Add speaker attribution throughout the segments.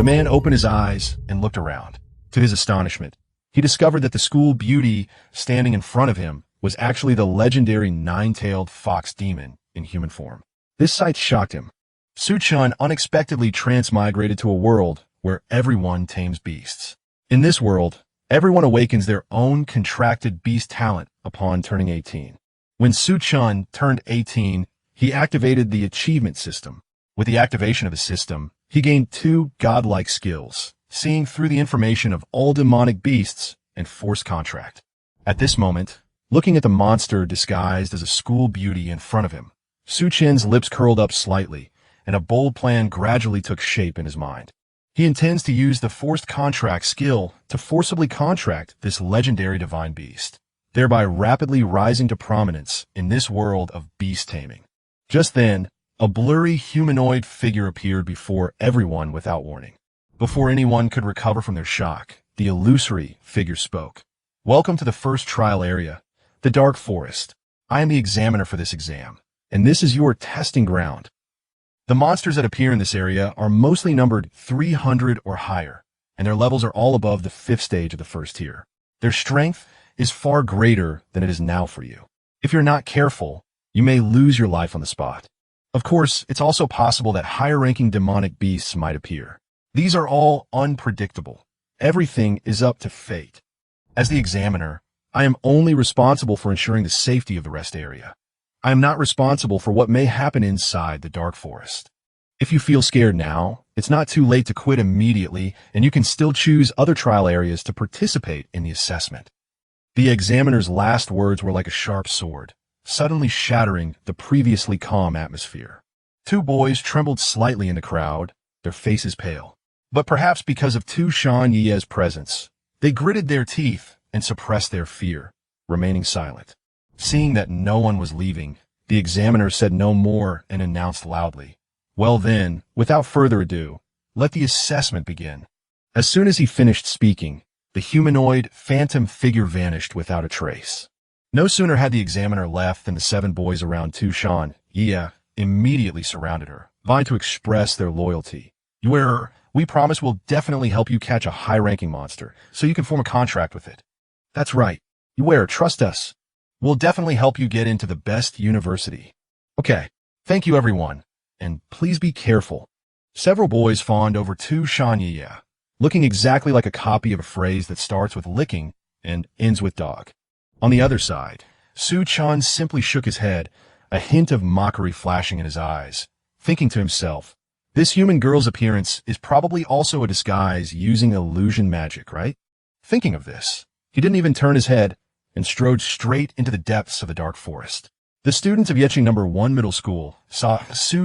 Speaker 1: The man opened his eyes and looked around. To his astonishment, he discovered that the school beauty standing in front of him was actually the legendary nine-tailed fox demon in human form. This sight shocked him. Chen unexpectedly transmigrated to a world where everyone tames beasts. In this world, everyone awakens their own contracted beast talent upon turning 18. When Chen turned 18, he activated the achievement system. With the activation of the system, he gained 2 godlike skills, seeing through the information of all demonic beasts and force contract. At this moment, looking at the monster disguised as a school beauty in front of him, Chen's lips curled up slightly, and a bold plan gradually took shape in his mind. He intends to use the forced contract skill to forcibly contract this legendary divine beast, thereby rapidly rising to prominence in this world of beast taming. Just then, a blurry humanoid figure appeared before everyone without warning. Before anyone could recover from their shock, the illusory figure spoke. "Welcome to the first trial area, the Dark Forest. I am the examiner for this exam, and this is your testing ground." The monsters that appear in this area are mostly numbered 300 or higher, and their levels are all above the 5th stage of the first tier. Their strength is far greater than it is now for you. If you're not careful, you may lose your life on the spot. Of course, it's also possible that higher-ranking demonic beasts might appear. These are all unpredictable. Everything is up to fate. As the examiner, I am only responsible for ensuring the safety of the rest area. I am not responsible for what may happen inside the Dark Forest. If you feel scared now, it's not too late to quit immediately, and you can still choose other trial areas to participate in the assessment. The examiner's last words were like a sharp sword, suddenly shattering the previously calm atmosphere. 2 boys trembled slightly in the crowd, their faces pale. But perhaps because of Chen Ye's presence, they gritted their teeth and suppressed their fear, remaining silent. Seeing that no one was leaving, the examiner said no more and announced loudly, "Well then, without further ado, let the assessment begin." As soon as he finished speaking, the humanoid phantom figure vanished without a trace. No sooner had the examiner left than the 7 boys around Chen Ye immediately surrounded her, vying to express their loyalty. "We promise we'll definitely help you catch a high-ranking monster, so you can form a contract with it." "That's right. Trust us. We'll definitely help you get into the best university." "Okay. Thank you, everyone. And please be careful." Several boys fawned over Chen Ye, looking exactly like a copy of a phrase that starts with licking and ends with dog. On the other side, Chen simply shook his head, a hint of mockery flashing in his eyes, thinking to himself, "This human girl's appearance is probably also a disguise using illusion magic, right?" Thinking of this, he didn't even turn his head and strode straight into the depths of the Dark Forest. The students of Yeching No. 1 Middle School saw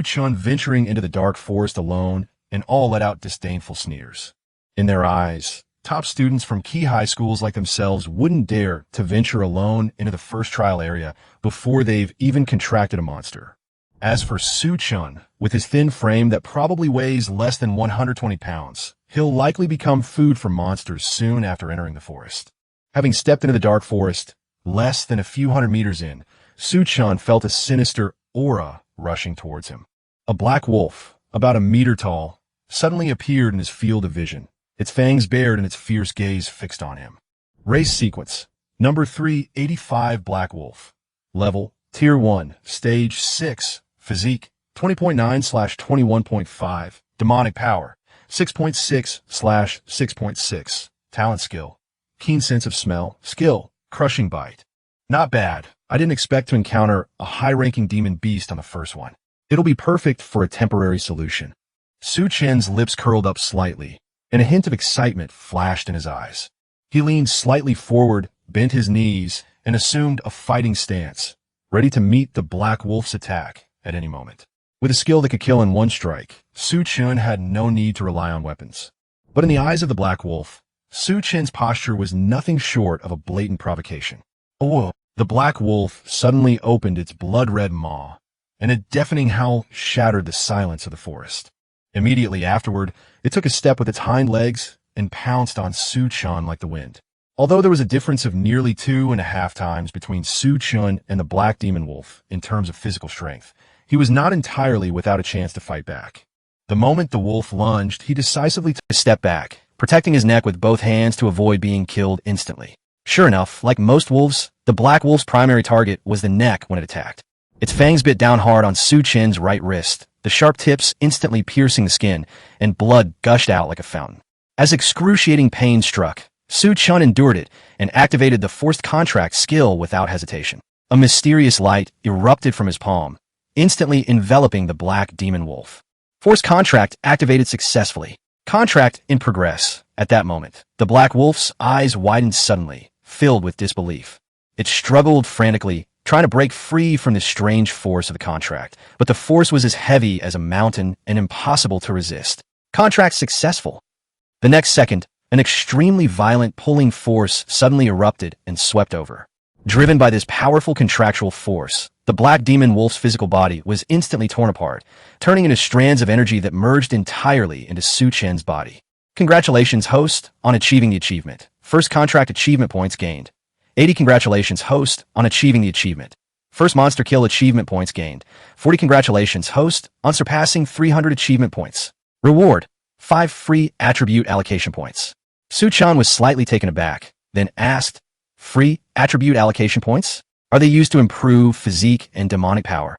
Speaker 1: Chen venturing into the Dark Forest alone, and all let out disdainful sneers. In their eyes, top students from key high schools like themselves wouldn't dare to venture alone into the first trial area before they've even contracted a monster. As for Chen, with his thin frame that probably weighs less than 120 pounds, he'll likely become food for monsters soon after entering the forest. Having stepped into the Dark Forest, less than a few hundred meters in, Chen felt a sinister aura rushing towards him. A black wolf, about a meter tall, suddenly appeared in his field of vision, its fangs bared and its fierce gaze fixed on him. Race sequence, number 385 Black Wolf. Level, Tier 1, Stage 6, Physique, 20.9/21.5, Demonic Power, 6.6/6.6, Talent Skill, Keen Sense of Smell, Skill, Crushing Bite. Not bad. I didn't expect to encounter a high-ranking demon beast on the first one. It'll be perfect for a temporary solution. Chen's lips curled up slightly, and a hint of excitement flashed in his eyes. He leaned slightly forward, bent his knees, and assumed a fighting stance, ready to meet the Black Wolf's attack at any moment. With a skill that could kill in one strike, Chen had no need to rely on weapons. But in the eyes of the Black Wolf, Chen's posture was nothing short of a blatant provocation. "Oh!" The Black Wolf suddenly opened its blood-red maw, and a deafening howl shattered the silence of the forest. Immediately afterward, it took a step with its hind legs and pounced on Chen like the wind. Although there was a difference of nearly 2.5 times between Chen and the Black Demon Wolf in terms of physical strength, he was not entirely without a chance to fight back. The moment the wolf lunged, he decisively took a step back, protecting his neck with both hands to avoid being killed instantly. Sure enough, like most wolves, the black wolf's primary target was the neck when it attacked. Its fangs bit down hard on Su Chen's right wrist, the sharp tips instantly piercing the skin, and blood gushed out like a fountain. As excruciating pain struck, Su Chen endured it and activated the forced contract skill without hesitation. A mysterious light erupted from his palm, instantly enveloping the black demon wolf. Forced contract activated successfully. Contract in progress. At that moment, the black wolf's eyes widened suddenly, filled with disbelief. It struggled frantically, trying to break free from the strange force of the contract, but the force was as heavy as a mountain and impossible to resist. Contract successful. The next second, an extremely violent pulling force suddenly erupted and swept over. Driven by this powerful contractual force, the black demon wolf's physical body was instantly torn apart, turning into strands of energy that merged entirely into Su Chen's body. Congratulations, host, on achieving the achievement. First contract achievement points gained. 80 congratulations, host, on achieving the achievement. First monster kill achievement points gained. 40 congratulations, host, on surpassing 300 achievement points. Reward, 5 free attribute allocation points. Su Chen was slightly taken aback, then asked, free attribute allocation points? Are they used to improve physique and demonic power?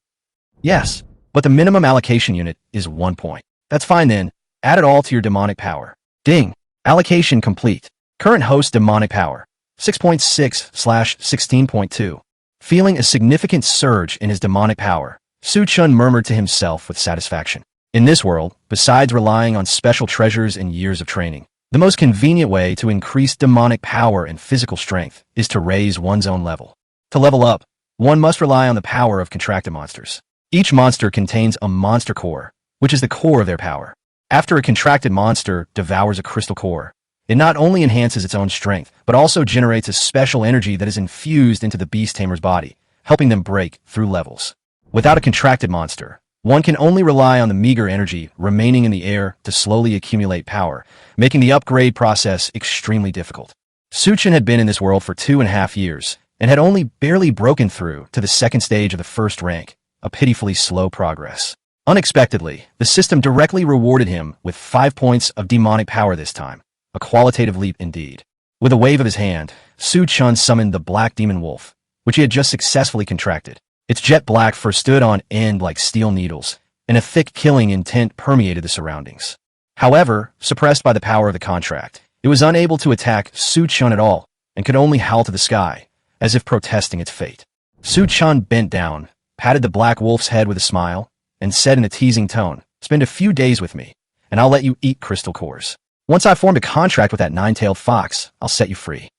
Speaker 1: Yes, but the minimum allocation unit is 1 point. That's fine then, add it all to your demonic power. Ding, allocation complete. Current host demonic power, 6.6/16.2. Feeling a significant surge in his demonic power, Su Chen murmured to himself with satisfaction. In this world, besides relying on special treasures and years of training, the most convenient way to increase demonic power and physical strength is to raise one's own level. To level up, one must rely on the power of contracted monsters. Each monster contains a monster core, which is the core of their power. After a contracted monster devours a crystal core, it not only enhances its own strength, but also generates a special energy that is infused into the beast tamer's body, helping them break through levels. Without a contracted monster, one can only rely on the meager energy remaining in the air to slowly accumulate power, making the upgrade process extremely difficult. Su Chen had been in this world for 2.5 years, and had only barely broken through to the second stage of the first rank, a pitifully slow progress. Unexpectedly, the system directly rewarded him with 5 points of demonic power this time, a qualitative leap indeed. With a wave of his hand, Su Chen summoned the black demon wolf, which he had just successfully contracted. Its jet black fur stood on end like steel needles, and a thick killing intent permeated the surroundings. However, suppressed by the power of the contract, it was unable to attack Su Chen at all, and could only howl to the sky, as if protesting its fate. Su Chen bent down, patted the black wolf's head with a smile, and said in a teasing tone, "Spend a few days with me, and I'll let you eat crystal cores. Once I've formed a contract with that nine-tailed fox, I'll set you free."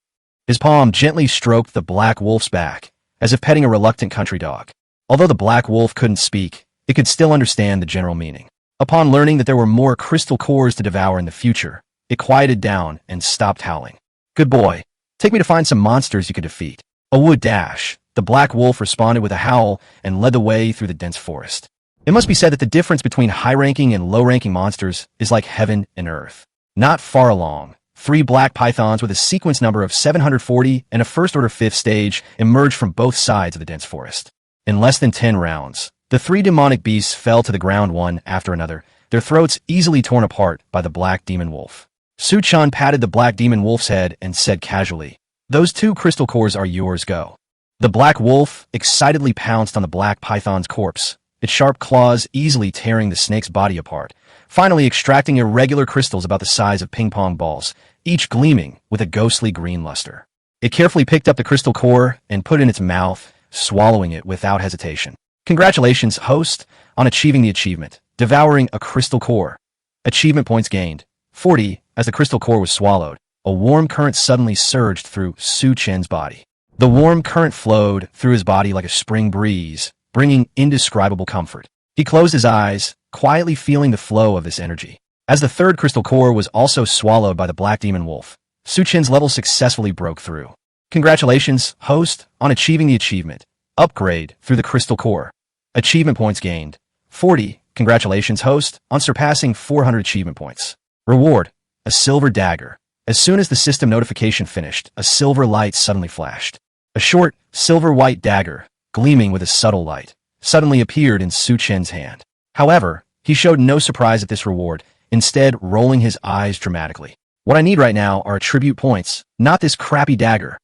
Speaker 1: His palm gently stroked the black wolf's back, as if petting a reluctant country dog. Although the black wolf couldn't speak, it could still understand the general meaning. Upon learning that there were more crystal cores to devour in the future, it quieted down and stopped howling. "Good boy. Take me to find some monsters you could defeat." "A wood dash." The black wolf responded with a howl and led the way through the dense forest. It must be said that the difference between high-ranking and low-ranking monsters is like heaven and earth. Not far along, 3 black pythons with a sequence number of 740 and a first-order 5th stage emerged from both sides of the dense forest. In less than 10 rounds, the 3 demonic beasts fell to the ground one after another, their throats easily torn apart by the black demon wolf. Su Chen patted the black demon wolf's head and said casually, "Those 2 crystal cores are yours, go." The black wolf excitedly pounced on the black python's corpse, its sharp claws easily tearing the snake's body apart, finally extracting irregular crystals about the size of ping-pong balls, each gleaming with a ghostly green luster. It carefully picked up the crystal core and put it in its mouth, swallowing it without hesitation. "Congratulations, host, on achieving the achievement, devouring a crystal core." Achievement points gained, 40, as the crystal core was swallowed. A warm current suddenly surged through Su Chen's body. The warm current flowed through his body like a spring breeze, bringing indescribable comfort. He closed his eyes, quietly feeling the flow of this energy. As the 3rd crystal core was also swallowed by the black demon wolf, Su Chen's level successfully broke through. "Congratulations, host, on achieving the achievement. Upgrade through the crystal core." Achievement points gained, 40. Congratulations, host, on surpassing 400 achievement points. Reward, a silver dagger. As soon as the system notification finished, a silver light suddenly flashed. A short, silver-white dagger, gleaming with a subtle light, suddenly appeared in Su Chen's hand. However, He showed no surprise at this reward, instead rolling his eyes dramatically. What I need right now are attribute points, not this crappy dagger.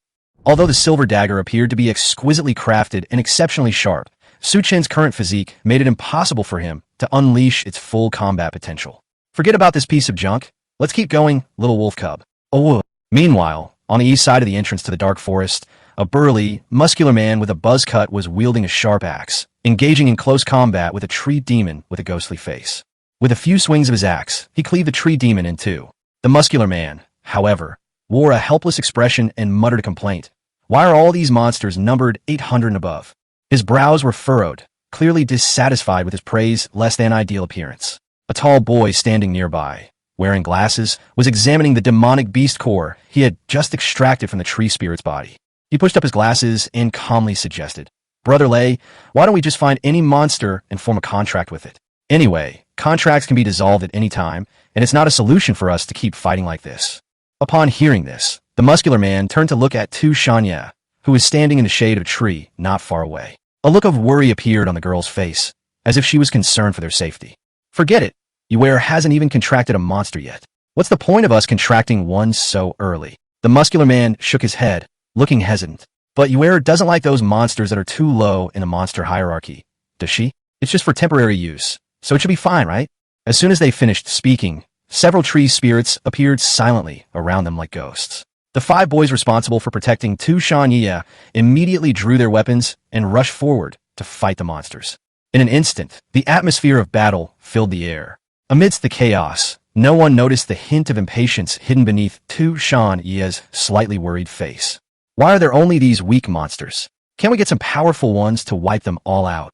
Speaker 1: Although the silver dagger appeared to be exquisitely crafted and exceptionally sharp, Su Chen's current physique made it impossible for him to unleash its full combat potential. Forget about this piece of junk. Let's keep going, little wolf cub. Oh. Meanwhile, on the east side of the entrance to the dark forest, a burly, muscular man with a buzz cut was wielding a sharp axe, engaging in close combat with a tree demon with a ghostly face. With a few swings of his axe, he cleaved the tree demon in two. The muscular man, however, wore a helpless expression and muttered a complaint. Why are all these monsters numbered 800 and above? His brows were furrowed, clearly dissatisfied with his prey's less-than-ideal appearance. A tall boy standing nearby, wearing glasses, was examining the demonic beast core he had just extracted from the tree spirit's body. He pushed up his glasses and calmly suggested, "Brother Lei, why don't we just find any monster and form a contract with it? Anyway, contracts can be dissolved at any time, and it's not a solution for us to keep fighting like this." Upon hearing this, the muscular man turned to look at Tu Shanya, who was standing in the shade of a tree not far away. A look of worry appeared on the girl's face, as if she was concerned for their safety. "Forget it. Yue hasn't even contracted a monster yet. What's the point of us contracting one so early?" The muscular man shook his head, looking hesitant. "But Yue doesn't like those monsters that are too low in the monster hierarchy, does she? It's just for temporary use, so it should be fine, right?" As soon as they finished speaking, several tree spirits appeared silently around them like ghosts. The 5 boys responsible for protecting Tu Shanya immediately drew their weapons and rushed forward to fight the monsters. In an instant, the atmosphere of battle filled the air. Amidst the chaos, no one noticed the hint of impatience hidden beneath Tu Shanya's slightly worried face. Why are there only these weak monsters? Can't we get some powerful ones to wipe them all out?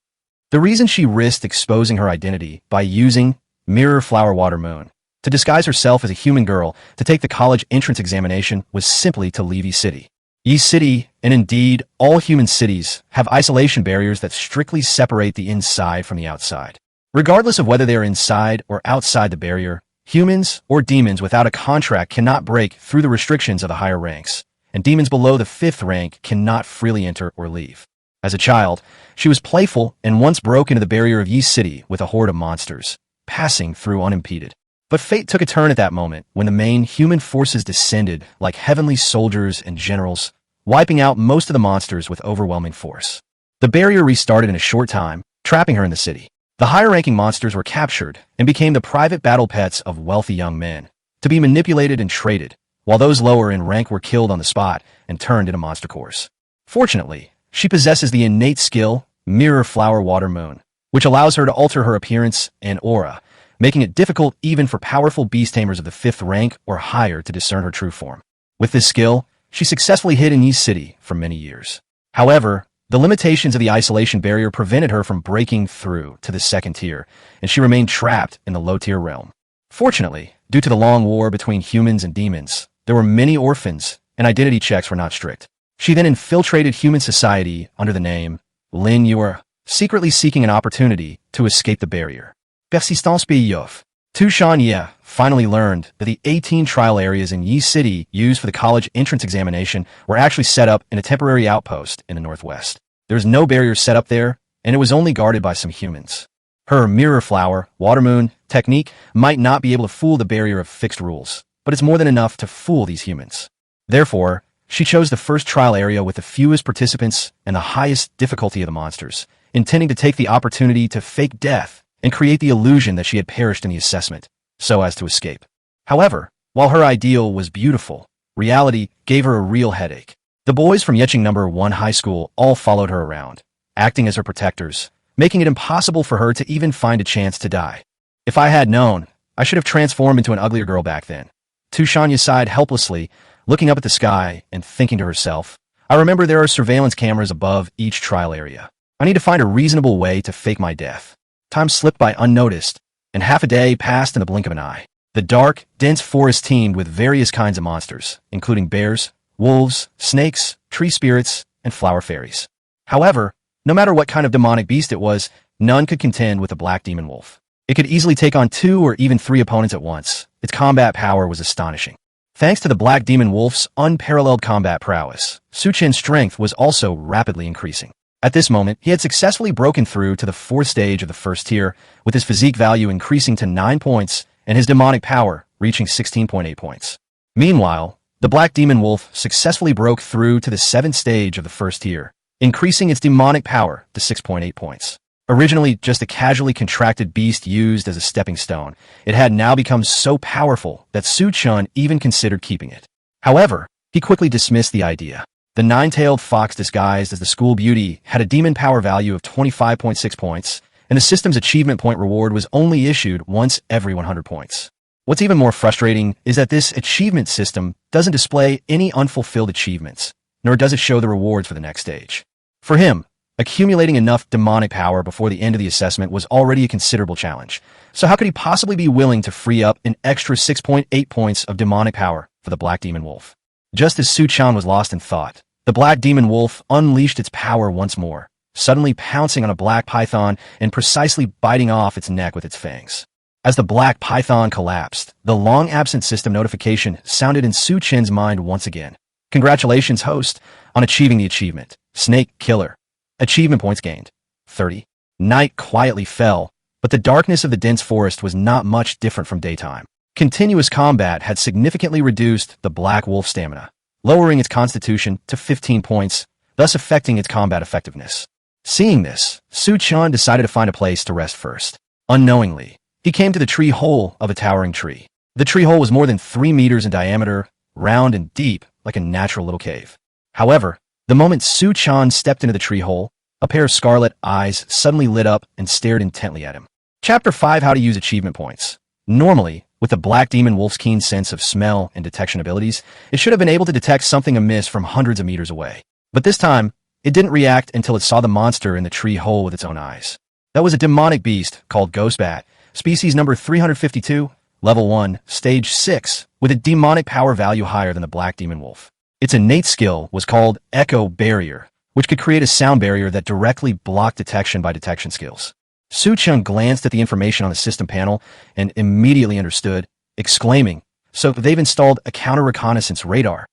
Speaker 1: The reason she risked exposing her identity by using Mirror Flower Water Moon to disguise herself as a human girl to take the college entrance examination was simply to leave Yi City. Yi City, and indeed all human cities, have isolation barriers that strictly separate the inside from the outside. Regardless of whether they are inside or outside the barrier, humans or demons without a contract cannot break through the restrictions of the higher ranks, and demons below the 5th rank cannot freely enter or leave. As a child, she was playful and once broke into the barrier of Yi City with a horde of monsters, passing through unimpeded. But fate took a turn at that moment when the main human forces descended like heavenly soldiers and generals, wiping out most of the monsters with overwhelming force. The barrier restarted in a short time, trapping her in the city. The higher-ranking monsters were captured and became the private battle pets of wealthy young men, to be manipulated and traded, while those lower in rank were killed on the spot and turned into monster cores. Fortunately, she possesses the innate skill, Mirror Flower Water Moon, which allows her to alter her appearance and aura, making it difficult even for powerful beast tamers of the 5th rank or higher to discern her true form. With this skill, she successfully hid in Yi City for many years. However, the limitations of the isolation barrier prevented her from breaking through to the 2nd tier, and she remained trapped in the low-tier realm. Fortunately, due to the long war between humans and demons, there were many orphans, and identity checks were not strict. She then infiltrated human society under the name Lin Yue, secretly seeking an opportunity to escape the barrier. Persistance payoff. Tu Shanya finally learned that the 18 trial areas in Yi City used for the college entrance examination were actually set up in a temporary outpost in the northwest. There was no barrier set up there, and it was only guarded by some humans. Her Mirror Flower, Water Moon technique might not be able to fool the barrier of fixed rules, but it's more than enough to fool these humans. Therefore, she chose the first trial area with the fewest participants and the highest difficulty of the monsters, intending to take the opportunity to fake death and create the illusion that she had perished in the assessment, so as to escape. However, while her ideal was beautiful, reality gave her a real headache. The boys from Yeching No. 1 High School all followed her around, acting as her protectors, making it impossible for her to even find a chance to die. If I had known, I should have transformed into an uglier girl back then. Tu Shanya sighed helplessly, looking up at the sky and thinking to herself, I remember there are surveillance cameras above each trial area. I need to find a reasonable way to fake my death. Time slipped by unnoticed, and half a day passed in the blink of an eye. The dark, dense forest teemed with various kinds of monsters, including bears, wolves, snakes, tree spirits, and flower fairies. However, no matter what kind of demonic beast it was, none could contend with the black demon wolf. It could easily take on 2 or even 3 opponents at once. Its combat power was astonishing. Thanks to the black demon wolf's unparalleled combat prowess, Su Chen's strength was also rapidly increasing. At this moment, he had successfully broken through to the 4th stage of the first tier, with his physique value increasing to 9 points and his demonic power reaching 16.8 points. Meanwhile, the Black Demon Wolf successfully broke through to the 7th stage of the first tier, increasing its demonic power to 6.8 points. Originally just a casually contracted beast used as a stepping stone, it had now become so powerful that Chen even considered keeping it. However, he quickly dismissed the idea. The nine-tailed fox disguised as the school beauty had a demon power value of 25.6 points, and the system's achievement point reward was only issued once every 100 points. What's even more frustrating is that this achievement system doesn't display any unfulfilled achievements, nor does it show the rewards for the next stage. For him, accumulating enough demonic power before the end of the assessment was already a considerable challenge, so how could he possibly be willing to free up an extra 6.8 points of demonic power for the Black Demon Wolf? Just as Chen was lost in thought, the Black Demon Wolf unleashed its power once more, suddenly pouncing on a black python and precisely biting off its neck with its fangs. As the black python collapsed, the long-absent system notification sounded in Chen's mind once again. Congratulations, host, on achieving the achievement. Snake Killer. Achievement points gained. 30. Night quietly fell, but the darkness of the dense forest was not much different from daytime. Continuous combat had significantly reduced the Black Wolf's stamina, lowering its constitution to 15 points, thus affecting its combat effectiveness. Seeing this, Chen decided to find a place to rest first. Unknowingly, he came to the tree hole of a towering tree. The tree hole was more than 3 meters in diameter, round and deep, like a natural little cave. However, the moment Chen stepped into the tree hole, a pair of scarlet eyes suddenly lit up and stared intently at him. Chapter 5: How to Use Achievement Points. Normally, with the Black Demon Wolf's keen sense of smell and detection abilities, it should have been able to detect something amiss from hundreds of meters away. But this time, it didn't react until it saw the monster in the tree hole with its own eyes. That was a demonic beast called Ghost Bat, species number 352, level 1, stage 6, with a demonic power value higher than the Black Demon Wolf. Its innate skill was called Echo Barrier, which could create a sound barrier that directly blocked detection by detection skills. Chen glanced at the information on the system panel and immediately understood, exclaiming, "So they've installed a counter-reconnaissance radar."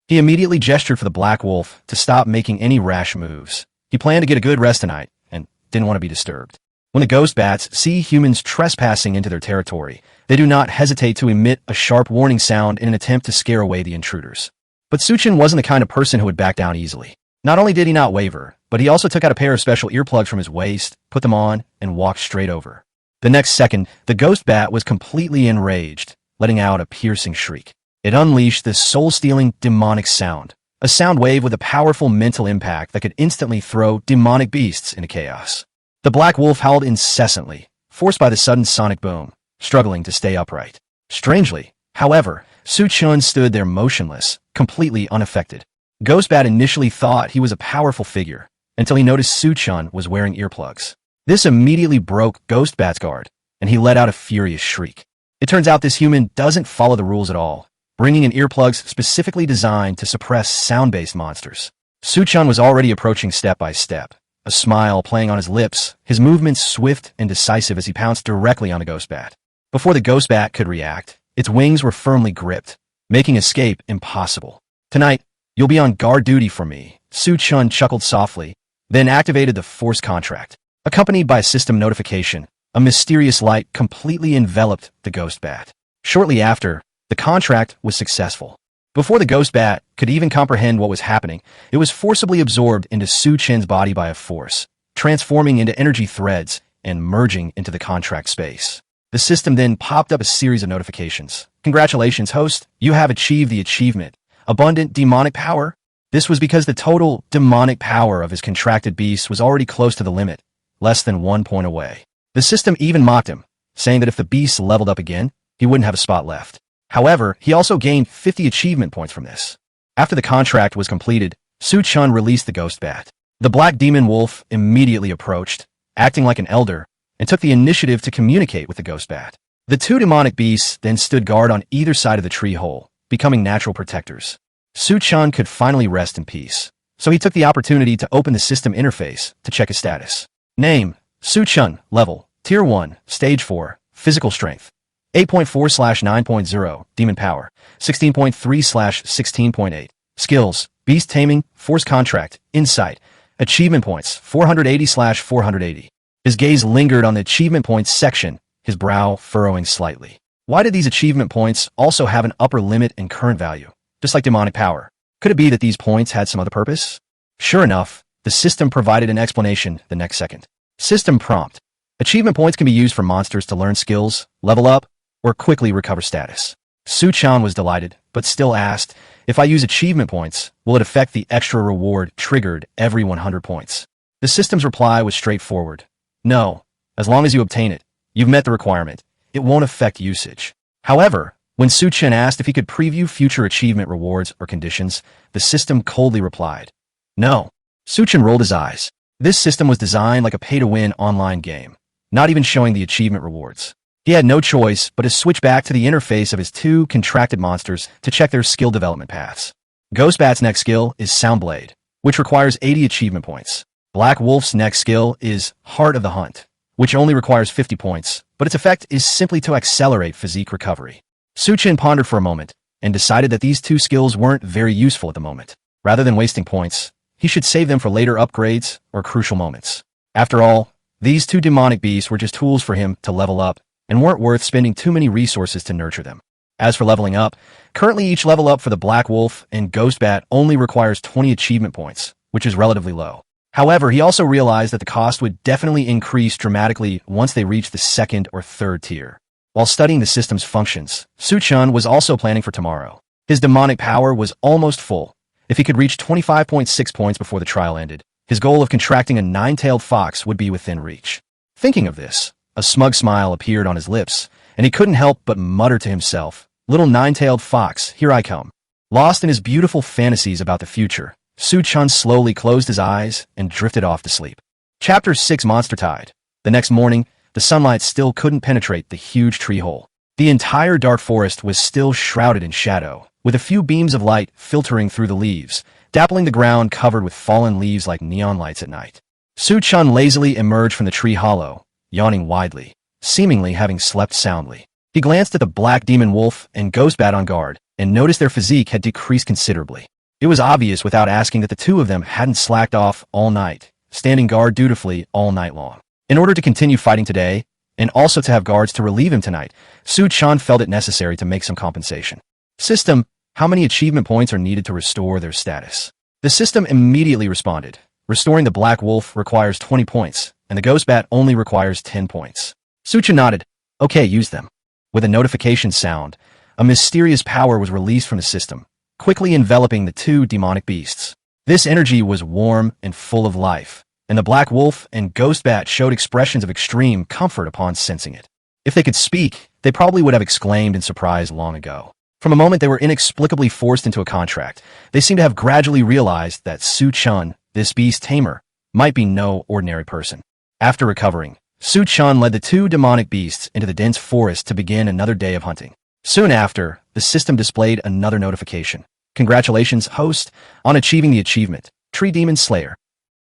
Speaker 1: He immediately gestured for the Black Wolf to stop making any rash moves. He planned to get a good rest tonight and didn't want to be disturbed. When the Ghost Bats see humans trespassing into their territory, they do not hesitate to emit a sharp warning sound in an attempt to scare away the intruders. But Chen wasn't the kind of person who would back down easily. Not only did he not waver, but he also took out a pair of special earplugs from his waist, put them on, and walked straight over. The next second, the Ghost Bat was completely enraged, letting out a piercing shriek. It unleashed this soul-stealing demonic sound, a sound wave with a powerful mental impact that could instantly throw demonic beasts into chaos. The Black Wolf howled incessantly, forced by the sudden sonic boom, struggling to stay upright. Strangely, however, Chen stood there motionless, completely unaffected. Ghostbat initially thought he was a powerful figure, until he noticed Chen was wearing earplugs. This immediately broke Ghostbat's guard, and he let out a furious shriek. It turns out this human doesn't follow the rules at all, bringing in earplugs specifically designed to suppress sound-based monsters. Chen was already approaching step by step, a smile playing on his lips, his movements swift and decisive as he pounced directly on the Ghostbat. Before the Ghostbat could react, its wings were firmly gripped, making escape impossible. "Tonight, you'll be on guard duty for me," Chen chuckled softly, then activated the force contract. Accompanied by a system notification, a mysterious light completely enveloped the Ghostbat. Shortly after, the contract was successful. Before the Ghostbat could even comprehend what was happening, it was forcibly absorbed into Chen's body by a force, transforming into energy threads and merging into the contract space. The system then popped up a series of notifications. "Congratulations, host. You have achieved the achievement. Abundant demonic power." This was because the total demonic power of his contracted beast was already close to the limit, less than 1 point away. The system even mocked him, saying that if the beast leveled up again, he wouldn't have a spot left. However, he also gained 50 achievement points from this. After the contract was completed, Chen released the Ghostbat. The Black Demon Wolf immediately approached, acting like an elder, and took the initiative to communicate with the Ghostbat. The two demonic beasts then stood guard on either side of the tree hole, becoming natural protectors. Chen could finally rest in peace, so he took the opportunity to open the system interface to check his status. Name: Chen, level, Tier 1, Stage 4, Physical Strength, 8.4/9.0, Demon Power, 16.3/16.8, Skills, Beast Taming, Force Contract, Insight, Achievement points, 480/480. His gaze lingered on the achievement points section, his brow furrowing slightly. Why did these achievement points also have an upper limit and current value, just like demonic power? Could it be that these points had some other purpose? Sure enough, the system provided an explanation the next second. System prompt. Achievement points can be used for monsters to learn skills, level up, or quickly recover status. Su-chan was delighted, but still asked, if I use achievement points, will it affect the extra reward triggered every 100 points? The system's reply was straightforward. No, as long as you obtain it, you've met the requirement. It won't affect usage. However, when Su-chan asked if he could preview future achievement rewards or conditions, the system coldly replied, no. Su-chan rolled his eyes. This system was designed like a pay-to-win online game, not even showing the achievement rewards. He had no choice but to switch back to the interface of his two contracted monsters to check their skill development paths. Ghostbat's next skill is Soundblade, which requires 80 achievement points. Black Wolf's next skill is Heart of the Hunt, which only requires 50 points, but its effect is simply to accelerate physique recovery. Su-chan pondered for a moment and decided that these two skills weren't very useful at the moment. Rather than wasting points, he should save them for later upgrades or crucial moments. After all, these two demonic beasts were just tools for him to level up and weren't worth spending too many resources to nurture them. As for leveling up, currently each level up for the Black Wolf and Ghostbat only requires 20 achievement points, which is relatively low. However, he also realized that the cost would definitely increase dramatically once they reached the second or third tier. While studying the system's functions, Su-chan was also planning for tomorrow. His demonic power was almost full. If he could reach 25.6 points before the trial ended, his goal of contracting a nine-tailed fox would be within reach. Thinking of this, a smug smile appeared on his lips, and he couldn't help but mutter to himself, "Little nine-tailed fox, here I come." Lost in his beautiful fantasies about the future, Su-chan slowly closed his eyes and drifted off to sleep. Chapter 6 Monster Tide. The next morning, the sunlight still couldn't penetrate the huge tree hole. The entire dark forest was still shrouded in shadow, with a few beams of light filtering through the leaves, dappling the ground covered with fallen leaves like neon lights at night. Su-chan lazily emerged from the tree hollow, yawning widely, seemingly having slept soundly. He glanced at the black demon wolf and Ghostbat on guard, and noticed their physique had decreased considerably. It was obvious without asking that the two of them hadn't slacked off all night, standing guard dutifully all night long. In order to continue fighting today, and also to have guards to relieve him tonight, Su-chan felt it necessary to make some compensation. System, how many achievement points are needed to restore their status? The system immediately responded. Restoring the Black Wolf requires 20 points, and the Ghostbat only requires 10 points. Su-chan nodded. Okay, use them. With a notification sound, a mysterious power was released from the system, quickly enveloping the two demonic beasts. This energy was warm and full of life, and the Black Wolf and Ghostbat showed expressions of extreme comfort upon sensing it. If they could speak, they probably would have exclaimed in surprise long ago. From a moment they were inexplicably forced into a contract, they seemed to have gradually realized that Su-chan, this beast tamer, might be no ordinary person. After recovering, Su-chan led the two demonic beasts into the dense forest to begin another day of hunting. Soon after, the system displayed another notification. Congratulations, host, on achieving the achievement, Tree Demon Slayer.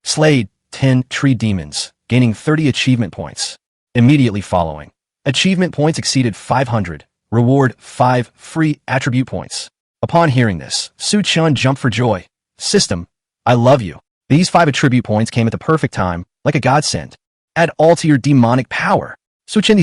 Speaker 1: Slayed 10 tree demons, gaining 30 achievement points. Immediately following, achievement points exceeded 500, reward 5 free attribute points. Upon hearing this, Su-chan jumped for joy. System, I love you. These 5 attribute points came at the perfect time, like a godsend. Add all to your demonic power. Su-chan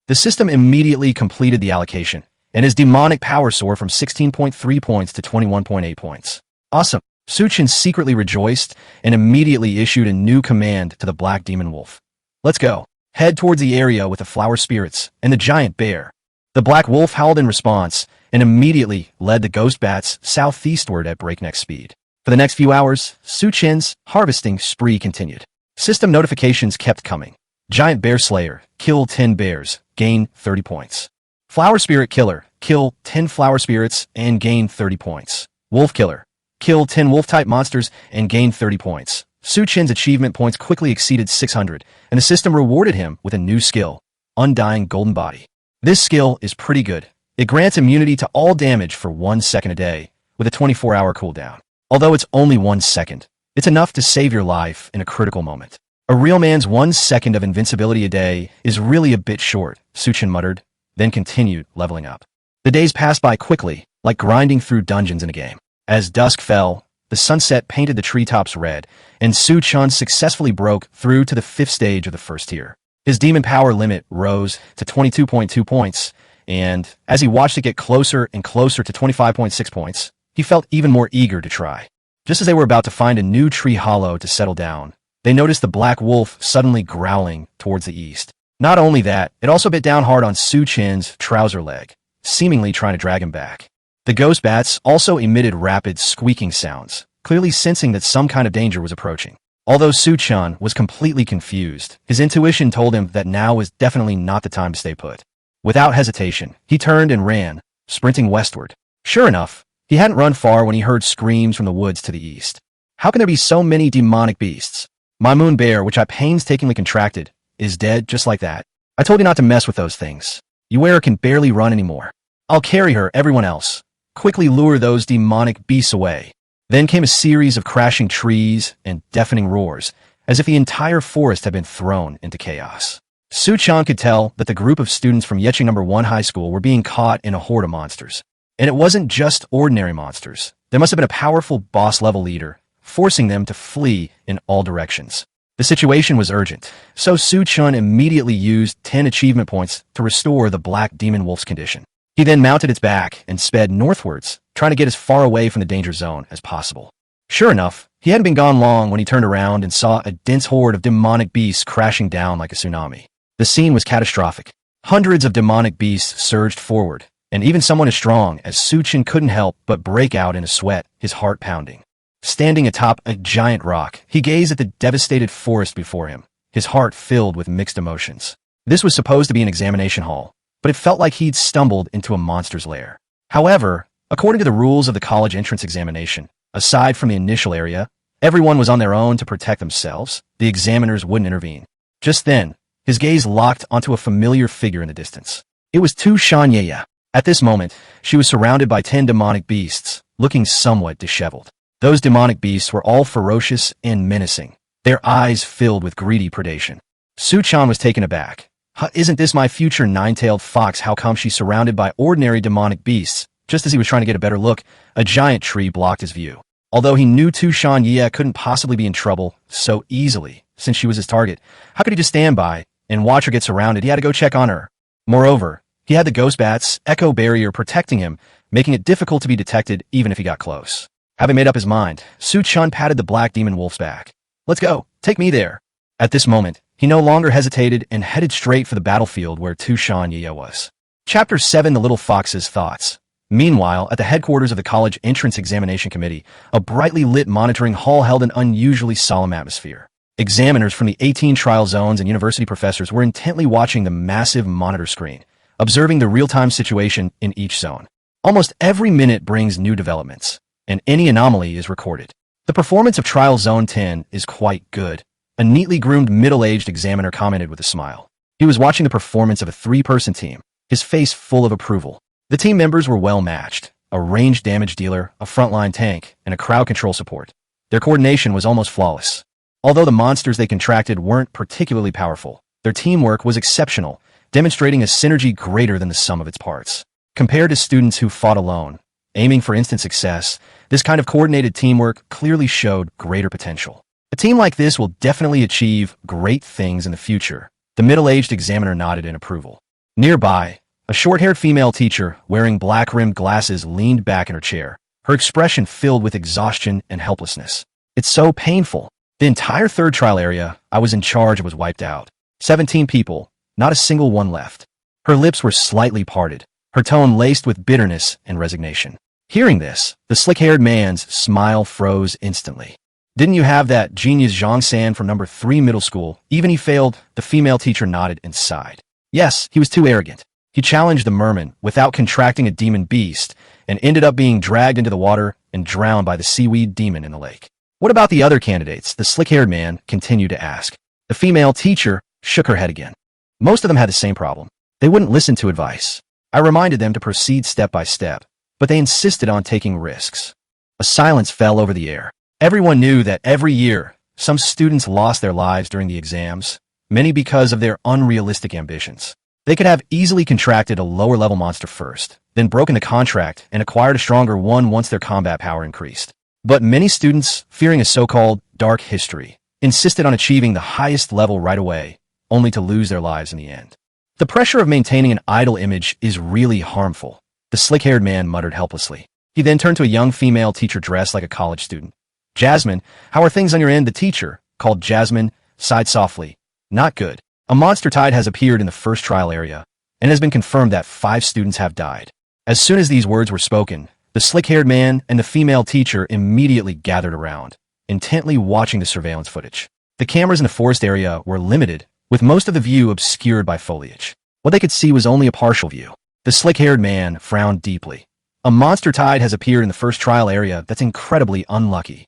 Speaker 1: the system immediately completed the allocation, and his demonic power soared from 16.3 points to 21.8 points. Awesome. Su-chan secretly rejoiced and immediately issued a new command to the Black Demon Wolf. Let's go. Head towards the area with the flower spirits and the giant bear. The Black Wolf howled in response and immediately led the Ghostbats southeastward at breakneck speed. For the next few hours, Su-chan's harvesting spree continued. System notifications kept coming. Giant Bear Slayer, kill 10 bears, gain 30 points. Flower Spirit Killer, kill 10 flower spirits and gain 30 points. Wolf Killer, kill 10 wolf-type monsters and gain 30 points. Su-chan's achievement points quickly exceeded 600, and the system rewarded him with a new skill, Undying Golden Body. This skill is pretty good. It grants immunity to all damage for 1 second a day, with a 24-hour cooldown. Although it's only 1 second, it's enough to save your life in a critical moment. A real man's 1 second of invincibility a day is really a bit short, Su-chan muttered, then continued leveling up. The days passed by quickly, like grinding through dungeons in a game. As dusk fell, the sunset painted the treetops red, and Chen successfully broke through to the 5th stage of the first tier. His demon power limit rose to 22.2 points, and as he watched it get closer and closer to 25.6 points, he felt even more eager to try. Just as they were about to find a new tree hollow to settle down, they noticed the black wolf suddenly growling towards the east. Not only that, it also bit down hard on Chen's trouser leg, seemingly trying to drag him back. The ghost bats also emitted rapid squeaking sounds, clearly sensing that some kind of danger was approaching. Although Chen was completely confused, his intuition told him that now was definitely not the time to stay put. Without hesitation, he turned and ran, sprinting westward. Sure enough, he hadn't run far when he heard screams from the woods to the east. How can there be so many demonic beasts? My moon bear, which I painstakingly contracted, is dead just like that. I told you not to mess with those things. Uera can barely run anymore. I'll carry her, everyone else. Quickly lure those demonic beasts away. Then came a series of crashing trees and deafening roars, as if the entire forest had been thrown into chaos. Chen could tell that the group of students from Yeqing No. 1 High School were being caught in a horde of monsters. And it wasn't just ordinary monsters. There must have been a powerful boss-level leader, forcing them to flee in all directions. The situation was urgent, so Chen immediately used 10 achievement points to restore the black demon wolf's condition. He then mounted its back and sped northwards, trying to get as far away from the danger zone as possible. Sure enough, he hadn't been gone long when he turned around and saw a dense horde of demonic beasts crashing down like a tsunami. The scene was catastrophic. Hundreds of demonic beasts surged forward, and even someone as strong as Chen couldn't help but break out in a sweat, his heart pounding. Standing atop a giant rock, he gazed at the devastated forest before him, his heart filled with mixed emotions. This was supposed to be an examination hall, but it felt like he'd stumbled into a monster's lair. However, according to the rules of the college entrance examination, aside from the initial area, everyone was on their own to protect themselves. The examiners wouldn't intervene. Just then, his gaze locked onto a familiar figure in the distance. It was Chen Yaya. At this moment, she was surrounded by 10 demonic beasts, looking somewhat disheveled. Those demonic beasts were all ferocious and menacing, their eyes filled with greedy predation. Chen was taken aback. Isn't this my future nine-tailed fox? How come she's surrounded by ordinary demonic beasts? Just as he was trying to get a better look, a giant tree blocked his view. Although he knew Chen Yaya couldn't possibly be in trouble so easily, since she was his target, how could he just stand by and watch her get surrounded? He had to go check on her. Moreover, he had the ghost bat's echo barrier protecting him, making it difficult to be detected even if he got close. Having made up his mind, Chen patted the black demon wolf's back. Let's go. Take me there. At this moment, he no longer hesitated and headed straight for the battlefield where Chen Yaya was. Chapter 7: The Little Fox's Thoughts. Meanwhile, at the headquarters of the college entrance examination committee, a brightly lit monitoring hall held an unusually solemn atmosphere. Examiners from the 18 trial zones and university professors were intently watching the massive monitor screen, observing the real-time situation in each zone. Almost every minute brings new developments, and any anomaly is recorded. The performance of Trial Zone 10 is quite good, a neatly groomed middle-aged examiner commented with a smile. He was watching the performance of a 3-person team, his face full of approval. The team members were well-matched, a ranged damage dealer, a frontline tank, and a crowd control support. Their coordination was almost flawless. Although the monsters they contracted weren't particularly powerful, their teamwork was exceptional, demonstrating a synergy greater than the sum of its parts. Compared to students who fought alone, aiming for instant success, this kind of coordinated teamwork clearly showed greater potential. A team like this will definitely achieve great things in the future. The middle-aged examiner nodded in approval. Nearby, a short-haired female teacher wearing black-rimmed glasses leaned back in her chair, her expression filled with exhaustion and helplessness. It's so painful. The entire third trial area I was in charge of was wiped out. 17 people, not a single one left. Her lips were slightly parted, her tone laced with bitterness and resignation. Hearing this, the slick-haired man's smile froze instantly. Didn't you have that genius Zhang San from No. 3 middle school? Even he failed, the female teacher nodded and sighed. Yes, he was too arrogant. He challenged the merman without contracting a demon beast and ended up being dragged into the water and drowned by the seaweed demon in the lake. What about the other candidates? The slick-haired man continued to ask. The female teacher shook her head again. Most of them had the same problem. They wouldn't listen to advice. I reminded them to proceed step by step, but they insisted on taking risks. A silence fell over the air. Everyone knew that every year, some students lost their lives during the exams, many because of their unrealistic ambitions. They could have easily contracted a lower-level monster first, then broken the contract and acquired a stronger one once their combat power increased. But many students, fearing a so-called dark history, insisted on achieving the highest level right away, only to lose their lives in the end. The pressure of maintaining an idle image is really harmful, the slick-haired man muttered helplessly. He then turned to a young female teacher dressed like a college student. Jasmine, how are things on your end? The teacher, called Jasmine, sighed softly. Not good. A monster tide has appeared in the first trial area, and it has been confirmed that 5 students have died. As soon as these words were spoken, the slick-haired man and the female teacher immediately gathered around, intently watching the surveillance footage. The cameras in the forest area were limited, with most of the view obscured by foliage. What they could see was only a partial view. The slick-haired man frowned deeply. A monster tide has appeared in the first trial area that's incredibly unlucky.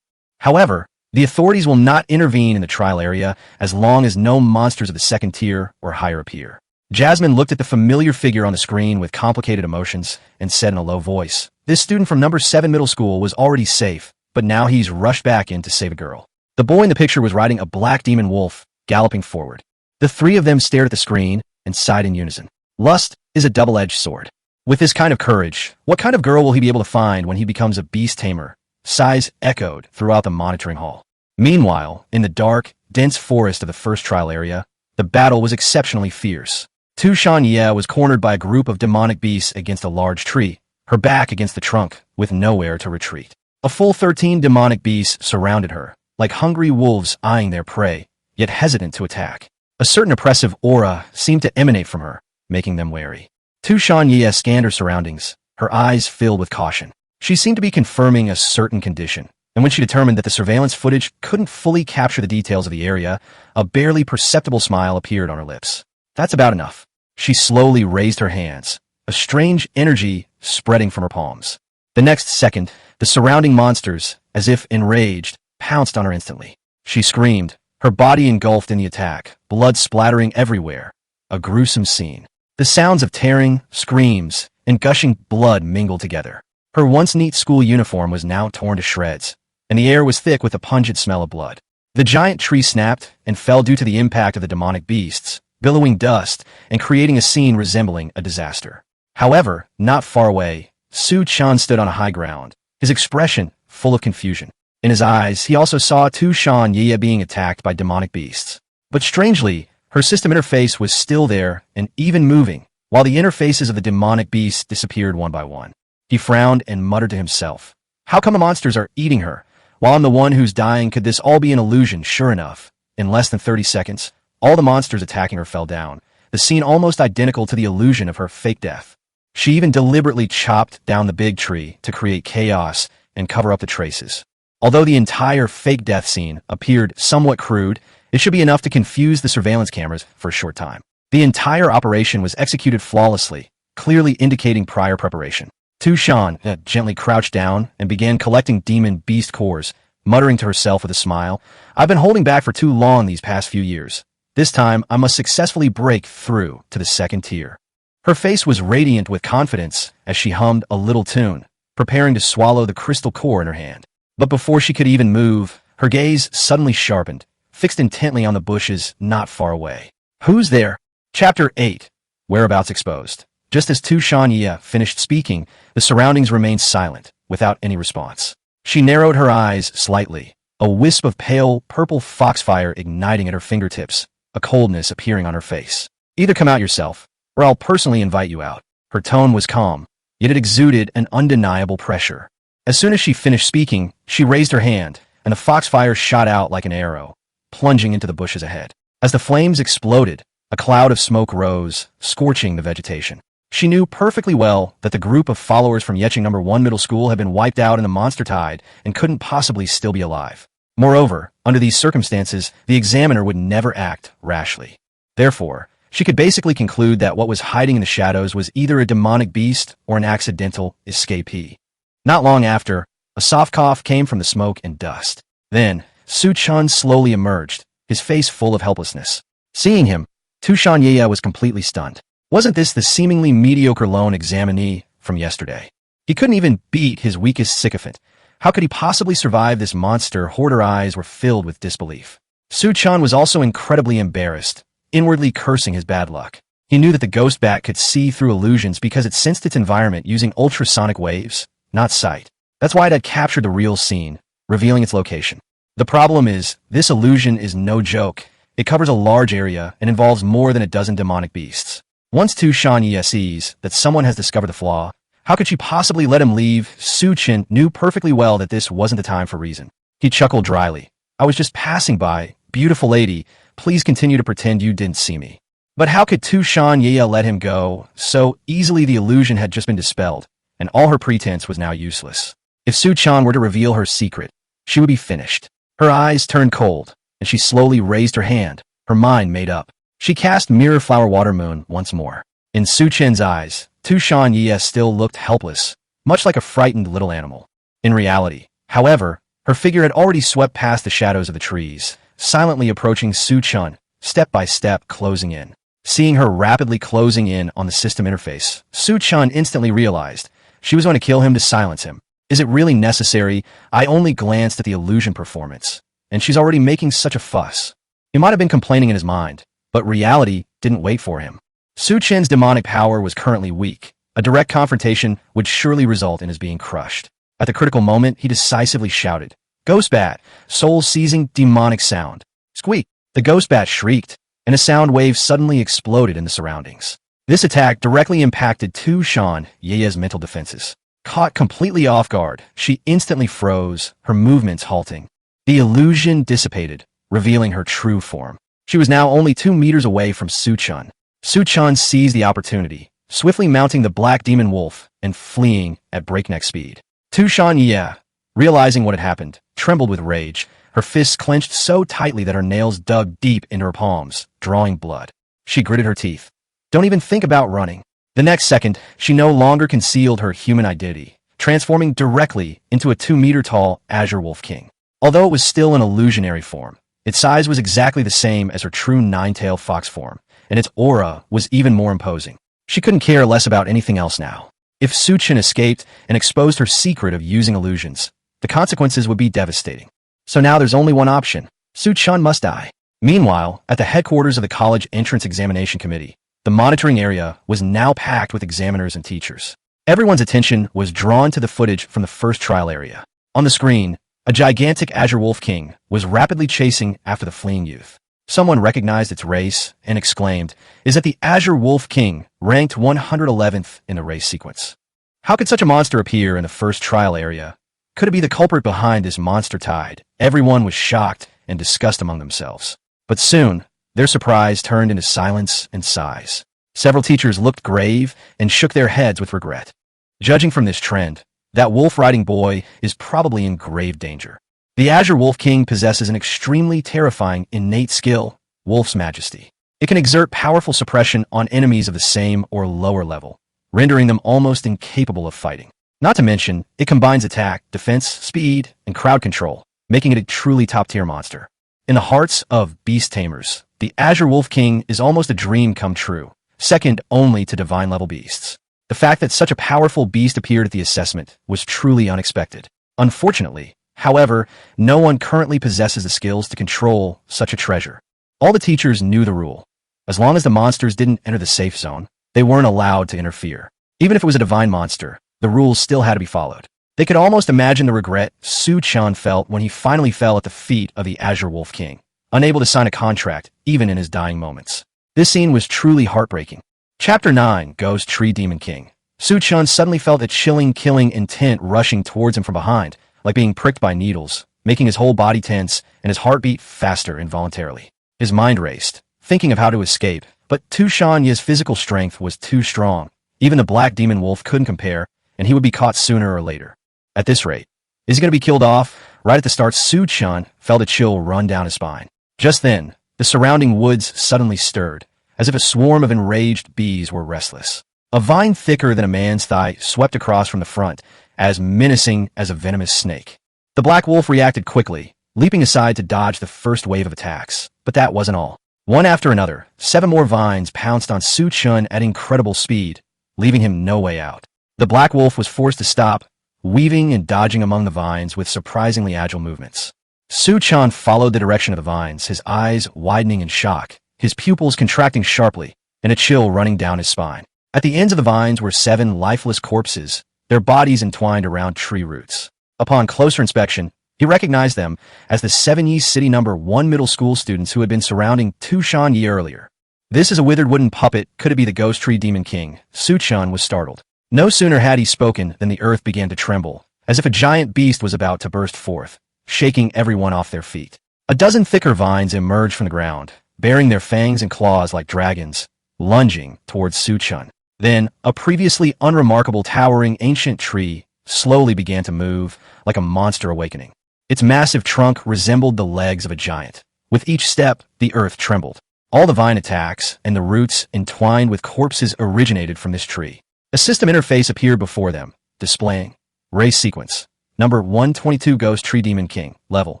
Speaker 1: However, the authorities will not intervene in the trial area as long as no monsters of the second tier or higher appear. Jasmine looked at the familiar figure on the screen with complicated emotions and said in a low voice, "This student from number 7 middle school was already safe, but now he's rushed back in to save a girl." The boy in the picture was riding a black demon wolf, galloping forward. The 3 of them stared at the screen and sighed in unison. Lust is a double-edged sword. With this kind of courage, what kind of girl will he be able to find when he becomes a beast tamer? Sighs echoed throughout the monitoring hall. Meanwhile, in the dark, dense forest of the first trial area, the battle was exceptionally fierce. Chen was cornered by a group of demonic beasts against a large tree, her back against the trunk, with nowhere to retreat. A full 13 demonic beasts surrounded her, like hungry wolves eyeing their prey, yet hesitant to attack. A certain oppressive aura seemed to emanate from her, making them wary. Chen scanned her surroundings, her eyes filled with caution. She seemed to be confirming a certain condition, and when she determined that the surveillance footage couldn't fully capture the details of the area, a barely perceptible smile appeared on her lips. That's about enough. She slowly raised her hands, a strange energy spreading from her palms. The next second, the surrounding monsters, as if enraged, pounced on her instantly. She screamed, her body engulfed in the attack, blood splattering everywhere. A gruesome scene. The sounds of tearing, screams, and gushing blood mingled together. Her once neat school uniform was now torn to shreds, and the air was thick with the pungent smell of blood. The giant tree snapped and fell due to the impact of the demonic beasts, billowing dust and creating a scene resembling a disaster. However, not far away, Chen stood on a high ground, his expression full of confusion. In his eyes, he also saw Chen being attacked by demonic beasts. But strangely, her system interface was still there and even moving, while the interfaces of the demonic beasts disappeared one by one. He frowned and muttered to himself, "How come the monsters are eating her, while I'm the one who's dying? Could this all be an illusion?" Sure enough, in less than 30 seconds, all the monsters attacking her fell down, the scene almost identical to the illusion of her fake death. She even deliberately chopped down the big tree to create chaos and cover up the traces. Although the entire fake death scene appeared somewhat crude, it should be enough to confuse the surveillance cameras for a short time. The entire operation was executed flawlessly, clearly indicating prior preparation. Chen gently crouched down and began collecting demon beast cores, muttering to herself with a smile, "I've been holding back for too long these past few years. This time, I must successfully break through to the second tier." Her face was radiant with confidence as she hummed a little tune, preparing to swallow the crystal core in her hand. But before she could even move, her gaze suddenly sharpened, fixed intently on the bushes not far away. "Who's there?" Chapter 8. Whereabouts Exposed. Just as Chen finished speaking, the surroundings remained silent, without any response. She narrowed her eyes slightly, a wisp of pale, purple foxfire igniting at her fingertips, a coldness appearing on her face. "Either come out yourself, or I'll personally invite you out." Her tone was calm, yet it exuded an undeniable pressure. As soon as she finished speaking, she raised her hand, and the foxfire shot out like an arrow, plunging into the bushes ahead. As the flames exploded, a cloud of smoke rose, scorching the vegetation. She knew perfectly well that the group of followers from Yeching No. 1 Middle School had been wiped out in the monster tide and couldn't possibly still be alive. Moreover, under these circumstances, the examiner would never act rashly. Therefore, she could basically conclude that what was hiding in the shadows was either a demonic beast or an accidental escapee. Not long after, a soft cough came from the smoke and dust. Then, Chen slowly emerged, his face full of helplessness. Seeing him, Chen was completely stunned. Wasn't this the seemingly mediocre lone examinee from yesterday? He couldn't even beat his weakest sycophant. How could he possibly survive this monster? Her eyes were filled with disbelief. Chen was also incredibly embarrassed, inwardly cursing his bad luck. He knew that the ghost bat could see through illusions because it sensed its environment using ultrasonic waves, not sight. That's why it had captured the real scene, revealing its location. The problem is, this illusion is no joke. It covers a large area and involves more than a dozen demonic beasts. Once Chen sees that someone has discovered the flaw, how could she possibly let him leave? Chen knew perfectly well that this wasn't the time for reason. He chuckled dryly. I was just passing by. Beautiful lady, please continue to pretend you didn't see me. But how could Chen let him go? So easily the illusion had just been dispelled, and all her pretense was now useless. If Chen were to reveal her secret, she would be finished. Her eyes turned cold, and she slowly raised her hand, her mind made up. She cast Mirror Flower Water Moon once more. In Chen's eyes, Chen still looked helpless, much like a frightened little animal. In reality, however, her figure had already swept past the shadows of the trees, silently approaching Chen, step by step closing in. Seeing her rapidly closing in on the system interface, Chen instantly realized she was going to kill him to silence him. Is it really necessary? I only glanced at the illusion performance, and she's already making such a fuss. He might have been complaining in his mind, but reality didn't wait for him. Chen's demonic power was currently weak. A direct confrontation would surely result in his being crushed. At the critical moment, he decisively shouted, "Ghost Bat!" Soul-seizing demonic sound. Squeak! The Ghost Bat shrieked, and a sound wave suddenly exploded in the surroundings. This attack directly impacted Chen's mental defenses. Caught completely off guard, she instantly froze, her movements halting. The illusion dissipated, revealing her true form. She was now only 2 meters away from Chen. Chen seized the opportunity, swiftly mounting the black demon wolf and fleeing at breakneck speed. Chen, realizing what had happened, trembled with rage, her fists clenched so tightly that her nails dug deep into her palms, drawing blood. She gritted her teeth. Don't even think about running. The next second, she no longer concealed her human identity, transforming directly into a 2-meter-tall Azure Wolf King. Although it was still an illusionary form, its size was exactly the same as her true 9-tailed fox form, and its aura was even more imposing. She couldn't care less about anything else now. If Chen escaped and exposed her secret of using illusions, the consequences would be devastating. So now there's only one option. Chen must die. Meanwhile, at the headquarters of the college entrance examination committee, the monitoring area was now packed with examiners and teachers. Everyone's attention was drawn to the footage from the first trial area. On the screen, a gigantic Azure Wolf King was rapidly chasing after the fleeing youth. Someone recognized its race and exclaimed, "Is that the Azure Wolf King, ranked 111th in the race sequence? How could such a monster appear in the first trial area? Could it be the culprit behind this monster tide?" Everyone was shocked and discussed among themselves. But soon, their surprise turned into silence and sighs. Several teachers looked grave and shook their heads with regret. Judging from this trend, that wolf-riding boy is probably in grave danger. The Azure Wolf King possesses an extremely terrifying innate skill, Wolf's Majesty. It can exert powerful suppression on enemies of the same or lower level, rendering them almost incapable of fighting. Not to mention, it combines attack, defense, speed, and crowd control, making it a truly top-tier monster. In the hearts of beast tamers, the Azure Wolf King is almost a dream come true, second only to divine-level beasts. The fact that such a powerful beast appeared at the assessment was truly unexpected. Unfortunately, however, no one currently possesses the skills to control such a treasure. All the teachers knew the rule. As long as the monsters didn't enter the safe zone, they weren't allowed to interfere. Even if it was a divine monster, the rules still had to be followed. They could almost imagine the regret Chen felt when he finally fell at the feet of the Azure Wolf King, unable to sign a contract even in his dying moments. This scene was truly heartbreaking. Chapter 9, Ghost Tree Demon King. Chen suddenly felt a chilling, killing intent rushing towards him from behind, like being pricked by needles, making his whole body tense and his heart beat faster involuntarily. His mind raced, thinking of how to escape, but Chen's physical strength was too strong. Even the black demon wolf couldn't compare, and he would be caught sooner or later. At this rate, is he going to be killed off? Right at the start, Chen felt a chill run down his spine. Just then, the surrounding woods suddenly stirred, as if a swarm of enraged bees were restless. A vine thicker than a man's thigh swept across from the front, as menacing as a venomous snake. The black wolf reacted quickly, leaping aside to dodge the first wave of attacks. But that wasn't all. One after another, 7 more vines pounced on Chen at incredible speed, leaving him no way out. The black wolf was forced to stop, weaving and dodging among the vines with surprisingly agile movements. Chen followed the direction of the vines, his eyes widening in shock, his pupils contracting sharply, and a chill running down his spine. At the ends of the vines were 7 lifeless corpses, their bodies entwined around tree roots. Upon closer inspection, he recognized them as the 7 Yi City #1 middle school students who had been surrounding Tu Shan-Yi earlier. This is a withered wooden puppet. Could it be the Ghost Tree Demon King? Su Chen was startled. No sooner had he spoken than the earth began to tremble, as if a giant beast was about to burst forth, shaking everyone off their feet. A dozen thicker vines emerged from the ground, bearing their fangs and claws like dragons, lunging towards Su Chen. Then, a previously unremarkable towering ancient tree slowly began to move, like a monster awakening. Its massive trunk resembled the legs of a giant. With each step, the earth trembled. All the vine attacks and the roots entwined with corpses originated from this tree. A system interface appeared before them, displaying race sequence. Number 122 Ghost Tree Demon King. Level.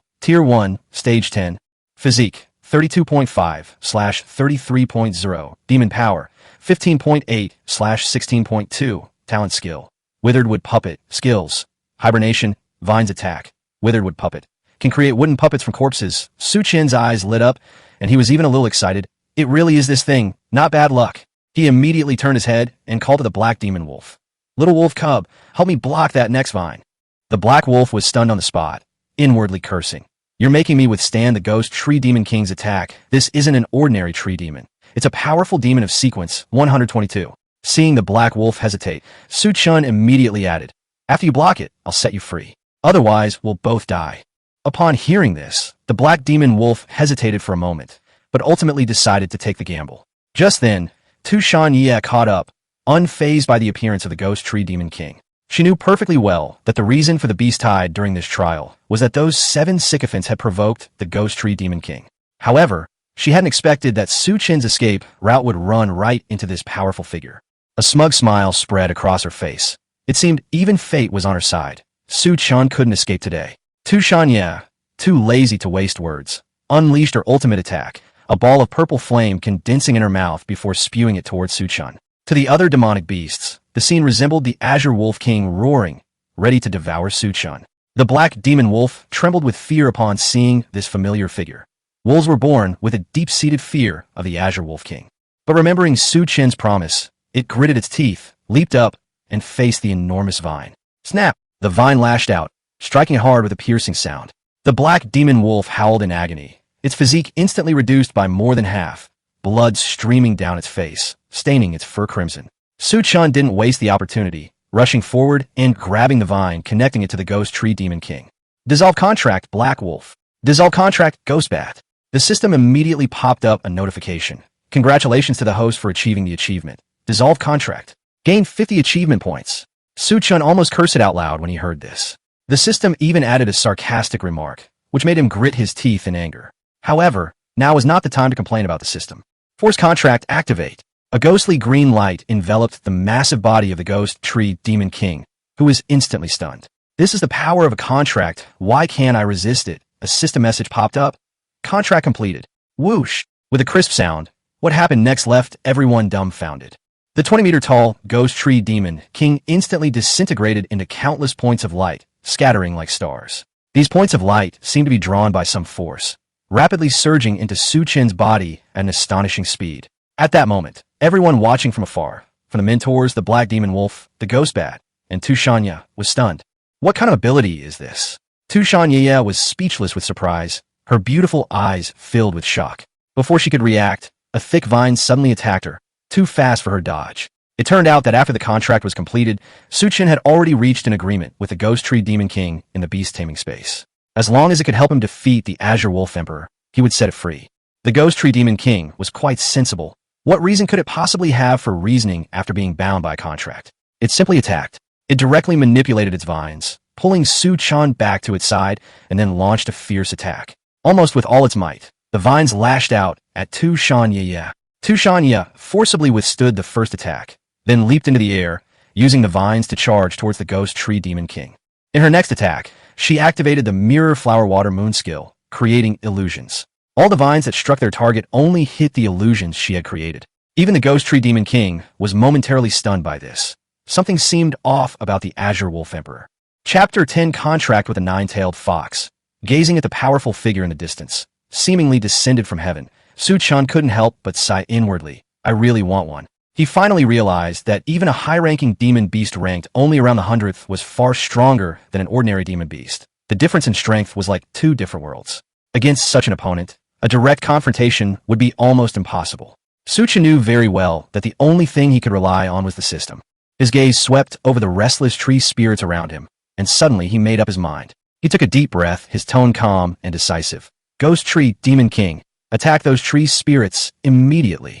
Speaker 1: Tier 1, Stage 10. Physique. 32.5/33.0. Demon Power. 15.8/16.2. Talent Skill. Withered Wood Puppet. Skills. Hibernation. Vines Attack. Withered Wood Puppet. Can create wooden puppets from corpses. Su Chen's eyes lit up, and he was even a little excited. It really is this thing. Not bad luck. He immediately turned his head and called to the Black Demon Wolf. Little Wolf Cub, help me block that next vine. The Black Wolf was stunned on the spot, inwardly cursing. You're making me withstand the Ghost Tree Demon King's attack. This isn't an ordinary tree demon. It's a powerful demon of sequence 122. Seeing the Black Wolf hesitate, Su Chen immediately added, after you block it, I'll set you free. Otherwise, we'll both die. Upon hearing this, the Black Demon Wolf hesitated for a moment, but ultimately decided to take the gamble. Just then, Tu Shan-Yi caught up, unfazed by the appearance of the Ghost Tree Demon King. She knew perfectly well that the reason for the beast tide during this trial was that those 7 sycophants had provoked the Ghost Tree Demon King. However, she hadn't expected that Su Chen's escape route would run right into this powerful figure. A smug smile spread across her face. It seemed even fate was on her side. Su Chen couldn't escape today. Tu Shan-Yi, too lazy to waste words, unleashed her ultimate attack, a ball of purple flame condensing in her mouth before spewing it towards Su Chen. To the other demonic beasts, the scene resembled the Azure Wolf King roaring, ready to devour Su Chen. The Black Demon Wolf trembled with fear upon seeing this familiar figure. Wolves were born with a deep-seated fear of the Azure Wolf King. But remembering Su Chen's promise, it gritted its teeth, leaped up, and faced the enormous vine. Snap! The vine lashed out, striking hard with a piercing sound. The Black Demon Wolf howled in agony, its physique instantly reduced by more than half, blood streaming down its face, staining its fur crimson. Su Chen didn't waste the opportunity, rushing forward and grabbing the vine, connecting it to the Ghost Tree Demon King. Dissolve Contract, Black Wolf. Dissolve Contract, Ghost Bat. The system immediately popped up a notification. Congratulations to the host for achieving the achievement. Dissolve Contract. Gain 50 achievement points. Su Chen almost cursed it out loud when he heard this. The system even added a sarcastic remark, which made him grit his teeth in anger. However, now was not the time to complain about the system. Force Contract Activate. A ghostly green light enveloped the massive body of the Ghost Tree Demon King, who was instantly stunned. This is the power of a contract. Why can't I resist it? A system message popped up. Contract completed. Whoosh! With a crisp sound, what happened next left everyone dumbfounded. The 20-meter-tall Ghost Tree Demon King instantly disintegrated into countless points of light, scattering like stars. These points of light seemed to be drawn by some force, rapidly surging into Su Chen's body at an astonishing speed. At that moment, everyone watching from afar, from the mentors, the Black Demon Wolf, the Ghost Bat, and Tu Shan-Yi, was stunned. What kind of ability is this? Tu Shan-Yi was speechless with surprise, her beautiful eyes filled with shock. Before she could react, a thick vine suddenly attacked her, too fast for her dodge. It turned out that after the contract was completed, Su Chen had already reached an agreement with the Ghost Tree Demon King in the beast taming space. As long as it could help him defeat the Azure Wolf Emperor, he would set it free. The Ghost Tree Demon King was quite sensible. What reason could it possibly have for reasoning after being bound by a contract? It simply attacked. It directly manipulated its vines, pulling Su Chen back to its side, and then launched a fierce attack. Almost with all its might, the vines lashed out at Tu Shan-Yi. Tu Shan-Yi forcibly withstood the first attack, then leaped into the air, using the vines to charge towards the Ghost Tree Demon King. In her next attack, she activated the Mirror Flower Water Moon skill, creating illusions. All the vines that struck their target only hit the illusions she had created. Even the Ghost Tree Demon King was momentarily stunned by this. Something seemed off about the Azure Wolf Emperor. Chapter 10 Contract with a Nine-Tailed Fox. Gazing at the powerful figure in the distance, seemingly descended from heaven, Su Chen couldn't help but sigh inwardly. I really want one. He finally realized that even a high-ranking demon beast ranked only around the 100th was far stronger than an ordinary demon beast. The difference in strength was like two different worlds. Against such an opponent, a direct confrontation would be almost impossible. Su Chen knew very well that the only thing he could rely on was the system. His gaze swept over the restless tree spirits around him, and suddenly he made up his mind. He took a deep breath, his tone calm and decisive. Ghost Tree Demon King, attack those tree spirits immediately.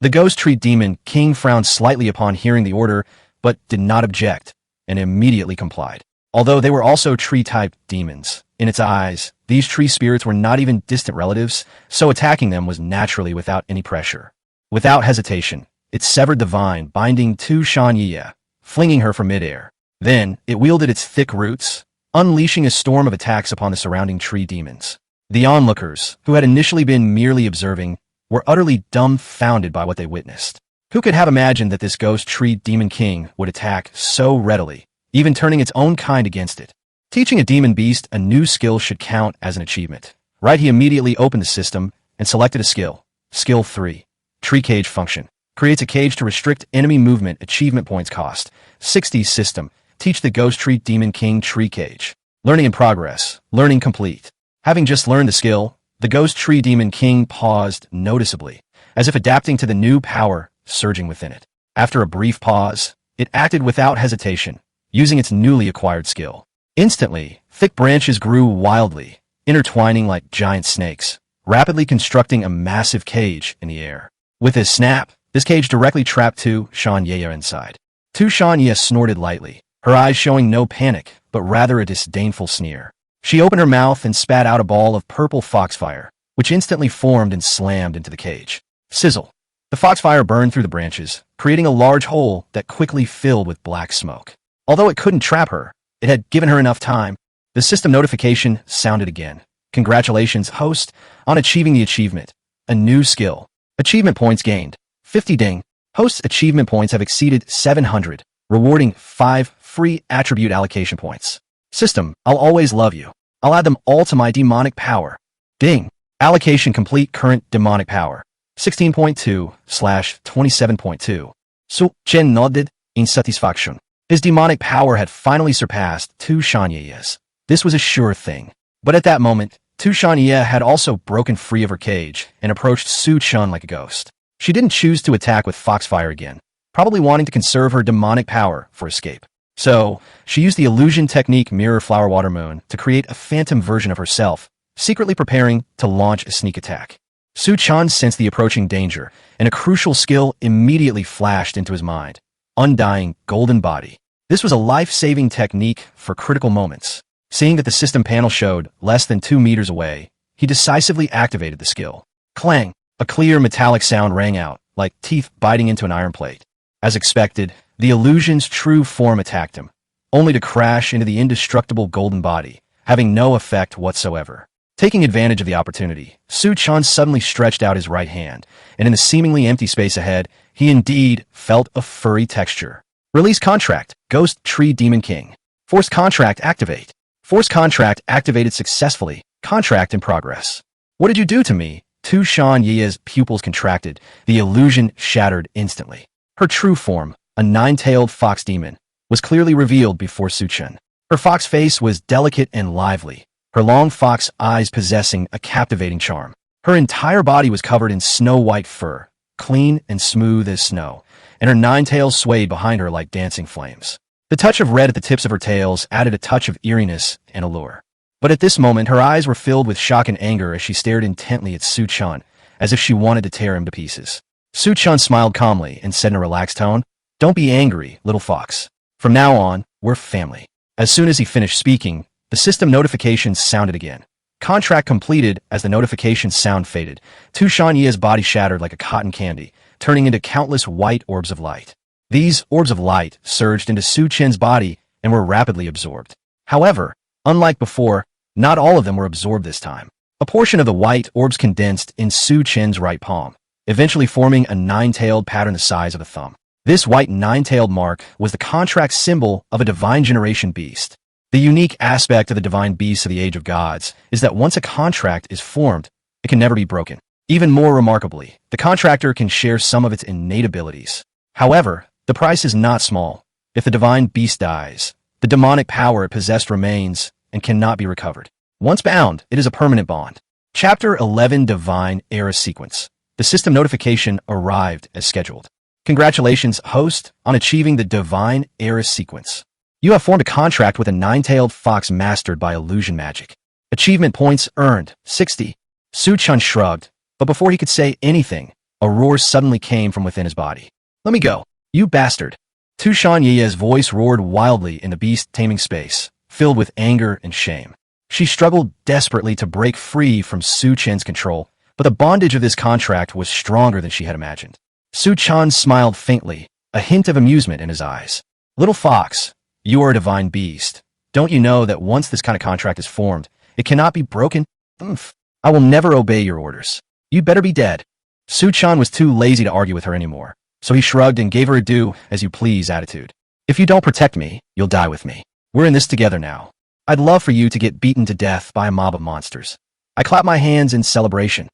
Speaker 1: The Ghost Tree Demon King frowned slightly upon hearing the order, but did not object, and immediately complied. Although they were also tree-type demons, in its eyes, these tree spirits were not even distant relatives, so attacking them was naturally without any pressure. Without hesitation, it severed the vine binding to Shan Yi, flinging her from midair. Then, it wielded its thick roots, unleashing a storm of attacks upon the surrounding tree demons. The onlookers, who had initially been merely observing, were utterly dumbfounded by what they witnessed. Who could have imagined that this Ghost Tree Demon King would attack so readily, even turning its own kind against it? Teaching a demon beast a new skill should count as an achievement. Right, he immediately opened the system and selected a skill. Skill 3. Tree Cage Function. Creates a cage to restrict enemy movement. Achievement points cost 60 system. Teach the Ghost Tree Demon King Tree Cage. Learning in progress. Learning complete. Having just learned the skill, the Ghost Tree Demon King paused noticeably, as if adapting to the new power surging within it. After a brief pause, it acted without hesitation, using its newly acquired skill. Instantly, thick branches grew wildly, intertwining like giant snakes, rapidly constructing a massive cage in the air. With a snap, this cage directly trapped Tu Shan Ye inside. Tu Shan Ye snorted lightly, her eyes showing no panic, but rather a disdainful sneer. She opened her mouth and spat out a ball of purple foxfire, which instantly formed and slammed into the cage. Sizzle. The foxfire burned through the branches, creating a large hole that quickly filled with black smoke. Although it couldn't trap her, it had given her enough time. The system notification sounded again. Congratulations, host, on achieving the achievement. A new skill. Achievement points gained. 50 ding. Host's achievement points have exceeded 700, rewarding 5 free attribute allocation points. System, I'll always love you. I'll add them all to my demonic power. Ding. Allocation complete. Current demonic power. 16.2/27.2. Su Chen nodded in satisfaction. His demonic power had finally surpassed Tu Shan Ye's. This was a sure thing. But at that moment, Tu Shan Ye had also broken free of her cage and approached Su Chen like a ghost. She didn't choose to attack with foxfire again, probably wanting to conserve her demonic power for escape. So, she used the illusion technique Mirror Flower Water Moon to create a phantom version of herself, secretly preparing to launch a sneak attack. Su Chen sensed the approaching danger, and a crucial skill immediately flashed into his mind. Undying Golden Body. This was a life-saving technique for critical moments. Seeing that the system panel showed less than 2 meters away, he decisively activated the skill. Clang! A clear metallic sound rang out, like teeth biting into an iron plate. As expected, the illusion's true form attacked him, only to crash into the indestructible golden body, having no effect whatsoever. Taking advantage of the opportunity, Su Chen suddenly stretched out his right hand, and in the seemingly empty space ahead, he indeed felt a furry texture. Release contract, Ghost Tree Demon King. Force contract activate. Force contract activated successfully. Contract in progress. What did you do to me? Tu Shan Ye's pupils contracted, the illusion shattered instantly. Her true form, a 9-tailed fox demon, was clearly revealed before Su Chen. Her fox face was delicate and lively, her long fox eyes possessing a captivating charm. Her entire body was covered in snow-white fur, clean and smooth as snow, and her 9 tails swayed behind her like dancing flames. The touch of red at the tips of her tails added a touch of eeriness and allure. But at this moment, her eyes were filled with shock and anger as she stared intently at Su Chen, as if she wanted to tear him to pieces. Su Chen smiled calmly and said in a relaxed tone, "Don't be angry, little fox. From now on, we're family." As soon as he finished speaking, the system notifications sounded again. Contract completed. As the notification sound faded, Tu Shan Ye's body shattered like a cotton candy, turning into countless white orbs of light. These orbs of light surged into Su Chen's body and were rapidly absorbed. However, unlike before, not all of them were absorbed this time. A portion of the white orbs condensed in Su Chen's right palm, eventually forming a 9-tailed pattern the size of a thumb. This white 9-tailed mark was the contract symbol of a divine generation beast. The unique aspect of the divine beasts of the Age of Gods is that once a contract is formed, it can never be broken. Even more remarkably, the contractor can share some of its innate abilities. However, the price is not small. If the divine beast dies, the demonic power it possessed remains and cannot be recovered. Once bound, it is a permanent bond. Chapter 11 Divine Era Sequence. The system notification arrived as scheduled. Congratulations, host, on achieving the Divine Era Sequence. You have formed a contract with a nine-tailed fox mastered by illusion magic. Achievement points earned, 60. Chen shrugged, but before he could say anything, a roar suddenly came from within his body. Let me go, you bastard. Chen Ye's voice roared wildly in the beast taming space, filled with anger and shame. She struggled desperately to break free from Chen's control, but the bondage of this contract was stronger than she had imagined. Chen smiled faintly, a hint of amusement in his eyes. Little fox, you are a divine beast. Don't you know that once this kind of contract is formed, it cannot be broken? I will never obey your orders. You'd better be dead. Chen was too lazy to argue with her anymore, so he shrugged and gave her a do-as-you-please attitude. If you don't protect me, you'll die with me. We're in this together now. I'd love for you to get beaten to death by a mob of monsters. I clapped my hands in celebration.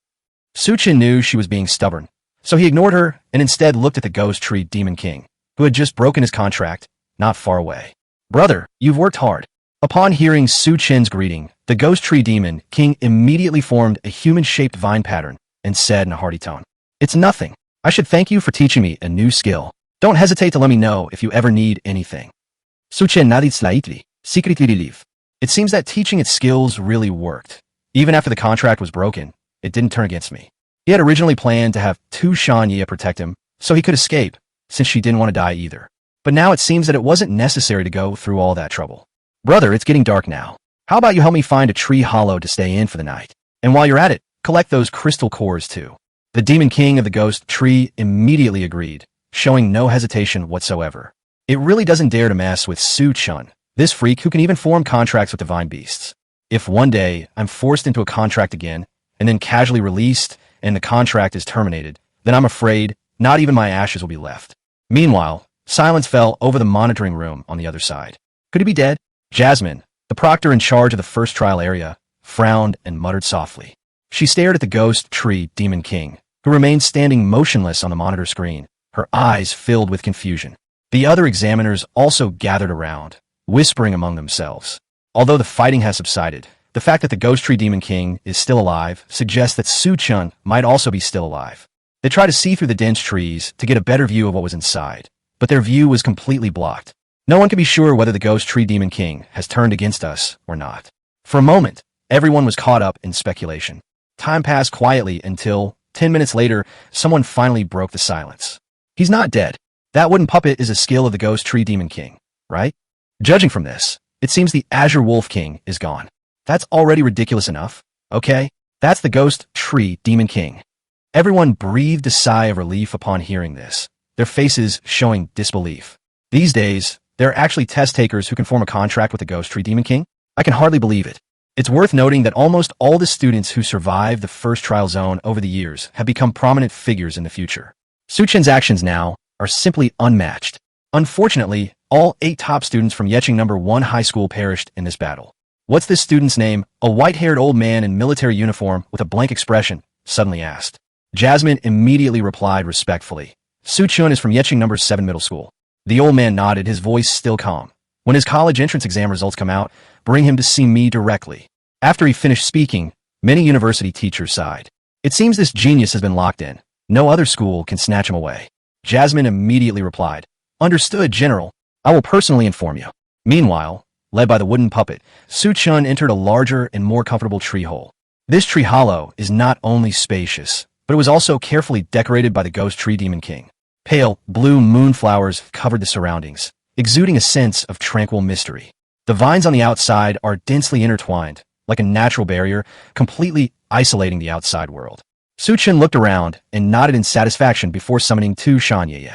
Speaker 1: Chen knew she was being stubborn, so he ignored her and instead looked at the ghost tree demon king, who had just broken his contract, not far away. Brother, you've worked hard. Upon hearing Chen's greeting, the ghost tree demon king immediately formed a human-shaped vine pattern and said in a hearty tone, "It's nothing. I should thank you for teaching me a new skill. Don't hesitate to let me know if you ever need anything." Chen nodded slightly, secretly relieved. It seems that teaching its skills really worked. Even after the contract was broken, it didn't turn against me. He had originally planned to have Chen Ye protect him, so he could escape, since she didn't want to die either. But now it seems that it wasn't necessary to go through all that trouble. Brother, it's getting dark now. How about you help me find a tree hollow to stay in for the night? And while you're at it, collect those crystal cores too. The demon king of the ghost tree immediately agreed, showing no hesitation whatsoever. It really doesn't dare to mess with Chen, this freak who can even form contracts with divine beasts. If one day I'm forced into a contract again, and then casually released, and the contract is terminated, then I'm afraid not even my ashes will be left. Meanwhile, silence fell over the monitoring room on the other side. Could he be dead? Jasmine, the proctor in charge of the first trial area, frowned and muttered softly. She stared at the ghost tree demon king, who remained standing motionless on the monitor screen, her eyes filled with confusion. The other examiners also gathered around, whispering among themselves. Although the fighting has subsided, the fact that the ghost tree demon king is still alive suggests that Chen might also be still alive. They tried to see through the dense trees to get a better view of what was inside, but their view was completely blocked. No one can be sure whether the ghost tree demon king has turned against us or not. For a moment, everyone was caught up in speculation. Time passed quietly until, 10 minutes later, someone finally broke the silence. He's not dead. That wooden puppet is a skill of the ghost tree demon king, right? Judging from this, it seems the Azure Wolf King is gone. That's already ridiculous enough. Okay, that's the ghost tree demon king. Everyone breathed a sigh of relief upon hearing this, their faces showing disbelief. These days, there are actually test takers who can form a contract with the ghost tree demon king? I can hardly believe it. It's worth noting that almost all the students who survived the first trial zone over the years have become prominent figures in the future. Chen's actions now are simply unmatched. Unfortunately, all 8 top students from Yecheng No. 1 High School perished in this battle. What's this student's name? A white-haired old man in military uniform with a blank expression suddenly asked. Jasmine immediately replied respectfully. Chen is from Yecheng No. 7 Middle School. The old man nodded, his voice still calm. When his college entrance exam results come out, bring him to see me directly. After he finished speaking, many university teachers sighed. It seems this genius has been locked in. No other school can snatch him away. Jasmine immediately replied, "Understood, General. I will personally inform you." Meanwhile, led by the wooden puppet, Chen entered a larger and more comfortable tree hole. This tree hollow is not only spacious, but it was also carefully decorated by the ghost tree demon king. Pale, blue moonflowers covered the surroundings, exuding a sense of tranquil mystery. The vines on the outside are densely intertwined, like a natural barrier, completely isolating the outside world. Chen looked around and nodded in satisfaction before summoning Chen Ye.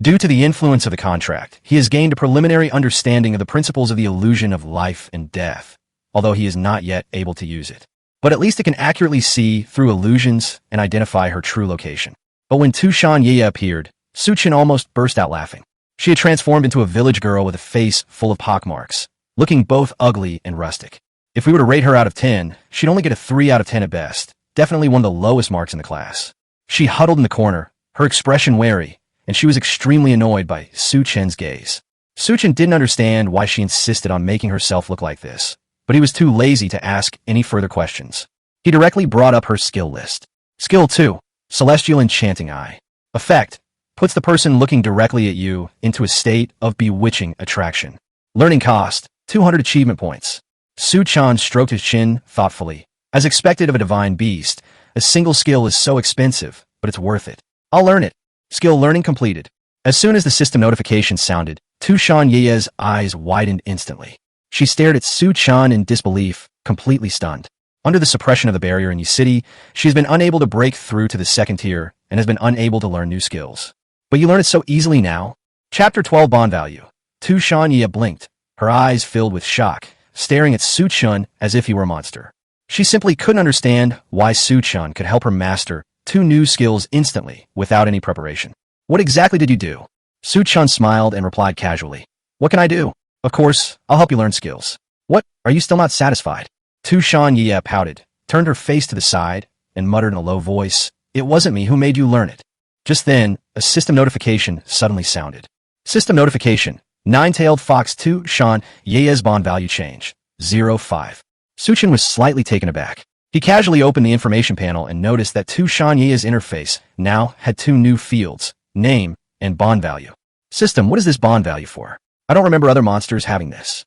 Speaker 1: Due to the influence of the contract, he has gained a preliminary understanding of the principles of the illusion of life and death, although he is not yet able to use it. But at least it can accurately see through illusions and identify her true location. But when Chen Ye appeared, Chen almost burst out laughing. She had transformed into a village girl with a face full of pockmarks, looking both ugly and rustic. If we were to rate her out of 10, she'd only get a 3 out of 10 at best, definitely one of the lowest marks in the class. She huddled in the corner, her expression wary, and she was extremely annoyed by Chen's gaze. Chen didn't understand why she insisted on making herself look like this, but he was too lazy to ask any further questions. He directly brought up her skill list. Skill 2. Celestial Enchanting Eye. Effect. Puts the person looking directly at you into a state of bewitching attraction. Learning cost. 200 achievement points. Chen stroked his chin thoughtfully. As expected of a divine beast, a single skill is so expensive, but it's worth it. I'll learn it. Skill learning completed. As soon as the system notification sounded, Chen Ye's eyes widened instantly. She stared at Chen in disbelief, completely stunned. Under the suppression of the barrier in Yi City, she has been unable to break through to the second tier and has been unable to learn new skills. But you learn it so easily now. Chapter 12 Bond Value. Chen Ye blinked, her eyes filled with shock, staring at Chen as if he were a monster. She simply couldn't understand why Chen could help her master 2 new skills instantly without any preparation. What exactly did you do? Chen smiled and replied casually. What can I do? Of course, I'll help you learn skills. What? Are you still not satisfied? Chen Ye pouted, turned her face to the side, and muttered in a low voice, It wasn't me who made you learn it. Just then, a system notification suddenly sounded. System notification. Nine-tailed fox Chen Ye's bond value change. 0.5. Chen was slightly taken aback. He casually opened the information panel and noticed that Chen Ye's interface now had 2 new fields, name and bond value. System, what is this bond value for? I don't remember other monsters having this.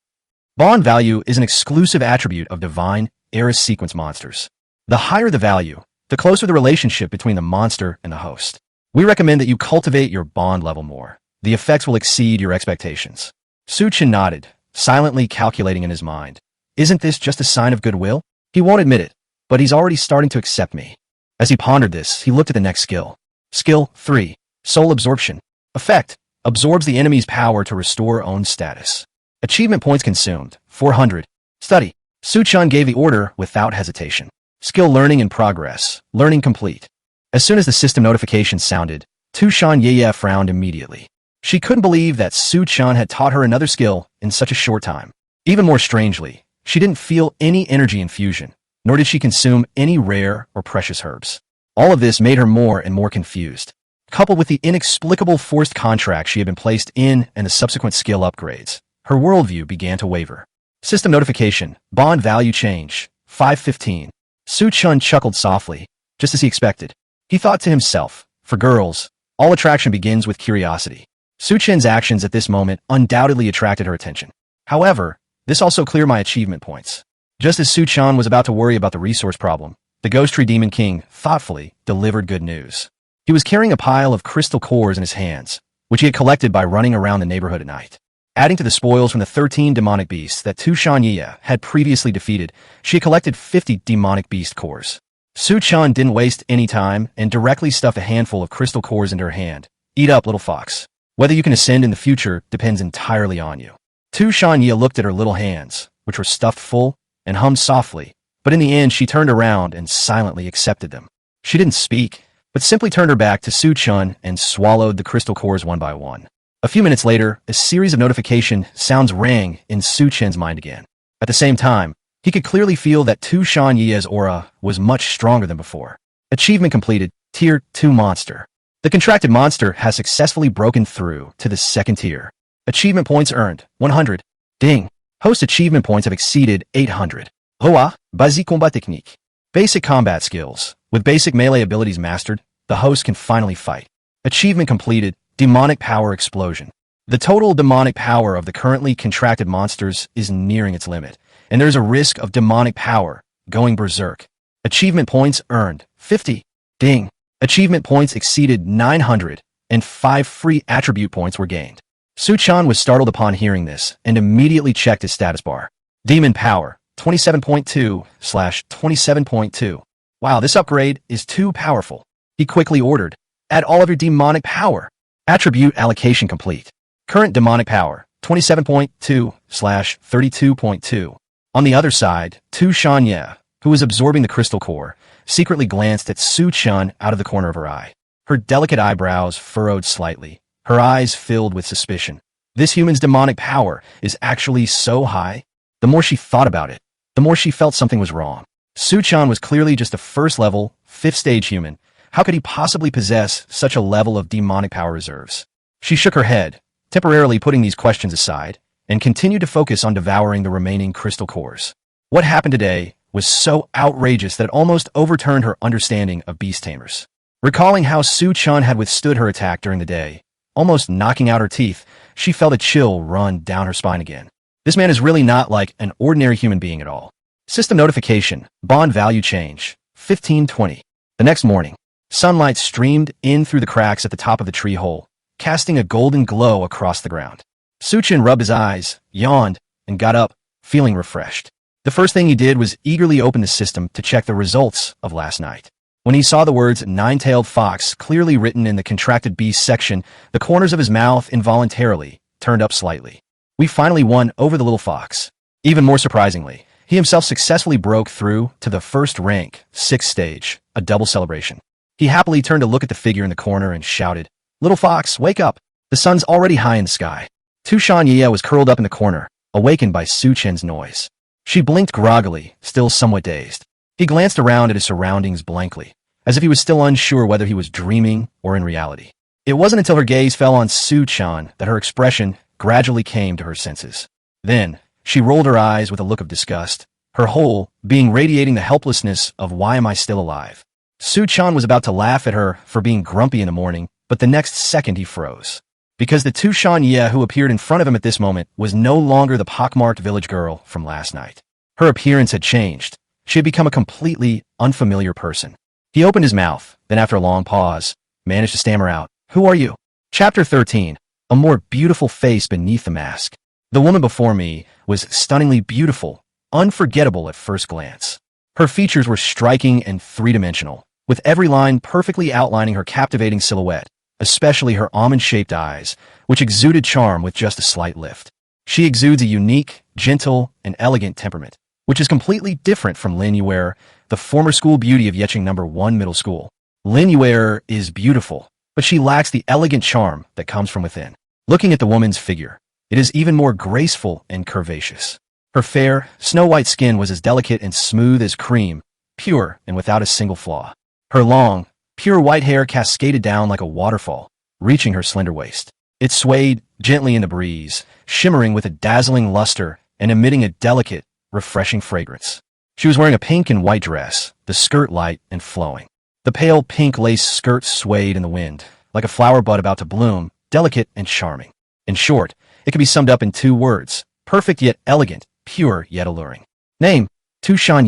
Speaker 1: Bond value is an exclusive attribute of divine Eris sequence monsters. The higher the value, the closer the relationship between the monster and the host. We recommend that you cultivate your bond level more. The effects will exceed your expectations. Chen nodded, silently calculating in his mind. Isn't this just a sign of goodwill? He won't admit it, but he's already starting to accept me. As he pondered this, he looked at the next skill. Skill 3. Soul Absorption. Effect. Absorbs the enemy's power to restore own status. Achievement points consumed. 400. Study. Chen gave the order without hesitation. Skill learning in progress. Learning complete. As soon as the system notification sounded, Chen Ye frowned immediately. She couldn't believe that Chen had taught her another skill in such a short time. Even more strangely, she didn't feel any energy infusion, nor did she consume any rare or precious herbs. All of this made her more and more confused. Coupled with the inexplicable forced contract she had been placed in and the subsequent skill upgrades, her worldview began to waver. System notification. Bond value change. 515. Chen chuckled softly, just as he expected. He thought to himself, for girls, all attraction begins with curiosity. Chen's actions at this moment undoubtedly attracted her attention. However, this also cleared my achievement points. Just as Chen was about to worry about the resource problem, the Ghost Tree Demon King thoughtfully delivered good news. He was carrying a pile of crystal cores in his hands, which he had collected by running around the neighborhood at night. Adding to the spoils from the 13 demonic beasts that Chen Ye had previously defeated, she had collected 50 demonic beast cores. Chen didn't waste any time and directly stuffed a handful of crystal cores into her hand. Eat up, little fox. Whether you can ascend in the future depends entirely on you. Chen Ye looked at her little hands, which were stuffed full, and hummed softly, but in the end she turned around and silently accepted them. She didn't speak, but simply turned her back to Chen and swallowed the crystal cores one by one. A few minutes later, a series of notification sounds rang in Chen's mind again. At the same time, he could clearly feel that Chen Ye's aura was much stronger than before. Achievement completed. Tier 2 Monster. The contracted monster has successfully broken through to the second tier. Achievement points earned. 100. Ding. Host achievement points have exceeded 800. Hoa, Basic Combat Technique. Basic combat skills. With basic melee abilities mastered, the host can finally fight. Achievement completed. Demonic Power Explosion. The total demonic power of the currently contracted monsters is nearing its limit, and there's a risk of demonic power going berserk. Achievement points earned. 50. Ding. Achievement points exceeded 900, and 5 free attribute points were gained. Chen was startled upon hearing this and immediately checked his status bar. Demon Power, 27.2/27.2. Wow, this upgrade is too powerful. He quickly ordered, add all of your demonic power. Attribute allocation complete. Current demonic power, 27.2/32.2. On the other side, Chen Ye, who was absorbing the crystal core, secretly glanced at Chen out of the corner of her eye. Her delicate eyebrows furrowed slightly, her eyes filled with suspicion. This human's demonic power is actually so high? The more she thought about it, the more she felt something was wrong. Chen was clearly just a first-level, 5th-stage human. How could he possibly possess such a level of demonic power reserves? She shook her head, temporarily putting these questions aside, and continued to focus on devouring the remaining crystal cores. What happened today was so outrageous that it almost overturned her understanding of beast tamers. Recalling how Chen had withstood her attack during the day, almost knocking out her teeth, she felt a chill run down her spine again. This man is really not like an ordinary human being at all. System notification, bond value change, 1520. The next morning, sunlight streamed in through the cracks at the top of the tree hole, casting a golden glow across the ground. Chen rubbed his eyes, yawned, and got up, feeling refreshed. The first thing he did was eagerly open the system to check the results of last night. When he saw the words nine-tailed fox clearly written in the contracted beast section, the corners of his mouth involuntarily turned up slightly. We finally won over the little fox. Even more surprisingly, he himself successfully broke through to the first rank, 6th stage, a double celebration. He happily turned to look at the figure in the corner and shouted, "Little fox, wake up! The sun's already high in the sky." Chen was curled up in the corner, awakened by Chen's noise. She blinked groggily, still somewhat dazed. He glanced around at his surroundings blankly, as if he was still unsure whether he was dreaming or in reality. It wasn't until her gaze fell on Chen that her expression gradually came to her senses. Then, she rolled her eyes with a look of disgust, her whole being radiating the helplessness of why am I still alive. Chen was about to laugh at her for being grumpy in the morning, but the next second he froze. Because the Chen who appeared in front of him at this moment was no longer the pockmarked village girl from last night. Her appearance had changed. She had become a completely unfamiliar person. He opened his mouth, then after a long pause, managed to stammer out, "Who are you?" Chapter 13. A more beautiful face beneath the mask. The woman before me was stunningly beautiful, unforgettable at first glance. Her features were striking and three-dimensional, with every line perfectly outlining her captivating silhouette, especially her almond-shaped eyes, which exuded charm with just a slight lift. She exudes a unique, gentle, and elegant temperament, which is completely different from Lin Yuer, the former school beauty of Yeqing No. 1 Middle School. Lin Yuer is beautiful, but she lacks the elegant charm that comes from within. Looking at the woman's figure, it is even more graceful and curvaceous. Her fair, snow-white skin was as delicate and smooth as cream, pure and without a single flaw. Her long, pure white hair cascaded down like a waterfall, reaching her slender waist. It swayed gently in the breeze, shimmering with a dazzling luster and emitting a delicate, refreshing fragrance. She was wearing a pink and white dress, the skirt light and flowing. The pale pink lace skirt swayed in the wind, like a flower bud about to bloom, delicate and charming. In short, it could be summed up in 2 words, perfect yet elegant, pure yet alluring. Name, Chen.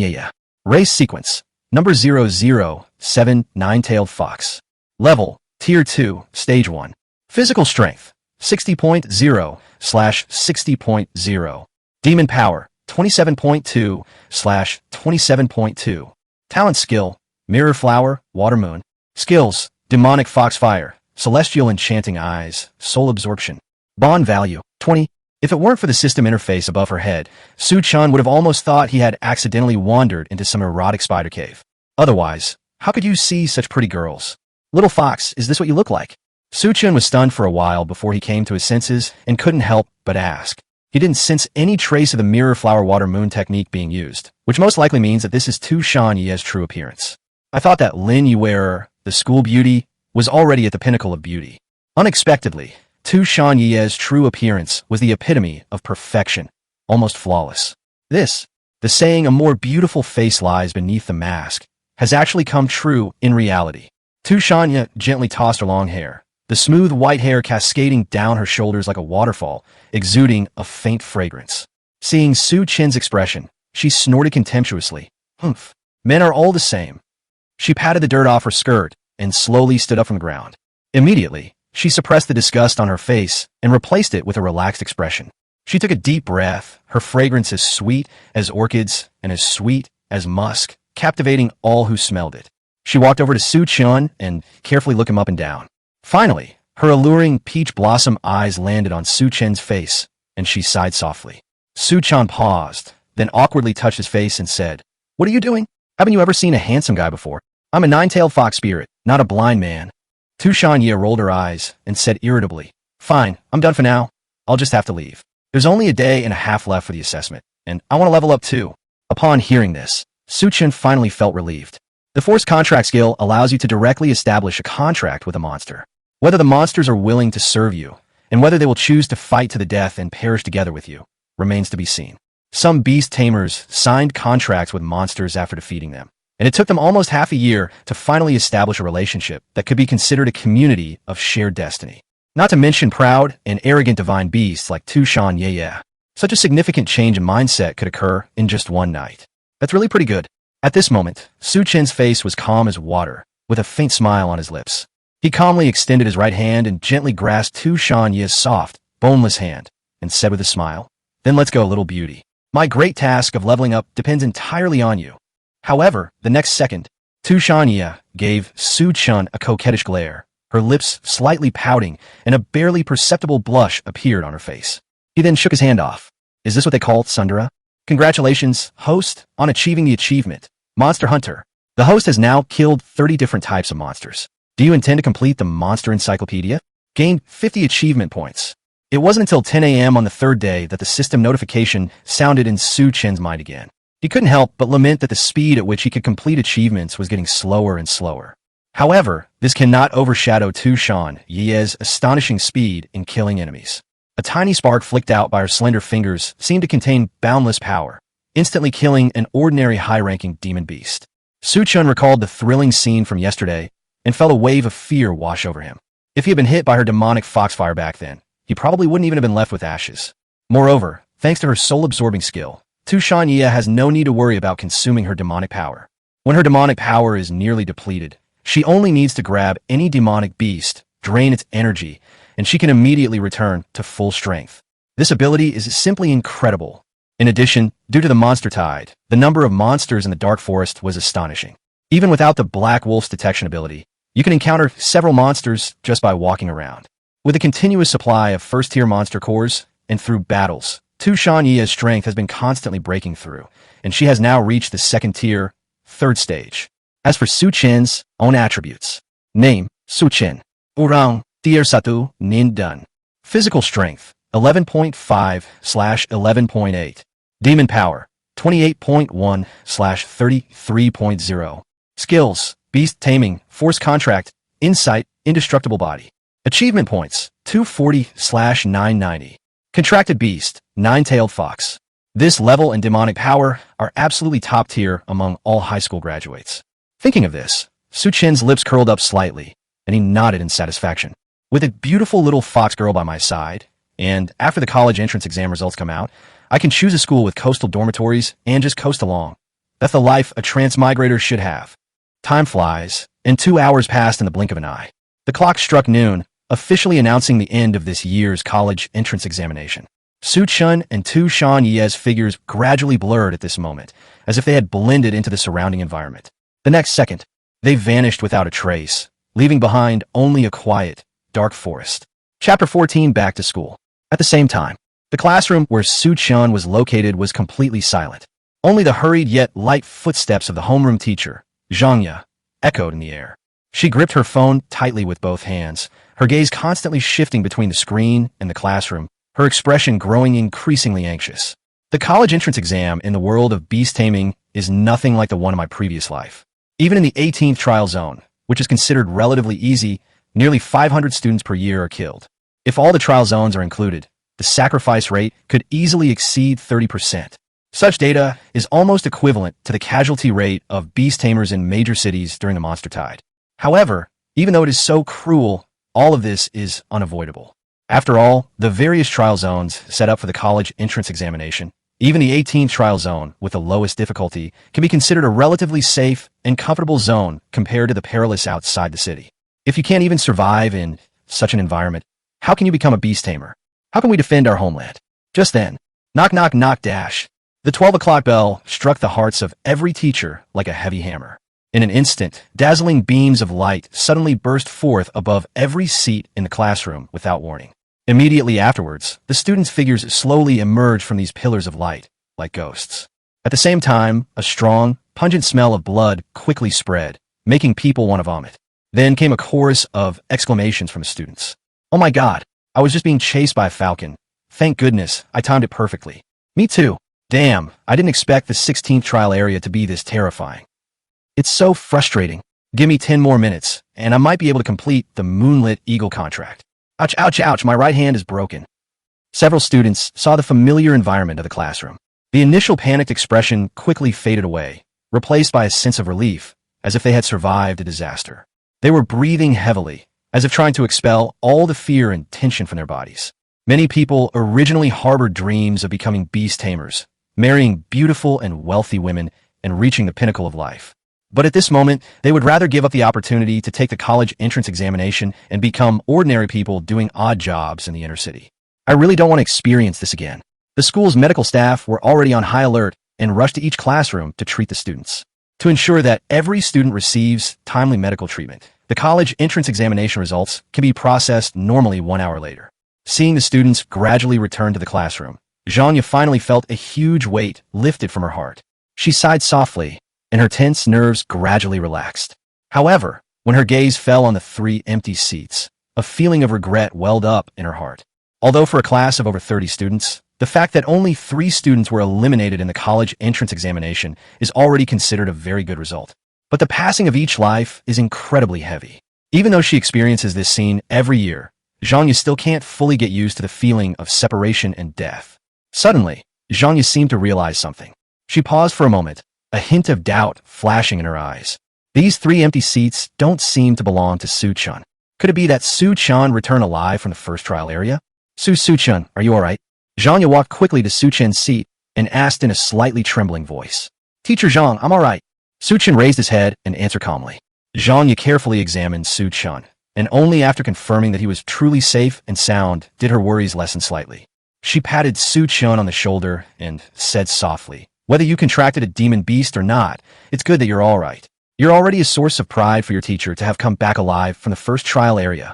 Speaker 1: Race sequence, number 007, nine-tailed fox. Level, Tier 2, Stage 1. Physical strength, 60.0/60.0. Demon power, 27.2/27.2. Talent skill, Mirror Flower, Water Moon. Skills, Demonic Foxfire, Celestial Enchanting Eyes, Soul Absorption. Bond value, 20. If it weren't for the system interface above her head, Chen would have almost thought he had accidentally wandered into some erotic spider cave. Otherwise, how could you see such pretty girls? Little fox, is this what you look like? Chen was stunned for a while before he came to his senses and couldn't help but ask. He didn't sense any trace of the Mirror Flower Water Moon technique being used, which most likely means that this is Chen's true appearance. I thought that Lin Yuer, the school beauty, was already at the pinnacle of beauty. Unexpectedly, Chen's true appearance was the epitome of perfection, almost flawless. This, the saying a more beautiful face lies beneath the mask, has actually come true in reality. Chen gently tossed her long hair, the smooth white hair cascading down her shoulders like a waterfall, exuding a faint fragrance. Seeing Chen's expression, she snorted contemptuously. "Humph. Men are all the same." She patted the dirt off her skirt and slowly stood up from the ground. Immediately, she suppressed the disgust on her face and replaced it with a relaxed expression. She took a deep breath, her fragrance as sweet as orchids and as sweet as musk, captivating all who smelled it. She walked over to Chen and carefully looked him up and down. Finally, her alluring peach blossom eyes landed on Chen's face, and she sighed softly. Chen paused, then awkwardly touched his face and said, "What are you doing? Haven't you ever seen a handsome guy before? I'm a nine-tailed fox spirit, not a blind man." Chen rolled her eyes and said irritably, "Fine, I'm done for now. I'll just have to leave. There's only a day and a half left for the assessment, and I want to level up too." Upon hearing this, Chen finally felt relieved. The force contract skill allows you to directly establish a contract with a monster. Whether the monsters are willing to serve you, and whether they will choose to fight to the death and perish together with you, remains to be seen. Some beast tamers signed contracts with monsters after defeating them, and it took them almost half a year to finally establish a relationship that could be considered a community of shared destiny. Not to mention proud and arrogant divine beasts like Tushan Yeye. Such a significant change in mindset could occur in just one night. That's really pretty good. At this moment, Su Chen's face was calm as water, with a faint smile on his lips. He calmly extended his right hand and gently grasped Tushan Ye's soft, boneless hand, and said with a smile, "Then let's go, little beauty. My great task of leveling up depends entirely on you." However, the next second, Tushan Ye gave Su Chen a coquettish glare, her lips slightly pouting, and a barely perceptible blush appeared on her face. He then shook his hand off. "Is this what they call tsundere? Congratulations, host, on achieving the achievement, Monster Hunter. The host has now killed 30 different types of monsters. Do you intend to complete the Monster Encyclopedia? Gained 50 achievement points." It wasn't until 10 a.m. on the third day that the system notification sounded in Su Chen's mind again. He couldn't help but lament that the speed at which he could complete achievements was getting slower and slower. However, this cannot overshadow Tushan Ye's astonishing speed in killing enemies. A tiny spark flicked out by her slender fingers seemed to contain boundless power, instantly killing an ordinary high-ranking demon beast. Su Chen recalled the thrilling scene from yesterday and felt a wave of fear wash over him. If he had been hit by her demonic foxfire back then, he probably wouldn't even have been left with ashes. Moreover, thanks to her soul-absorbing skill, Tushan Ye has no need to worry about consuming her demonic power. When her demonic power is nearly depleted, she only needs to grab any demonic beast, drain its energy, and she can immediately return to full strength. This ability is simply incredible. In addition, due to the monster tide, the number of monsters in the Dark Forest was astonishing. Even without the Black Wolf's detection ability, you can encounter several monsters just by walking around. With a continuous supply of first-tier monster cores, and through battles, Tushan Ye's strength has been constantly breaking through, and she has now reached the second-tier, third stage. As for Su Chen's own attributes, name, Su Chen, Urang, Tier Satu, Nin Dun. Physical strength, 11.5/11.8. Demon power, 28.1/33.0. Skills, beast taming, force contract, insight, indestructible body. Achievement points, 240/990. Contracted beast, nine-tailed fox. This level and demonic power are absolutely top tier among all high school graduates. Thinking of this, Su Chen's lips curled up slightly, and he nodded in satisfaction. With a beautiful little fox girl by my side, and after the college entrance exam results come out, I can choose a school with coastal dormitories and just coast along. That's the life a transmigrator should have. Time flies, and 2 hours passed in the blink of an eye. The clock struck noon, officially announcing the end of this year's college entrance examination. Su Chen and Tushan Ye's figures gradually blurred at this moment, as if they had blended into the surrounding environment. The next second, they vanished without a trace, leaving behind only a quiet, dark forest. Chapter 14, Back to School. At the same time, the classroom where Su Chen was located was completely silent. Only the hurried yet light footsteps of the homeroom teacher, Zhang Ye, echoed in the air. She gripped her phone tightly with both hands, her gaze constantly shifting between the screen and the classroom, her expression growing increasingly anxious. The college entrance exam in the world of beast taming is nothing like the one in my previous life. Even in the 18th trial zone, which is considered relatively easy, nearly 500 students per year are killed. If all the trial zones are included, the sacrifice rate could easily exceed 30%. Such data is almost equivalent to the casualty rate of beast tamers in major cities during the monster tide. However, even though it is so cruel, all of this is unavoidable. After all, the various trial zones set up for the college entrance examination, even the 18th trial zone with the lowest difficulty, can be considered a relatively safe and comfortable zone compared to the perilous outside the city. If you can't even survive in such an environment, how can you become a beast tamer? How can we defend our homeland? Just then, knock knock knock dash. The 12 o'clock bell struck the hearts of every teacher like a heavy hammer. In an instant, dazzling beams of light suddenly burst forth above every seat in the classroom without warning. Immediately afterwards, the students' figures slowly emerged from these pillars of light, like ghosts. At the same time, a strong, pungent smell of blood quickly spread, making people want to vomit. Then came a chorus of exclamations from the students. "Oh my God, I was just being chased by a falcon. Thank goodness, I timed it perfectly. Me too. Damn, I didn't expect the 16th trial area to be this terrifying." It's so frustrating. Give me 10 more minutes, and I might be able to complete the Moonlit Eagle contract. Ouch, ouch, ouch, my right hand is broken. Several students saw the familiar environment of the classroom. The initial panicked expression quickly faded away, replaced by a sense of relief, as if they had survived a disaster. They were breathing heavily, as if trying to expel all the fear and tension from their bodies. Many people originally harbored dreams of becoming beast tamers, marrying beautiful and wealthy women, and reaching the pinnacle of life. But at this moment, they would rather give up the opportunity to take the college entrance examination and become ordinary people doing odd jobs in the inner city. I really don't want to experience this again. The school's medical staff were already on high alert and rushed to each classroom to treat the students. To ensure that every student receives timely medical treatment, the college entrance examination results can be processed normally 1 hour later. Seeing the students gradually return to the classroom, Zhanya finally felt a huge weight lifted from her heart. She sighed softly, and her tense nerves gradually relaxed. However, when her gaze fell on the 3 empty seats, a feeling of regret welled up in her heart. Although for a class of over 30 students, the fact that only 3 students were eliminated in the college entrance examination is already considered a very good result. But the passing of each life is incredibly heavy. Even though she experiences this scene every year, Zhanya still can't fully get used to the feeling of separation and death. Suddenly, Zhanya seemed to realize something. She paused for a moment, a hint of doubt flashing in her eyes. These 3 empty seats don't seem to belong to Su-chan. Could it be that Su-chan returned alive from the first trial area? Su-chan, are you alright? Zhanya walked quickly to Su-chan's seat and asked in a slightly trembling voice. Teacher Zhang, I'm alright. Su-chan raised his head and answered calmly. Zhanya carefully examined Su-chan, and only after confirming that he was truly safe and sound did her worries lessen slightly. She patted Su-chan on the shoulder and said softly, "Whether you contracted a demon beast or not, it's good that you're all right. You're already a source of pride for your teacher to have come back alive from the first trial area."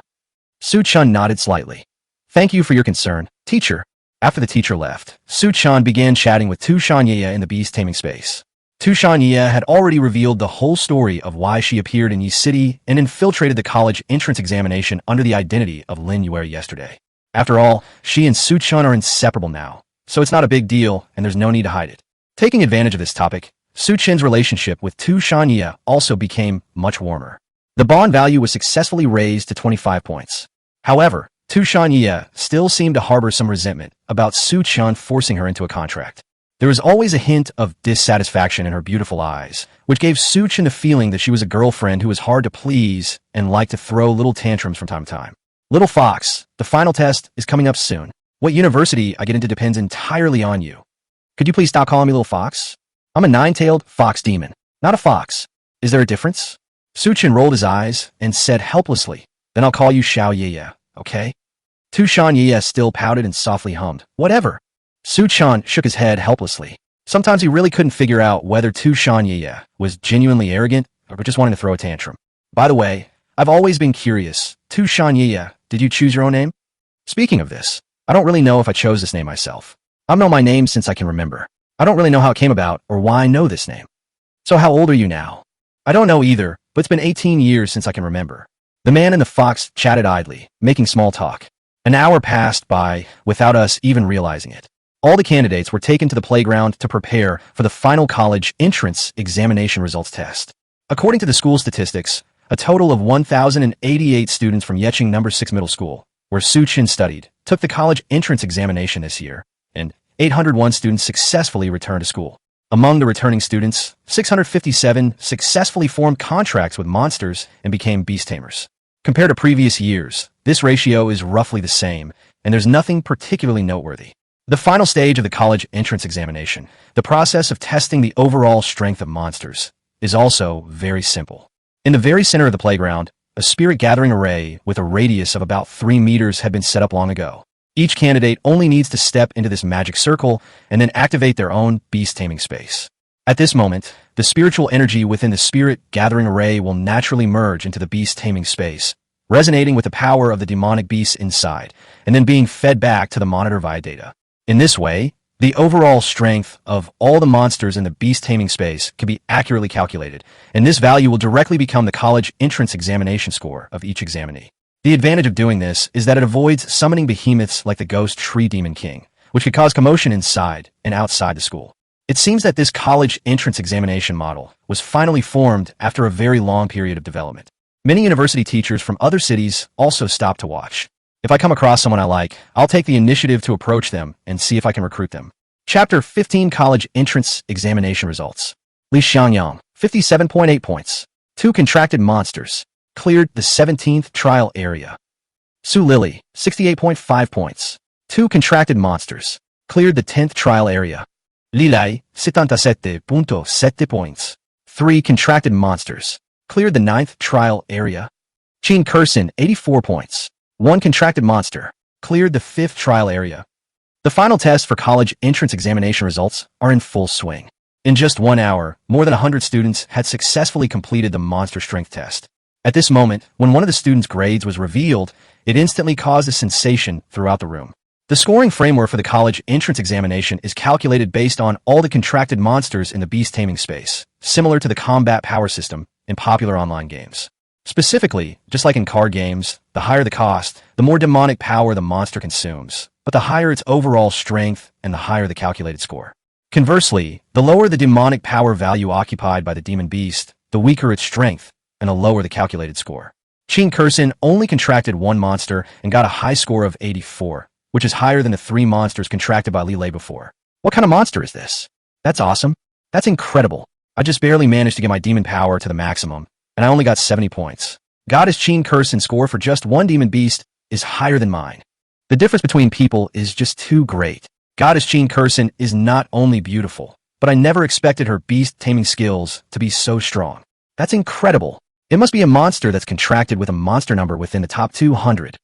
Speaker 1: Su-chan nodded slightly. "Thank you for your concern, teacher." After the teacher left, Su-chan began chatting with Tu Shanyeya in the beast taming space. Tu Shanyeya had already revealed the whole story of why she appeared in Yi City and infiltrated the college entrance examination under the identity of Lin Yue yesterday. After all, she and Su-chan are inseparable now, so it's not a big deal and there's no need to hide it. Taking advantage of this topic, Su-chen's relationship with Tu Shanyeya also became much warmer. The bond value was successfully raised to 25 points. However, Tu Shanyeya still seemed to harbor some resentment about Su-chan forcing her into a contract. There was always a hint of dissatisfaction in her beautiful eyes, which gave Su-chan the feeling that she was a girlfriend who was hard to please and liked to throw little tantrums from time to time. "Little Fox, the final test is coming up soon. What university I get into depends entirely on you. Could you please stop calling me Little Fox? I'm a 9-tailed fox demon, not a fox. Is there a difference?" Su-chan rolled his eyes and said helplessly, "Then I'll call you Xiao Yeya, okay?" Tu Shanyeya still pouted and softly hummed, "Whatever." Su-chan shook his head helplessly. Sometimes he really couldn't figure out whether Tu Shanyeya was genuinely arrogant or just wanting to throw a tantrum. "By the way, I've always been curious. Tu Shanyeya, did you choose your own name?" "Speaking of this, I don't really know if I chose this name myself. I've known my name since I can remember. I don't really know how it came about or why I know this name." "So how old are you now?" "I don't know either, but it's been 18 years since I can remember." The man and the fox chatted idly, making small talk. An hour passed by without us even realizing it. All the candidates were taken to the playground to prepare for the final college entrance examination results test. According to the school statistics, a total of 1,088 students from Yeching No. 6 Middle School, where Su-chan studied, took the college entrance examination this year, and 801 students successfully returned to school. Among the returning students, 657 successfully formed contracts with monsters and became beast tamers. Compared to previous years, this ratio is roughly the same, and there's nothing particularly noteworthy. The final stage of the college entrance examination, the process of testing the overall strength of monsters, is also very simple. In the very center of the playground, a spirit gathering array with a radius of about 3 meters had been set up long ago. Each candidate only needs to step into this magic circle and then activate their own beast taming space. At this moment, the spiritual energy within the spirit gathering array will naturally merge into the beast taming space, resonating with the power of the demonic beasts inside, and then being fed back to the monitor via data. In this way, the overall strength of all the monsters in the beast taming space can be accurately calculated, and this value will directly become the college entrance examination score of each examinee. The advantage of doing this is that it avoids summoning behemoths like the ghost tree demon king, which could cause commotion inside and outside the school. It seems that this college entrance examination model was finally formed after a very long period of development. Many university teachers from other cities also stopped to watch. If I come across someone I like, I'll take the initiative to approach them and see if I can recruit them. Chapter 15 College Entrance Examination Results. Li Xiangyang, 57.8 points. 2 contracted monsters. Cleared the 17th trial area. Su Lily, 68.5 points. 2 contracted monsters. Cleared the 10th trial area. Li Lai, 77.7 points. 3 contracted monsters. Cleared the 9th trial area. Chen Kursin, 84 points. 1 contracted monster. Cleared the 5th trial area. The final test for college entrance examination results are in full swing. In just 1 hour, more than 100 students had successfully completed the monster strength test. At this moment, when one of the students' grades was revealed, it instantly caused a sensation throughout the room. The scoring framework for the college entrance examination is calculated based on all the contracted monsters in the beast taming space, similar to the combat power system in popular online games. Specifically, just like in card games, the higher the cost, the more demonic power the monster consumes, but the higher its overall strength and the higher the calculated score. Conversely, the lower the demonic power value occupied by the demon beast, the weaker its strength, and the lower the calculated score. Chen Kursin only contracted 1 monster and got a high score of 84, which is higher than the 3 monsters contracted by Li Lei before. What kind of monster is this? That's awesome. That's incredible. I just barely managed to get my demon power to the maximum, and I only got 70 points. Goddess Chen Kursin's score for just 1 demon beast is higher than mine. The difference between people is just too great. Goddess Chen Kursin is not only beautiful, but I never expected her beast taming skills to be so strong. That's incredible. It must be a monster that's contracted with a monster number within the top 200.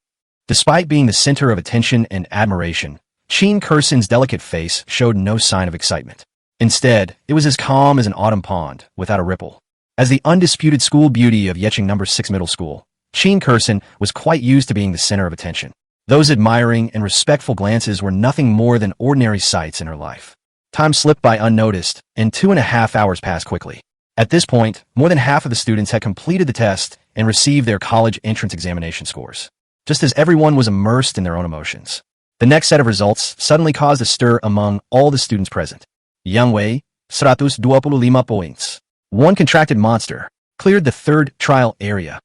Speaker 1: Despite being the center of attention and admiration, Chen Kursin's delicate face showed no sign of excitement. Instead, it was as calm as an autumn pond, without a ripple. As the undisputed school beauty of Yecheng No. 6 Middle School, Chen Kursin was quite used to being the center of attention. Those admiring and respectful glances were nothing more than ordinary sights in her life. Time slipped by unnoticed, and 2.5 hours passed quickly. At this point, more than half of the students had completed the test and received their college entrance examination scores. Just as everyone was immersed in their own emotions, the next set of results suddenly caused a stir among all the students present. Yang Wei, 125 points. 1 contracted monster. Cleared the 3rd trial area.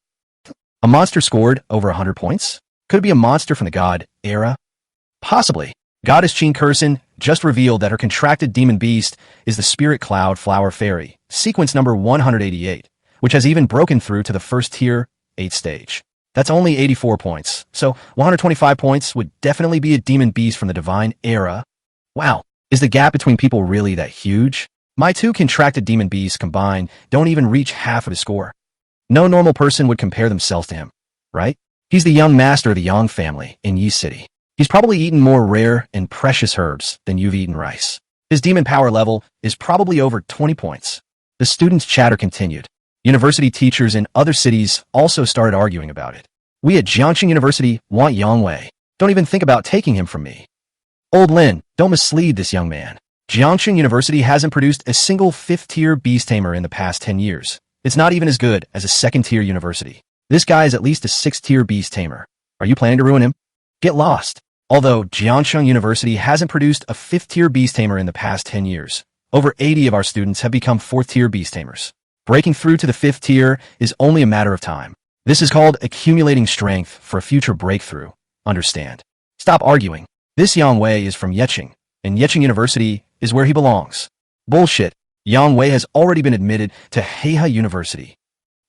Speaker 1: A monster scored over 100 points? Could it be a monster from the god era? Possibly. Goddess Chen Kursin just revealed that her contracted demon beast is the Spirit Cloud Flower Fairy, sequence number 188, which has even broken through to the first tier, 8th stage. That's only 84 points, so 125 points would definitely be a demon beast from the divine era. Wow, is the gap between people really that huge? My 2 contracted demon beasts combined don't even reach half of his score. No normal person would compare themselves to him, right? He's the young master of the Yang family in Yi City. He's probably eaten more rare and precious herbs than you've eaten rice. His demon power level is probably over 20 points. The students' chatter continued. University teachers in other cities also started arguing about it. We at Jiangxing University want Yang Wei. Don't even think about taking him from me. Old Lin, don't mislead this young man. Jiangxing University hasn't produced a single 5th-tier beast tamer in the past 10 years. It's not even as good as a 2nd-tier university. This guy is at least a 6th-tier beast tamer. Are you planning to ruin him? Get lost. Although Jiangxing University hasn't produced a 5th-tier beast tamer in the past 10 years, over 80 of our students have become 4th-tier beast tamers. Breaking through to the 5th tier is only a matter of time. This is called accumulating strength for a future breakthrough. Understand? Stop arguing. This Yang Wei is from Yecheng, and Yecheng University is where he belongs. Bullshit. Yang Wei has already been admitted to Heiha University.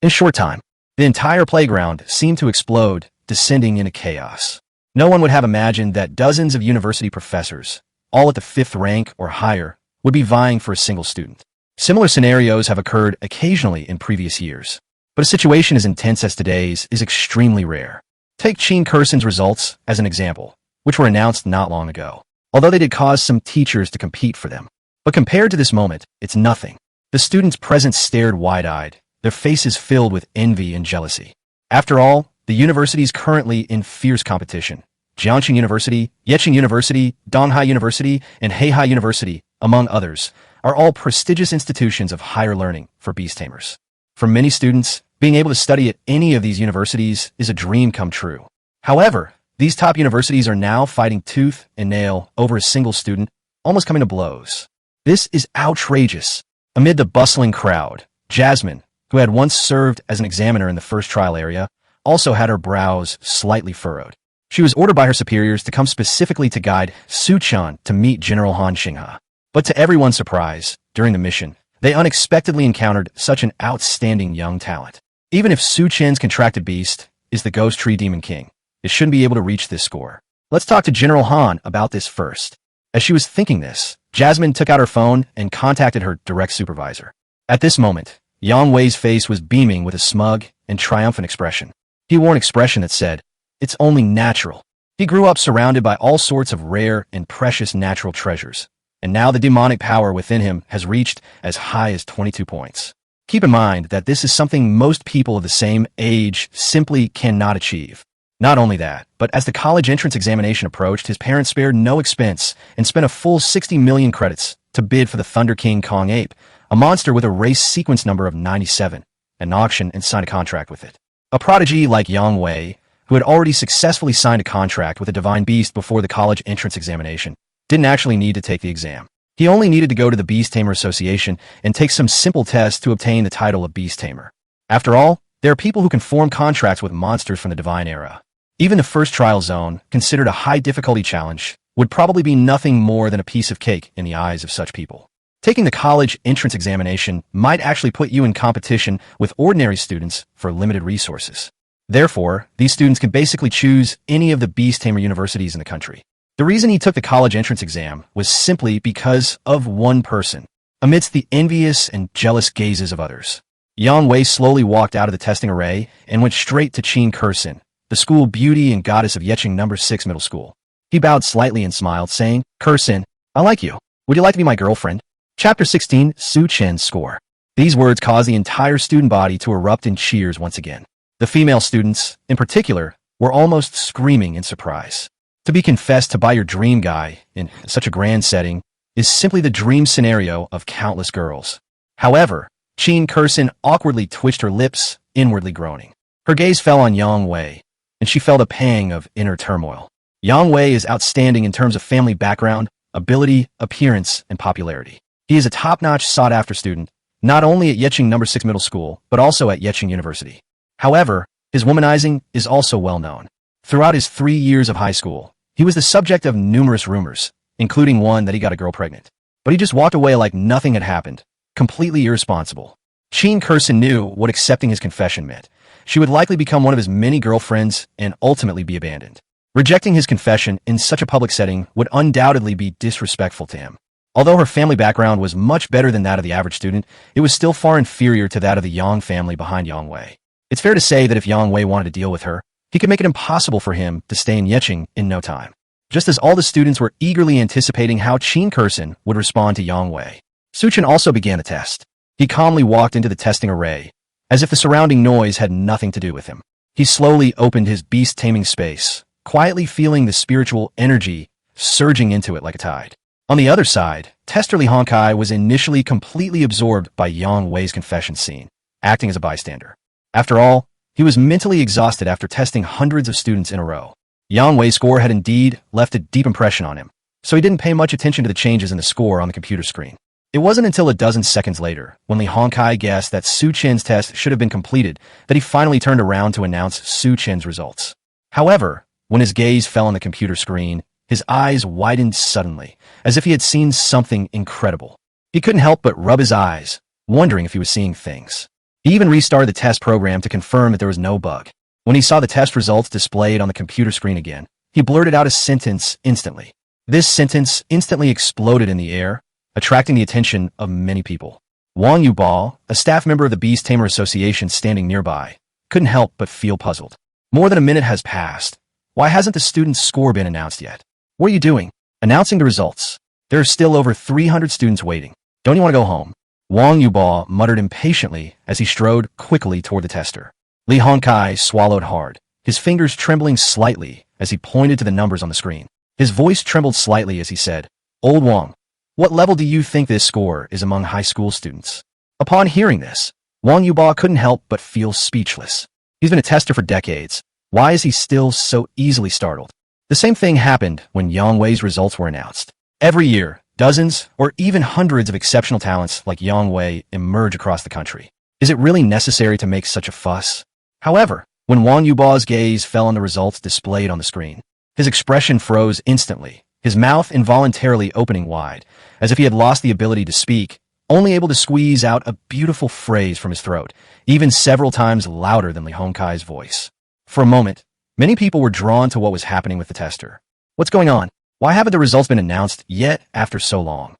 Speaker 1: In a short time, the entire playground seemed to explode, descending into chaos. No one would have imagined that dozens of university professors, all at the 5th rank or higher, would be vying for a single student. Similar scenarios have occurred occasionally in previous years, but a situation as intense as today's is extremely rare. Take Chen Kursin's results as an example, which were announced not long ago, although they did cause some teachers to compete for them. But compared to this moment, it's nothing. The students present stared wide-eyed, their faces filled with envy and jealousy. After all, the university is currently in fierce competition. Jiangxing University, Yecheng University, Donghai University, and Heiha University, among others, are all prestigious institutions of higher learning for beast tamers. For many students, being able to study at any of these universities is a dream come true. However, these top universities are now fighting tooth and nail over a single student, almost coming to blows. This is outrageous. Amid the bustling crowd, Jasmine, who had once served as an examiner in the first trial area, also had her brows slightly furrowed. She was ordered by her superiors to come specifically to guide Su Chen to meet General Han Xinghe. But to everyone's surprise, during the mission, they unexpectedly encountered such an outstanding young talent. Even if Su Chen's contracted beast is the Ghost Tree Demon King, it shouldn't be able to reach this score. Let's talk to General Han about this first. As she was thinking this, Jasmine took out her phone and contacted her direct supervisor. At this moment, Yang Wei's face was beaming with a smug and triumphant expression. He wore an expression that said, "It's only natural." He grew up surrounded by all sorts of rare and precious natural treasures, and now the demonic power within him has reached as high as 22 points. Keep in mind that this is something most people of the same age simply cannot achieve. Not only that, but as the college entrance examination approached, his parents spared no expense and spent a full 60 million credits to bid for the Thunder King Kong Ape, a monster with a race sequence number of 97, an auction and signed a contract with it. A prodigy like Yang Wei, who had already successfully signed a contract with a divine beast before the college entrance examination, didn't actually need to take the exam. He only needed to go to the Beast Tamer Association and take some simple tests to obtain the title of Beast Tamer. After all, there are people who can form contracts with monsters from the divine era. Even the first trial zone, considered a high difficulty challenge, would probably be nothing more than a piece of cake in the eyes of such people. Taking the college entrance examination might actually put you in competition with ordinary students for limited resources. Therefore, these students could basically choose any of the Beast Tamer universities in the country. The reason he took the college entrance exam was simply because of one person. Amidst the envious and jealous gazes of others, Yang Wei slowly walked out of the testing array and went straight to Chen Kursin, the school beauty and goddess of Yecheng No. 6 Middle School. He bowed slightly and smiled, saying, "Kursin, I like you. Would you like to be my girlfriend?" Chapter 16, Su Chen's Score. These words caused the entire student body to erupt in cheers once again. The female students, in particular, were almost screaming in surprise. To be confessed to by your dream guy in such a grand setting is simply the dream scenario of countless girls. However, Chen Kursin awkwardly twitched her lips, inwardly groaning. Her gaze fell on Yang Wei, and she felt a pang of inner turmoil. Yang Wei is outstanding in terms of family background, ability, appearance, and popularity. He is a top-notch, sought-after student, not only at Yecheng No. 6 Middle School, but also at Yecheng University. However, his womanizing is also well known. Throughout his 3 years of high school, he was the subject of numerous rumors, including one that he got a girl pregnant. But he just walked away like nothing had happened, completely irresponsible. Chen Kursin knew what accepting his confession meant. She would likely become one of his many girlfriends and ultimately be abandoned. Rejecting his confession in such a public setting would undoubtedly be disrespectful to him. Although her family background was much better than that of the average student, it was still far inferior to that of the Yang family behind Yang Wei. It's fair to say that if Yang Wei wanted to deal with her, he could make it impossible for him to stay in Yecheng in no time. Just as all the students were eagerly anticipating how Chen Kursin would respond to Yang Wei, Su Chen also began the test. He calmly walked into the testing array, as if the surrounding noise had nothing to do with him. He slowly opened his beast-taming space, quietly feeling the spiritual energy surging into it like a tide. On the other side, tester Li Hongkai was initially completely absorbed by Yang Wei's confession scene, acting as a bystander. After all, he was mentally exhausted after testing hundreds of students in a row. Yang Wei's score had indeed left a deep impression on him, so he didn't pay much attention to the changes in the score on the computer screen. It wasn't until a dozen seconds later, when Li Hongkai guessed that Su Chen's test should have been completed, that he finally turned around to announce Su Chen's results. However, when his gaze fell on the computer screen, his eyes widened suddenly, as if he had seen something incredible. He couldn't help but rub his eyes, wondering if he was seeing things. He even restarted the test program to confirm that there was no bug. When he saw the test results displayed on the computer screen again, he blurted out a sentence instantly. This sentence instantly exploded in the air, attracting the attention of many people. Wang Yubao, a staff member of the Beast Tamer Association standing nearby, couldn't help but feel puzzled. More than a minute has passed. Why hasn't the student's score been announced yet? What are you doing? Announcing the results. There are still over 300 students waiting. Don't you want to go home? Wang Yubao muttered impatiently as he strode quickly toward the tester. Li Hongkai swallowed hard, his fingers trembling slightly as he pointed to the numbers on the screen. His voice trembled slightly as he said, "Old Wang, what level do you think this score is among high school students?" Upon hearing this, Wang Yubao couldn't help but feel speechless. He's been a tester for decades. Why is he still so easily startled? The same thing happened when Yang Wei's results were announced. Every year, Dozens or even hundreds of exceptional talents like Yang Wei emerge across the country. Is it really necessary to make such a fuss? However, when Wang Yubao's gaze fell on the results displayed on the screen, his expression froze instantly, his mouth involuntarily opening wide, as if he had lost the ability to speak, only able to squeeze out a beautiful phrase from his throat, even several times louder than Li Hongkai's voice. For a moment, many people were drawn to what was happening with the tester. What's going on? Why haven't the results been announced yet after so long?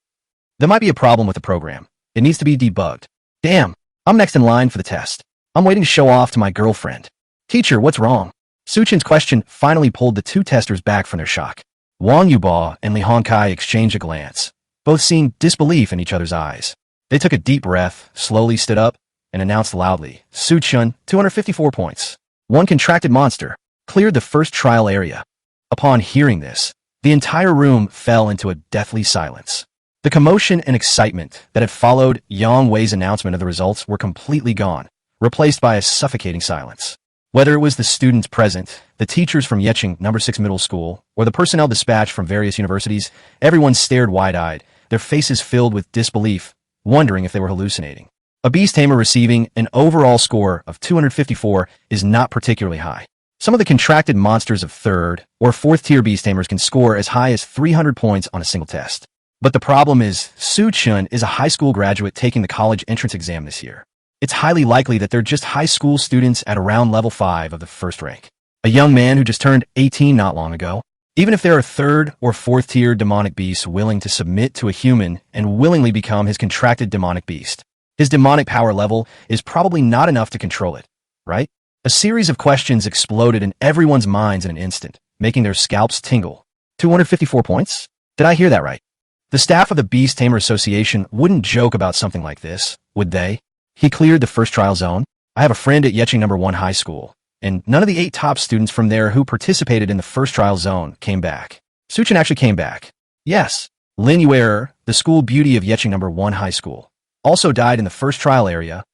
Speaker 1: There might be a problem with the program. It needs to be debugged. Damn, I'm next in line for the test. I'm waiting to show off to my girlfriend. Teacher, what's wrong? Su Chen's question finally pulled the two testers back from their shock. Wang Yubao and Li Hongkai exchanged a glance, both seeing disbelief in each other's eyes. They took a deep breath, slowly stood up, and announced loudly, Su Chen, 254 points. One contracted monster, cleared the first trial area. Upon hearing this, the entire room fell into a deathly silence. The commotion and excitement that had followed Yang Wei's announcement of the results were completely gone, replaced by a suffocating silence. Whether it was the students present, the teachers from Yecheng No. 6 Middle School, or the personnel dispatched from various universities, everyone stared wide-eyed, their faces filled with disbelief, wondering if they were hallucinating. A beast tamer receiving an overall score of 254 is not particularly high. Some of the contracted monsters of 3rd or 4th tier beast tamers can score as high as 300 points on a single test. But the problem is, Su Chen is a high school graduate taking the college entrance exam this year. It's highly likely that they're just high school students at around level 5 of the first rank. A young man who just turned 18 not long ago. Even if there are 3rd or 4th tier demonic beasts willing to submit to a human and willingly become his contracted demonic beast, his demonic power level is probably not enough to control it, right? A series of questions exploded in everyone's minds in an instant, making their scalps tingle. 254 points? Did I hear that right? The staff of the Beast Tamer Association wouldn't joke about something like this, would they? He cleared the first trial zone. I have a friend at Yecheng No. 1 High School, and none of the 8 top students from there who participated in the first trial zone came back. Su Chen actually came back. Yes, Lin Yuer, the school beauty of Yecheng No. 1 High School, also died in the first trial area.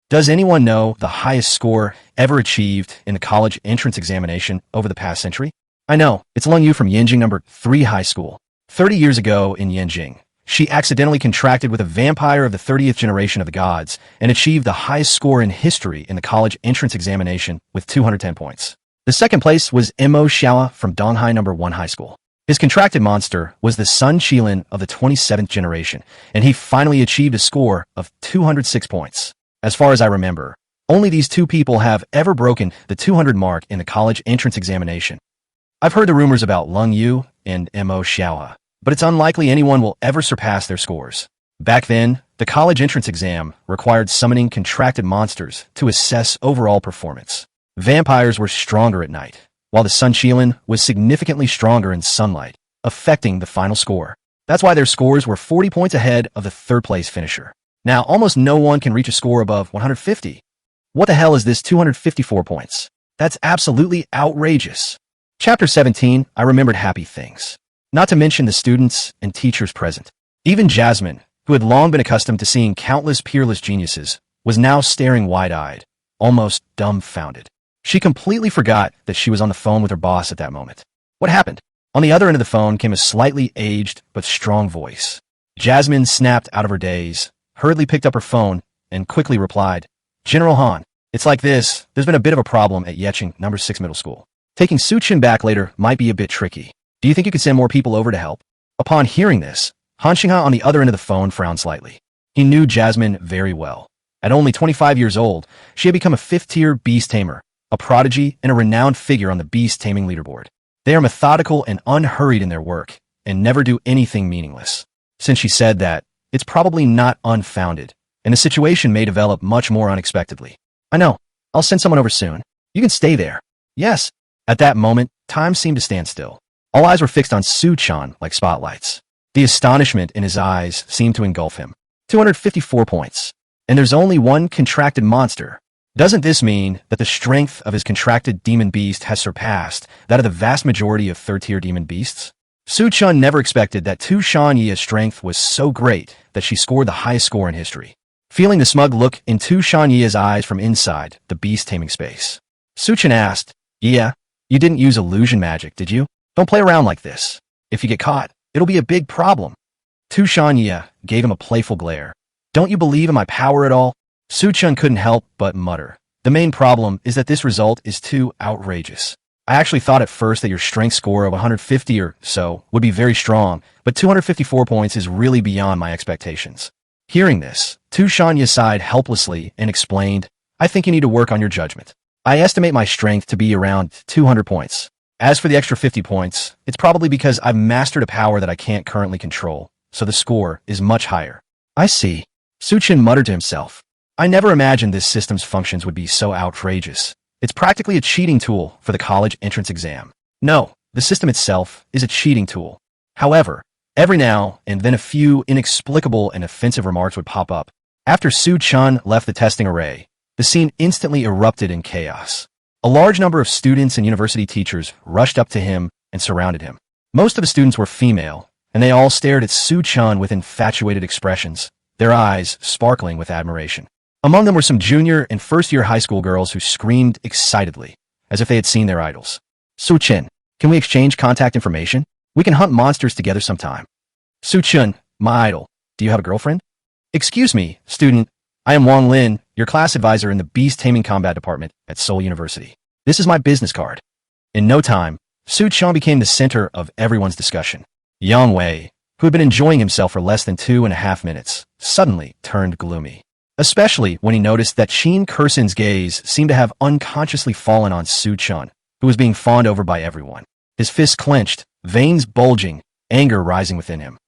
Speaker 1: Does anyone know the highest score ever achieved in the college entrance examination over the past century? I know, it's Lung Yu from Yanjing No. 3 High School. 30 years ago in Yanjing, she accidentally contracted with a vampire of the 30th generation of the gods and achieved the highest score in history in the college entrance examination with 210 points. The second place was Mo Xiaoa from Donghai No. 1 High School. His contracted monster was the Sun Qilin of the 27th generation, and he finally achieved a score of 206 points. As far as I remember, only these two people have ever broken the 200 mark in the college entrance examination. I've heard the rumors about Lung Yu and Mo Xiaoa, but it's unlikely anyone will ever surpass their scores. Back then, the college entrance exam required summoning contracted monsters to assess overall performance. Vampires were stronger at night, while the Sun Qilin was significantly stronger in sunlight, affecting the final score. That's why their scores were 40 points ahead of the third-place finisher. Now, almost no one can reach a score above 150. What the hell is this 254 points? That's absolutely outrageous. Chapter 17, I remembered happy things. Not to mention the students and teachers present. Even Jasmine, who had long been accustomed to seeing countless peerless geniuses, was now staring wide-eyed, almost dumbfounded. She completely forgot that she was on the phone with her boss at that moment. What happened? On the other end of the phone came a slightly aged but strong voice. Jasmine snapped out of her daze, hurriedly picked up her phone, and quickly replied, General Han, it's like this. There's been a bit of a problem at Yecheng No. 6 Middle School. Taking Su Chen back later might be a bit tricky. Do you think you could send more people over to help? Upon hearing this, Han Xingha on the other end of the phone frowned slightly. He knew Jasmine very well. At only 25 years old, she had become a 5th-tier beast tamer, a prodigy and a renowned figure on the beast taming leaderboard. They are methodical and unhurried in their work, and never do anything meaningless. Since she said that, it's probably not unfounded, and the situation may develop much more unexpectedly. I know. I'll send someone over soon. You can stay there. Yes. At that moment, time seemed to stand still. All eyes were fixed on Su Chen like spotlights. The astonishment in his eyes seemed to engulf him. 254 points. And there's only one contracted monster. Doesn't this mean that the strength of his contracted demon beast has surpassed that of the vast majority of 3rd-tier demon beasts? Su Chen never expected that Tu Shanye's strength was so great that she scored the highest score in history. Feeling the smug look in Tu Shanye's eyes from inside the beast taming space, Su Chen asked, Yeah, you didn't use illusion magic, did you? Don't play around like this. If you get caught, it'll be a big problem. Tu Shanyi gave him a playful glare. Don't you believe in my power at all? Su Chen couldn't help but mutter. The main problem is that this result is too outrageous. I actually thought at first that your strength score of 150 or so would be very strong, but 254 points is really beyond my expectations. Hearing this, Tu Shanyi sighed helplessly and explained, I think you need to work on your judgment. I estimate my strength to be around 200 points. As for the extra 50 points, it's probably because I've mastered a power that I can't currently control, so the score is much higher. I see. Su Chen muttered to himself. I never imagined this system's functions would be so outrageous. It's practically a cheating tool for the college entrance exam. No, the system itself is a cheating tool. However, every now and then a few inexplicable and offensive remarks would pop up. After Su Chen left the testing array, the scene instantly erupted in chaos. A large number of students and university teachers rushed up to him and surrounded him. Most of the students were female, and they all stared at Su Chen with infatuated expressions, their eyes sparkling with admiration. Among them were some junior and first-year high school girls who screamed excitedly, as if they had seen their idols. Su Chen, can we exchange contact information? We can hunt monsters together sometime. Su Chen, my idol, do you have a girlfriend? Excuse me, student. I am Wang Lin, your class advisor in the Beast Taming Combat Department at Seoul University. This is my business card. In no time, Su Chen became the center of everyone's discussion. Yang Wei, who had been enjoying himself for less than 2.5 minutes, suddenly turned gloomy. Especially when he noticed that Chen Kursen's gaze seemed to have unconsciously fallen on Su Chen, who was being fawned over by everyone. His fists clenched, veins bulging, anger rising within him.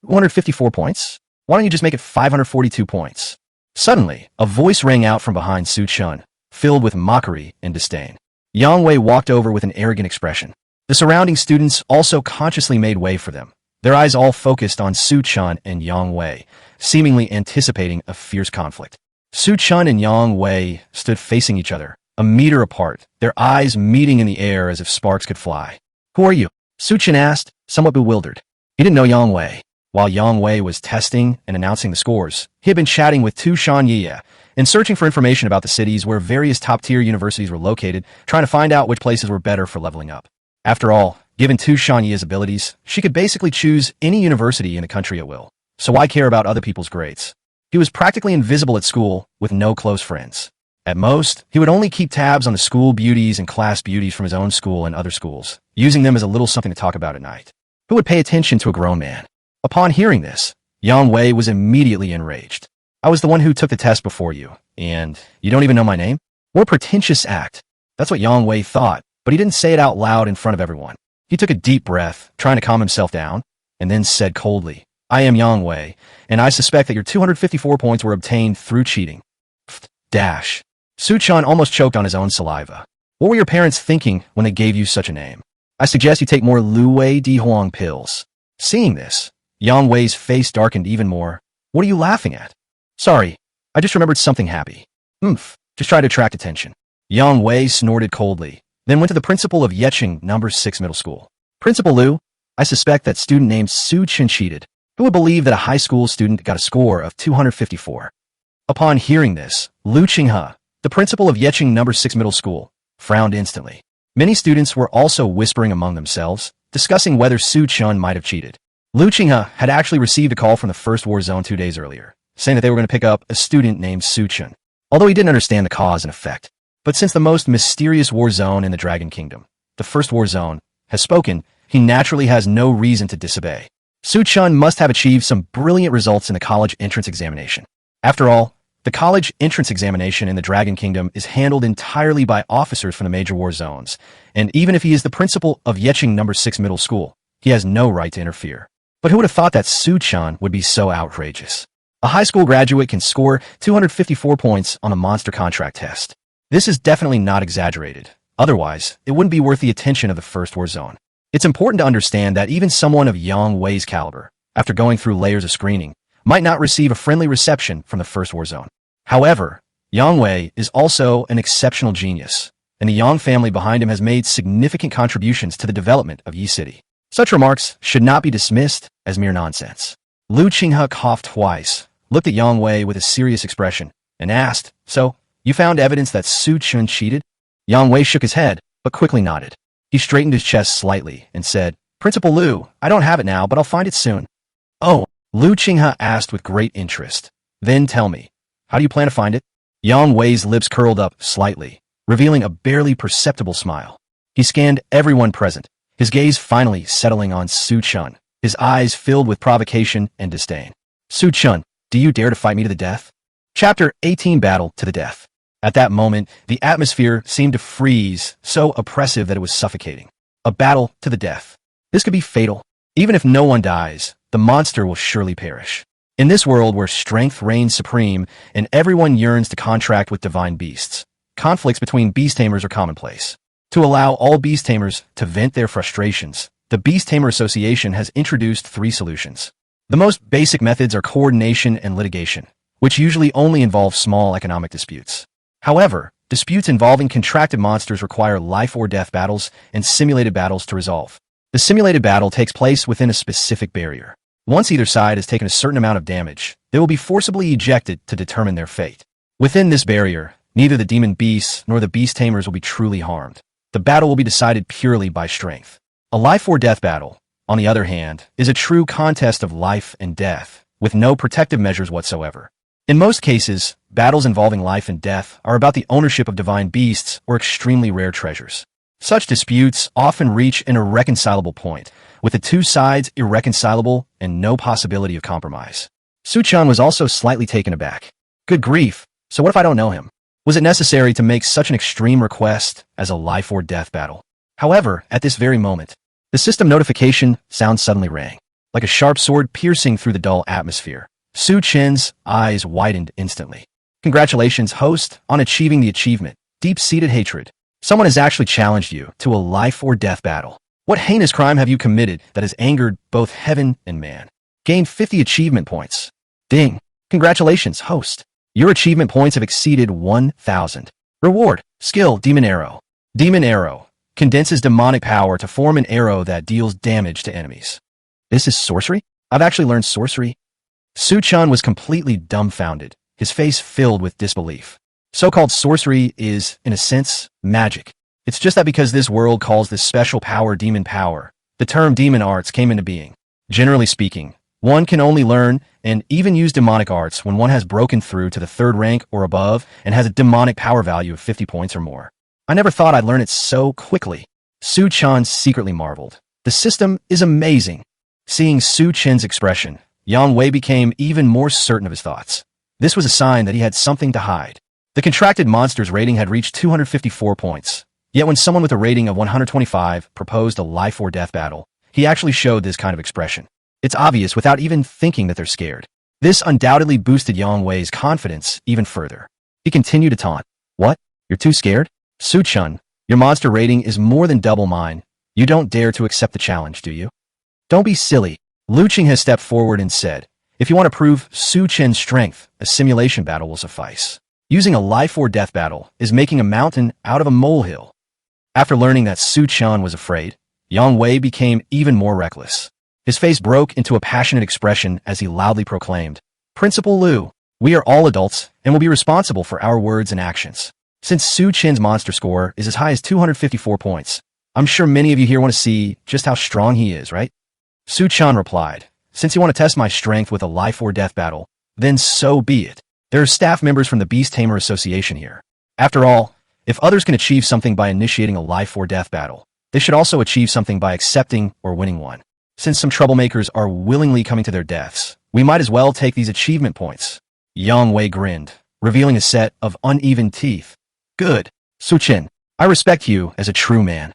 Speaker 1: 254 points? Why don't you just make it 542 points? Suddenly, a voice rang out from behind Su Chen, filled with mockery and disdain. Yang Wei walked over with an arrogant expression. The surrounding students also consciously made way for them, their eyes all focused on Su Chen and Yang Wei, seemingly anticipating a fierce conflict. Su Chen and Yang Wei stood facing each other, a meter apart, their eyes meeting in the air as if sparks could fly. Who are you? Su Chen asked, somewhat bewildered. He didn't know Yang Wei. While Yang Wei was testing and announcing the scores, he had been chatting with Tu Shanyi and searching for information about the cities where various top-tier universities were located, trying to find out which places were better for leveling up. After all, given Tu Shanyi's abilities, she could basically choose any university in the country at will. So why care about other people's grades? He was practically invisible at school with no close friends. At most, he would only keep tabs on the school beauties and class beauties from his own school and other schools, using them as a little something to talk about at night. Who would pay attention to a grown man? Upon hearing this, Yang Wei was immediately enraged. I was the one who took the test before you, and you don't even know my name? What a pretentious act. That's what Yang Wei thought, but he didn't say it out loud in front of everyone. He took a deep breath, trying to calm himself down, and then said coldly, I am Yang Wei, and I suspect that your 254 points were obtained through cheating. Dash. Su Chen almost choked on his own saliva. What were your parents thinking when they gave you such a name? I suggest you take more Lu Wei Di Huang pills. Seeing this, Yang Wei's face darkened even more. What are you laughing at? Sorry, I just remembered something happy. Just try to attract attention. Yang Wei snorted coldly, then went to the principal of Yecheng No. 6 Middle School. Principal Liu, I suspect that student named Su Chen cheated. Who would believe that a high school student got a score of 254? Upon hearing this, Liu Qinghe, the principal of Yecheng No. 6 Middle School, frowned instantly. Many students were also whispering among themselves, discussing whether Su Chen might have cheated. Liu Qinghe had actually received a call from the First War Zone 2 days earlier, saying that they were going to pick up a student named Su Chen, although he didn't understand the cause and effect. But since the most mysterious war zone in the Dragon Kingdom, the First War Zone, has spoken, he naturally has no reason to disobey. Su Chen must have achieved some brilliant results in the college entrance examination. After all, the college entrance examination in the Dragon Kingdom is handled entirely by officers from the major war zones, and even if he is the principal of Yecheng No. 6 Middle School, he has no right to interfere. But who would have thought that Su Chen would be so outrageous? A high school graduate can score 254 points on a monster contract test. This is definitely not exaggerated. Otherwise, it wouldn't be worth the attention of the First War Zone. It's important to understand that even someone of Yang Wei's caliber, after going through layers of screening, might not receive a friendly reception from the First War Zone. However, Yang Wei is also an exceptional genius, and the Yang family behind him has made significant contributions to the development of Yi City. Such remarks should not be dismissed as mere nonsense. Liu Qinghe coughed twice, looked at Yang Wei with a serious expression, and asked, So, you found evidence that Su Chen cheated? Yang Wei shook his head, but quickly nodded. He straightened his chest slightly and said, Principal Liu, I don't have it now, but I'll find it soon. Oh, Lu Qinghe asked with great interest. Then tell me, how do you plan to find it? Yang Wei's lips curled up slightly, revealing a barely perceptible smile. He scanned everyone present, his gaze finally settling on Su Chen, his eyes filled with provocation and disdain. Su Chen, do you dare to fight me to the death? Chapter 18 Battle to the Death. At that moment, the atmosphere seemed to freeze, so oppressive that it was suffocating. A battle to the death. This could be fatal. Even if no one dies, the monster will surely perish. In this world where strength reigns supreme and everyone yearns to contract with divine beasts, conflicts between beast tamers are commonplace. To allow all beast tamers to vent their frustrations, the Beast Tamer Association has introduced 3 solutions. The most basic methods are coordination and litigation, which usually only involve small economic disputes. However, disputes involving contracted monsters require life or death battles and simulated battles to resolve. The simulated battle takes place within a specific barrier. Once either side has taken a certain amount of damage, they will be forcibly ejected to determine their fate. Within this barrier, neither the demon beasts nor the beast tamers will be truly harmed. The battle will be decided purely by strength. A life or death battle, on the other hand, is a true contest of life and death, with no protective measures whatsoever. In most cases, battles involving life and death are about the ownership of divine beasts or extremely rare treasures. Such disputes often reach an irreconcilable point, with the two sides irreconcilable and no possibility of compromise. Su Chen was also slightly taken aback. Good grief, so what if I don't know him? Was it necessary to make such an extreme request as a life or death battle? However, at this very moment, the system notification sound suddenly rang, like a sharp sword piercing through the dull atmosphere. Su Chen's eyes widened instantly. Congratulations, host, on achieving the achievement, Deep-Seated Hatred. Someone has actually challenged you to a life or death battle. What heinous crime have you committed that has angered both heaven and man? Gained 50 achievement points. Ding. Congratulations, host. Your achievement points have exceeded 1,000. Reward. Skill, Demon Arrow. Demon Arrow condenses demonic power to form an arrow that deals damage to enemies. This is sorcery? I've actually learned sorcery? Su Chen was completely dumbfounded, his face filled with disbelief. So-called sorcery is, in a sense, magic. It's just that because this world calls this special power demon power, the term demon arts came into being. Generally speaking, one can only learn and even use demonic arts when one has broken through to the 3rd rank or above and has a demonic power value of 50 points or more. I never thought I'd learn it so quickly. Su Chen secretly marveled. The system is amazing. Seeing Su Chen's expression, Yang Wei became even more certain of his thoughts. This was a sign that he had something to hide. The contracted monster's rating had reached 254 points. Yet when someone with a rating of 125 proposed a life or death battle, he actually showed this kind of expression. It's obvious without even thinking that they're scared. This undoubtedly boosted Yang Wei's confidence even further. He continued to taunt. What? You're too scared? Su Chen, your monster rating is more than double mine. You don't dare to accept the challenge, do you? Don't be silly. Lu Qinghe stepped forward and said, if you want to prove Su Chen's strength, a simulation battle will suffice. Using a life or death battle is making a mountain out of a molehill. After learning that Su Chen was afraid, Yang Wei became even more reckless. His face broke into a passionate expression as he loudly proclaimed, Principal Lu, we are all adults and will be responsible for our words and actions. Since Su Chen's monster score is as high as 254 points, I'm sure many of you here want to see just how strong he is, right? Su Chen replied, since you want to test my strength with a life or death battle, then so be it. There are staff members from the Beast Tamer Association here. After all, if others can achieve something by initiating a life or death battle, they should also achieve something by accepting or winning one. Since some troublemakers are willingly coming to their deaths, we might as well take these achievement points. Yang Wei grinned, revealing a set of uneven teeth. Good. Su Chen, I respect you as a true man.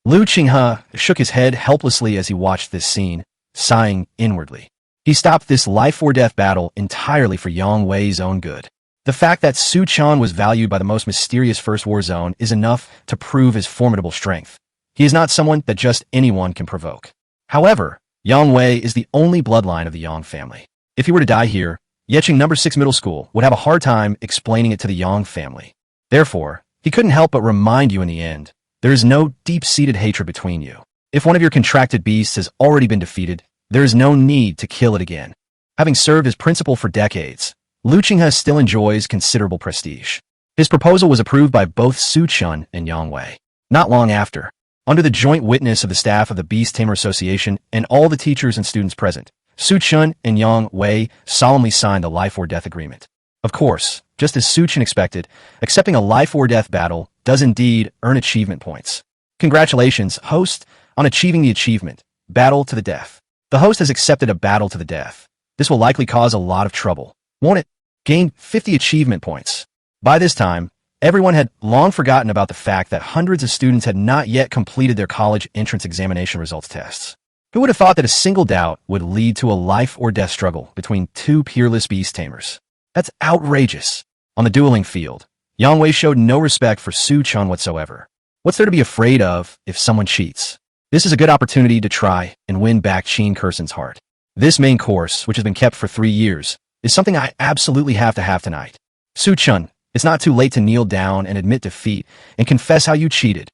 Speaker 1: Lu Qinghe shook his head helplessly as he watched this scene, sighing inwardly. He stopped this life or death battle entirely for Yang Wei's own good. The fact that Su Chen was valued by the most mysterious First War Zone is enough to prove his formidable strength. He is not someone that just anyone can provoke. However, Yang Wei is the only bloodline of the Yang family. If he were to die here, Yeqing No. 6 Middle School would have a hard time explaining it to the Yang family. Therefore, he couldn't help but remind you in the end, there is no deep-seated hatred between you. If one of your contracted beasts has already been defeated, there is no need to kill it again. Having served as principal for decades, Lu Qinghe still enjoys considerable prestige. His proposal was approved by both Su Chen and Yang Wei. Not long after, under the joint witness of the staff of the Beast Tamer Association and all the teachers and students present, Su Chen and Yang Wei solemnly signed the life or death agreement. Of course, just as Su Chen expected, accepting a life or death battle does indeed earn achievement points. Congratulations, host, on achieving the achievement, Battle to the Death. The host has accepted a battle to the death. This will likely cause a lot of trouble, won't it? Gain 50 achievement points. By this time, everyone had long forgotten about the fact that hundreds of students had not yet completed their college entrance examination results tests. Who would have thought that a single doubt would lead to a life or death struggle between two peerless beast tamers? That's outrageous. On the dueling field, Yang Wei showed no respect for Su Chen whatsoever. What's there to be afraid of if someone cheats? This is a good opportunity to try and win back Chen Kerson's heart. This main course, which has been kept for 3 years, is something I absolutely have to have tonight. Su Chen, it's not too late to kneel down and admit defeat and confess how you cheated.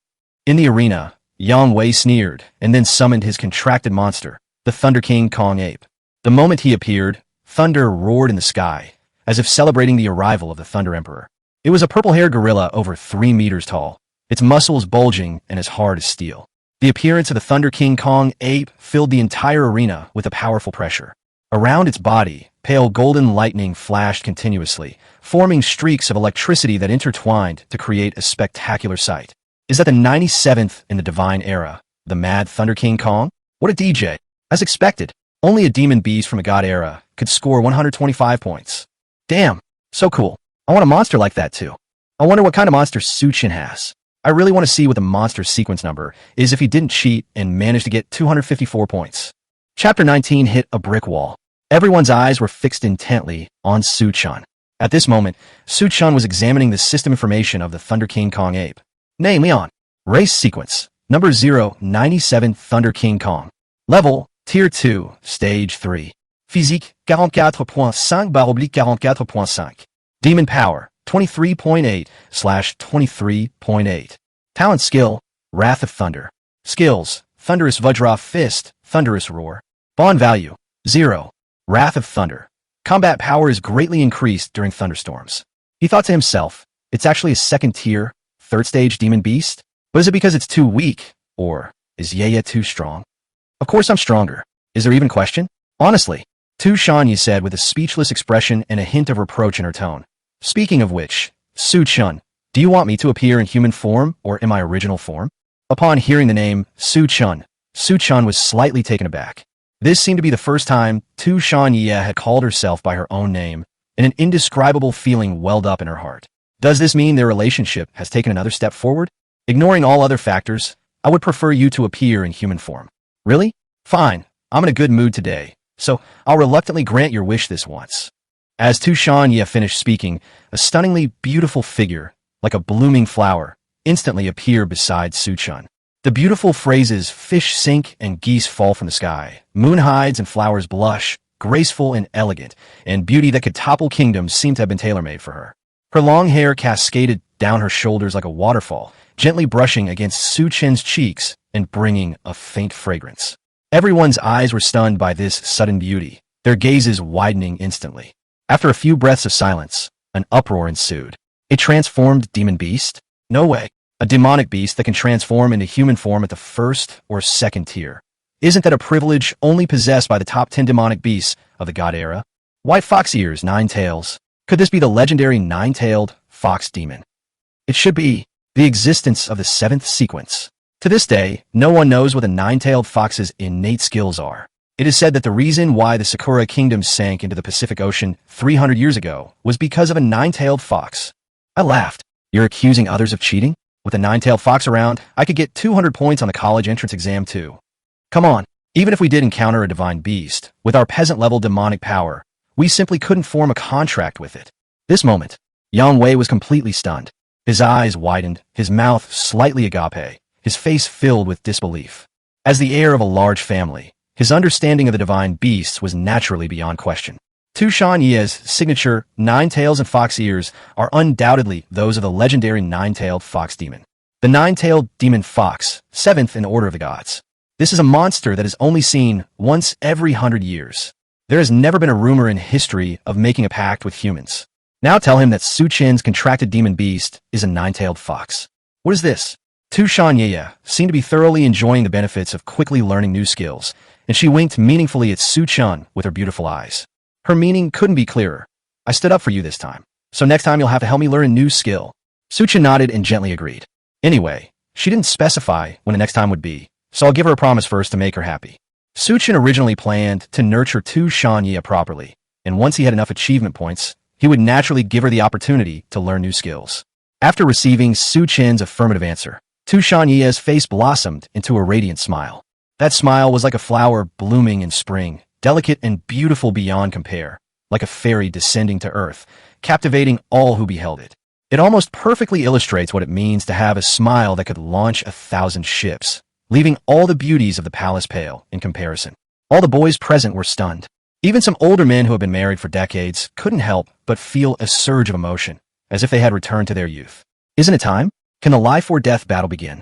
Speaker 1: In the arena, Yang Wei sneered and then summoned his contracted monster, the Thunder King Kong ape. The moment he appeared, thunder roared in the sky, as if celebrating the arrival of the Thunder Emperor. It was a purple-haired gorilla over 3 meters tall, its muscles bulging and as hard as steel. The appearance of the Thunder King Kong ape filled the entire arena with a powerful pressure. Around its body, pale golden lightning flashed continuously, forming streaks of electricity that intertwined to create a spectacular sight. Is that the 97th in the Divine Era, the Mad Thunder King Kong? What a DJ! As expected, only a demon beast from a god era could score 125 points. Damn, so cool. I want a monster like that too. I wonder what kind of monster Su Chen has. I really want to see what the monster sequence number is if he didn't cheat and managed to get 254 points. Chapter 19 hit a brick wall. Everyone's eyes were fixed intently on Su Chen. At this moment, Su Chen was examining the system information of the Thunder King Kong ape. Name Leon. Race sequence. Number 097 Thunder King Kong. Level, Tier 2, Stage 3. Physique, 44.5/44.5. Demon Power, 23.8/23.8. Talent Skill, Wrath of Thunder. Skills, Thunderous Vajra Fist, Thunderous Roar. Bond Value, 0. Wrath of Thunder. Combat power is greatly increased during thunderstorms. He thought to himself, it's actually a second tier, third stage demon beast? But is it because it's too weak? Or is Yaya too strong? Of course I'm stronger. Is there even question? Honestly, Tu Shanya said with a speechless expression and a hint of reproach in her tone. Speaking of which, Su Chen, do you want me to appear in human form or in my original form? Upon hearing the name Su Chen was slightly taken aback. This seemed to be the first time Tu Shanya had called herself by her own name, and an indescribable feeling welled up in her heart. Does this mean their relationship has taken another step forward? Ignoring all other factors, I would prefer you to appear in human form. Really? Fine, I'm in a good mood today, so I'll reluctantly grant your wish this once. As Tu Shanya finished speaking, a stunningly beautiful figure, like a blooming flower, instantly appeared beside Su Chen. The beautiful phrases fish sink and geese fall from the sky, moon hides and flowers blush, graceful and elegant, and beauty that could topple kingdoms seemed to have been tailor-made for her. Her long hair cascaded down her shoulders like a waterfall, gently brushing against Su Chen's cheeks and bringing a faint fragrance. Everyone's eyes were stunned by this sudden beauty, their gazes widening instantly. After a few breaths of silence, an uproar ensued. A transformed demon beast? No way. A demonic beast that can transform into human form at the first or second tier. Isn't that a privilege only possessed by the top 10 demonic beasts of the god era? White fox ears, 9 tails. Could this be the legendary 9-tailed fox demon? It should be the existence of the 7th sequence. To this day, no one knows what the 9-tailed fox's innate skills are. It is said that the reason why the Sakura Kingdom sank into the Pacific Ocean 300 years ago was because of a 9-tailed fox. I laughed. You're accusing others of cheating? With a 9-tailed fox around, I could get 200 points on the college entrance exam too. Come on, even if we did encounter a divine beast, with our peasant-level demonic power, we simply couldn't form a contract with it. This moment, Yang Wei was completely stunned. His eyes widened, his mouth slightly agape, his face filled with disbelief. As the heir of a large family, his understanding of the divine beasts was naturally beyond question. Tu Shanye's signature 9 tails and fox ears are undoubtedly those of the legendary 9-tailed fox demon. The 9-tailed demon fox, 7th in order of the gods. This is a monster that is only seen once every 100 years. There has never been a rumor in history of making a pact with humans. Now tell him that Su Chen's contracted demon beast is a 9-tailed fox. What is this? Tu Shanye seemed to be thoroughly enjoying the benefits of quickly learning new skills, and she winked meaningfully at Su Chen with her beautiful eyes. Her meaning couldn't be clearer. I stood up for you this time. So next time you'll have to help me learn a new skill. Su Chen nodded and gently agreed. Anyway, she didn't specify when the next time would be, so I'll give her a promise first to make her happy. Su Chen originally planned to nurture Tu Shan properly, and once he had enough achievement points, he would naturally give her the opportunity to learn new skills. After receiving Su Chen's affirmative answer, Tu Shanye's face blossomed into a radiant smile. That smile was like a flower blooming in spring, delicate and beautiful beyond compare, like a fairy descending to earth, captivating all who beheld it. It almost perfectly illustrates what it means to have a smile that could launch 1,000 ships, leaving all the beauties of the palace pale in comparison. All the boys present were stunned. Even some older men who had been married for decades couldn't help but feel a surge of emotion, as if they had returned to their youth. Isn't it time? Can the life or death battle begin?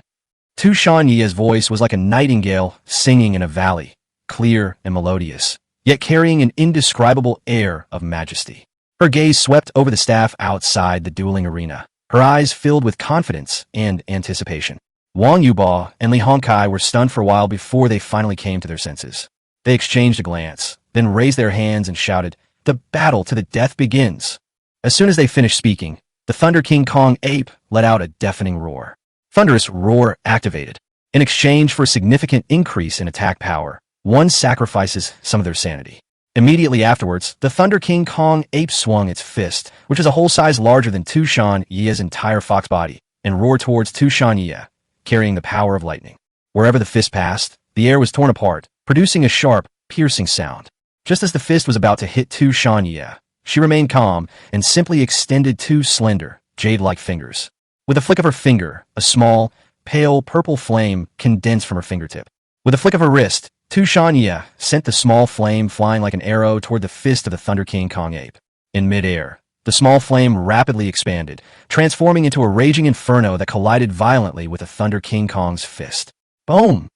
Speaker 1: Tu Shanye's voice was like a nightingale singing in a valley, clear and melodious, yet carrying an indescribable air of majesty. Her gaze swept over the staff outside the dueling arena, her eyes filled with confidence and anticipation. Wang Yuba and Li Hongkai were stunned for a while before they finally came to their senses. They exchanged a glance, then raised their hands and shouted, "The battle to the death begins!" As soon as they finished speaking, the Thunder King Kong ape let out a deafening roar. Thunderous Roar activated. In exchange for a significant increase in attack power, one sacrifices some of their sanity. Immediately afterwards, the Thunder King Kong ape swung its fist, which is a whole size larger than Tu Shanye's entire fox body, and roared towards Tu Shanye, carrying the power of lightning. Wherever the fist passed, the air was torn apart, producing a sharp, piercing sound. Just as the fist was about to hit Tu Shanye, she remained calm and simply extended two slender, jade-like fingers. With a flick of her finger, a small, pale purple flame condensed from her fingertip. With a flick of her wrist, Tu Shanye sent the small flame flying like an arrow toward the fist of the Thunder King Kong ape. In midair, the small flame rapidly expanded, transforming into a raging inferno that collided violently with the Thunder King Kong's fist. Boom!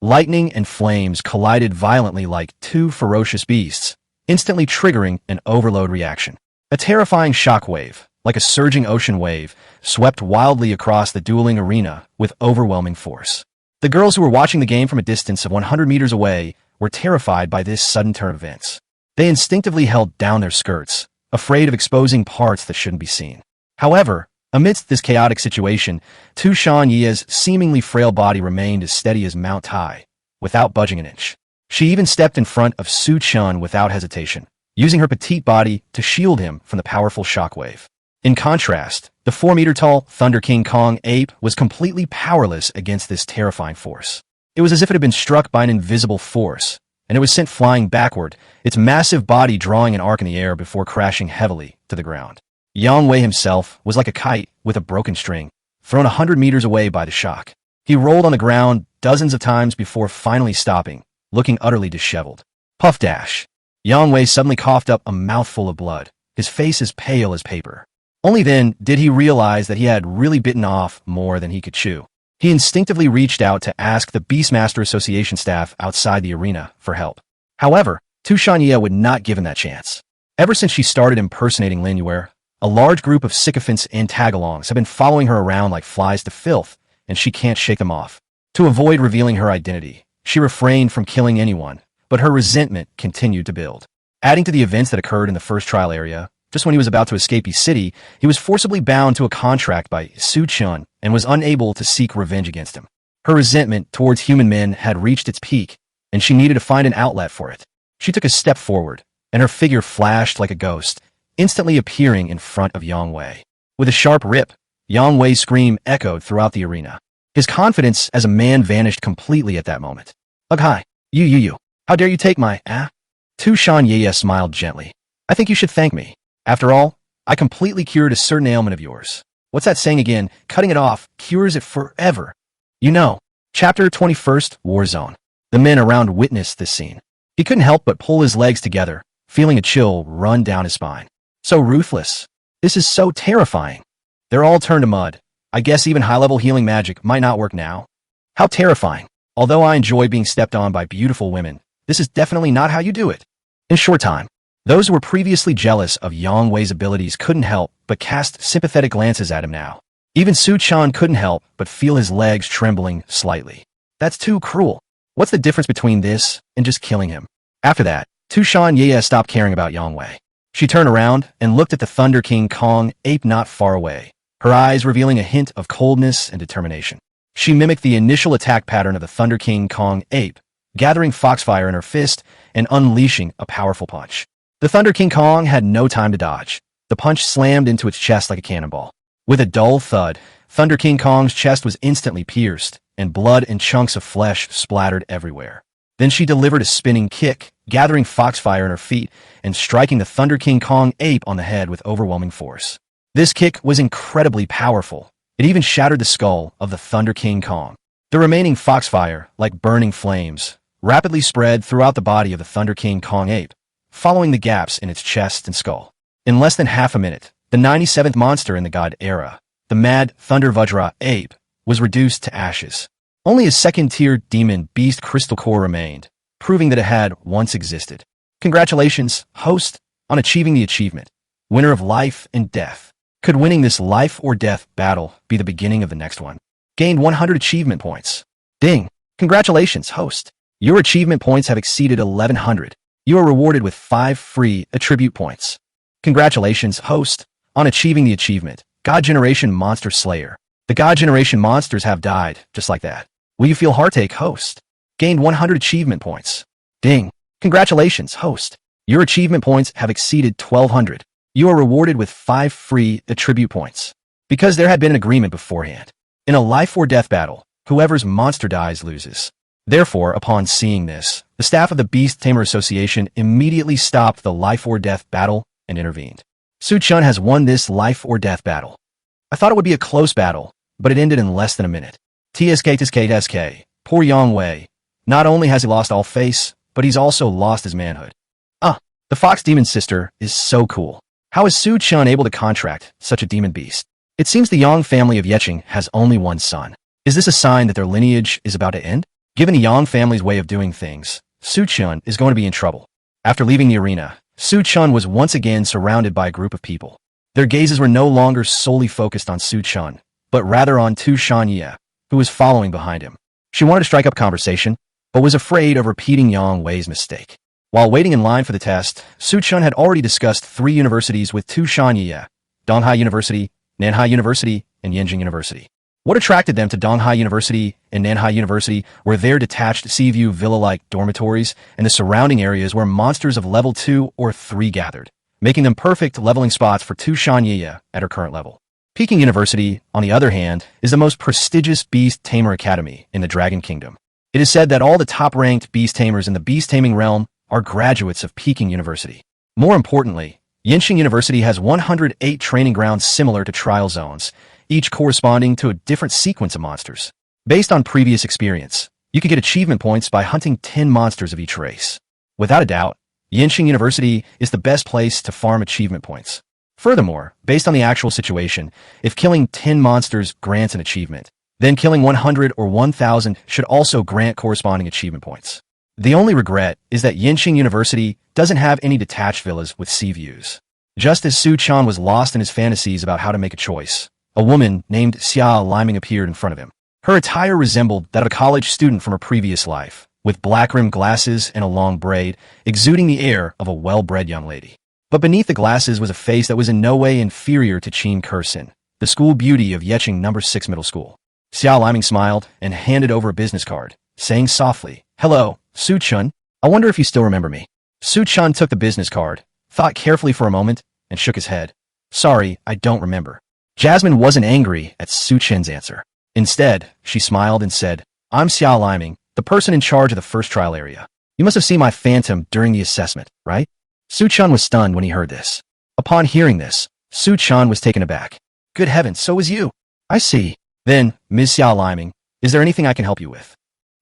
Speaker 1: Lightning and flames collided violently like two ferocious beasts, instantly triggering an overload reaction. A terrifying shockwave, like a surging ocean wave, swept wildly across the dueling arena with overwhelming force. The girls who were watching the game from a distance of 100 meters away were terrified by this sudden turn of events. They instinctively held down their skirts, afraid of exposing parts that shouldn't be seen. However, amidst this chaotic situation, Tu Shanye's seemingly frail body remained as steady as Mount Tai, without budging an inch. She even stepped in front of Su Chen without hesitation, using her petite body to shield him from the powerful shockwave. In contrast, the 4-meter-tall Thunder King Kong ape was completely powerless against this terrifying force. It was as if it had been struck by an invisible force, and it was sent flying backward, its massive body drawing an arc in the air before crashing heavily to the ground. Yang Wei himself was like a kite with a broken string, thrown 100 meters away by the shock. He rolled on the ground dozens of times before finally stopping, looking utterly disheveled. Puff dash. Yang Wei suddenly coughed up a mouthful of blood, his face as pale as paper. Only then did he realize that he had really bitten off more than he could chew. He instinctively reached out to ask the Beastmaster Association staff outside the arena for help. However, Tu Shanye would not give him that chance. Ever since she started impersonating Lin Yue, a large group of sycophants and tagalongs have been following her around like flies to filth, and she can't shake them off. To avoid revealing her identity, she refrained from killing anyone, but her resentment continued to build. Adding to the events that occurred in the first trial area, just when he was about to escape his city, he was forcibly bound to a contract by Su Chen and was unable to seek revenge against him. Her resentment towards human men had reached its peak, and she needed to find an outlet for it. She took a step forward, and her figure flashed like a ghost, instantly appearing in front of Yang Wei. With a sharp rip, Yang Wei's scream echoed throughout the arena. His confidence as a man vanished completely at that moment. "Ugh, hi, you. How dare you take my, Tu Shanye smiled gently. "I think you should thank me. After all, I completely cured a certain ailment of yours. What's that saying again? Cutting it off cures it forever. You know." Chapter 21st, War Zone. The men around witnessed this scene. He couldn't help but pull his legs together, feeling a chill run down his spine. So ruthless. This is so terrifying. They're all turned to mud. I guess even high-level healing magic might not work now. How terrifying. Although I enjoy being stepped on by beautiful women, this is definitely not how you do it. In a short time, those who were previously jealous of Yang Wei's abilities couldn't help but cast sympathetic glances at him now. Even Su Chen couldn't help but feel his legs trembling slightly. That's too cruel. What's the difference between this and just killing him? After that, Tushan Ye stopped caring about Yang Wei. She turned around and looked at the Thunder King Kong ape not far away, her eyes revealing a hint of coldness and determination. She mimicked the initial attack pattern of the Thunder King Kong ape, gathering foxfire in her fist and unleashing a powerful punch. The Thunder King Kong had no time to dodge. The punch slammed into its chest like a cannonball. With a dull thud, Thunder King Kong's chest was instantly pierced, and blood and chunks of flesh splattered everywhere. Then she delivered a spinning kick, gathering foxfire in her feet and striking the Thunder King Kong ape on the head with overwhelming force. This kick was incredibly powerful. It even shattered the skull of the Thunder King Kong. The remaining foxfire, like burning flames, rapidly spread throughout the body of the Thunder King Kong ape, following the gaps in its chest and skull. In less than half a minute, the 97th monster in the God era, the Mad Thunder Vajra ape, was reduced to ashes. Only a second-tier demon beast crystal core remained, proving that it had once existed. Congratulations, host, on achieving the achievement. Winner of life and death. Could winning this life or death battle be the beginning of the next one? Gained 100 achievement points. Ding! Congratulations, host. Your achievement points have exceeded 1100. You are rewarded with 5 free attribute points. Congratulations, host, on achieving the achievement. God Generation Monster Slayer. The God Generation monsters have died, just like that. Will you feel heartache, host? Gained 100 achievement points. Ding! Congratulations, host. Your achievement points have exceeded 1200. You are rewarded with 5 free attribute points. Because there had been an agreement beforehand. In a life or death battle, whoever's monster dies loses. Therefore, upon seeing this, the staff of the Beast Tamer Association immediately stopped the life or death battle and intervened. Su Chen has won this life or death battle. I thought it would be a close battle, but it ended in less than a minute. TSK. Poor Yang Wei. Not only has he lost all face, but he's also lost his manhood. The Fox Demon Sister is so cool. How is Su Chen able to contract such a demon beast? It seems the Yang family of Yecheng has only one son. Is this a sign that their lineage is about to end? Given the Yang family's way of doing things, Su Chen is going to be in trouble. After leaving the arena, Su Chen was once again surrounded by a group of people. Their gazes were no longer solely focused on Su Chen, but rather on Tu Shanye, who was following behind him. She wanted to strike up conversation, but was afraid of repeating Yang Wei's mistake. While waiting in line for the test, Su Chen had already discussed 3 universities with Tu Shanye: Donghai University, Nanhai University, and Yenjing University. What attracted them to Donghai University and Nanhai University were their detached sea-view villa-like dormitories and the surrounding areas where monsters of level 2 or 3 gathered, making them perfect leveling spots for Tu Shanye at her current level. Peking University, on the other hand, is the most prestigious Beast Tamer Academy in the Dragon Kingdom. It is said that all the top-ranked Beast Tamers in the Beast Taming realm are graduates of Peking University. More importantly, Yenjing University has 108 training grounds similar to trial zones, each corresponding to a different sequence of monsters. Based on previous experience, you could get achievement points by hunting 10 monsters of each race. Without a doubt, Yenjing University is the best place to farm achievement points. Furthermore, based on the actual situation, if killing 10 monsters grants an achievement, then killing 100 or 1000 should also grant corresponding achievement points. The only regret is that Yenjing University doesn't have any detached villas with sea views. Just as Su Chen was lost in his fantasies about how to make a choice, a woman named Xia Liming appeared in front of him. Her attire resembled that of a college student from her previous life, with black-rimmed glasses and a long braid, exuding the air of a well-bred young lady. But beneath the glasses was a face that was in no way inferior to Qin Kursin, the school beauty of Yecheng No. 6 Middle School. Xia Liming smiled and handed over a business card, saying softly, "Hello, Su Chen. I wonder if you still remember me." Su Chen took the business card, thought carefully for a moment, and shook his head. "Sorry, I don't remember." Jasmine wasn't angry at Su Chen's answer. Instead, she smiled and said, "I'm Xia Liming, the person in charge of the first trial area. You must have seen my phantom during the assessment, right?" Su Chen was stunned when he heard this. Upon hearing this, Su Chen was taken aback. "Good heavens, so was you. I see. Then, Ms. Xia Liming, is there anything I can help you with?"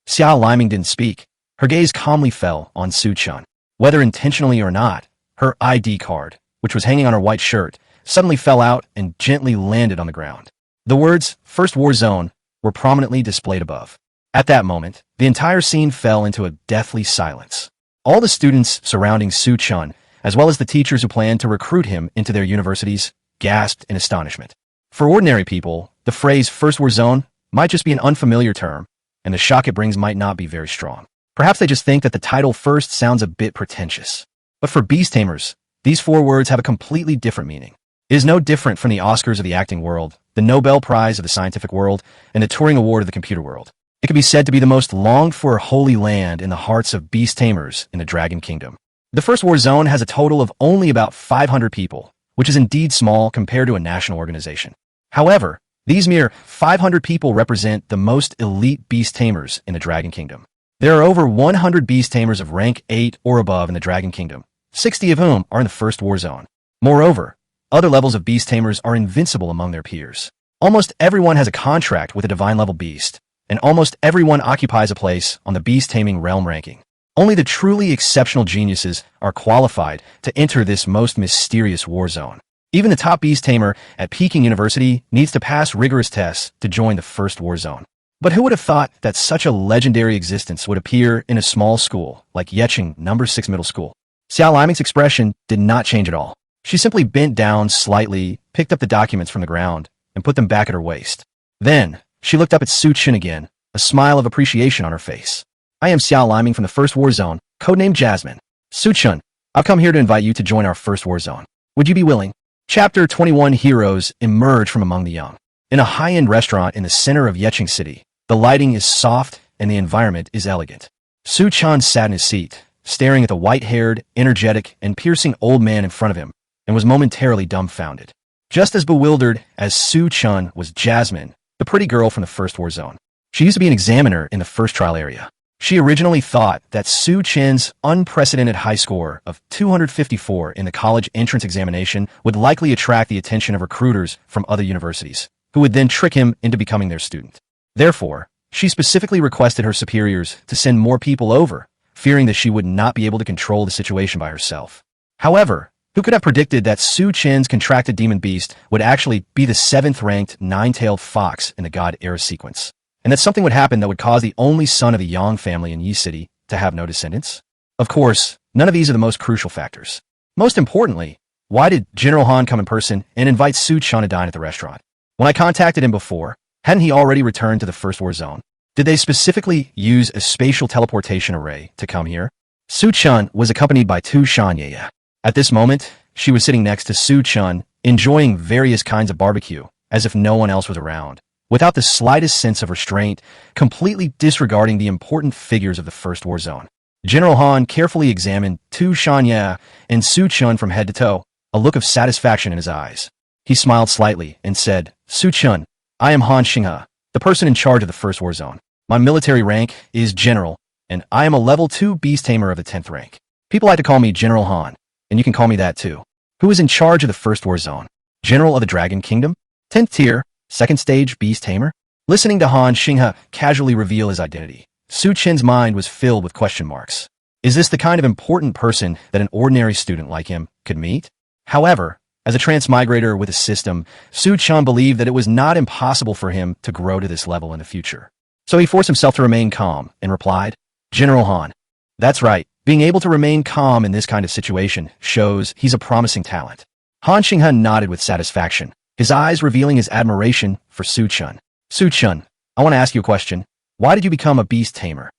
Speaker 1: Xia Liming didn't speak. Her gaze calmly fell on Su Chen. Whether intentionally or not, her ID card, which was hanging on her white shirt, suddenly fell out and gently landed on the ground. The words, "First War Zone," were prominently displayed above. At that moment, the entire scene fell into a deathly silence. All the students surrounding Su Chen, as well as the teachers who planned to recruit him into their universities, gasped in astonishment. For ordinary people, the phrase "First War Zone" might just be an unfamiliar term, and the shock it brings might not be very strong. Perhaps they just think that the title first sounds a bit pretentious. But for beast tamers, these 4 words have a completely different meaning. It is no different from the Oscars of the acting world, the Nobel Prize of the scientific world, and the Turing Award of the computer world. It can be said to be the most longed-for holy land in the hearts of beast tamers in the Dragon Kingdom. The First War Zone has a total of only about 500 people, which is indeed small compared to a national organization. However, these mere 500 people represent the most elite beast tamers in the Dragon Kingdom. There are over 100 beast tamers of rank 8 or above in the Dragon Kingdom, 60 of whom are in the First War Zone. Moreover, other levels of beast tamers are invincible among their peers. Almost everyone has a contract with a divine-level beast, and almost everyone occupies a place on the beast-taming realm ranking. Only the truly exceptional geniuses are qualified to enter this most mysterious war zone. Even the top beast tamer at Peking University needs to pass rigorous tests to join the First War Zone. But who would have thought that such a legendary existence would appear in a small school like Yecheng No. 6 Middle School? Xiao Liming's expression did not change at all. She simply bent down slightly, picked up the documents from the ground, and put them back at her waist. Then, she looked up at Su Chen again, a smile of appreciation on her face. I am Xiao Liming from the First War Zone, codenamed Jasmine. Su Chen, I've come here to invite you to join our First War Zone. Would you be willing? Chapter 21 Heroes emerge from among the young. In a high-end restaurant in the center of Yecheng City, the lighting is soft and the environment is elegant. Su Chen sat in his seat, staring at the white-haired, energetic, and piercing old man in front of him, and was momentarily dumbfounded. Just as bewildered as Su Chen was Jasmine, the pretty girl from the First War Zone. She used to be an examiner in the first trial area. She originally thought that Su Chen's unprecedented high score of 254 in the college entrance examination would likely attract the attention of recruiters from other universities, who would then trick him into becoming their student. Therefore, she specifically requested her superiors to send more people over, fearing that she would not be able to control the situation by herself. However, who could have predicted that Su Chen's contracted demon beast would actually be the 7th-ranked 9-tailed fox in the God Era sequence, and that something would happen that would cause the only son of the Yang family in Yi City to have no descendants? Of course, none of these are the most crucial factors. Most importantly, why did General Han come in person and invite Su Chen to dine at the restaurant? When I contacted him before, hadn't he already returned to the First War Zone? Did they specifically use a spatial teleportation array to come here? Su Chen was accompanied by Tu Shanye. At this moment, she was sitting next to Su Chen, enjoying various kinds of barbecue, as if no one else was around, without the slightest sense of restraint, completely disregarding the important figures of the First War Zone. General Han carefully examined Tu Shanye and Su Chen from head to toe, a look of satisfaction in his eyes. He smiled slightly and said, Su Chen, I am Han Xinghe, the person in charge of the First War Zone. My military rank is General, and I am a level 2 beast tamer of the 10th rank. People like to call me General Han, and you can call me that too. Who is in charge of the First War Zone? General of the Dragon Kingdom? 10th tier, 2nd stage beast tamer? Listening to Han Xinghe casually reveal his identity, Su Chen's mind was filled with question marks. Is this the kind of important person that an ordinary student like him could meet? However, as a transmigrator with a system, Su Chen believed that it was not impossible for him to grow to this level in the future. So he forced himself to remain calm and replied, General Han. That's right. Being able to remain calm in this kind of situation shows he's a promising talent. Han Xinghe nodded with satisfaction, his eyes revealing his admiration for Su Chen. Su Chen, I want to ask you a question. Why did you become a beast tamer?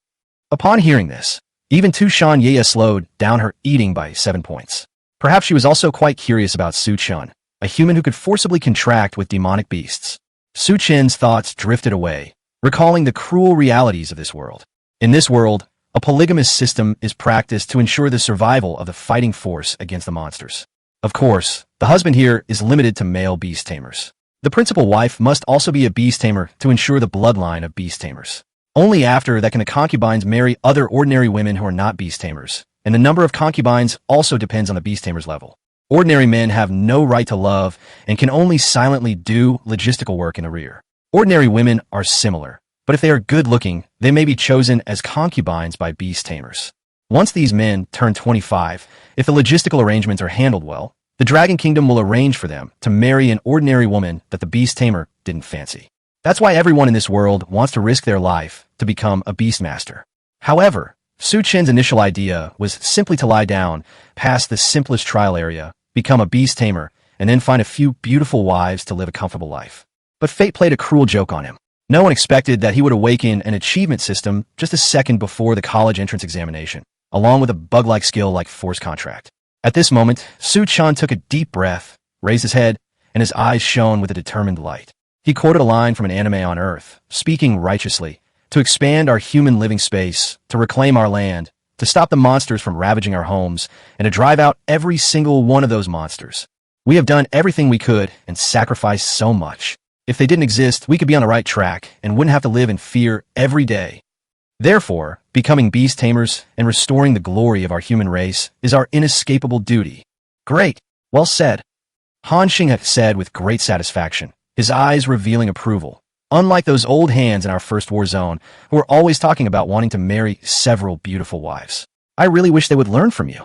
Speaker 1: Upon hearing this, even Tu Shanye slowed down her eating by 7 points. Perhaps she was also quite curious about Su Chen, a human who could forcibly contract with demonic beasts. Su Chen's thoughts drifted away, recalling the cruel realities of this world. In this world, a polygamous system is practiced to ensure the survival of the fighting force against the monsters. Of course, the husband here is limited to male beast tamers. The principal wife must also be a beast tamer to ensure the bloodline of beast tamers. Only after that can the concubines marry other ordinary women who are not beast tamers, and the number of concubines also depends on the beast tamer's level. Ordinary men have no right to love and can only silently do logistical work in the rear. Ordinary women are similar, but if they are good-looking, they may be chosen as concubines by beast tamers. Once these men turn 25, if the logistical arrangements are handled well, the Dragon Kingdom will arrange for them to marry an ordinary woman that the beast tamer didn't fancy. That's why everyone in this world wants to risk their life to become a beastmaster. However, Su Chen's initial idea was simply to lie down, pass the simplest trial area, become a beast tamer, and then find a few beautiful wives to live a comfortable life. But fate played a cruel joke on him. No one expected that he would awaken an achievement system just a second before the college entrance examination, along with a bug-like skill like force contract. At this moment, Chen took a deep breath, raised his head, and his eyes shone with a determined light. He quoted a line from an anime on Earth, speaking righteously, to expand our human living space, to reclaim our land, to stop the monsters from ravaging our homes, and to drive out every single one of those monsters. We have done everything we could and sacrificed so much. If they didn't exist, we could be on the right track and wouldn't have to live in fear every day. Therefore, becoming beast tamers and restoring the glory of our human race is our inescapable duty. Great. Well said. Han Xing said with great satisfaction, his eyes revealing approval. Unlike those old hands in our first war zone who were always talking about wanting to marry several beautiful wives. I really wish they would learn from you.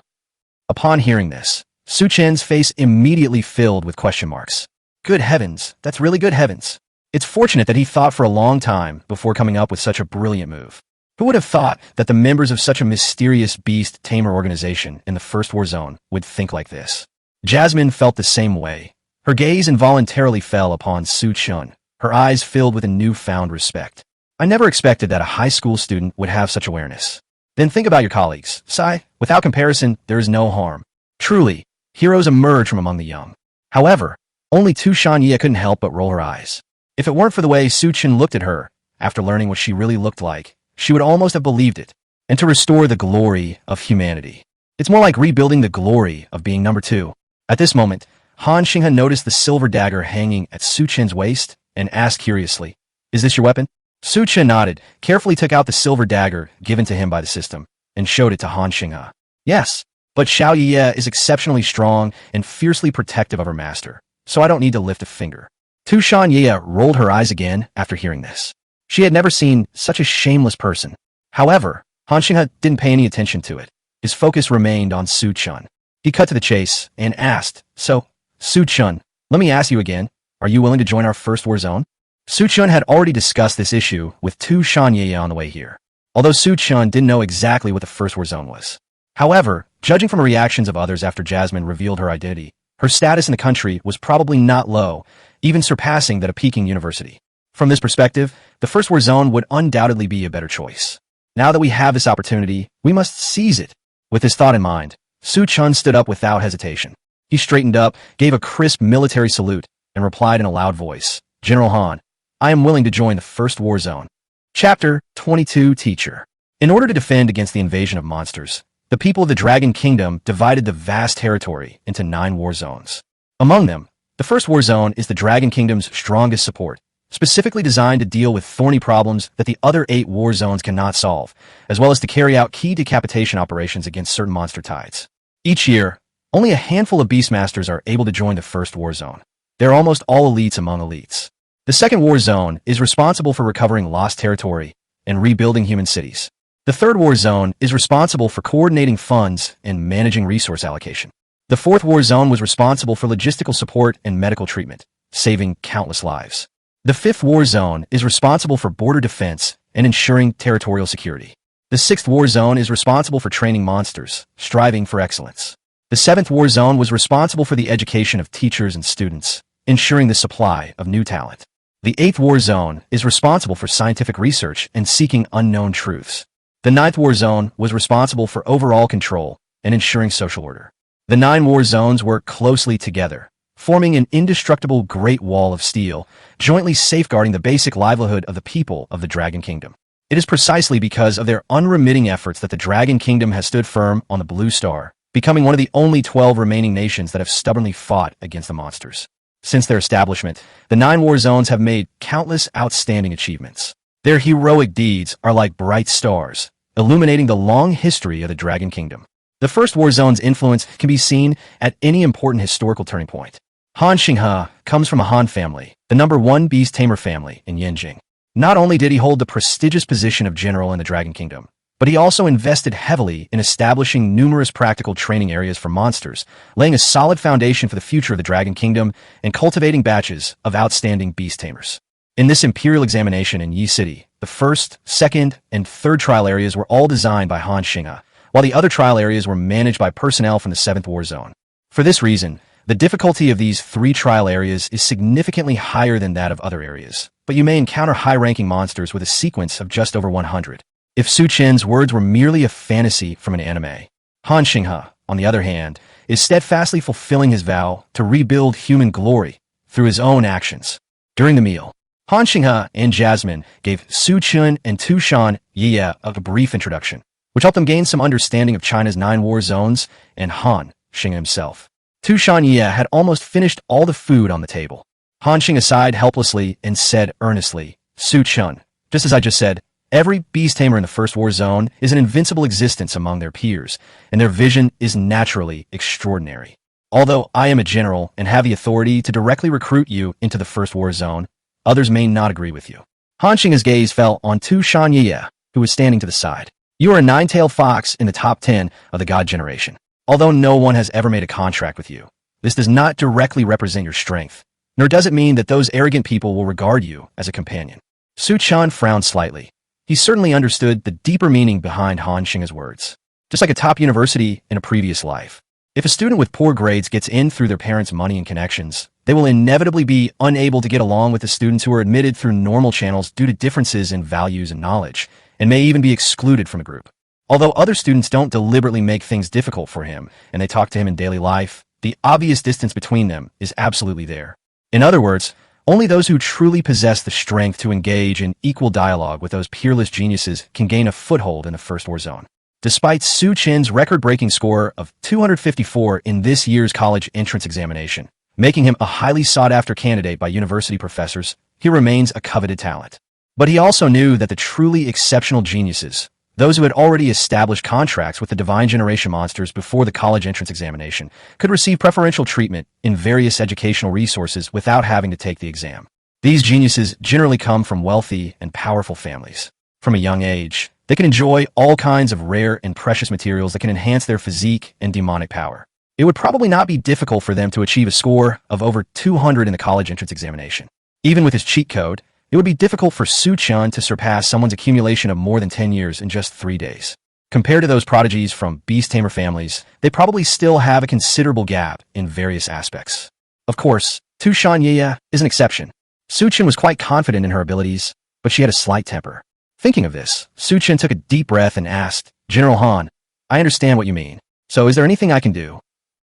Speaker 1: Upon hearing this, Chen's face immediately filled with question marks. Good heavens, that's really good heavens. It's fortunate that he thought for a long time before coming up with such a brilliant move. Who would have thought that the members of such a mysterious beast tamer organization in the first war zone would think like this? Jasmine felt the same way. Her gaze involuntarily fell upon Chen, her eyes filled with a newfound respect. I never expected that a high school student would have such awareness. Then think about your colleagues. Sai, without comparison, there is no harm. Truly, heroes emerge from among the young. However, only Chen couldn't help but roll her eyes. If it weren't for the way Chen looked at her, after learning what she really looked like, she would almost have believed it. And to restore the glory of humanity. It's more like rebuilding the glory of being number 2. At this moment, Han Xing had noticed the silver dagger hanging at Chen's waist and asked curiously, "Is this your weapon?" Chen nodded, carefully took out the silver dagger given to him by the system, and showed it to Han Xing. Yes, but Xiao Ye is exceptionally strong and fiercely protective of her master, so I don't need to lift a finger. Chen Ye rolled her eyes again after hearing this. She had never seen such a shameless person. However, Han Xing didn't pay any attention to it. His focus remained on Chen. He cut to the chase and asked, "So, Chen, let me ask you again, are you willing to join our first war zone?" Chen had already discussed this issue with Chen Ye on the way here, although Chen didn't know exactly what the first war zone was. However, judging from the reactions of others after Jasmine revealed her identity, her status in the country was probably not low, even surpassing that of Peking University. From this perspective, the first war zone would undoubtedly be a better choice. Now that we have this opportunity, we must seize it. With this thought in mind, Chen stood up without hesitation. He straightened up, gave a crisp military salute, and replied in a loud voice, "General Han, I am willing to join the first war zone." Chapter 22 Teacher. In order to defend against the invasion of monsters, the people of the Dragon Kingdom divided the vast territory into 9 war zones. Among them, the first war zone is the Dragon Kingdom's strongest support, specifically designed to deal with thorny problems that the other 8 war zones cannot solve, as well as to carry out key decapitation operations against certain monster tides. Each year, only a handful of Beastmasters are able to join the first war zone. They're almost all elites among elites. The second war zone is responsible for recovering lost territory and rebuilding human cities. The third war zone is responsible for coordinating funds and managing resource allocation. The fourth war zone was responsible for logistical support and medical treatment, saving countless lives. The fifth war zone is responsible for border defense and ensuring territorial security. The sixth war zone is responsible for training monsters, striving for excellence. The seventh war zone was responsible for the education of teachers and students, ensuring the supply of new talent. The 8th war zone is responsible for scientific research and seeking unknown truths. The 9th war zone was responsible for overall control and ensuring social order. The 9 war zones work closely together, forming an indestructible great wall of steel, jointly safeguarding the basic livelihood of the people of the Dragon Kingdom. It is precisely because of their unremitting efforts that the Dragon Kingdom has stood firm on the Blue Star, becoming one of the only 12 remaining nations that have stubbornly fought against the monsters. Since their establishment, the 9 war zones have made countless outstanding achievements. Their heroic deeds are like bright stars, illuminating the long history of the Dragon Kingdom. The first war zone's influence can be seen at any important historical turning point. Han Xing comes from a Han family, the #1 beast tamer family in Yanjing. Not only did he hold the prestigious position of general in the Dragon Kingdom, but he also invested heavily in establishing numerous practical training areas for monsters, laying a solid foundation for the future of the Dragon Kingdom and cultivating batches of outstanding beast tamers. In this imperial examination in Yi City, the first, second, and third trial areas were all designed by Han Xing, while the other trial areas were managed by personnel from the 7th war zone. For this reason, The difficulty of these 3 trial areas is significantly higher than that of other areas, but you may encounter high-ranking monsters with a sequence of just over 100. If Su Chen's words were merely a fantasy from an anime, Han Xinghe, on the other hand, is steadfastly fulfilling his vow to rebuild human glory through his own actions. During the meal, Han Xinghe and Jasmine gave Su Chen and Tushan Ye a brief introduction, which helped them gain some understanding of China's 9 war zones and Han Xinghe himself. Tushan Ye had almost finished all the food on the table. Han Xinghe sighed helplessly and said earnestly, Su Chen, just as I just said, every beast tamer in the First War Zone is an invincible existence among their peers, and their vision is naturally extraordinary. Although I am a general and have the authority to directly recruit you into the First War Zone, others may not agree with you. Han Xinghe's gaze fell on Tushan Ye, who was standing to the side. You are a 9-tailed fox in the top 10 of the God generation. Although no one has ever made a contract with you, this does not directly represent your strength, nor does it mean that those arrogant people will regard you as a companion. Su Chen frowned slightly. He certainly understood the deeper meaning behind Han Xinghe's words. Just like a top university in a previous life, if a student with poor grades gets in through their parents' money and connections, they will inevitably be unable to get along with the students who are admitted through normal channels due to differences in values and knowledge, and may even be excluded from a group. Although other students don't deliberately make things difficult for him, and they talk to him in daily life, the obvious distance between them is absolutely there. In other words, only those who truly possess the strength to engage in equal dialogue with those peerless geniuses can gain a foothold in the First War Zone. Despite Su Chen's record-breaking score of 254 in this year's college entrance examination, making him a highly sought-after candidate by university professors, he remains a coveted talent. But he also knew that the truly exceptional geniuses, those who had already established contracts with the Divine Generation monsters before the college entrance examination, could receive preferential treatment in various educational resources without having to take the exam. These geniuses generally come from wealthy and powerful families. From a young age, they can enjoy all kinds of rare and precious materials that can enhance their physique and demonic power. It would probably not be difficult for them to achieve a score of over 200 in the college entrance examination. Even with his cheat code, it would be difficult for Su Chen to surpass someone's accumulation of more than 10 years in just 3 days. Compared to those prodigies from beast tamer families, they probably still have a considerable gap in various aspects. Of course, Tushan Ye is an exception. Su Chen was quite confident in her abilities, but she had a slight temper. Thinking of this, Su Chen took a deep breath and asked, General Han, I understand what you mean. So is there anything I can do?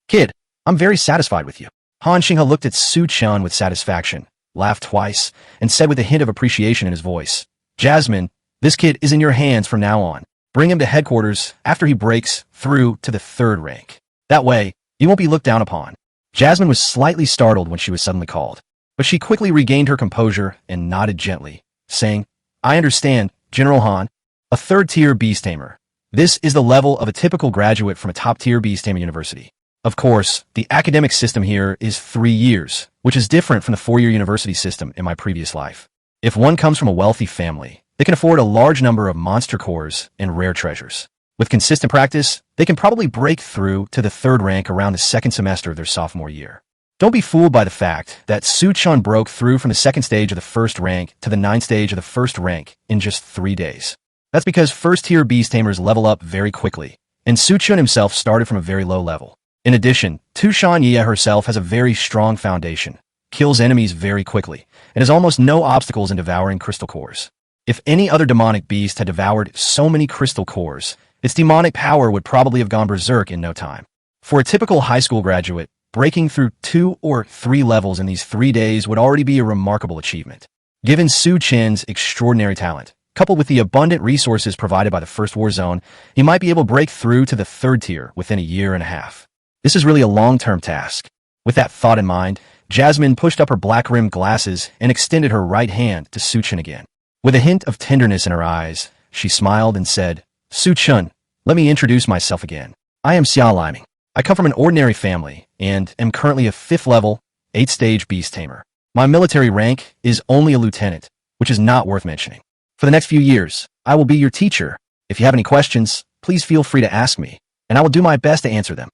Speaker 1: Kid, I'm very satisfied with you. Han Xinghe looked at Su Chen with satisfaction, laughed twice, and said with a hint of appreciation in his voice, Jasmine, this kid is in your hands from now on. Bring him to headquarters after he breaks through to the 3rd rank. That way, he won't be looked down upon. Jasmine was slightly startled when she was suddenly called, but she quickly regained her composure and nodded gently, saying, I understand, General Han, a 3rd-tier beast tamer. This is the level of a typical graduate from a top-tier beast tamer university. Of course, the academic system here is 3 years, which is different from the 4-year university system in my previous life. If one comes from a wealthy family, they can afford a large number of monster cores and rare treasures. With consistent practice, they can probably break through to the 3rd rank around the 2nd semester of their sophomore year. Don't be fooled by the fact that Su Chen broke through from the 2nd stage of the 1st rank to the 9th stage of the 1st rank in just 3 days. That's because 1st-tier beast tamers level up very quickly, and Su Chen himself started from a very low level. In addition, Tushan Ye herself has a very strong foundation, kills enemies very quickly, and has almost no obstacles in devouring crystal cores. If any other demonic beast had devoured so many crystal cores, its demonic power would probably have gone berserk in no time. For a typical high school graduate, breaking through 2 or 3 levels in these 3 days would already be a remarkable achievement. Given Su Chen's extraordinary talent, coupled with the abundant resources provided by the First War Zone, he might be able to break through to the 3rd tier within a year and a half. This is really a long-term task. With that thought in mind, Jasmine pushed up her black-rimmed glasses and extended her right hand to Su Chen again. With a hint of tenderness in her eyes, she smiled and said, Su Chen, let me introduce myself again. I am Xia Liming. I come from an ordinary family and am currently a 5th level, 8th-stage beast tamer. My military rank is only a lieutenant, which is not worth mentioning. For the next few years, I will be your teacher. If you have any questions, please feel free to ask me, and I will do my best to answer them.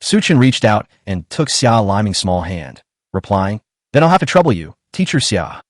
Speaker 1: Su Chen reached out and took Xia Liming's small hand, replying, Then I'll have to trouble you, Teacher Xia.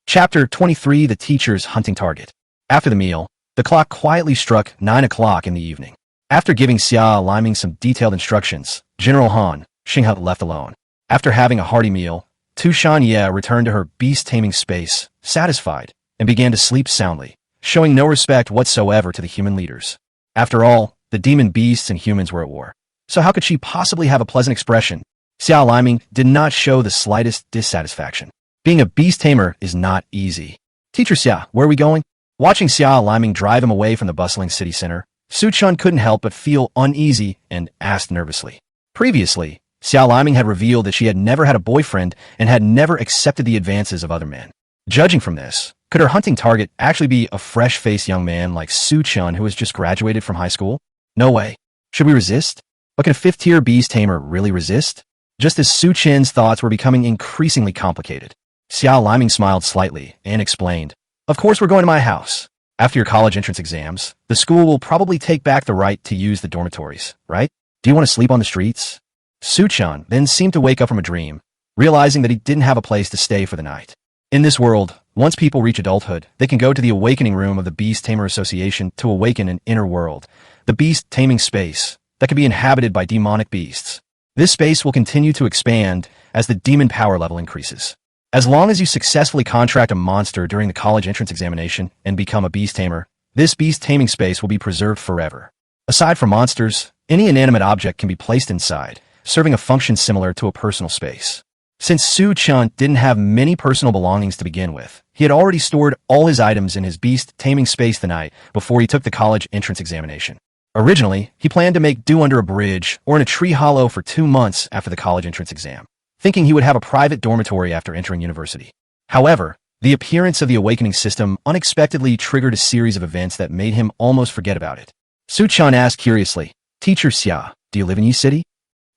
Speaker 1: Chapter 23 The Teacher's Hunting Target. After the meal, the clock quietly struck 9 o'clock in the evening. After giving Xia Liming some detailed instructions, General Han Xinghe left alone. After having a hearty meal, Tu Shan returned to her beast-taming space, satisfied, and began to sleep soundly, showing no respect whatsoever to the human leaders. After all, the demon beasts and humans were at war. So how could she possibly have a pleasant expression? Xiao Liming did not show the slightest dissatisfaction. Being a beast tamer is not easy. Teacher Xia, where are we going? Watching Xiao Liming drive him away from the bustling city center, Su Chun couldn't help but feel uneasy and asked nervously. Previously, Xiao Liming had revealed that she had never had a boyfriend and had never accepted the advances of other men. Judging from this, could her hunting target actually be a fresh-faced young man like Su Chun who has just graduated from high school? No way. Should we resist? But can a fifth-tier beast tamer really resist? Just as Su Chen's thoughts were becoming increasingly complicated, Xiao Liming smiled slightly and explained, "Of course we're going to my house. After your college entrance exams, the school will probably take back the right to use the dormitories, right? Do you want to sleep on the streets?" Su Chun then seemed to wake up from a dream, realizing that he didn't have a place to stay for the night. In this world, once people reach adulthood, they can go to the awakening room of the Beast Tamer Association to awaken an inner world, the beast taming space, that can be inhabited by demonic beasts. This space will continue to expand as the demon power level increases. As long as you successfully contract a monster during the college entrance examination and become a beast tamer, this beast taming space will be preserved forever. Aside from monsters, any inanimate object can be placed inside, serving a function similar to a personal space. Since Su Chun didn't have many personal belongings to begin with, he had already stored all his items in his beast taming space the night before he took the college entrance examination. Originally, he planned to make do under a bridge or in a tree hollow for 2 months after the college entrance exam, thinking he would have a private dormitory after entering university. However, the appearance of the awakening system unexpectedly triggered a series of events that made him almost forget about it. Su Chun asked curiously, "Teacher Xia, do you live in Yi City?"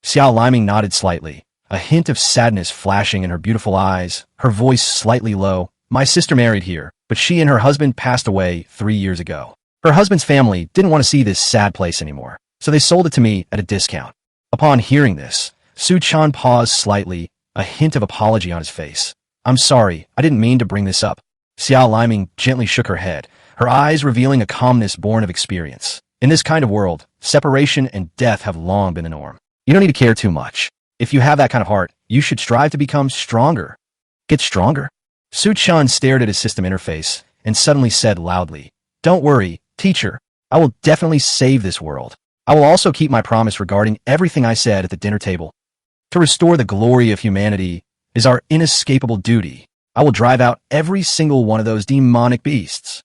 Speaker 1: Xiao Liming nodded slightly, a hint of sadness flashing in her beautiful eyes, her voice slightly low. "My sister married here, but she and her husband passed away 3 years ago. Her husband's family didn't want to see this sad place anymore, so they sold it to me at a discount." Upon hearing this, Su Chun paused slightly, a hint of apology on his face. "I'm sorry, I didn't mean to bring this up." Xiao Liming gently shook her head, her eyes revealing a calmness born of experience. In this kind of world, separation and death have long been the norm. You don't need to care too much. If you have that kind of heart, you should strive to become stronger. Get stronger? Su Chun stared at his system interface and suddenly said loudly, "Don't worry, teacher. I will definitely save this world. I will also keep my promise regarding everything I said at the dinner table. To restore the glory of humanity is our inescapable duty. I will drive out every single one of those demonic beasts."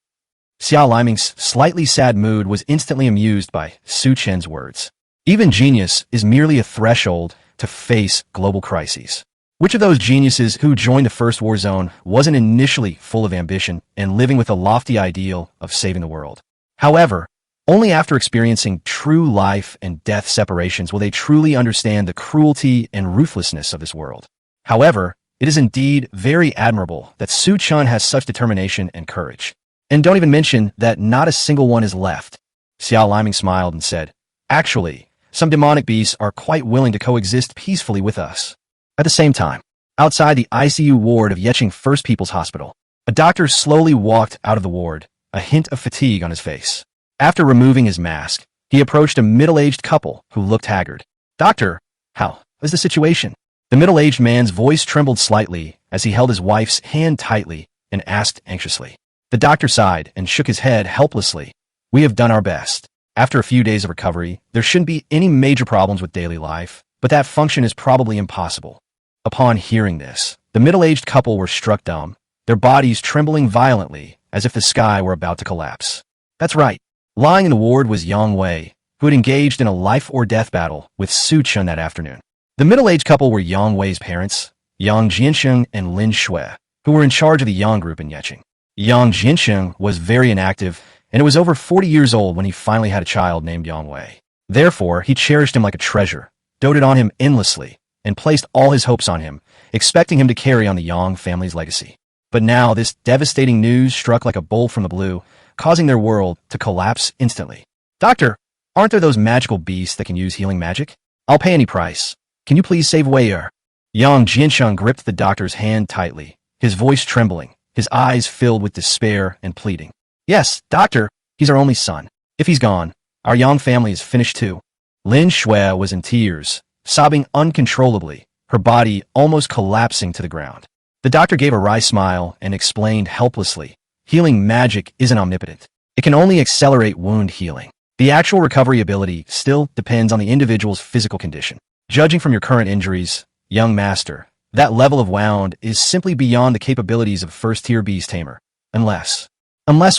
Speaker 1: Xiao Liming's slightly sad mood was instantly amused by Su Chen's words. Even genius is merely a threshold to face global crises. Which of those geniuses who joined the First War Zone wasn't initially full of ambition and living with a lofty ideal of saving the world? However, only after experiencing true life and death separations will they truly understand the cruelty and ruthlessness of this world. However, it is indeed very admirable that Su Chun has such determination and courage. And don't even mention that not a single one is left. Xiao Liming smiled and said, "Actually, some demonic beasts are quite willing to coexist peacefully with us." At the same time, outside the ICU ward of Yecheng First People's Hospital, a doctor slowly walked out of the ward, a hint of fatigue on his face. After removing his mask, he approached a middle-aged couple who looked haggard. "Doctor, how is the situation?" The middle-aged man's voice trembled slightly as he held his wife's hand tightly and asked anxiously. The doctor sighed and shook his head helplessly. "We have done our best. After a few days of recovery, there shouldn't be any major problems with daily life, but that function is probably impossible." Upon hearing this, the middle-aged couple were struck dumb, their bodies trembling violently as if the sky were about to collapse. That's right. Lying in the ward was Yang Wei, who had engaged in a life-or-death battle with Su Chun that afternoon. The middle-aged couple were Yang Wei's parents, Yang Jiansheng and Lin Shui, who were in charge of the Yang group in Yecheng. Yang Jiansheng was very inactive, and it was over 40 years old when he finally had a child named Yang Wei. Therefore, he cherished him like a treasure, doted on him endlessly, and placed all his hopes on him, expecting him to carry on the Yang family's legacy. But now this devastating news struck like a bolt from the blue, causing their world to collapse instantly. "Doctor, aren't there those magical beasts that can use healing magic? I'll pay any price. Can you please save Wei-er?" Yang Jiansheng gripped the doctor's hand tightly, his voice trembling, his eyes filled with despair and pleading. "Yes, doctor, he's our only son. If he's gone, our Yang family is finished too." Lin Shui was in tears, sobbing uncontrollably, her body almost collapsing to the ground. The doctor gave a wry smile and explained helplessly, healing magic isn't omnipotent. It can only accelerate wound healing. The actual recovery ability still depends on the individual's physical condition. Judging from your current injuries, young master, that level of wound is simply beyond the capabilities of a first-tier beast tamer. Unless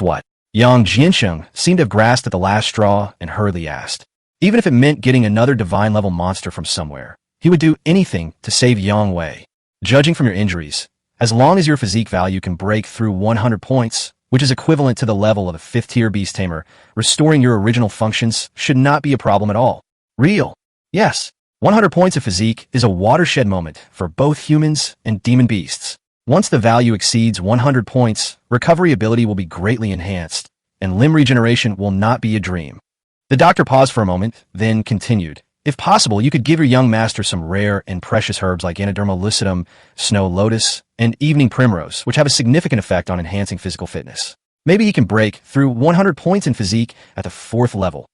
Speaker 1: what? Yang Jiansheng seemed to have grasped at the last straw and hurriedly asked. Even if it meant getting another divine-level monster from somewhere, he would do anything to save Yang Wei. Judging from your injuries, as long as your physique value can break through 100 points, which is equivalent to the level of a 5th-tier beast tamer, restoring your original functions should not be a problem at all. Real. Yes. 100 points of physique is a watershed moment for both humans and demon beasts. Once the value exceeds 100 points, recovery ability will be greatly enhanced, and limb regeneration will not be a dream. The doctor paused for a moment, then continued. If possible, you could give your young master some rare and precious herbs like Anaderma lucidum, snow lotus, and evening primrose, which have a significant effect on enhancing physical fitness. Maybe he can break through 100 points in physique at the 4th level.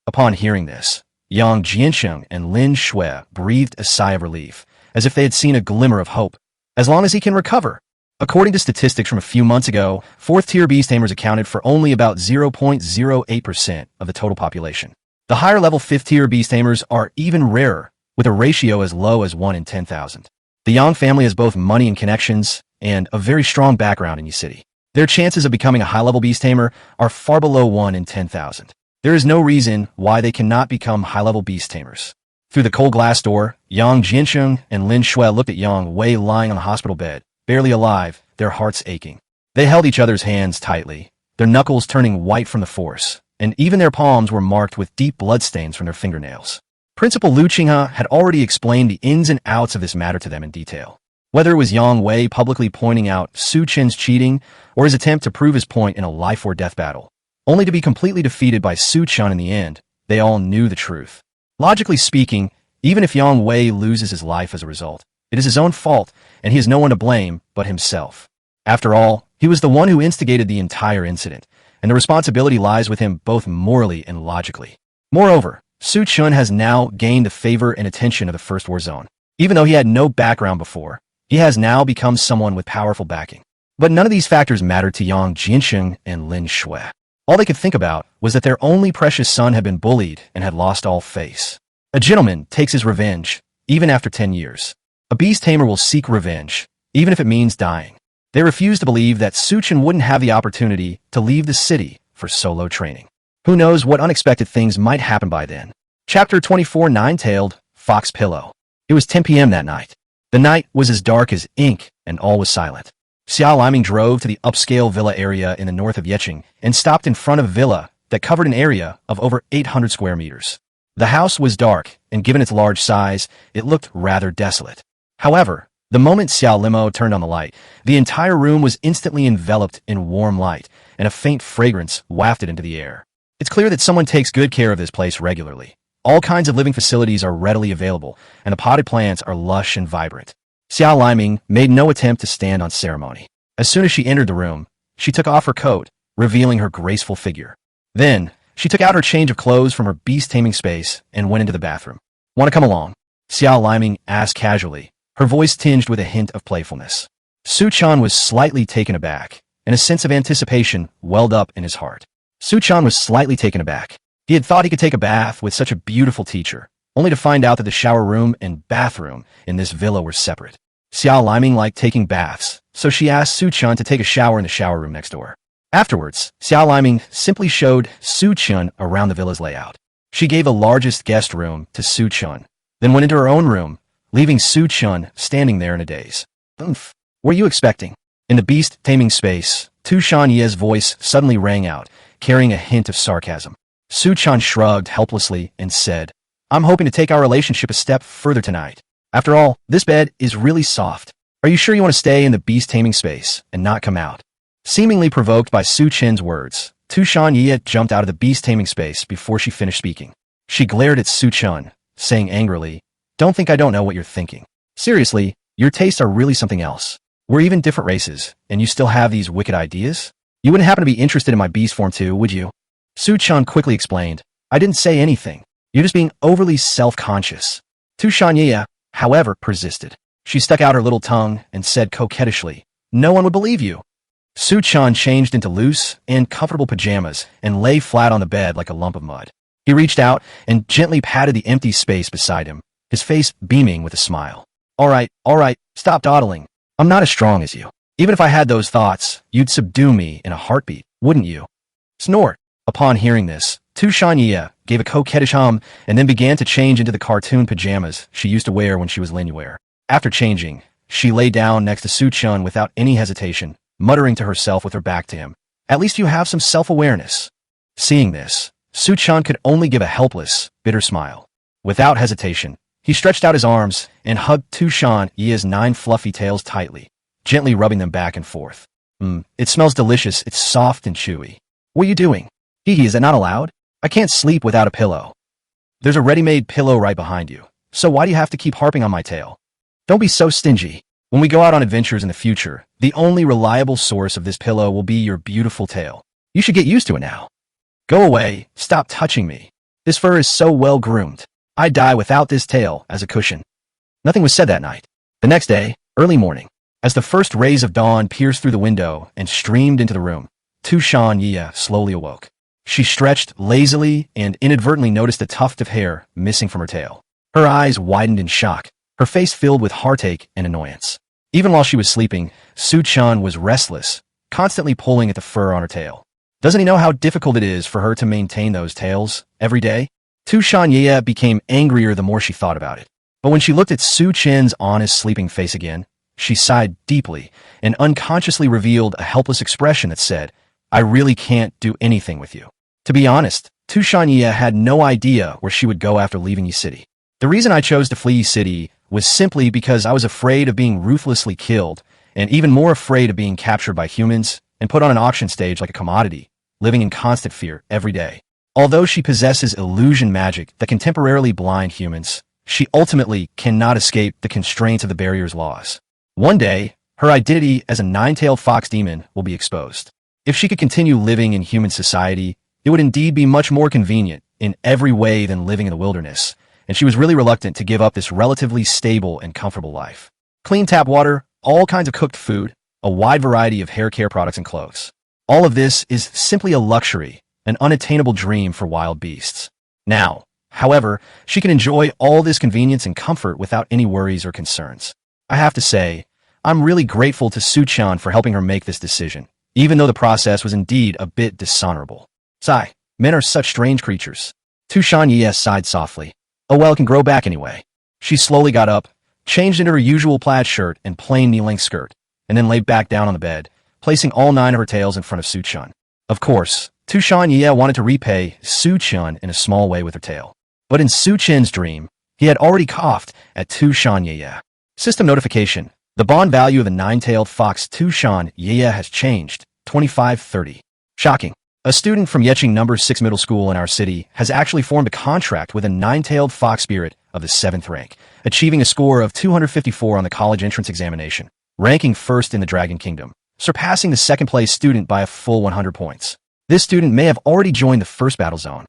Speaker 1: Upon hearing this, Yang Jiansheng and Lin Shui breathed a sigh of relief, as if they had seen a glimmer of hope. As long as he can recover. According to statistics from a few months ago, 4th-tier beast tamers accounted for only about 0.08% of the total population. The higher-level 5th-tier beast tamers are even rarer, with a ratio as low as 1 in 10,000. The Yang family has both money and connections, and a very strong background in Yi City. Their chances of becoming a high-level beast tamer are far below 1 in 10,000. There is no reason why they cannot become high-level beast tamers. Through the cold glass door, Yang Jiansheng and Lin Shui looked at Yang Wei lying on the hospital bed, barely alive, their hearts aching. They held each other's hands tightly, their knuckles turning white from the force, and even their palms were marked with deep bloodstains from their fingernails. Principal Lu Qinghe had already explained the ins and outs of this matter to them in detail. Whether it was Yang Wei publicly pointing out Su Chen's cheating, or his attempt to prove his point in a life-or-death battle, only to be completely defeated by Su Chen in the end, they all knew the truth. Logically speaking, even if Yang Wei loses his life as a result, it is his own fault, and he has no one to blame but himself. After all, he was the one who instigated the entire incident, and the responsibility lies with him both morally and logically. Moreover, Su Chen has now gained the favor and attention of the First War Zone. Even though he had no background before, he has now become someone with powerful backing. But none of these factors mattered to Yang Jiansheng and Lin Shui. All they could think about was that their only precious son had been bullied and had lost all face. A gentleman takes his revenge, even after 10 years. A beast tamer will seek revenge, even if it means dying. They refused to believe that Su Chen wouldn't have the opportunity to leave the city for solo training. Who knows what unexpected things might happen by then. Chapter 24 Nine-Tailed Fox Pillow. It was 10 p.m. that night. The night was as dark as ink, and all was silent. Xiao Liming drove to the upscale villa area in the north of Yeqing and stopped in front of a villa that covered an area of over 800 square meters. The house was dark, and given its large size, it looked rather desolate. However, the moment Xiao Limo turned on the light, the entire room was instantly enveloped in warm light, and a faint fragrance wafted into the air. It's clear that someone takes good care of this place regularly. All kinds of living facilities are readily available, and the potted plants are lush and vibrant. Xiao Liming made no attempt to stand on ceremony. As soon as she entered the room, she took off her coat, revealing her graceful figure. Then, she took out her change of clothes from her beast-taming space and went into the bathroom. "Want to come along?" Xiao Liming asked casually, her voice tinged with a hint of playfulness. Su Chen was slightly taken aback, and a sense of anticipation welled up in his heart. Su Chen was slightly taken aback. He had thought he could take a bath with such a beautiful teacher, only to find out that the shower room and bathroom in this villa were separate. Xiao Liming liked taking baths, so she asked Su Chen to take a shower in the shower room next door. Afterwards, Xiao Liming simply showed Su Chen around the villa's layout. She gave the largest guest room to Su Chen, then went into her own room, leaving Su Chen standing there in a daze. "Oomph. What were you expecting?" In the beast-taming space, Tu Shan Ye's voice suddenly rang out, carrying a hint of sarcasm. Su Chen shrugged helplessly and said, "I'm hoping to take our relationship a step further tonight. After all, this bed is really soft. Are you sure you want to stay in the beast-taming space and not come out?" Seemingly provoked by Su Chen's words, Tu Shan Ye jumped out of the beast-taming space before she finished speaking. She glared at Su Chen, saying angrily, "Don't think I don't know what you're thinking. Seriously, your tastes are really something else. We're even different races, and you still have these wicked ideas? You wouldn't happen to be interested in my beast form too, would you?" Su Chen quickly explained, "I didn't say anything. You're just being overly self-conscious." Tu Shan Ye, however, persisted. She stuck out her little tongue and said coquettishly, "No one would believe you." Su-chan changed into loose and comfortable pajamas and lay flat on the bed like a lump of mud. He reached out and gently patted the empty space beside him, his face beaming with a smile. All right, stop dawdling. I'm not as strong as you. Even if I had those thoughts, you'd subdue me in a heartbeat, wouldn't you?" Snort. Upon hearing this, Su-chan gave a coquettish hum and then began to change into the cartoon pajamas she used to wear when she was linewear. After changing, she lay down next to Su-chan without any hesitation, muttering to herself with her back to him, "At least you have some self-awareness." Seeing this, Su-chan could only give a helpless, bitter smile. Without hesitation, he stretched out his arms and hugged Su-chan 9 fluffy tails tightly, gently rubbing them back and forth. It smells delicious. It's soft and chewy." "What are you doing?" "Hee, is that not allowed? I can't sleep without a pillow." "There's a ready-made pillow right behind you, so why do you have to keep harping on my tail?" "Don't be so stingy. When we go out on adventures in the future, the only reliable source of this pillow will be your beautiful tail. You should get used to it now." "Go away. Stop touching me. This fur is so well groomed. I'd die without this tail as a cushion." Nothing was said that night. The next day, early morning, as the first rays of dawn pierced through the window and streamed into the room, Su-chan slowly awoke. She stretched lazily and inadvertently noticed a tuft of hair missing from her tail. Her eyes widened in shock, her face filled with heartache and annoyance. Even while she was sleeping, Su-chan was restless, constantly pulling at the fur on her tail. Doesn't he know how difficult it is for her to maintain those tails every day? Su-chan became angrier the more she thought about it. But when she looked at Su-chan's honest sleeping face again, she sighed deeply and unconsciously revealed a helpless expression that said, "I really can't do anything with you." To be honest, Su-chan had no idea where she would go after leaving Yi City. "The reason I chose to flee Yi City was simply because I was afraid of being ruthlessly killed, and even more afraid of being captured by humans and put on an auction stage like a commodity, living in constant fear every day." Although she possesses illusion magic that can temporarily blind humans, she ultimately cannot escape the constraints of the barrier's laws. One day, her identity as a 9-tailed fox demon will be exposed. If she could continue living in human society, it would indeed be much more convenient in every way than living in the wilderness, and she was really reluctant to give up this relatively stable and comfortable life. Clean tap water, all kinds of cooked food, a wide variety of hair care products and clothes. All of this is simply a luxury, an unattainable dream for wild beasts. Now, however, she can enjoy all this convenience and comfort without any worries or concerns. I have to say, I'm really grateful to Su-chan for helping her make this decision, even though the process was indeed a bit dishonorable. Sigh, men are such strange creatures. Su-chan sighed softly. Oh well, it can grow back anyway. She slowly got up, changed into her usual plaid shirt and plain knee-length skirt, and then laid back down on the bed, placing all 9 of her tails in front of Su-chan. Of course, Su-chan wanted to repay Su-chan in a small way with her tail. But in Su-chan's dream, he had already coughed at Su-chan. System notification. The bond value of the 9-tailed fox Su-chan has changed. 2530. Shocking. A student from Yeching No. 6 Middle School in our city has actually formed a contract with a 9-tailed fox spirit of the 7th rank, achieving a score of 254 on the college entrance examination, ranking first in the Dragon Kingdom, surpassing the second-place student by a full 100 points. This student may have already joined the first battle zone.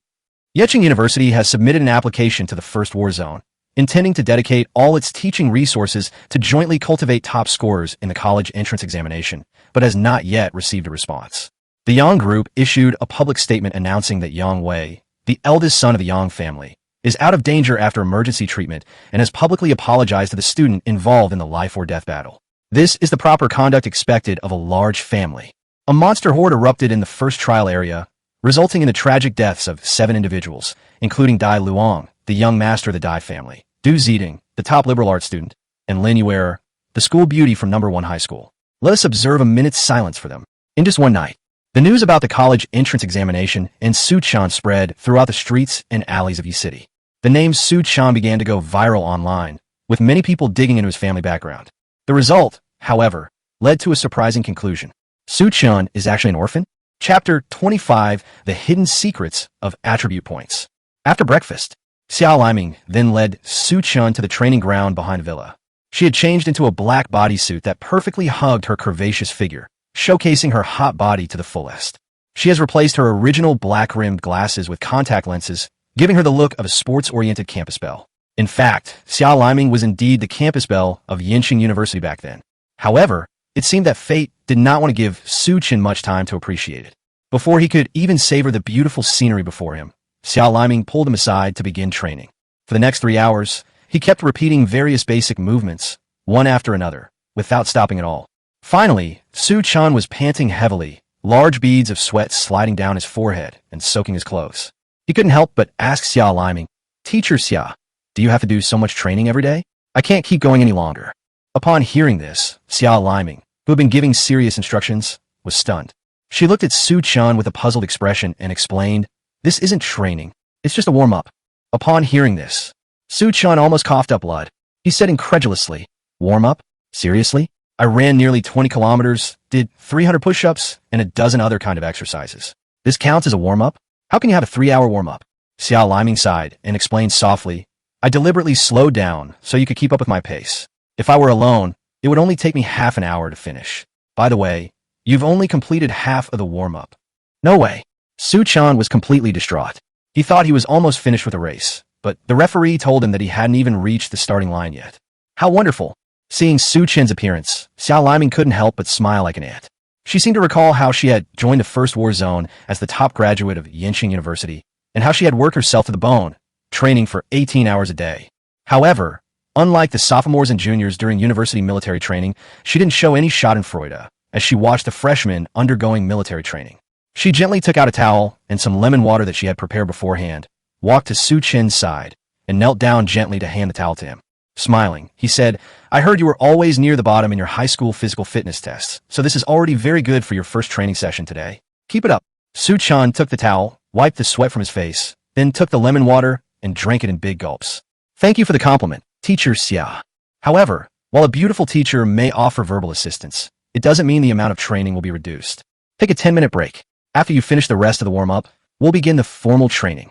Speaker 1: Yeching University has submitted an application to the first war zone, intending to dedicate all its teaching resources to jointly cultivate top scorers in the college entrance examination, but has not yet received a response. The Yang Group issued a public statement announcing that Yang Wei, the eldest son of the Yang family, is out of danger after emergency treatment and has publicly apologized to the student involved in the life-or-death battle. This is the proper conduct expected of a large family. A monster horde erupted in the first trial area, resulting in the tragic deaths of 7 individuals, including Dai Luong, the young master of the Dai family, Du Ziding, the top liberal arts student, and Lin Yuer, the school beauty from No. 1 high school. Let us observe a minute's silence for them. In just one night, the news about the college entrance examination and Su-chan spread throughout the streets and alleys of Yi City. The name Su-chan began to go viral online, with many people digging into his family background. The result, however, led to a surprising conclusion. Su-chan is actually an orphan? Chapter 25, The Hidden Secrets of Attribute Points. After breakfast, Xiao Liming then led Su-chan to the training ground behind a villa. She had changed into a black bodysuit that perfectly hugged her curvaceous figure, showcasing her hot body to the fullest. She has replaced her original black-rimmed glasses with contact lenses, giving her the look of a sports-oriented campus belle. In fact, Xia Liming was indeed the campus belle of Yinqing University back then. However, it seemed that fate did not want to give Su Chen much time to appreciate it. Before he could even savor the beautiful scenery before him, Xia Liming pulled him aside to begin training. For the next 3 hours, he kept repeating various basic movements, one after another, without stopping at all. Finally, Su Chen was panting heavily, large beads of sweat sliding down his forehead and soaking his clothes. He couldn't help but ask Xia Liming, "Teacher Xia, do you have to do so much training every day? I can't keep going any longer." Upon hearing this, Xia Liming, who had been giving serious instructions, was stunned. She looked at Su Chen with a puzzled expression and explained, "This isn't training, it's just a warm-up." Upon hearing this, Su Chen almost coughed up blood. He said incredulously, "Warm-up? Seriously? I ran nearly 20 kilometers, did 300 push-ups, and a dozen other kind of exercises. This counts as a warm-up? How can you have a 3-hour warm-up?" Xia Liming sighed and explained softly, "I deliberately slowed down so you could keep up with my pace. If I were alone, it would only take me half an hour to finish. By the way, you've only completed half of the warm-up." "No way." Su Chen was completely distraught. He thought he was almost finished with the race, but the referee told him that he hadn't even reached the starting line yet. How wonderful! Seeing Su Chen's appearance, Xia Liming couldn't help but smile like an ant. She seemed to recall how she had joined the First War Zone as the top graduate of Yinqing University, and how she had worked herself to the bone, training for 18 hours a day. However, unlike the sophomores and juniors during university military training, she didn't show any schadenfreude as she watched the freshmen undergoing military training. She gently took out a towel and some lemon water that she had prepared beforehand, walked to Su Chen's side, and knelt down gently to hand the towel to him. Smiling, he said, "I heard you were always near the bottom in your high school physical fitness tests, so this is already very good for your first training session today. Keep it up." Su Chen took the towel, wiped the sweat from his face, then took the lemon water and drank it in big gulps. "Thank you for the compliment, Teacher Xia. However, while a beautiful teacher may offer verbal assistance, it doesn't mean the amount of training will be reduced. Take a 10-minute break. After you finish the rest of the warm-up, we'll begin the formal training."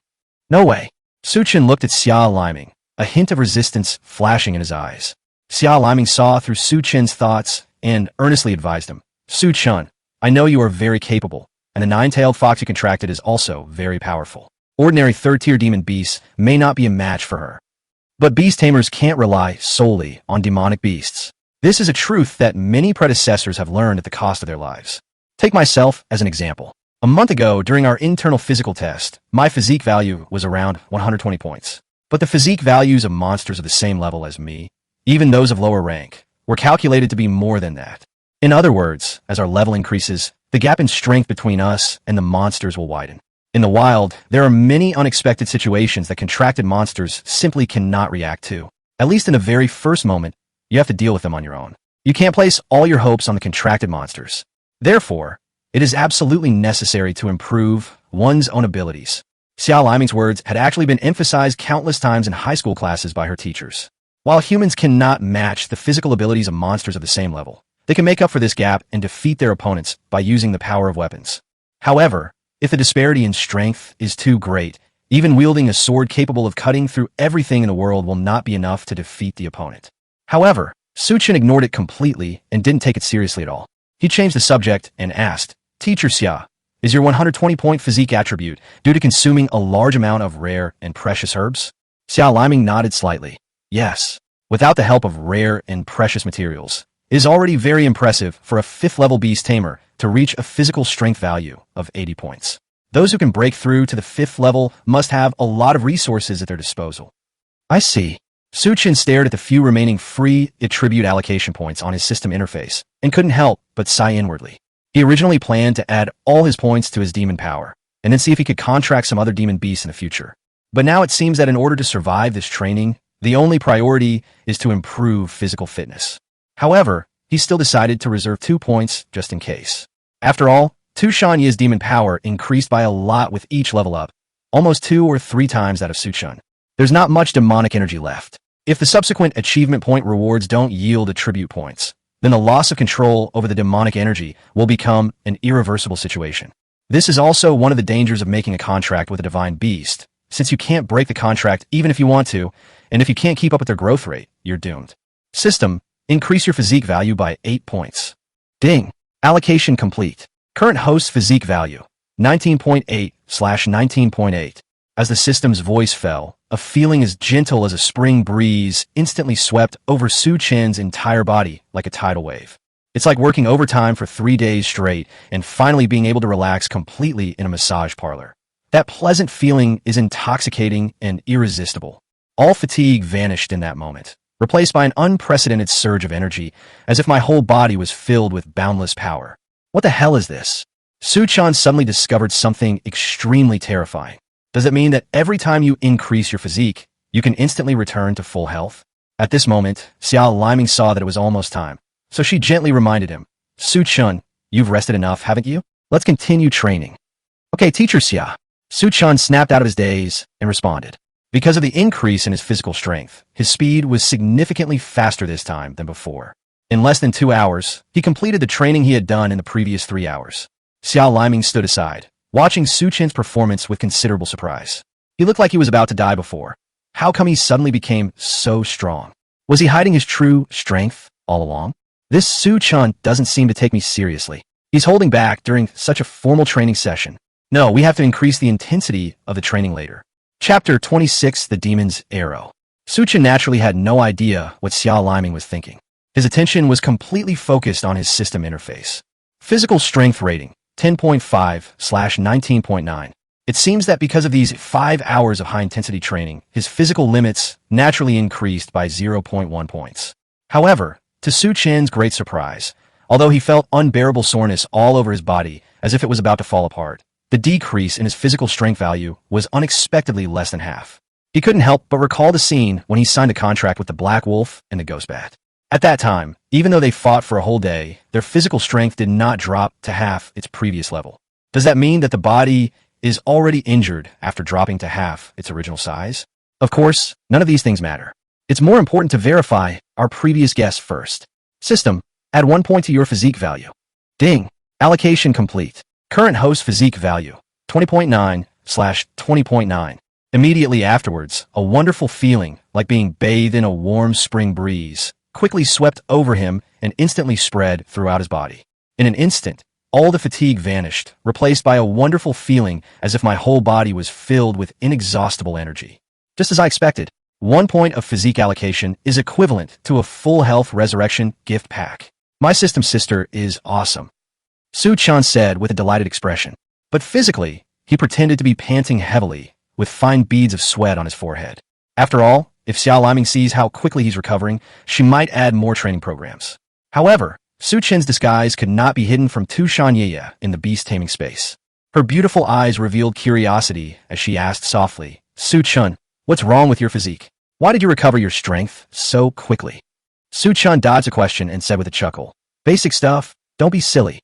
Speaker 1: "No way." Su Chen looked at Xia Liming, a hint of resistance flashing in his eyes. Xia Liming saw through Su Chen's thoughts and earnestly advised him, "Su Chen, I know you are very capable, and the nine-tailed fox you contracted is also very powerful. Ordinary third-tier demon beasts may not be a match for her. But beast tamers can't rely solely on demonic beasts. This is a truth that many predecessors have learned at the cost of their lives. Take myself as an example. A month ago, during our internal physical test, my physique value was around 120 points. But the physique values of monsters of the same level as me, even those of lower rank, were calculated to be more than that. In other words, as our level increases, the gap in strength between us and the monsters will widen. In the wild, there are many unexpected situations that contracted monsters simply cannot react to. At least in the very first moment, you have to deal with them on your own. You can't place all your hopes on the contracted monsters. Therefore, it is absolutely necessary to improve one's own abilities." Xia Liming's words had actually been emphasized countless times in high school classes by her teachers. While humans cannot match the physical abilities of monsters of the same level, they can make up for this gap and defeat their opponents by using the power of weapons. However, if the disparity in strength is too great, even wielding a sword capable of cutting through everything in the world will not be enough to defeat the opponent. However, Su Chen ignored it completely and didn't take it seriously at all. He changed the subject and asked, "Teacher Xia, is your 120-point physique attribute due to consuming a large amount of rare and precious herbs?" Xia Liming nodded slightly. "Yes. Without the help of rare and precious materials, it is already very impressive for a 5th-level beast tamer to reach a physical strength value of 80 points. Those who can break through to the 5th level must have a lot of resources at their disposal." "I see." Su Chen stared at the few remaining free attribute allocation points on his system interface and couldn't help but sigh inwardly. He originally planned to add all his points to his demon power, and then see if he could contract some other demon beasts in the future. But now it seems that in order to survive this training, the only priority is to improve physical fitness. However, he still decided to reserve 2 points just in case. After all, Tu Shanye's demon power increased by a lot with each level up, almost 2 or 3 times that of Su Chen. There's not much demonic energy left. If the subsequent achievement point rewards don't yield attribute points, then the loss of control over the demonic energy will become an irreversible situation. This is also one of the dangers of making a contract with a divine beast, since you can't break the contract even if you want to, and if you can't keep up with their growth rate, you're doomed. System, increase your physique value by 8 points. Ding. Allocation complete. Current host physique value, 19.8/19.8. As the system's voice fell, a feeling as gentle as a spring breeze instantly swept over Su Chen's entire body like a tidal wave. It's like working overtime for 3 days straight and finally being able to relax completely in a massage parlor. That pleasant feeling is intoxicating and irresistible. All fatigue vanished in that moment, replaced by an unprecedented surge of energy, as if my whole body was filled with boundless power. What the hell is this? Su Chen suddenly discovered something extremely terrifying. Does it mean that every time you increase your physique, you can instantly return to full health? At this moment, Xiao Liming saw that it was almost time, so she gently reminded him, Su Chen, you've rested enough, haven't you? Let's continue training. Okay, teacher Xia. Su Chen snapped out of his daze and responded. Because of the increase in his physical strength, his speed was significantly faster this time than before. In less than 2 hours, he completed the training he had done in the previous 3 hours. Xiao Liming stood aside, watching Su Chen's performance with considerable surprise. He looked like he was about to die before. How come he suddenly became so strong? Was he hiding his true strength all along? This Su Chen doesn't seem to take me seriously. He's holding back during such a formal training session. No, we have to increase the intensity of the training later. Chapter 26, The Demon's Arrow. Su Chen naturally had no idea what Xiao Liming was thinking. His attention was completely focused on his system interface. Physical strength rating, 10.5/19.9. It seems that because of these 5 hours of high-intensity training, his physical limits naturally increased by 0.1 points. However, to Su Chen's great surprise, although he felt unbearable soreness all over his body as if it was about to fall apart, the decrease in his physical strength value was unexpectedly less than half. He couldn't help but recall the scene when he signed a contract with the Black Wolf and the Ghost Bat. At that time, even though they fought for a whole day, their physical strength did not drop to half its previous level. Does that mean that the body is already injured after dropping to half its original size? Of course, none of these things matter. It's more important to verify our previous guess first. System, add 1 point to your physique value. Ding. Allocation complete. Current host physique value, 20.9/20.9. Immediately afterwards, a wonderful feeling, like being bathed in a warm spring breeze, quickly swept over him and instantly spread throughout his body. In an instant, all the fatigue vanished, replaced by a wonderful feeling as if my whole body was filled with inexhaustible energy. Just as I expected, 1 point of physique allocation is equivalent to a full health resurrection gift pack. My system sister is awesome, Su Chen said with a delighted expression. But physically, he pretended to be panting heavily, with fine beads of sweat on his forehead. After all, if Xiao Liming sees how quickly he's recovering, she might add more training programs. However, Su Chen's disguise could not be hidden from Tu Shanye in the beast-taming space. Her beautiful eyes revealed curiosity as she asked softly, Su Chen, what's wrong with your physique? Why did you recover your strength so quickly? Su Chen dodged the question and said with a chuckle, basic stuff, don't be silly.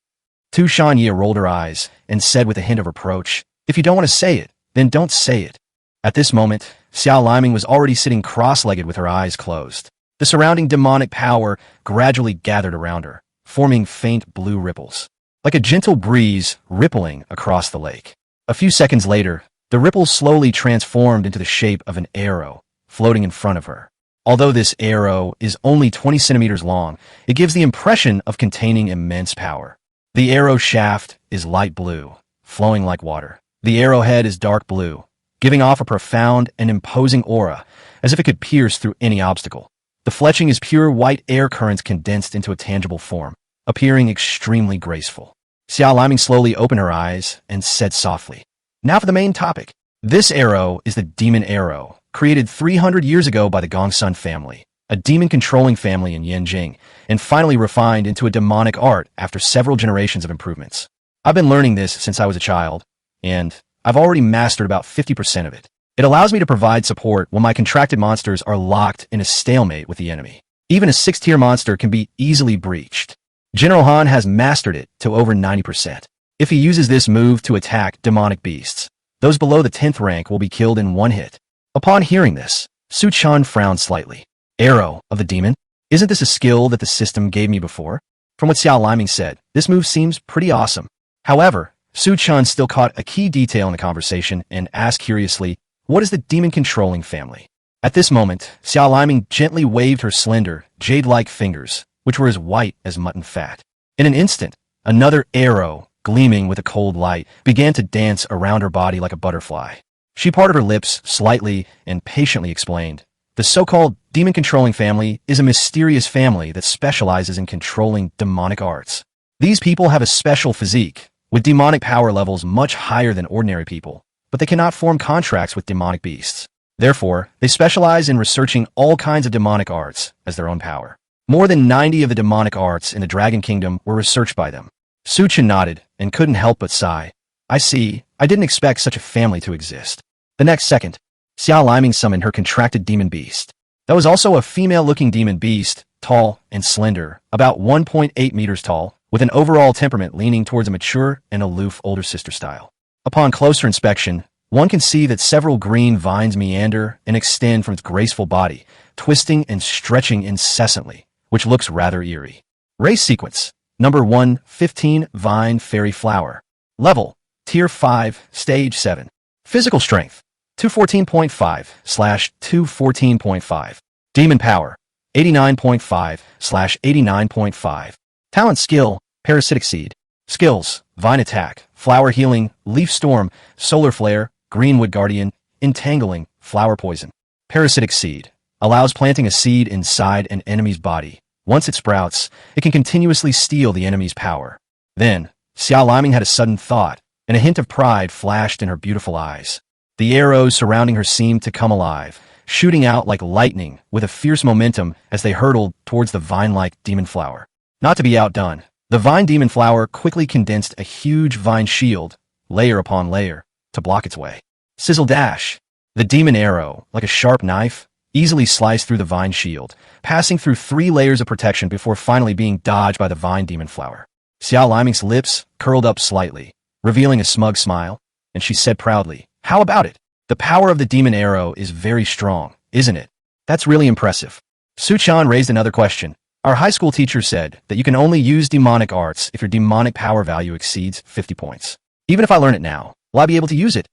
Speaker 1: Tu Shanye rolled her eyes and said with a hint of reproach, if you don't want to say it, then don't say it. At this moment, Xiao Liming was already sitting cross-legged with her eyes closed. The surrounding demonic power gradually gathered around her, forming faint blue ripples, like a gentle breeze rippling across the lake. A few seconds later, the ripples slowly transformed into the shape of an arrow, floating in front of her. Although this arrow is only 20 centimeters long, it gives the impression of containing immense power. The arrow shaft is light blue, flowing like water. The arrowhead is dark blue, giving off a profound and imposing aura, as if it could pierce through any obstacle. The fletching is pure white air currents condensed into a tangible form, appearing extremely graceful. Xiao Liming slowly opened her eyes and said softly, now for the main topic. This arrow is the demon arrow, created 300 years ago by the Gongsun family, a demon-controlling family in Yanjing, and finally refined into a demonic art after several generations of improvements. I've been learning this since I was a child, and I've already mastered about 50% of it. It allows me to provide support when my contracted monsters are locked in a stalemate with the enemy. Even a 6-tier monster can be easily breached. General Han has mastered it to over 90%. If he uses this move to attack demonic beasts, those below the 10th rank will be killed in 1 hit. Upon hearing this, Su Chen frowned slightly. Arrow of the Demon? Isn't this a skill that the system gave me before? From what Xiao Liming said, this move seems pretty awesome. However, Su Chen still caught a key detail in the conversation and asked curiously, what is the demon-controlling family? At this moment, Xiao Liming gently waved her slender, jade-like fingers, which were as white as mutton fat. In an instant, another arrow, gleaming with a cold light, began to dance around her body like a butterfly. She parted her lips slightly and patiently explained. The so-called demon-controlling family is a mysterious family that specializes in controlling demonic arts. These people have a special physique, with demonic power levels much higher than ordinary people, but they cannot form contracts with demonic beasts. Therefore, they specialize in researching all kinds of demonic arts as their own power. More than 90 of the demonic arts in the Dragon Kingdom were researched by them. Chen nodded and couldn't help but sigh. I see. I didn't expect such a family to exist. The next second, Xiao Liming summoned her contracted demon beast. That was also a female-looking demon beast, tall and slender, about 1.8 meters tall, with an overall temperament leaning towards a mature and aloof older sister style. Upon closer inspection, one can see that several green vines meander and extend from its graceful body, twisting and stretching incessantly, which looks rather eerie. Race sequence, number 1, 15, Vine Fairy Flower. Level, Tier 5, Stage 7. Physical strength, 214.5/214.5. Demon power, 89.5/89.5. Talent skill, Parasitic Seed. Skills, Vine Attack, Flower Healing, Leaf Storm, Solar Flare, Greenwood Guardian, Entangling, Flower Poison. Parasitic Seed allows planting a seed inside an enemy's body. Once it sprouts, it can continuously steal the enemy's power. Then, Xiao Liming had a sudden thought, and a hint of pride flashed in her beautiful eyes. The arrows surrounding her seemed to come alive, shooting out like lightning with a fierce momentum as they hurtled towards the vine-like demon flower. Not to be outdone, the vine demon flower quickly condensed a huge vine shield, layer upon layer, to block its way. Sizzle dash! The demon arrow, like a sharp knife, easily sliced through the vine shield, passing through 3 layers of protection before finally being dodged by the vine demon flower. Xiao Liming's lips curled up slightly, revealing a smug smile, and she said proudly, "How about it? The power of the demon arrow is very strong, isn't it? That's really impressive." Chen raised another question. Our high school teacher said that you can only use demonic arts if your demonic power value exceeds 50 points. Even if I learn it now, will I be able to use it?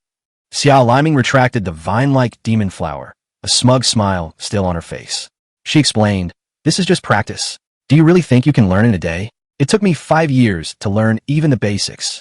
Speaker 1: Xiao Liming retracted the vine-like demon flower, a smug smile still on her face. She explained, "This is just practice. Do you really think you can learn in a day? It took me 5 years to learn even the basics."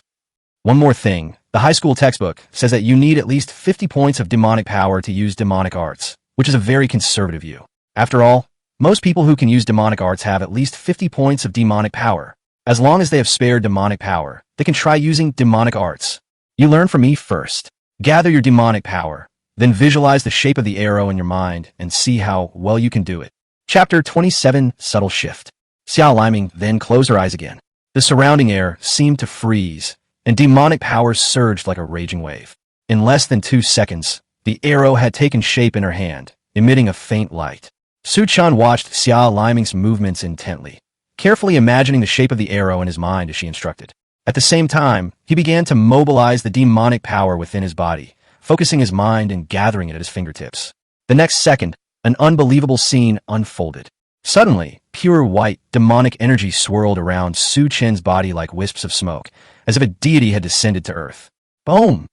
Speaker 1: One more thing, the high school textbook says that you need at least 50 points of demonic power to use demonic arts, which is a very conservative view. After all, most people who can use demonic arts have at least 50 points of demonic power. As long as they have spare demonic power, they can try using demonic arts. You learn from me first. Gather your demonic power, then visualize the shape of the arrow in your mind and see how well you can do it. Chapter 27, Subtle Shift. Xiao Liming then closed her eyes again. The surrounding air seemed to freeze, and demonic power surged like a raging wave. In less than 2 seconds, the arrow had taken shape in her hand, emitting a faint light. Chen watched Xiao Liming's movements intently, carefully imagining the shape of the arrow in his mind as she instructed. At the same time, he began to mobilize the demonic power within his body, focusing his mind and gathering it at his fingertips. The next second, an unbelievable scene unfolded. Suddenly, pure white, demonic energy swirled around Chen's body like wisps of smoke, as if a deity had descended to earth. Boom!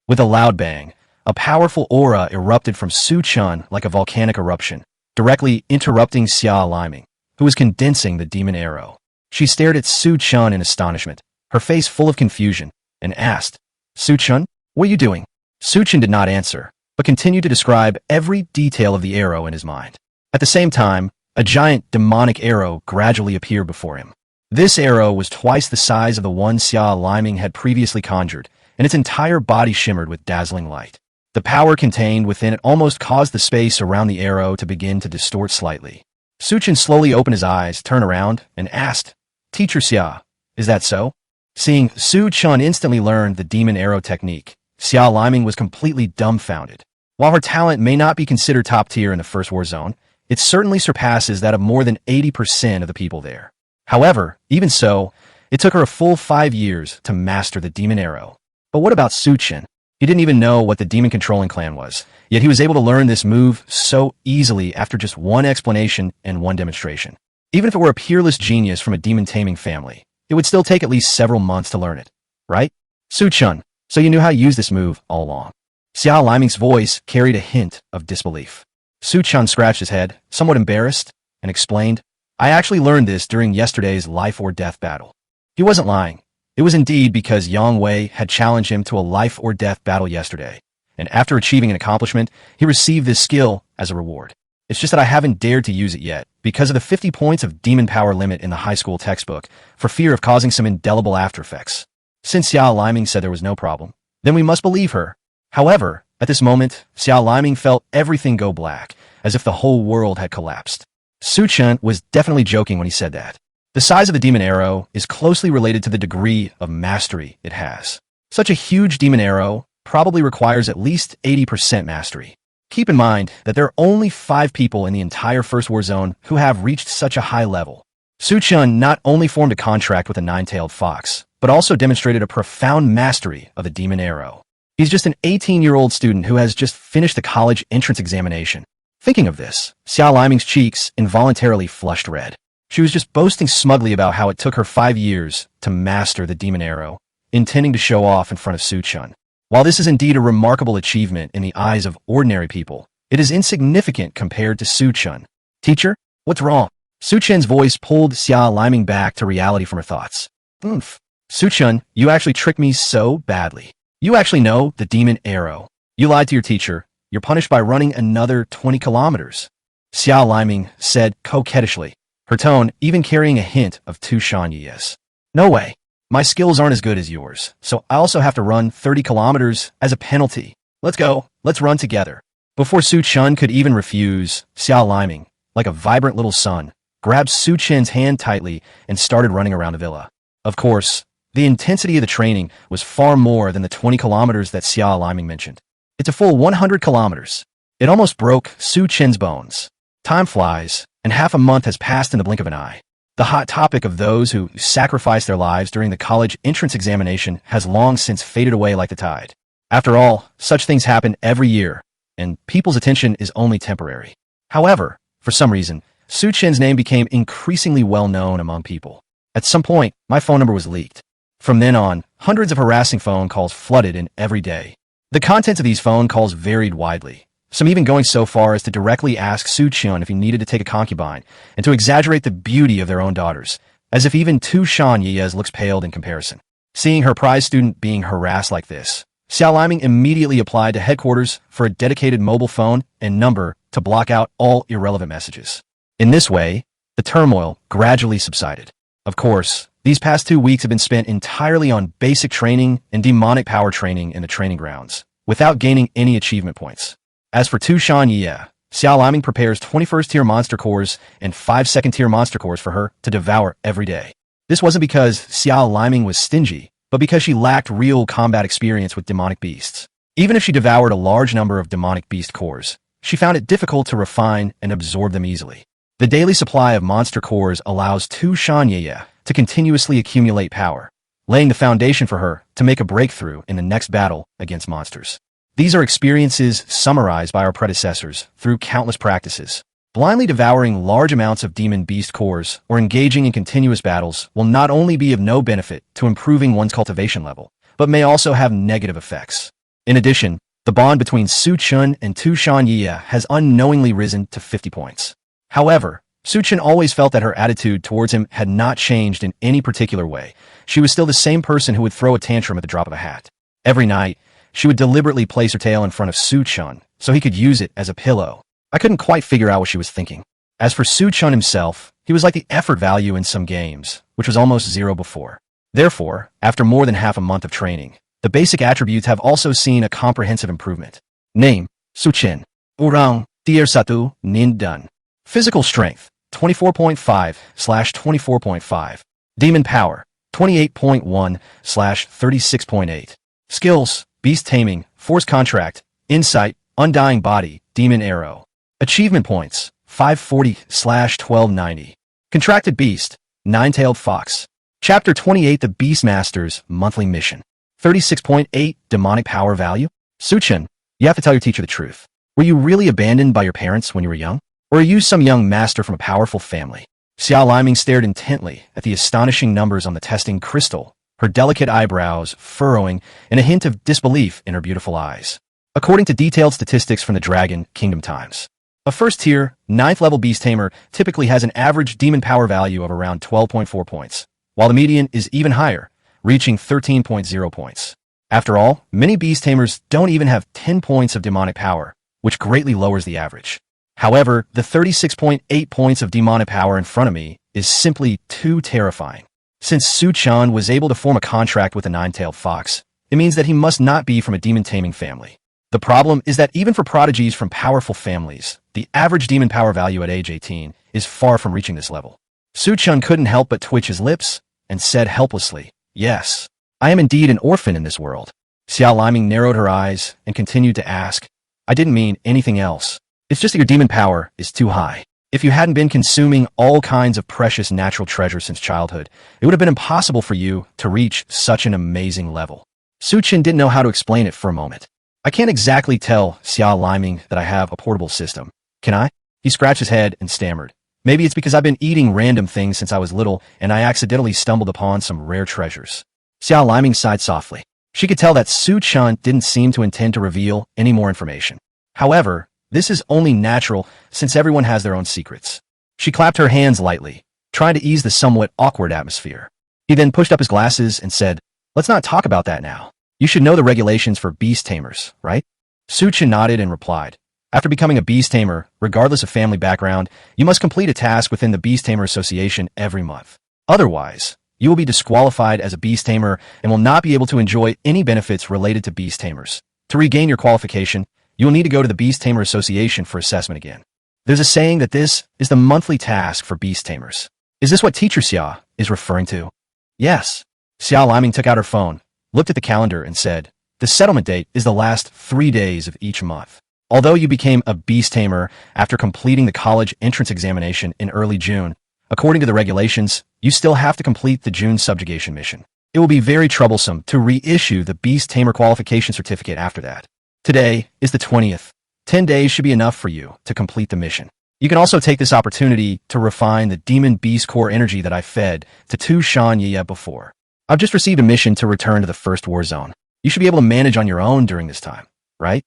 Speaker 1: With a loud bang, a powerful aura erupted from Chen like a volcanic eruption, directly interrupting Xiao Liming, who was condensing the demon arrow. She stared at Chen in astonishment, her face full of confusion, and asked, "Chen, what are you doing?" Chen did not answer, but continued to describe every detail of the arrow in his mind. At the same time, a giant demonic arrow gradually appeared before him. This arrow was twice the size of the one Xiao Liming had previously conjured, and its entire body shimmered with dazzling light. The power contained within it almost caused the space around the arrow to begin to distort slightly. Chen slowly opened his eyes, turned around, and asked, "Teacher Xia, is that so?" Seeing Chen instantly learned the demon arrow technique, Xiao Liming was completely dumbfounded. While her talent may not be considered top tier in the First War Zone, it certainly surpasses that of more than 80% of the people there. However, even so, it took her a full 5 years to master the demon arrow. But what about Chen? He didn't even know what the demon-controlling clan was, yet he was able to learn this move so easily after just one explanation and one demonstration. Even if it were a peerless genius from a demon-taming family, it would still take at least several months to learn it, right? Chen, so you knew how to use this move all along. Xiao Liming's voice carried a hint of disbelief. Chen scratched his head, somewhat embarrassed, and explained, "I actually learned this during yesterday's life-or-death battle." He wasn't lying. It was indeed because Yang Wei had challenged him to a life-or-death battle yesterday, and after achieving an accomplishment, he received this skill as a reward. It's just that I haven't dared to use it yet, because of the 50 points of demon power limit in the high school textbook, for fear of causing some indelible after effects. Since Xiao Liming said there was no problem, then we must believe her. However, at this moment, Xiao Liming felt everything go black, as if the whole world had collapsed. Su Chen was definitely joking when he said that. The size of the demon arrow is closely related to the degree of mastery it has. Such a huge demon arrow probably requires at least 80% mastery. Keep in mind that there are only 5 people in the entire First War Zone who have reached such a high level. Su Chen not only formed a contract with a nine-tailed fox, but also demonstrated a profound mastery of the demon arrow. He's just an 18-year-old student who has just finished the college entrance examination. Thinking of this, Xiao Liming's cheeks involuntarily flushed red. She was just boasting smugly about how it took her 5 years to master the demon arrow, intending to show off in front of Su Chen. While this is indeed a remarkable achievement in the eyes of ordinary people, it is insignificant compared to Su Chen. Teacher, what's wrong? Su Chen's voice pulled Xiao Liming back to reality from her thoughts. Oomph. Su Chen, you actually tricked me so badly. You actually know the demon arrow. You lied to your teacher. You're punished by running another 20 kilometers. Xiao Liming said coquettishly, her tone even carrying a hint of Tu Shan Yi's. No way. My skills aren't as good as yours, so I also have to run 30 kilometers as a penalty. Let's go. Let's run together. Before Su Chen could even refuse, Xiao Liming, like a vibrant little sun, grabbed Su Chen's hand tightly and started running around the villa. Of course, the intensity of the training was far more than the 20 kilometers that Xiao Liming mentioned. It's a full 100 kilometers. It almost broke Su Chen's bones. Time flies, and half a month has passed in the blink of an eye. The hot topic of those who sacrificed their lives during the college entrance examination has long since faded away like the tide. After all, such things happen every year, and people's attention is only temporary. However, for some reason, Su Chen's name became increasingly well known among people. At some point, my phone number was leaked. From then on, hundreds of harassing phone calls flooded in every day. The contents of these phone calls varied widely, some even going so far as to directly ask Su Chen if he needed to take a concubine, and to exaggerate the beauty of their own daughters, as if even Tu Shan Yi's looks paled in comparison. Seeing her prize student being harassed like this, Xiao Liming immediately applied to headquarters for a dedicated mobile phone and number to block out all irrelevant messages. In this way, the turmoil gradually subsided. Of course, these past 2 weeks have been spent entirely on basic training and demonic power training in the training grounds, without gaining any achievement points. As for Tu Shan Yi, Xiao Liming prepares 21st-tier monster cores and 5 second-tier monster cores for her to devour every day. This wasn't because Xiao Liming was stingy, but because she lacked real combat experience with demonic beasts. Even if she devoured a large number of demonic beast cores, she found it difficult to refine and absorb them easily. The daily supply of monster cores allows Tu Shan Yi to continuously accumulate power, laying the foundation for her to make a breakthrough in the next battle against monsters. These are experiences summarized by our predecessors through countless practices. Blindly devouring large amounts of demon beast cores or engaging in continuous battles will not only be of no benefit to improving one's cultivation level, but may also have negative effects. In addition, the bond between Su Chen and Tu Shan Yi has unknowingly risen to 50 points. However, Su Chen always felt that her attitude towards him had not changed in any particular way. She was still the same person who would throw a tantrum at the drop of a hat. Every night, she would deliberately place her tail in front of Su Chen so he could use it as a pillow. I couldn't quite figure out what she was thinking. As for Su Chen himself, he was like the effort value in some games, which was almost zero before. Therefore, after more than half a month of training, the basic attributes have also seen a comprehensive improvement. Name, Su Chen. Urang, Tier Satu, Nin Dun. Physical strength, 24.5/24.5. Demon power, 28.1/36.8. Skills, beast taming, force contract, insight, undying body, demon arrow. Achievement points, 540/1290. Contracted beast, nine-tailed fox. Chapter 28, the Beastmaster's monthly mission. 36.8 demonic power value. Su Chen, you have to tell your teacher the truth. Were you really abandoned by your parents when you were young? Or are you some young master from a powerful family? Xiao Liming stared intently at the astonishing numbers on the testing crystal, her delicate eyebrows furrowing and a hint of disbelief in her beautiful eyes. According to detailed statistics from the Dragon Kingdom Times, a first-tier, 9th-level beast tamer typically has an average demon power value of around 12.4 points, while the median is even higher, reaching 13.0 points. After all, many beast tamers don't even have 10 points of demonic power, which greatly lowers the average. However, the 36.8 points of demonic power in front of me is simply too terrifying. Since Chen was able to form a contract with a nine-tailed fox, it means that he must not be from a demon taming family. The problem is that even for prodigies from powerful families, the average demon power value at age 18 is far from reaching this level. Chen couldn't help but twitch his lips and said helplessly, "Yes, I am indeed an orphan in this world." Xiao Liming narrowed her eyes and continued to ask, "I didn't mean anything else. It's just that your demon power is too high. If you hadn't been consuming all kinds of precious natural treasures since childhood, it would have been impossible for you to reach such an amazing level." Chen didn't know how to explain it for a moment. "I can't exactly tell Xiao Liming that I have a portable system. Can I?" He scratched his head and stammered. "Maybe it's because I've been eating random things since I was little and I accidentally stumbled upon some rare treasures." Xiao Liming sighed softly. She could tell that Chen didn't seem to intend to reveal any more information. However, this is only natural since everyone has their own secrets. She clapped her hands lightly, trying to ease the somewhat awkward atmosphere. He then pushed up his glasses and said, "Let's not talk about that now. You should know the regulations for beast tamers, right?" Chen nodded and replied, "After becoming a beast tamer, regardless of family background, you must complete a task within the Beast Tamer Association every month. Otherwise, you will be disqualified as a beast tamer and will not be able to enjoy any benefits related to beast tamers. To regain your qualification, you will need to go to the Beast Tamer Association for assessment again. There's a saying that this is the monthly task for beast tamers. Is this what Teacher Xia is referring to?" "Yes." Xiao Liming took out her phone, looked at the calendar and said, "The settlement date is the last 3 days of each month. Although you became a beast tamer after completing the college entrance examination in early June, according to the regulations, you still have to complete the June subjugation mission. It will be very troublesome to reissue the beast tamer qualification certificate after that. Today is the 20th. 10 days should be enough for you to complete the mission. You can also take this opportunity to refine the demon beast core energy that I fed to Tu Shan Ye before. I've just received a mission to return to the first war zone. You should be able to manage on your own during this time, right?"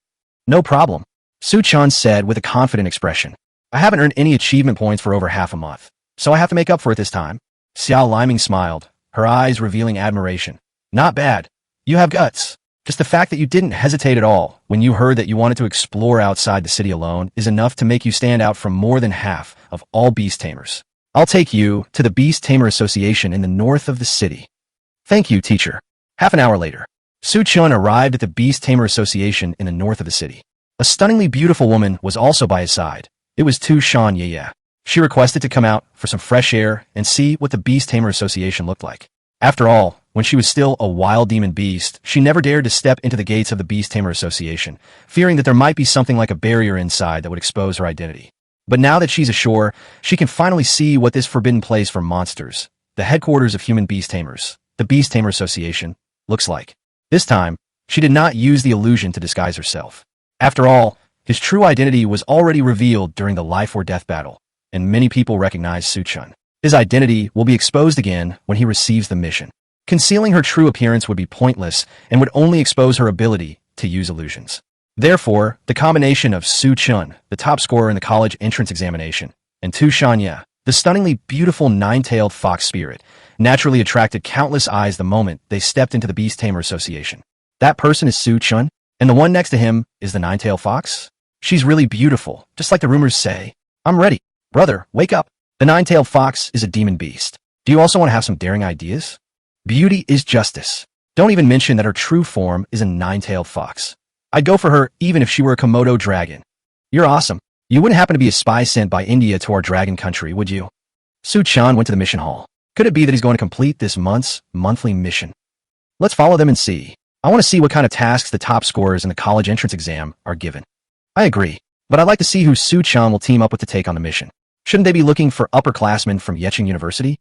Speaker 1: "No problem," Chen said with a confident expression. "I haven't earned any achievement points for over half a month, so I have to make up for it this time." Xiao Liming smiled, her eyes revealing admiration. "Not bad. You have guts. Just the fact that you didn't hesitate at all when you heard that you wanted to explore outside the city alone is enough to make you stand out from more than half of all beast tamers. I'll take you to the Beast Tamer Association in the north of the city." "Thank you, teacher." Half an hour later, Chen arrived at the Beast Tamer Association in the north of the city. A stunningly beautiful woman was also by his side. It was Tu Shan Ye. She requested to come out for some fresh air and see what the Beast Tamer Association looked like. After all, when she was still a wild demon beast, she never dared to step into the gates of the Beast Tamer Association, fearing that there might be something like a barrier inside that would expose her identity. But now that she's ashore, she can finally see what this forbidden place for monsters, the headquarters of human beast tamers, the Beast Tamer Association, looks like. This time, she did not use the illusion to disguise herself. After all, his true identity was already revealed during the life-or-death battle, and many people recognize Chen. His identity will be exposed again when he receives the mission. Concealing her true appearance would be pointless and would only expose her ability to use illusions. Therefore, the combination of Chen, the top scorer in the college entrance examination, and Tu Shanye, the stunningly beautiful nine-tailed fox spirit, naturally attracted countless eyes the moment they stepped into the Beast Tamer Association. That person is Chen, and the one next to him is the nine-tailed fox? She's really beautiful, just like the rumors say. I'm ready. Brother, wake up. The nine-tailed fox is a demon beast. Do you also want to have some daring ideas? Beauty is justice. Don't even mention that her true form is a nine-tailed fox. I'd go for her even if she were a Komodo dragon. You're awesome. You wouldn't happen to be a spy sent by India to our dragon country, would you? Chen went to the mission hall. Could it be that he's going to complete this month's monthly mission? Let's follow them and see. I want to see what kind of tasks the top scorers in the college entrance exam are given. I agree, but I'd like to see who Chen will team up with to take on the mission. Shouldn't they be looking for upperclassmen from Yecheng University?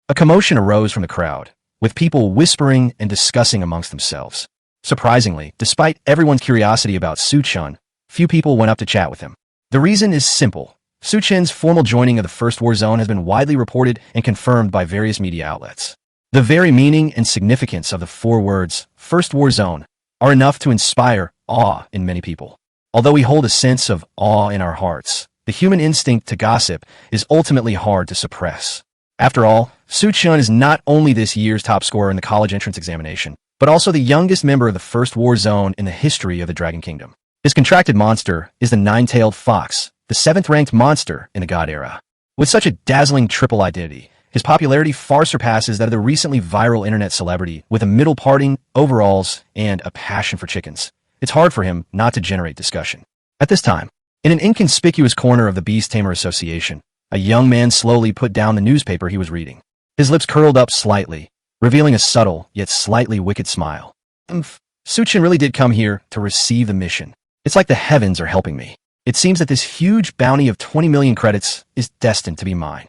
Speaker 1: A commotion arose from the crowd, with people whispering and discussing amongst themselves. Surprisingly, despite everyone's curiosity about Chen, few people went up to chat with him. The reason is simple. Chen's formal joining of the First War Zone has been widely reported and confirmed by various media outlets. The very meaning and significance of the 4 words, First War Zone, are enough to inspire awe in many people. Although we hold a sense of awe in our hearts, the human instinct to gossip is ultimately hard to suppress. After all, Chen is not only this year's top scorer in the college entrance examination, but also the youngest member of the first war zone in the history of the Dragon Kingdom. His contracted monster is the nine-tailed fox, the 7th-ranked monster in the God era. With such a dazzling triple identity, his popularity far surpasses that of the recently viral internet celebrity with a middle parting, overalls, and a passion for chickens. It's hard for him not to generate discussion. At this time, in an inconspicuous corner of the Beast Tamer Association, a young man slowly put down the newspaper he was reading. His lips curled up slightly, revealing a subtle yet slightly wicked smile. Chen really did come here to receive the mission. It's like the heavens are helping me. It seems that this huge bounty of 20 million credits is destined to be mine.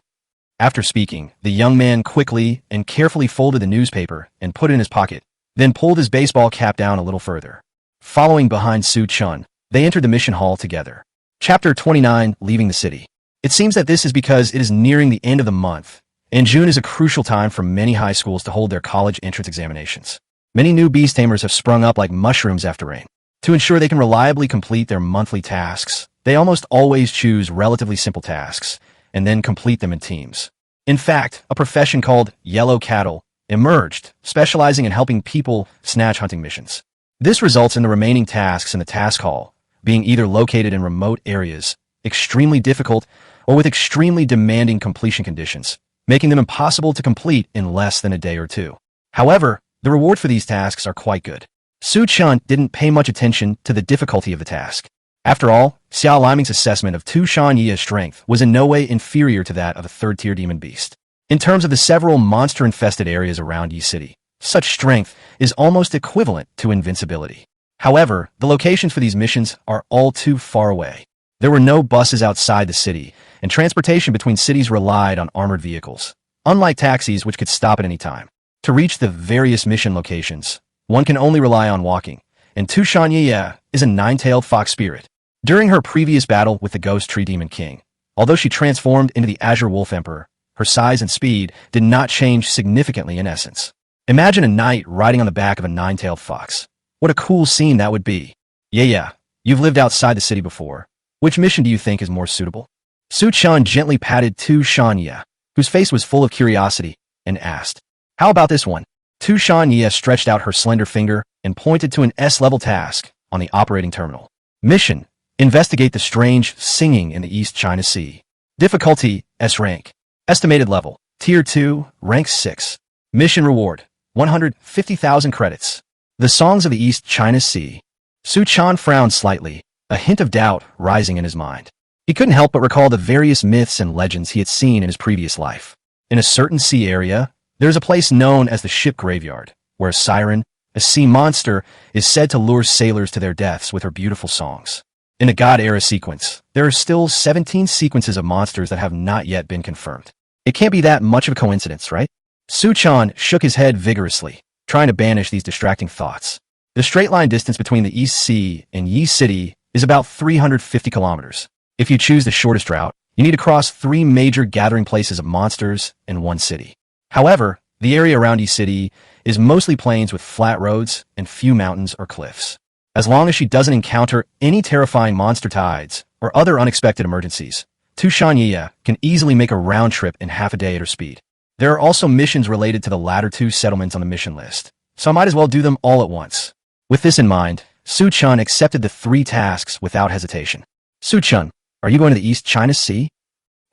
Speaker 1: After speaking, the young man quickly and carefully folded the newspaper and put it in his pocket, then pulled his baseball cap down a little further. Following behind Chen, they entered the mission hall together. Chapter 29, Leaving the City. It seems that this is because it is nearing the end of the month, and June is a crucial time for many high schools to hold their college entrance examinations. Many new beast tamers have sprung up like mushrooms after rain. To ensure they can reliably complete their monthly tasks, they almost always choose relatively simple tasks, and then complete them in teams. In fact, a profession called Yellow Cattle emerged, specializing in helping people snatch hunting missions. This results in the remaining tasks in the task hall being either located in remote areas, extremely difficult, or with extremely demanding completion conditions, making them impossible to complete in less than a day or two. However, the rewards for these tasks are quite good. Chen didn't pay much attention to the difficulty of the task. After all, Xiao Liming's assessment of Tu Shanye's strength was in no way inferior to that of a third-tier demon beast. In terms of the several monster-infested areas around Yi City, such strength is almost equivalent to invincibility. However, the locations for these missions are all too far away. There were no buses outside the city, and transportation between cities relied on armored vehicles, unlike taxis which could stop at any time. To reach the various mission locations, one can only rely on walking, and Tu Shanye is a nine-tailed fox spirit. During her previous battle with the Ghost Tree Demon King, although she transformed into the Azure Wolf Emperor, her size and speed did not change significantly in essence. Imagine a knight riding on the back of a nine-tailed fox. What a cool scene that would be. Yeah, you've lived outside the city before. Which mission do you think is more suitable? Chen gently patted Tu Shanye, whose face was full of curiosity, and asked, "How about this one?" Tu Shanye stretched out her slender finger and pointed to an S-level task on the operating terminal. Mission: investigate the strange singing in the East China Sea. Difficulty: S rank. Estimated level: Tier 2, rank 6. Mission reward: 150,000 credits. The songs of the East China Sea. Chen frowned slightly, a hint of doubt rising in his mind. He couldn't help but recall the various myths and legends he had seen in his previous life. In a certain sea area, there is a place known as the Ship Graveyard, where a siren, a sea monster, is said to lure sailors to their deaths with her beautiful songs. In the God Era sequence, there are still 17 sequences of monsters that have not yet been confirmed. It can't be that much of a coincidence, right? Chen shook his head vigorously, trying to banish these distracting thoughts. The straight-line distance between the East Sea and Yi City is about 350 kilometers. If you choose the shortest route, you need to cross 3 major gathering places of monsters in one city. However, the area around Yi City is mostly plains with flat roads and few mountains or cliffs. As long as she doesn't encounter any terrifying monster tides or other unexpected emergencies, Tu Shanye can easily make a round trip in half a day at her speed. There are also missions related to the latter 2 settlements on the mission list, so I might as well do them all at once. With this in mind, Chen accepted the 3 tasks without hesitation. Chen, are you going to the East China Sea?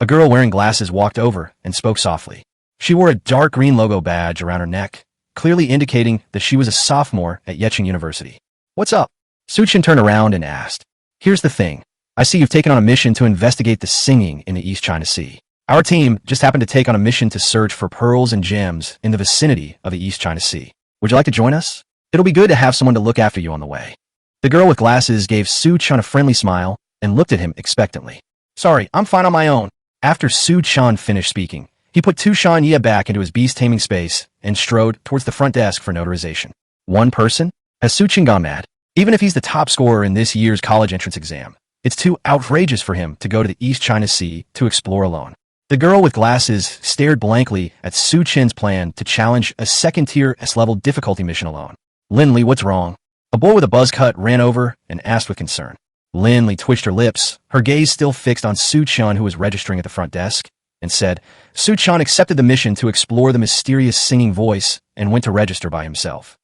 Speaker 1: A girl wearing glasses walked over and spoke softly. She wore a dark green logo badge around her neck, clearly indicating that she was a sophomore at Yeqing University. What's up? Chen turned around and asked. Here's the thing. I see you've taken on a mission to investigate the singing in the East China Sea. Our team just happened to take on a mission to search for pearls and gems in the vicinity of the East China Sea. Would you like to join us? It'll be good to have someone to look after you on the way. The girl with glasses gave Chen a friendly smile and looked at him expectantly. Sorry, I'm fine on my own. After Chen finished speaking, he put Tu Shanye back into his beast taming space and strode towards the front desk for notarization. One person? Has Chen gone mad? Even if he's the top scorer in this year's college entrance exam, it's too outrageous for him to go to the East China Sea to explore alone. The girl with glasses stared blankly at Chen's plan to challenge a second-tier S-level difficulty mission alone. Linley, what's wrong? A boy with a buzz cut ran over and asked with concern. Linley twitched her lips, her gaze still fixed on Chen, who was registering at the front desk, and said, Chen accepted the mission to explore the mysterious singing voice and went to register by himself.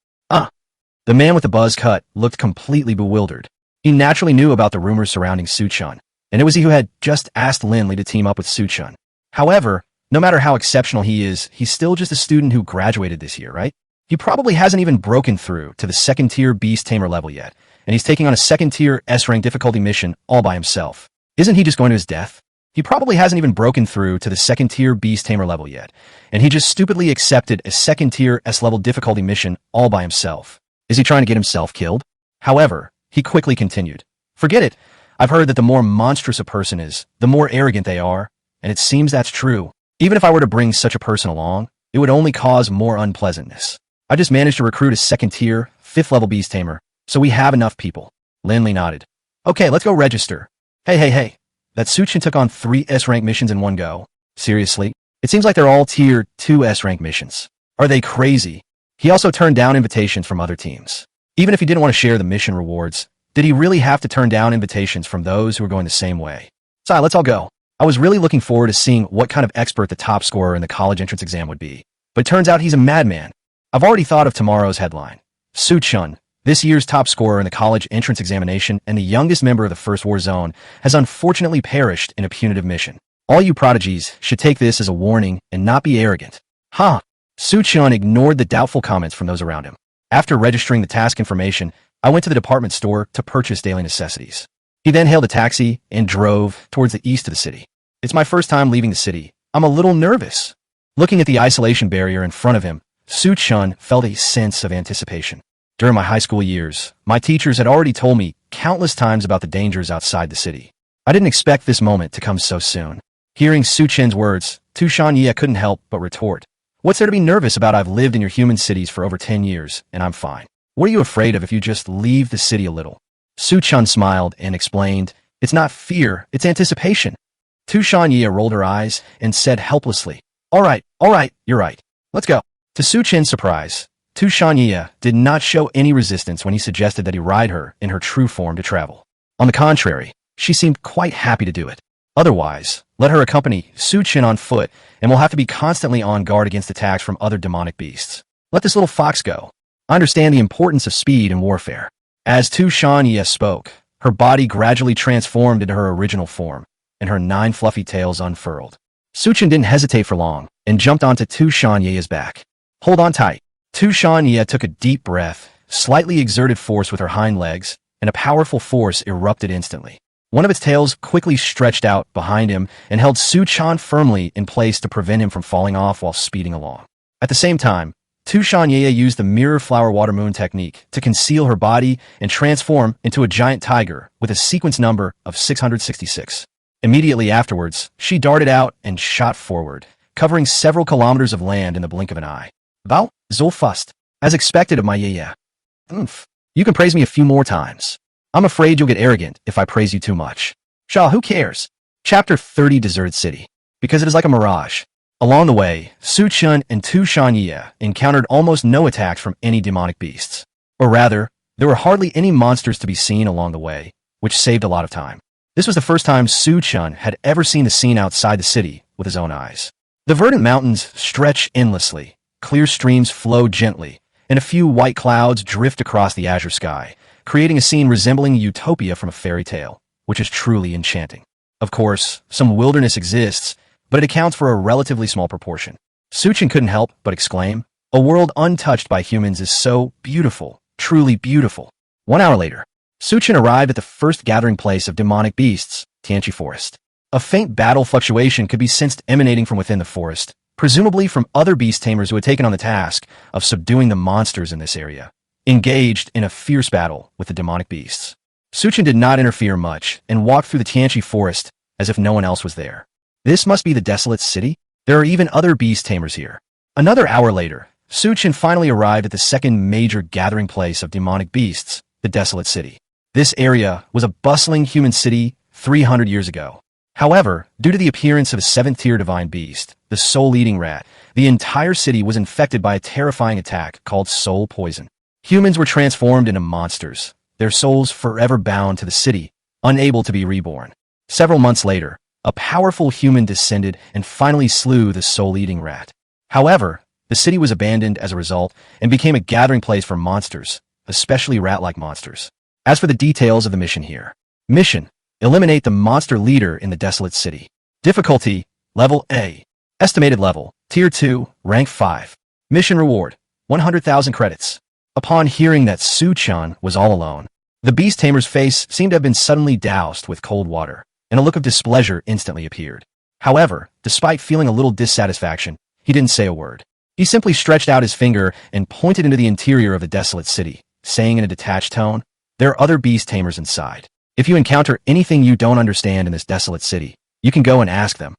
Speaker 1: The man with the buzz cut looked completely bewildered. He naturally knew about the rumors surrounding Su-Chun, and it was he who had just asked Lin Li to team up with Su-Chun. However, no matter how exceptional he is, he's still just a student who graduated this year, right? He probably hasn't even broken through to the second-tier Beast Tamer level yet, and he's taking on a second-tier S-rank difficulty mission all by himself. Isn't he just going to his death? He probably hasn't even broken through to the second-tier Beast Tamer level yet, and he just stupidly accepted a second-tier S-level difficulty mission all by himself. Is he trying to get himself killed? However, he quickly continued. Forget it. I've heard that the more monstrous a person is, the more arrogant they are, and it seems that's true. Even if I were to bring such a person along, it would only cause more unpleasantness. I just managed to recruit a second-tier, 5th-level Beast Tamer, so we have enough people. Lin Li nodded. Okay, let's go register. Hey. That Su-Chun took on 3 S-rank missions in one go. Seriously? It seems like they're all Tier 2 S-rank missions. Are they crazy? He also turned down invitations from other teams. Even if he didn't want to share the mission rewards, did he really have to turn down invitations from those who were going the same way? So let's all go. I was really looking forward to seeing what kind of expert the top scorer in the college entrance exam would be. But it turns out he's a madman. I've already thought of tomorrow's headline. Su-Chun, this year's top scorer in the college entrance examination and the youngest member of the First War Zone, has unfortunately perished in a punitive mission. All you prodigies should take this as a warning and not be arrogant. Huh? Su-Chun ignored the doubtful comments from those around him. After registering the task information, I went to the department store to purchase daily necessities. He then hailed a taxi and drove towards the east of the city. It's my first time leaving the city. I'm a little nervous. Looking at the isolation barrier in front of him, Su-Chun felt a sense of anticipation. During my high school years, my teachers had already told me countless times about the dangers outside the city. I didn't expect this moment to come so soon. Hearing Su-Chun's words, Tu Shan-Ye couldn't help but retort. What's there to be nervous about? I've lived in your human cities for over 10 years, and I'm fine. What are you afraid of if you just leave the city a little? Su-Chun smiled and explained, it's not fear, it's anticipation. Tu Shan-Ye rolled her eyes and said helplessly, All right, you're right. Let's go. To Su-Chen's surprise, Tu Shan-Ye did not show any resistance when he suggested that he ride her in her true form to travel. On the contrary, she seemed quite happy to do it. Otherwise, let her accompany Su-Chen on foot, and we'll have to be constantly on guard against attacks from other demonic beasts. Let this little fox go. I understand the importance of speed in warfare. As Tu Shan-Ye spoke, her body gradually transformed into her original form, and her 9 fluffy tails unfurled. Su-Chen didn't hesitate for long, and jumped onto Tu Shan-Ye's back. Hold on tight. Tu Shan-Ye took a deep breath, slightly exerted force with her hind legs, and a powerful force erupted instantly. One of its tails quickly stretched out behind him and held Su-Chan firmly in place to prevent him from falling off while speeding along. At the same time, Tu Shan-Ye used the mirror flower water moon technique to conceal her body and transform into a giant tiger with a sequence number of 666. Immediately afterwards, she darted out and shot forward, covering several kilometers of land in the blink of an eye. Bao, Zulfust. As expected of my Yaya. You can praise me a few more times. I'm afraid you'll get arrogant if I praise you too much. Shah, who cares? Chapter 30 Deserted City. Because it is like a mirage. Along the way, Su-Chun and Tu Shan-Ye encountered almost no attacks from any demonic beasts. Or rather, there were hardly any monsters to be seen along the way, which saved a lot of time. This was the first time Su-Chun had ever seen the scene outside the city with his own eyes. The verdant mountains stretch endlessly, clear streams flow gently, and a few white clouds drift across the azure sky, creating a scene resembling utopia from a fairy tale, which is truly enchanting. Of course, some wilderness exists, but it accounts for a relatively small proportion. Su-Chun couldn't help but exclaim, a world untouched by humans is so beautiful, truly beautiful. 1 hour later, Su-Chun arrived at the first gathering place of demonic beasts, Tianqi Forest. A faint battle fluctuation could be sensed emanating from within the forest, presumably from other beast tamers who had taken on the task of subduing the monsters in this area, engaged in a fierce battle with the demonic beasts. Su-Chun did not interfere much and walked through the Tianqi Forest as if no one else was there. This must be the desolate city? There are even other beast tamers here. Another hour later, Su-Chun finally arrived at the second major gathering place of demonic beasts, the desolate city. This area was a bustling human city 300 years ago. However, due to the appearance of a 7th-tier divine beast, the soul-eating rat, the entire city was infected by a terrifying attack called soul poison. Humans were transformed into monsters, their souls forever bound to the city, unable to be reborn. Several months later, a powerful human descended and finally slew the soul-eating rat. However, the city was abandoned as a result and became a gathering place for monsters, especially rat-like monsters. As for the details of the mission here. Mission: eliminate the monster leader in the desolate city. Difficulty: Level A. Estimated level: Tier 2, Rank 5. Mission reward: 100,000 credits. Upon hearing that Chen was all alone, the beast tamer's face seemed to have been suddenly doused with cold water, and a look of displeasure instantly appeared. However, despite feeling a little dissatisfaction, he didn't say a word. He simply stretched out his finger and pointed into the interior of the desolate city, saying in a detached tone, "There are other beast tamers inside. If you encounter anything you don't understand in this desolate city, you can go and ask them."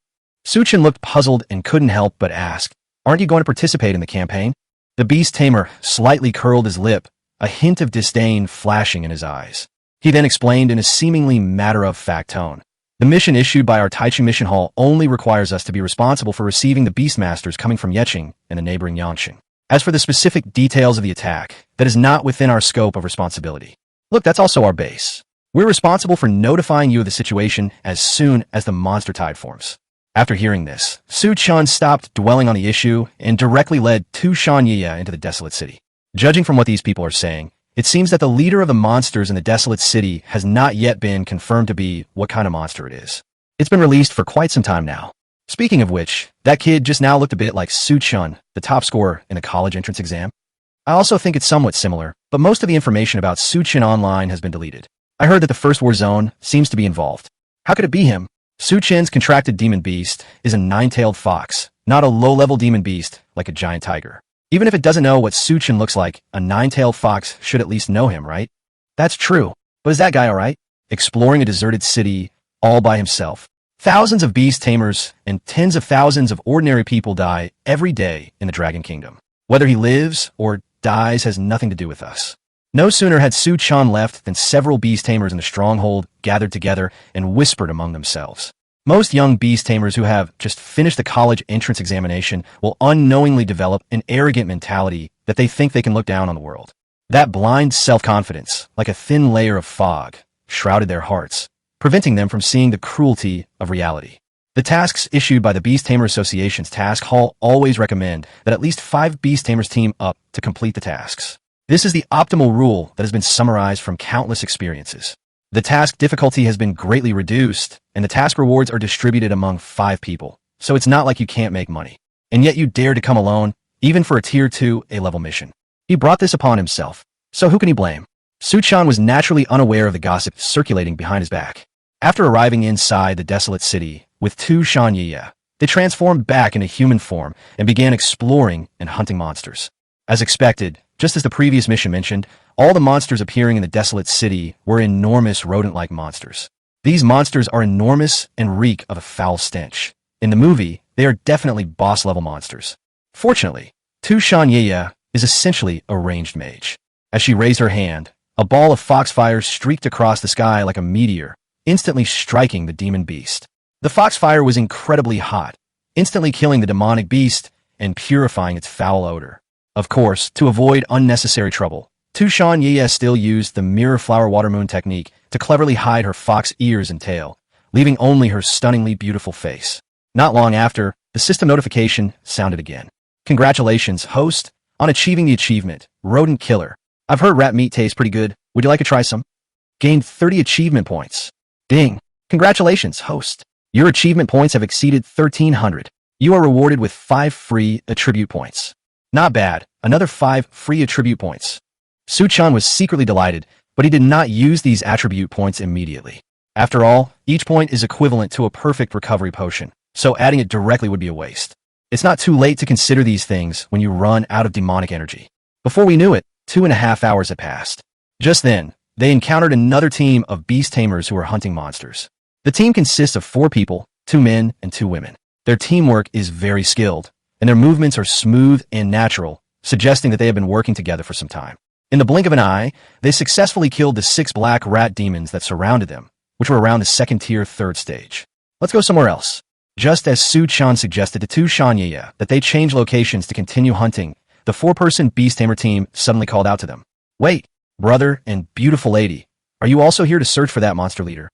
Speaker 1: Chen looked puzzled and couldn't help but ask, "Aren't you going to participate in the campaign?" The beast tamer slightly curled his lip, a hint of disdain flashing in his eyes. He then explained in a seemingly matter-of-fact tone, "The mission issued by our Taichi mission hall only requires us to be responsible for receiving the beastmasters coming from Yeqing and the neighboring Yangqing. As for the specific details of the attack, that is not within our scope of responsibility. Look, that's also our base. We're responsible for notifying you of the situation as soon as the monster tide forms." After hearing this, Chen stopped dwelling on the issue and directly led Chen into the desolate city. Judging from what these people are saying, it seems that the leader of the monsters in the desolate city has not yet been confirmed to be what kind of monster it is. It's been released for quite some time now. Speaking of which, that kid just now looked a bit like Chen, the top scorer in the college entrance exam. I also think it's somewhat similar, but most of the information about Chen online has been deleted. I heard that the first war zone seems to be involved. How could it be him? Chen's contracted demon beast is a nine-tailed fox, not a low-level demon beast like a giant tiger. Even if it doesn't know what Chen looks like, a nine-tailed fox should at least know him, right? That's true, but is that guy alright? Exploring a deserted city all by himself. Thousands of beast tamers and tens of thousands of ordinary people die every day in the Dragon Kingdom. Whether he lives or dies has nothing to do with us. No sooner had Chen left than several beast tamers in the stronghold gathered together and whispered among themselves. Most young beast tamers who have just finished the college entrance examination will unknowingly develop an arrogant mentality that they think they can look down on the world. That blind self-confidence, like a thin layer of fog, shrouded their hearts, preventing them from seeing the cruelty of reality. The tasks issued by the Beast Tamer Association's Task Hall always recommend that at least 5 beast tamers team up to complete the tasks. This is the optimal rule that has been summarized from countless experiences. The task difficulty has been greatly reduced, and the task rewards are distributed among 5 people, so it's not like you can't make money. And yet you dare to come alone, even for a Tier 2 A-level mission. He brought this upon himself, so who can he blame? Chen was naturally unaware of the gossip circulating behind his back. After arriving inside the desolate city with Chen, they transformed back into human form and began exploring and hunting monsters. As expected, just as the previous mission mentioned, all the monsters appearing in the desolate city were enormous rodent-like monsters. These monsters are enormous and reek of a foul stench. In the movie, they are definitely boss-level monsters. Fortunately, Chen is essentially a ranged mage. As she raised her hand, a ball of foxfire streaked across the sky like a meteor, instantly striking the demon beast. The foxfire was incredibly hot, instantly killing the demonic beast and purifying its foul odor. Of course, to avoid unnecessary trouble, Chen still used the mirror flower water moon technique to cleverly hide her fox ears and tail, leaving only her stunningly beautiful face. Not long after, the system notification sounded again. "Congratulations, host, on achieving the achievement, Rodent Killer. I've heard rat meat tastes pretty good. Would you like to try some?" Gained 30 achievement points. Ding. "Congratulations, host. Your achievement points have exceeded 1,300. You are rewarded with 5 free attribute points." Not bad, another 5 free attribute points. Chen was secretly delighted, but he did not use these attribute points immediately. After all, each point is equivalent to a perfect recovery potion, so adding it directly would be a waste. It's not too late to consider these things when you run out of demonic energy. Before we knew it, 2.5 hours had passed. Just then, they encountered another team of beast tamers who were hunting monsters. The team consists of 4 people, 2 men and 2 women. Their teamwork is very skilled, and their movements are smooth and natural, suggesting that they have been working together for some time. In the blink of an eye, they successfully killed the 6 black rat demons that surrounded them, which were around the 2nd tier 3rd stage. "Let's go somewhere else." Just as Chen suggested to Chen that they change locations to continue hunting, the 4-person beast tamer team suddenly called out to them. "Wait, brother and beautiful lady, are you also here to search for that monster leader?"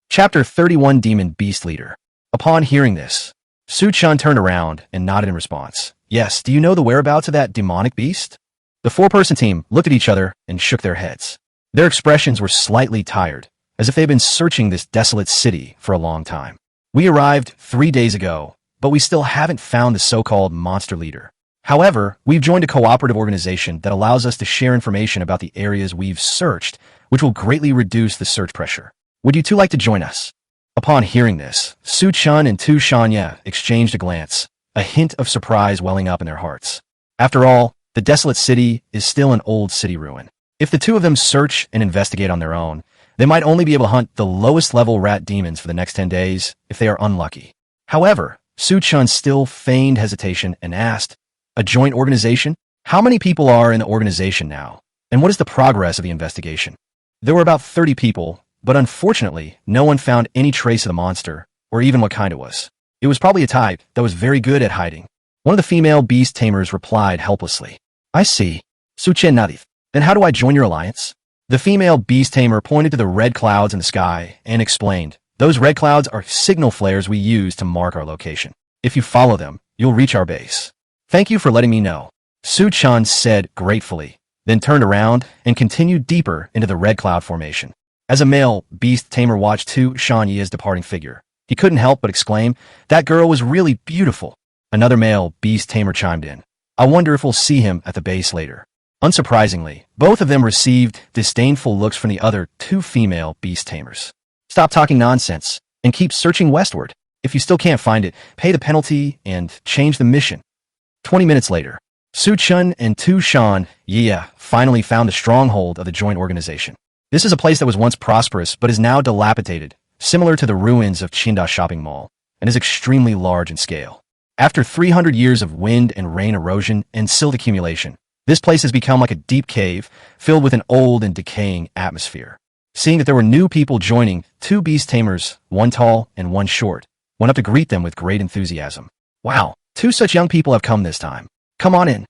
Speaker 1: Chapter 31 Demon Beast Leader. Upon hearing this, Chen turned around and nodded in response. "Yes, do you know the whereabouts of that demonic beast?" The four-person team looked at each other and shook their heads. Their expressions were slightly tired, as if they'd been searching this desolate city for a long time. We arrived 3 days ago, but we still haven't found the so-called monster leader. However, we've joined a cooperative organization that allows us to share information about the areas we've searched, which will greatly reduce the search pressure. Would you two like to join us? Upon hearing this, Chen and Shanya exchanged a glance, a hint of surprise welling up in their hearts. After all, the desolate city is still an old city ruin. If the two of them search and investigate on their own, they might only be able to hunt the lowest level rat demons for the next 10 days if they are unlucky. However, Chen still feigned hesitation and asked, "A joint organization? How many people are in the organization now? And what is the progress of the investigation?" There were about 30 people, but unfortunately, no one found any trace of the monster, or even what kind it was. It was probably a type that was very good at hiding. One of the female beast tamers replied helplessly, "I see. Chen Nadif. Then how do I join your alliance?" The female beast tamer pointed to the red clouds in the sky and explained, "Those red clouds are signal flares we use to mark our location. If you follow them, you'll reach our base." "Thank you for letting me know," Chen said gratefully, then turned around and continued deeper into the red cloud formation. As a male beast tamer watched Shanya's departing figure, he couldn't help but exclaim, "That girl was really beautiful." Another male beast tamer chimed in, "I wonder if we'll see him at the base later." Unsurprisingly, both of them received disdainful looks from the other two female beast tamers. "Stop talking nonsense and keep searching westward. If you still can't find it, pay the penalty and change the mission." 20 minutes later, Chen and Shanya finally found the stronghold of the joint organization. This is a place that was once prosperous but is now dilapidated, similar to the ruins of Chinda shopping mall, and is extremely large in scale. After 300 years of wind and rain erosion and silt accumulation, this place has become like a deep cave filled with an old and decaying atmosphere. Seeing that there were new people joining, two beast tamers, one tall and one short, went up to greet them with great enthusiasm. "Wow, two such young people have come this time. Come on in."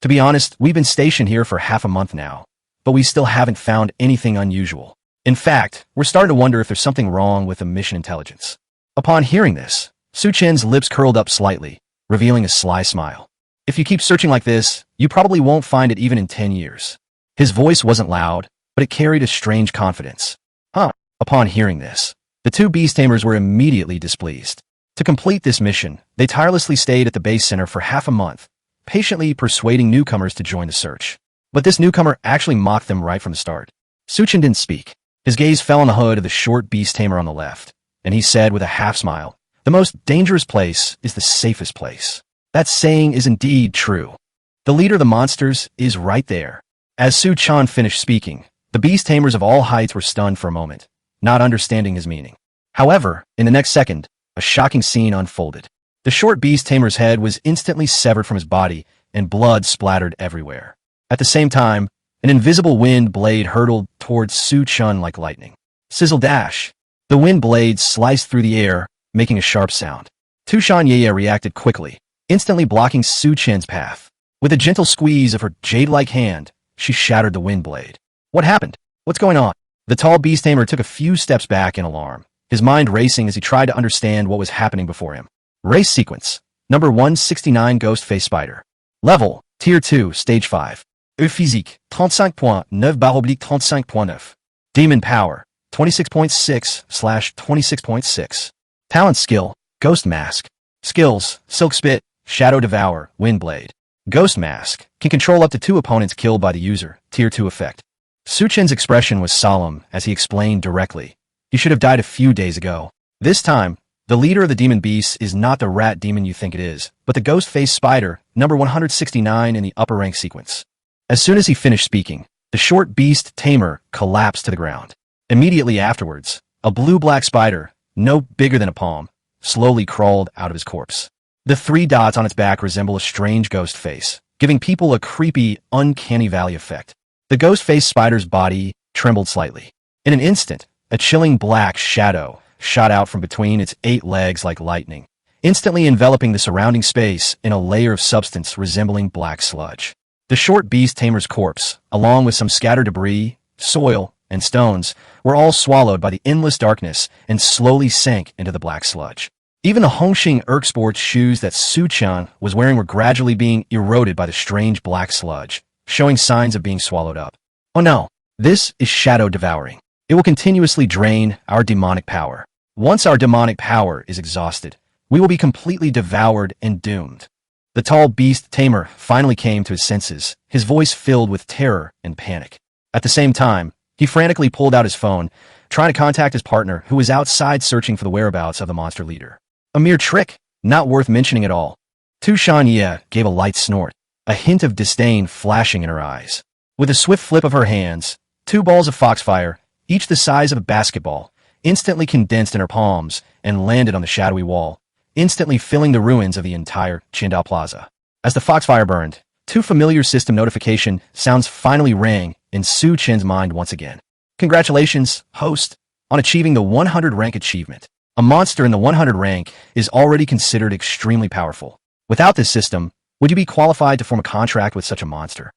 Speaker 1: To be honest, we've been stationed here for half a month now, but we still haven't found anything unusual. In fact, we're starting to wonder if there's something wrong with the mission intelligence. Upon hearing this, Chen's lips curled up slightly, revealing a sly smile. "If you keep searching like this, you probably won't find it even in 10 years. His voice wasn't loud, but it carried a strange confidence. "Huh." Upon hearing this, the two beast tamers were immediately displeased. To complete this mission, they tirelessly stayed at the base center for half a month, patiently persuading newcomers to join the search. But this newcomer actually mocked them right from the start. Chen didn't speak. His gaze fell on the hood of the short beast tamer on the left, and he said with a half smile, "The most dangerous place is the safest place." That saying is indeed true. The leader of the monsters is right there. As Chen finished speaking, the beast tamers of all heights were stunned for a moment, not understanding his meaning. However, in the next second, a shocking scene unfolded. The short beast tamer's head was instantly severed from his body, and blood splattered everywhere. At the same time, an invisible wind blade hurtled towards Chen like lightning. Sizzle dash! The wind blade sliced through the air, making a sharp sound. Shanya reacted quickly, instantly blocking Chen's path. With a gentle squeeze of her jade-like hand, she shattered the wind blade. "What happened? What's going on?" The tall beast tamer took a few steps back in alarm, his mind racing as he tried to understand what was happening before him. Race sequence. Number 169 Ghost Face Spider. Level, Tier 2, Stage 5. Physique, 35.9/35.9. Demon Power, 26.6/26.6. Talent Skill, Ghost Mask. Skills, Silk Spit, Shadow Devour, Windblade. Ghost Mask, can control up to 2 opponents killed by the user, Tier 2 effect. Chen's expression was solemn as he explained directly. "You should have died a few days ago. This time, the leader of the demon beasts is not the rat demon you think it is, but the ghost-faced spider, number 169 in the upper rank sequence." As soon as he finished speaking, the short beast tamer collapsed to the ground. Immediately afterwards, a blue-black spider, no bigger than a palm, slowly crawled out of his corpse. The 3 dots on its back resemble a strange ghost face, giving people a creepy, uncanny valley effect. The ghost-faced spider's body trembled slightly. In an instant, a chilling black shadow shot out from between its 8 legs like lightning, instantly enveloping the surrounding space in a layer of substance resembling black sludge. The short beast tamer's corpse, along with some scattered debris, soil, and stones, were all swallowed by the endless darkness and slowly sank into the black sludge. Even the Hongxing Erk Sports shoes that Chen was wearing were gradually being eroded by the strange black sludge, showing signs of being swallowed up. Oh no, this is shadow devouring. It will continuously drain our demonic power. Once our demonic power is exhausted, we will be completely devoured and doomed. The tall beast tamer finally came to his senses, his voice filled with terror and panic. At the same time, he frantically pulled out his phone, trying to contact his partner, who was outside searching for the whereabouts of the monster leader. A mere trick, not worth mentioning at all. Tu Shan gave a light snort, a hint of disdain flashing in her eyes. With a swift flip of her hands, 2 balls of foxfire, each the size of a basketball, instantly condensed in her palms and landed on the shadowy wall, instantly filling the ruins of the entire Qingdao Plaza. As the foxfire burned, 2 familiar system notification sounds finally rang in Su Chen's mind once again. Congratulations, host, on achieving the 100 rank achievement. A monster in the 100 rank is already considered extremely powerful. Without this system, would you be qualified to form a contract with such a monster?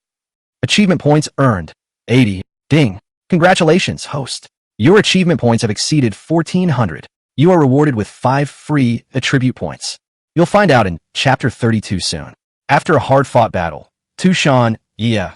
Speaker 1: Achievement points earned, 80. Ding. Congratulations, host. Your achievement points have exceeded 1,400. You are rewarded with 5 free attribute points. You'll find out in Chapter 32 soon. After a hard-fought battle, Tu Shan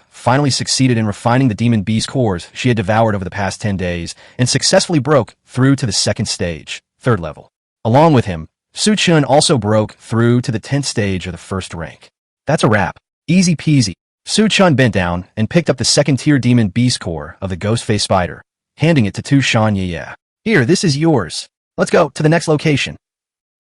Speaker 1: finally succeeded in refining the demon beast cores she had devoured over the past 10 days and successfully broke through to the 2nd stage, 3rd level. Along with him, Su Chen also broke through to the 10th stage of the 1st rank. That's a wrap. Easy peasy. Su Chen bent down and picked up the 2nd-tier demon beast core of the ghost-faced spider, handing it to Tu Shan. Here, this is yours. Let's go to the next location.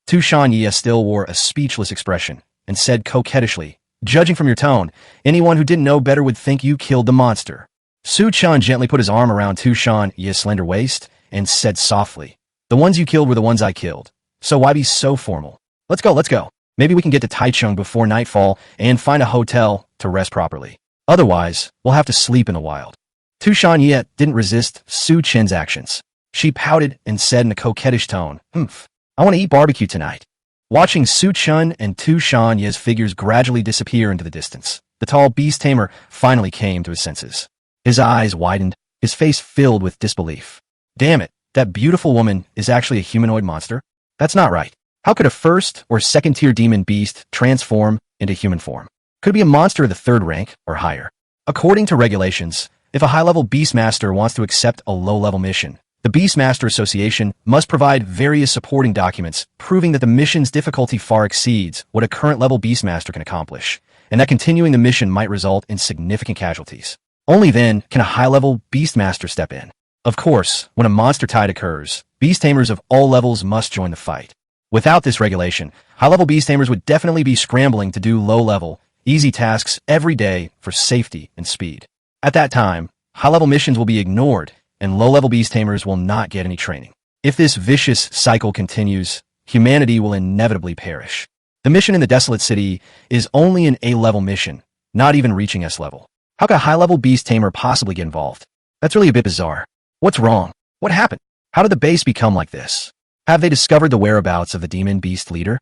Speaker 1: Tu Shan still wore a speechless expression and said coquettishly, judging from your tone, anyone who didn't know better would think you killed the monster. Su Chen gently put his arm around Tu Shan's slender waist and said softly, the ones you killed were the ones I killed. So why be so formal? Let's go. Maybe we can get to Taichung before nightfall and find a hotel to rest properly. Otherwise, we'll have to sleep in the wild. Tu Shan didn't resist Su Chen's actions. She pouted and said in a coquettish tone, I want to eat barbecue tonight. Watching Su Chen and Tu Shan's figures gradually disappear into the distance, the tall beast tamer finally came to his senses. His eyes widened, his face filled with disbelief. Damn it, that beautiful woman is actually a humanoid monster? That's not right. How could a 1st or 2nd-tier demon beast transform into human form? Could it be a monster of the 3rd rank or higher? According to regulations, if a high-level beastmaster wants to accept a low-level mission, the Beastmaster Association must provide various supporting documents proving that the mission's difficulty far exceeds what a current-level beastmaster can accomplish, and that continuing the mission might result in significant casualties. Only then can a high-level beastmaster step in. Of course, when a monster tide occurs, beast tamers of all levels must join the fight. Without this regulation, high-level beast tamers would definitely be scrambling to do low-level, easy tasks every day for safety and speed. At that time, high-level missions will be ignored, and low-level beast tamers will not get any training. If this vicious cycle continues, humanity will inevitably perish. The mission in the Desolate City is only an A-level mission, not even reaching S-level. How could a high-level beast tamer possibly get involved? That's really a bit bizarre. What's wrong? What happened? How did the base become like this? Have they discovered the whereabouts of the demon beast leader?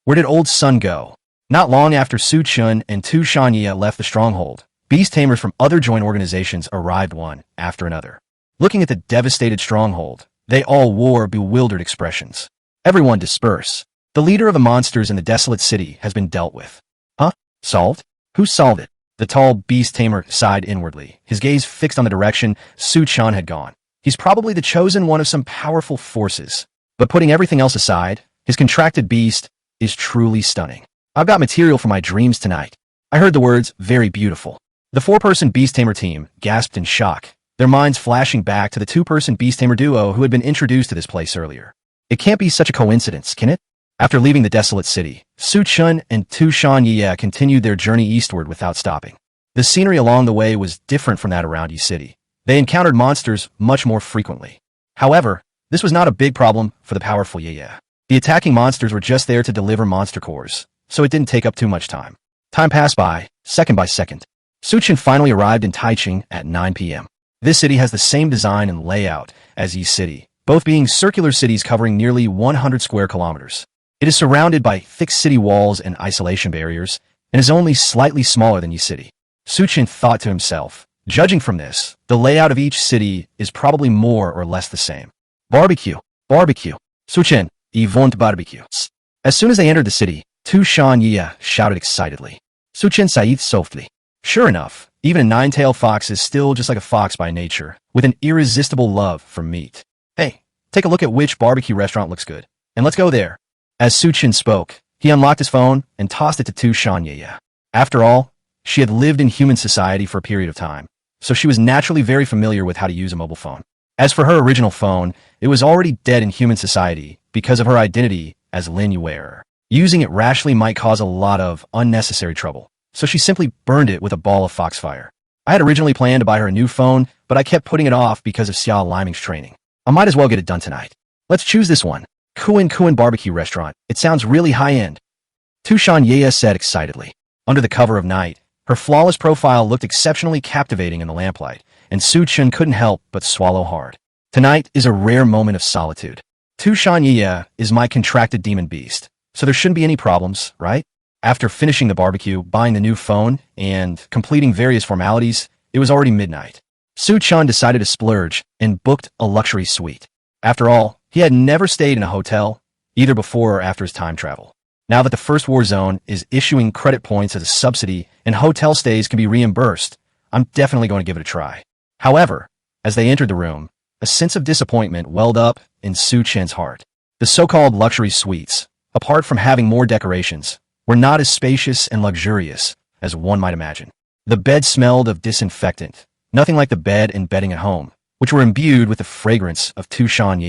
Speaker 1: Where did Old Sun go? Not long after Su Chen and Tu Shan left the stronghold, beast tamers from other joint organizations arrived one after another. Looking at the devastated stronghold, they all wore bewildered expressions. Everyone disperse. The leader of the monsters in the Desolate City has been dealt with. Huh? Solved? Who solved it? The tall beast tamer sighed inwardly, his gaze fixed on the direction Su Chen had gone. He's probably the chosen one of some powerful forces. But putting everything else aside, his contracted beast is truly stunning. I've got material for my dreams tonight. I heard the words, very beautiful. The 4-person beast tamer team gasped in shock, their minds flashing back to the 2-person beast tamer duo who had been introduced to this place earlier. It can't be such a coincidence, can it? After leaving the Desolate City, Su Chen and Tu Shan continued their journey eastward without stopping. The scenery along the way was different from that around Yi City. They encountered monsters much more frequently. However, this was not a big problem for the powerful Yi. The attacking monsters were just there to deliver monster cores, so it didn't take up too much time. Time passed by, second by second. Su Chen finally arrived in Taichung at 9 p.m. This city has the same design and layout as Yi City, both being circular cities covering nearly 100 square kilometers. It is surrounded by thick city walls and isolation barriers, and is only slightly smaller than Yi City. Su Chen thought to himself, judging from this, the layout of each city is probably more or less the same. Barbecue, barbecue. Su Chen, ils vont barbecue. As soon as they entered the city, Tu Shan shouted excitedly. Su Chen said softly. Sure enough, Even a nine-tailed fox is still just like a fox by nature, with an irresistible love for meat. Hey, take a look at which barbecue restaurant looks good, and let's go there. As Su Chen spoke, he unlocked his phone and tossed it to Tu Shan. After all, she had lived in human society for a period of time, so she was naturally very familiar with how to use a mobile phone. As for her original phone, it was already dead in human society because of her identity as Lin Yuer. Using it rashly might cause a lot of unnecessary trouble, so she simply burned it with a ball of foxfire. I had originally planned to buy her a new phone, but I kept putting it off because of Xia Liming's training. I might as well get it done tonight. Let's choose this one. Kuan Barbecue Restaurant. It sounds really high-end. Tu Shan said excitedly. Under the cover of night, her flawless profile looked exceptionally captivating in the lamplight, and Su Chen couldn't help but swallow hard. Tonight is a rare moment of solitude. Tu Shan is my contracted demon beast, so there shouldn't be any problems, right? After finishing the barbecue, buying the new phone, and completing various formalities, it was already midnight. Su Chen decided to splurge and booked a luxury suite. After all, he had never stayed in a hotel, either before or after his time travel. Now that the First War Zone is issuing credit points as a subsidy and hotel stays can be reimbursed, I'm definitely going to give it a try. However, as they entered the room, a sense of disappointment welled up in Su Chen's heart. The so-called luxury suites, apart from having more decorations, were not as spacious and luxurious as one might imagine. The bed smelled of disinfectant, nothing like the bed and bedding at home, which were imbued with the fragrance of Tu Shan.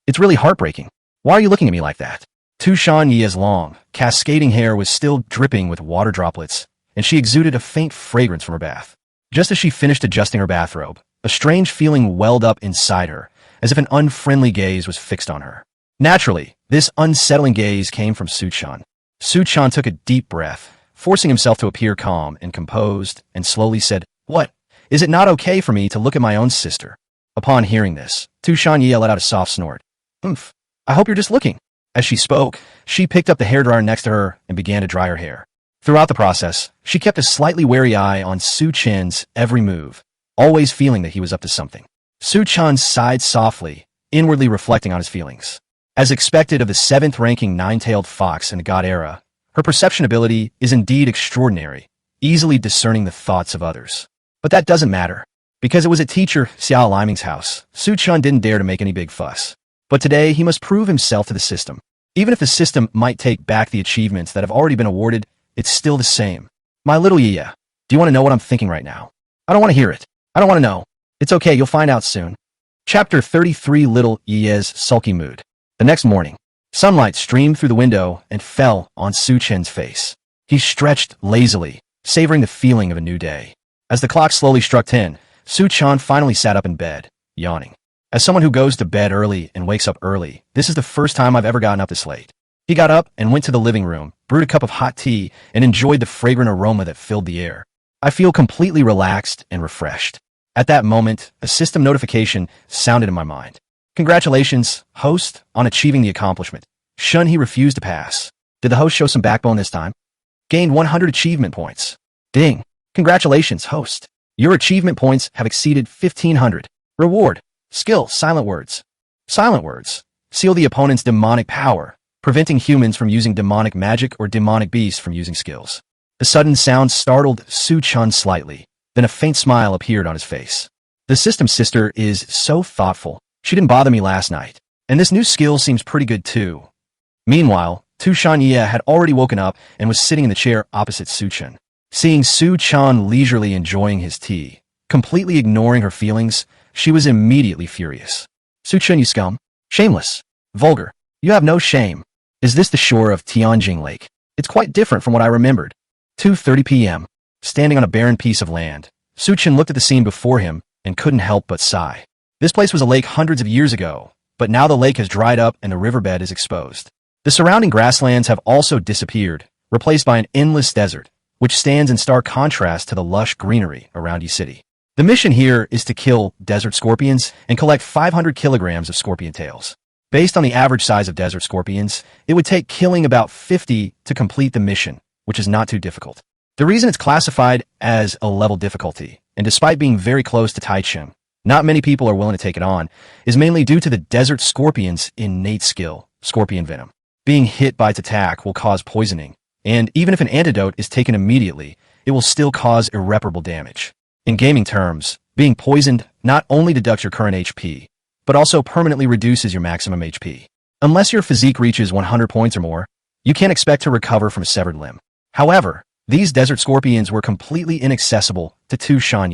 Speaker 1: It's really heartbreaking. Why are you looking at me like that? Tu Shan's long, cascading hair was still dripping with water droplets, and she exuded a faint fragrance from her bath. Just as she finished adjusting her bathrobe, a strange feeling welled up inside her, as if an unfriendly gaze was fixed on her. Naturally, this unsettling gaze came from Su Chen. Su Chen took a deep breath, forcing himself to appear calm and composed, and slowly said, "What? Is it not okay for me to look at my own sister?" Upon hearing this, Tu Shan let out a soft snort. "Humph, I hope you're just looking." As she spoke, she picked up the hairdryer next to her and began to dry her hair. Throughout the process, she kept a slightly wary eye on Su Chen's every move, always feeling that he was up to something. Su Chen sighed softly, inwardly reflecting on his feelings. As expected of the 7th-ranking nine-tailed fox in the God era, her perception ability is indeed extraordinary, easily discerning the thoughts of others. But that doesn't matter. Because it was at teacher Xia Liming's house, Su Chen didn't dare to make any big fuss. But today, he must prove himself to the system. Even if the system might take back the achievements that have already been awarded, it's still the same. My little Yi, do you want to know what I'm thinking right now? I don't want to hear it. I don't want to know. It's okay, you'll find out soon. Chapter 33 Little Yi's Sulky Mood. The next morning, sunlight streamed through the window and fell on Su Chen's face. He stretched lazily, savoring the feeling of a new day. As the clock slowly struck 10, Su Chen finally sat up in bed, yawning. As someone who goes to bed early and wakes up early, this is the first time I've ever gotten up this late. He got up and went to the living room, brewed a cup of hot tea, and enjoyed the fragrant aroma that filled the air. I feel completely relaxed and refreshed. At that moment, a system notification sounded in my mind. Congratulations, host, on achieving the accomplishment. Shun he refused to pass. Did the host show some backbone this time? Gained 100 achievement points. Ding. Congratulations, host. Your achievement points have exceeded 1,500. Reward. Skill, silent words. Silent words. Seal the opponent's demonic power, preventing humans from using demonic magic or demonic beasts from using skills. The sudden sound startled Su Chen slightly, then a faint smile appeared on his face. The system's sister is so thoughtful. She didn't bother me last night, and this new skill seems pretty good too. Meanwhile, Tu Shan had already woken up and was sitting in the chair opposite Su Chen. Seeing Su Chen leisurely enjoying his tea, completely ignoring her feelings, she was immediately furious. Su Chen, you scum. Shameless. Vulgar. You have no shame. Is this the shore of Tianjing Lake? It's quite different from what I remembered. 2:30 p.m. Standing on a barren piece of land, Su Chen looked at the scene before him and couldn't help but sigh. This place was a lake hundreds of years ago, but now the lake has dried up and the riverbed is exposed. The surrounding grasslands have also disappeared, replaced by an endless desert, which stands in stark contrast to the lush greenery around Yi City. The mission here is to kill desert scorpions and collect 500 kilograms of scorpion tails. Based on the average size of desert scorpions, it would take killing about 50 to complete the mission, which is not too difficult. The reason it's classified as a level difficulty, and despite being very close to Taichung, not many people are willing to take it on, is mainly due to the desert scorpion's innate skill, scorpion venom. Being hit by its attack will cause poisoning, and even if an antidote is taken immediately, it will still cause irreparable damage. In gaming terms, being poisoned not only deducts your current HP, but also permanently reduces your maximum HP. Unless your physique reaches 100 points or more, you can't expect to recover from a severed limb. However, these desert scorpions were completely inaccessible to Chen.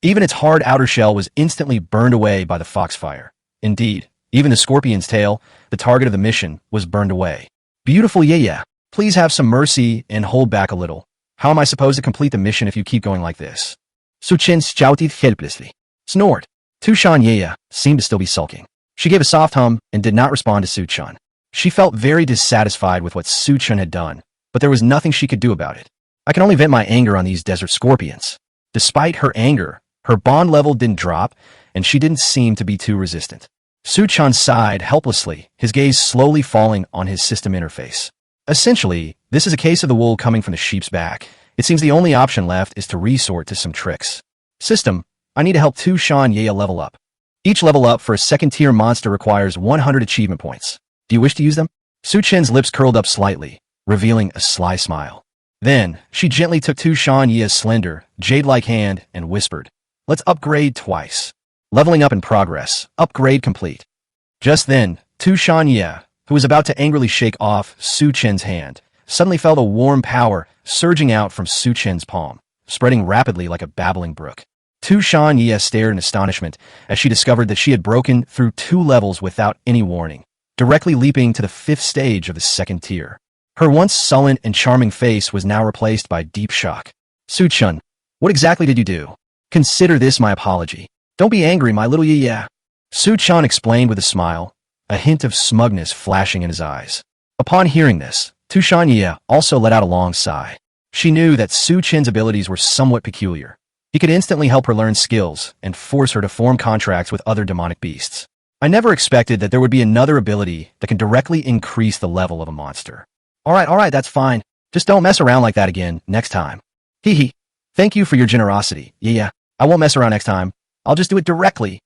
Speaker 1: Even its hard outer shell was instantly burned away by the foxfire. Indeed, even the scorpion's tail, the target of the mission, was burned away. Beautiful yeah. Please have some mercy and hold back a little. How am I supposed to complete the mission if you keep going like this? Su Chen shouted helplessly. Snored. Chen seemed to still be sulking. She gave a soft hum and did not respond to Su Chen. She felt very dissatisfied with what Su Chen had done, but there was nothing she could do about it. I can only vent my anger on these desert scorpions. Despite her anger, her bond level didn't drop, and she didn't seem to be too resistant. Su Chen sighed helplessly, his gaze slowly falling on his system interface. Essentially, this is a case of the wool coming from the sheep's back. It seems the only option left is to resort to some tricks. System, I need to help Chen level up. Each level up for a second-tier monster requires 100 achievement points. Do you wish to use them? Su Chen's lips curled up slightly, revealing a sly smile. Then, she gently took Chen slender, jade-like hand and whispered, "Let's upgrade twice. Leveling up in progress. Upgrade complete." Just then, Chen, who was about to angrily shake off Su Chen's hand, suddenly felt a warm power surging out from Su Chen's palm, spreading rapidly like a babbling brook. Chen stared in astonishment as she discovered that she had broken through 2 levels without any warning, directly leaping to the 5th stage of the second tier. Her once sullen and charming face was now replaced by deep shock. Su Chen, what exactly did you do? Consider this my apology. Don't be angry, my little yeah. Su Chen explained with a smile, a hint of smugness flashing in his eyes. Upon hearing this, Chen also let out a long sigh. She knew that Su Chen's abilities were somewhat peculiar. He could instantly help her learn skills and force her to form contracts with other demonic beasts. I never expected that there would be another ability that can directly increase the level of a monster. All right, that's fine. Just don't mess around like that again next time. Hee. Thank you for your generosity. Yeah, I won't mess around next time. I'll just do it directly.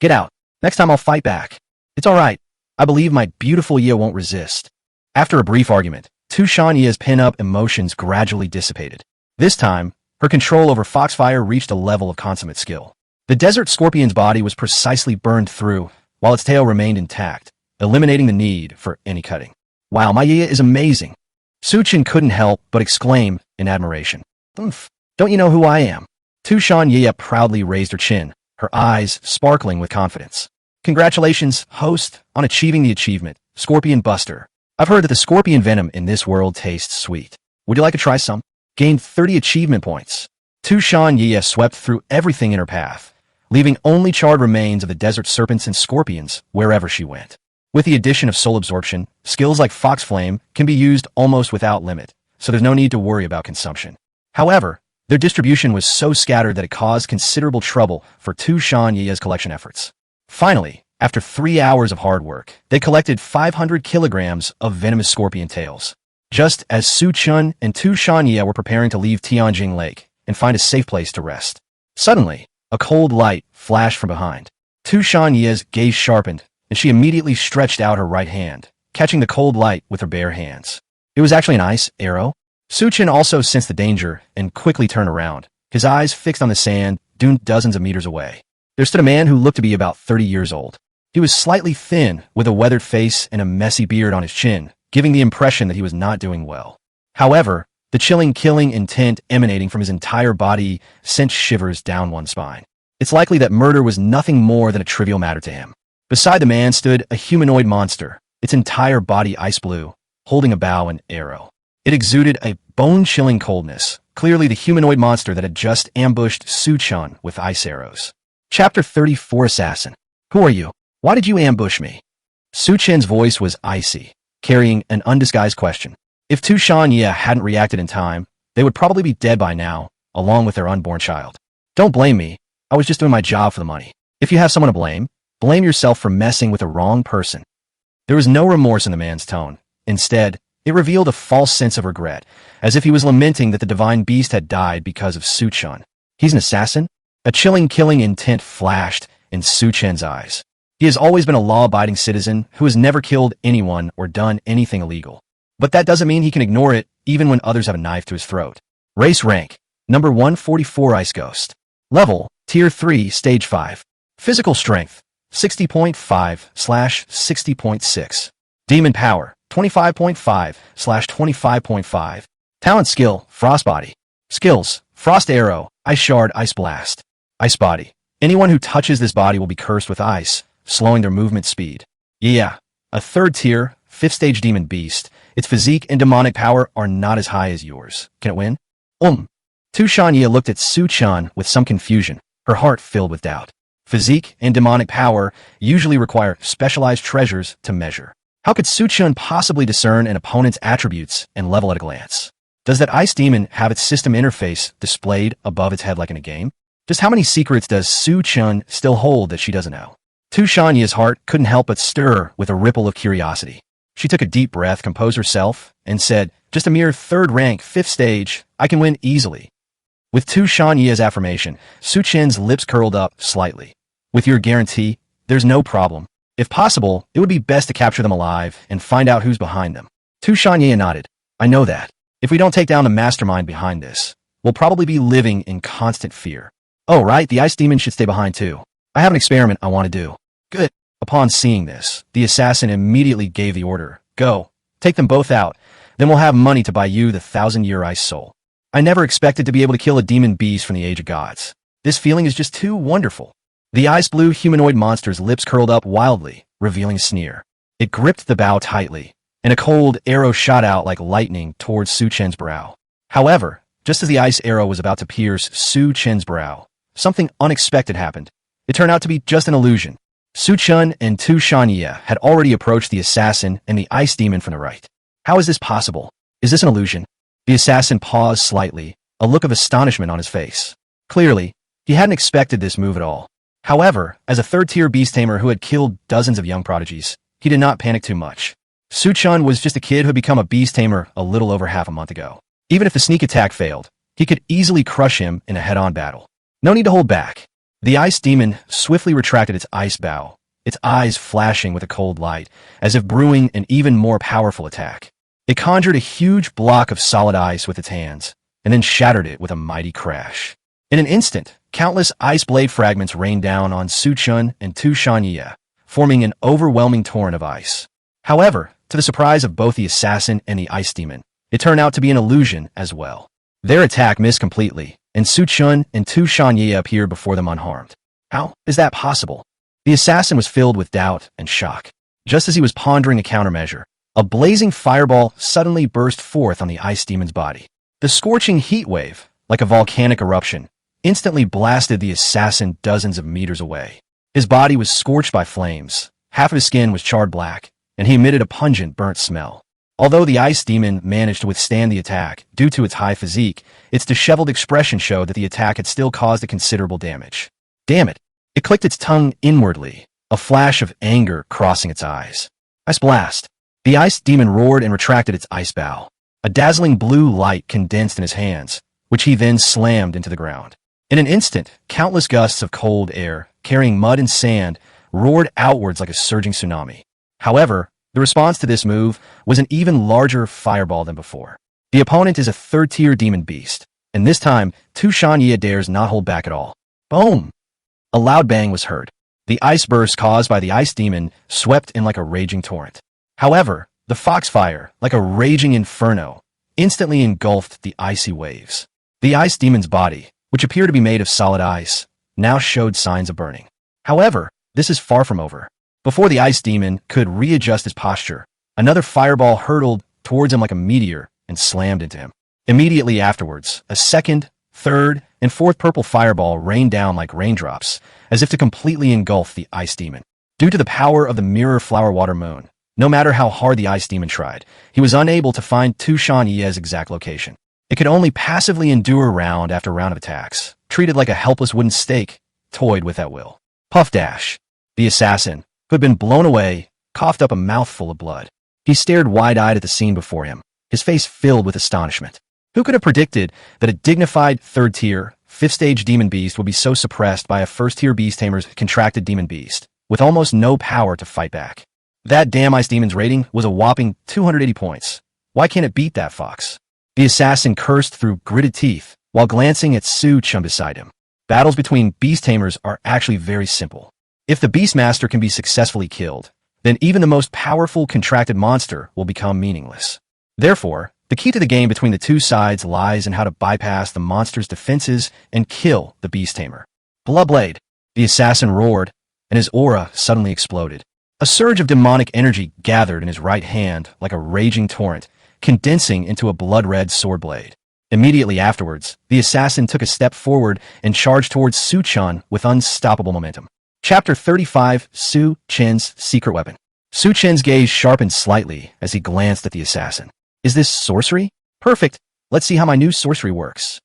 Speaker 1: Get out. Next time I'll fight back. It's all right. I believe my beautiful Ye won't resist. After a brief argument, Chen pin-up emotions gradually dissipated. This time, her control over Foxfire reached a level of consummate skill. The desert scorpion's body was precisely burned through, while its tail remained intact, eliminating the need for any cutting. Wow, my Ye is amazing. Su Chen couldn't help but exclaim in admiration. Oomph, don't you know who I am? Chen proudly raised her chin, her eyes sparkling with confidence. Congratulations, host, on achieving the achievement, Scorpion Buster. I've heard that the scorpion venom in this world tastes sweet. Would you like to try some? Gained 30 achievement points. Chen swept through everything in her path, leaving only charred remains of the desert serpents and scorpions wherever she went. With the addition of soul absorption, skills like Fox Flame can be used almost without limit, so there's no need to worry about consumption. However, their distribution was so scattered that it caused considerable trouble for Chen's collection efforts. Finally, after 3 hours of hard work, they collected 500 kilograms of venomous scorpion tails. Just as Su Chen and Chen were preparing to leave Tianjing Lake and find a safe place to rest, suddenly, a cold light flashed from behind. Chen's gaze sharpened, and she immediately stretched out her right hand, catching the cold light with her bare hands. It was actually an ice arrow. Su Chen also sensed the danger and quickly turned around, his eyes fixed on the sand, doomed dozens of meters away. There stood a man who looked to be about 30 years old. He was slightly thin, with a weathered face and a messy beard on his chin, giving the impression that he was not doing well. However, the chilling killing intent emanating from his entire body sent shivers down one's spine. It's likely that murder was nothing more than a trivial matter to him. Beside the man stood a humanoid monster, its entire body ice blue, holding a bow and arrow. It exuded a bone-chilling coldness, clearly the humanoid monster that had just ambushed Su Chen with ice arrows. Chapter 34 Assassin. Who are you? Why did you ambush me? Su Chen's voice was icy, carrying an undisguised question. If Chen hadn't reacted in time, they would probably be dead by now, along with their unborn child. Don't blame me. I was just doing my job for the money. If you have someone to blame, blame yourself for messing with the wrong person. There was no remorse in the man's tone. Instead, it revealed a false sense of regret, as if he was lamenting that the divine beast had died because of Su Chen. He's an assassin? A chilling killing intent flashed in Su Chen's eyes. He has always been a law-abiding citizen who has never killed anyone or done anything illegal. But that doesn't mean he can ignore it even when others have a knife to his throat. Race rank. Number 144 Ice Ghost. Level, Tier 3, Stage 5. Physical Strength, 60.5/60.6. Demon Power, 25.5/25.5. Talent Skill, Frost Body. Skills, Frost Arrow, Ice Shard, Ice Blast. Ice Body. Anyone who touches this body will be cursed with ice, slowing their movement speed. Yeah, a 3rd tier, 5th stage demon beast. Its physique and demonic power are not as high as yours. Can it win? Tu Shanyi looked at Su Chen with some confusion, her heart filled with doubt. Physique and demonic power usually require specialized treasures to measure. How could Su Chen possibly discern an opponent's attributes and level at a glance? Does that ice demon have its system interface displayed above its head like in a game? Just how many secrets does Su Chen still hold that she doesn't know? Tu Shanyi's heart couldn't help but stir with a ripple of curiosity. She took a deep breath, composed herself, and said, just a mere 3rd rank, 5th stage, I can win easily. With Tu Shanyi's affirmation, Su Chen's lips curled up slightly. With your guarantee, there's no problem. If possible, it would be best to capture them alive and find out who's behind them. Tu Shanyi nodded. I know that. If we don't take down the mastermind behind this, we'll probably be living in constant fear. Oh, right, the ice demon should stay behind too. I have an experiment I want to do. Good. Upon seeing this, the assassin immediately gave the order. Go. Take them both out. Then we'll have money to buy you the 1,000-year ice soul. I never expected to be able to kill a demon beast from the Age of Gods. This feeling is just too wonderful. The ice-blue humanoid monster's lips curled up wildly, revealing a sneer. It gripped the bow tightly, and a cold arrow shot out like lightning towards Su Chen's brow. However, just as the ice arrow was about to pierce Su Chen's brow, something unexpected happened. It turned out to be just an illusion. Su Chen and Tu Shanyi had already approached the assassin and the ice demon from the right. How is this possible? Is this an illusion? The assassin paused slightly, a look of astonishment on his face. Clearly, he hadn't expected this move at all. However, as a 3rd-tier beast tamer who had killed dozens of young prodigies, he did not panic too much. Su Chen was just a kid who had become a beast tamer a little over half a month ago. Even if the sneak attack failed, he could easily crush him in a head-on battle. No need to hold back. The ice demon swiftly retracted its ice bow, its eyes flashing with a cold light, as if brewing an even more powerful attack. It conjured a huge block of solid ice with its hands, and then shattered it with a mighty crash. In an instant, countless ice blade fragments rained down on Su Chen and Tu Shanyi, forming an overwhelming torrent of ice. However, to the surprise of both the assassin and the ice demon, it turned out to be an illusion as well. Their attack missed completely, and Su Chen and Tu Shanyi appeared before them unharmed. How is that possible? The assassin was filled with doubt and shock. Just as he was pondering a countermeasure, a blazing fireball suddenly burst forth on the ice demon's body. The scorching heat wave, like a volcanic eruption, instantly blasted the assassin dozens of meters away. His body was scorched by flames, half of his skin was charred black, and he emitted a pungent burnt smell. Although the ice demon managed to withstand the attack due to its high physique, its disheveled expression showed that the attack had still caused a considerable damage. Damn it! It clicked its tongue inwardly, a flash of anger crossing its eyes. Ice Blast! The ice demon roared and retracted its ice bow. A dazzling blue light condensed in his hands, which he then slammed into the ground. In an instant, countless gusts of cold air, carrying mud and sand, roared outwards like a surging tsunami. However, the response to this move was an even larger fireball than before. The opponent is a 3rd-tier demon beast, and this time, Tu Shanyi dares not hold back at all. Boom! A loud bang was heard. The ice burst caused by the ice demon swept in like a raging torrent. However, the foxfire, like a raging inferno, instantly engulfed the icy waves. The ice demon's body, which appeared to be made of solid ice, now showed signs of burning. However, this is far from over. Before the ice demon could readjust his posture, another fireball hurtled towards him like a meteor and slammed into him. Immediately afterwards, a 2nd, 3rd, and 4th purple fireball rained down like raindrops, as if to completely engulf the ice demon. Due to the power of the mirror flower water moon, no matter how hard the ice demon tried, he was unable to find Tu Shanyi's exact location. It could only passively endure round after round of attacks, treated like a helpless wooden stake, toyed with at will. Puff Dash. The assassin, who had been blown away, coughed up a mouthful of blood. He stared wide-eyed at the scene before him, his face filled with astonishment. Who could have predicted that a dignified 3rd-tier, 5th-stage demon beast would be so suppressed by a 1st-tier beast tamer's contracted demon beast, with almost no power to fight back? That damn ice demon's rating was a whopping 280 points. Why can't it beat that fox? The assassin cursed through gritted teeth, while glancing at Chen beside him. Battles between beast tamers are actually very simple. If the beastmaster can be successfully killed, then even the most powerful contracted monster will become meaningless. Therefore, the key to the game between the two sides lies in how to bypass the monster's defenses and kill the beast tamer. Bloodblade. The assassin roared, and his aura suddenly exploded. A surge of demonic energy gathered in his right hand like a raging torrent, condensing into a blood-red sword blade. Immediately afterwards, the assassin took a step forward and charged towards Chen with unstoppable momentum. Chapter 35, Chen's Secret Weapon. Chen's gaze sharpened slightly as he glanced at the assassin. Is this sorcery? Perfect. Let's see how my new sorcery works.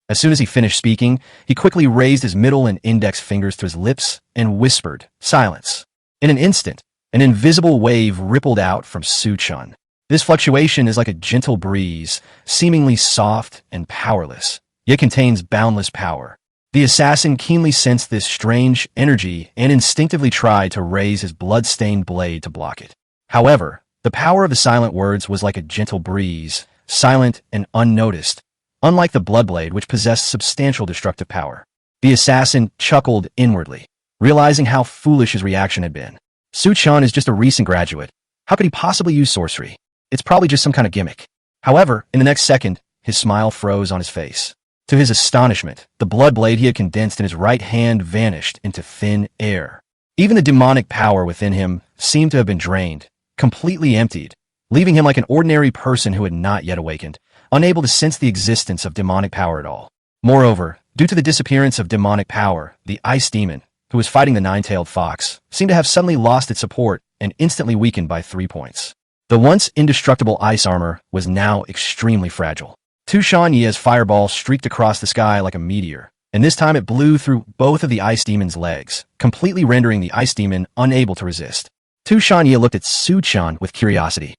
Speaker 1: As soon as he finished speaking, he quickly raised his middle and index fingers to his lips and whispered, "Silence." In an instant, an invisible wave rippled out from Chen. This fluctuation is like a gentle breeze, seemingly soft and powerless, yet contains boundless power. The assassin keenly sensed this strange energy and instinctively tried to raise his blood-stained blade to block it. However, the power of the silent words was like a gentle breeze, silent and unnoticed, unlike the bloodblade which possessed substantial destructive power. The assassin chuckled inwardly, realizing how foolish his reaction had been. Chen is just a recent graduate. How could he possibly use sorcery? It's probably just some kind of gimmick. However, in the next second, his smile froze on his face. To his astonishment, the blood blade he had condensed in his right hand vanished into thin air. Even the demonic power within him seemed to have been drained, completely emptied, leaving him like an ordinary person who had not yet awakened, unable to sense the existence of demonic power at all. Moreover, due to the disappearance of demonic power, the ice demon, who was fighting the nine-tailed fox, seemed to have suddenly lost its support and instantly weakened by 3 points. The once indestructible ice armor was now extremely fragile. Chen Ye's fireball streaked across the sky like a meteor, and this time it blew through both of the ice demon's legs, completely rendering the ice demon unable to resist. Chen Ye looked at Chen with curiosity.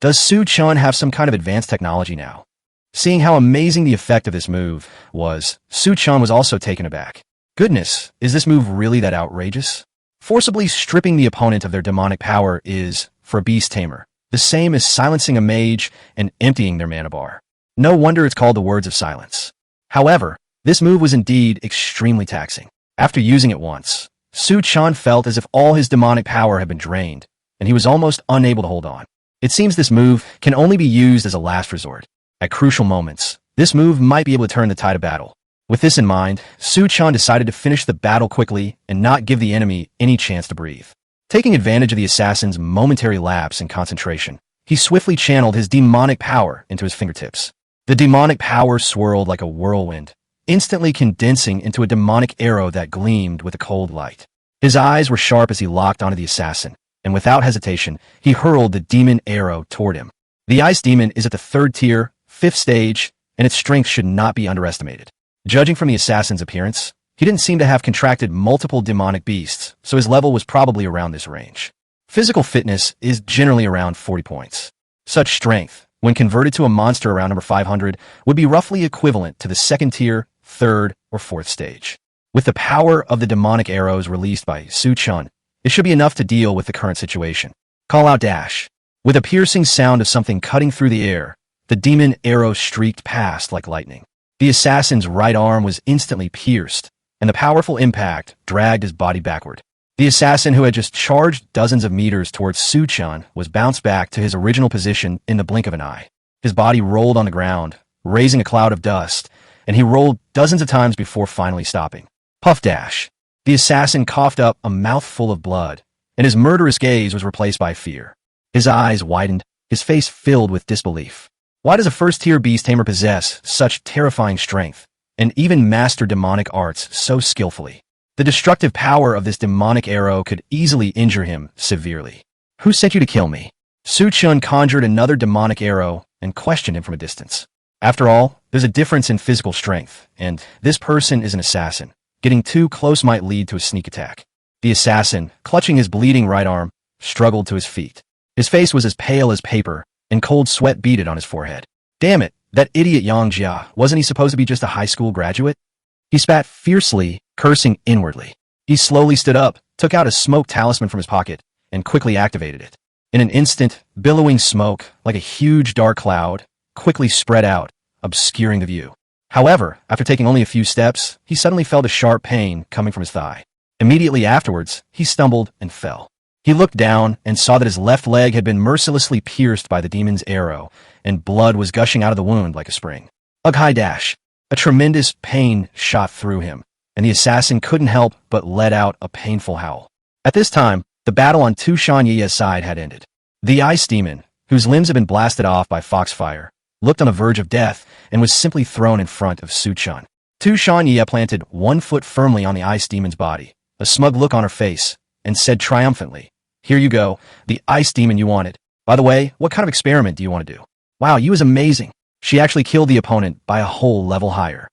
Speaker 1: Does Chen have some kind of advanced technology now? Seeing how amazing the effect of this move was, Chen was also taken aback. Goodness, is this move really that outrageous? Forcibly stripping the opponent of their demonic power is, for a beast tamer, the same as silencing a mage and emptying their mana bar. No wonder it's called the Words of Silence. However, this move was indeed extremely taxing. After using it once, Chen felt as if all his demonic power had been drained, and he was almost unable to hold on. It seems this move can only be used as a last resort. At crucial moments, this move might be able to turn the tide of battle. With this in mind, Chen decided to finish the battle quickly and not give the enemy any chance to breathe. Taking advantage of the assassin's momentary lapse in concentration, he swiftly channeled his demonic power into his fingertips. The demonic power swirled like a whirlwind, instantly condensing into a demonic arrow that gleamed with a cold light. His eyes were sharp as he locked onto the assassin, and without hesitation, he hurled the demon arrow toward him. The ice demon is at the 3rd tier, 5th stage, and its strength should not be underestimated. Judging from the assassin's appearance, he didn't seem to have contracted multiple demonic beasts, so his level was probably around this range. Physical fitness is generally around 40 points. Such strength, when converted to a monster around number 500, would be roughly equivalent to the 2nd tier, 3rd, or 4th stage. With the power of the demonic arrows released by Chen, it should be enough to deal with the current situation. Call out dash. With a piercing sound of something cutting through the air, the demon arrow streaked past like lightning. The assassin's right arm was instantly pierced, and the powerful impact dragged his body backward. The assassin who had just charged dozens of meters towards Chen was bounced back to his original position in the blink of an eye. His body rolled on the ground, raising a cloud of dust, and he rolled dozens of times before finally stopping. Puff dash. The assassin coughed up a mouthful of blood, and his murderous gaze was replaced by fear. His eyes widened, his face filled with disbelief. Why does a 1st-tier beast tamer possess such terrifying strength, and even master demonic arts so skillfully? The destructive power of this demonic arrow could easily injure him severely. Who sent you to kill me? Chen conjured another demonic arrow and questioned him from a distance. After all, there's a difference in physical strength, and this person is an assassin. Getting too close might lead to a sneak attack. The assassin, clutching his bleeding right arm, struggled to his feet. His face was as pale as paper, and cold sweat beaded on his forehead. Damn it, that idiot Yang Jia, wasn't he supposed to be just a high school graduate? He spat fiercely, cursing inwardly. He slowly stood up, took out a smoke talisman from his pocket, and quickly activated it. In an instant, billowing smoke, like a huge dark cloud, quickly spread out, obscuring the view. However, after taking only a few steps, he suddenly felt a sharp pain coming from his thigh. Immediately afterwards, he stumbled and fell. He looked down and saw that his left leg had been mercilessly pierced by the demon's arrow, and blood was gushing out of the wound like a spring. Ugh dash. A tremendous pain shot through him, and the assassin couldn't help but let out a painful howl. At this time, the battle on Tu Shanye's side had ended. The ice demon, whose limbs had been blasted off by foxfire, looked on the verge of death and was simply thrown in front of Su Chen. Tu Shanye planted one foot firmly on the ice demon's body, a smug look on her face, and said triumphantly, "Here you go, the ice demon you wanted. By the way, what kind of experiment do you want to do? Wow, you was amazing." She actually killed the opponent by a whole level higher.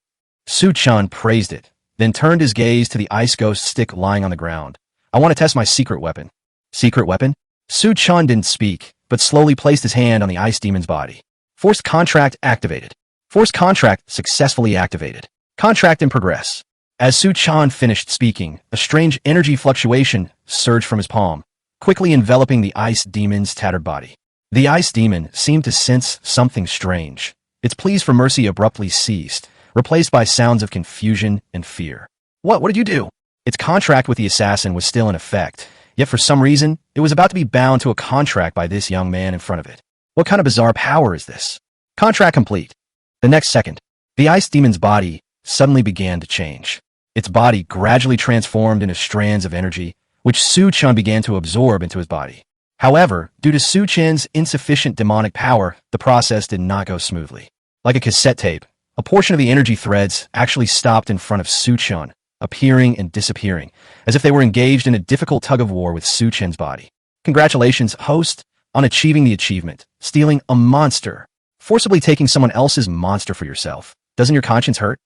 Speaker 1: Su Chen praised it, then turned his gaze to the ice ghost stick lying on the ground. "I want to test my secret weapon." Secret weapon? Su Chen didn't speak, but slowly placed his hand on the ice demon's body. Forced contract activated. Forced contract successfully activated. Contract in progress. As Su Chen finished speaking, a strange energy fluctuation surged from his palm, quickly enveloping the ice demon's tattered body. The ice demon seemed to sense something strange. Its pleas for mercy abruptly ceased, replaced by sounds of confusion and fear. What did you do?" Its contract with the assassin was still in effect, yet for some reason, it was about to be bound to a contract by this young man in front of it. What kind of bizarre power is this? Contract complete. The next second, the ice demon's body suddenly began to change. Its body gradually transformed into strands of energy, which Su Chen began to absorb into his body. However, due to Su Chen's insufficient demonic power, the process did not go smoothly. Like a cassette tape, a portion of the energy threads actually stopped in front of Su Chen, appearing and disappearing, as if they were engaged in a difficult tug-of-war with Su Chen's body. Congratulations, host, on achieving the achievement, stealing a monster. Forcibly taking someone else's monster for yourself. Doesn't your conscience hurt?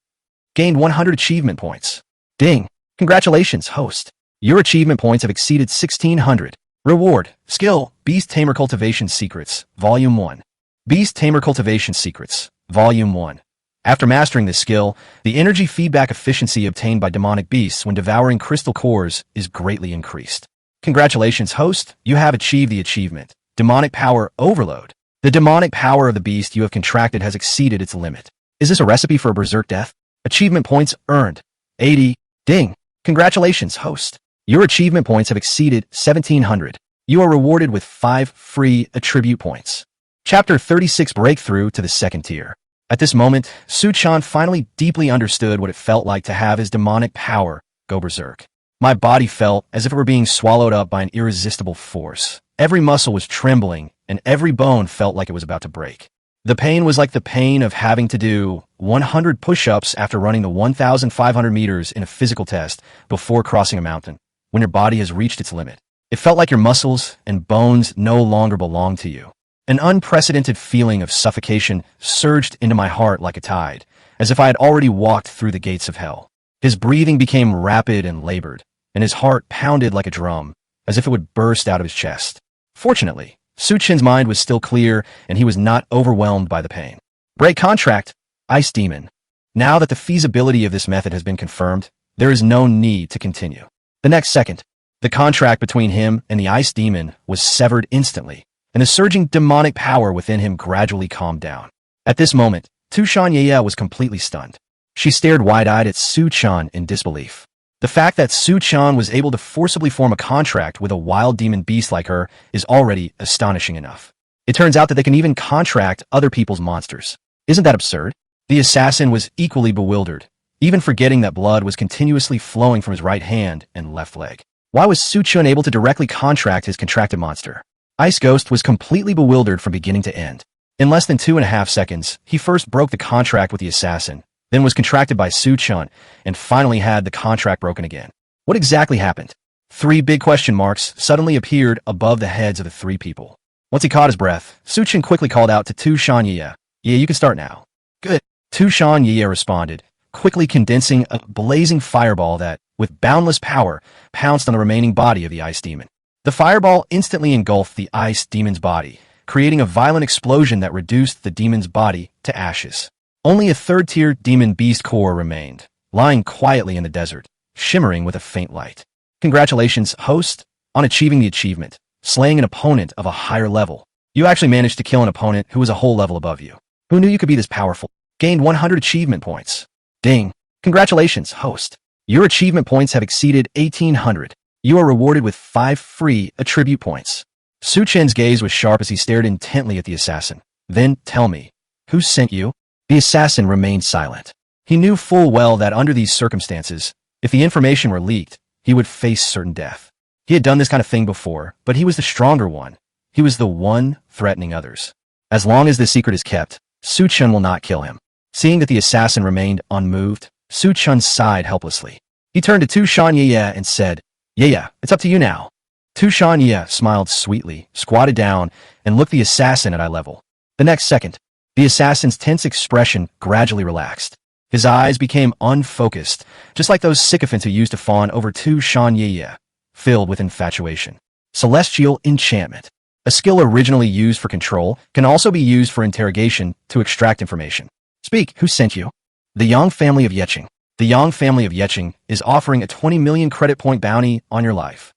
Speaker 1: Gained 100 achievement points. Ding. Congratulations, host. Your achievement points have exceeded 1,600. Reward. Skill. Beast Tamer Cultivation Secrets. Volume 1. Beast Tamer Cultivation Secrets. Volume 1. After mastering this skill, the energy feedback efficiency obtained by demonic beasts when devouring crystal cores is greatly increased. Congratulations, host. You have achieved the achievement. Demonic Power Overload. The demonic power of the beast you have contracted has exceeded its limit. Is this a recipe for a berserk death? Achievement points earned. 80. Ding. Congratulations, host. Your achievement points have exceeded 1,700. You are rewarded with 5 free attribute points. Chapter 36 Breakthrough to the Second Tier. At this moment, Su Chen finally deeply understood what it felt like to have his demonic power go berserk. My body felt as if it were being swallowed up by an irresistible force. Every muscle was trembling, and every bone felt like it was about to break. The pain was like the pain of having to do 100 push-ups after running the 1,500 meters in a physical test before crossing a mountain, when your body has reached its limit. It felt like your muscles and bones no longer belonged to you. An unprecedented feeling of suffocation surged into my heart like a tide, as if I had already walked through the gates of hell. His breathing became rapid and labored, and his heart pounded like a drum, as if it would burst out of his chest. Fortunately, Su Chen's mind was still clear, and he was not overwhelmed by the pain. Break contract, Ice Demon. Now that the feasibility of this method has been confirmed, there is no need to continue. The next second, the contract between him and the Ice Demon was severed instantly, and the surging demonic power within him gradually calmed down. At this moment, Tu Shanye was completely stunned. She stared wide-eyed at Su Chen in disbelief. The fact that Su Chen was able to forcibly form a contract with a wild demon beast like her is already astonishing enough. It turns out that they can even contract other people's monsters. Isn't that absurd? The assassin was equally bewildered, even forgetting that blood was continuously flowing from his right hand and left leg. Why was Su Chen able to directly contract his contracted monster? Ice Ghost was completely bewildered from beginning to end. In less than 2.5 seconds, he first broke the contract with the assassin, then was contracted by Su Chen, and finally had the contract broken again. What exactly happened? 3 big question marks suddenly appeared above the heads of the 3 people. Once he caught his breath, Su Chen quickly called out to Tu Shanye. "Yeah, you can start now." "Good." Tu Shanye responded, quickly condensing a blazing fireball that, with boundless power, pounced on the remaining body of the ice demon. The fireball instantly engulfed the ice demon's body, creating a violent explosion that reduced the demon's body to ashes. Only a 3rd-tier demon beast core remained, lying quietly in the desert, shimmering with a faint light. Congratulations, host, on achieving the achievement, slaying an opponent of a higher level. You actually managed to kill an opponent who was a whole level above you. Who knew you could be this powerful? Gained 100 achievement points. Ding. Congratulations, host. Your achievement points have exceeded 1,800. You are rewarded with 5 free attribute points. Su Chen's gaze was sharp as he stared intently at the assassin. Then, tell me, who sent you? The assassin remained silent. He knew full well that under these circumstances, if the information were leaked, he would face certain death. He had done this kind of thing before, but he was the stronger one. He was the one threatening others. As long as this secret is kept, Su Chen will not kill him. Seeing that the assassin remained unmoved, Su Chen sighed helplessly. He turned to Tu Shanye and said, Yeah, it's up to you now. Tu Shanye smiled sweetly, squatted down, and looked the assassin at eye level. The next second, the assassin's tense expression gradually relaxed. His eyes became unfocused, just like those sycophants who used to fawn over Tu Shanye, filled with infatuation. Celestial enchantment. A skill originally used for control can also be used for interrogation to extract information. Speak, who sent you? The Yang family of Yecheng. The Yang family of Yecheng is offering a 20 million credit point bounty on your life.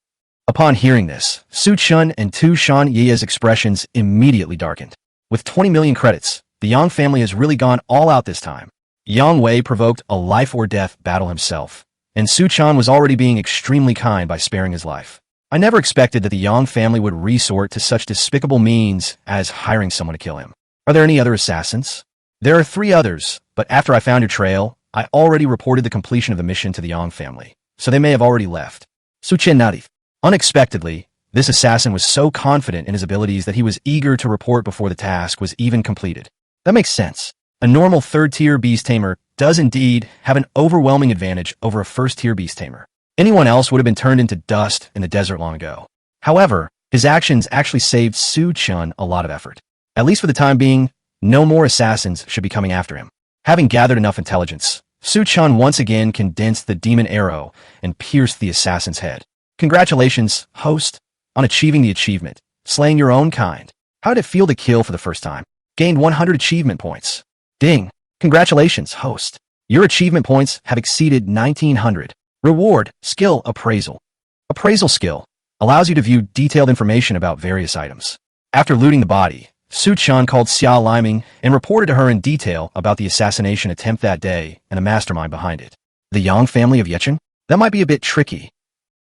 Speaker 1: Upon hearing this, Su Chen and Tu Shanye's expressions immediately darkened. With 20 million credits, the Yang family has really gone all out this time. Yang Wei provoked a life-or-death battle himself, and Su Chen was already being extremely kind by sparing his life. I never expected that the Yang family would resort to such despicable means as hiring someone to kill him. Are there any other assassins? There are 3 others, but after I found your trail, I already reported the completion of the mission to the Yang family, so they may have already left. Su Chen nodded. Unexpectedly, this assassin was so confident in his abilities that he was eager to report before the task was even completed. That makes sense. A normal 3rd-tier beast tamer does indeed have an overwhelming advantage over a 1st-tier beast tamer. Anyone else would have been turned into dust in the desert long ago. However, his actions actually saved Su Chen a lot of effort. At least for the time being, no more assassins should be coming after him. Having gathered enough intelligence, Su Chen once again condensed the demon arrow and pierced the assassin's head. Congratulations, host, on achieving the achievement, slaying your own kind. How did it feel to kill for the first time? Gained 100 achievement points. Ding. Congratulations, host. Your achievement points have exceeded 1,900. Reward, skill appraisal. Appraisal skill allows you to view detailed information about various items. After looting the body, Su Chen called Xia Liming and reported to her in detail about the assassination attempt that day and the mastermind behind it. The Yang family of Yecheng? That might be a bit tricky.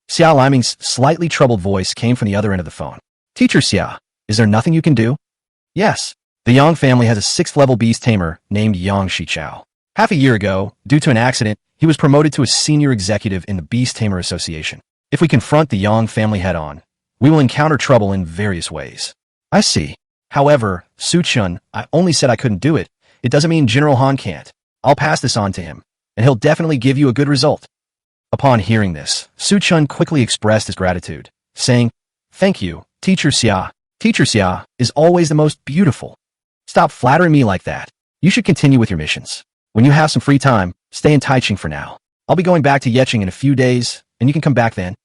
Speaker 1: Xia Liming's slightly troubled voice came from the other end of the phone. Teacher Xia, is there nothing you can do? Yes. The Yang family has a 6th-level beast tamer named Yang Shichao. Half a year ago, due to an accident, he was promoted to a senior executive in the Beast Tamer Association. If we confront the Yang family head-on, we will encounter trouble in various ways. I see. However, Su Chen, I only said I couldn't do it. It doesn't mean General Han can't. I'll pass this on to him, and he'll definitely give you a good result. Upon hearing this, Su Chen quickly expressed his gratitude, saying, Thank you, Teacher Xia. Teacher Xia is always the most beautiful. Stop flattering me like that. You should continue with your missions. When you have some free time, stay in Taichung for now. I'll be going back to Yecheng in a few days, and you can come back then.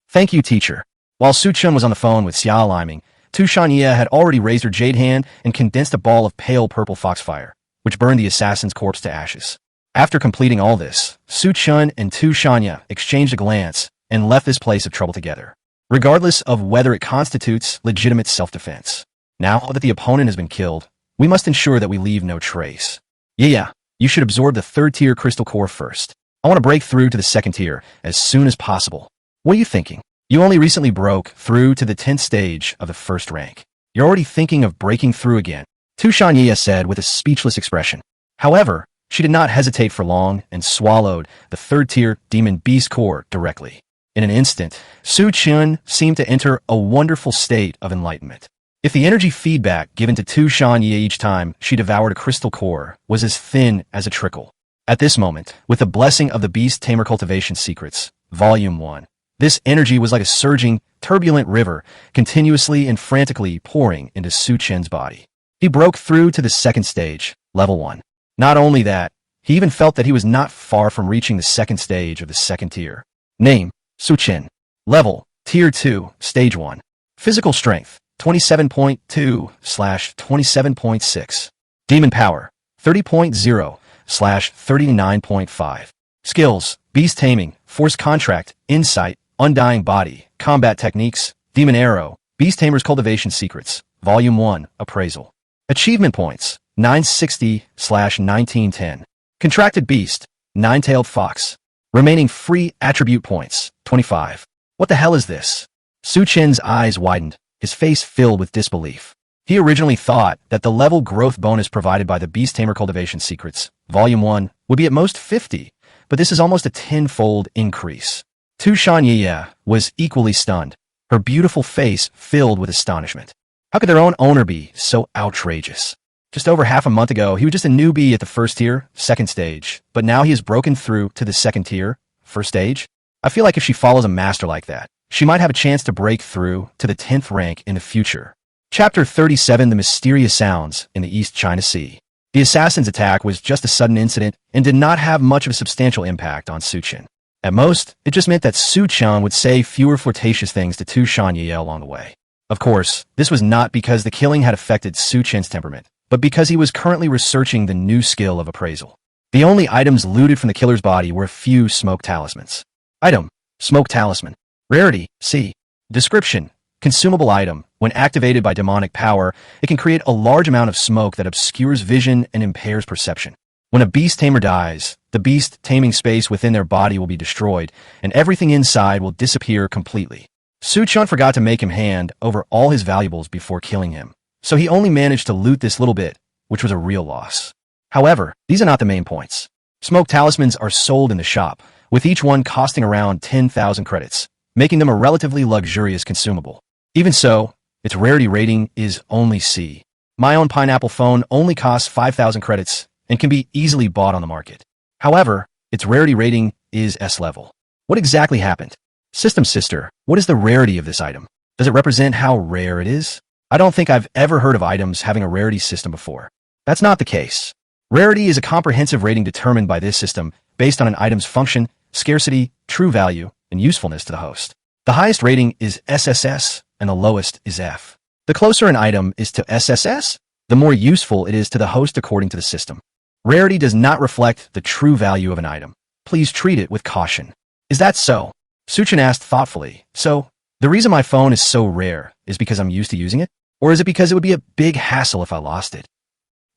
Speaker 1: Thank you, teacher. While Su Chen was on the phone with Xia Liming, Tu Shanye had already raised her jade hand and condensed a ball of pale purple foxfire, which burned the assassin's corpse to ashes. After completing all this, Su Chen and Tu Shanye exchanged a glance and left this place of trouble together, regardless of whether it constitutes legitimate self-defense. Now that the opponent has been killed, we must ensure that we leave no trace. Yeah, you should absorb the 3rd-tier crystal core first. I want to break through to the 2nd tier as soon as possible. What are you thinking? You only recently broke through to the 10th stage of the 1st rank. You're already thinking of breaking through again, Tu Shanye said with a speechless expression. However, she did not hesitate for long and swallowed the 3rd-tier demon beast core directly. In an instant, Su Chen seemed to enter a wonderful state of enlightenment. If the energy feedback given to Tu Shanye each time she devoured a crystal core was as thin as a trickle. At this moment, with the blessing of the Beast Tamer Cultivation Secrets, Volume 1, this energy was like a surging, turbulent river, continuously and frantically pouring into Su Chen's body. He broke through to the 2nd stage, Level 1. Not only that, he even felt that he was not far from reaching the 2nd stage of the 2nd tier. Name, Su Chen. Level, Tier 2, Stage 1. Physical strength, 27.2/27.6. Demon power, 30.0/39.5. Skills, beast taming, force contract, insight, undying body, combat techniques, demon arrow, beast tamer's cultivation secrets, Volume 1, appraisal. Achievement points, 960/1910. Contracted beast, nine-tailed fox. Remaining free attribute points, 25. What the hell is this? Su Chen's eyes widened, his face filled with disbelief. He originally thought that the level growth bonus provided by the Beast Tamer Cultivation Secrets, Volume 1, would be at most 50, but this is almost a tenfold increase. Tu Shanyi was equally stunned, her beautiful face filled with astonishment. How could their own owner be so outrageous? Just over half a month ago, he was just a newbie at the first tier, second stage, but now he has broken through to the second tier, first stage. I feel like if she follows a master like that, she might have a chance to break through to the 10th rank in the future. Chapter 37: The Mysterious Sounds in the East China Sea. The assassin's attack was just a sudden incident and did not have much of a substantial impact on Su Chen. At most, it just meant that Su Chen would say fewer flirtatious things to Tu Shanyi along the way. Of course, this was not because the killing had affected Su Chen's temperament, but because he was currently researching the new skill of appraisal. The only items looted from the killer's body were a few smoke talismans. Item: Smoke Talisman. Rarity: C. Description: Consumable item. When activated by demonic power, it can create a large amount of smoke that obscures vision and impairs perception. When a beast tamer dies, the beast taming space within their body will be destroyed, and everything inside will disappear completely. Su Chen forgot to make him hand over all his valuables before killing him, so he only managed to loot this little bit, which was a real loss. However, these are not the main points. Smoke talismans are sold in the shop, with each one costing around 10,000 credits, making them a relatively luxurious consumable. Even so, its rarity rating is only C. My own pineapple phone only costs 5,000 credits and can be easily bought on the market. However, its rarity rating is S level. What exactly happened? System Sister, what is the rarity of this item? Does it represent how rare it is? I don't think I've ever heard of items having a rarity system before. That's not the case. Rarity is a comprehensive rating determined by this system based on an item's function, scarcity, true value, and usefulness to the host. The highest rating is SSS, and the lowest is F. The closer an item is to SSS, the more useful it is to the host according to the system. Rarity does not reflect the true value of an item. Please treat it with caution. Is that so? Su Chen asked thoughtfully. So, the reason my phone is so rare is because I'm used to using it? Or is it because it would be a big hassle if I lost it?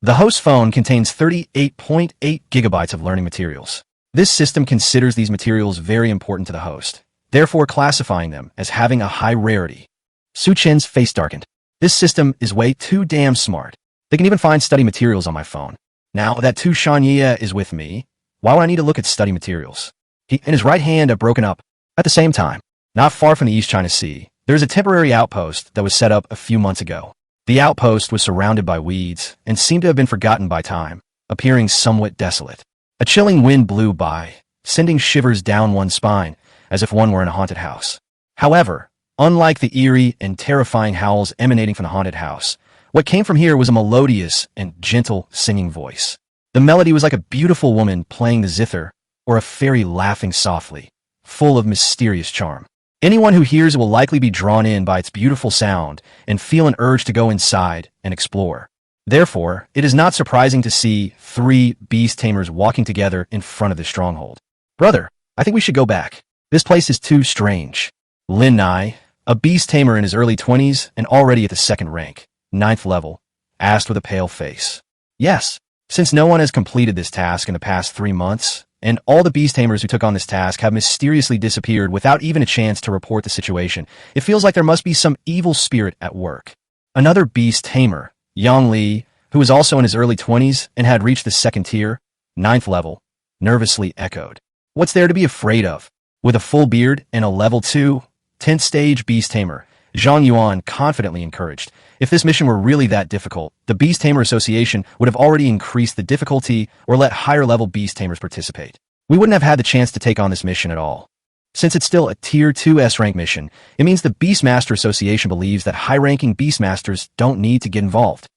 Speaker 1: The host phone contains 38.8 gigabytes of learning materials. This system considers these materials very important to the host, therefore classifying them as having a high rarity. Su Chen's face darkened. This system is way too damn smart. They can even find study materials on my phone. Now that Tu Shanyi is with me, why would I need to look at study materials? He and his right hand have broken up. At the same time, not far from the East China Sea, there is a temporary outpost that was set up a few months ago. The outpost was surrounded by weeds and seemed to have been forgotten by time, appearing somewhat desolate. A chilling wind blew by, sending shivers down one's spine, as if one were in a haunted house. However, unlike the eerie and terrifying howls emanating from the haunted house, what came from here was a melodious and gentle singing voice. The melody was like a beautiful woman playing the zither, or a fairy laughing softly, full of mysterious charm. Anyone who hears it will likely be drawn in by its beautiful sound and feel an urge to go inside and explore. Therefore, it is not surprising to see 3 beast tamers walking together in front of the stronghold. Brother, I think we should go back. This place is too strange. Lin Nai, a beast tamer in his early 20s and already at the 2nd rank, 9th level, asked with a pale face. Yes, since no one has completed this task in the past 3 months, and all the beast tamers who took on this task have mysteriously disappeared without even a chance to report the situation, it feels like there must be some evil spirit at work. Another beast tamer, Yang Li, who was also in his early 20s and had reached the 2nd tier, 9th level, nervously echoed. What's there to be afraid of? With a full beard and a level 2, 10th stage beast tamer, Zhang Yuan confidently encouraged. If this mission were really that difficult, the Beast Tamer Association would have already increased the difficulty or let higher-level beast tamers participate. We wouldn't have had the chance to take on this mission at all. Since it's still a Tier 2 S-rank mission, it means the Beastmaster Association believes that high-ranking Beastmasters don't need to get involved.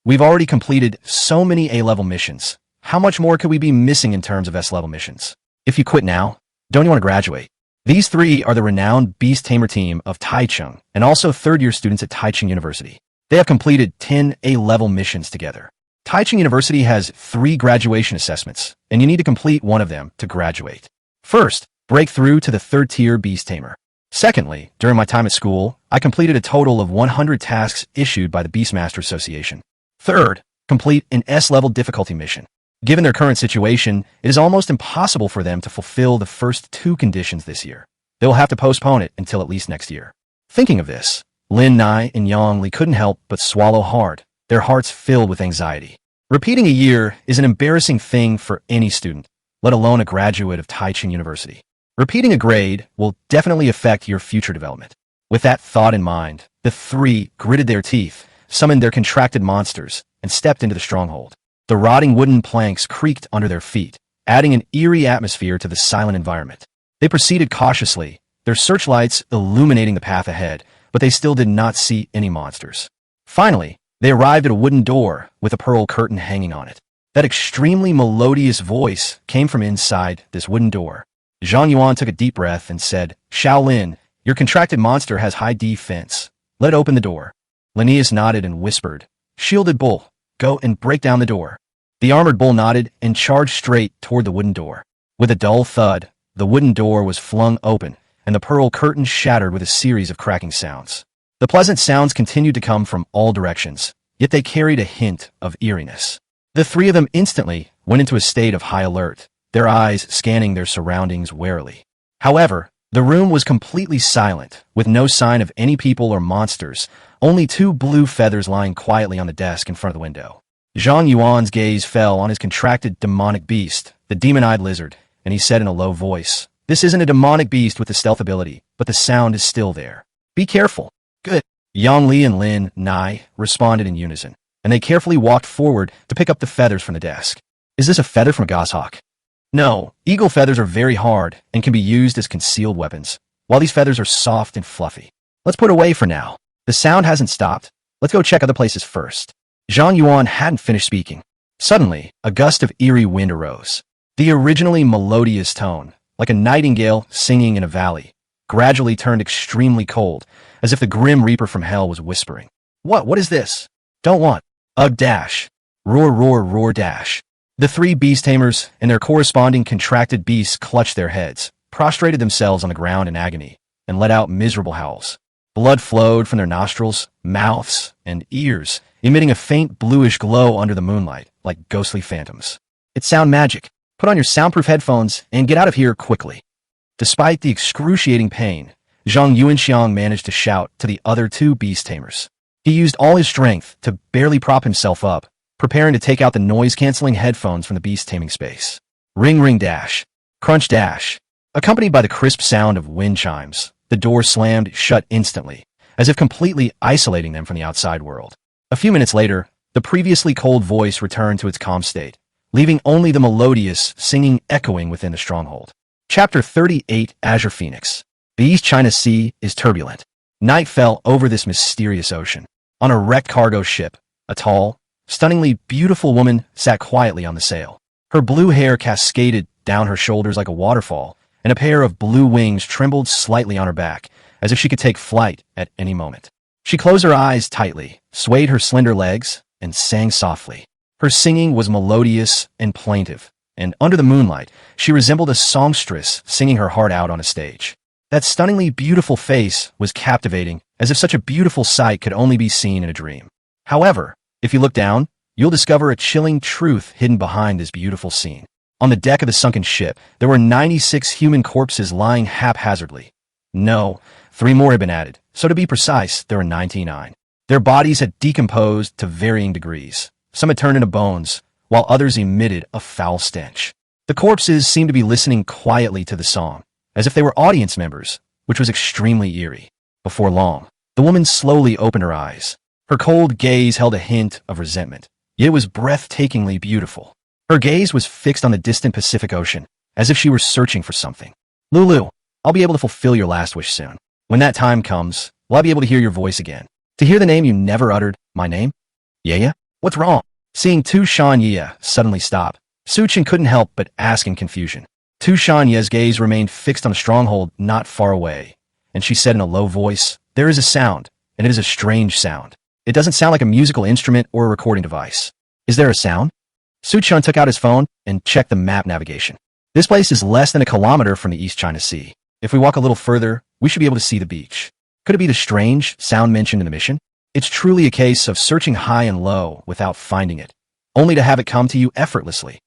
Speaker 1: We've already completed so many A-level missions. How much more could we be missing in terms of S-level missions? If you quit now, don't you want to graduate? These 3 are the renowned Beast Tamer team of Taichung and also third-year students at Taichung University. They have completed 10 A-level missions together. Taichung University has 3 graduation assessments, and you need to complete one of them to graduate. First, break through to the 3rd-tier Beast Tamer. Secondly, during my time at school, I completed a total of 100 tasks issued by the Beastmaster Association. Third, complete an S-level difficulty mission. Given their current situation, it is almost impossible for them to fulfill the first two conditions this year. They will have to postpone it until at least next year. Thinking of this, Lin Nai and Yang Li couldn't help but swallow hard, their hearts filled with anxiety. Repeating a year is an embarrassing thing for any student, let alone a graduate of Taichung University. Repeating a grade will definitely affect your future development. With that thought in mind, the three gritted their teeth, summoned their contracted monsters, and stepped into the stronghold. The rotting wooden planks creaked under their feet, adding an eerie atmosphere to the silent environment. They proceeded cautiously, their searchlights illuminating the path ahead, but they still did not see any monsters. Finally, they arrived at a wooden door with a pearl curtain hanging on it. That extremely melodious voice came from inside this wooden door. Zhang Yuan took a deep breath and said, "Shaolin, your contracted monster has high defense. Let open the door." Linnaeus nodded and whispered, "Shielded bull, go and break down the door." The armored bull nodded and charged straight toward the wooden door. With a dull thud, the wooden door was flung open, and the pearl curtain shattered with a series of cracking sounds. The pleasant sounds continued to come from all directions, yet they carried a hint of eeriness. The three of them instantly went into a state of high alert, their eyes scanning their surroundings warily. However, the room was completely silent, with no sign of any people or monsters, only two blue feathers lying quietly on the desk in front of the window. Zhang Yuan's gaze fell on his contracted demonic beast, the demon-eyed lizard, and he said in a low voice, "This isn't a demonic beast with the stealth ability, but the sound is still there. Be careful." "Good." Yang Li and Lin Nai responded in unison, and they carefully walked forward to pick up the feathers from the desk. "Is this a feather from a goshawk?" "No, eagle feathers are very hard and can be used as concealed weapons, while these feathers are soft and fluffy. Let's put it away for now. The sound hasn't stopped. Let's go check other places first." Zhang Yuan hadn't finished speaking. Suddenly, a gust of eerie wind arose. The originally melodious tone, like a nightingale singing in a valley, gradually turned extremely cold, as if the grim reaper from hell was whispering. What is this? Don't want. Ugh dash. Roar, roar, roar dash." The three beast tamers and their corresponding contracted beasts clutched their heads, prostrated themselves on the ground in agony, and let out miserable howls. Blood flowed from their nostrils, mouths, and ears, emitting a faint bluish glow under the moonlight, like ghostly phantoms. "It's sound magic. Put on your soundproof headphones and get out of here quickly." Despite the excruciating pain, Zhang Yuanxiang managed to shout to the other two beast tamers. He used all his strength to barely prop himself up, preparing to take out the noise-canceling headphones from the beast taming space. Ring ring dash. Crunch dash. Accompanied by the crisp sound of wind chimes, the door slammed shut instantly, as if completely isolating them from the outside world. A few minutes later, the previously cold voice returned to its calm state, leaving only the melodious singing echoing within the stronghold. Chapter 38, Azure Phoenix. The East China Sea is turbulent. Night fell over this mysterious ocean. On a wrecked cargo ship, a tall, stunningly beautiful woman sat quietly on the sail. Her blue hair cascaded down her shoulders like a waterfall, and a pair of blue wings trembled slightly on her back, as if she could take flight at any moment. She closed her eyes tightly, swayed her slender legs, and sang softly. Her singing was melodious and plaintive, and under the moonlight, she resembled a songstress singing her heart out on a stage. That stunningly beautiful face was captivating, as if such a beautiful sight could only be seen in a dream. However, if you look down, you'll discover a chilling truth hidden behind this beautiful scene. On the deck of the sunken ship, there were 96 human corpses lying haphazardly. No, 3 more had been added, so to be precise, there were 99. Their bodies had decomposed to varying degrees. Some had turned into bones, while others emitted a foul stench. The corpses seemed to be listening quietly to the song, as if they were audience members, which was extremely eerie. Before long, the woman slowly opened her eyes. Her cold gaze held a hint of resentment, yet it was breathtakingly beautiful. Her gaze was fixed on the distant Pacific Ocean, as if she were searching for something. "Lulu, I'll be able to fulfill your last wish soon. When that time comes, will I be able to hear your voice again? To hear the name you never uttered, my name?" "Yeah? What's wrong?" Seeing Tu Shan-Ye suddenly stop, Su Chen couldn't help but ask in confusion. Tu Shan-Ye's gaze remained fixed on a stronghold not far away, and she said in a low voice, "There is a sound, and it is a strange sound. It doesn't sound like a musical instrument or a recording device. Is there a sound?" Su Chen took out his phone and checked the map navigation. "This place is less than a kilometer from the East China Sea. If we walk a little further, we should be able to see the beach. Could it be the strange sound mentioned in the mission? It's truly a case of searching high and low without finding it, only to have it come to you effortlessly.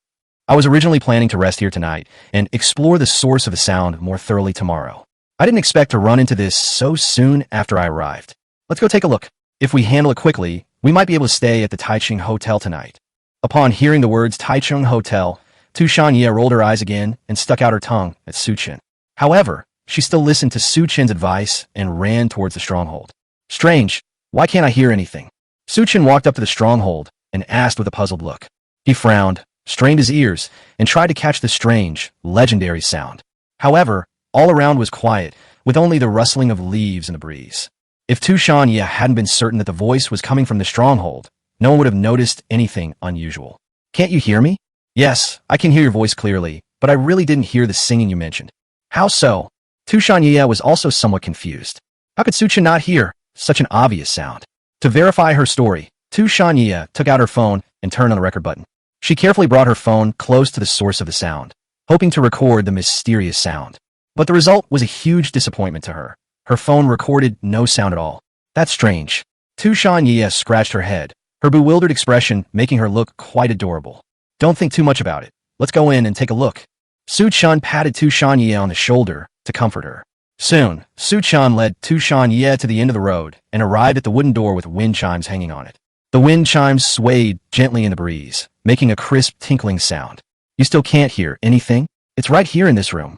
Speaker 1: I was originally planning to rest here tonight and explore the source of the sound more thoroughly tomorrow. I didn't expect to run into this so soon after I arrived. Let's go take a look. If we handle it quickly, we might be able to stay at the Taichung Hotel tonight. Upon hearing the words Taichung Hotel, Tu Shanye rolled her eyes again and stuck out her tongue at Su Chen. However, she still listened to Su Chen's advice and ran towards the stronghold. Strange, why can't I hear anything? Su Chen walked up to the stronghold and asked with a puzzled look. He frowned, strained his ears, and tried to catch the strange, legendary sound. However, all around was quiet, with only the rustling of leaves in the breeze. If Tu Shanye hadn't been certain that the voice was coming from the stronghold, no one would have noticed anything unusual. Can't you hear me? Yes, I can hear your voice clearly, but I really didn't hear the singing you mentioned. How so? Tu Shanye was also somewhat confused. How could Su Chen not hear such an obvious sound? To verify her story, Tu Shanye took out her phone and turned on the record button. She carefully brought her phone close to the source of the sound, hoping to record the mysterious sound. But the result was a huge disappointment to her. Her phone recorded no sound at all. That's strange. Tu Shanye scratched her head, her bewildered expression making her look quite adorable. Don't think too much about it. Let's go in and take a look. Su Chen patted Tu Shanye on the shoulder to comfort her. Soon, Su Chen led Tu Shanye to the end of the road and arrived at the wooden door with wind chimes hanging on it. The wind chimes swayed gently in the breeze, making a crisp tinkling sound. You still can't hear anything? It's right here in this room.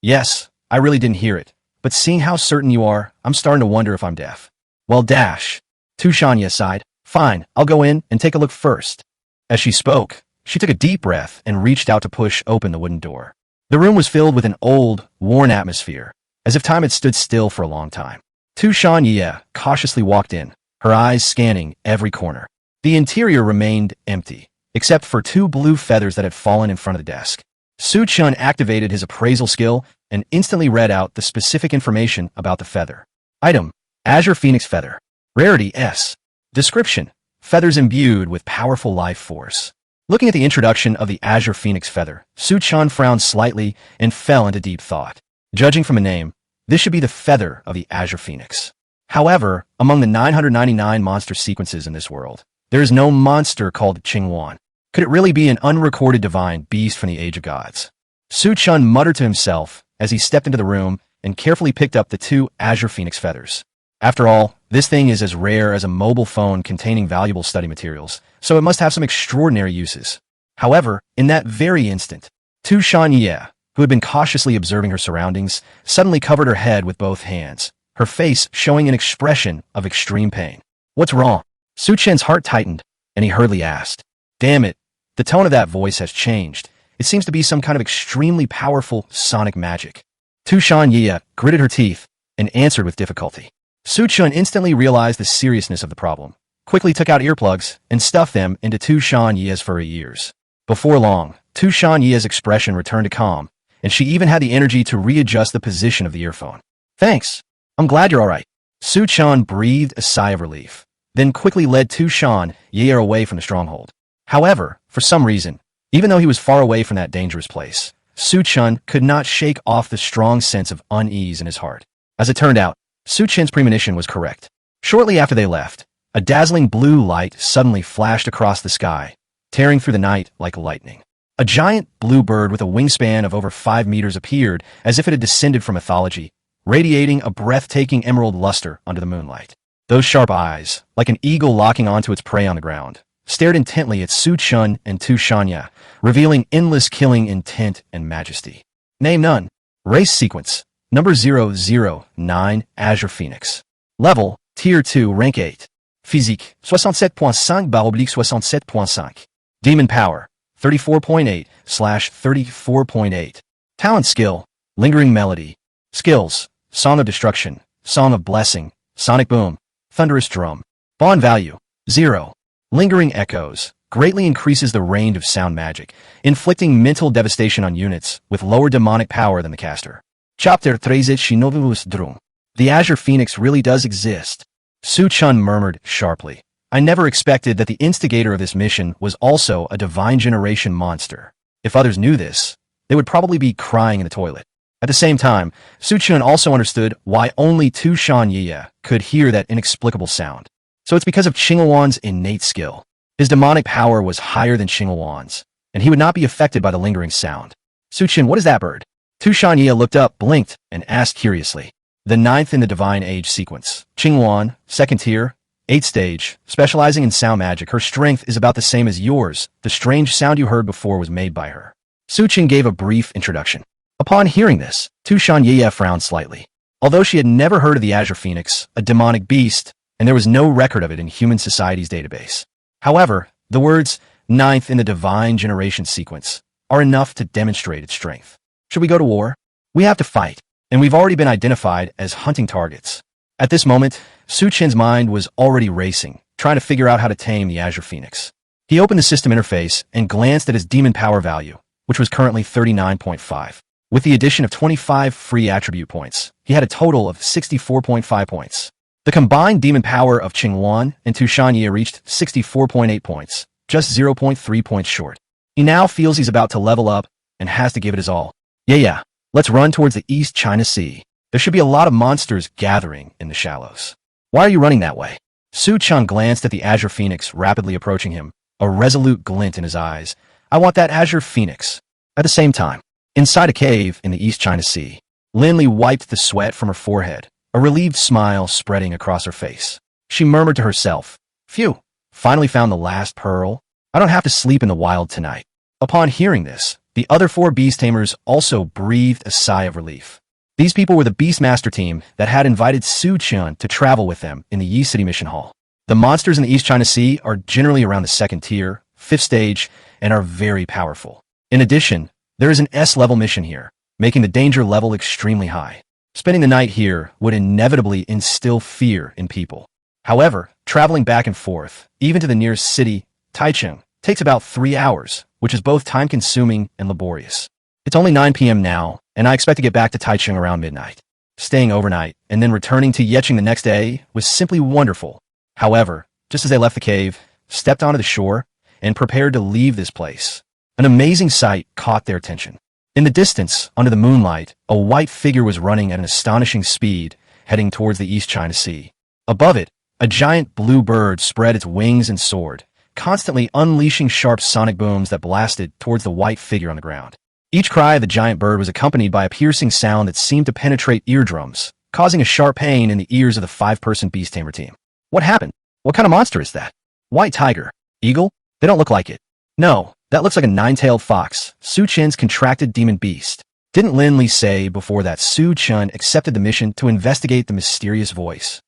Speaker 1: Yes, I really didn't hear it, but seeing how certain you are, I'm starting to wonder if I'm deaf. Well, dash. Tu Shanye sighed. Fine, I'll go in and take a look first. As she spoke, she took a deep breath and reached out to push open the wooden door. The room was filled with an old, worn atmosphere, as if time had stood still for a long time. Tu Shanye cautiously walked in, her eyes scanning every corner. The interior remained empty, except for 2 blue feathers that had fallen in front of the desk. Su Chen activated his appraisal skill and instantly read out the specific information about the feather. Item: Azure Phoenix Feather. Rarity S. Description: feathers imbued with powerful life force. Looking at the introduction of the Azure Phoenix Feather, Su Chen frowned slightly and fell into deep thought. Judging from a name, this should be the feather of the Azure Phoenix. However, among the 999 monster sequences in this world, there is no monster called Qingwan. Could it really be an unrecorded divine beast from the Age of Gods? Su Chen muttered to himself as he stepped into the room and carefully picked up the 2 Azure Phoenix feathers. After all, this thing is as rare as a mobile phone containing valuable study materials, so it must have some extraordinary uses. However, in that very instant, Tu Shanye, who had been cautiously observing her surroundings, suddenly covered her head with both hands, her face showing an expression of extreme pain. What's wrong? Su Chen's heart tightened, and he hurriedly asked. Damn it, the tone of that voice has changed. It seems to be some kind of extremely powerful sonic magic. Tu Shanye gritted her teeth and answered with difficulty. Su Chen instantly realized the seriousness of the problem, quickly took out earplugs and stuffed them into Tu Shanye's furry ears. Before long, Tu Shanye's expression returned to calm, and she even had the energy to readjust the position of the earphone. Thanks. I'm glad you're all right. Su Chen breathed a sigh of relief, then quickly led Tu Shanye away from the stronghold. However, for some reason, even though he was far away from that dangerous place, Su Chen could not shake off the strong sense of unease in his heart. As it turned out, Su Chen's premonition was correct. Shortly after they left, a dazzling blue light suddenly flashed across the sky, tearing through the night like lightning. A giant blue bird with a wingspan of over 5 meters appeared as if it had descended from mythology, radiating a breathtaking emerald luster under the moonlight. Those sharp eyes, like an eagle locking onto its prey on the ground, stared intently at Su Chen and Tu Shanye, revealing endless killing intent and majesty. Name none. Race sequence. Number 009, Azure Phoenix. Level, Tier 2, Rank 8. Physique, 67.5/67.5. Demon Power, 34.8/34.8. Talent Skill, Lingering Melody. Skills, Song of Destruction, Song of Blessing, Sonic Boom, Thunderous Drum. Bond Value, 0. Lingering Echoes, greatly increases the range of sound magic, inflicting mental devastation on units with lower demonic power than the caster. Chapter 13 Shinovus Drum. The Azure Phoenix really does exist. Su Chen murmured sharply. I never expected that the instigator of this mission was also a divine generation monster. If others knew this, they would probably be crying in the toilet. At the same time, Su Chen also understood why only Tu Shanye could hear that inexplicable sound. So it's because of Qingwan's innate skill. His demonic power was higher than Qingluan's, and he would not be affected by the lingering sound. Su Chen, what is that bird? Tu Shanyi looked up, blinked, and asked curiously. The ninth in the Divine Age sequence. Qingluan, 2nd tier, 8th stage, specializing in sound magic. Her strength is about the same as yours. The strange sound you heard before was made by her. Su Chen gave a brief introduction. Upon hearing this, Tu Shanyi frowned slightly. Although she had never heard of the Azure Phoenix, a demonic beast, and there was no record of it in human society's database. However, the words, ninth in the Divine Generation sequence, are enough to demonstrate its strength. Should we go to war? We have to fight, and we've already been identified as hunting targets. At this moment, Su Chen's mind was already racing, trying to figure out how to tame the Azure Phoenix. He opened the system interface and glanced at his demon power value, which was currently 39.5. With the addition of 25 free attribute points, he had a total of 64.5 points. The combined demon power of Qingluan and Tu Shanyi reached 64.8 points, just 0.3 points short. He now feels he's about to level up and has to give it his all. Yeah, let's run towards the East China Sea. There should be a lot of monsters gathering in the shallows. Why are you running that way? Su Chen glanced at the Azure Phoenix rapidly approaching him, a resolute glint in his eyes. I want that Azure Phoenix. At the same time, inside a cave in the East China Sea, Lin Li wiped the sweat from her forehead, a relieved smile spreading across her face. She murmured to herself, Phew, finally found the last pearl. I don't have to sleep in the wild tonight. Upon hearing this, the other 4 beast tamers also breathed a sigh of relief. These people were the Beastmaster team that had invited Su Chen to travel with them in the Yi City Mission Hall. The monsters in the East China Sea are generally around the 2nd tier, 5th stage, and are very powerful. In addition, there is an S-level mission here, making the danger level extremely high. Spending the night here would inevitably instill fear in people. However, traveling back and forth, even to the nearest city, Taichung, takes about 3 hours, which is both time-consuming and laborious. It's only 9 p.m. now, and I expect to get back to Taichung around midnight. Staying overnight and then returning to Yecheng the next day was simply wonderful. However, just as they left the cave, stepped onto the shore, and prepared to leave this place, an amazing sight caught their attention. In the distance, under the moonlight, a white figure was running at an astonishing speed, heading towards the East China Sea. Above it, a giant blue bird spread its wings and soared, constantly unleashing sharp sonic booms that blasted towards the white figure on the ground. Each cry of the giant bird was accompanied by a piercing sound that seemed to penetrate eardrums, causing a sharp pain in the ears of the 5-person beast tamer team. What happened? What kind of monster is that? White tiger? Eagle? They don't look like it. No, that looks like a 9-tailed fox, Su Chen's contracted demon beast. Didn't Lin Li say before that Su Chen accepted the mission to investigate the mysterious voice?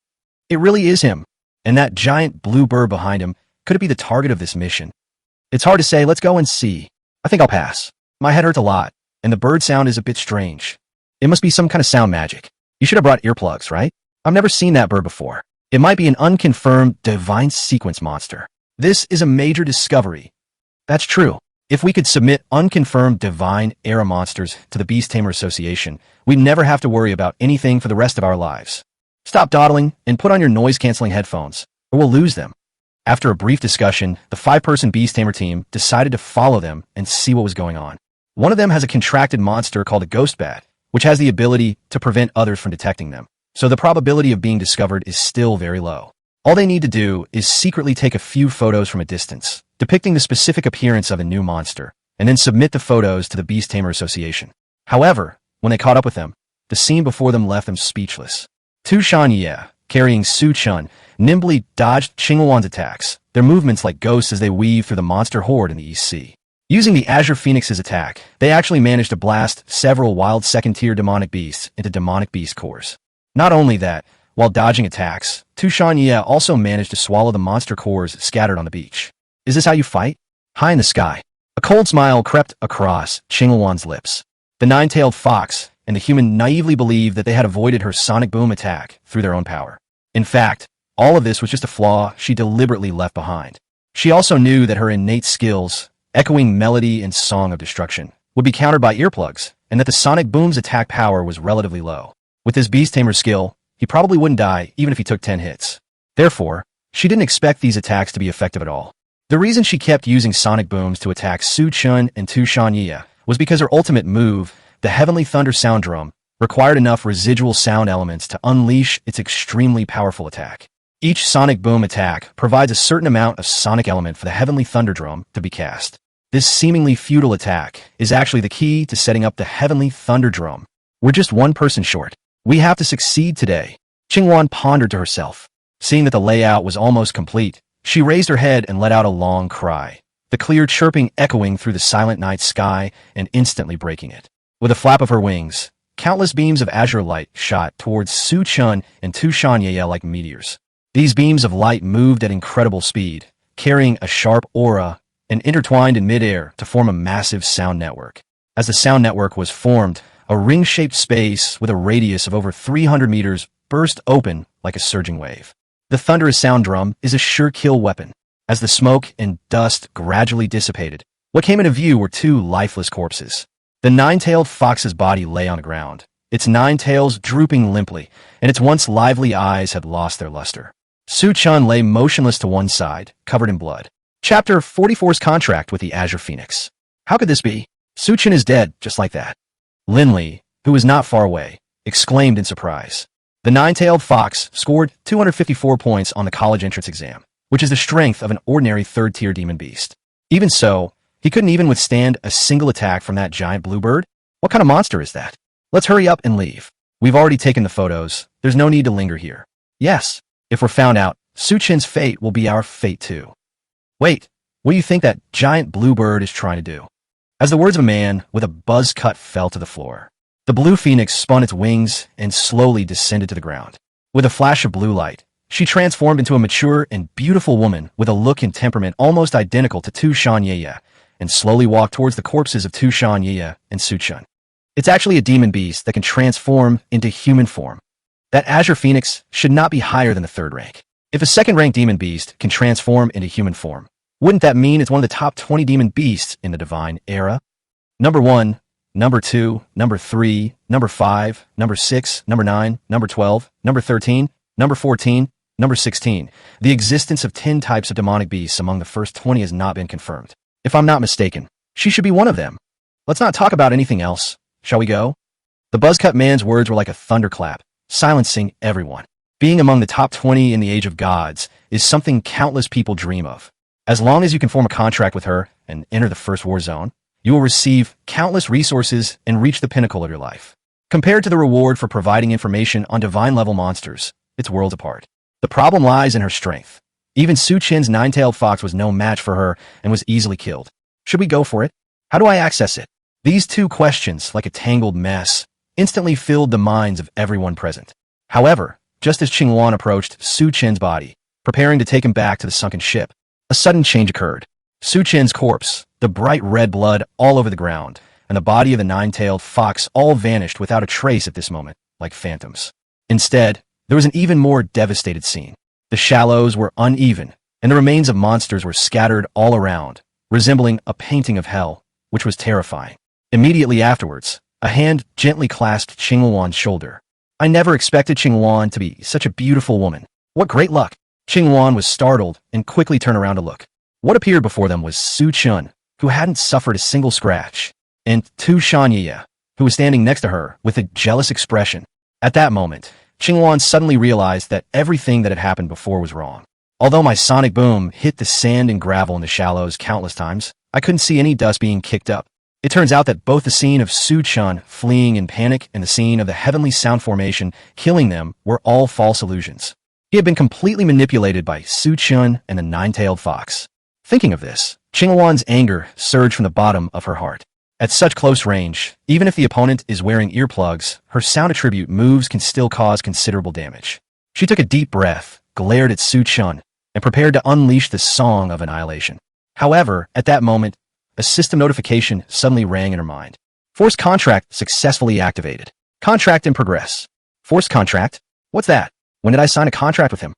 Speaker 1: It really is him. And that giant blue bird behind him, could it be the target of this mission? It's hard to say. Let's go and see. I think I'll pass. My head hurts a lot, and the bird sound is a bit strange. It must be some kind of sound magic. You should have brought earplugs, right? I've never seen that bird before. It might be an unconfirmed divine sequence monster. This is a major discovery. That's true. If we could submit unconfirmed divine era monsters to the Beast Tamer Association, we'd never have to worry about anything for the rest of our lives. Stop dawdling and put on your noise-canceling headphones, or we'll lose them. After a brief discussion, the 5-person Beast Tamer team decided to follow them and see what was going on. One of them has a contracted monster called a ghost bat, which has the ability to prevent others from detecting them. So the probability of being discovered is still very low. All they need to do is secretly take a few photos from a distance, depicting the specific appearance of a new monster, and then submit the photos to the Beast Tamer Association. However, when they caught up with them, the scene before them left them speechless. Tu Shanyi, carrying Su Chen, nimbly dodged Qingluan's attacks, their movements like ghosts as they weave through the monster horde in the East Sea. Using the Azure Phoenix's attack, they actually managed to blast several wild 2nd-tier demonic beasts into demonic beast cores. Not only that, while dodging attacks, Tu Shanyi also managed to swallow the monster cores scattered on the beach. Is this how you fight? High in the sky. A cold smile crept across Qingluan's lips. The 9-tailed fox and the human naively believed that they had avoided her sonic boom attack through their own power. In fact, all of this was just a flaw she deliberately left behind. She also knew that her innate skills, echoing melody and song of destruction, would be countered by earplugs, and that the sonic boom's attack power was relatively low. With his beast tamer skill, he probably wouldn't die even if he took 10 hits. Therefore, she didn't expect these attacks to be effective at all. The reason she kept using sonic booms to attack Su Chen and Tu Shanyi was because her ultimate move, the Heavenly Thunder Sound Drum, required enough residual sound elements to unleash its extremely powerful attack. Each sonic boom attack provides a certain amount of sonic element for the heavenly thunder drum to be cast. This seemingly futile attack is actually the key to setting up the heavenly thunder drum. We're just one person short. We have to succeed today. Qingyuan pondered to herself. Seeing that the layout was almost complete, she raised her head and let out a long cry, the clear chirping echoing through the silent night sky and instantly breaking it. With a flap of her wings, countless beams of azure light shot towards Su Chen and Tu Shanye like meteors. These beams of light moved at incredible speed, carrying a sharp aura and intertwined in midair to form a massive sound network. As the sound network was formed, a ring-shaped space with a radius of over 300 meters burst open like a surging wave. The thunderous sound drum is a sure kill weapon. As the smoke and dust gradually dissipated, what came into view were two lifeless corpses. The nine-tailed fox's body lay on the ground, its 9 tails drooping limply, and its once lively eyes had lost their luster. Su Chen lay motionless to one side, covered in blood. Chapter 44's contract with the Azure Phoenix. How could this be? Su Chen is dead, just like that. Lin Li, who was not far away, exclaimed in surprise. The nine-tailed fox scored 254 points on the college entrance exam, which is the strength of an ordinary third-tier demon beast. Even so, he couldn't even withstand a single attack from that giant bluebird. What kind of monster is that? Let's hurry up and leave. We've already taken the photos. There's no need to linger here. Yes. If we're found out, Su Chen's fate will be our fate too. Wait, what do you think that giant bluebird is trying to do? As the words of a man with a buzz cut fell to the floor, the blue phoenix spun its wings and slowly descended to the ground. With a flash of blue light, she transformed into a mature and beautiful woman with a look and temperament almost identical to Tu Shanye, and slowly walked towards the corpses of Tu Shanye and Su Chen. It's actually a demon beast that can transform into human form. That Azure Phoenix should not be higher than the third rank. If a second-rank demon beast can transform into human form, wouldn't that mean it's one of the top 20 demon beasts in the divine era? Number 1, number 2, number 3, number 5, number 6, number 9, number 12, number 13, number 14, number 16. The existence of 10 types of demonic beasts among the first 20 has not been confirmed. If I'm not mistaken, she should be one of them. Let's not talk about anything else. Shall we go? The buzzcut man's words were like a thunderclap, silencing everyone. Being among the top 20 in the Age of Gods is something countless people dream of. As long as you can form a contract with her and enter the first war zone, you will receive countless resources and reach the pinnacle of your life. Compared to the reward for providing information on divine-level monsters, it's worlds apart. The problem lies in her strength. Even Su Chen's nine-tailed fox was no match for her and was easily killed. Should we go for it? How do I access it? These two questions, like a tangled mess, instantly filled the minds of everyone present. However, just as Qingyuan approached Su Chen's body, preparing to take him back to the sunken ship, a sudden change occurred. Su Chen's corpse, the bright red blood all over the ground, and the body of the nine-tailed fox all vanished without a trace at this moment, like phantoms. Instead, there was an even more devastated scene. The shallows were uneven, and the remains of monsters were scattered all around, resembling a painting of hell, which was terrifying. Immediately afterwards, a hand gently clasped Qingyuan's shoulder. I never expected Qingyuan to be such a beautiful woman. What great luck! Qingyuan was startled and quickly turned around to look. What appeared before them was Su Chen, who hadn't suffered a single scratch, and Tu Shanye, who was standing next to her with a jealous expression. At that moment, Qingyuan suddenly realized that everything that had happened before was wrong. Although my sonic boom hit the sand and gravel in the shallows countless times, I couldn't see any dust being kicked up. It turns out that both the scene of Su Chen fleeing in panic and the scene of the heavenly sound formation killing them were all false illusions. He had been completely manipulated by Su Chen and the nine-tailed fox. Thinking of this, Qingyuan's anger surged from the bottom of her heart. At such close range, even if the opponent is wearing earplugs, her sound attribute moves can still cause considerable damage. She took a deep breath, glared at Su Chen, and prepared to unleash the song of annihilation. However, at that moment, a system notification suddenly rang in her mind. Force contract successfully activated. Contract in progress. Force contract? What's that? When did I sign a contract with him?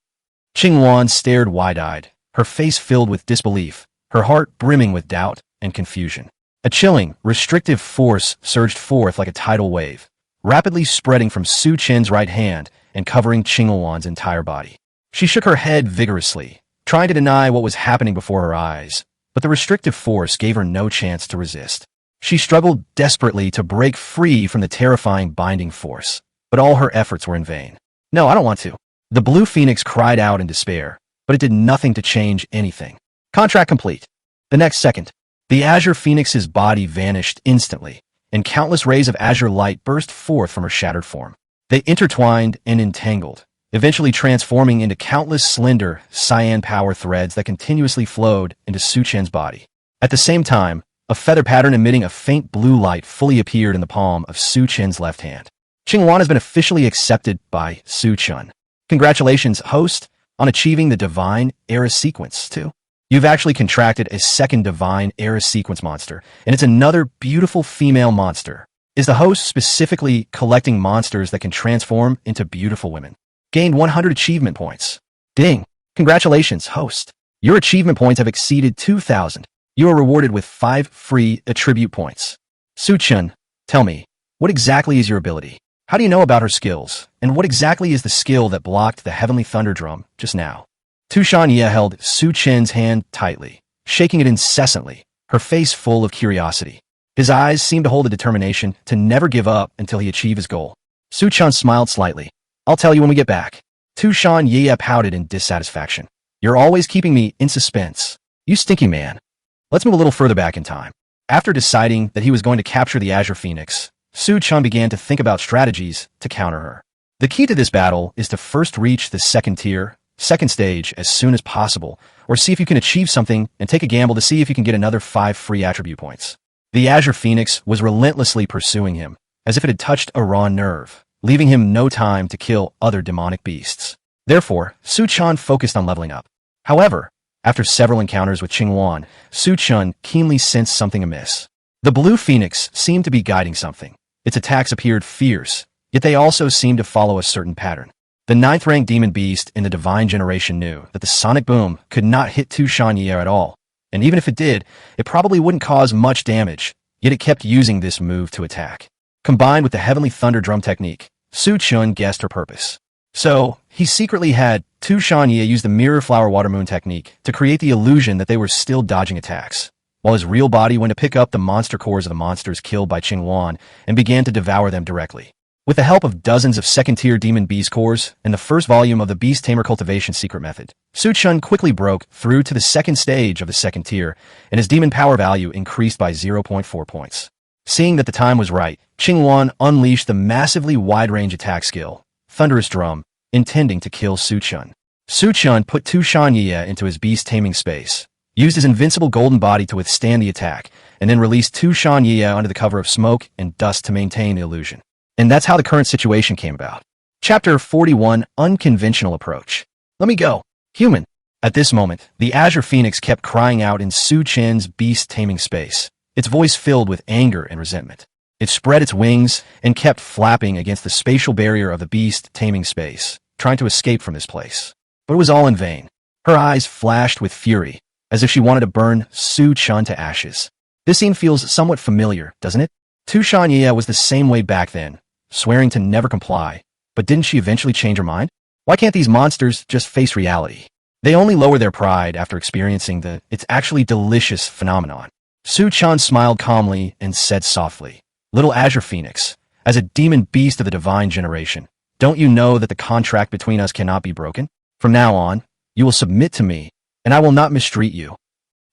Speaker 1: Qingyuan stared wide-eyed, her face filled with disbelief, her heart brimming with doubt and confusion. A chilling, restrictive force surged forth like a tidal wave, rapidly spreading from Su Chen's right hand and covering Qingyuan's entire body. She shook her head vigorously, trying to deny what was happening before her eyes, but the restrictive force gave her no chance to resist. She struggled desperately to break free from the terrifying binding force, but all her efforts were in vain. No, I don't want to. The blue phoenix cried out in despair, but it did nothing to change anything. Contract complete. The next second, the azure phoenix's body vanished instantly, and countless rays of azure light burst forth from her shattered form. They intertwined and entangled, eventually transforming into countless slender, cyan power threads that continuously flowed into Su Chen's body. At the same time, a feather pattern emitting a faint blue light fully appeared in the palm of Su Chen's left hand. Qingyuan has been officially accepted by Su Chen. Congratulations, host, on achieving the Divine Era Sequence, too. You've actually contracted a second Divine Era Sequence monster, and it's another beautiful female monster. Is the host specifically collecting monsters that can transform into beautiful women? Gained 100 achievement points. Ding! Congratulations, host. Your achievement points have exceeded 2,000. You are rewarded with 5 free attribute points. Su Chen, tell me, what exactly is your ability? How do you know about her skills? And what exactly is the skill that blocked the heavenly thunder drum just now? Tu Shanye held Su Chen's hand tightly, shaking it incessantly, her face full of curiosity. His eyes seemed to hold a determination to never give up until he achieved his goal. Su Chen smiled slightly. I'll tell you when we get back. Tu Shanye pouted in dissatisfaction. You're always keeping me in suspense. You stinky man. Let's move a little further back in time. After deciding that he was going to capture the Azure Phoenix, Su Chen began to think about strategies to counter her. The key to this battle is to first reach the second stage as soon as possible, or see if you can achieve something and take a gamble to see if you can get another 5 free attribute points. The Azure Phoenix was relentlessly pursuing him, as if it had touched a raw nerve, leaving him no time to kill other demonic beasts. Therefore, Su Chen focused on leveling up. However, after several encounters with Qingyuan, Su Chen keenly sensed something amiss. The blue phoenix seemed to be guiding something. Its attacks appeared fierce, yet they also seemed to follow a certain pattern. The 9th-ranked demon beast in the divine generation knew that the sonic boom could not hit Tu Shanye at all, and even if it did, it probably wouldn't cause much damage, yet it kept using this move to attack. Combined with the heavenly thunder drum technique, Su Chen guessed her purpose. So, he secretly had Tu Shanye use the mirror flower water moon technique to create the illusion that they were still dodging attacks, while his real body went to pick up the monster cores of the monsters killed by Qingyuan and began to devour them directly. With the help of dozens of second-tier demon beast cores and the first volume of the Beast Tamer Cultivation Secret Method, Su Chen quickly broke through to the second stage of the second tier, and his demon power value increased by 0.4 points. Seeing that the time was right, Qingyuan unleashed the massively wide-range attack skill, Thunderous Drum, intending to kill Su Chen. Su Chen put Tu Shanye into his beast taming space, used his invincible golden body to withstand the attack, and then released Tu Shanye under the cover of smoke and dust to maintain the illusion. And that's how the current situation came about. Chapter 41, Unconventional Approach. Let me go. Human. At this moment, the Azure Phoenix kept crying out in Su Chen's beast taming space, its voice filled with anger and resentment. It spread its wings and kept flapping against the spatial barrier of the beast taming space, trying to escape from this place. But it was all in vain. Her eyes flashed with fury, as if she wanted to burn Su Chen to ashes. This scene feels somewhat familiar, doesn't it? Tu Shanye was the same way back then, swearing to never comply, but didn't she eventually change her mind? Why can't these monsters just face reality? They only lower their pride after experiencing the "it's actually delicious" phenomenon. Su Chen smiled calmly and said softly, Little Azure Phoenix, as a demon beast of the divine generation, don't you know that the contract between us cannot be broken? From now on, you will submit to me, and I will not mistreat you.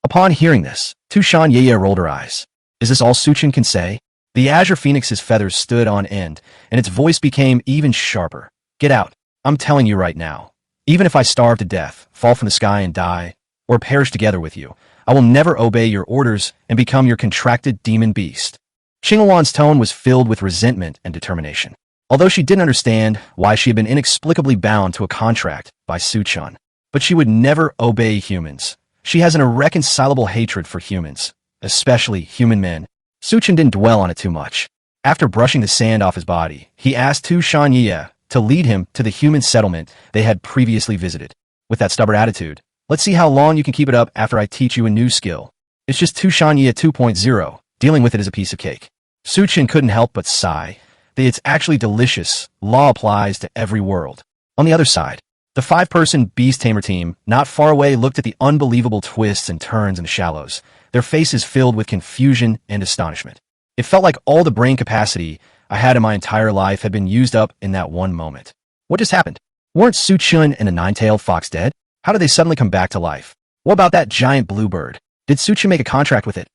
Speaker 1: Upon hearing this, Tu Shanye rolled her eyes. Is this all Su Chen can say? The Azure Phoenix's feathers stood on end, and its voice became even sharper. Get out. I'm telling you right now. Even if I starve to death, fall from the sky and die, or perish together with you, I will never obey your orders and become your contracted demon beast. Qingyuan's tone was filled with resentment and determination. Although she didn't understand why she had been inexplicably bound to a contract by Su Chen, but she would never obey humans. She has an irreconcilable hatred for humans, especially human men. Su Chen didn't dwell on it too much. After brushing the sand off his body, he asked Tu Shanye to lead him to the human settlement they had previously visited. With that stubborn attitude, let's see how long you can keep it up after I teach you a new skill. It's just Tu Shanye 2.0, dealing with it as a piece of cake. Su Chen couldn't help but sigh. It's actually delicious. Law applies to every world. On the other side, the 5-person Beast Tamer team, not far away, looked at the unbelievable twists and turns in the shallows, their faces filled with confusion and astonishment. It felt like all the brain capacity I had in my entire life had been used up in that one moment. What just happened? Weren't Su Chen and the nine-tailed fox dead? How did they suddenly come back to life? What about that giant blue bird? Did Su Chen make a contract with it?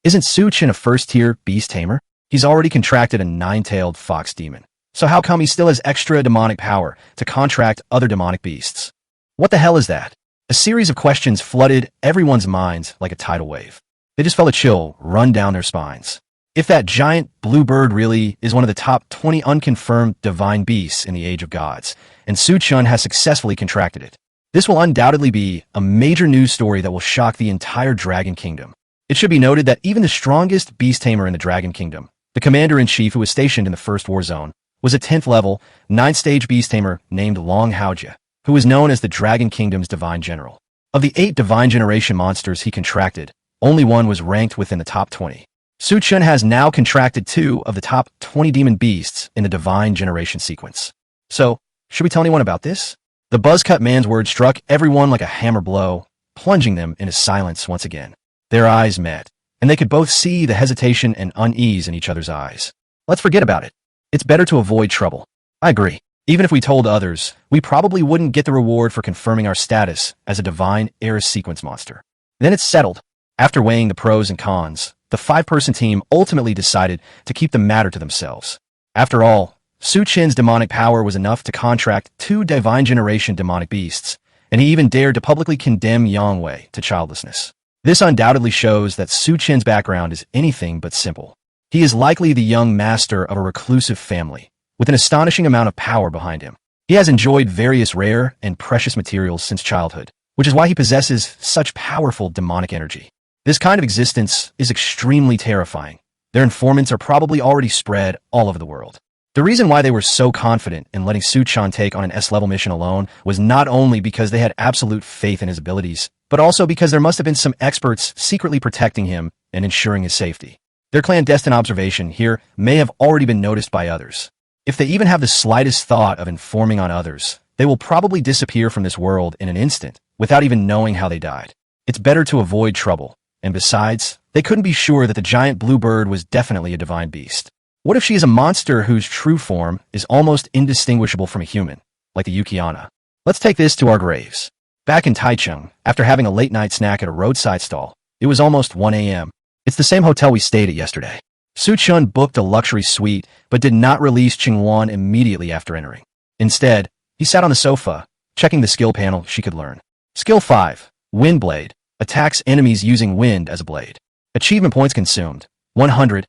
Speaker 1: Isn't Su Chen a first-tier beast tamer? He's already contracted a nine-tailed fox demon. So how come he still has extra demonic power to contract other demonic beasts? What the hell is that? A series of questions flooded everyone's minds like a tidal wave. They just felt a chill run down their spines. If that giant blue bird really is one of the top 20 unconfirmed divine beasts in the Age of Gods, and Su Chen has successfully contracted it, this will undoubtedly be a major news story that will shock the entire Dragon Kingdom. It should be noted that even the strongest beast tamer in the Dragon Kingdom, the commander-in-chief who was stationed in the first war zone, was a 10th level, 9th-stage beast tamer named Long Haojia, who was known as the Dragon Kingdom's divine general. Of the 8 divine generation monsters he contracted, only one was ranked within the top 20. Su Chen has now contracted 2 of the top 20 demon beasts in the divine generation sequence. So, should we tell anyone about this? The buzz-cut man's words struck everyone like a hammer blow, plunging them into silence once again. Their eyes met, and they could both see the hesitation and unease in each other's eyes. Let's forget about it. It's better to avoid trouble. I agree. Even if we told others, we probably wouldn't get the reward for confirming our status as a divine era sequence monster. Then it's settled. After weighing the pros and cons, the 5-person team ultimately decided to keep the matter to themselves. After all, Su Chen's demonic power was enough to contract 2 divine generation demonic beasts, and he even dared to publicly condemn Yang Wei to childlessness. This undoubtedly shows that Su Chen's background is anything but simple. He is likely the young master of a reclusive family, with an astonishing amount of power behind him. He has enjoyed various rare and precious materials since childhood, which is why he possesses such powerful demonic energy. This kind of existence is extremely terrifying. Their informants are probably already spread all over the world. The reason why they were so confident in letting Su Chen take on an S-level mission alone was not only because they had absolute faith in his abilities, but also because there must have been some experts secretly protecting him and ensuring his safety. Their clandestine observation here may have already been noticed by others. If they even have the slightest thought of informing on others, they will probably disappear from this world in an instant without even knowing how they died. It's better to avoid trouble. And besides, they couldn't be sure that the giant blue bird was definitely a divine beast. What if she is a monster whose true form is almost indistinguishable from a human, like the Yukiana? Let's take this to our graves. Back in Taichung, after having a late-night snack at a roadside stall, it was almost 1 a.m. It's the same hotel we stayed at yesterday. Su Chen booked a luxury suite, but did not release Qingwan immediately after entering. Instead, he sat on the sofa, checking the skill panel she could learn. Skill 5, Wind Blade, attacks enemies using wind as a blade. Achievement points consumed, 100.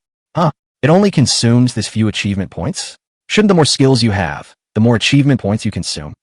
Speaker 1: It only consumes this few achievement points? Shouldn't the more skills you have, the more achievement points you consume?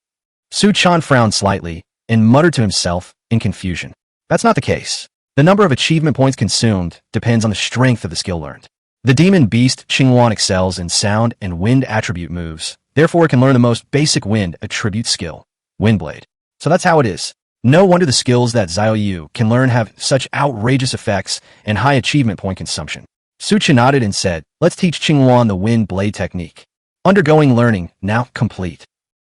Speaker 1: Su Chen frowned slightly and muttered to himself in confusion. That's not the case. The number of achievement points consumed depends on the strength of the skill learned. The demon beast Qingwan excels in sound and wind attribute moves, therefore it can learn the most basic wind attribute skill, Windblade. So that's how it is. No wonder the skills that Xiao Yu can learn have such outrageous effects and high achievement point consumption. Su Chen nodded and said, let's teach Qingwan the wind blade technique. Undergoing learning, now complete.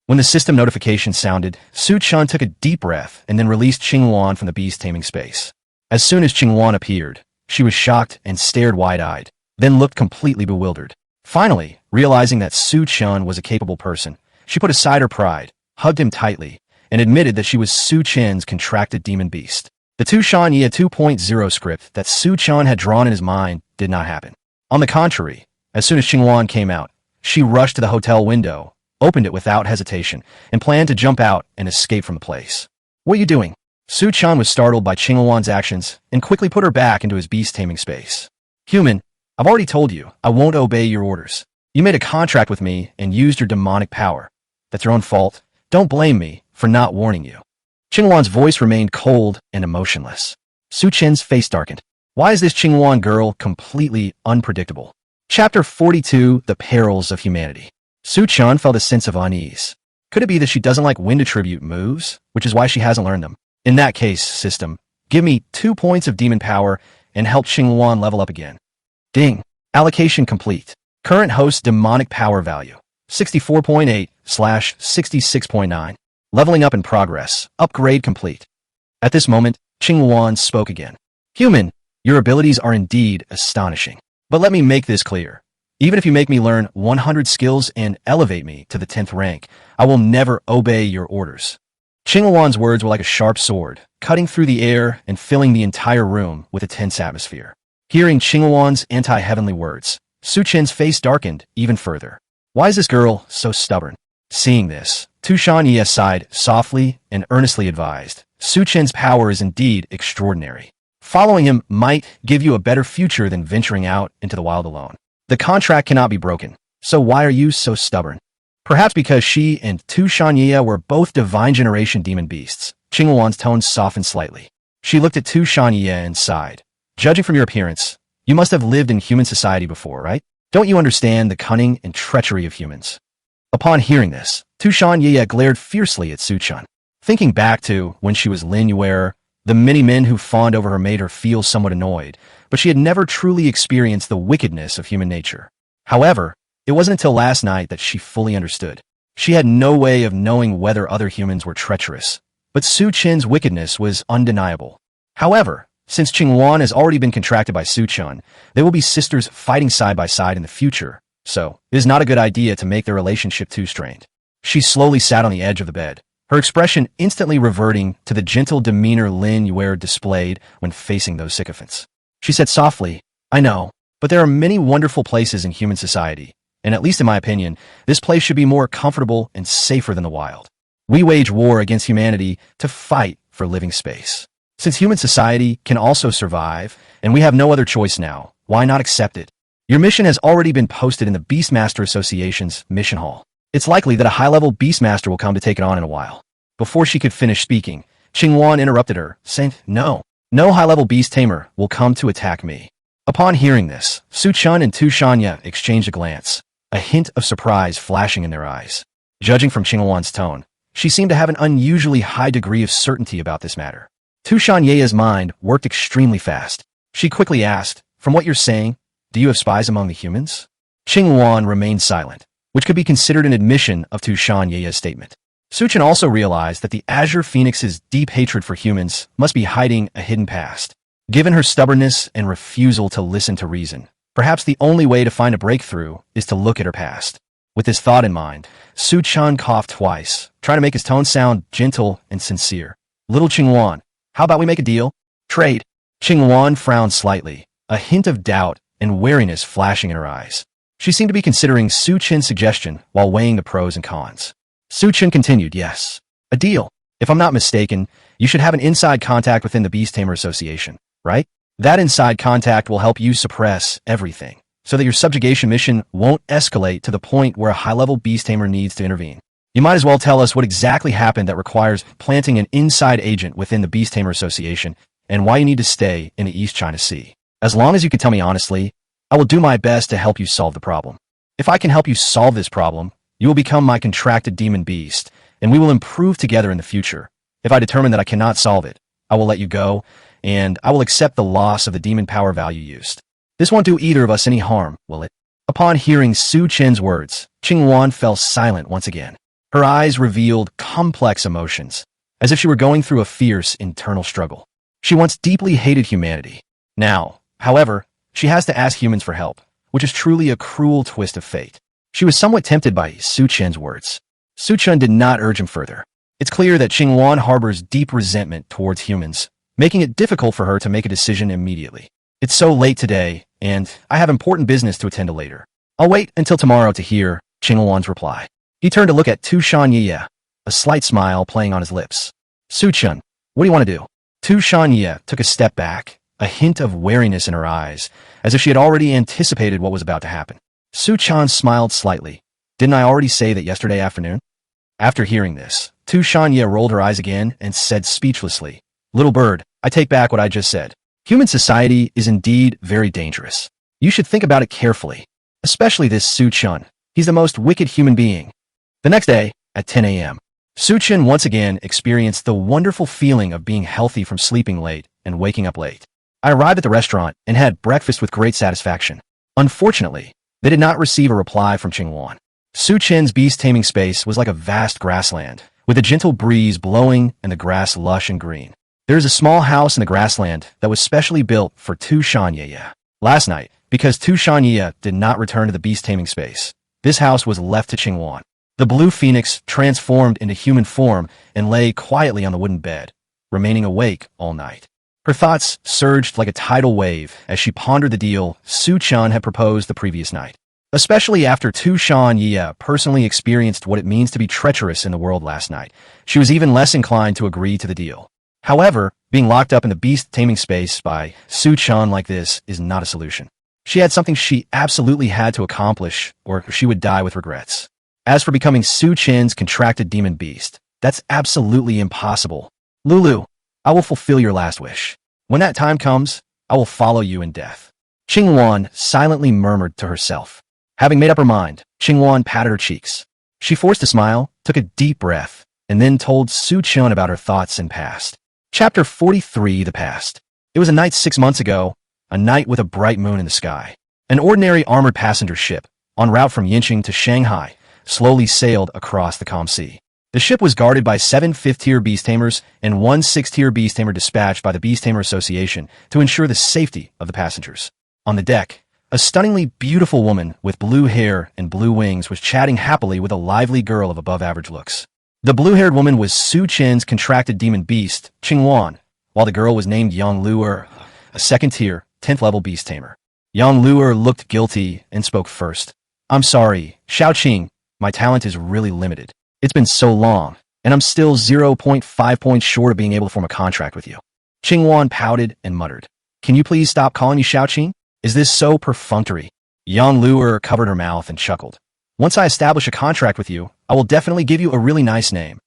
Speaker 1: When the system notification sounded, Su Chen took a deep breath and then released Qingwan from the beast taming space. As soon as Qingwan appeared, she was shocked and stared wide-eyed, then looked completely bewildered. Finally, realizing that Su Chen was a capable person, she put aside her pride, hugged him tightly, and admitted that she was Su Chen's contracted demon beast. The Tu Shan Ye 2.0 script that Su Chen had drawn in his mind did not happen. On the contrary, as soon as Qingwan came out, she rushed to the hotel window, opened it without hesitation, and planned to jump out and escape from the place. What are you doing? Su Chen was startled by Qingwan's actions and quickly put her back into his beast taming space. Human, I've already told you, I won't obey your orders. You made a contract with me and used your demonic power. That's your own fault. Don't blame me for not warning you. Qingwan's voice remained cold and emotionless. Su Chen's face darkened. Why is this Qingwan girl completely unpredictable? Chapter 42, The Perils of Humanity. Su Chen felt a sense of unease. Could it be that she doesn't like wind attribute moves, which is why she hasn't learned them? In that case, system, give me 2 points of demon power and help Qingwan level up again. Ding. Allocation complete. Current host demonic power value, 64.8/66.9. Leveling up in progress. Upgrade complete. At this moment, Qingwan spoke again. Human, your abilities are indeed astonishing. But let me make this clear. Even if you make me learn 100 skills and elevate me to the 10th rank, I will never obey your orders. Qingluan's words were like a sharp sword, cutting through the air and filling the entire room with a tense atmosphere. Hearing Qingluan's anti-heavenly words, Su Chen's face darkened even further. Why is this girl so stubborn? Seeing this, Tu Shanye sighed softly and earnestly advised, Su Chen's power is indeed extraordinary. Following him might give you a better future than venturing out into the wild alone. The contract cannot be broken, so why are you so stubborn? Perhaps because she and Tu Shanye were both divine generation demon beasts. Qingluan's tone softened slightly. She looked at Tu Shanye and sighed. Judging from your appearance, you must have lived in human society before, right? Don't you understand the cunning and treachery of humans? Upon hearing this, Tu Shanye glared fiercely at Su Chen. Thinking back to when she was Lin Yuer, the many men who fawned over her made her feel somewhat annoyed, but she had never truly experienced the wickedness of human nature. However, it wasn't until last night that she fully understood. She had no way of knowing whether other humans were treacherous, but Su Chen's wickedness was undeniable. However, since Qingluan has already been contracted by Su Chen, they will be sisters fighting side by side in the future, so it is not a good idea to make their relationship too strained. She slowly sat on the edge of the bed, her expression instantly reverting to the gentle demeanor Lin Yuer displayed when facing those sycophants. She said softly, I know, but there are many wonderful places in human society, and at least in my opinion, this place should be more comfortable and safer than the wild. We wage war against humanity to fight for living space. Since human society can also survive, and we have no other choice now, why not accept it? Your mission has already been posted in the Beastmaster Association's mission hall. It's likely that a high-level Beastmaster will come to take it on in a while. Before she could finish speaking, Qingluan interrupted her, saying, No high-level beast tamer will come to attack me. Upon hearing this, Su Chen and Tu Shanye exchanged a glance, a hint of surprise flashing in their eyes. Judging from Qingluan's tone, she seemed to have an unusually high degree of certainty about this matter. Tu Shanye's mind worked extremely fast. She quickly asked, From what you're saying, do you have spies among the humans? Qingluan remained silent, which could be considered an admission of Tu Shanye's statement. Su Chen also realized that the Azure Phoenix's deep hatred for humans must be hiding a hidden past. Given her stubbornness and refusal to listen to reason, perhaps the only way to find a breakthrough is to look at her past. With this thought in mind, Su Chen coughed twice, trying to make his tone sound gentle and sincere. Little Qingluan, how about we make a deal? Trade. Qingluan frowned slightly, a hint of doubt and wariness flashing in her eyes. She seemed to be considering Su Chen's suggestion while weighing the pros and cons. Su Chen continued, Yes, a deal. If I'm not mistaken, you should have an inside contact within the Beast Tamer Association, right? That inside contact will help you suppress everything, so that your subjugation mission won't escalate to the point where a high-level Beast Tamer needs to intervene. You might as well tell us what exactly happened that requires planting an inside agent within the Beast Tamer Association and why you need to stay in the East China Sea. As long as you can tell me honestly, I will do my best to help you solve the problem. If I can help you solve this problem, you will become my contracted demon beast, and we will improve together in the future. If I determine that I cannot solve it, I will let you go, and I will accept the loss of the demon power value used. This won't do either of us any harm, will it? Upon hearing Su Chen's words, Qingluan fell silent once again. Her eyes revealed complex emotions, as if she were going through a fierce internal struggle. She once deeply hated humanity. Now, however, she has to ask humans for help, which is truly a cruel twist of fate. She was somewhat tempted by Su Chen's words. Su Chen did not urge him further. It's clear that Qingluan harbors deep resentment towards humans, making it difficult for her to make a decision immediately. It's so late today, and I have important business to attend to later. I'll wait until tomorrow to hear Qingluan's reply. He turned to look at Tu Shanye, a slight smile playing on his lips. Su Chen, what do you want to do? Tu Shanye took a step back, a hint of wariness in her eyes, as if she had already anticipated what was about to happen. Su Chen smiled slightly. Didn't I already say that yesterday afternoon? After hearing this, Tu Shanye rolled her eyes again and said speechlessly, Little bird, I take back what I just said. Human society is indeed very dangerous. You should think about it carefully, especially this Su Chen. He's the most wicked human being. The next day, at 10 a.m., Su Chen once again experienced the wonderful feeling of being healthy from sleeping late and waking up late. I arrived at the restaurant and had breakfast with great satisfaction. Unfortunately, they did not receive a reply from Qingluan. Su Chen's beast taming space was like a vast grassland, with a gentle breeze blowing and the grass lush and green. There is a small house in the grassland that was specially built for Tu Shanye. Last night, because Tu Shanyi did not return to the beast taming space. This house was left to Qingwan. The blue phoenix transformed into human form and lay quietly on the wooden bed, remaining awake all night. Her thoughts surged like a tidal wave as she pondered the deal Su Chen had proposed the previous night. Especially after Tu Shanyi personally experienced what it means to be treacherous in the world last night, she was even less inclined to agree to the deal. However, being locked up in the beast taming space by Su Chen like this is not a solution. She had something she absolutely had to accomplish, or she would die with regrets. As for becoming Su Chen's contracted demon beast, that's absolutely impossible. Lulu, I will fulfill your last wish. When that time comes, I will follow you in death. Qingwan silently murmured to herself. Having made up her mind, Qingwan patted her cheeks. She forced a smile, took a deep breath, and then told Su Chen about her thoughts and past. Chapter 43, The Past. It was a night 6 months ago, a night with a bright moon in the sky. An ordinary armored passenger ship, en route from Yinqing to Shanghai, slowly sailed across the calm sea. The ship was guarded by 7 fifth-tier beast tamers and 1 sixth-tier beast tamer dispatched by the Beast Tamer Association to ensure the safety of the passengers. On the deck, a stunningly beautiful woman with blue hair and blue wings was chatting happily with a lively girl of above-average looks. The blue-haired woman was Su Chen's contracted demon beast, Qingwan, while the girl was named Yang Luer, a second-tier, 10th-level beast tamer. Yang Luer looked guilty and spoke first. I'm sorry, Xiaoqing, my talent is really limited. It's been so long, and I'm still 0.5 points short of being able to form a contract with you. Qingwan pouted and muttered. Can you please stop calling me Xiaoqing? Is this so perfunctory? Yang Luer covered her mouth and chuckled. Once I establish a contract with you, I will definitely give you a really nice name.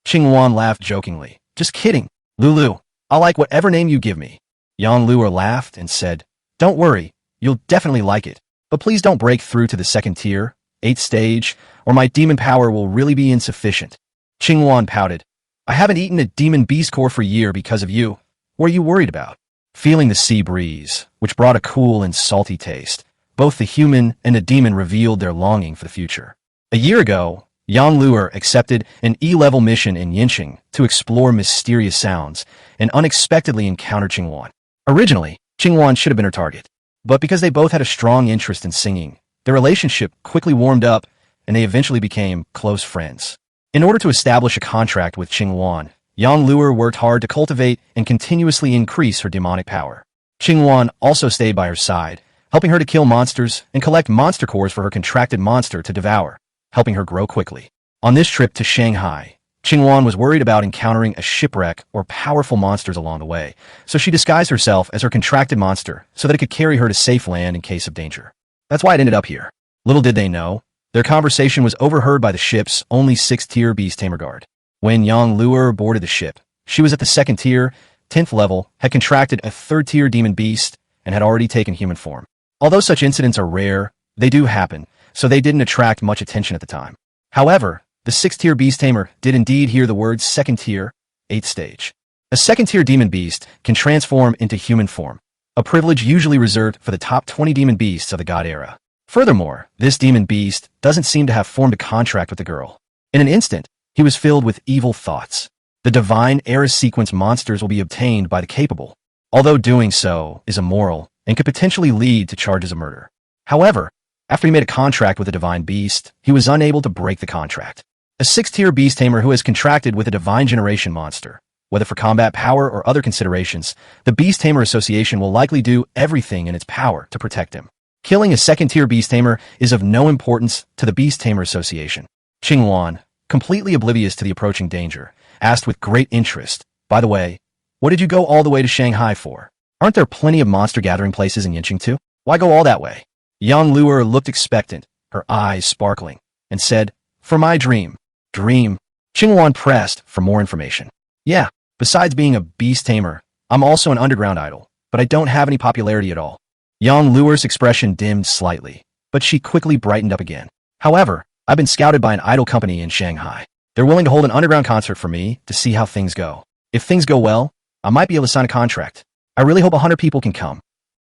Speaker 1: Qingwan laughed jokingly. Just kidding. Lulu, I'll like whatever name you give me. Yang Luer laughed and said, Don't worry, you'll definitely like it. But please don't break through to the second tier, 8th stage, or my demon power will really be insufficient. Qingwan pouted. I haven't eaten a demon beast core for a year because of you. What are you worried about? Feeling the sea breeze, which brought a cool and salty taste, both the human and the demon revealed their longing for the future. A year ago, Yang Luer accepted an E-level mission in Yinqing to explore mysterious sounds and unexpectedly encountered Qingwan. Originally, Qingwan should have been her target, but because they both had a strong interest in singing, their relationship quickly warmed up and they eventually became close friends. In order to establish a contract with Qingwan, Yang Luer worked hard to cultivate and continuously increase her demonic power. Qingwan also stayed by her side, helping her to kill monsters and collect monster cores for her contracted monster to devour, helping her grow quickly. On this trip to Shanghai, Qingwan was worried about encountering a shipwreck or powerful monsters along the way, so she disguised herself as her contracted monster so that it could carry her to safe land in case of danger. That's why it ended up here. Little did they know, their conversation was overheard by the ship's only 6th-tier beast tamer guard. When Yang Luer boarded the ship, she was at the 2nd tier, 10th level, had contracted a 3rd-tier demon beast, and had already taken human form. Although such incidents are rare, they do happen, so they didn't attract much attention at the time. However, the 6th-tier beast tamer did indeed hear the words 2nd tier, 8th stage. A 2nd-tier demon beast can transform into human form, a privilege usually reserved for the top 20 demon beasts of the god era. Furthermore, this demon beast doesn't seem to have formed a contract with the girl. In an instant, he was filled with evil thoughts. The divine era sequence monsters will be obtained by the capable, although doing so is immoral and could potentially lead to charges of murder. However, after he made a contract with a divine beast, he was unable to break the contract. A 6th-tier beast tamer who has contracted with a divine generation monster, whether for combat power or other considerations, the Beast Tamer Association will likely do everything in its power to protect him. Killing a 2nd-tier beast tamer is of no importance to the Beast Tamer Association. Qingwan, completely oblivious to the approaching danger, asked with great interest, By the way, what did you go all the way to Shanghai for? Aren't there plenty of monster gathering places in Yinqing too? Why go all that way? Yang Luer looked expectant, her eyes sparkling, and said, For my dream. Dream? Qingwan pressed for more information. Yeah, besides being a beast tamer, I'm also an underground idol, but I don't have any popularity at all. Yang Luer's expression dimmed slightly, but she quickly brightened up again. However, I've been scouted by an idol company in Shanghai. They're willing to hold an underground concert for me to see how things go. If things go well, I might be able to sign a contract. I really hope 100 people can come.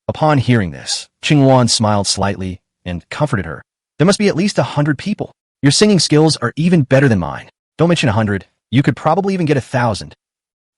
Speaker 1: Upon hearing this, Qingwan smiled slightly and comforted her. There must be at least 100 people. Your singing skills are even better than mine. Don't mention 100. You could probably even get 1,000.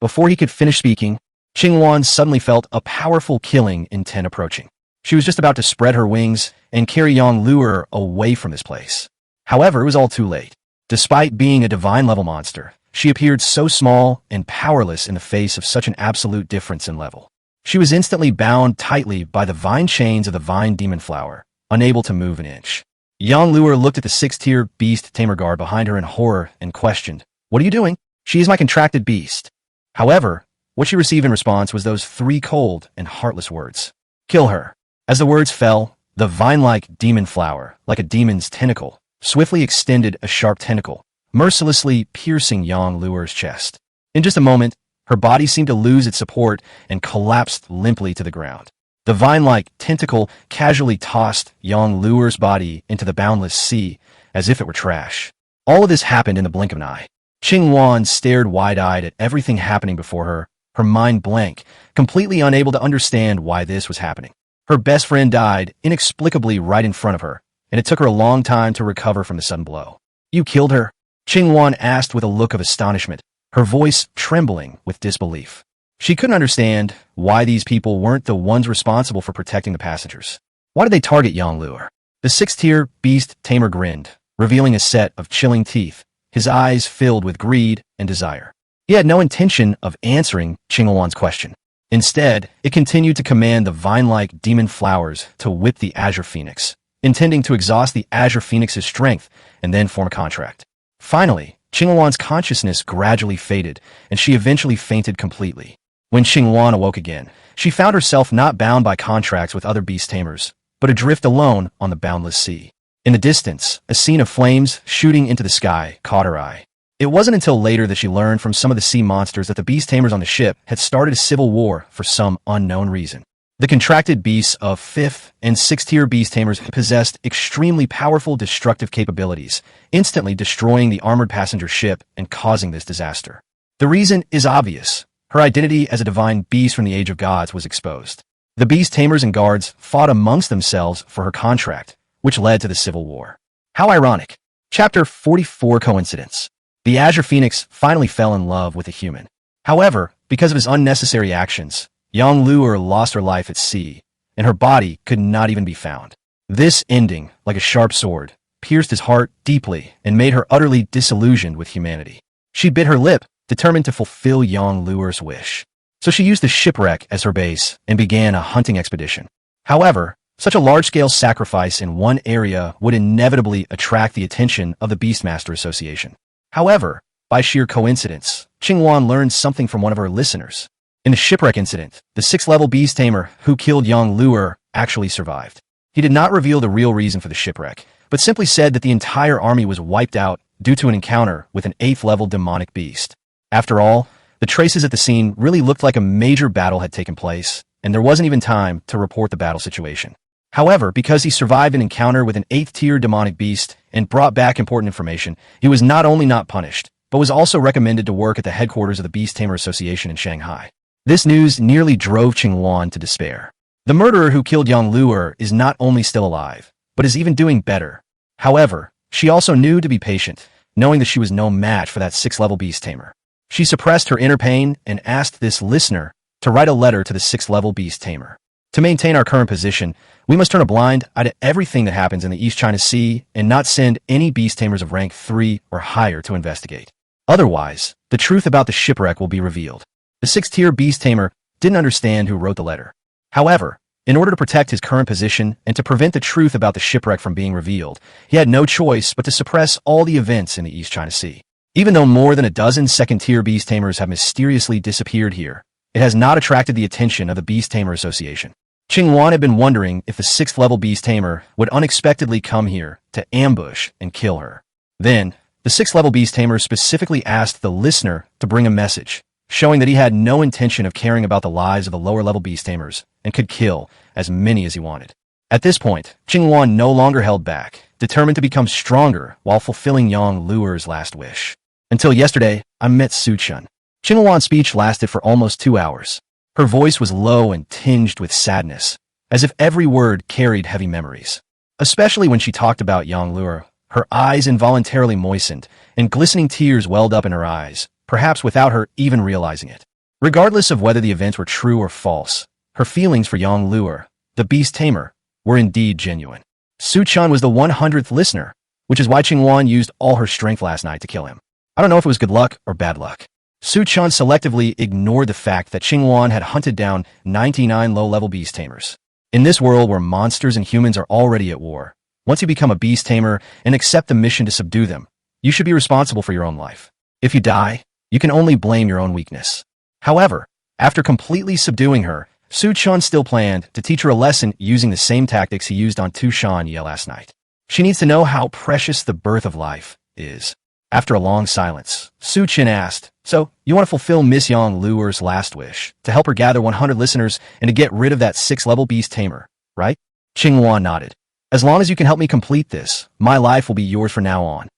Speaker 1: Before he could finish speaking, Qingwan suddenly felt a powerful killing intent approaching. She was just about to spread her wings and carry Yang Luer away from this place. However, it was all too late. Despite being a divine-level monster, she appeared so small and powerless in the face of such an absolute difference in level. She was instantly bound tightly by the vine chains of the vine demon flower, unable to move an inch. Yang Luer looked at the 6th-tier beast tamer guard behind her in horror and questioned, "What are you doing?" "She is my contracted beast." However, what she received in response was those 3 cold and heartless words. "Kill her." As the words fell, the vine-like demon flower, like a demon's tentacle, swiftly extended a sharp tentacle, mercilessly piercing Yang Luer's chest. In just a moment, her body seemed to lose its support and collapsed limply to the ground. The vine-like tentacle casually tossed Yang Luer's body into the boundless sea as if it were trash. All of this happened in the blink of an eye. Qingwan stared wide-eyed at everything happening before her, her mind blank, completely unable to understand why this was happening. Her best friend died inexplicably right in front of her, and it took her a long time to recover from the sudden blow. "You killed her?" Qingwan asked with a look of astonishment, her voice trembling with disbelief. She couldn't understand why these people weren't the ones responsible for protecting the passengers. Why did they target Yang Luer? The 6th-tier beast tamer grinned, revealing a set of chilling teeth, his eyes filled with greed and desire. He had no intention of answering Qingwan's question. Instead, it continued to command the vine-like demon flowers to whip the Azure Phoenix, intending to exhaust the Azure Phoenix's strength and then form a contract. Finally, Qingwan's consciousness gradually faded, and she eventually fainted completely. When Qingwan awoke again, she found herself not bound by contracts with other beast tamers, but adrift alone on the boundless sea. In the distance, a scene of flames shooting into the sky caught her eye. It wasn't until later that she learned from some of the sea monsters that the beast tamers on the ship had started a civil war for some unknown reason. The contracted beasts of 5th and 6th-tier beast tamers possessed extremely powerful destructive capabilities, instantly destroying the armored passenger ship and causing this disaster. The reason is obvious. Her identity as a divine beast from the Age of Gods was exposed. The beast tamers and guards fought amongst themselves for her contract, which led to the civil war. How ironic. Chapter 44 Coincidence. The Azure Phoenix finally fell in love with a human. However, because of his unnecessary actions, Yang Luer lost her life at sea, and her body could not even be found. This ending, like a sharp sword, pierced his heart deeply and made her utterly disillusioned with humanity. She bit her lip, determined to fulfill Yang Luer's wish. So she used the shipwreck as her base and began a hunting expedition. However, such a large-scale sacrifice in one area would inevitably attract the attention of the Beastmaster Association. However, by sheer coincidence, Qingwan learned something from one of her listeners. In the shipwreck incident, the 6th-level beast tamer who killed Yang Luer actually survived. He did not reveal the real reason for the shipwreck, but simply said that the entire army was wiped out due to an encounter with an 8th-level demonic beast. After all, the traces at the scene really looked like a major battle had taken place, and there wasn't even time to report the battle situation. However, because he survived an encounter with an 8th-tier demonic beast and brought back important information, he was not only not punished, but was also recommended to work at the headquarters of the Beast Tamer Association in Shanghai. This news nearly drove Qingwan to despair. The murderer who killed Yang Luer is not only still alive, but is even doing better. However, she also knew to be patient, knowing that she was no match for that 6th-level beast tamer. She suppressed her inner pain and asked this listener to write a letter to the 6th-level beast tamer. To maintain our current position, we must turn a blind eye to everything that happens in the East China Sea and not send any beast tamers of rank 3 or higher to investigate. Otherwise, the truth about the shipwreck will be revealed. The 6th-tier beast tamer didn't understand who wrote the letter. However, in order to protect his current position and to prevent the truth about the shipwreck from being revealed, he had no choice but to suppress all the events in the East China Sea. Even though more than a dozen 2nd-tier beast tamers have mysteriously disappeared here, it has not attracted the attention of the Beast Tamer Association. Qingwan had been wondering if the 6th-level beast tamer would unexpectedly come here to ambush and kill her. Then, the 6th-level beast tamer specifically asked the listener to bring a message, showing that he had no intention of caring about the lives of the lower-level beast tamers and could kill as many as he wanted. At this point, Qingwan no longer held back, determined to become stronger while fulfilling Yang Luer's last wish. Until yesterday, I met Su Chen. Qingwan's speech lasted for almost 2 hours. Her voice was low and tinged with sadness, as if every word carried heavy memories. Especially when she talked about Yang Luer, her eyes involuntarily moistened, and glistening tears welled up in her eyes, perhaps without her even realizing it. Regardless of whether the events were true or false, her feelings for Yang Luer, the beast tamer, were indeed genuine. Su Chen was the 100th listener, which is why Qingwan used all her strength last night to kill him. I don't know if it was good luck or bad luck. Su Chen selectively ignored the fact that Qingwan had hunted down 99 low-level beast tamers. In this world where monsters and humans are already at war, once you become a beast tamer and accept the mission to subdue them, you should be responsible for your own life. If you die, you can only blame your own weakness. However, after completely subduing her, Su Chen still planned to teach her a lesson using the same tactics he used on Tu Shan-Ye last night. She needs to know how precious the birth of life is. After a long silence, Su Chen asked, "So, you want to fulfill Miss Yang Luer's last wish, to help her gather 100 listeners and to get rid of that 6th-level beast tamer, right?" Qingwan nodded. "As long as you can help me complete this, my life will be yours from now on."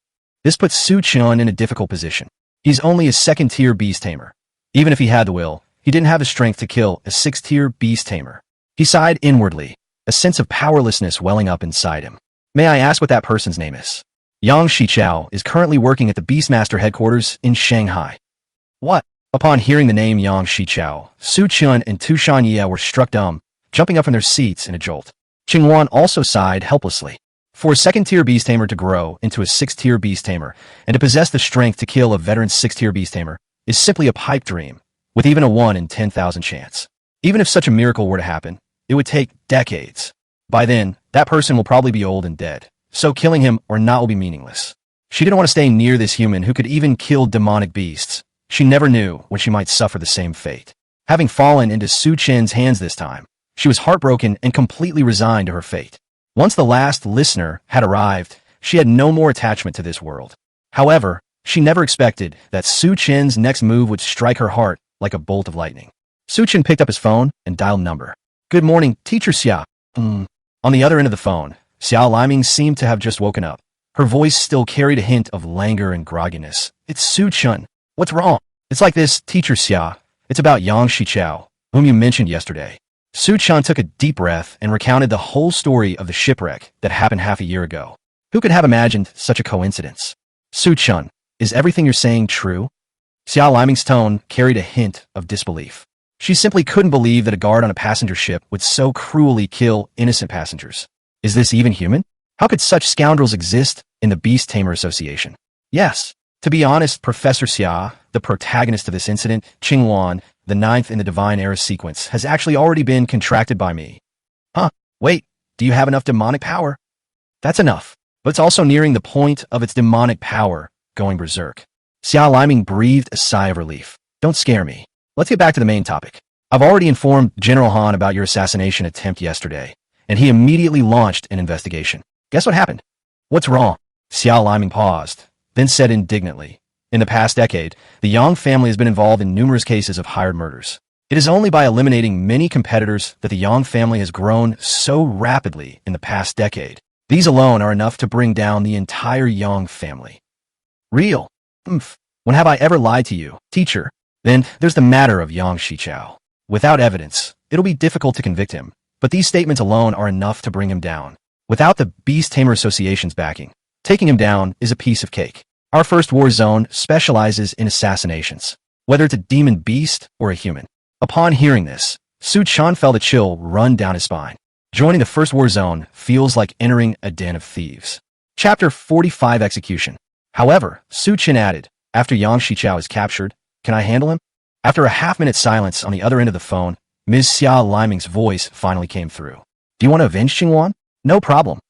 Speaker 1: This puts Su Chen in a difficult position. He's only a 2nd-tier beast tamer. Even if he had the will, he didn't have the strength to kill a 6th-tier beast tamer. He sighed inwardly, a sense of powerlessness welling up inside him. "May I ask what that person's name is?" "Yang Shichao is currently working at the Beastmaster headquarters in Shanghai." "What?" Upon hearing the name Yang Shichao, Su Chen and Tu Shan-Ye were struck dumb, jumping up from their seats in a jolt. Qingwan also sighed helplessly. For a 2nd-tier beast tamer to grow into a 6th-tier beast tamer and to possess the strength to kill a veteran 6th-tier beast tamer is simply a pipe dream, with even a 1 in 10,000 chance. Even if such a miracle were to happen, it would take decades. By then, that person will probably be old and dead, so killing him or not will be meaningless. She didn't want to stay near this human who could even kill demonic beasts. She never knew when she might suffer the same fate. Having fallen into Su Chen's hands this time, she was heartbroken and completely resigned to her fate. Once the last listener had arrived, she had no more attachment to this world. However, she never expected that Su Chen's next move would strike her heart like a bolt of lightning. Su Chen picked up his phone and dialed number. "Good morning, Teacher Xia." On the other end of the phone, Xia Liming seemed to have just woken up. Her voice still carried a hint of languor and grogginess. "It's Su Chen. What's wrong?" "It's like this, Teacher Xia. It's about Yang Shichao, whom you mentioned yesterday." Su Chen took a deep breath and recounted the whole story of the shipwreck that happened half a year ago. Who could have imagined such a coincidence? "Su Chen, is everything you're saying true?" Xia Liming's tone carried a hint of disbelief. She simply couldn't believe that a guard on a passenger ship would so cruelly kill innocent passengers. Is this even human? How could such scoundrels exist in the Beast Tamer Association? Yes. To be honest, Professor Xia, the protagonist of this incident, Qingwan, the 9th in the Divine Era sequence, has actually already been contracted by me. Huh, wait, do you have enough demonic power? That's enough, but it's also nearing the point of its demonic power, going berserk. Xia Liming breathed a sigh of relief. Don't scare me. Let's get back to the main topic. I've already informed General Han about your assassination attempt yesterday, and he immediately launched an investigation. Guess what happened? What's wrong? Xia Liming paused, then said indignantly, "In the past decade, the Yang family has been involved in numerous cases of hired murders. It is only by eliminating many competitors that the Yang family has grown so rapidly in the past decade. These alone are enough to bring down the entire Yang family." "Real? When have I ever lied to you, teacher?" "Then there's the matter of Yang Shichao. Without evidence, it'll be difficult to convict him, but these statements alone are enough to bring him down. Without the Beast Tamer Association's backing, taking him down is a piece of cake. Our first war zone specializes in assassinations, whether it's a demon beast or a human." Upon hearing this, Su Chen felt a chill run down his spine. Joining the first war zone feels like entering a den of thieves. Chapter 45 Execution. However, Su Chen added, "After Yang Shichao is captured, can I handle him?" After a half-minute silence on the other end of the phone, Ms. Xia Liming's voice finally came through. "Do you want to avenge Qingwan?" "No problem."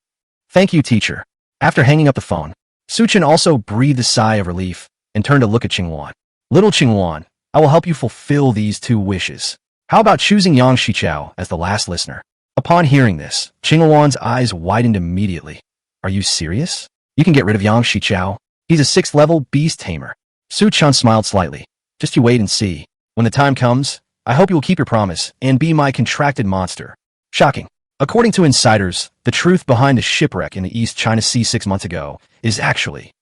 Speaker 1: "Thank you, teacher." After hanging up the phone, Su Chen also breathed a sigh of relief and turned to look at Qingwan. "Little Qingwan, I will help you fulfill these 2 wishes. How about choosing Yang Shichao as the last listener?" Upon hearing this, Qingwan's eyes widened immediately. "Are you serious? You can get rid of Yang Shichao? He's a 6th-level beast tamer." Su Chen smiled slightly. "Just you wait and see. When the time comes, I hope you will keep your promise and be my contracted monster." Shocking. According to insiders, the truth behind the shipwreck in the East China Sea 6 months ago is actually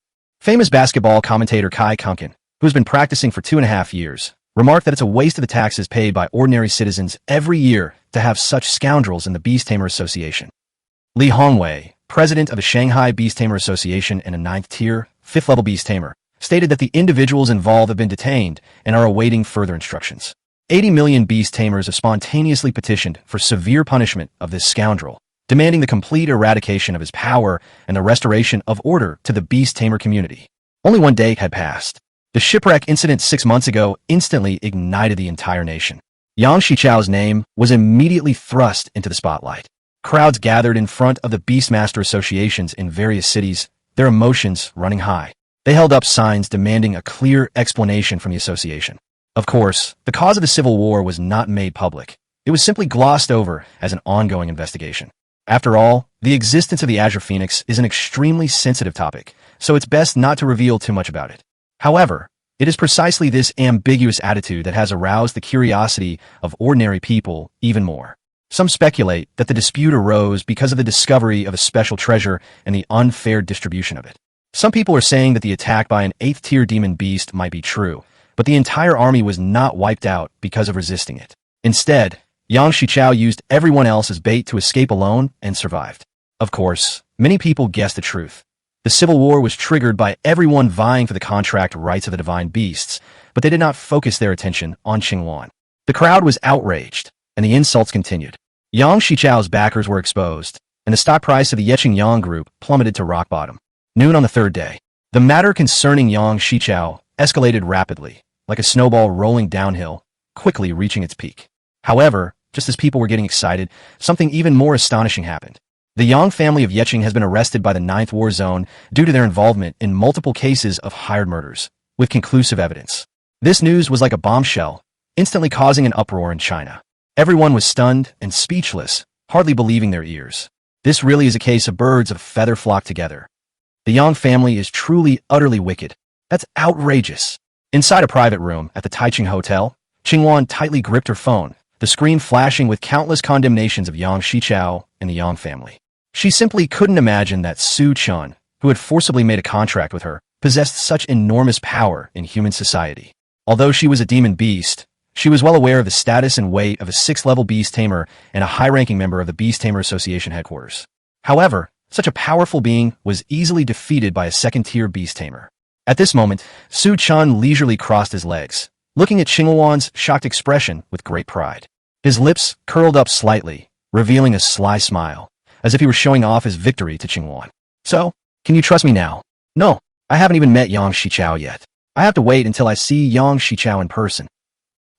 Speaker 1: famous basketball commentator Kai Kunkin, who has been practicing for 2.5 years, remarked that it's a waste of the taxes paid by ordinary citizens every year to have such scoundrels in the Beast Tamer Association. Li Hongwei, president of the Shanghai Beast Tamer Association and a 9th-tier, 5th-level beast tamer, stated that the individuals involved have been detained and are awaiting further instructions. 80 million beast tamers have spontaneously petitioned for severe punishment of this scoundrel, demanding the complete eradication of his power and the restoration of order to the beast tamer community. Only one day had passed. The shipwreck incident 6 months ago instantly ignited the entire nation. Yang Shichao's name was immediately thrust into the spotlight. Crowds gathered in front of the Beastmaster associations in various cities, their emotions running high. They held up signs demanding a clear explanation from the association. Of course, the cause of the civil war was not made public. It was simply glossed over as an ongoing investigation. After all, the existence of the Azure Phoenix is an extremely sensitive topic, so it's best not to reveal too much about it. However, it is precisely this ambiguous attitude that has aroused the curiosity of ordinary people even more. Some speculate that the dispute arose because of the discovery of a special treasure and the unfair distribution of it. Some people are saying that the attack by an 8th-tier demon beast might be true, but the entire army was not wiped out because of resisting it. Instead, Yang Shichao used everyone else as bait to escape alone and survived. Of course, many people guessed the truth. The civil war was triggered by everyone vying for the contract rights of the divine beasts, but they did not focus their attention on Qingwan. The crowd was outraged, and the insults continued. Yang Shichao's backers were exposed, and the stock price of the Yeqing Yang group plummeted to rock bottom. Noon on the third day. The matter concerning Yang Shichao escalated rapidly, like a snowball rolling downhill, quickly reaching its peak. However, just as people were getting excited, something even more astonishing happened. The Yang family of Yeqing has been arrested by the 9th War Zone due to their involvement in multiple cases of hired murders, with conclusive evidence. This news was like a bombshell, instantly causing an uproar in China. Everyone was stunned and speechless, hardly believing their ears. This really is a case of birds of a feather flock together. The Yang family is truly, utterly wicked. That's outrageous. Inside a private room at the Taichung Hotel, Qingwan tightly gripped her phone, the screen flashing with countless condemnations of Yang Shichao and the Yang family. She simply couldn't imagine that Su Chen, who had forcibly made a contract with her, possessed such enormous power in human society. Although she was a demon beast, she was well aware of the status and weight of a 6th-level beast tamer and a high-ranking member of the Beast Tamer Association headquarters. However, such a powerful being was easily defeated by a 2nd-tier beast tamer. At this moment, Su Chen leisurely crossed his legs, looking at Qingwan's shocked expression with great pride. His lips curled up slightly, revealing a sly smile, as if he were showing off his victory to Qingwan. So, can you trust me now? No, I haven't even met Yang Shichao yet. I have to wait until I see Yang Shichao in person.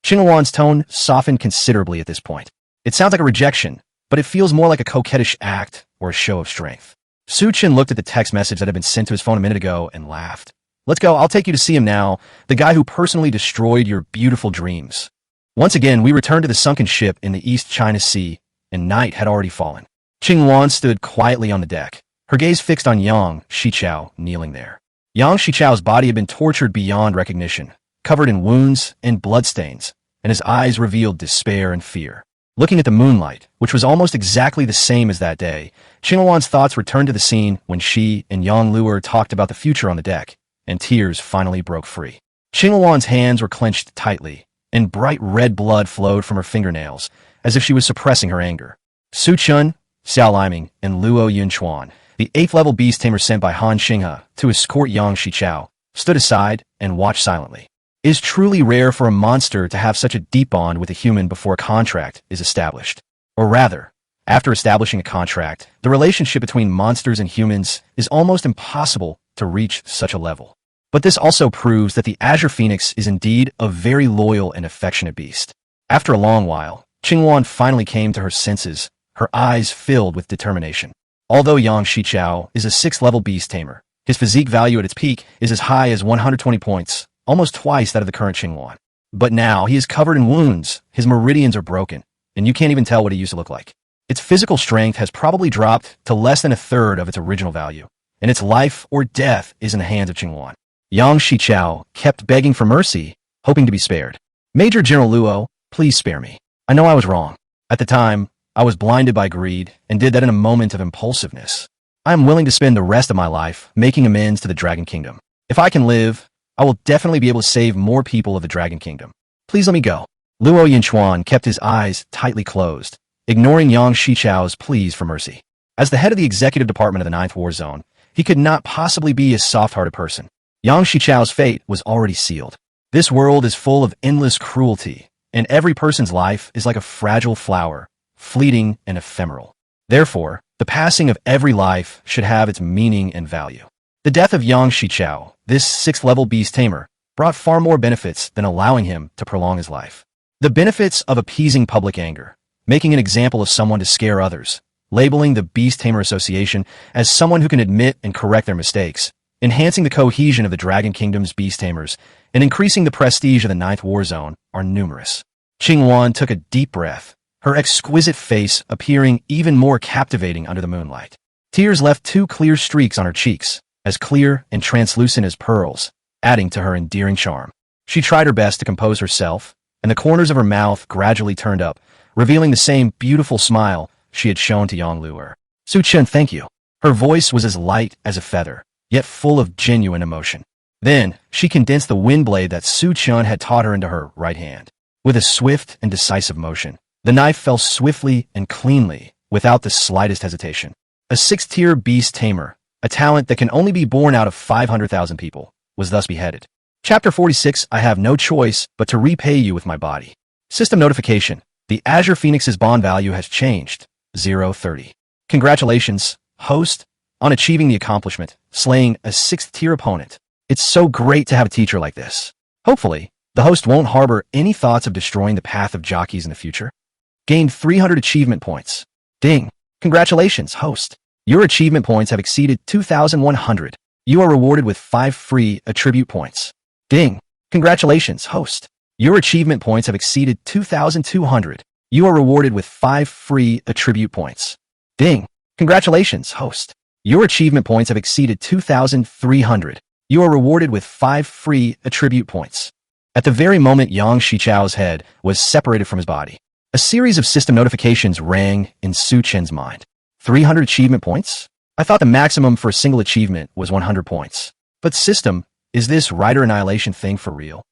Speaker 1: Qingwan's tone softened considerably at this point. It sounds like a rejection, but it feels more like a coquettish act or a show of strength. Su Chen looked at the text message that had been sent to his phone a minute ago and laughed. Let's go, I'll take you to see him now, the guy who personally destroyed your beautiful dreams. Once again, we returned to the sunken ship in the East China Sea, and night had already fallen. Qingwan stood quietly on the deck, her gaze fixed on Yang Shichao kneeling there. Yang Shichao's body had been tortured beyond recognition, covered in wounds and bloodstains, and his eyes revealed despair and fear. Looking at the moonlight, which was almost exactly the same as that day, Qingwan's thoughts returned to the scene when she and Yang Luer talked about the future on the deck, and tears finally broke free. Qingwan's hands were clenched tightly, and bright red blood flowed from her fingernails, as if she was suppressing her anger. Su Chen, Xiao Liming, and Luo Yunchuan, the 8th-level beast tamer sent by Han Xinghe to escort Yang Shichao, stood aside and watched silently. It is truly rare for a monster to have such a deep bond with a human before a contract is established. Or rather, after establishing a contract, the relationship between monsters and humans is almost impossible to reach such a level. But this also proves that the Azure Phoenix is indeed a very loyal and affectionate beast. After a long while, Qingwan finally came to her senses, her eyes filled with determination. Although Yang Shichao is a 6th-level beast tamer, his physique value at its peak is as high as 120 points, almost twice that of the current Qingwan. But now he is covered in wounds, his meridians are broken, and you can't even tell what he used to look like. Its physical strength has probably dropped to less than a third of its original value, and its life or death is in the hands of Qingwan. Yang Shichao kept begging for mercy, hoping to be spared. Major General Luo, please spare me. I know I was wrong. At the time, I was blinded by greed and did that in a moment of impulsiveness. I am willing to spend the rest of my life making amends to the Dragon Kingdom. If I can live, I will definitely be able to save more people of the Dragon Kingdom. Please let me go. Luo Yunchuan kept his eyes tightly closed, ignoring Yang Shichao's pleas for mercy. As the head of the executive department of the 9th War Zone, he could not possibly be a soft-hearted person. Yang Shichao's fate was already sealed. This world is full of endless cruelty, and every person's life is like a fragile flower, fleeting and ephemeral. Therefore, the passing of every life should have its meaning and value. The death of Yang Shichao, this 6th-level beast tamer, brought far more benefits than allowing him to prolong his life. The benefits of appeasing public anger, making an example of someone to scare others, labeling the Beast Tamer Association as someone who can admit and correct their mistakes, enhancing the cohesion of the Dragon Kingdom's beast tamers, and increasing the prestige of the 9th War Zone are numerous. Qingwan took a deep breath, her exquisite face appearing even more captivating under the moonlight. Tears left 2 clear streaks on her cheeks, as clear and translucent as pearls, adding to her endearing charm. She tried her best to compose herself, and the corners of her mouth gradually turned up, revealing the same beautiful smile she had shown to Yang Luer. Su Chen, thank you. Her voice was as light as a feather, yet full of genuine emotion. Then, she condensed the wind blade that Su Chen had taught her into her right hand. With a swift and decisive motion, the knife fell swiftly and cleanly, without the slightest hesitation. A 6th-tier beast tamer, a talent that can only be born out of 500,000 people, was thus beheaded. Chapter 46, I have no choice but to repay you with my body. System notification. The Azure Phoenix's bond value has changed. 0.30. Congratulations, host, on achieving the accomplishment, slaying a 6th-tier opponent. It's so great to have a teacher like this. Hopefully, the host won't harbor any thoughts of destroying the path of jockeys in the future. Gained 300 achievement points. Ding. Congratulations, host. Your achievement points have exceeded 2,100. You are rewarded with 5 free attribute points. Ding. Congratulations, host. Your achievement points have exceeded 2,200. You are rewarded with 5 free attribute points. Ding. Congratulations, host. Your achievement points have exceeded 2,300. You are rewarded with 5 free attribute points. At the very moment Yang Shichao's head was separated from his body, a series of system notifications rang in Su Chen's mind. 300 achievement points? I thought the maximum for a single achievement was 100 points. But system, is this writer annihilation thing for real?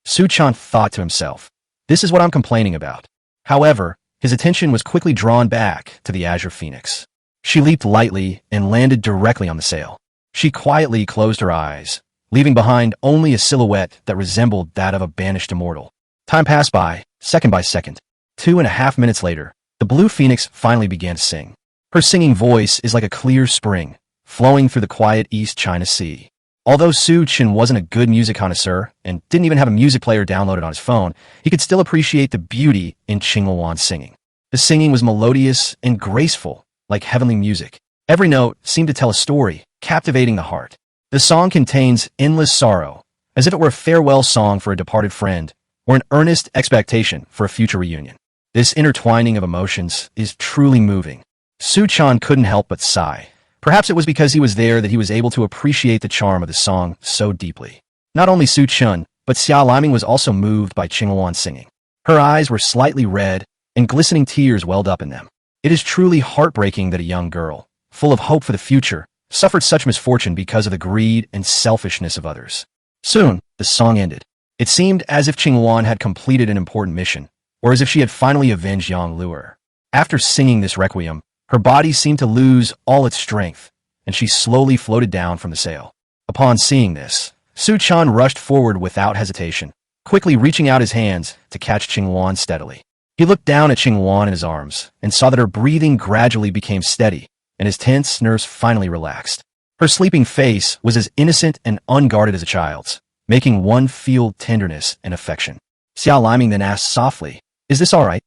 Speaker 1: Su Chen thought to himself, this is what I'm complaining about. However, his attention was quickly drawn back to the Azure Phoenix. She leaped lightly and landed directly on the sail. She quietly closed her eyes, leaving behind only a silhouette that resembled that of a banished immortal. Time passed by, second by second. 2.5 minutes later, the Blue Phoenix finally began to sing. Her singing voice is like a clear spring, flowing through the quiet East China Sea. Although Su Chen wasn't a good music connoisseur and didn't even have a music player downloaded on his phone, he could still appreciate the beauty in Qingwan's singing. The singing was melodious and graceful, like heavenly music. Every note seemed to tell a story, captivating the heart. The song contains endless sorrow, as if it were a farewell song for a departed friend, or an earnest expectation for a future reunion. This intertwining of emotions is truly moving. Su Chen couldn't help but sigh. Perhaps it was because he was there that he was able to appreciate the charm of the song so deeply. Not only Su Chen, but Xiao Liming was also moved by Qingwan's singing. Her eyes were slightly red, and glistening tears welled up in them. It is truly heartbreaking that a young girl, full of hope for the future, suffered such misfortune because of the greed and selfishness of others. Soon, the song ended. It seemed as if Qingwan had completed an important mission, or as if she had finally avenged Yang Luer. After singing this requiem, her body seemed to lose all its strength, and she slowly floated down from the sail. Upon seeing this, Su Chen rushed forward without hesitation, quickly reaching out his hands to catch Qingwan steadily. He looked down at Qingwan in his arms and saw that her breathing gradually became steady, and his tense nerves finally relaxed. Her sleeping face was as innocent and unguarded as a child's, making one feel tenderness and affection. Xiao Liming then asked softly, "Is this all right?"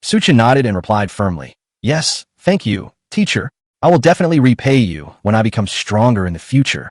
Speaker 1: Su Chen nodded and replied firmly, "Yes, thank you, teacher. I will definitely repay you when I become stronger in the future."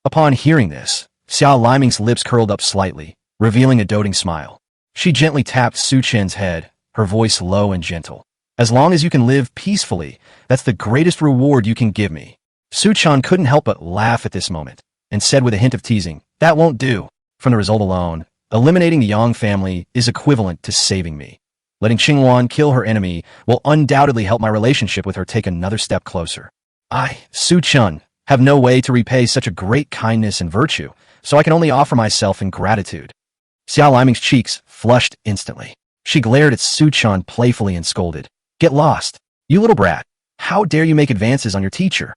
Speaker 1: Upon hearing this, Xiao Liming's lips curled up slightly, revealing a doting smile. She gently tapped Su Chen's head, her voice low and gentle. "As long as you can live peacefully, that's the greatest reward you can give me." Su Chen couldn't help but laugh at this moment, and said with a hint of teasing, "That won't do. From the result alone, eliminating the Yang family is equivalent to saving me. Letting Qingwan kill her enemy will undoubtedly help my relationship with her take another step closer. I, Su Chen, have no way to repay such a great kindness and virtue, so I can only offer myself in gratitude." Xiao Liming's cheeks flushed instantly. She glared at Su Chen playfully and scolded, "Get lost. You little brat. How dare you make advances on your teacher?"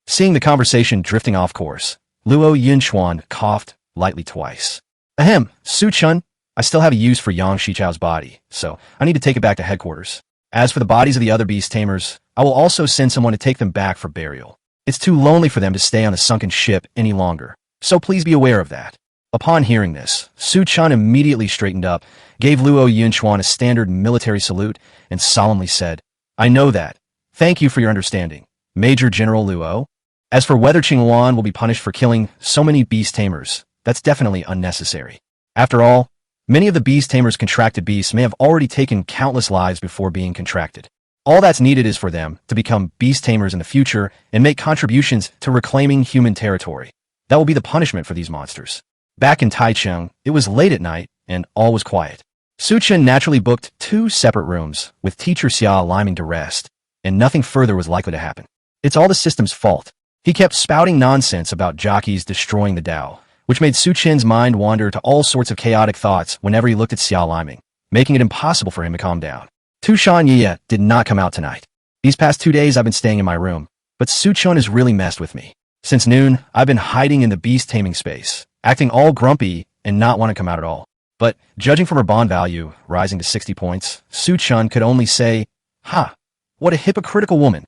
Speaker 1: Seeing the conversation drifting off course, Luo Yinchuan coughed lightly twice. "Ahem, Su Chen, I still have a use for Yang Shichao's body, so I need to take it back to headquarters. As for the bodies of the other beast tamers, I will also send someone to take them back for burial. It's too lonely for them to stay on a sunken ship any longer, so please be aware of that. Upon hearing this, Su Chen immediately straightened up, gave Luo Yunchuan a standard military salute, and solemnly said, I know that. Thank you for your understanding, Major General Luo. As for whether Qingwan will be punished for killing so many beast tamers, that's definitely unnecessary. After all, many of the beast tamers' contracted beasts may have already taken countless lives before being contracted. All that's needed is for them to become beast tamers in the future and make contributions to reclaiming human territory. That will be the punishment for these monsters. Back in Taichung, it was late at night, and all was quiet. Su Chen naturally booked 2 separate rooms, with teacher Xia liming to rest, and nothing further was likely to happen. It's all the system's fault. He kept spouting nonsense about jockeys destroying the Tao, which made Su Chen's mind wander to all sorts of chaotic thoughts whenever he looked at Xia liming, making it impossible for him to calm down. Tu Shan Ye did not come out tonight. These past 2 days I've been staying in my room, but Su Chen has really messed with me. Since noon, I've been hiding in the beast taming space, acting all grumpy and not want to come out at all. But, judging from her bond value, rising to 60 points, Su Chen could only say, Ha! What a hypocritical woman.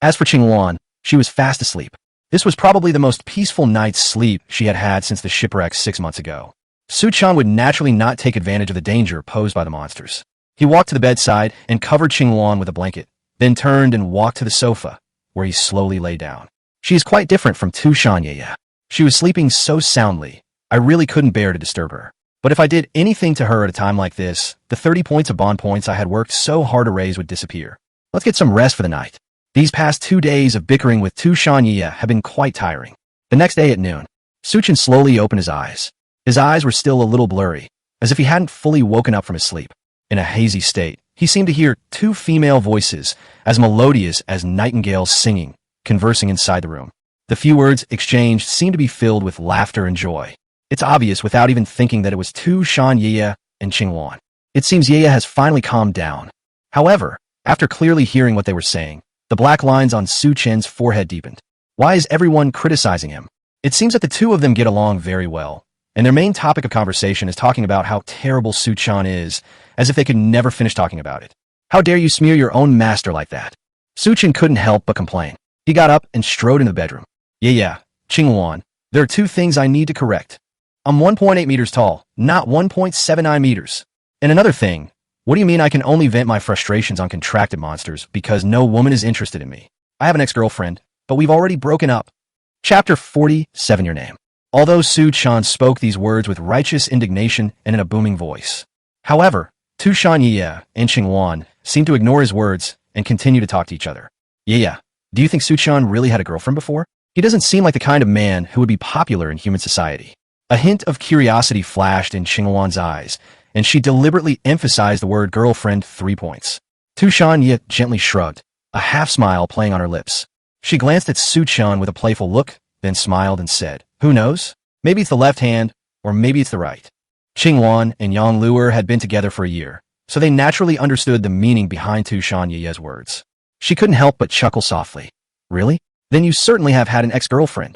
Speaker 1: As for Qingwan, she was fast asleep. This was probably the most peaceful night's sleep she had had since the shipwreck 6 months ago. Su Chen would naturally not take advantage of the danger posed by the monsters. He walked to the bedside and covered Qingwan with a blanket, then turned and walked to the sofa, where he slowly lay down. She is quite different from Tu Shan Ye. She was sleeping so soundly, I really couldn't bear to disturb her. But if I did anything to her at a time like this, the 30 points of bond points I had worked so hard to raise would disappear. Let's get some rest for the night. These past 2 days of bickering with Tu Shan Ye have been quite tiring. The next day at noon, Su Chen slowly opened his eyes. His eyes were still a little blurry, as if he hadn't fully woken up from his sleep. In a hazy state, he seemed to hear 2 female voices, as melodious as nightingales singing, conversing inside the room. The few words exchanged seemed to be filled with laughter and joy. It's obvious without even thinking that it was Tu Shan Ye and Qingwan. It seems Ye has finally calmed down. However, after clearly hearing what they were saying, the black lines on Su Chen's forehead deepened. Why is everyone criticizing him? It seems that the two of them get along very well, and their main topic of conversation is talking about how terrible Su Chen is, as if they could never finish talking about it. How dare you smear your own master like that? Su Chen couldn't help but complain. He got up and strode into the bedroom. Yeah, Qingwan, there are 2 things I need to correct. I'm 1.8 meters tall, not 1.79 meters. And another thing, what do you mean I can only vent my frustrations on contracted monsters because no woman is interested in me? I have an ex-girlfriend, but we've already broken up. Chapter 47 Your Name. Although Su Chen spoke these words with righteous indignation and in a booming voice. However, Tu Shan Ye and Qingwan seemed to ignore his words and continue to talk to each other. Yeah, do you think Su Chen really had a girlfriend before? He doesn't seem like the kind of man who would be popular in human society. A hint of curiosity flashed in Qingwan's eyes, and she deliberately emphasized the word girlfriend 3 points. Tu Shan Ye gently shrugged, a half-smile playing on her lips. She glanced at Su Chen with a playful look, then smiled and said, Who knows? Maybe it's the left hand, or maybe it's the right. Qingwan and Yang Luer had been together for a year, so they naturally understood the meaning behind Tu Shan Ye's words. She couldn't help but chuckle softly. Really? Then you certainly have had an ex-girlfriend.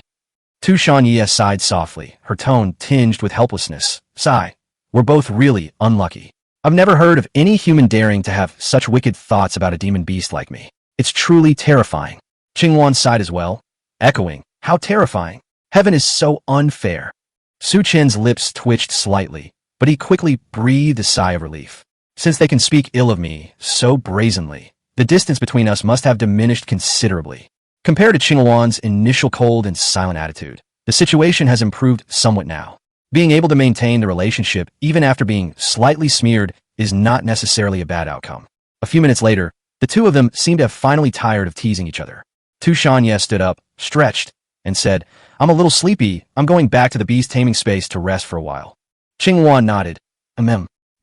Speaker 1: Tu Shan Ye sighed softly, her tone tinged with helplessness. Sigh. We're both really unlucky. I've never heard of any human daring to have such wicked thoughts about a demon beast like me. It's truly terrifying. Qingwan sighed as well, echoing, How terrifying. Heaven is so unfair. Su Chen's lips twitched slightly, but he quickly breathed a sigh of relief. Since they can speak ill of me so brazenly, the distance between us must have diminished considerably. Compared to Qingwan's initial cold and silent attitude, the situation has improved somewhat now. Being able to maintain the relationship even after being slightly smeared is not necessarily a bad outcome. A few minutes later, the two of them seemed to have finally tired of teasing each other. Tu Shan Ye stood up, stretched, and said, I'm a little sleepy. I'm going back to the beast taming space to rest for a while. Qingwan nodded.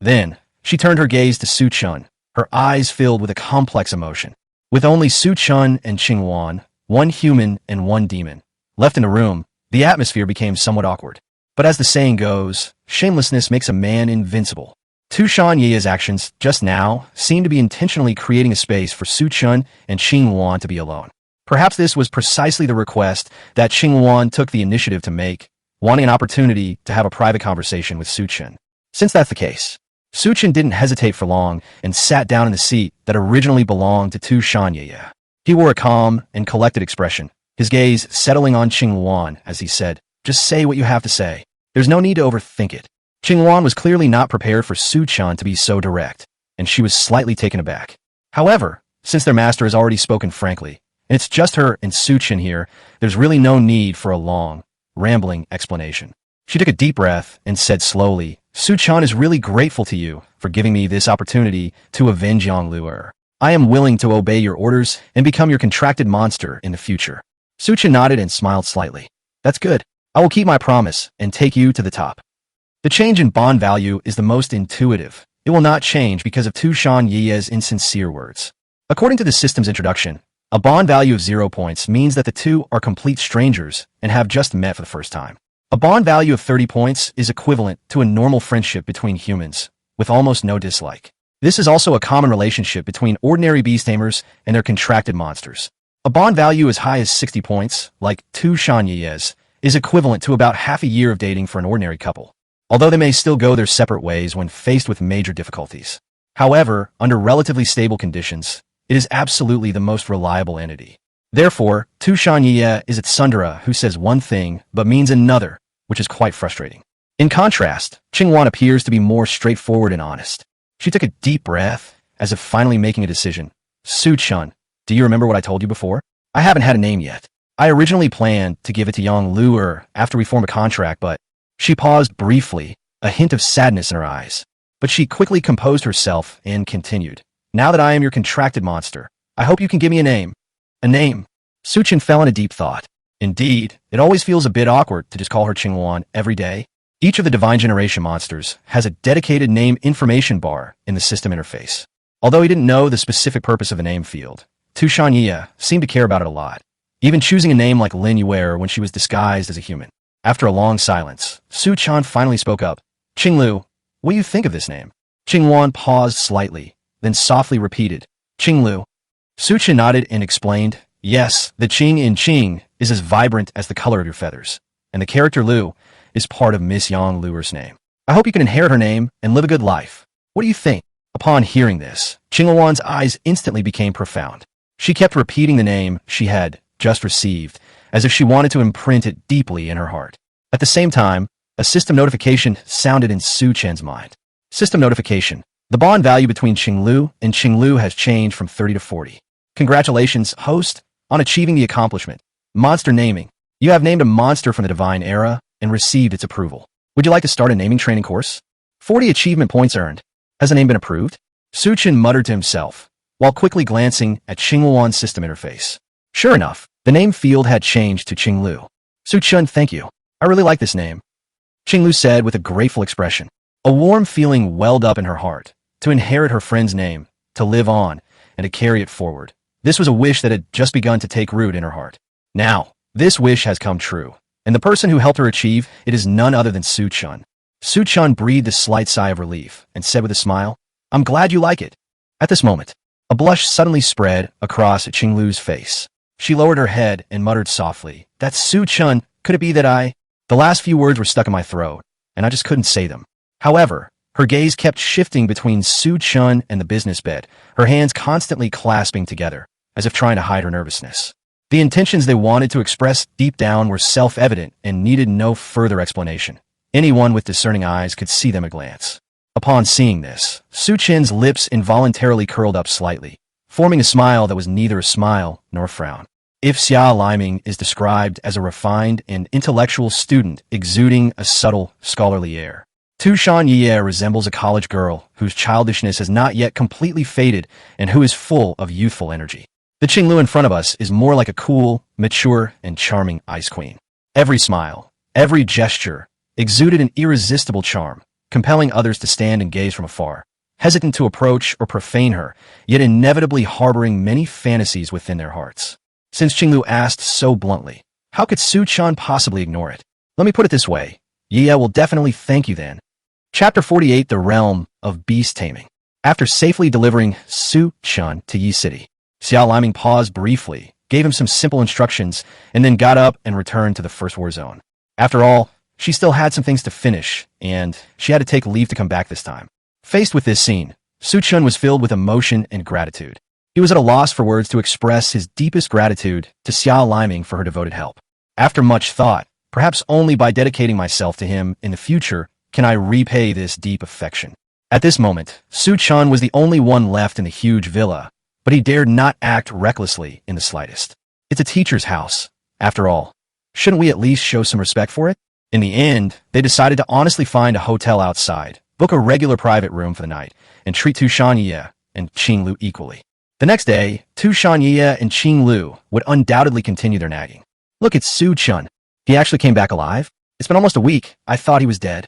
Speaker 1: Then, she turned her gaze to Su Chen, her eyes filled with a complex emotion. With only Su Chen and Qingwan, one human and one demon, left in the room, the atmosphere became somewhat awkward. But as the saying goes, shamelessness makes a man invincible. Tu Shan Ye's actions just now seemed to be intentionally creating a space for Su Chen and Qingwan to be alone. Perhaps this was precisely the request that Qingwan took the initiative to make, wanting an opportunity to have a private conversation with Su Chen. Since that's the case, Su Chen didn't hesitate for long and sat down in the seat that originally belonged to Tu Shanyi. He wore a calm and collected expression, his gaze settling on Qingluan as he said, "Just say what you have to say. There's no need to overthink it." Qingluan was clearly not prepared for Su Chen to be so direct, and she was slightly taken aback. However, since their master has already spoken frankly, and it's just her and Su Chen here, there's really no need for a long, rambling explanation. She took a deep breath and said slowly, "Su Chen is really grateful to you for giving me this opportunity to avenge Yang Luer. I am willing to obey your orders and become your contracted monster in the future." Su Chen nodded and smiled slightly. "That's good. I will keep my promise and take you to the top." The change in bond value is the most intuitive. It will not change because of Tu Shanyi's insincere words. According to the system's introduction, a bond value of 0 points means that the two are complete strangers and have just met for the first time. A bond value of 30 points is equivalent to a normal friendship between humans, with almost no dislike. This is also a common relationship between ordinary beast tamers and their contracted monsters. A bond value as high as 60 points, like Tu Shanyi's, is equivalent to about half a year of dating for an ordinary couple, although they may still go their separate ways when faced with major difficulties. However, under relatively stable conditions, it is absolutely the most reliable entity. Therefore, Tu Shanyi is a tsundere who says one thing but means another, which is quite frustrating. In contrast, Qingluan appears to be more straightforward and honest. She took a deep breath, as if finally making a decision. "Su Chen, do you remember what I told you before? I haven't had a name yet. I originally planned to give it to Yang Luer after we form a contract, but..." She paused briefly, a hint of sadness in her eyes. But she quickly composed herself and continued. "Now that I am your contracted monster, I hope you can give me a name." "A name?" Su Chen fell in a deep thought. Indeed, it always feels a bit awkward to just call her Qingluan every day. Each of the Divine Generation monsters has a dedicated name information bar in the system interface. Although he didn't know the specific purpose of a name field, Tu Shanyi seemed to care about it a lot, even choosing a name like Lin Yuer when she was disguised as a human. After a long silence, Su Chen finally spoke up. "Qinglu, what do you think of this name?" Qingluan paused slightly, then softly repeated, "Qinglu." Su Chen nodded and explained, "Yes, the Qing in Qing is as vibrant as the color of your feathers, and the character Lu is part of Miss Yang Luer's name. I hope you can inherit her name and live a good life. What do you think?" Upon hearing this, Qingluan's eyes instantly became profound. She kept repeating the name she had just received, as if she wanted to imprint it deeply in her heart. At the same time, a system notification sounded in Su Chen's mind. System notification. The bond value between Qinglu and Qinglu has changed from 30 to 40. Congratulations, host, on achieving the accomplishment. Monster naming. You have named a monster from the Divine Era and received its approval. Would you like to start a naming training course? 40 achievement points earned. Has the name been approved? Su Chen muttered to himself, while quickly glancing at Qingluan's system interface. Sure enough, the name field had changed to Qinglu. "Su Chen, thank you. I really like this name," Qinglu said with a grateful expression. A warm feeling welled up in her heart. To inherit her friend's name, to live on, and to carry it forward. This was a wish that had just begun to take root in her heart. Now, this wish has come true, and the person who helped her achieve it is none other than Su Chen. Su Chen breathed a slight sigh of relief and said with a smile, "I'm glad you like it." At this moment, a blush suddenly spread across Qinglu's face. She lowered her head and muttered softly, "That's Su Chen. Could it be that I..." The last few words were stuck in my throat, and I just couldn't say them. However, her gaze kept shifting between Su Chen and the business bed, her hands constantly clasping together, as if trying to hide her nervousness. The intentions they wanted to express deep down were self-evident and needed no further explanation. Anyone with discerning eyes could see them at a glance. Upon seeing this, Su Chen's lips involuntarily curled up slightly, forming a smile that was neither a smile nor a frown. If Xia Liming is described as a refined and intellectual student exuding a subtle, scholarly air, Tu Shanyi resembles a college girl whose childishness has not yet completely faded and who is full of youthful energy. The Qinglu in front of us is more like a cool, mature, and charming ice queen. Every smile, every gesture, exuded an irresistible charm, compelling others to stand and gaze from afar, hesitant to approach or profane her, yet inevitably harboring many fantasies within their hearts. Since Qinglu asked so bluntly, how could Su Chen possibly ignore it? Let me put it this way. Ye will definitely thank you then. Chapter 48, The Realm of Beast Taming. After safely delivering Su Chen to Yi City, Xia Liming paused briefly, gave him some simple instructions, and then got up and returned to the First War Zone. After all, She still had some things to finish, and she had to take leave to come back this time. Faced with this scene, Chen was filled with emotion and gratitude. He was at a loss for words to express his deepest gratitude to Xiao Liming for her devoted help. After much thought, perhaps only by dedicating myself to him in the future can I repay this deep affection. At this moment, Chen was the only one left in the huge villa, but he dared not act recklessly in the slightest. It's a teacher's house, after all. Shouldn't we at least show some respect for it? In the end, they decided to honestly find a hotel outside, book a regular private room for the night, and treat Tu Shanyi and Qing Lu equally. The next day, Tu Shanyi and Qing Lu would undoubtedly continue their nagging. Look at Chen. He actually came back alive? It's been almost a week. I thought he was dead.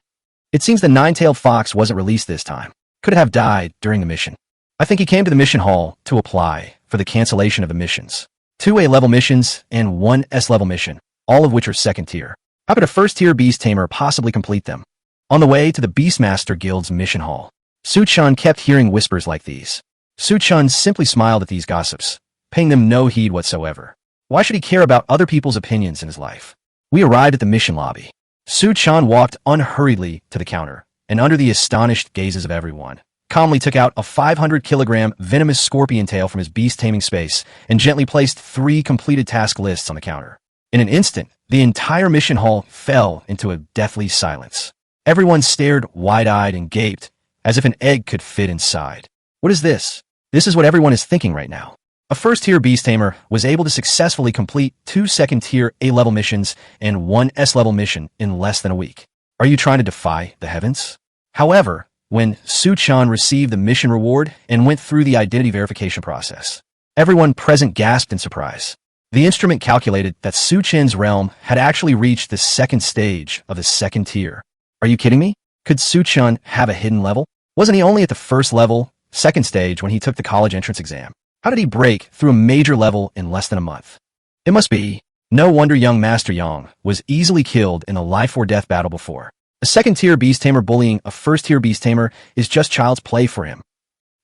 Speaker 1: It seems the nine-tailed fox wasn't released this time. Could have died during the mission. I think he came to the mission hall to apply for the cancellation of the missions. 2 A-level missions and 1 S-level mission, all of which are second tier. How could a first-tier beast tamer possibly complete them? On the way to the Beastmaster Guild's mission hall, Chen kept hearing whispers like these. Chen simply smiled at these gossips, paying them no heed whatsoever. Why should he care about other people's opinions in his life? We arrived at the mission lobby. Chen walked unhurriedly to the counter, and under the astonished gazes of everyone, calmly took out a 500-kilogram venomous scorpion tail from his beast-taming space and gently placed 3 completed task lists on the counter. In an instant, the entire mission hall fell into a deathly silence. Everyone stared wide-eyed and gaped, as if an egg could fit inside. What is this? This is what everyone is thinking right now. A first-tier beast tamer was able to successfully complete 2 second-tier A-level missions and 1 S-level mission in less than a week. Are you trying to defy the heavens? However, when Chen received the mission reward and went through the identity verification process, everyone present gasped in surprise. The instrument calculated that Chen's realm had actually reached the second stage of the second tier. Are you kidding me? Could Chen have a hidden level? Wasn't he only at the first level, second stage when he took the college entrance exam? How did he break through a major level in less than a month? It must be. No wonder young Master Yang was easily killed in a life-or-death battle before. A second-tier beast tamer bullying a first-tier beast tamer is just child's play for him.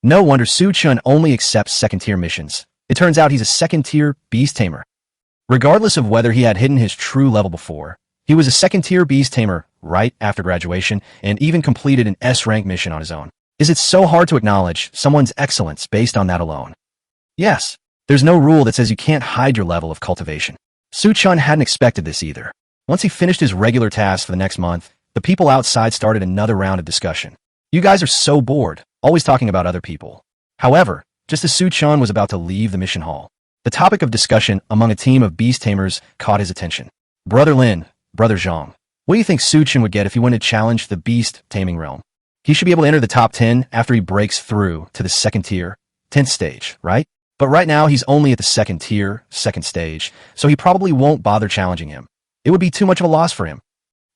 Speaker 1: No wonder Chen only accepts second-tier missions. It turns out he's a second-tier beast tamer. Regardless of whether he had hidden his true level before, he was a second-tier beast tamer right after graduation and even completed an S-rank mission on his own. Is it so hard to acknowledge someone's excellence based on that alone? Yes, there's no rule that says you can't hide your level of cultivation. Chen hadn't expected this either. Once he finished his regular tasks for the next month, the people outside started another round of discussion. You guys are so bored, always talking about other people. However, just as Chen was about to leave the mission hall, the topic of discussion among a team of beast tamers caught his attention. Brother Lin, Brother Zhang, what do you think Chen would get if he went to challenge the beast taming realm? He should be able to enter the top 10 after he breaks through to the second tier, 10th stage, right? But right now he's only at the second tier, second stage, so he probably won't bother challenging him. It would be too much of a loss for him.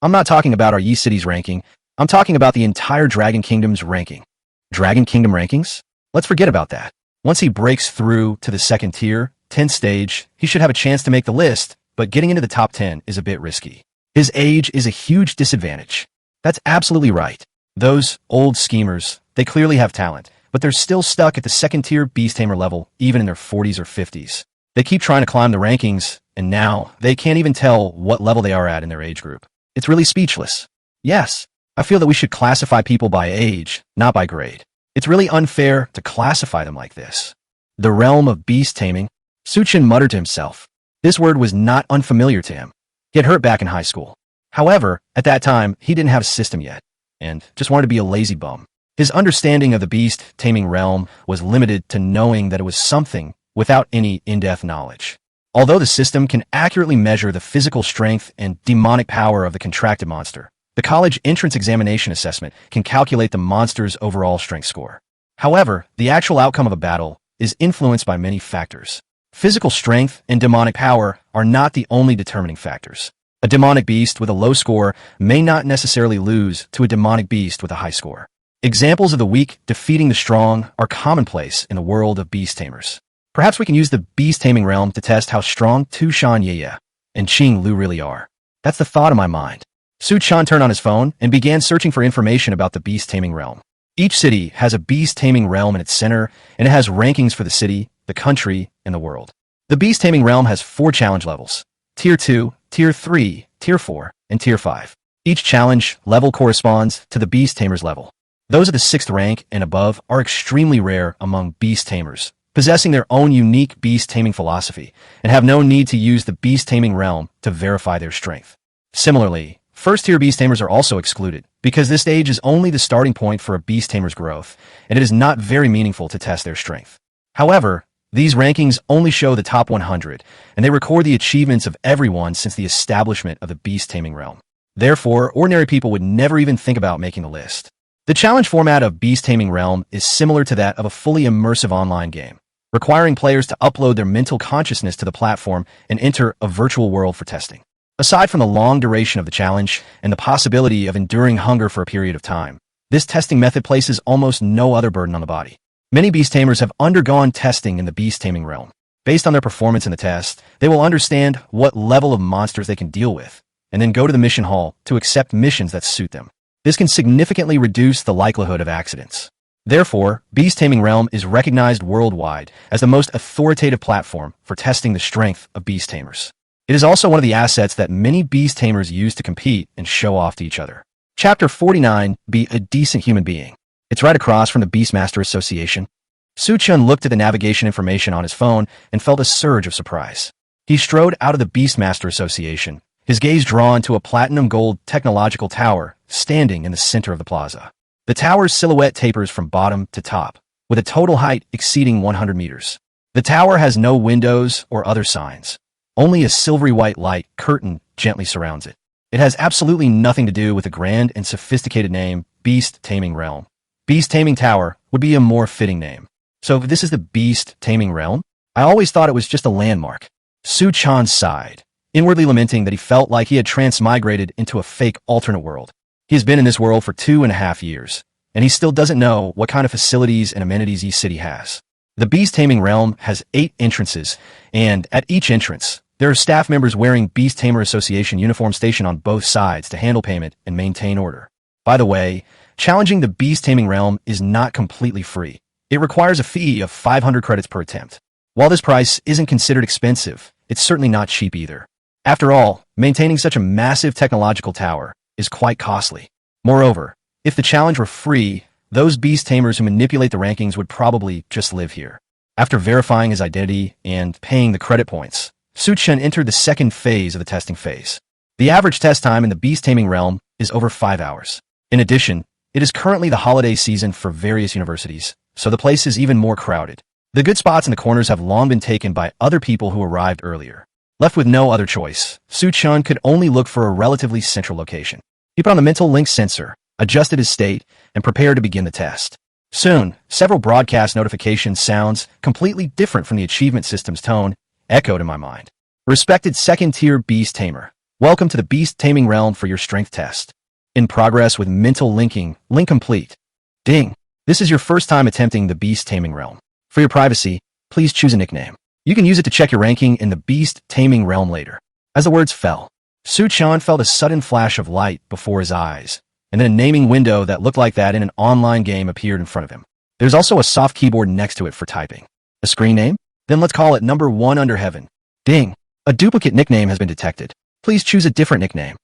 Speaker 1: I'm not talking about our Yi City's ranking, I'm talking about the entire Dragon Kingdom's ranking. Dragon Kingdom rankings? Let's forget about that. Once he breaks through to the second tier, 10th stage, he should have a chance to make the list, but getting into the top 10 is a bit risky. His age is a huge disadvantage. That's absolutely right. Those old schemers, they clearly have talent, but they're still stuck at the second-tier beast tamer level, even in their 40s or 50s. They keep trying to climb the rankings, and now they can't even tell what level they are at in their age group. It's really speechless. Yes, I feel that we should classify people by age, not by grade. It's really unfair to classify them like this. The realm of beast taming? Chen muttered to himself. This word was not unfamiliar to him. He had heard it back in high school. However, at that time, he didn't have a system yet, and just wanted to be a lazy bum. His understanding of the beast-taming realm was limited to knowing that it was something without any in-depth knowledge. Although the system can accurately measure the physical strength and demonic power of the contracted monster, the college entrance examination assessment can calculate the monster's overall strength score. However, the actual outcome of a battle is influenced by many factors. Physical strength and demonic power are not the only determining factors. A demonic beast with a low score may not necessarily lose to a demonic beast with a high score. Examples of the weak defeating the strong are commonplace in the world of beast tamers. Perhaps we can use the beast taming realm to test how strong Tu Shanyi and Qing Lu really are. That's the thought in my mind. Chen turned on his phone and began searching for information about the beast taming realm. Each city has a beast taming realm in its center, and it has rankings for the city, the country, and the world. The beast taming realm has 4 challenge levels: Tier 2, Tier 3, Tier 4, and Tier 5. Each challenge level corresponds to the beast tamer's level. Those of the 6th rank and above are extremely rare among beast tamers, possessing their own unique beast taming philosophy, and have no need to use the beast taming realm to verify their strength. Similarly, first-tier beast tamers are also excluded, because this stage is only the starting point for a beast tamer's growth, and it is not very meaningful to test their strength. However, these rankings only show the top 100, and they record the achievements of everyone since the establishment of the beast taming realm. Therefore, ordinary people would never even think about making the list. The challenge format of Beast Taming Realm is similar to that of a fully immersive online game, requiring players to upload their mental consciousness to the platform and enter a virtual world for testing. Aside from the long duration of the challenge and the possibility of enduring hunger for a period of time, this testing method places almost no other burden on the body. Many beast tamers have undergone testing in the Beast Taming Realm. Based on their performance in the test, they will understand what level of monsters they can deal with, and then go to the mission hall to accept missions that suit them. This can significantly reduce the likelihood of accidents. Therefore, Beast Taming Realm is recognized worldwide as the most authoritative platform for testing the strength of beast tamers. It is also one of the assets that many beast tamers use to compete and show off to each other. Chapter 49, Be a Decent Human Being. It's right across from the Beastmaster Association. Chen looked at the navigation information on his phone and felt a surge of surprise. He strode out of the Beastmaster Association, his gaze drawn to a platinum-gold technological tower standing in the center of the plaza. The tower's silhouette tapers from bottom to top, with a total height exceeding 100 meters. The tower has no windows or other signs. Only a silvery white light curtain gently surrounds it. It has absolutely nothing to do with the grand and sophisticated name Beast Taming Realm. Beast Taming Tower would be a more fitting name. So if this is the Beast Taming Realm, I always thought it was just a landmark. Chen sighed, inwardly lamenting that he felt like he had transmigrated into a fake alternate world. He has been in this world for 2.5 years, and he still doesn't know what kind of facilities and amenities each city has. The Beast Taming Realm has 8 entrances, and at each entrance, there are staff members wearing Beast Tamer Association uniforms stationed on both sides to handle payment and maintain order. By the way, challenging the Beast Taming Realm is not completely free. It requires a fee of 500 credits per attempt. While this price isn't considered expensive, it's certainly not cheap either. After all, maintaining such a massive technological tower is quite costly. Moreover, if the challenge were free, those beast tamers who manipulate the rankings would probably just live here. After verifying his identity and paying the credit points, Chen entered the second phase of the testing phase. The average test time in the beast taming realm is over 5 hours. In addition, it is currently the holiday season for various universities, so the place is even more crowded. The good spots in the corners have long been taken by other people who arrived earlier. Left with no other choice, Chen could only look for a relatively central location. He put on the mental link sensor, adjusted his state, and prepared to begin the test. Soon, several broadcast notification sounds, completely different from the achievement system's tone, echoed in my mind. Respected second-tier beast tamer, welcome to the Beast Taming Realm for your strength test. In progress with mental linking, link complete. Ding! This is your first time attempting the Beast Taming Realm. For your privacy, please choose a nickname. You can use it to check your ranking in the Beast Taming Realm later. As the words fell, Chen felt a sudden flash of light before his eyes, and then a naming window that looked like that in an online game appeared in front of him. There's also a soft keyboard next to it for typing. A screen name? Then let's call it number 1 under heaven. Ding! A duplicate nickname has been detected. Please choose a different nickname.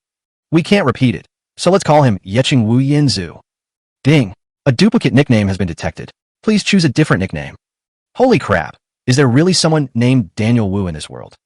Speaker 1: We can't repeat it, so let's call him Yeching Wu Yinzu. Ding! A duplicate nickname has been detected. Please choose a different nickname. Holy crap! Is there really someone named Daniel Wu in this world?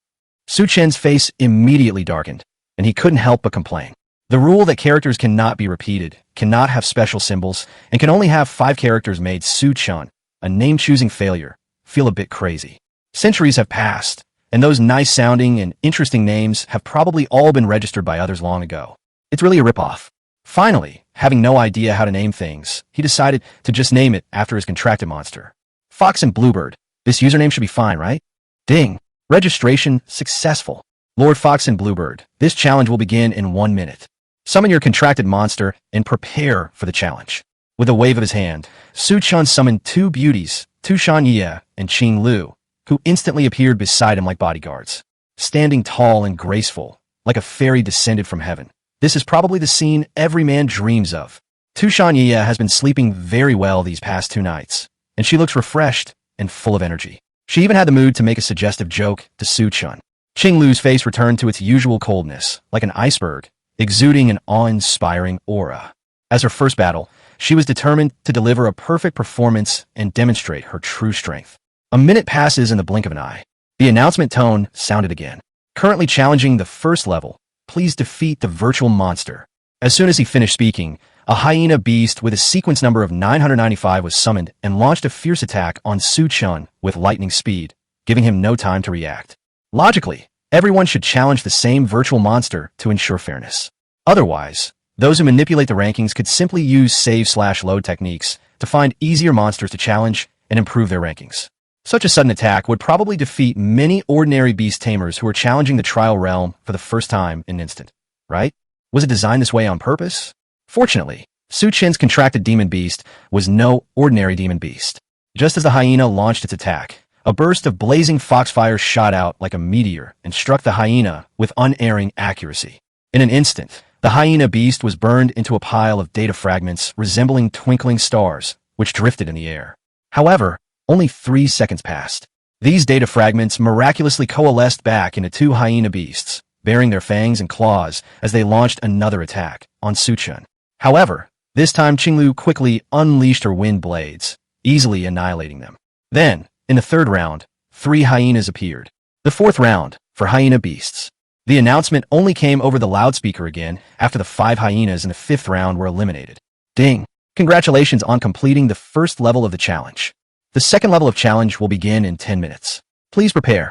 Speaker 1: Chen's face immediately darkened, and he couldn't help but complain. The rule that characters cannot be repeated, cannot have special symbols, and can only have 5 characters made Chen, a name-choosing failure, feel a bit crazy. Centuries have passed, and those nice-sounding and interesting names have probably all been registered by others long ago. It's really a ripoff. Finally, having no idea how to name things, he decided to just name it after his contracted monster. Fox and Bluebird. This username should be fine, right? Ding! Registration successful. Lord Fox and Bluebird, this challenge will begin in 1 minute. Summon your contracted monster and prepare for the challenge. With a wave of his hand, Chen summoned 2 beauties, Tu Shanye and Qing Lu, who instantly appeared beside him like bodyguards. Standing tall and graceful, like a fairy descended from heaven. This is probably the scene every man dreams of. Tu Shanye has been sleeping very well these past 2 nights, and she looks refreshed and full of energy. She even had the mood to make a suggestive joke to Chen. Qing Lu's face returned to its usual coldness, like an iceberg. exuding an awe-inspiring aura. As her first battle, she was determined to deliver a perfect performance and demonstrate her true strength. A minute passes in the blink of an eye. The announcement tone sounded again. Currently challenging the first level, please defeat the virtual monster. As soon as he finished speaking, a hyena beast with a sequence number of 995 was summoned and launched a fierce attack on Chen with lightning speed, giving him no time to react. Logically, everyone should challenge the same virtual monster to ensure fairness. Otherwise, those who manipulate the rankings could simply use save/load techniques to find easier monsters to challenge and improve their rankings. Such a sudden attack would probably defeat many ordinary beast tamers who are challenging the trial realm for the first time in an instant, right? Was it designed this way on purpose? Fortunately, Chen's contracted demon beast was no ordinary demon beast. Just as the hyena launched its attack, a burst of blazing foxfire shot out like a meteor and struck the hyena with unerring accuracy. In an instant, the hyena beast was burned into a pile of data fragments resembling twinkling stars, which drifted in the air. However, only 3 seconds passed. These data fragments miraculously coalesced back into 2 hyena beasts, bearing their fangs and claws as they launched another attack on Chen. However, this time Qinglu quickly unleashed her wind blades, easily annihilating them. Then, in the third round, 3 hyenas appeared. The fourth round, for hyena beasts. The announcement only came over the loudspeaker again after the 5 hyenas in the 5th round were eliminated. Ding! Congratulations on completing the first level of the challenge. The second level of challenge will begin in 10 minutes. Please prepare.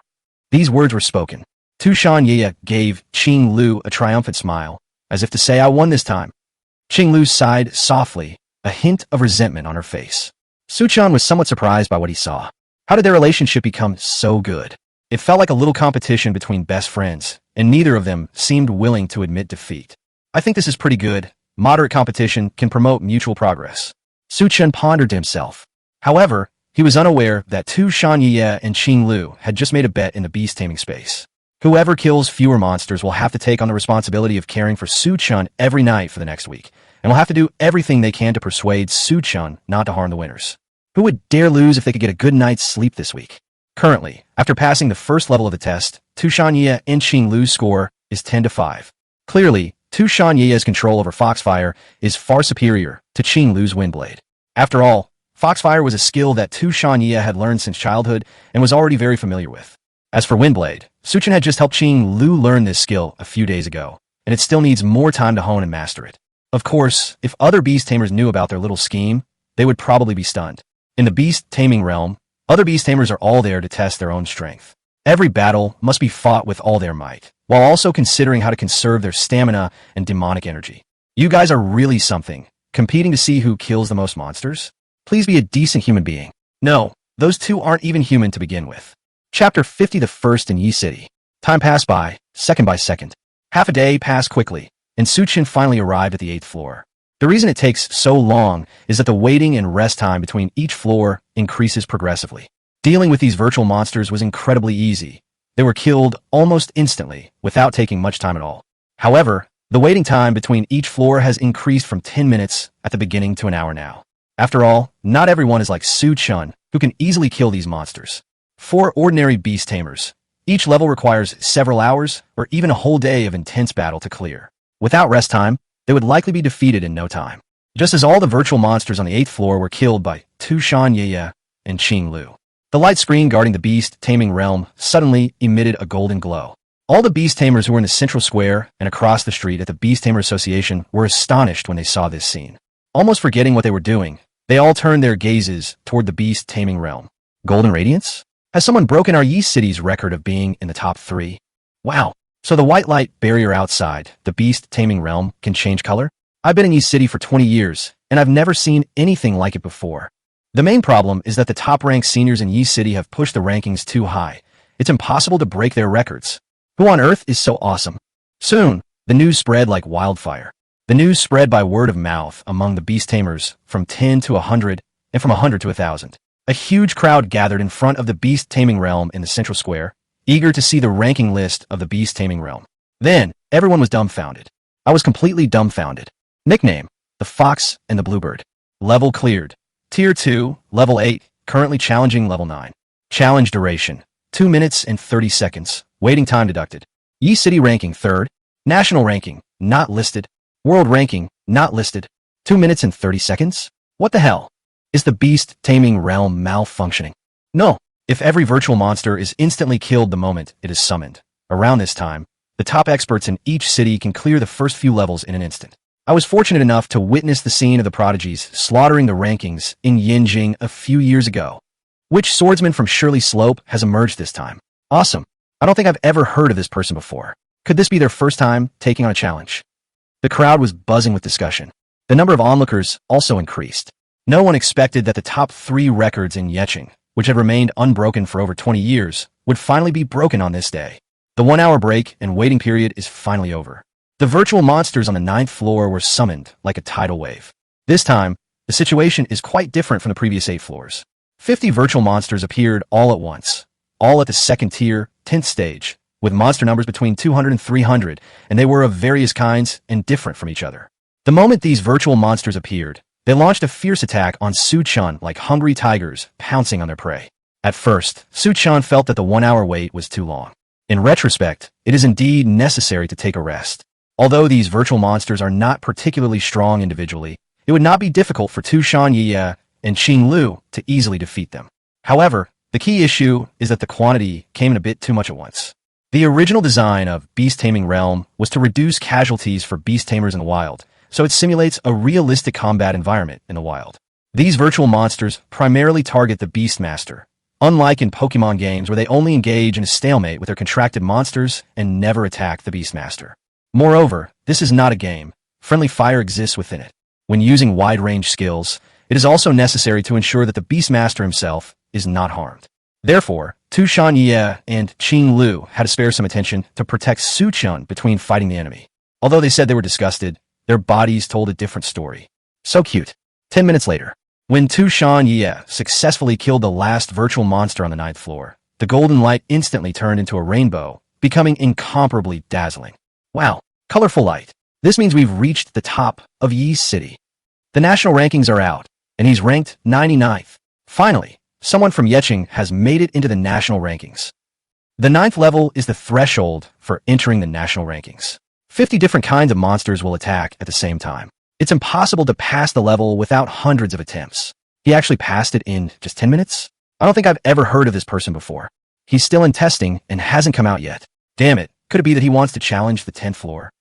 Speaker 1: These words were spoken. Chen Ye gave Qinglu a triumphant smile, as if to say, I won this time. Qinglu sighed softly, a hint of resentment on her face. Chen was somewhat surprised by what he saw. How did their relationship become so good? It felt like a little competition between best friends, and neither of them seemed willing to admit defeat. I think this is pretty good. Moderate competition can promote mutual progress. Chen pondered to himself. However, he was unaware that Chen Ye and Qinglu had just made a bet in the beast taming space. Whoever kills fewer monsters will have to take on the responsibility of caring for Chen every night for the next week, and will have to do everything they can to persuade Chen not to harm the winners. Who would dare lose if they could get a good night's sleep this week? Currently, after passing the first level of the test, Chen Ye and Qinglu's score is 10-5. Clearly, Chen Ye's control over Foxfire is far superior to Qinglu's Windblade. After all, Foxfire was a skill that Chen Ye had learned since childhood and was already very familiar with. As for Windblade, Chen had just helped Qinglu learn this skill a few days ago, and it still needs more time to hone and master it. Of course, if other beast tamers knew about their little scheme, they would probably be stunned. In the beast taming realm, other beast tamers are all there to test their own strength. Every battle must be fought with all their might, while also considering how to conserve their stamina and demonic energy. You guys are really something, competing to see who kills the most monsters? Please be a decent human being. No, those two aren't even human to begin with. Chapter 50. The first in Yi City. Time passed by, second by second. Half a day passed quickly, and Chen finally arrived at the 8th floor. The reason it takes so long is that the waiting and rest time between each floor increases progressively. Dealing with these virtual monsters was incredibly easy. They were killed almost instantly, without taking much time at all. However, the waiting time between each floor has increased from 10 minutes at the beginning to an hour now. After all, not everyone is like Chen, who can easily kill these monsters. 4 ordinary beast tamers. Each level requires several hours or even a whole day of intense battle to clear. Without rest time, they would likely be defeated in no time. Just as all the virtual monsters on the 8th floor were killed by Chen Ye and Qinglu. The light screen guarding the beast taming realm suddenly emitted a golden glow. All the beast tamers who were in the central square and across the street at the Beast Tamer Association were astonished when they saw this scene. Almost forgetting what they were doing, they all turned their gazes toward the beast taming realm. Golden Radiance? Has someone broken our Yi City's record of being in the top 3? Wow. So the white light barrier outside the beast taming realm can change color? I've been in Yi City for 20 years, and I've never seen anything like it before. The main problem is that the top-ranked seniors in Yi City have pushed the rankings too high. It's impossible to break their records. Who on earth is so awesome? Soon, the news spread like wildfire. The news spread by word of mouth among the beast tamers from 10 to 100 and from 100 to 1,000. A huge crowd gathered in front of the beast taming realm in the central square, eager to see the ranking list of the beast taming realm. Then, everyone was dumbfounded. I was completely dumbfounded. Nickname: the Fox and the Bluebird. Level cleared. Tier 2, Level 8, currently challenging Level 9. Challenge duration: 2 minutes and 30 seconds. Waiting time deducted. Yi City ranking 3rd. National ranking: not listed. World ranking, not listed. 2 minutes and 30 seconds? What the hell? Is the beast taming realm malfunctioning? No. If every virtual monster is instantly killed the moment it is summoned, around this time, the top experts in each city can clear the first few levels in an instant. I was fortunate enough to witness the scene of the prodigies slaughtering the rankings in Yinjing a few years ago. Which swordsman from Shirley Slope has emerged this time? Awesome. I don't think I've ever heard of this person before. Could this be their first time taking on a challenge? The crowd was buzzing with discussion. The number of onlookers also increased. No one expected that the top 3 records in Yeching, which had remained unbroken for over 20 years, would finally be broken on this day. The 1-hour break and waiting period is finally over. The virtual monsters on the 9th floor were summoned like a tidal wave. This time, the situation is quite different from the previous 8 floors. 50 virtual monsters appeared all at once, all at the 2nd tier, 10th stage, with monster numbers between 200 and 300, and they were of various kinds and different from each other. The moment these virtual monsters appeared, they launched a fierce attack on Su Chen like hungry tigers pouncing on their prey. At first, Su Chen felt that the 1-hour wait was too long. In retrospect, it is indeed necessary to take a rest. Although these virtual monsters are not particularly strong individually, it would not be difficult for Tu Shanyi and Qing Lu to easily defeat them. However, the key issue is that the quantity came in a bit too much at once. The original design of Beast Taming Realm was to reduce casualties for beast tamers in the wild, so it simulates a realistic combat environment in the wild. These virtual monsters primarily target the Beastmaster, unlike in Pokemon games where they only engage in a stalemate with their contracted monsters and never attack the Beastmaster. Moreover, this is not a game. Friendly fire exists within it. When using wide-range skills, it is also necessary to ensure that the Beastmaster himself is not harmed. Therefore, Tu Shanyi and Qing Lu had to spare some attention to protect Su Chen between fighting the enemy. Although they said they were disgusted, their bodies told a different story. So cute. 10 minutes later, when Tu Shanyi successfully killed the last virtual monster on the 9th floor, the golden light instantly turned into a rainbow, becoming incomparably dazzling. Wow, colorful light. This means we've reached the top of Yi City. The national rankings are out, and he's ranked 99th. Finally, someone from Yeching has made it into the national rankings. The 9th level is the threshold for entering the national rankings. 50 different kinds of monsters will attack at the same time. It's impossible to pass the level without hundreds of attempts. He actually passed it in just 10 minutes? I don't think I've ever heard of this person before. He's still in testing and hasn't come out yet. Damn it. Could it be that he wants to challenge the 10th floor?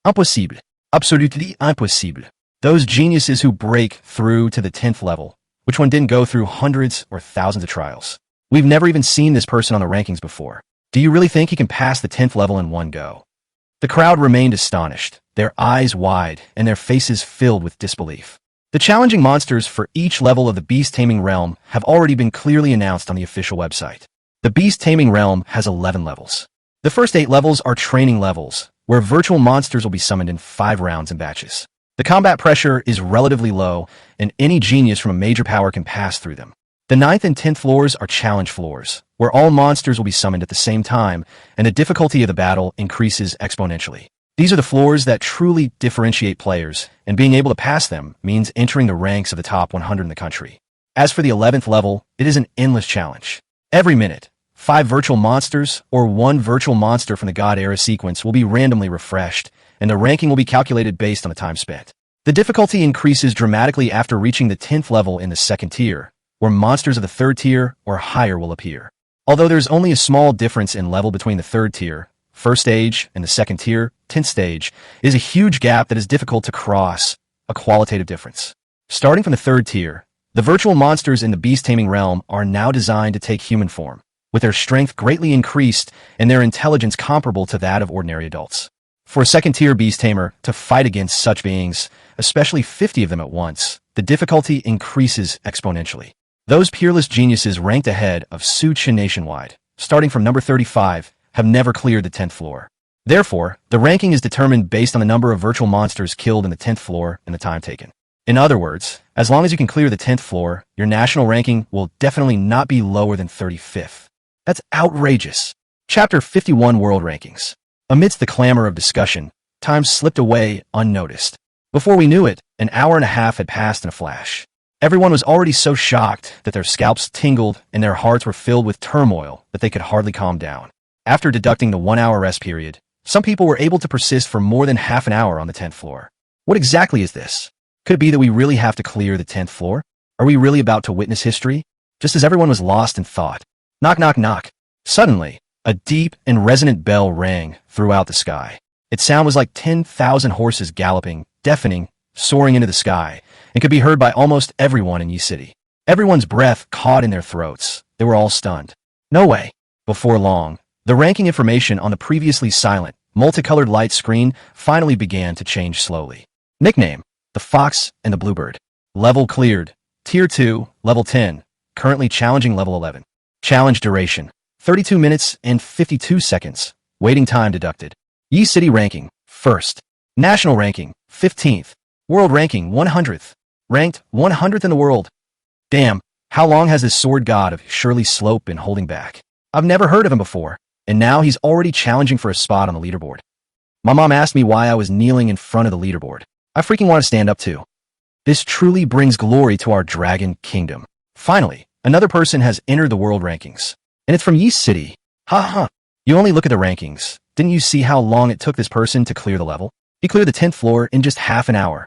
Speaker 1: Impossible. Absolutely impossible. Those geniuses who break through to the 10th level, which one didn't go through hundreds or thousands of trials. We've never even seen this person on the rankings before. Do you really think he can pass the 10th level in one go? The crowd remained astonished, their eyes wide and their faces filled with disbelief. The challenging monsters for each level of the Beast Taming Realm have already been clearly announced on the official website. The Beast Taming Realm has 11 levels. The first 8 levels are training levels, where virtual monsters will be summoned in 5 rounds and batches. The combat pressure is relatively low, and any genius from a major power can pass through them. The 9th and 10th floors are challenge floors, where all monsters will be summoned at the same time, and the difficulty of the battle increases exponentially. These are the floors that truly differentiate players, and being able to pass them means entering the ranks of the top 100 in the country. As for the 11th level, it is an endless challenge. Every minute, 5 virtual monsters or 1 virtual monster from the God Era sequence will be randomly refreshed, and the ranking will be calculated based on the time spent. The difficulty increases dramatically after reaching the 10th level in the 2nd tier, where monsters of the 3rd tier or higher will appear. Although there's only a small difference in level between the 3rd tier, 1st stage, and the 2nd tier, 10th stage, is a huge gap that is difficult to cross, a qualitative difference. Starting from the 3rd tier, the virtual monsters in the Beast Taming Realm are now designed to take human form, with their strength greatly increased and their intelligence comparable to that of ordinary adults. For a 2nd tier beast tamer to fight against such beings, especially 50 of them at once, the difficulty increases exponentially. Those peerless geniuses ranked ahead of Su Chen nationwide, starting from number 35, have never cleared the 10th floor. Therefore, the ranking is determined based on the number of virtual monsters killed in the 10th floor and the time taken. In other words, as long as you can clear the 10th floor, your national ranking will definitely not be lower than 35th. That's outrageous. Chapter 51 World Rankings. Amidst the clamor of discussion, time slipped away unnoticed. Before we knew it, an hour and a half had passed in a flash. Everyone was already so shocked that their scalps tingled and their hearts were filled with turmoil that they could hardly calm down. After deducting the 1-hour rest period, Some people were able to persist for more than half an hour on the 10th floor. What exactly is this? Could it be that we really have to clear the 10th floor? Are we really about to witness history? Just as everyone was lost in thought. Knock, knock, knock. Suddenly, a deep and resonant bell rang throughout the sky. Its sound was like 10,000 horses galloping, deafening, soaring into the sky, and could be heard by almost everyone in Yi City. Everyone's breath caught in their throats. They were all stunned. No way. Before long, the ranking information on the previously silent, multicolored light screen finally began to change slowly. Nickname: the Fox and the Bluebird. Level cleared. Tier 2, level 10. Currently challenging level 11. Challenge duration: 32 minutes and 52 seconds. Waiting time deducted. Yi City ranking: 1st. National ranking: 15th. World ranking: 100th. Ranked 100th in the world. Damn, how long has this sword god of Shirley Slope been holding back? I've never heard of him before, and now he's already challenging for a spot on the leaderboard. My mom asked me why I was kneeling in front of the leaderboard. I freaking want to stand up too. This truly brings glory to our dragon kingdom. Finally, another person has entered the world rankings. And it's from Yi City. Ha ha. You only look at the rankings. Didn't you see how long it took this person to clear the level? He cleared the 10th floor in just half an hour.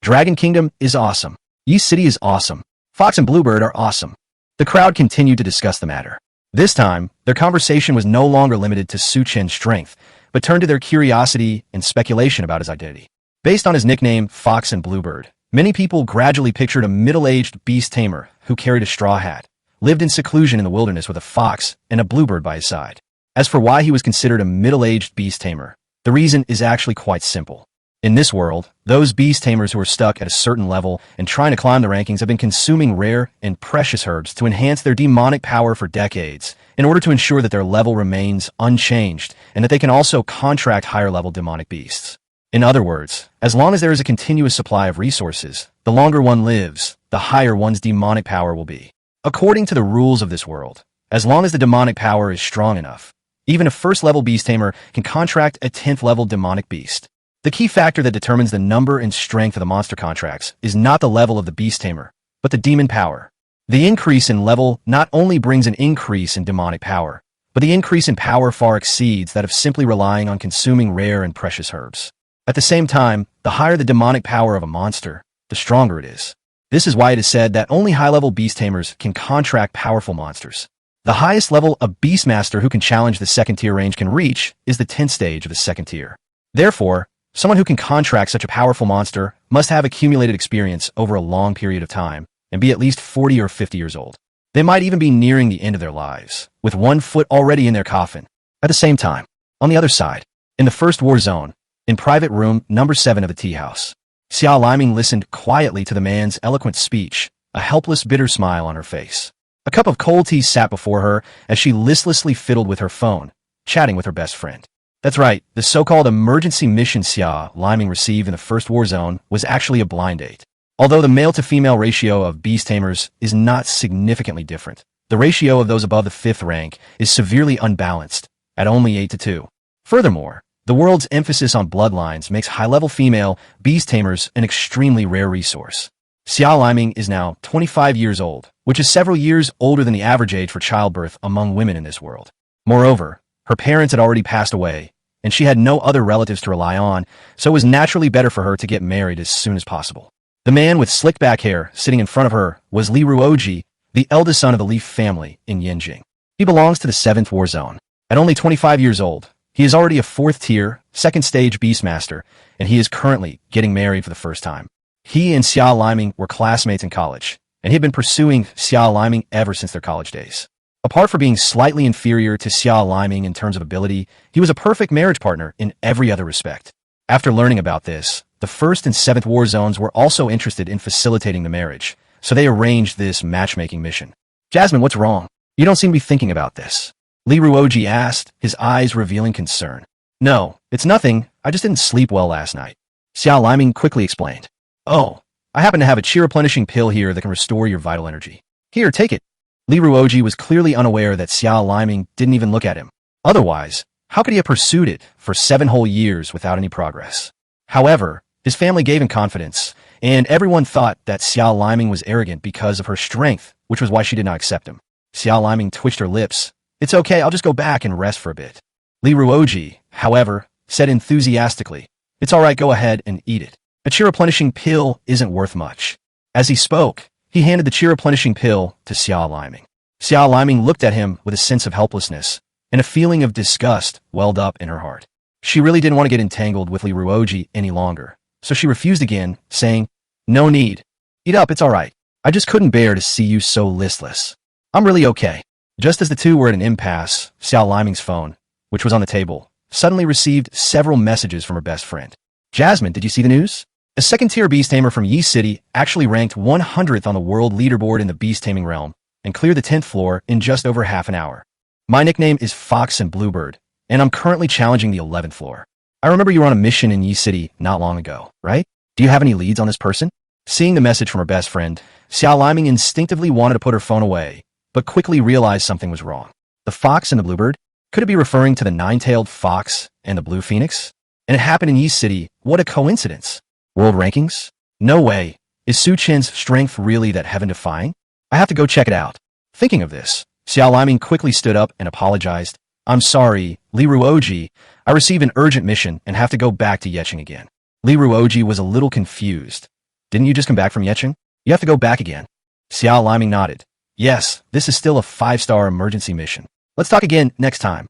Speaker 1: Dragon Kingdom is awesome. Yi City is awesome. Fox and Bluebird are awesome. The crowd continued to discuss the matter. This time, their conversation was no longer limited to Su Chen's strength, but turned to their curiosity and speculation about his identity. Based on his nickname, Fox and Bluebird, many people gradually pictured a middle-aged beast tamer who carried a straw hat, lived in seclusion in the wilderness with a fox and a bluebird by his side. As for why he was considered a middle-aged beast tamer, the reason is actually quite simple. In this world, those beast tamers who are stuck at a certain level and trying to climb the rankings have been consuming rare and precious herbs to enhance their demonic power for decades, in order to ensure that their level remains unchanged and that they can also contract higher-level demonic beasts. In other words, as long as there is a continuous supply of resources, the longer one lives, the higher one's demonic power will be. According to the rules of this world, as long as the demonic power is strong enough, even a first-level beast tamer can contract a 10th-level demonic beast. The key factor that determines the number and strength of the monster contracts is not the level of the beast tamer, but the demon power. The increase in level not only brings an increase in demonic power, but the increase in power far exceeds that of simply relying on consuming rare and precious herbs. At the same time, the higher the demonic power of a monster, the stronger it is. This is why it is said that only high-level beast tamers can contract powerful monsters. The highest level a beastmaster who can challenge the 2nd tier range can reach is the 10th stage of the 2nd tier. Therefore, someone who can contract such a powerful monster must have accumulated experience over a long period of time and be at least 40 or 50 years old. They might even be nearing the end of their lives, with one foot already in their coffin. At the same time, on the other side, in the first war zone, in private room number 7 of the tea house, Xia Liming listened quietly to the man's eloquent speech, a helpless, bitter smile on her face. A cup of cold tea sat before her as she listlessly fiddled with her phone, chatting with her best friend. That's right, the so-called emergency mission Xia Liming received in the first war zone was actually a blind date. Although the male-to-female ratio of beast tamers is not significantly different, the ratio of those above the 5th rank is severely unbalanced, at only 8 to 2. Furthermore, the world's emphasis on bloodlines makes high-level female beast tamers an extremely rare resource. Xia Liming is now 25 years old, which is several years older than the average age for childbirth among women in this world. Moreover, her parents had already passed away, and she had no other relatives to rely on, so it was naturally better for her to get married as soon as possible. The man with slicked back hair sitting in front of her was Li Ruoji, the eldest son of the Li family in Yanjing. He belongs to the 7th war zone. At only 25 years old, he is already a 4th tier, 2nd stage beastmaster, and he is currently getting married for the first time. He and Xia Liming were classmates in college, and he had been pursuing Xia Liming ever since their college days. Apart from being slightly inferior to Xia Liming in terms of ability, he was a perfect marriage partner in every other respect. After learning about this, the 1st and 7th war zones were also interested in facilitating the marriage, so they arranged this matchmaking mission. Jasmine, what's wrong? You don't seem to be thinking about this. Li Ruoji asked, his eyes revealing concern. No, it's nothing. I just didn't sleep well last night. Xia Liming quickly explained. Oh, I happen to have a chi-replenishing pill here that can restore your vital energy. Here, take it. Li Ruoji was clearly unaware that Xia Liming didn't even look at him. Otherwise, how could he have pursued it for 7 whole years without any progress? However, his family gave him confidence, and everyone thought that Xia Liming was arrogant because of her strength, which was why she did not accept him. Xia Liming twitched her lips. It's okay, I'll just go back and rest for a bit. Li Ruoji, however, said enthusiastically, "It's all right, go ahead and eat it. A chi-replenishing pill isn't worth much." As he spoke, he handed the chi-replenishing pill to Xia Liming. Xia Liming looked at him with a sense of helplessness, and a feeling of disgust welled up in her heart. She really didn't want to get entangled with Li Ruoji any longer, so she refused again, saying, "No need. Eat up, it's all right. I just couldn't bear to see you so listless. I'm really okay." Just as the two were at an impasse, Xia Liming's phone, which was on the table, suddenly received several messages from her best friend. "Jasmine, did you see the news? A second-tier beast tamer from Yi City actually ranked 100th on the world leaderboard in the beast taming realm and cleared the 10th floor in just over half an hour. My nickname is Fox and Bluebird, and I'm currently challenging the 11th floor. I remember you were on a mission in Yi City not long ago, right? Do you have any leads on this person?" Seeing the message from her best friend, Xia Liming instinctively wanted to put her phone away, but quickly realized something was wrong. The fox and the bluebird? Could it be referring to the nine-tailed fox and the blue phoenix? And it happened in Yi City. What a coincidence. World rankings? No way. Is Su Chen's strength really that heaven-defying? I have to go check it out. Thinking of this, Xia Liming quickly stood up and apologized. "I'm sorry, Li Ruoji. I received an urgent mission and have to go back to Yecheng again." Li Ruoji was a little confused. "Didn't you just come back from Yecheng? You have to go back again." Xia Liming nodded. "Yes, this is still a 5-star emergency mission. Let's talk again next time."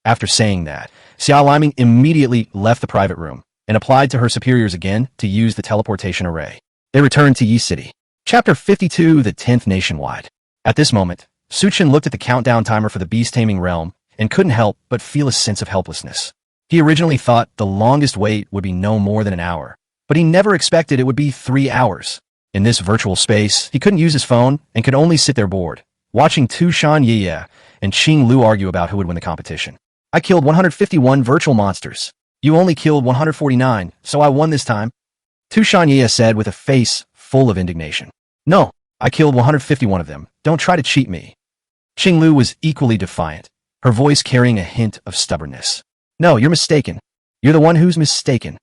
Speaker 1: After saying that, Xia Liming immediately left the private room and applied to her superiors again to use the teleportation array. They returned to Yi City. Chapter 52, the 10th Nationwide. At this moment, Su Chen looked at the countdown timer for the beast taming realm and couldn't help but feel a sense of helplessness. He originally thought the longest wait would be no more than an hour, but he never expected it would be 3 hours. In this virtual space, he couldn't use his phone and could only sit there bored, watching Tu Shan Ye and Qing Lu argue about who would win the competition. "I killed 151 virtual monsters. You only killed 149, so I won this time," Tu Shan Ye said with a face full of indignation. "No, I killed 151 of them. Don't try to cheat me." Qing Lu was equally defiant, her voice carrying a hint of stubbornness. "No, you're mistaken. You're the one who's mistaken."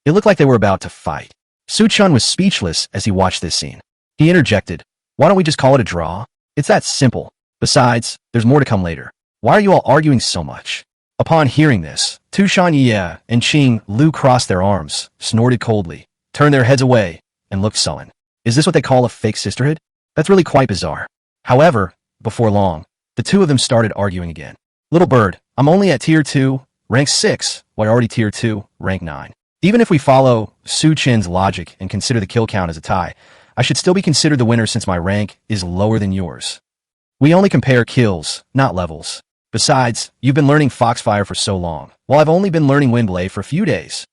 Speaker 1: It looked like they were about to fight. Su Chen was speechless as he watched this scene. He interjected, "Why don't we just call it a draw? It's that simple. Besides, there's more to come later. Why are you all arguing so much?" Upon hearing this, Tu Shan Ye and Qing Lu crossed their arms, snorted coldly, turned their heads away, and looked sullen. Is this what they call a fake sisterhood? That's really quite bizarre. However, before long, the two of them started arguing again. "Little bird, I'm only at tier 2, rank 6, while you're already tier 2, rank 9. Even if we follow Su Chen's logic and consider the kill count as a tie, I should still be considered the winner since my rank is lower than yours. We only compare kills, not levels. Besides, you've been learning Foxfire for so long, while I've only been learning Windblade for a few days.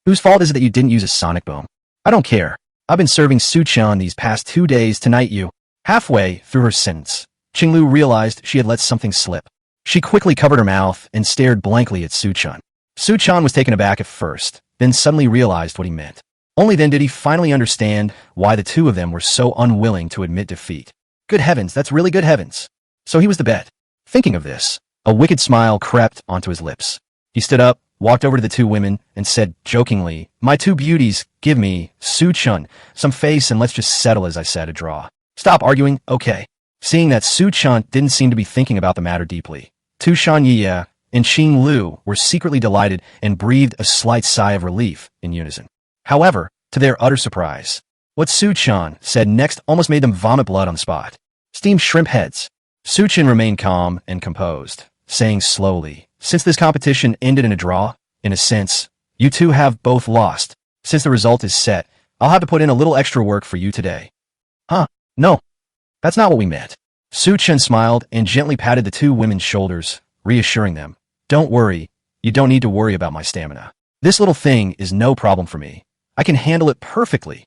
Speaker 1: Whose fault is it that you didn't use a sonic boom? I don't care. I've been serving Su Chen these past 2 days to knight you." Halfway through her sentence, Qing Lu realized she had let something slip. She quickly covered her mouth and stared blankly at Su Chen. Su Chen was taken aback at first, then suddenly realized what he meant. Only then did he finally understand why the two of them were so unwilling to admit defeat. Good heavens, that's really good heavens. So he was the bet. Thinking of this, a wicked smile crept onto his lips. He stood up, walked over to the two women, and said jokingly, "My two beauties, give me, Su Chen, some face and let's just settle as I said, a draw. Stop arguing, okay." Seeing that Su Chen didn't seem to be thinking about the matter deeply, Tu Shan Ye and Qing Lu were secretly delighted and breathed a slight sigh of relief in unison. However, to their utter surprise, what Su Chen said next almost made them vomit blood on the spot. "Steamed shrimp heads." Su Chen remained calm and composed, saying slowly, "Since this competition ended in a draw, in a sense, you two have both lost. Since the result is set, I'll have to put in a little extra work for you today." "Huh? No. That's not what we meant." Su Chen smiled and gently patted the two women's shoulders, reassuring them, "Don't worry. You don't need to worry about my stamina. This little thing is no problem for me. I can handle it perfectly."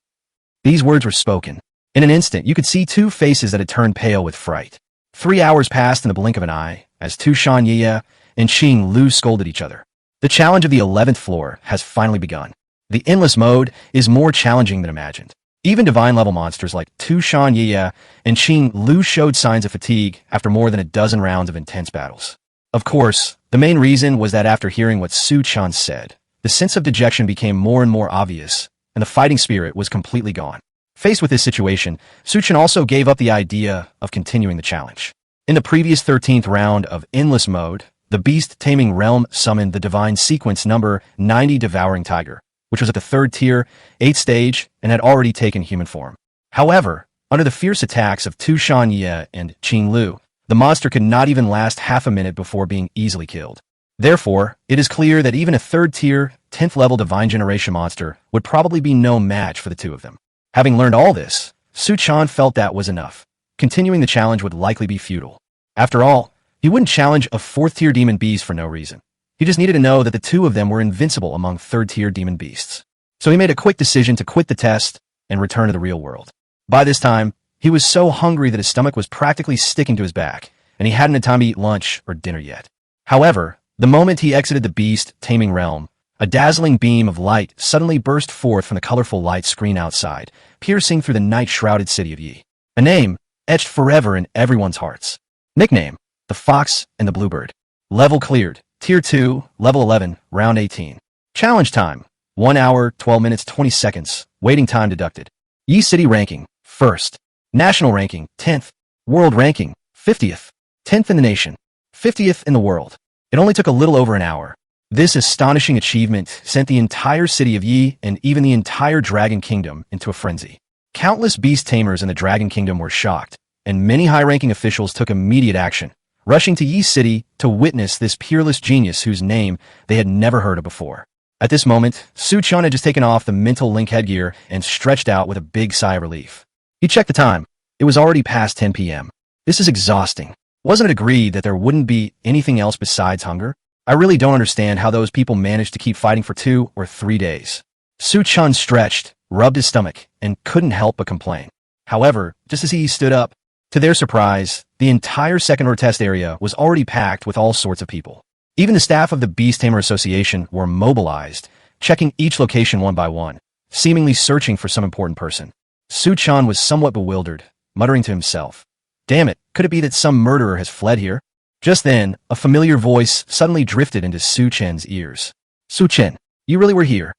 Speaker 1: These words were spoken. In an instant, you could see two faces that had turned pale with fright. 3 hours passed in the blink of an eye, as Tu Shan Ye and Qing Lu scolded each other. The challenge of the 11th floor has finally begun. The endless mode is more challenging than imagined. Even divine-level monsters like Tu Shan Ye and Qing Lu showed signs of fatigue after more than a dozen rounds of intense battles. Of course, the main reason was that after hearing what Su Chen said, the sense of dejection became more and more obvious, and the fighting spirit was completely gone. Faced with this situation, Su Chen also gave up the idea of continuing the challenge. In the previous 13th round of Endless Mode, the the beast taming realm summoned the divine sequence number 90 devouring tiger, which was at the 3rd tier, 8th stage, and had already taken human form. However, under the fierce attacks of Tu Shanye and Qing Lu, the monster could not even last half a minute before being easily killed. Therefore, it is clear that even a 3rd tier, 10th level divine generation monster would probably be no match for the two of them. Having learned all this, Su Chen felt that was enough. Continuing the challenge would likely be futile. After all, he wouldn't challenge a 4th tier demon beast for no reason. He just needed to know that the two of them were invincible among 3rd tier demon beasts. So he made a quick decision to quit the test and return to the real world. By this time, he was so hungry that his stomach was practically sticking to his back, and he hadn't had time to eat lunch or dinner yet. However, the moment he exited the beast taming realm, a dazzling beam of light suddenly burst forth from the colorful light screen outside, piercing through the night-shrouded city of Yi. A name etched forever in everyone's hearts. Nickname: the Fox and the Bluebird. Level cleared. Tier 2, Level 11, Round 18. Challenge time: 1 hour, 12 minutes, 20 seconds. Waiting time deducted. Yi City ranking: 1st. National ranking: 10th. World ranking: 50th. 10th in the nation. 50th in the world. It only took a little over an hour. This astonishing achievement sent the entire city of Yi and even the entire Dragon Kingdom into a frenzy. Countless beast tamers in the Dragon Kingdom were shocked, and many high-ranking officials took immediate action, rushing to Yi City to witness this peerless genius whose name they had never heard of before. At this moment, Su Chen had just taken off the mental link headgear and stretched out with a big sigh of relief. He checked the time. It was already past 10 p.m. This is exhausting. Wasn't it agreed that there wouldn't be anything else besides hunger? I really don't understand how those people managed to keep fighting for 2 or 3 days. Su Chen stretched, rubbed his stomach, and couldn't help but complain. However, just as he stood up, to their surprise, the entire second-order test area was already packed with all sorts of people. Even the staff of the Beast Tamer Association were mobilized, checking each location one by one, seemingly searching for some important person. Su Chen was somewhat bewildered, muttering to himself, "Damn it, could it be that some murderer has fled here?" Just then, a familiar voice suddenly drifted into Su Chen's ears. "Su Chen, you really were here?"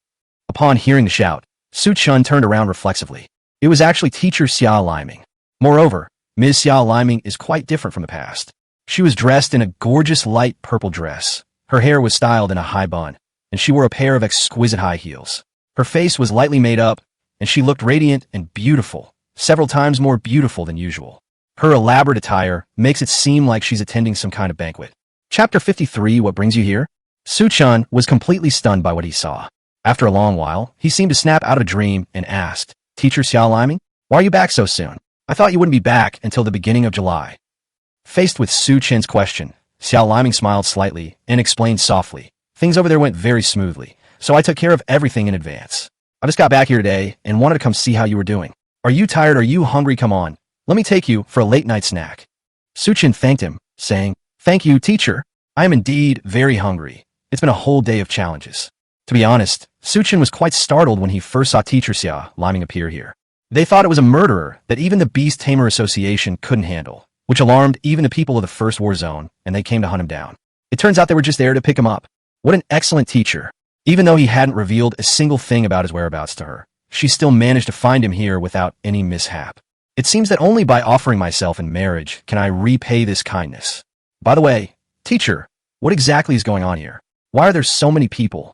Speaker 1: Upon hearing the shout, Su Chen turned around reflexively. It was actually teacher Xia Liming. Moreover, Ms. Xia Liming is quite different from the past. She was dressed in a gorgeous light purple dress. Her hair was styled in a high bun, and she wore a pair of exquisite high heels. Her face was lightly made up, and she looked radiant and beautiful, several times more beautiful than usual. Her elaborate attire makes it seem like she's attending some kind of banquet. Chapter 53, What Brings You Here? Su Chen was completely stunned by what he saw. After a long while, he seemed to snap out of a dream and asked, "Teacher Xia Liming, why are you back so soon? I thought you wouldn't be back until the beginning of July." Faced with Su Chen's question, Xia Liming smiled slightly and explained softly, "Things over there went very smoothly, so I took care of everything in advance. I just got back here today and wanted to come see how you were doing. Are you tired? Are you hungry? Come on. Let me take you for a late-night snack." Su Chen thanked him, saying, "Thank you, teacher. I am indeed very hungry. It's been a whole day of challenges." To be honest, Su Chen was quite startled when he first saw teacher Xia Liming appear here. They thought it was a murderer that even the Beast Tamer Association couldn't handle, which alarmed even the people of the First War Zone, and they came to hunt him down. It turns out they were just there to pick him up. What an excellent teacher. Even though he hadn't revealed a single thing about his whereabouts to her, she still managed to find him here without any mishap. It seems that only by offering myself in marriage can I repay this kindness. By the way, teacher, what exactly is going on here? Why are there so many people?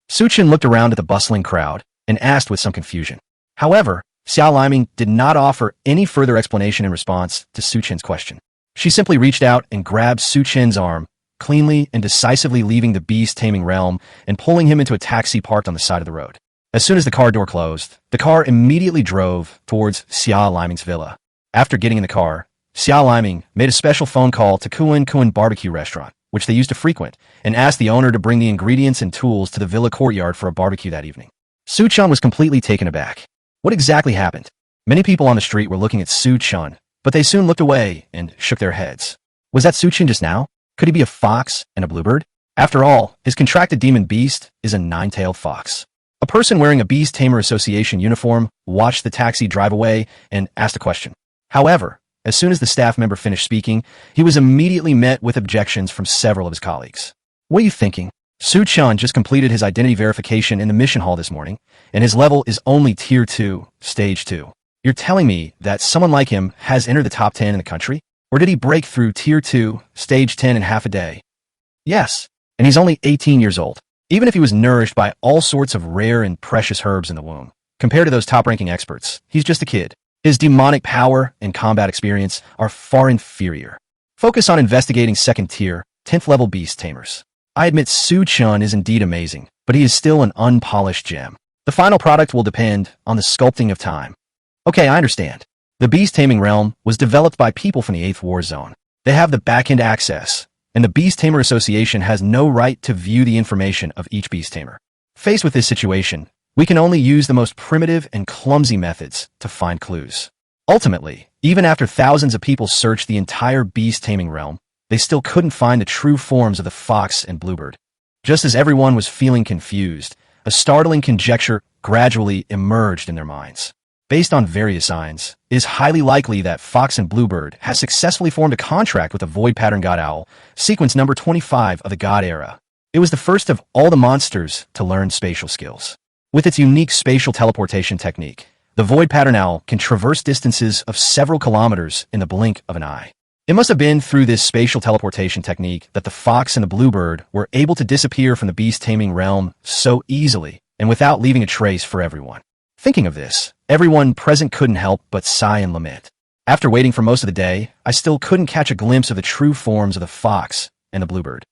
Speaker 1: Su Chen looked around at the bustling crowd and asked with some confusion. However, Xia Liming did not offer any further explanation in response to Su Chen's question. She simply reached out and grabbed Su Chen's arm, cleanly and decisively leaving the beast taming realm and pulling him into a taxi parked on the side of the road. As soon as the car door closed, the car immediately drove towards Xia Liming's villa. After getting in the car, Xia Liming made a special phone call to Kuan Barbecue Restaurant, which they used to frequent, and asked the owner to bring the ingredients and tools to the villa courtyard for a barbecue that evening. Su Chen was completely taken aback. What exactly happened? Many people on the street were looking at Su Chen, but they soon looked away and shook their heads. Was that Su Chen just now? Could he be a fox and a bluebird? After all, his contracted demon beast is a nine-tailed fox. A person wearing a Beast Tamer Association uniform watched the taxi drive away and asked a question. However, as soon as the staff member finished speaking, he was immediately met with objections from several of his colleagues. What are you thinking? Su Chen just completed his identity verification in the mission hall this morning, and his level is only Tier 2, Stage 2. You're telling me that someone like him has entered the top 10 in the country? Or did he break through Tier 2, Stage 10 in half a day? Yes, and he's only 18 years old. Even if he was nourished by all sorts of rare and precious herbs in the womb, compared to those top-ranking experts, he's just a kid. His demonic power and combat experience are far inferior. Focus on investigating second-tier, 10th-level beast tamers. I admit Chen is indeed amazing, but he is still an unpolished gem. The final product will depend on the sculpting of time. Okay, I understand. The beast taming realm was developed by people from the 8th War Zone. They have the back-end access, and the Beast Tamer Association has no right to view the information of each beast tamer. Faced with this situation, we can only use the most primitive and clumsy methods to find clues. Ultimately, even after thousands of people searched the entire beast taming realm, they still couldn't find the true forms of the fox and bluebird. Just as everyone was feeling confused, a startling conjecture gradually emerged in their minds. Based on various signs, it is highly likely that Fox and Bluebird has successfully formed a contract with the Void Pattern God Owl, sequence number 25 of the God Era. It was the first of all the monsters to learn spatial skills. With its unique spatial teleportation technique, the Void Pattern Owl can traverse distances of several kilometers in the blink of an eye. It must have been through this spatial teleportation technique that the Fox and the Bluebird were able to disappear from the beast taming realm so easily and without leaving a trace for everyone. Thinking of this, everyone present couldn't help but sigh and lament. After waiting for most of the day, I still couldn't catch a glimpse of the true forms of the fox and the bluebird.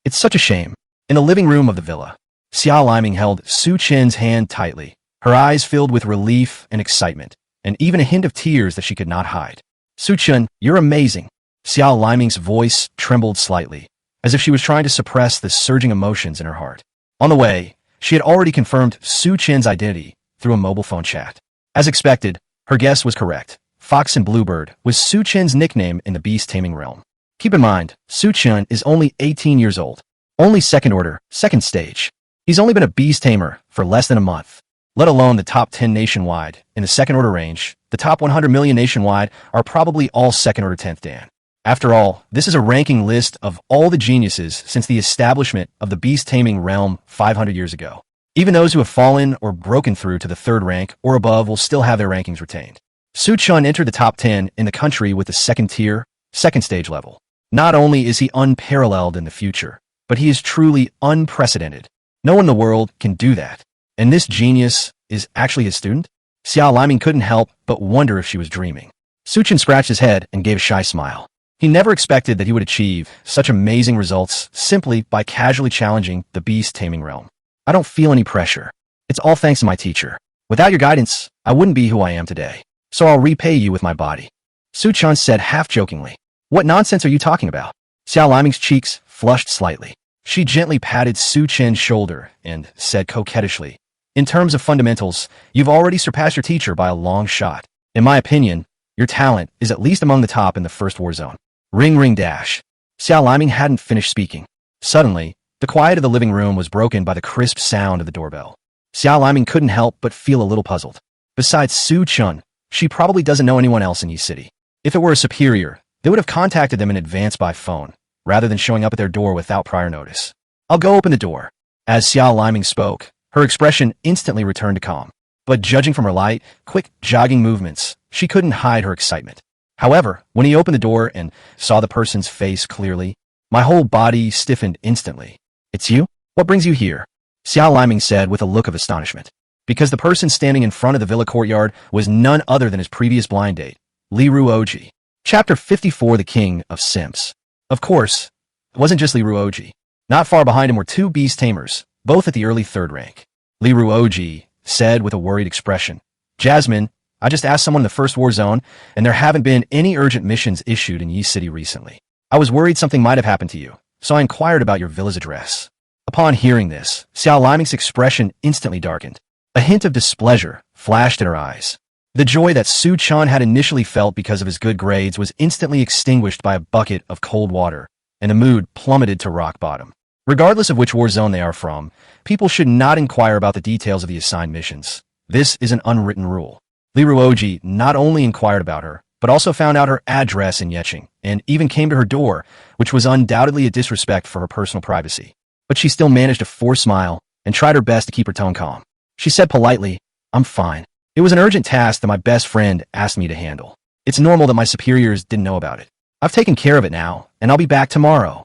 Speaker 1: It's such a shame. In the living room of the villa, Xiao Liming held Chen's hand tightly, her eyes filled with relief and excitement, and even a hint of tears that she could not hide. Chen, you're amazing. Xiao Liming's voice trembled slightly, as if she was trying to suppress the surging emotions in her heart. On the way, she had already confirmed Chen's identity through a mobile phone chat. As expected, her guess was correct. Fox and Bluebird was Chen's nickname in the beast taming realm. Keep in mind, Chen is only 18 years old. Only second order, second stage. He's only been a beast tamer for less than a month. Let alone the top 10 nationwide. In the second order range, the top 100 million nationwide are probably all second order 10th Dan. After all, this is a ranking list of all the geniuses since the establishment of the beast taming realm 500 years ago. Even those who have fallen or broken through to the third rank or above will still have their rankings retained. Chen entered the top 10 in the country with the second tier, second stage level. Not only is he unparalleled in the future, but he is truly unprecedented. No one in the world can do that. And this genius is actually his student? Xiao Liming couldn't help but wonder if she was dreaming. Chen scratched his head and gave a shy smile. He never expected that he would achieve such amazing results simply by casually challenging the beast taming realm. I don't feel any pressure. It's all thanks to my teacher. Without your guidance, I wouldn't be who I am today. So I'll repay you with my body. Chen said half-jokingly. What nonsense are you talking about? Xiao Liming's cheeks flushed slightly. She gently patted Chen's shoulder and said coquettishly, in terms of fundamentals, you've already surpassed your teacher by a long shot. In my opinion, your talent is at least among the top in the first war zone. Ring ring dash. Xiao Liming hadn't finished speaking. Suddenly, the quiet of the living room was broken by the crisp sound of the doorbell. Xiao Liming couldn't help but feel a little puzzled. Besides Chen, she probably doesn't know anyone else in Yi City. If it were a superior, they would have contacted them in advance by phone, rather than showing up at their door without prior notice. I'll go open the door. As Xiao Liming spoke, her expression instantly returned to calm. But judging from her light, quick, jogging movements, she couldn't hide her excitement. However, when he opened the door and saw the person's face clearly, my whole body stiffened instantly. It's you? What brings you here? Xiao Liming said with a look of astonishment. Because the person standing in front of the villa courtyard was none other than his previous blind date, Liru Oji. Chapter 54, The King of Simps. Of course, it wasn't just Liru Oji. Not far behind him were two beast tamers, both at the early third rank. Liru Oji said with a worried expression, Jasmine, I just asked someone in the first war zone, and there haven't been any urgent missions issued in Yi City recently. I was worried something might have happened to you, so I inquired about your villa's address. Upon hearing this, Xiao Liming's expression instantly darkened. A hint of displeasure flashed in her eyes. The joy that Chen had initially felt because of his good grades was instantly extinguished by a bucket of cold water, and the mood plummeted to rock bottom. Regardless of which war zone they are from, people should not inquire about the details of the assigned missions. This is an unwritten rule. Liru Oji not only inquired about her, but also found out her address in Yeqing, and even came to her door, which was undoubtedly a disrespect for her personal privacy. But she still managed to force a smile and tried her best to keep her tone calm. She said politely, I'm fine. It was an urgent task that my best friend asked me to handle. It's normal that my superiors didn't know about it. I've taken care of it now, and I'll be back tomorrow.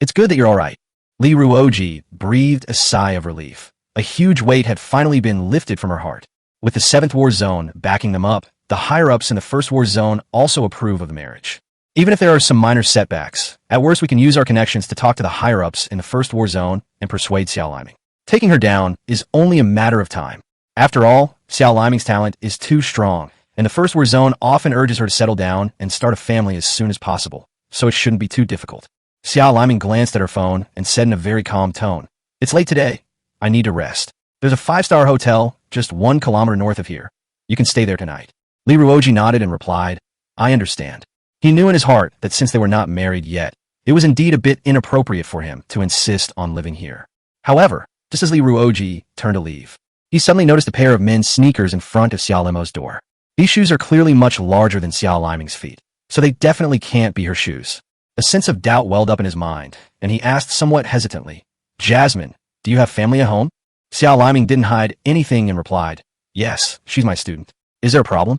Speaker 1: It's good that you're all right. Li Ruoji breathed a sigh of relief. A huge weight had finally been lifted from her heart. With the 7th War Zone backing them up, the higher-ups in the 1st War Zone also approve of the marriage. Even if there are some minor setbacks, at worst we can use our connections to talk to the higher-ups in the 1st War Zone and persuade Xiao Liming. Taking her down is only a matter of time. After all, Xiao Liming's talent is too strong, and the 1st War Zone often urges her to settle down and start a family as soon as possible, so it shouldn't be too difficult. Xiao Liming glanced at her phone and said in a very calm tone, "It's late today. I need to rest. There's a 5-star hotel just 1 kilometer north of here. You can stay there tonight." Li Ruoji nodded and replied, "I understand." He knew in his heart that since they were not married yet, it was indeed a bit inappropriate for him to insist on living here. However, just as Li Ruoji turned to leave, he suddenly noticed a pair of men's sneakers in front of Xiao Limo's door. These shoes are clearly much larger than Xiao Liming's feet, so they definitely can't be her shoes. A sense of doubt welled up in his mind, and he asked somewhat hesitantly, "Jasmine, do you have family at home?" Xiao Liming didn't hide anything and replied, "Yes, she's my student. Is there a problem?"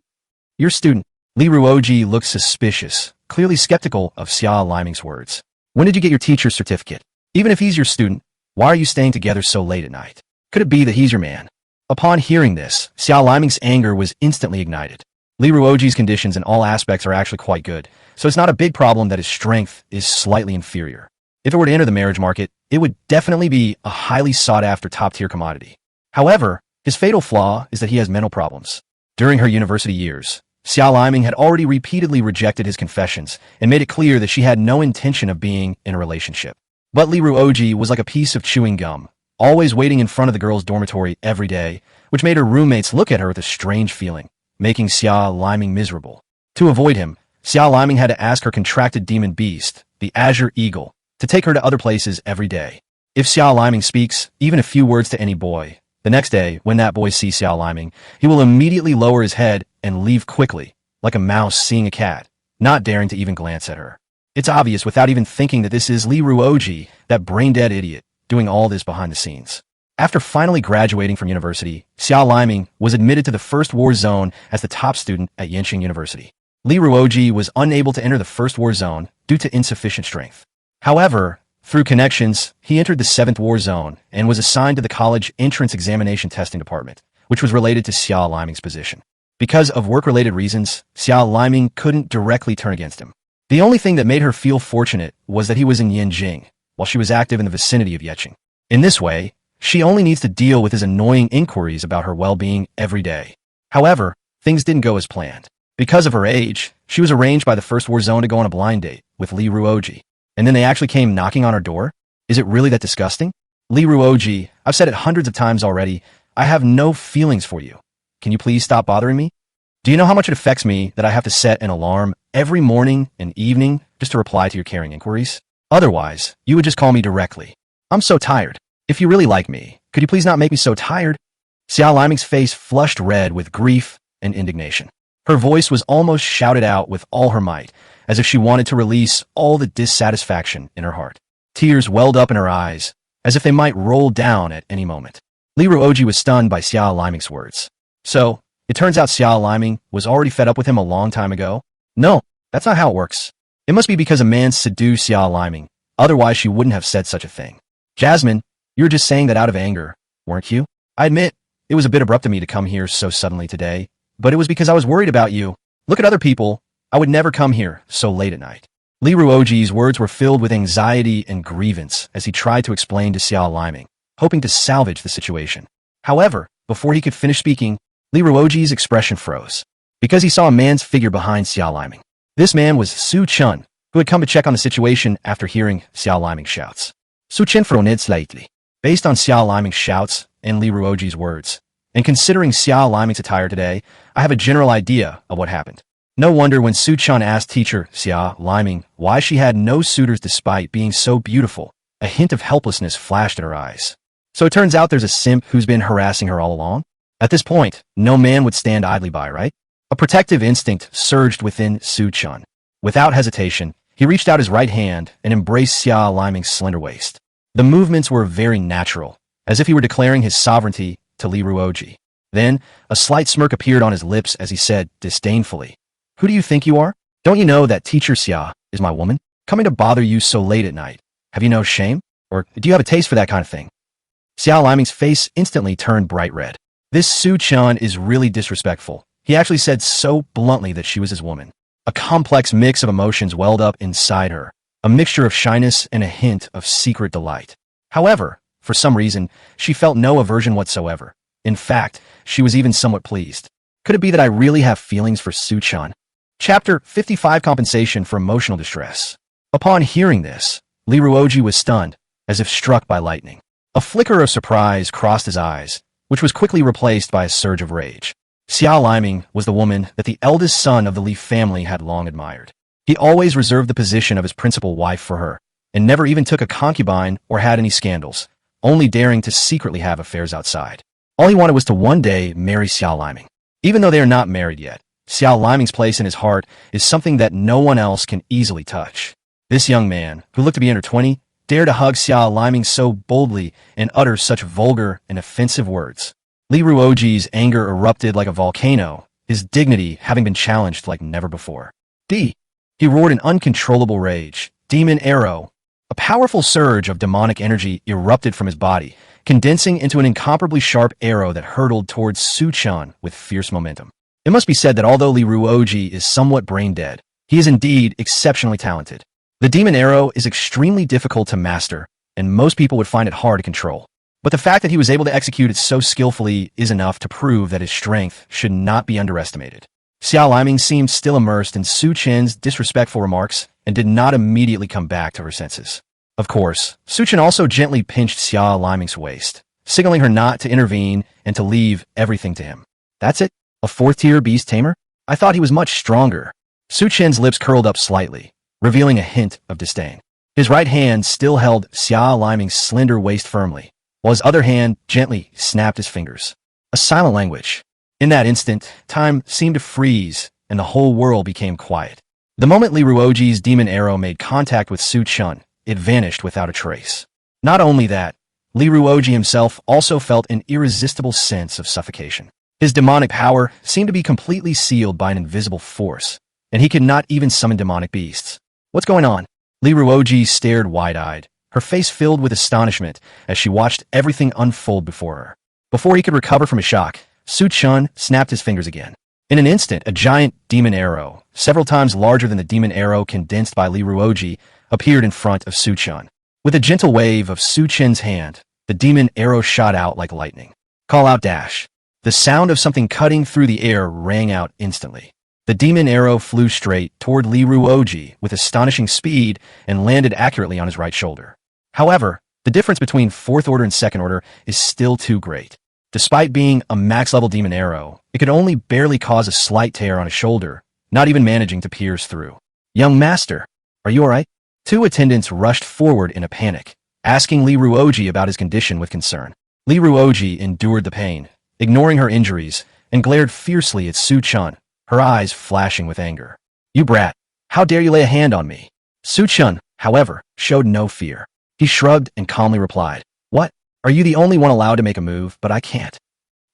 Speaker 1: "Your student." Li Ruoji looked suspicious, clearly skeptical of Xiao Liming's words. "When did you get your teacher's certificate? Even if he's your student, why are you staying together so late at night? Could it be that he's your man?" Upon hearing this, Xiao Liming's anger was instantly ignited. Li Ruoji's conditions in all aspects are actually quite good, so it's not a big problem that his strength is slightly inferior. If it were to enter the marriage market, it would definitely be a highly sought-after top-tier commodity. However, his fatal flaw is that he has mental problems. During her university years, Xiao Liming had already repeatedly rejected his confessions and made it clear that she had no intention of being in a relationship. But Li Ruoji was like a piece of chewing gum, always waiting in front of the girls' dormitory every day, which made her roommates look at her with a strange feeling, making Xiao Liming miserable. To avoid him, Xiao Liming had to ask her contracted demon beast, the Azure Eagle, to take her to other places every day. If Xiao Liming speaks even a few words to any boy, the next day, when that boy sees Xiao Liming, he will immediately lower his head and leave quickly, like a mouse seeing a cat, not daring to even glance at her. It's obvious without even thinking that this is Li Ruoji, that brain-dead idiot, doing all this behind the scenes. After finally graduating from university, Xiao Liming was admitted to the 1st War Zone as the top student at Yenching University. Li Ruoji was unable to enter the 1st War Zone due to insufficient strength. However, through connections, he entered the 7th War Zone and was assigned to the college entrance examination testing department, which was related to Xiao Liming's position. Because of work-related reasons, Xiao Liming couldn't directly turn against him. The only thing that made her feel fortunate was that he was in Yenjing, while she was active in the vicinity of Yenching. In this way, she only needs to deal with his annoying inquiries about her well-being every day. However, things didn't go as planned. Because of her age, she was arranged by the 1st War Zone to go on a blind date with Li Ruoji. And then they actually came knocking on her door? Is it really that disgusting? Li Ruoji, I've said it hundreds of times already, I have no feelings for you. Can you please stop bothering me? Do you know how much it affects me that I have to set an alarm every morning and evening just to reply to your caring inquiries? Otherwise, you would just call me directly. I'm so tired. If you really like me, could you please not make me so tired? Xiao Liming's face flushed red with grief and indignation. Her voice was almost shouted out with all her might, as if she wanted to release all the dissatisfaction in her heart. Tears welled up in her eyes, as if they might roll down at any moment. Li Ruoji was stunned by Xiao Liming's words. So, it turns out Xiao Liming was already fed up with him a long time ago? No, that's not how it works. It must be because a man seduced Xiao Liming, otherwise she wouldn't have said such a thing. Jasmine, you were just saying that out of anger, weren't you? I admit, it was a bit abrupt of me to come here so suddenly today, but it was because I was worried about you. Look at other people. I would never come here so late at night. Li Ruoji's words were filled with anxiety and grievance as he tried to explain to Xiao Liming, hoping to salvage the situation. However, before he could finish speaking, Li Ruoji's expression froze, because he saw a man's figure behind Xiao Liming. This man was Su Chen, who had come to check on the situation after hearing Xiao Liming's shouts. Su Chen frowned slightly. Based on Xiao Liming's shouts and Li Ruoji's words, and considering Xiao Liming's attire today, I have a general idea of what happened. No wonder when Su Chen asked teacher Xiao Liming why she had no suitors despite being so beautiful, a hint of helplessness flashed in her eyes. So it turns out there's a simp who's been harassing her all along? At this point, no man would stand idly by, right? A protective instinct surged within Su Chen. Without hesitation, he reached out his right hand and embraced Xiao Liming's slender waist. The movements were very natural, as if he were declaring his sovereignty to Li Ruoji. Then, a slight smirk appeared on his lips as he said disdainfully, "Who do you think you are? Don't you know that teacher Xia is my woman? Coming to bother you so late at night. Have you no shame? Or do you have a taste for that kind of thing? Xiao Liming's face instantly turned bright red. This Su Chen is really disrespectful. He actually said so bluntly that she was his woman. A complex mix of emotions welled up inside her, a mixture of shyness and a hint of secret delight. However, for some reason, she felt no aversion whatsoever. In fact, she was even somewhat pleased. Could it be that I really have feelings for Su Chen? Chapter 55 Compensation for Emotional Distress. Upon hearing this, Li Ruoji was stunned, as if struck by lightning. A flicker of surprise crossed his eyes, which was quickly replaced by a surge of rage. Xiao Liming was the woman that the eldest son of the Li family had long admired. He always reserved the position of his principal wife for her, and never even took a concubine or had any scandals, only daring to secretly have affairs outside. All he wanted was to one day marry Xiao Liming. Even though they are not married yet, Xiao Liming's place in his heart is something that no one else can easily touch. This young man, who looked to be under 20, dared to hug Xiao Liming so boldly and utter such vulgar and offensive words. Li Ruoji's anger erupted like a volcano, his dignity having been challenged like never before. He roared in uncontrollable rage. Demon arrow. A powerful surge of demonic energy erupted from his body, condensing into an incomparably sharp arrow that hurtled towards Su Chen with fierce momentum. It must be said that although Li Ruoji is somewhat brain-dead, he is indeed exceptionally talented. The demon arrow is extremely difficult to master, and most people would find it hard to control. But the fact that he was able to execute it so skillfully is enough to prove that his strength should not be underestimated. Xiao Liming seemed still immersed in Su Chen's disrespectful remarks and did not immediately come back to her senses. Of course, Su Chen also gently pinched Xiao Liming's waist, signaling her not to intervene and to leave everything to him. That's it? A fourth-tier beast tamer? I thought he was much stronger. Su Chen's lips curled up slightly, revealing a hint of disdain. His right hand still held Xiao Liming's slender waist firmly, while his other hand gently snapped his fingers. A silent language. In that instant, time seemed to freeze, and the whole world became quiet. The moment Li Ruoji's demon arrow made contact with Su Chen, it vanished without a trace. Not only that, Li Ruoji himself also felt an irresistible sense of suffocation. His demonic power seemed to be completely sealed by an invisible force, and he could not even summon demonic beasts. What's going on? Li Ruoji stared wide-eyed, her face filled with astonishment as she watched everything unfold before her. Before he could recover from his shock, Su Chen snapped his fingers again. In an instant, a giant demon arrow, several times larger than the demon arrow condensed by Li Ruoji, appeared in front of Su Chen. With a gentle wave of Su Chen's hand, the demon arrow shot out like lightning. Call out dash. The sound of something cutting through the air rang out instantly. The demon arrow flew straight toward Li Ruoji with astonishing speed and landed accurately on his right shoulder. However, the difference between fourth order and second order is still too great. Despite being a max-level demon arrow, it could only barely cause a slight tear on his shoulder, not even managing to pierce through. Young master, are you alright? Two attendants rushed forward in a panic, asking Li Ruoji about his condition with concern. Li Ruoji endured the pain, ignoring her injuries, and glared fiercely at Su Chen, her eyes flashing with anger. You brat, how dare you lay a hand on me? Su Chen, however, showed no fear. He shrugged and calmly replied, What? Are you the only one allowed to make a move, but I can't?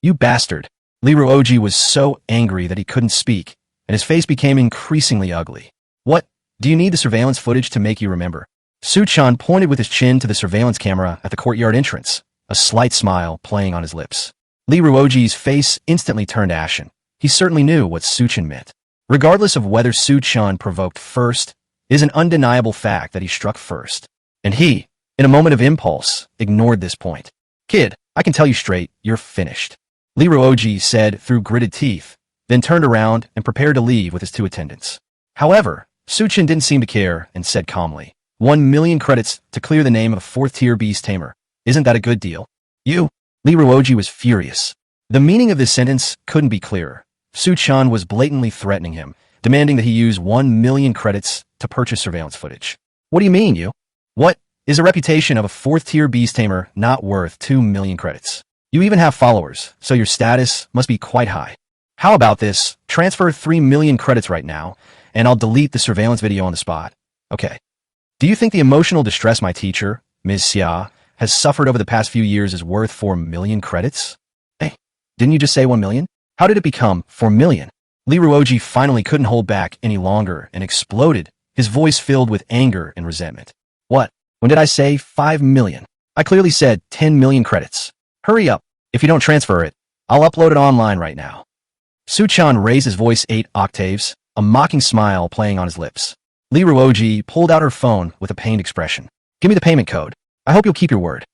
Speaker 1: You bastard. Li Ruoji was so angry that he couldn't speak, and his face became increasingly ugly. What? Do you need the surveillance footage to make you remember? Su Chen pointed with his chin to the surveillance camera at the courtyard entrance, a slight smile playing on his lips. Li Ruoji's face instantly turned ashen. He certainly knew what Su Chen meant. Regardless of whether Su Chen provoked first, it is an undeniable fact that he struck first. And he, in a moment of impulse, ignored this point. Kid, I can tell you straight, you're finished. Li Ruoji said through gritted teeth, then turned around and prepared to leave with his two attendants. However, Su Chen didn't seem to care and said calmly, 1,000,000 credits to clear the name of a fourth-tier beast tamer. Isn't that a good deal? You? Li Ruoji was furious. The meaning of this sentence couldn't be clearer. Su Chen was blatantly threatening him, demanding that he use 1,000,000 credits to purchase surveillance footage. What do you mean, you? What? Is a reputation of a fourth-tier beast tamer not worth 2,000,000 credits? You even have followers, so your status must be quite high. How about this? Transfer 3,000,000 credits right now, and I'll delete the surveillance video on the spot. Okay. Do you think the emotional distress my teacher, Ms. Xia, has suffered over the past few years is worth 4,000,000 credits? Hey, didn't you just say 1,000,000? How did it become 4,000,000? Li Ruoji finally couldn't hold back any longer and exploded, his voice filled with anger and resentment. What? When did I say 5 million? I clearly said 10 million credits. Hurry up. If you don't transfer it, I'll upload it online right now. Su-chan raised his voice 8 octaves, a mocking smile playing on his lips. Li Ruoji pulled out her phone with a pained expression. Give me the payment code. I hope you'll keep your word.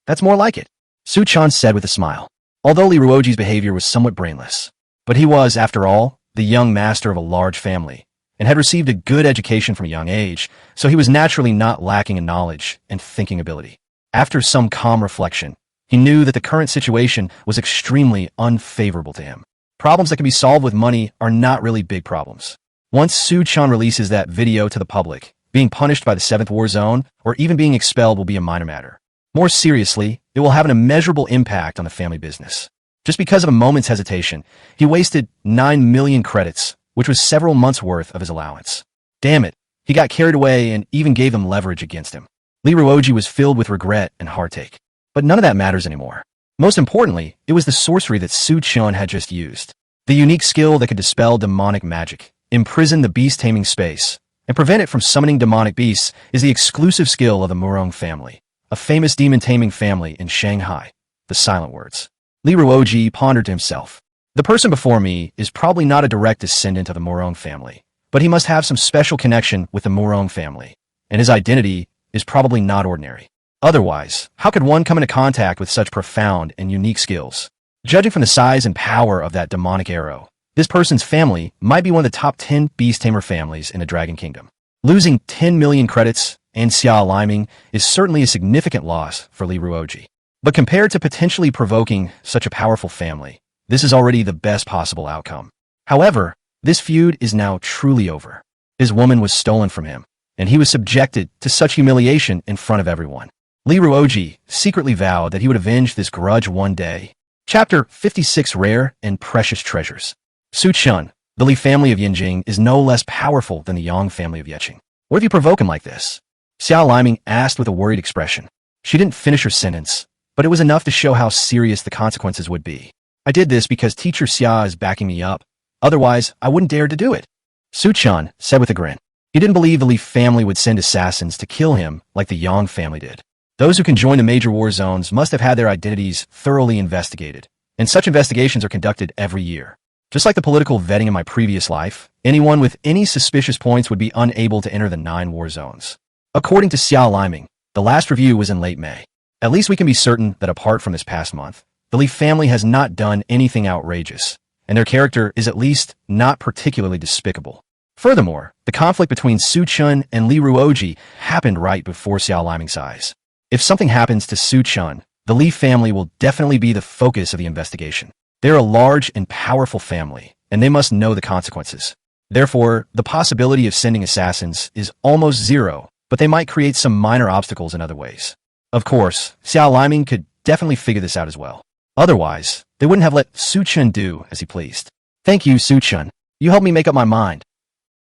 Speaker 1: That's more like it, Su-chan said with a smile. Although Li Ruoji's behavior was somewhat brainless, but he was, after all, the young master of a large family, and had received a good education from a young age, so he was naturally not lacking in knowledge and thinking ability. After some calm reflection, he knew that the current situation was extremely unfavorable to him. Problems that can be solved with money are not really big problems. Once Su-chan releases that video to the public, being punished by the 7th War Zone or even being expelled will be a minor matter. More seriously, it will have an immeasurable impact on the family business. Just because of a moment's hesitation, he wasted 9 million credits, which was several months' worth of his allowance. Damn it, he got carried away and even gave them leverage against him. Li Ruoji was filled with regret and heartache. But none of that matters anymore. Most importantly, it was the sorcery that Su-chan had just used. The unique skill that could dispel demonic magic, imprison the beast-taming space, and prevent it from summoning demonic beasts is the exclusive skill of the Murong family, a famous demon-taming family in Shanghai, the Silent Words. Li Ruoji pondered to himself. The person before me is probably not a direct descendant of the Murong family, but he must have some special connection with the Murong family, and his identity is probably not ordinary. Otherwise, how could one come into contact with such profound and unique skills? Judging from the size and power of that demonic arrow, this person's family might be one of the top 10 beast tamer families in the Dragon Kingdom. Losing 10 million credits and Xia Liming is certainly a significant loss for Li Ruoji. But compared to potentially provoking such a powerful family, this is already the best possible outcome. However, this feud is now truly over. His woman was stolen from him, and he was subjected to such humiliation in front of everyone. Li Ruoji secretly vowed that he would avenge this grudge one day. Chapter 56 Rare and Precious Treasures. Su-chan, the Li family of Yinjing, is no less powerful than the Yang family of Yeqing. What if you provoke him like this? Xia Liming asked with a worried expression. She didn't finish her sentence, but it was enough to show how serious the consequences would be. I did this because Teacher Xia is backing me up. Otherwise, I wouldn't dare to do it, Su-chan said with a grin. He didn't believe the Li family would send assassins to kill him like the Yang family did. Those who can join the major war zones must have had their identities thoroughly investigated, and such investigations are conducted every year. Just like the political vetting in my previous life, anyone with any suspicious points would be unable to enter the 9 war zones. According to Xia Liming, the last review was in late May. At least we can be certain that apart from this past month, the Li family has not done anything outrageous, and their character is at least not particularly despicable. Furthermore, the conflict between Su-chan and Li Ruoji happened right before Xia Liming's eyes. If something happens to Su-chan, the Li family will definitely be the focus of the investigation. They're a large and powerful family, and they must know the consequences. Therefore, the possibility of sending assassins is almost zero, but they might create some minor obstacles in other ways. Of course, Xia Liming could definitely figure this out as well. Otherwise, they wouldn't have let Su-chan do as he pleased. Thank you, Su-chan. You helped me make up my mind.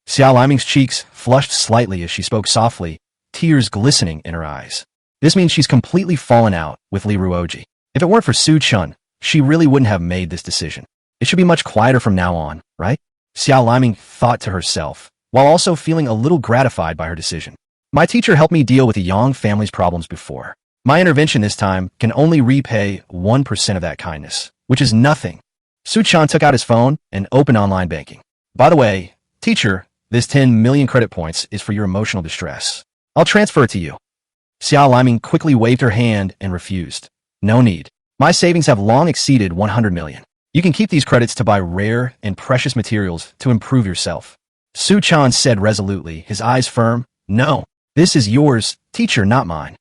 Speaker 1: Xia Liming's cheeks flushed slightly as she spoke softly, tears glistening in her eyes. This means she's completely fallen out with Li Ruoji. If it weren't for Su-chan, she really wouldn't have made this decision. It should be much quieter from now on, right? Xia Liming thought to herself, while also feeling a little gratified by her decision. My teacher helped me deal with the Yang family's problems before. My intervention this time can only repay 1% of that kindness, which is nothing. Su-chan took out his phone and opened online banking. By the way, teacher, this 10 million credit points is for your emotional distress. I'll transfer it to you. Xia Liming quickly waved her hand and refused. No need. My savings have long exceeded 100 million. You can keep these credits to buy rare and precious materials to improve yourself. Su-chan said resolutely, his eyes firm. No, this is yours, teacher, not mine.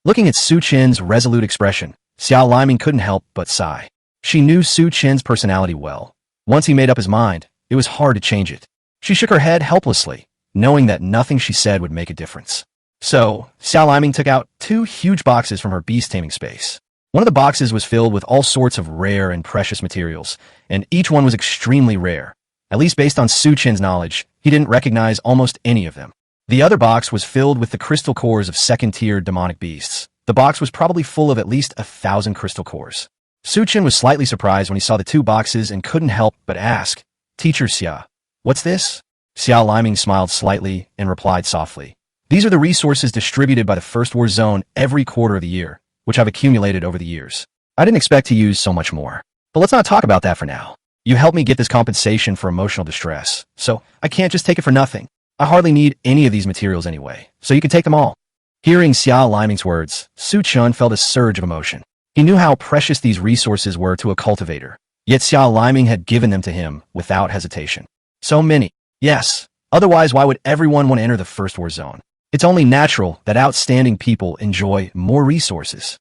Speaker 1: Looking at Su-chan's resolute expression, Xia Liming couldn't help but sigh. She knew Su-chan's personality well. Once he made up his mind, it was hard to change it. She shook her head helplessly, knowing that nothing she said would make a difference. So, Xia Liming took out 2 huge boxes from her beast-taming space. One of the boxes was filled with all sorts of rare and precious materials, and each one was extremely rare. At least based on Su-chan's knowledge, he didn't recognize almost any of them. The other box was filled with the crystal cores of second-tier demonic beasts. The box was probably full of at least 1,000 crystal cores. Su-chan was slightly surprised when he saw the 2 boxes and couldn't help but ask, Teacher Xia, what's this? Xia Liming smiled slightly and replied softly. These are the resources distributed by the First War Zone every quarter of the year, which I've accumulated over the years. I didn't expect to use so much more. But let's not talk about that for now. You helped me get this compensation for emotional distress, so I can't just take it for nothing. I hardly need any of these materials anyway, so you can take them all. Hearing Xia Liming's words, Su Chen felt a surge of emotion. He knew how precious these resources were to a cultivator, yet Xia Liming had given them to him without hesitation. So many. Yes. Otherwise, why would everyone want to enter the First War Zone? It's only natural that outstanding people enjoy more resources.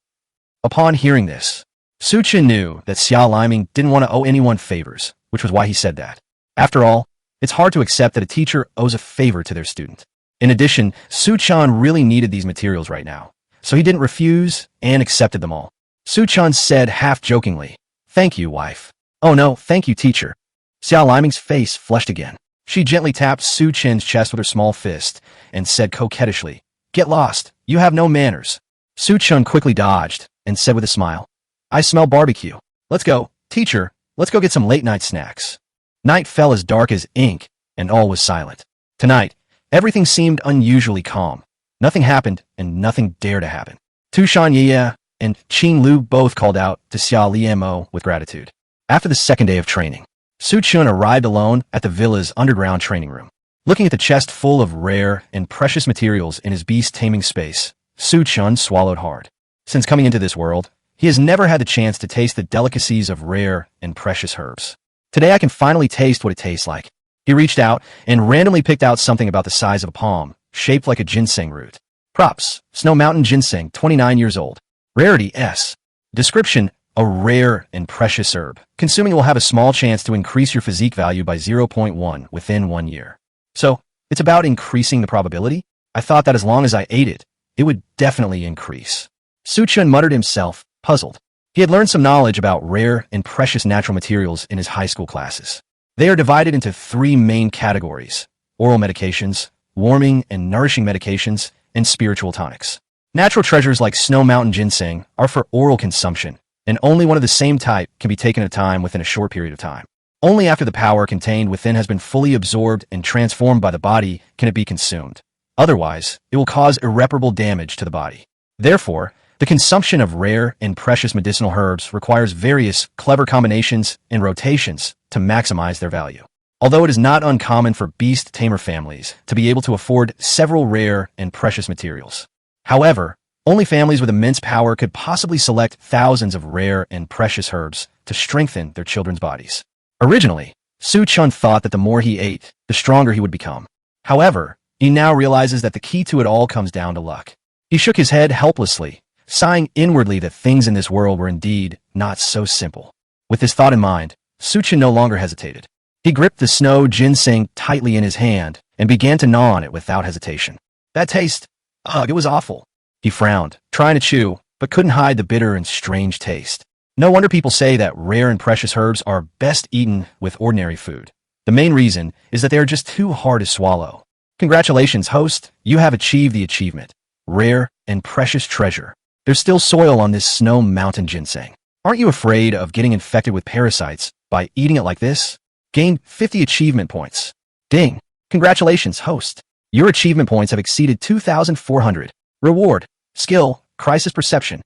Speaker 1: Upon hearing this, Su Chen knew that Xia Liming didn't want to owe anyone favors, which was why he said that. After all, it's hard to accept that a teacher owes a favor to their student. In addition, Su Chen really needed these materials right now, so he didn't refuse and accepted them all. Su Chen said half-jokingly, "Thank you, wife." "Oh no, thank you, teacher." Xia Liming's face flushed again. She gently tapped Su Chen's chest with her small fist and said coquettishly, "Get lost. You have no manners." Su Chen quickly dodged and said with a smile, "I smell barbecue. Let's go, teacher. Let's go get some late-night snacks." Night fell as dark as ink, and all was silent. Tonight, everything seemed unusually calm. Nothing happened, and nothing dared to happen. Tu Shan Ye and Qin Lu both called out to Xia Liemo with gratitude. After the second day of training, Su Chen arrived alone at the villa's underground training room. Looking at the chest full of rare and precious materials in his beast taming space, Su Chen swallowed hard. Since coming into this world, he has never had the chance to taste the delicacies of rare and precious herbs. Today I can finally taste what it tastes like. He reached out and randomly picked out something about the size of a palm, shaped like a ginseng root. Props: Snow Mountain Ginseng, 29 years old. Rarity S. Description: a rare and precious herb. Consuming will have a small chance to increase your physique value by 0.1 within 1 year. So, it's about increasing the probability? I thought that as long as I ate it, it would definitely increase. Su Chen muttered himself, puzzled. He had learned some knowledge about rare and precious natural materials in his high school classes. They are divided into 3 main categories: oral medications, warming and nourishing medications, and spiritual tonics. Natural treasures like Snow Mountain Ginseng are for oral consumption, and only one of the same type can be taken at a time within a short period of time. Only after the power contained within has been fully absorbed and transformed by the body can it be consumed. Otherwise, it will cause irreparable damage to the body. Therefore, the consumption of rare and precious medicinal herbs requires various clever combinations and rotations to maximize their value. Although it is not uncommon for beast tamer families to be able to afford several rare and precious materials. However, only families with immense power could possibly select thousands of rare and precious herbs to strengthen their children's bodies. Originally, Su Chen thought that the more he ate, the stronger he would become. However, he now realizes that the key to it all comes down to luck. He shook his head helplessly, sighing inwardly that things in this world were indeed not so simple. With this thought in mind, Su Chen no longer hesitated. He gripped the snow ginseng tightly in his hand and began to gnaw on it without hesitation. That taste, ugh, it was awful. He frowned, trying to chew, but couldn't hide the bitter and strange taste. No wonder people say that rare and precious herbs are best eaten with ordinary food. The main reason is that they are just too hard to swallow. Congratulations, host, you have achieved the achievement. Rare and precious treasure. There's still soil on this Snow Mountain Ginseng. Aren't you afraid of getting infected with parasites by eating it like this? Gain 50 achievement points. Ding. Congratulations, host. Your achievement points have exceeded 2,400. Reward. Skill, Crisis Perception.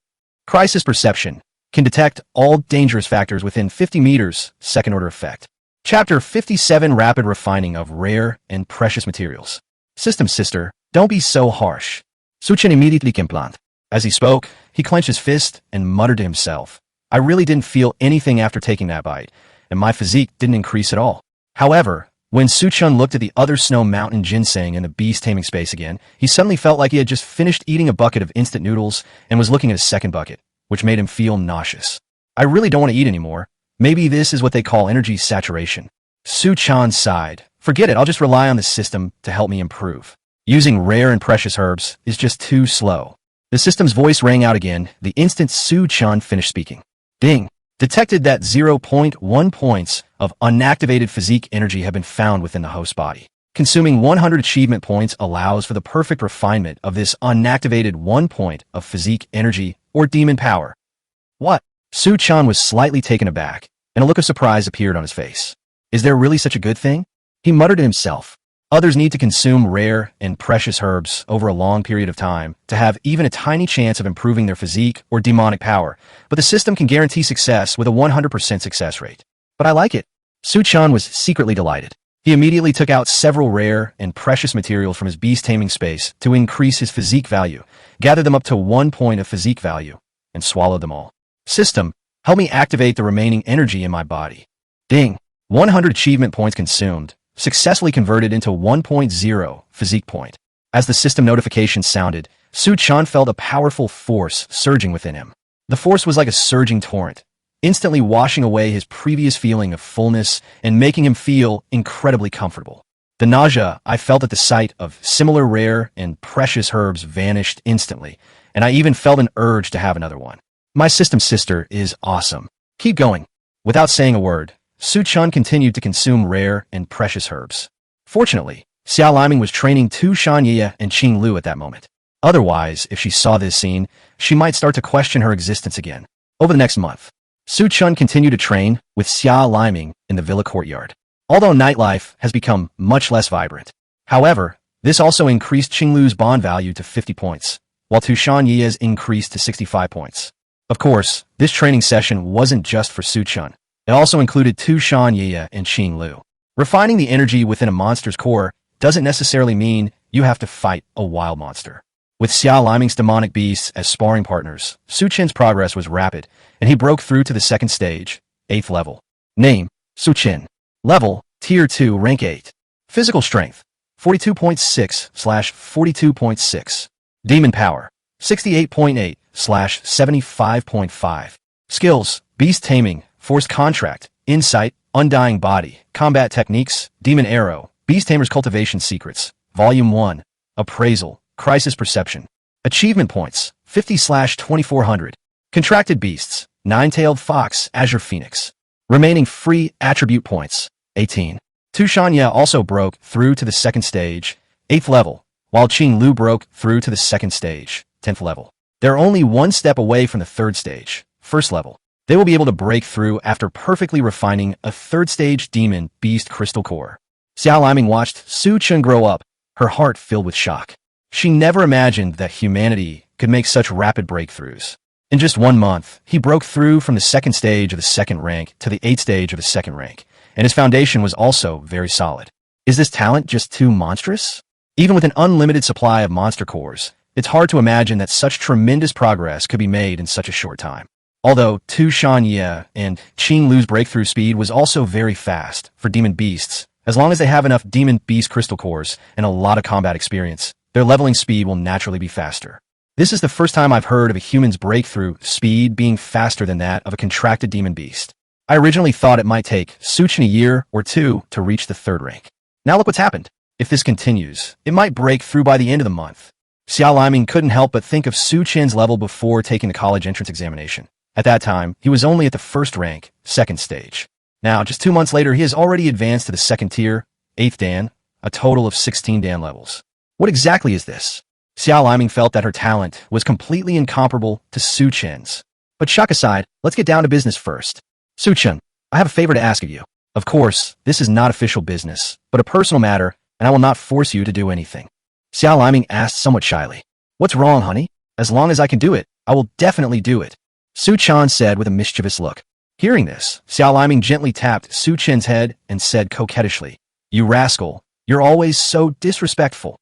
Speaker 1: Crisis Perception can detect all dangerous factors within 50 meters, second order effect. Chapter 57, Rapid Refining of Rare and Precious Materials. System sister, don't be so harsh. Su Chen immediately complied. As he spoke, he clenched his fist and muttered to himself, I really didn't feel anything after taking that bite, and my physique didn't increase at all. However, when Su Chen looked at the other Snow Mountain Ginseng in the beast taming space again, he suddenly felt like he had just finished eating a bucket of instant noodles and was looking at a second bucket, which made him feel nauseous. I really don't want to eat anymore. Maybe this is what they call energy saturation. Su Chen sighed. Forget it, I'll just rely on the system to help me improve. Using rare and precious herbs is just too slow. The system's voice rang out again the instant Su Chen finished speaking. Ding. Detected that 0.1 points of unactivated physique energy have been found within the host body. Consuming 100 achievement points allows for the perfect refinement of this unactivated 1 point of physique energy or demon power. What? Su Chen was slightly taken aback, and a look of surprise appeared on his face. Is there really such a good thing? He muttered to himself. Others need to consume rare and precious herbs over a long period of time to have even a tiny chance of improving their physique or demonic power, but the system can guarantee success with a 100% success rate. But I like it. Chen was secretly delighted. He immediately took out several rare and precious materials from his beast taming space to increase his physique value, gathered them up to 1 point of physique value, and swallowed them all. System, help me activate the remaining energy in my body. Ding! 100 achievement points consumed, successfully converted into 1.0 physique point. As the system notification sounded, Chen felt a powerful force surging within him. The force was like a surging torrent, instantly washing away his previous feeling of fullness and making him feel incredibly comfortable. The nausea I felt at the sight of similar rare and precious herbs vanished instantly, and I even felt an urge to have another one. My system sister is awesome. Keep going. Without saying a word, Chen continued to consume rare and precious herbs. Fortunately, Xiao Liming was training Tu Shanyi and Qing Lu at that moment. Otherwise, if she saw this scene, she might start to question her existence again. Over the next month, Chen continued to train with Xiao Liming in the villa courtyard. Although nightlife has become much less vibrant. However, this also increased Qing Lu's bond value to 50 points, while Tu Shanyi's increased to 65 points. Of course, this training session wasn't just for Chen. It also included Tu Shanyi and Qing Lu. Refining the energy within a monster's core doesn't necessarily mean you have to fight a wild monster. With Xiao Liming's demonic beasts as sparring partners, Chen's progress was rapid, and he broke through to the second stage, 8th level. Name, Chen. Level, Tier 2, Rank 8. Physical Strength, 42.6/42.6. Demon Power, 68.8/75.5. Skills, Beast Taming, Forced Contract, Insight, Undying Body, Combat Techniques, Demon Arrow, Beast Tamer's Cultivation Secrets, Volume 1, Appraisal, Crisis Perception. Achievement Points, 50/2400. Contracted Beasts, Nine-Tailed Fox, Azure Phoenix. Remaining free attribute points, 18. Tu Shanyi also broke through to the second stage, 8th level, while Qing Lu broke through to the second stage, 10th level. They're only one step away from the third stage, 1st level. They will be able to break through after perfectly refining a third-stage demon beast crystal core. Xiao Liming watched Chen grow up, her heart filled with shock. She never imagined that humanity could make such rapid breakthroughs. In just 1 month, he broke through from the second stage of the second rank to the 8th stage of the second rank, and his foundation was also very solid. Is this talent just too monstrous? Even with an unlimited supply of monster cores, it's hard to imagine that such tremendous progress could be made in such a short time. Although Tu Shanyi and Qing Lu's breakthrough speed was also very fast for demon beasts, as long as they have enough demon beast crystal cores and a lot of combat experience, their leveling speed will naturally be faster. This is the first time I've heard of a human's breakthrough speed being faster than that of a contracted demon beast. I originally thought it might take Chen a year or 2 to reach the 3rd rank. Now look what's happened. If this continues, it might break through by the end of the month. Xiao Liming couldn't help but think of Chen's level before taking the college entrance examination. At that time, he was only at the 1st rank, 2nd stage. Now, just 2 months later, he has already advanced to the 2nd tier, 8th Dan, a total of 16 Dan levels. What exactly is this? Xiao Liming felt that her talent was completely incomparable to Chen's. But shock aside, let's get down to business first. Chen, I have a favor to ask of you. Of course, this is not official business, but a personal matter, and I will not force you to do anything. Xiao Liming asked somewhat shyly. What's wrong, honey? As long as I can do it, I will definitely do it. Chen said with a mischievous look. Hearing this, Xiao Liming gently tapped Chen's head and said coquettishly, You rascal, you're always so disrespectful.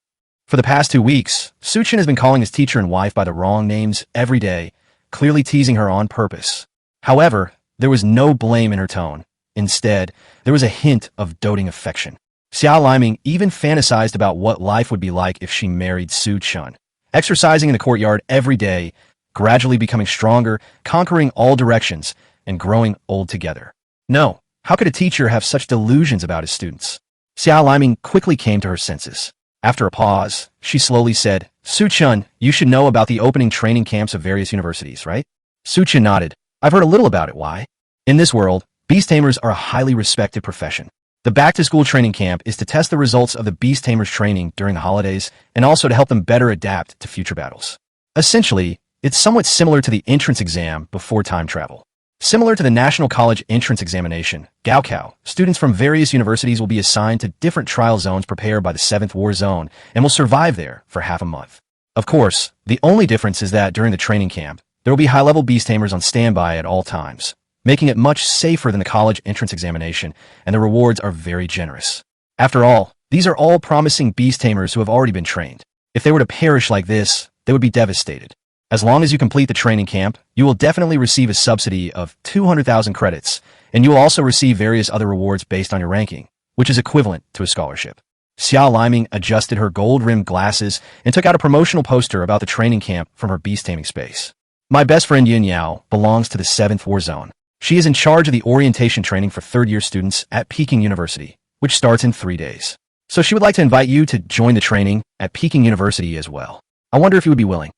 Speaker 1: For the past 2 weeks, Chen has been calling his teacher and wife by the wrong names every day, clearly teasing her on purpose. However, there was no blame in her tone. Instead, there was a hint of doting affection. Xiao Liming even fantasized about what life would be like if she married Chen. Exercising in the courtyard every day, gradually becoming stronger, conquering all directions, and growing old together. No, how could a teacher have such delusions about his students? Xiao Liming quickly came to her senses. After a pause, she slowly said, Chen, you should know about the opening training camps of various universities, right? Chen nodded. I've heard a little about it. Why? In this world, beast tamers are a highly respected profession. The back-to-school training camp is to test the results of the beast tamers training during the holidays and also to help them better adapt to future battles. Essentially, it's somewhat similar to the entrance exam before time travel. Similar to the National College Entrance Examination, Gaokao, students from various universities will be assigned to different trial zones prepared by the 7th War Zone and will survive there for half a month. Of course, the only difference is that during the training camp, there will be high-level beast tamers on standby at all times, making it much safer than the college entrance examination, and the rewards are very generous. After all, these are all promising beast tamers who have already been trained. If they were to perish like this, they would be devastated. As long as you complete the training camp, you will definitely receive a subsidy of 200,000 credits, and you will also receive various other rewards based on your ranking, which is equivalent to a scholarship. Xia Liming adjusted her gold-rimmed glasses and took out a promotional poster about the training camp from her beast-taming space. My best friend Yin Yao belongs to the 7th War Zone. She is in charge of the orientation training for third-year students at Peking University, which starts in 3 days. So she would like to invite you to join the training at Peking University as well. I wonder if you would be willing.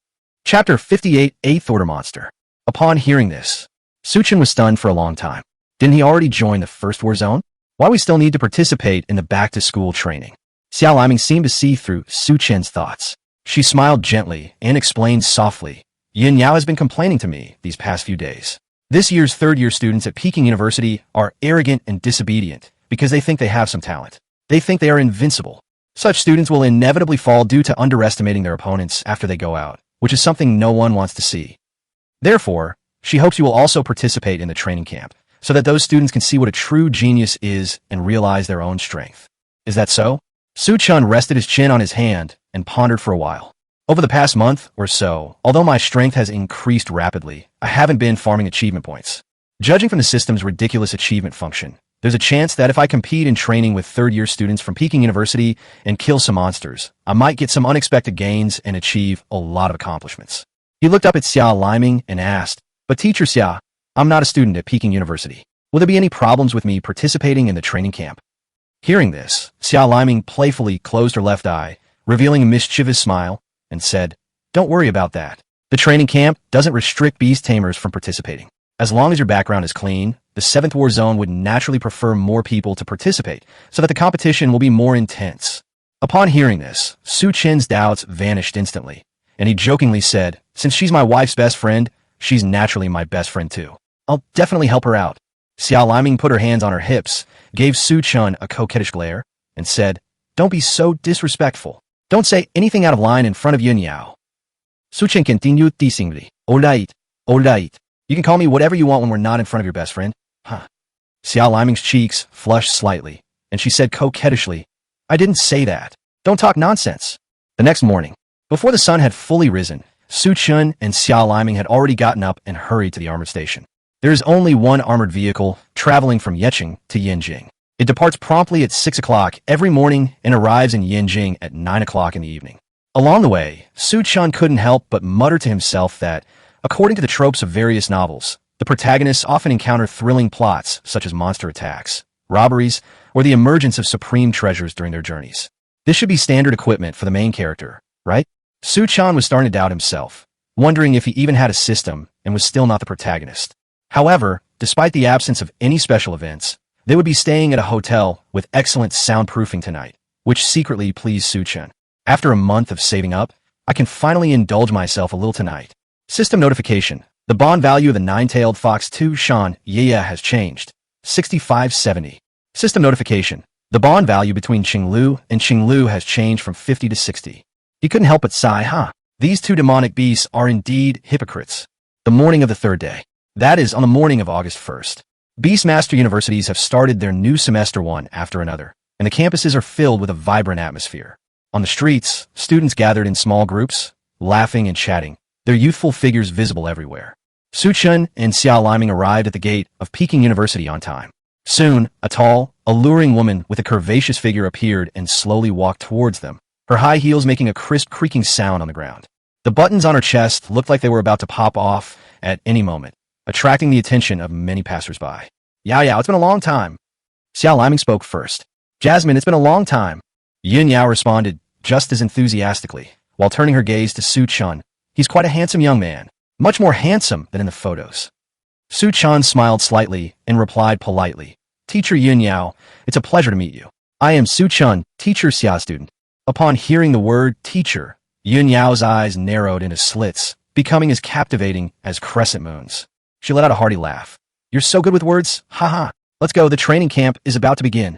Speaker 1: Chapter 58, 8th Order Monster. Upon hearing this, Su Chen was stunned for a long time. Didn't he already join the First War Zone? Why we still need to participate in the back-to-school training? Xia Liming seemed to see through Su Chen's thoughts. She smiled gently and explained softly, Yin Yao has been complaining to me these past few days. This year's third-year students at Peking University are arrogant and disobedient because they think they have some talent. They think they are invincible. Such students will inevitably fall due to underestimating their opponents after they go out, which is something no one wants to see. Therefore, she hopes you will also participate in the training camp, so that those students can see what a true genius is and realize their own strength. Is that so? Su Chen rested his chin on his hand and pondered for a while. Over the past month or so, although my strength has increased rapidly, I haven't been farming achievement points. Judging from the system's ridiculous achievement function, there's a chance that if I compete in training with third-year students from Peking University and kill some monsters, I might get some unexpected gains and achieve a lot of accomplishments. He looked up at Xia Liming and asked, But Teacher Xia, I'm not a student at Peking University. Will there be any problems with me participating in the training camp? Hearing this, Xia Liming playfully closed her left eye, revealing a mischievous smile, and said, Don't worry about that. The training camp doesn't restrict beast tamers from participating. As long as your background is clean, the 7th War Zone would naturally prefer more people to participate, so that the competition will be more intense. Upon hearing this, Su Chen's doubts vanished instantly, and he jokingly said, Since she's my wife's best friend, she's naturally my best friend too. I'll definitely help her out. Xia Liming put her hands on her hips, gave Su Chen a coquettish glare, and said, Don't be so disrespectful. Don't say anything out of line in front of Yin Yao. Su Chen continued teasingly, All right. You can call me whatever you want when we're not in front of your best friend. Huh. Xia Liming's cheeks flushed slightly, and she said coquettishly, I didn't say that. Don't talk nonsense. The next morning, before the sun had fully risen, Su Chen and Xia Liming had already gotten up and hurried to the armored station. There is only one armored vehicle traveling from Yecheng to Yanjing. It departs promptly at 6 o'clock every morning and arrives in Yanjing at 9 o'clock in the evening. Along the way, Su Chen couldn't help but mutter to himself that, according to the tropes of various novels, the protagonists often encounter thrilling plots such as monster attacks, robberies, or the emergence of supreme treasures during their journeys. This should be standard equipment for the main character, right? Su Chen was starting to doubt himself, wondering if he even had a system and was still not the protagonist. However, despite the absence of any special events, they would be staying at a hotel with excellent soundproofing tonight, which secretly pleased Su Chen. After a month of saving up, I can finally indulge myself a little tonight. System notification. The bond value of the nine-tailed fox 2 Shan Yaya has changed. 6570. System notification. The bond value between Qinglu and Qinglu has changed from 50 to 60. He couldn't help but sigh, huh? These two demonic beasts are indeed hypocrites. The morning of the third day. That is on the morning of August 1st. Beastmaster universities have started their new semester one after another, and the campuses are filled with a vibrant atmosphere. On the streets, students gathered in small groups, laughing and chatting, their youthful figures visible everywhere. Su Chen and Xia Liming arrived at the gate of Peking University on time. Soon, a tall, alluring woman with a curvaceous figure appeared and slowly walked towards them, her high heels making a crisp creaking sound on the ground. The buttons on her chest looked like they were about to pop off at any moment, attracting the attention of many passersby. Yao, it's been a long time. Xia Liming spoke first. Jasmine, it's been a long time. Yin Yao responded just as enthusiastically, while turning her gaze to Su Chen. He's quite a handsome young man, much more handsome than in the photos. Su Chen smiled slightly and replied politely, Teacher Yin Yao, it's a pleasure to meet you. I am Su Chen, teacher Xia student. Upon hearing the word teacher, Yin Yao's eyes narrowed into slits, becoming as captivating as crescent moons. She let out a hearty laugh. You're so good with words. Haha. Let's go, the training camp is about to begin.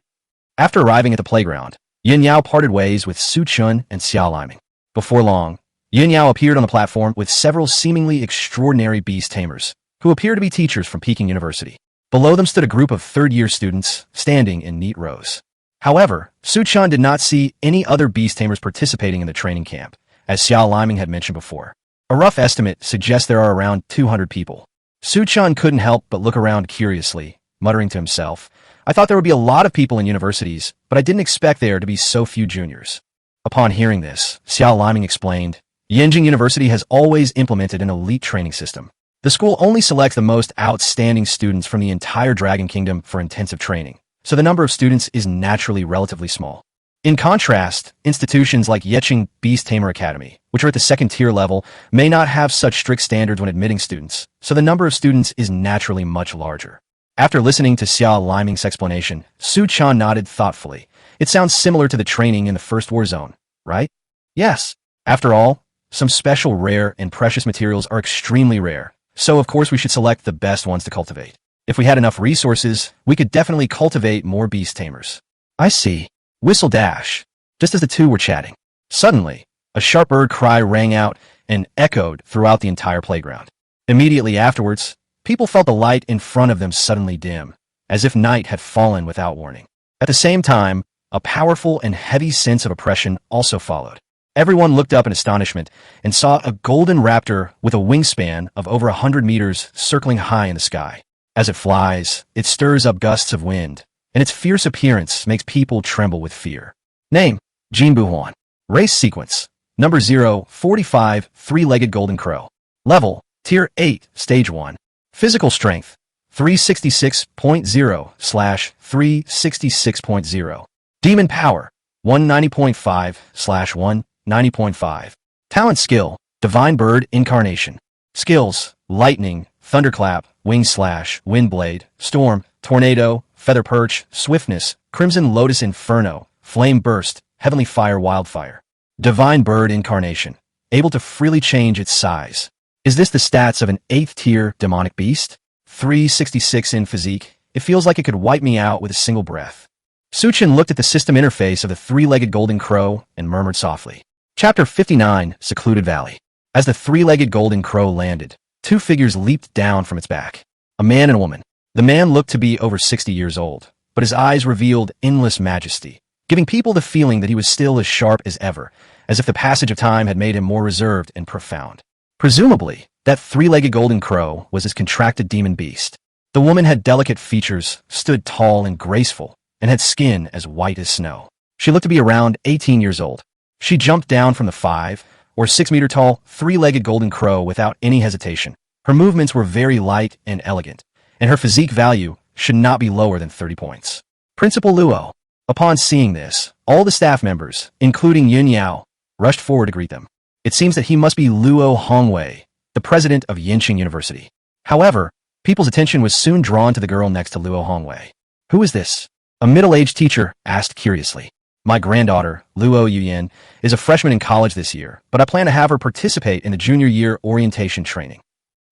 Speaker 1: After arriving at the playground, Yin Yao parted ways with Su Chen and Xiao Liming. Before long, Yin Yao appeared on the platform with several seemingly extraordinary beast tamers, who appear to be teachers from Peking University. Below them stood a group of third-year students, standing in neat rows. However, Su Chen did not see any other beast tamers participating in the training camp, as Xiao Liming had mentioned before. A rough estimate suggests there are around 200 people. Su Chen couldn't help but look around curiously, muttering to himself, I thought there would be a lot of people in universities, but I didn't expect there to be so few juniors. Upon hearing this, Xiao Liming explained, Yenjing University has always implemented an elite training system. The school only selects the most outstanding students from the entire Dragon Kingdom for intensive training, so the number of students is naturally relatively small. In contrast, institutions like Yeqing Beast Tamer Academy, which are at the second-tier level, may not have such strict standards when admitting students, so the number of students is naturally much larger. After listening to Xiao Liming's explanation, Su Chen nodded thoughtfully. It sounds similar to the training in the First War Zone, right? Yes. After all, some special rare and precious materials are extremely rare, so of course we should select the best ones to cultivate. If we had enough resources, we could definitely cultivate more beast tamers. I see. Whistle dash. Just as the two were chatting, suddenly, a sharp bird cry rang out and echoed throughout the entire playground. Immediately afterwards, people felt the light in front of them suddenly dim, as if night had fallen without warning. At the same time, a powerful and heavy sense of oppression also followed. Everyone looked up in astonishment and saw a golden raptor with a wingspan of over 100 meters circling high in the sky. As it flies, it stirs up gusts of wind, and its fierce appearance makes people tremble with fear. Name, Jin Buhuan. Race sequence, number 045, three-legged golden crow. Level, Tier 8, Stage 1. Physical strength, 366.0/366.0. Demon power, 190.5/190.5. Talent skill, Divine Bird Incarnation. Skills, Lightning, Thunderclap, Wing Slash, Windblade, Storm, Tornado, Feather Perch, Swiftness, Crimson Lotus Inferno, Flame Burst, Heavenly Fire Wildfire. Divine Bird Incarnation, able to freely change its size. Is this the stats of an 8th tier demonic beast? 366 in physique, it feels like it could wipe me out with a single breath. Su Chen looked at the system interface of the three-legged golden crow and murmured softly. Chapter 59, Secluded Valley. As the three-legged golden crow landed, two figures leaped down from its back. A man and a woman. The man looked to be over 60 years old, but his eyes revealed endless majesty, giving people the feeling that he was still as sharp as ever, as if the passage of time had made him more reserved and profound. Presumably, that three-legged golden crow was his contracted demon beast. The woman had delicate features, stood tall and graceful, and had skin as white as snow. She looked to be around 18 years old. She jumped down from the 5 or 6 meter tall three-legged golden crow without any hesitation. Her movements were very light and elegant, and her physique value should not be lower than 30 points. Principal Luo. Upon seeing this, all the staff members, including Yun Yao, rushed forward to greet them. It seems that he must be Luo Hongwei, the president of Yenjing University. However, people's attention was soon drawn to the girl next to Luo Hongwei. Who is this? A middle-aged teacher asked curiously. My granddaughter, Luo Yuyan, is a freshman in college this year, but I plan to have her participate in the junior year orientation training.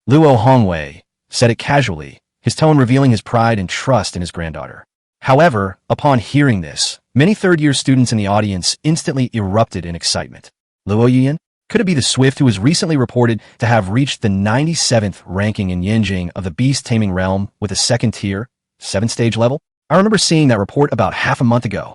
Speaker 1: Luo Hongwei said it casually, his tone revealing his pride and trust in his granddaughter. However, upon hearing this, many third-year students in the audience instantly erupted in excitement. Luo Yuyan? Could it be the Swift who was recently reported to have reached the 97th ranking in Yenjing of the beast taming realm with a second tier, 7th stage level? I remember seeing that report about half a month ago.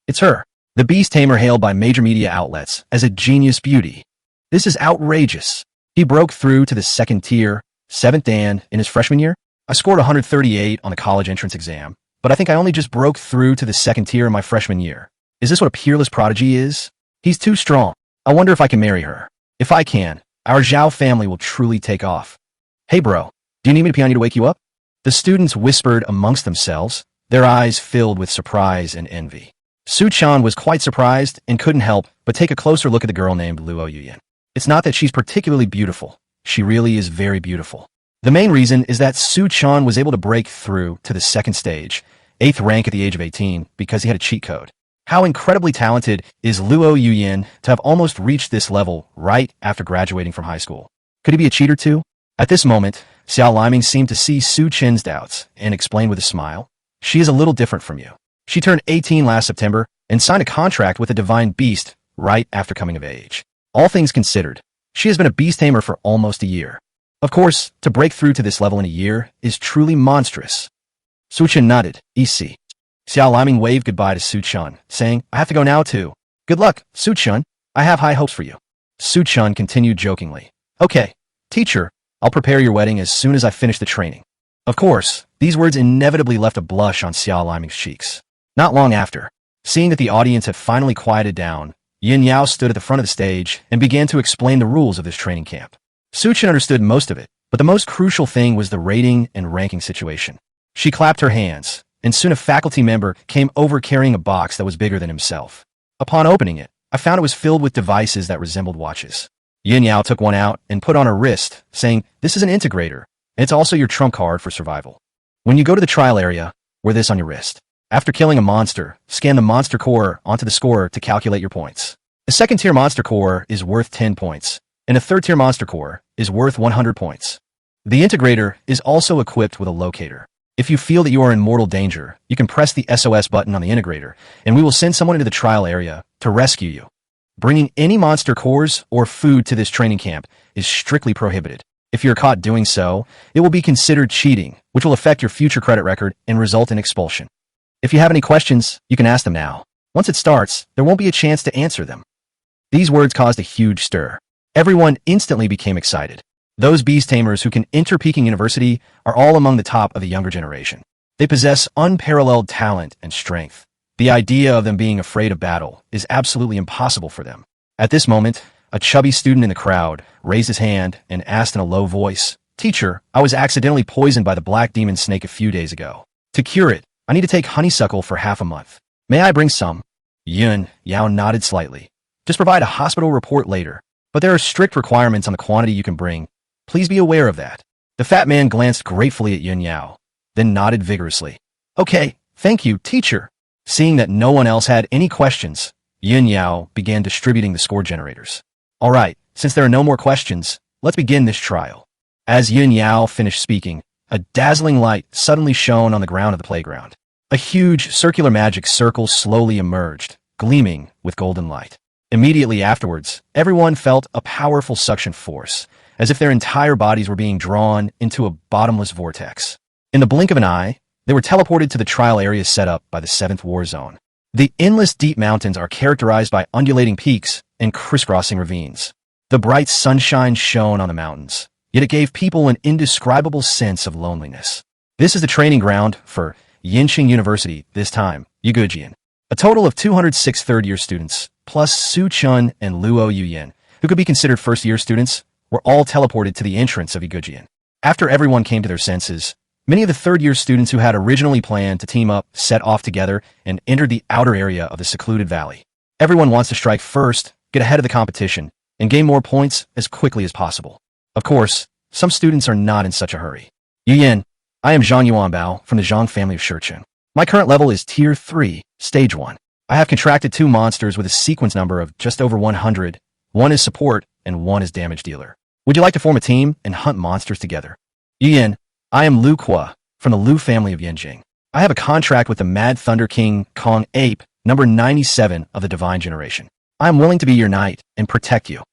Speaker 1: It's her, the beast tamer hailed by major media outlets as a genius beauty. This is outrageous. He broke through to the second tier, 7th dan, in his freshman year. I scored 138 on the college entrance exam, but I think I only just broke through to the second tier in my freshman year. Is this what a peerless prodigy is? He's too strong. I wonder if I can marry her. If I can, our Zhao family will truly take off. Hey bro, do you need me to piano to wake you up? The students whispered amongst themselves, their eyes filled with surprise and envy. Su Chen was quite surprised and couldn't help but take a closer look at the girl named Luo Yuyan. It's not that she's particularly beautiful. She really is very beautiful. The main reason is that Su Chen was able to break through to the second stage, 8th rank at the age of 18, because he had a cheat code. How incredibly talented is Luo Yuyan to have almost reached this level right after graduating from high school? Could he be a cheater too? At this moment, Xiao Liming seemed to see Su Chen's doubts and explained with a smile. She is a little different from you. She turned 18 last September and signed a contract with a divine beast right after coming of age. All things considered, she has been a beast tamer for almost a year. Of course, to break through to this level in a year is truly monstrous. Su Chen nodded, EC. Xiao Liming waved goodbye to Su Chen, saying, I have to go now too. Good luck, Su Chen. I have high hopes for you. Su Chen continued jokingly. Okay, teacher, I'll prepare your wedding as soon as I finish the training. Of course, these words inevitably left a blush on Xiao Liming's cheeks. Not long after, seeing that the audience had finally quieted down, Yin Yao stood at the front of the stage and began to explain the rules of this training camp. Su Chen understood most of it, but the most crucial thing was the rating and ranking situation. She clapped her hands, and soon a faculty member came over carrying a box that was bigger than himself. Upon opening it, I found it was filled with devices that resembled watches. Yin Yao took one out and put on her wrist, saying, This is an integrator, and it's also your trump card for survival. When you go to the trial area, wear this on your wrist. After killing a monster, scan the monster core onto the score to calculate your points. A second-tier monster core is worth 10 points, and a third-tier monster core is worth 100 points. The integrator is also equipped with a locator. If you feel that you are in mortal danger, you can press the SOS button on the integrator, and we will send someone into the trial area to rescue you. Bringing any monster cores or food to this training camp is strictly prohibited. If you're caught doing so, it will be considered cheating, which will affect your future credit record and result in expulsion. If you have any questions, you can ask them now. Once it starts, there won't be a chance to answer them. These words caused a huge stir. Everyone instantly became excited. Those beast tamers who can enter Peking University are all among the top of the younger generation. They possess unparalleled talent and strength. The idea of them being afraid of battle is absolutely impossible for them. At this moment, a chubby student in the crowd raised his hand and asked in a low voice, Teacher, I was accidentally poisoned by the black demon snake a few days ago. To cure it, I need to take honeysuckle for half a month. May I bring some? Yin Yao nodded slightly. Just provide a hospital report later. But there are strict requirements on the quantity you can bring. Please be aware of that. The fat man glanced gratefully at Yin Yao, then nodded vigorously. Okay, thank you, teacher. Seeing that no one else had any questions, Yin Yao began distributing the score generators. All right, since there are no more questions, let's begin this trial. As Yin Yao finished speaking, a dazzling light suddenly shone on the ground of the playground. A huge circular magic circle slowly emerged, gleaming with golden light. Immediately afterwards, everyone felt a powerful suction force, as if their entire bodies were being drawn into a bottomless vortex. In the blink of an eye, they were teleported to the trial area set up by the 7th War Zone. The endless deep mountains are characterized by undulating peaks and crisscrossing ravines. The bright sunshine shone on the mountains, yet it gave people an indescribable sense of loneliness. This is the training ground for Yinqing University, this time, Yigujian. A total of 206 third-year students, plus Su Chen and Luo Yuyan, who could be considered first-year students, were all teleported to the entrance of Yigujian. After everyone came to their senses, many of the third-year students who had originally planned to team up set off together and entered the outer area of the secluded valley. Everyone wants to strike first, get ahead of the competition, and gain more points as quickly as possible. Of course, some students are not in such a hurry. Yuyan, I am Zhang Yuanbao from the Zhang family of Shichen. My current level is Tier 3, Stage 1. I have contracted 2 monsters with a sequence number of just over 100. One is support, and one is damage dealer. Would you like to form a team and hunt monsters together? Yuyan, I am Lu Qua, from the Lu family of Yanjing. I have a contract with the Mad Thunder King Kong Ape, number 97 of the Divine Generation. I am willing to be your knight and protect you.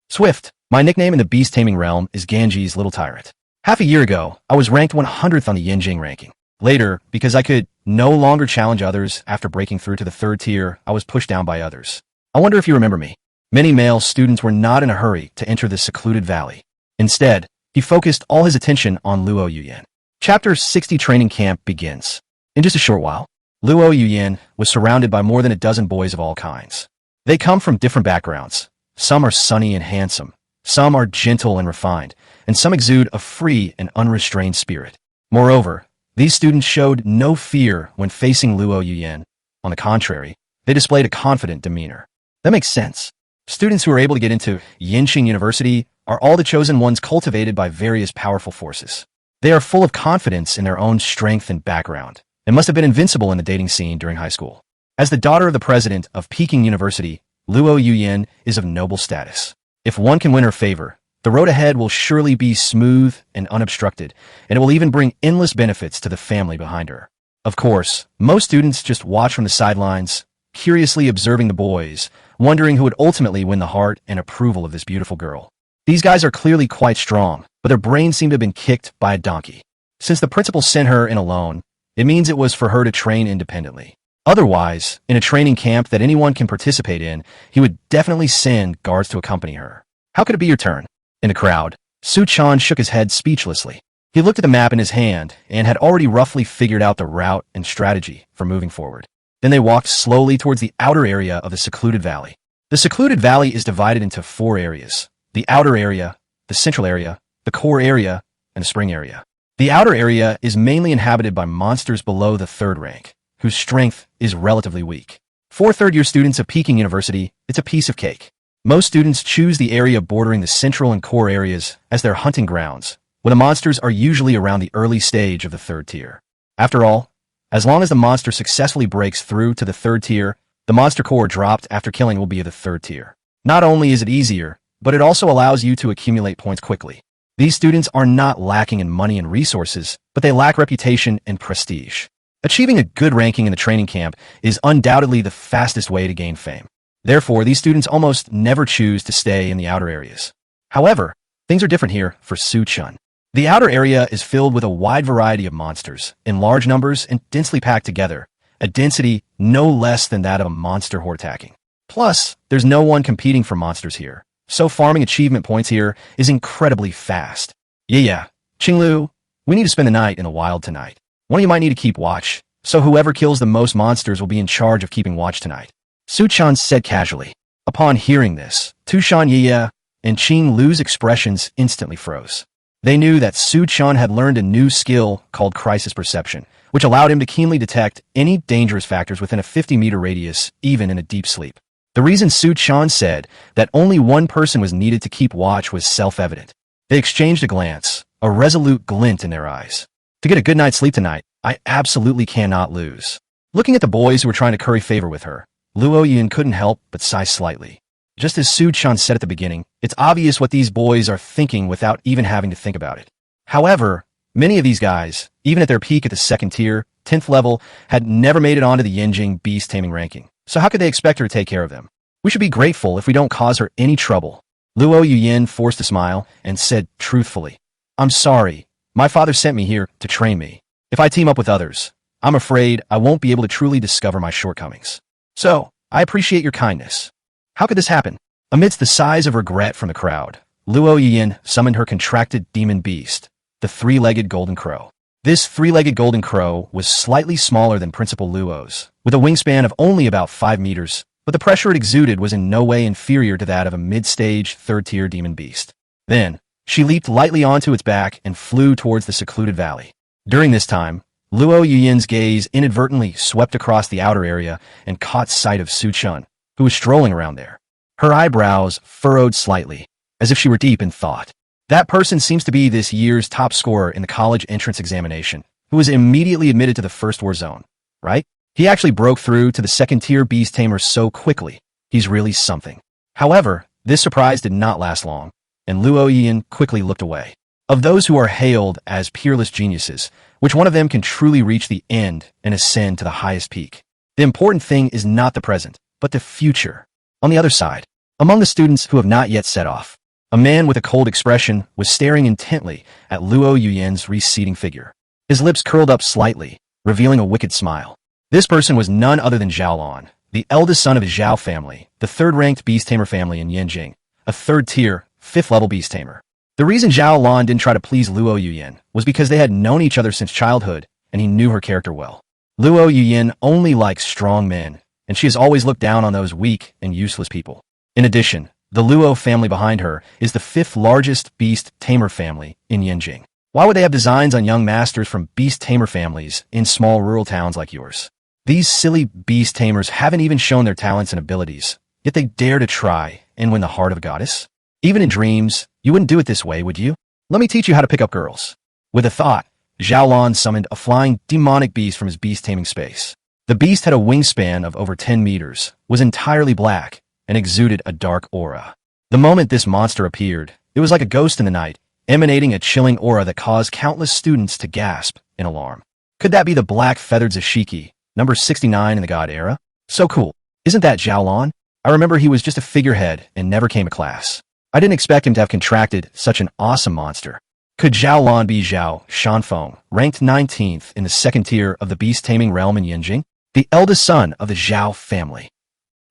Speaker 1: Swift, my nickname in the beast taming realm is Ganji's Little Tyrant. Half a year ago, I was ranked 100th on the Yanjing ranking. Later, because I could no longer challenge others after breaking through to the 3rd tier, I was pushed down by others. I wonder if you remember me. Many male students were not in a hurry to enter this secluded valley. Instead, he focused all his attention on Luo Yuyan. Chapter 60 Training Camp begins. In just a short while, Luo Yuyan was surrounded by more than a dozen boys of all kinds. They come from different backgrounds. Some are sunny and handsome, some are gentle and refined, and some exude a free and unrestrained spirit. Moreover, these students showed no fear when facing Luo Yuyan. On the contrary, they displayed a confident demeanor. That makes sense. Students who are able to get into Yinqing University are all the chosen ones cultivated by various powerful forces. They are full of confidence in their own strength and background, and must have been invincible in the dating scene during high school. As the daughter of the president of Peking University, Luo Yuyan is of noble status. If one can win her favor, The road ahead will surely be smooth and unobstructed, and it will even bring endless benefits to the family behind her. Of course, most students just watch from the sidelines, curiously observing the boys, wondering who would ultimately win the heart and approval of this beautiful girl. These guys are clearly quite strong, but their brains seem to have been kicked by a donkey. Since the principal sent her in alone, it means it was for her to train independently. Otherwise, in a training camp that anyone can participate in, he would definitely send guards to accompany her. How could it be your turn? In the crowd, Chen shook his head speechlessly. He looked at the map in his hand and had already roughly figured out the route and strategy for moving forward. Then they walked slowly towards the outer area of the secluded valley. The secluded valley is divided into 4 areas: the outer area, the central area, the core area, and the spring area. The outer area is mainly inhabited by monsters below the 3rd rank, whose strength is relatively weak. For third-year students of Peking University, it's a piece of cake. Most students choose the area bordering the central and core areas as their hunting grounds, where the monsters are usually around the early stage of the 3rd tier. After all, as long as the monster successfully breaks through to the 3rd tier, the monster core dropped after killing will be the 3rd tier. Not only is it easier, but it also allows you to accumulate points quickly. These students are not lacking in money and resources, but they lack reputation and prestige. Achieving a good ranking in the training camp is undoubtedly the fastest way to gain fame. Therefore, these students almost never choose to stay in the outer areas. However, things are different here for Chen. The outer area is filled with a wide variety of monsters, in large numbers and densely packed together, a density no less than that of a monster horde attacking. Plus, there's no one competing for monsters here, so farming achievement points here is incredibly fast. Yeah, Qinglu, we need to spend the night in the wild tonight. One of you might need to keep watch, so whoever kills the most monsters will be in charge of keeping watch tonight. Chen said casually. Upon hearing this, Tushan Yaya and Qing Lu's expressions instantly froze. They knew that Chen had learned a new skill called crisis perception, which allowed him to keenly detect any dangerous factors within a 50-meter radius, even in a deep sleep. The reason Chen said that only one person was needed to keep watch was self-evident. They exchanged a glance, a resolute glint in their eyes. To get a good night's sleep tonight, I absolutely cannot lose. Looking at the boys who were trying to curry favor with her, Luo Yin couldn't help but sigh slightly. Just as Chen said at the beginning, it's obvious what these boys are thinking without even having to think about it. However, many of these guys, even at their peak at the 2nd tier, 10th level, had never made it onto the Yanjing beast taming ranking. So how could they expect her to take care of them? We should be grateful if we don't cause her any trouble. Luo Yin forced a smile and said truthfully, I'm sorry. My father sent me here to train me. If I team up with others, I'm afraid I won't be able to truly discover my shortcomings. So, I appreciate your kindness. How could this happen? Amidst the sighs of regret from the crowd, Luo Yin summoned her contracted demon beast, the 3-legged golden crow. This 3-legged golden crow was slightly smaller than Principal Luo's, with a wingspan of only about 5 meters, but the pressure it exuded was in no way inferior to that of a mid-stage 3rd-tier demon beast. Then, she leaped lightly onto its back and flew towards the secluded valley. During this time, Luo Yin's gaze inadvertently swept across the outer area and caught sight of Chen, who was strolling around there. Her eyebrows furrowed slightly, as if she were deep in thought. That person seems to be this year's top scorer in the college entrance examination, who was immediately admitted to the first war zone, right? He actually broke through to the 2nd-tier beast tamer so quickly. He's really something. However, this surprise did not last long, and Luo Yin quickly looked away. Of those who are hailed as peerless geniuses, which one of them can truly reach the end and ascend to the highest peak? The important thing is not the present, but the future. On the other side, among the students who have not yet set off, a man with a cold expression was staring intently at Luo Yin's receding figure. His lips curled up slightly, revealing a wicked smile. This person was none other than Zhao Lan, the eldest son of the Zhao family, the 3rd-ranked beast tamer family in Yanjing, a 3rd-tier, 5th-level beast tamer. The reason Zhao Lan didn't try to please Luo Yin was because they had known each other since childhood, and he knew her character well. Luo Yin only likes strong men, and she has always looked down on those weak and useless people. In addition, the Luo family behind her is the 5th-largest beast tamer family in Yanjing. Why would they have designs on young masters from beast tamer families in small rural towns like yours? These silly beast tamers haven't even shown their talents and abilities, yet they dare to try and win the heart of a goddess? Even in dreams, you wouldn't do it this way, would you? Let me teach you how to pick up girls. With a thought, Zhao Lan summoned a flying demonic beast from his beast taming space. The beast had a wingspan of over 10 meters, was entirely black, and exuded a dark aura. The moment this monster appeared, It was like a ghost in the night, emanating a chilling aura that caused countless students to gasp in alarm. Could that be the black-feathered Zashiki, number 69 in the God era? So cool. Isn't that Xiaolon? I remember he was just a figurehead and never came to class. I didn't expect him to have contracted such an awesome monster. Could Xiaolon be Zhao Shanfeng, ranked 19th in the second tier of the beast-taming realm in Yanjing? The eldest son of the Zhao family.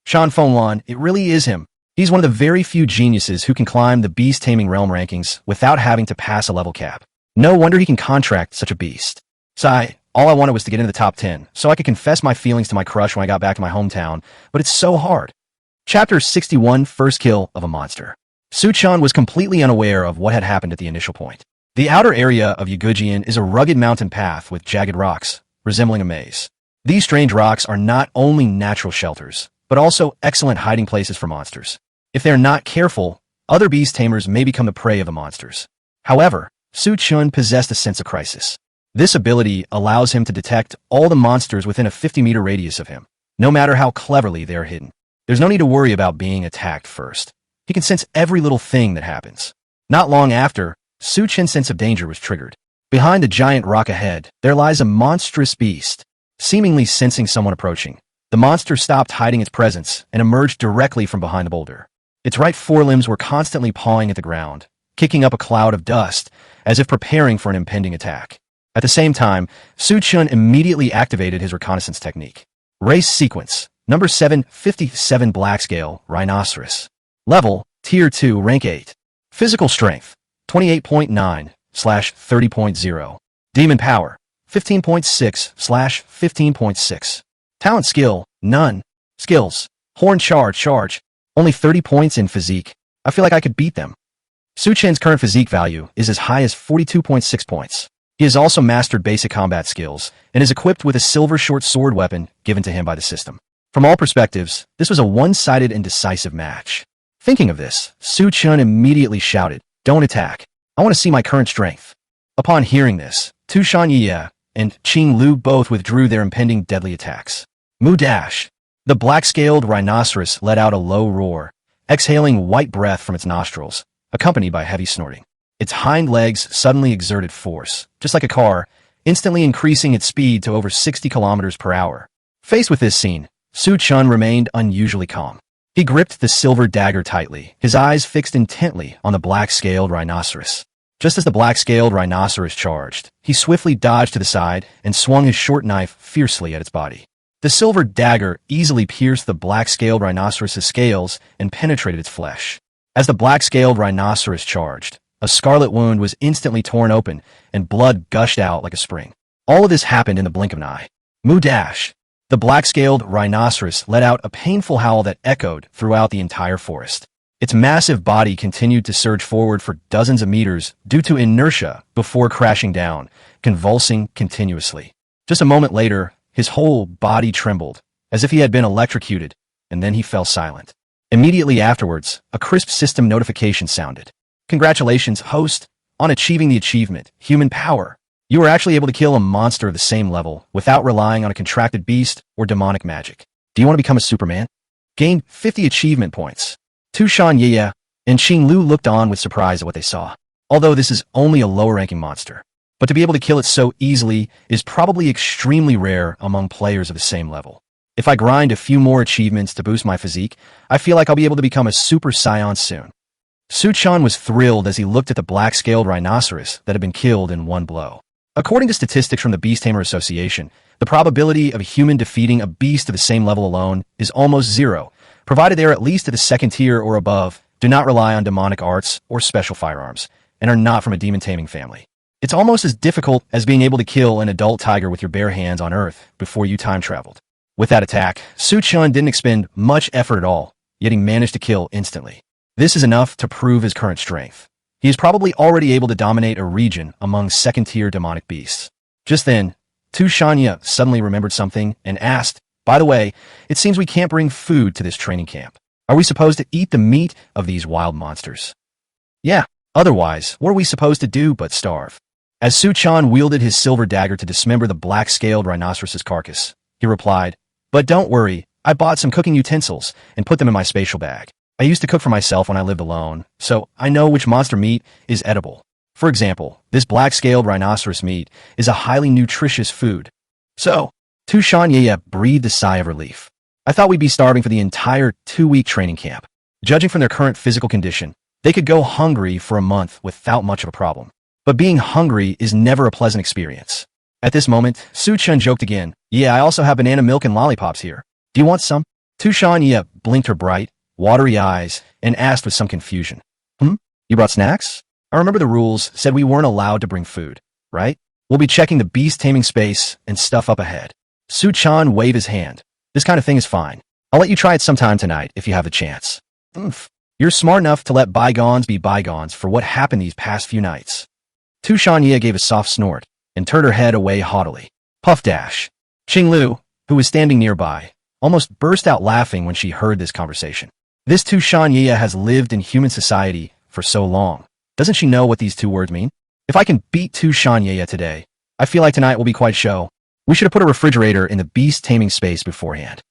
Speaker 1: Shanfeng Lan, it really is him. He's one of the very few geniuses who can climb the beast-taming realm rankings without having to pass a level cap. No wonder he can contract such a beast. Sigh, all I wanted was to get into the top 10, so I could confess my feelings to my crush when I got back to my hometown, but it's so hard. Chapter 61, First Kill of a Monster. Su-chan was completely unaware of what had happened at the initial point. The outer area of Yagujian is a rugged mountain path with jagged rocks, resembling a maze. These strange rocks are not only natural shelters, but also excellent hiding places for monsters. If they are not careful, other beast tamers may become the prey of the monsters. However, Su-chan possessed a sense of crisis. This ability allows him to detect all the monsters within a 50-meter radius of him, no matter how cleverly they are hidden. There's no need to worry about being attacked first. He can sense every little thing that happens. Not long after, Su-chan's sense of danger was triggered. Behind the giant rock ahead, there lies a monstrous beast. Seemingly sensing someone approaching, the monster stopped hiding its presence and emerged directly from behind the boulder. Its right forelimbs were constantly pawing at the ground, kicking up a cloud of dust, as if preparing for an impending attack. At the same time, Su-chan immediately activated his reconnaissance technique. Race sequence, number 757 Black Scale, Rhinoceros. Level, Tier 2, Rank 8. Physical strength, 28.9/30.0. Demon power, 15.6/15.6. Talent skill, none. Skills, horn charge, only 30 points in physique. I feel like I could beat them. Su-chan's current physique value is as high as 42.6 points. He has also mastered basic combat skills and is equipped with a silver short sword weapon given to him by the system. From all perspectives, this was a one-sided and decisive match. Thinking of this, Su-chan immediately shouted, "Don't attack. I want to see my current strength." Upon hearing this, Tu Shan and Qing Lu both withdrew their impending deadly attacks. Mu dash. The black-scaled rhinoceros let out a low roar, exhaling white breath from its nostrils, accompanied by heavy snorting. Its hind legs suddenly exerted force, just like a car, instantly increasing its speed to over 60 kilometers per hour. Faced with this scene, Su-chan remained unusually calm. He gripped the silver dagger tightly, his eyes fixed intently on the black-scaled rhinoceros. Just as the black-scaled rhinoceros charged, he swiftly dodged to the side and swung his short knife fiercely at its body. The silver dagger easily pierced the black-scaled rhinoceros's scales and penetrated its flesh. As the black-scaled rhinoceros charged, a scarlet wound was instantly torn open and blood gushed out like a spring. All of this happened in the blink of an eye. Mu dash. The black-scaled rhinoceros let out a painful howl that echoed throughout the entire forest. Its massive body continued to surge forward for dozens of meters due to inertia before crashing down, convulsing continuously. Just a moment later, his whole body trembled, as if he had been electrocuted, and then he fell silent. Immediately afterwards, a crisp system notification sounded. "Congratulations, host, on achieving the achievement, Human Power. You were actually able to kill a monster of the same level without relying on a contracted beast or demonic magic. Do you want to become a Superman? Gained 50 achievement points." Tu Shan and Qing Lu looked on with surprise at what they saw. Although this is only a lower-ranking monster, but to be able to kill it so easily is probably extremely rare among players of the same level. If I grind a few more achievements to boost my physique, I feel like I'll be able to become a Super Saiyan soon. Su-chan was thrilled as he looked at the black-scaled rhinoceros that had been killed in one blow. According to statistics from the Beast Tamer Association, the probability of a human defeating a beast of the same level alone is almost zero, provided they are at least at the second tier or above, do not rely on demonic arts or special firearms, and are not from a demon taming family. It's almost as difficult as being able to kill an adult tiger with your bare hands on Earth before you time traveled. With that attack, Su-chan didn't expend much effort at all, yet he managed to kill instantly. This is enough to prove his current strength. He is probably already able to dominate a region among second-tier demonic beasts. Just then, Tu Shanya suddenly remembered something and asked, "By the way, it seems we can't bring food to this training camp. Are we supposed to eat the meat of these wild monsters?" "Yeah, otherwise, what are we supposed to do but starve?" As Su-chan wielded his silver dagger to dismember the black-scaled rhinoceros's carcass, he replied, "But don't worry, I bought some cooking utensils and put them in my spatial bag. I used to cook for myself when I lived alone, so I know which monster meat is edible. For example, this black-scaled rhinoceros meat is a highly nutritious food. So, Tushan Yeye breathed a sigh of relief. I thought we'd be starving for the entire 2-week training camp. Judging from their current physical condition, they could go hungry for a month without much of a problem. But being hungry is never a pleasant experience. At this moment, Su Chen joked again. Yeah, I also have banana milk and lollipops here. Do you want some? Tushan Yeye blinked her bright, watery eyes and asked with some confusion. You brought snacks? I remember the rules said we weren't allowed to bring food, right? We'll be checking the beast taming space and stuff up ahead. Su Chan waved his hand. This kind of thing is fine. I'll let you try it sometime tonight if you have the chance. You're smart enough to let bygones be bygones for what happened these past few nights. Tushan Yeye gave a soft snort and turned her head away haughtily. Puff dash. Qinglu, who was standing nearby, almost burst out laughing when she heard this conversation. This Tushan Yeye has lived in human society for so long. Doesn't she know what these two words mean? If I can beat Tushan Yeye today, I feel like tonight will be quite a show. We should have put a refrigerator in the beast taming space beforehand.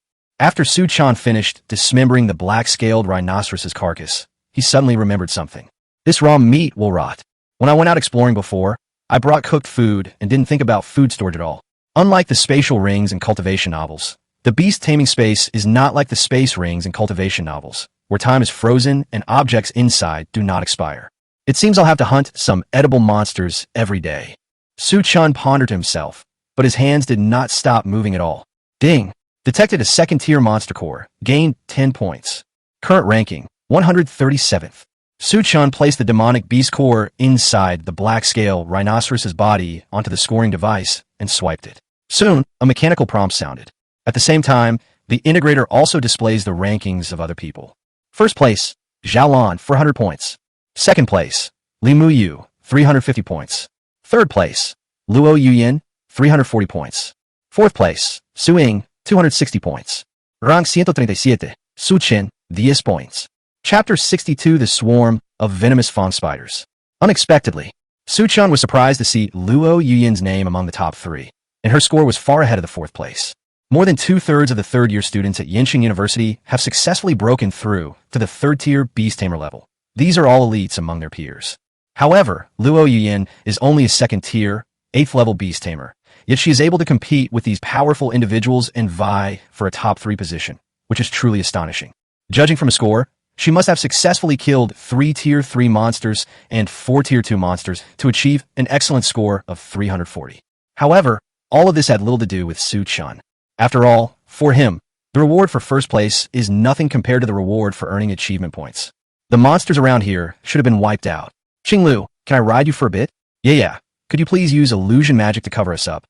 Speaker 1: After Su Chan finished dismembering the black-scaled rhinoceros's carcass, he suddenly remembered something. This raw meat will rot. When I went out exploring before, I brought cooked food and didn't think about food storage at all. Unlike the spatial rings and cultivation novels, the beast taming space is not like the space rings and cultivation novels, where time is frozen and objects inside do not expire. It seems I'll have to hunt some edible monsters every day. Su Chan pondered to himself, but his hands did not stop moving at all. Ding! Detected a second-tier monster core, gained 10 points. Current ranking, 137th. Su Chan placed the demonic beast core inside the black-scale rhinoceros's body onto the scoring device and swiped it. Soon, a mechanical prompt sounded. At the same time, the integrator also displays the rankings of other people. First place, Xiaolan, 400 points. Second place, Li Muyu, 350 points. Third place, Luo Yuyin, 340 points. Fourth place, Su Ying, 260 points. Rank 137, Su Chen, 10 points. Chapter 62, The Swarm of Venomous Fawn Spiders. Unexpectedly, Su Chen was surprised to see Luo Yuyin's name among the top 3, and her score was far ahead of the 4th place. More than 2/3 of the third-year students at Yinxing University have successfully broken through to the third-tier beast tamer level. These are all elites among their peers. However, Luo Yuyin is only a second-tier, 8th-level beast tamer, yet she is able to compete with these powerful individuals and vie for a top 3 position, which is truly astonishing. Judging from a score, she must have successfully killed 3 Tier 3 monsters and 4 Tier 2 monsters to achieve an excellent score of 340. However, all of this had little to do with Su Chan. After all, for him, the reward for first place is nothing compared to the reward for earning achievement points. The monsters around here should have been wiped out. Qinglu, can I ride you for a bit? Yeah. Could you please use illusion magic to cover us up?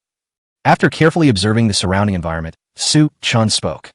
Speaker 1: After carefully observing the surrounding environment, Su Chan spoke.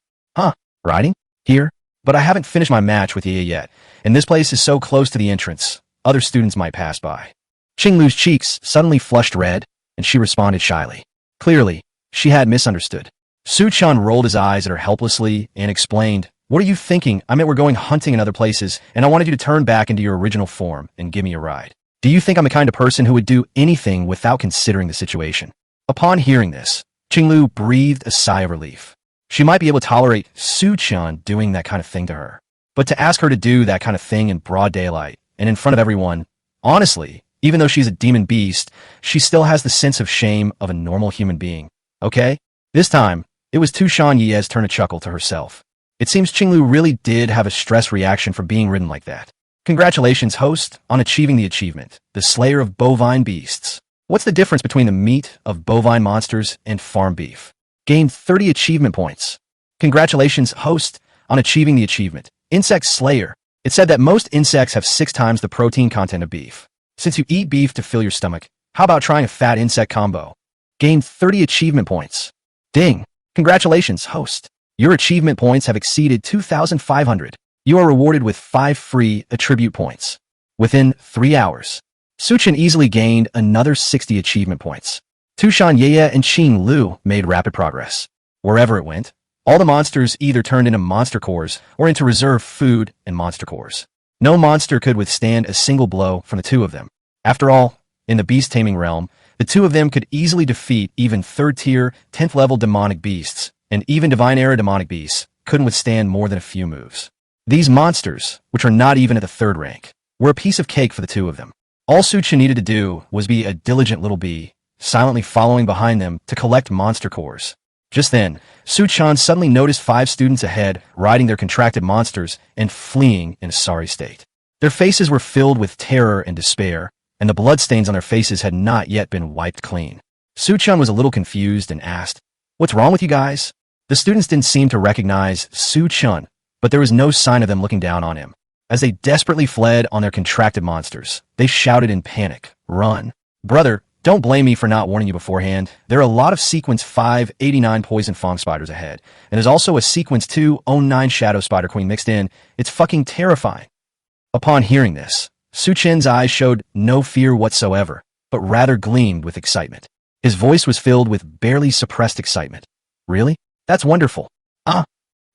Speaker 1: Riding? Here? But I haven't finished my match with Yeye yet, and this place is so close to the entrance, other students might pass by. Qinglu's cheeks suddenly flushed red, and she responded shyly. Clearly, she had misunderstood. Su Chan rolled his eyes at her helplessly and explained, "What are you thinking? I meant we're going hunting in other places, and I wanted you to turn back into your original form and give me a ride. Do you think I'm the kind of person who would do anything without considering the situation?" Upon hearing this, Qinglu breathed a sigh of relief. She might be able to tolerate Su Chan doing that kind of thing to her. But to ask her to do that kind of thing in broad daylight and in front of everyone, honestly, even though she's a demon beast, she still has the sense of shame of a normal human being. Okay? This time, it was Tushan Yeye's turn to chuckle to herself. It seems Qinglu really did have a stress reaction from being ridden like that. Congratulations, host, on achieving the achievement, the slayer of bovine beasts. What's the difference between the meat of bovine monsters and farm beef? Gained 30 achievement points. Congratulations, host, on achieving the achievement, insect slayer. It said that most insects have 6 times the protein content of beef. Since you eat beef to fill your stomach, how about trying a fat insect combo? Gained 30 achievement points. Ding. Congratulations, host. Your achievement points have exceeded 2,500. You are rewarded with 5 free attribute points. Within 3 hours, Su Chen easily gained another 60 achievement points. Tushan Yeye and Qinglu made rapid progress. Wherever it went, all the monsters either turned into monster cores or into reserve food and monster cores. No monster could withstand a single blow from the 2 of them. After all, in the beast taming realm, the 2 of them could easily defeat even 3rd tier, 10th level demonic beasts, and even divine era demonic beasts couldn't withstand more than a few moves. These monsters, which are not even at the third rank, were a piece of cake for the two of them. All Su-Chen needed to do was be a diligent little bee, silently following behind them to collect monster cores. Just then, Su-Chen suddenly noticed 5 students ahead riding their contracted monsters and fleeing in a sorry state. Their faces were filled with terror and despair, and the bloodstains on their faces had not yet been wiped clean. Su-Chen was a little confused and asked, "What's wrong with you guys?" The students didn't seem to recognize Su-Chen, but there was no sign of them looking down on him. As they desperately fled on their contracted monsters, they shouted in panic, "Run!" "Brother, don't blame me for not warning you beforehand. There are a lot of Sequence 589 poison fong spiders ahead, and there's also a Sequence 209 shadow spider queen mixed in. It's fucking terrifying." Upon hearing this, Su-Chen's eyes showed no fear whatsoever, but rather gleamed with excitement. His voice was filled with barely suppressed excitement. "Really? That's wonderful."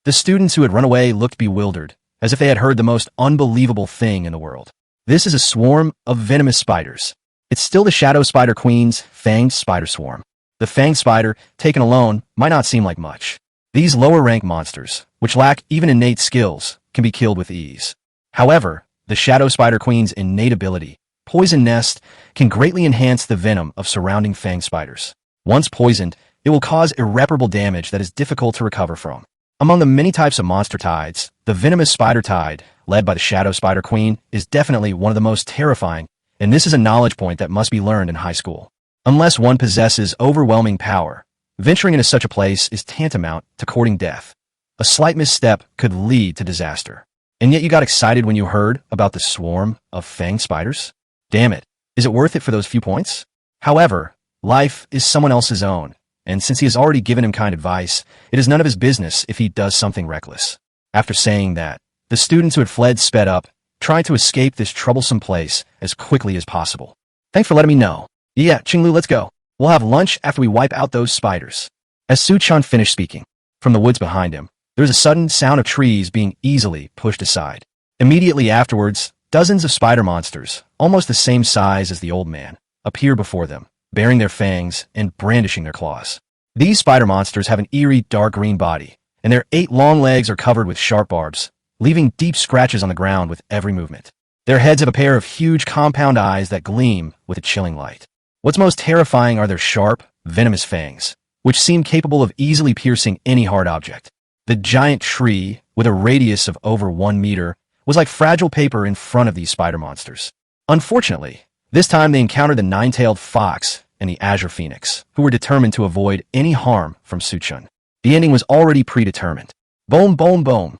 Speaker 1: The students who had run away looked bewildered, as if they had heard the most unbelievable thing in the world. This is a swarm of venomous spiders. It's still the Shadow Spider Queen's fanged spider swarm. The fanged spider, taken alone, might not seem like much. These lower-rank monsters, which lack even innate skills, can be killed with ease. However, the Shadow Spider Queen's innate ability, Poison Nest, can greatly enhance the venom of surrounding fanged spiders. Once poisoned, it will cause irreparable damage that is difficult to recover from. Among the many types of monster tides, the venomous spider tide, led by the Shadow Spider Queen, is definitely one of the most terrifying, and this is a knowledge point that must be learned in high school. Unless one possesses overwhelming power, venturing into such a place is tantamount to courting death. A slight misstep could lead to disaster. And yet you got excited when you heard about the swarm of fanged spiders? Damn it, is it worth it for those few points? However, life is someone else's own, and since he has already given him kind advice, it is none of his business if he does something reckless. After saying that, the students who had fled sped up, trying to escape this troublesome place as quickly as possible. "Thanks for letting me know. Yeah, Qinglu, let's go. We'll have lunch after we wipe out those spiders." As Su-Chen finished speaking, from the woods behind him, there was a sudden sound of trees being easily pushed aside. Immediately afterwards, dozens of spider monsters, almost the same size as the old man, appear before them, baring their fangs and brandishing their claws. These spider monsters have an eerie dark green body, and their 8 long legs are covered with sharp barbs, leaving deep scratches on the ground with every movement. Their heads have a pair of huge compound eyes that gleam with a chilling light. What's most terrifying are their sharp, venomous fangs, which seem capable of easily piercing any hard object. The giant tree, with a radius of over 1 meter, was like fragile paper in front of these spider monsters. Unfortunately, this time they encountered the 9-tailed fox and the azure phoenix, who were determined to avoid any harm from Su-Chen. The ending was already predetermined. Boom, boom, boom.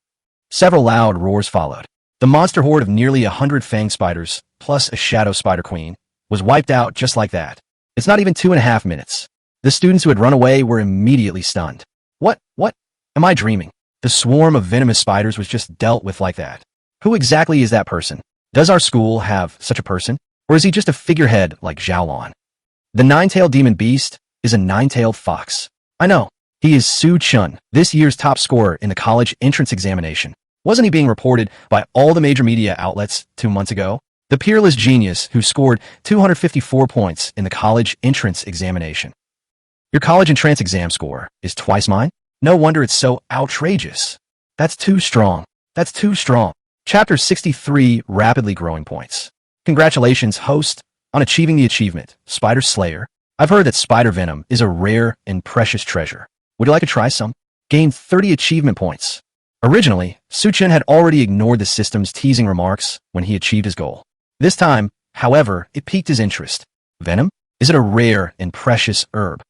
Speaker 1: Several loud roars followed. The monster horde of nearly 100 fanged spiders, plus a shadow spider queen, was wiped out just like that. It's not even 2.5 minutes. The students who had run away were immediately stunned. What? Am I dreaming? The swarm of venomous spiders was just dealt with like that. Who exactly is that person? Does our school have such a person? Or is he just a figurehead like Xiaolon? The 9-tailed demon beast is a 9-tailed fox. I know. He is Su-Chen, this year's top scorer in the college entrance examination. Wasn't he being reported by all the major media outlets 2 months ago? The perilous genius who scored 254 points in the college entrance examination. Your college entrance exam score is twice mine? No wonder it's so outrageous. That's too strong. That's too strong. Chapter 63, Rapidly Growing Points. Congratulations, host, on achieving the achievement, Spider Slayer. I've heard that spider venom is a rare and precious treasure. Would you like to try some? Gain 30 achievement points. Originally, Su-Chen had already ignored the system's teasing remarks when he achieved his goal. This time, however, it piqued his interest. Venom? Is it a rare and precious herb?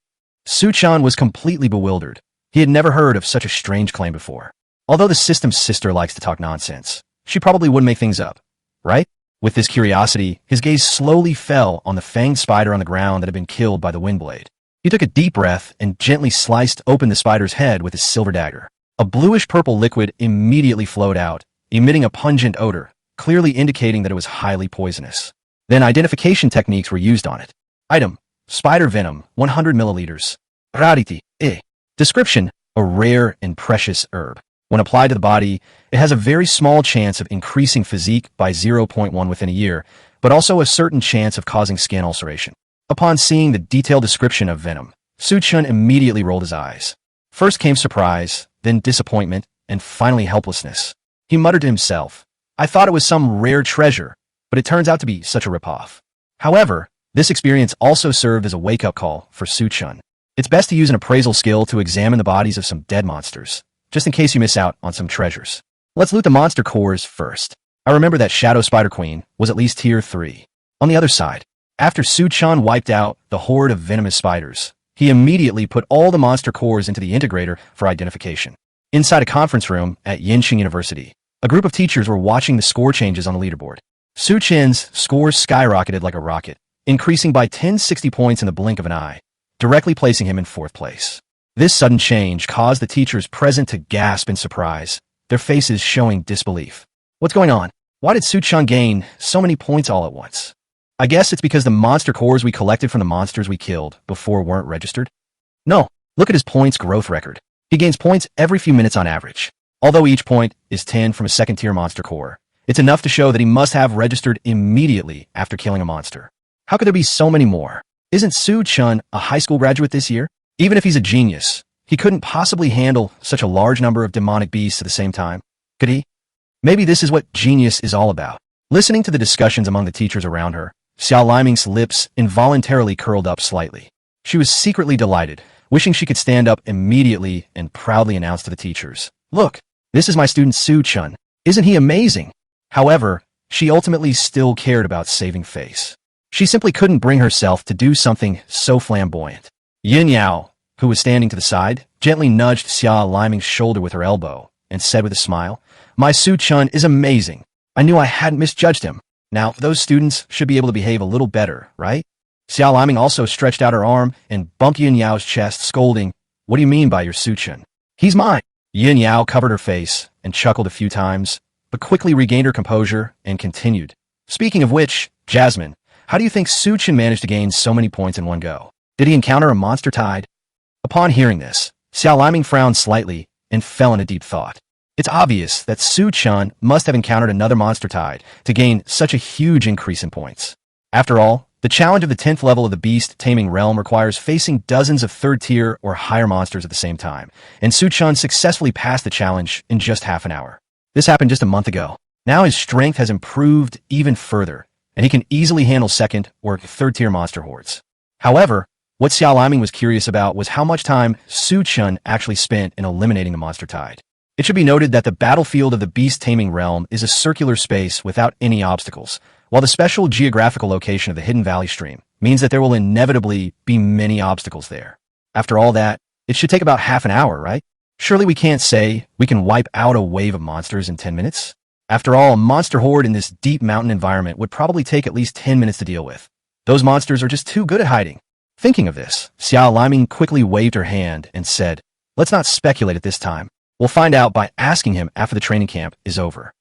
Speaker 1: Su-Chen was completely bewildered. He had never heard of such a strange claim before. Although the system's sister likes to talk nonsense, she probably wouldn't make things up, right? With this curiosity, his gaze slowly fell on the fanged spider on the ground that had been killed by the wind blade. He took a deep breath and gently sliced open the spider's head with his silver dagger. A bluish-purple liquid immediately flowed out, emitting a pungent odor, clearly indicating that it was highly poisonous. Then identification techniques were used on it. Item: spider venom, 100 milliliters. Rarity: Description: a rare and precious herb. When applied to the body, it has a very small chance of increasing physique by 0.1 within a year, but also a certain chance of causing skin ulceration. Upon seeing the detailed description of venom, Su-Chen immediately rolled his eyes. First came surprise, then disappointment, and finally helplessness. He He muttered to himself, I thought it was some rare treasure, but it turns out to be such a ripoff. However, this experience also served as a wake-up call for Chen. It's best to use an appraisal skill to examine the bodies of some dead monsters, just in case you miss out on some treasures. Let's loot the monster cores first. I remember that Shadow Spider Queen was at least tier 3. On the other side, after Chen wiped out the horde of venomous spiders, he immediately put all the monster cores into the integrator for identification. Inside a conference room at Yenching University, a group of teachers were watching the score changes on the leaderboard. Chen's scores skyrocketed like a rocket, increasing by 1060 points in the blink of an eye, directly placing him in 4th place. This sudden change caused the teachers present to gasp in surprise, their faces showing disbelief. What's going on? Why did Chen gain so many points all at once? I guess it's because the monster cores we collected from the monsters we killed before weren't registered? No, look at his points growth record. He gains points every few minutes on average. Although each point is 10 from a 2nd-tier monster core, it's enough to show that he must have registered immediately after killing a monster. How could there be so many more? Isn't Chen a high school graduate this year? Even if he's a genius, he couldn't possibly handle such a large number of demonic beasts at the same time, could he? Maybe this is what genius is all about. Listening to the discussions among the teachers around her, Xiao Liming's lips involuntarily curled up slightly. She was secretly delighted, wishing she could stand up immediately and proudly announce to the teachers, Look, this is my student Chen. Isn't he amazing? However, she ultimately still cared about saving face. She simply couldn't bring herself to do something so flamboyant. Yin Yao, who was standing to the side, gently nudged Xiao Liming's shoulder with her elbow and said with a smile, My Chen is amazing. I knew I hadn't misjudged him. Now, those students should be able to behave a little better, right? Xiao Liming also stretched out her arm and bumped Yin Yao's chest, scolding, What do you mean by your Chen? He's mine. Yin Yao covered her face and chuckled a few times, but quickly regained her composure and continued. Speaking of which, Jasmine, how do you think Chen managed to gain so many points in one go? Did he encounter a monster tide? Upon hearing this, Xiao Liming frowned slightly and fell into deep thought. It's obvious that Chen must have encountered another monster tide to gain such a huge increase in points. After all, the challenge of the 10th level of the beast taming realm requires facing dozens of 3rd-tier or higher monsters at the same time, and Chen successfully passed the challenge in just half an hour. This happened just a month ago. Now his strength has improved even further, and he can easily handle 2nd or 3rd-tier monster hordes. However, what Xiao Liming was curious about was how much time Chen actually spent in eliminating the monster tide. It should be noted that the battlefield of the beast taming realm is a circular space without any obstacles, while the special geographical location of the Hidden Valley stream means that there will inevitably be many obstacles there. After all that, it should take about half an hour, right? Surely we can't say we can wipe out a wave of monsters in 10 minutes? After all, a monster horde in this deep mountain environment would probably take at least 10 minutes to deal with. Those monsters are just too good at hiding. Thinking of this, Xiao Liming quickly waved her hand and said, Let's not speculate at this time. We'll find out by asking him after the training camp is over.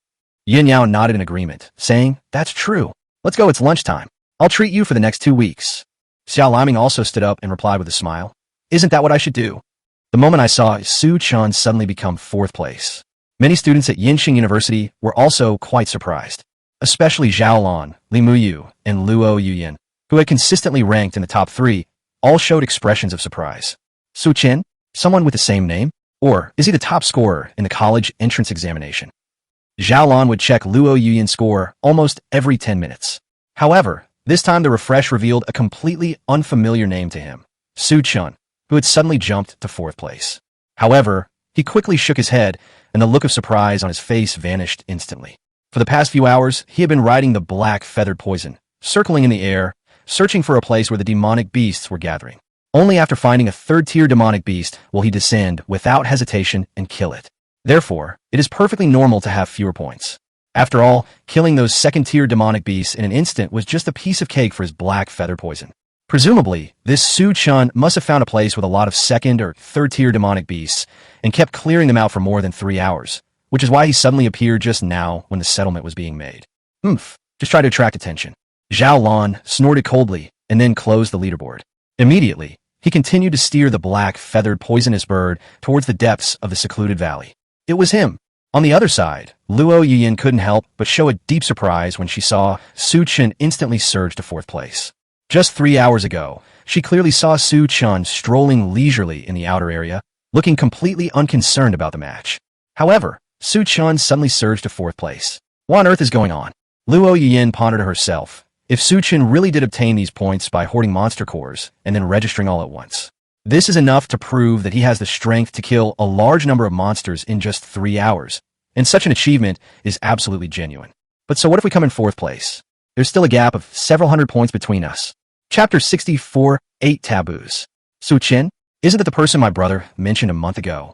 Speaker 1: Yin Yao nodded in agreement, saying, That's true. Let's go, it's lunchtime. I'll treat you for the next 2 weeks. Xiao Liming also stood up and replied with a smile, Isn't that what I should do? The moment I saw Chen suddenly become 4th place. Many students at Yenching University were also quite surprised, especially Zhao Lan, Li Muyu, and Luo Yuyan, who had consistently ranked in the top 3, all showed expressions of surprise. Chen, someone with the same name? Or is he the top scorer in the college entrance examination? Zhao Lan would check Luo Yuyan's score almost every 10 minutes. However, this time the refresh revealed a completely unfamiliar name to him, Chen, who had suddenly jumped to 4th place. However, he quickly shook his head, and the look of surprise on his face vanished instantly. For the past few hours, he had been riding the black feathered poison, circling in the air, searching for a place where the demonic beasts were gathering. Only after finding a 3rd-tier demonic beast will he descend without hesitation and kill it. Therefore, it is perfectly normal to have fewer points. After all, killing those 2nd-tier demonic beasts in an instant was just a piece of cake for his black feather poison. Presumably, this Chen must have found a place with a lot of 2nd or 3rd-tier demonic beasts and kept clearing them out for more than 3 hours, which is why he suddenly appeared just now when the settlement was being made. Just try to attract attention. Zhao Lan snorted coldly and then closed the leaderboard. Immediately, he continued to steer the black, feathered, poisonous bird towards the depths of the secluded valley. It was him. On the other side, Luo Yuyan couldn't help but show a deep surprise when she saw Chen instantly surge to 4th place. Just 3 hours ago, she clearly saw Chen strolling leisurely in the outer area, looking completely unconcerned about the match. However, Su Chen suddenly surged to 4th place. What on earth is going on? Luo Yiyin pondered to herself. If Su Chen really did obtain these points by hoarding monster cores and then registering all at once, this is enough to prove that he has the strength to kill a large number of monsters in just 3 hours, and such an achievement is absolutely genuine. But so what if we come in 4th place? There's still a gap of several hundred points between us. Chapter 64, 8 Taboos. Su Chen? Isn't that the person my brother mentioned a month ago?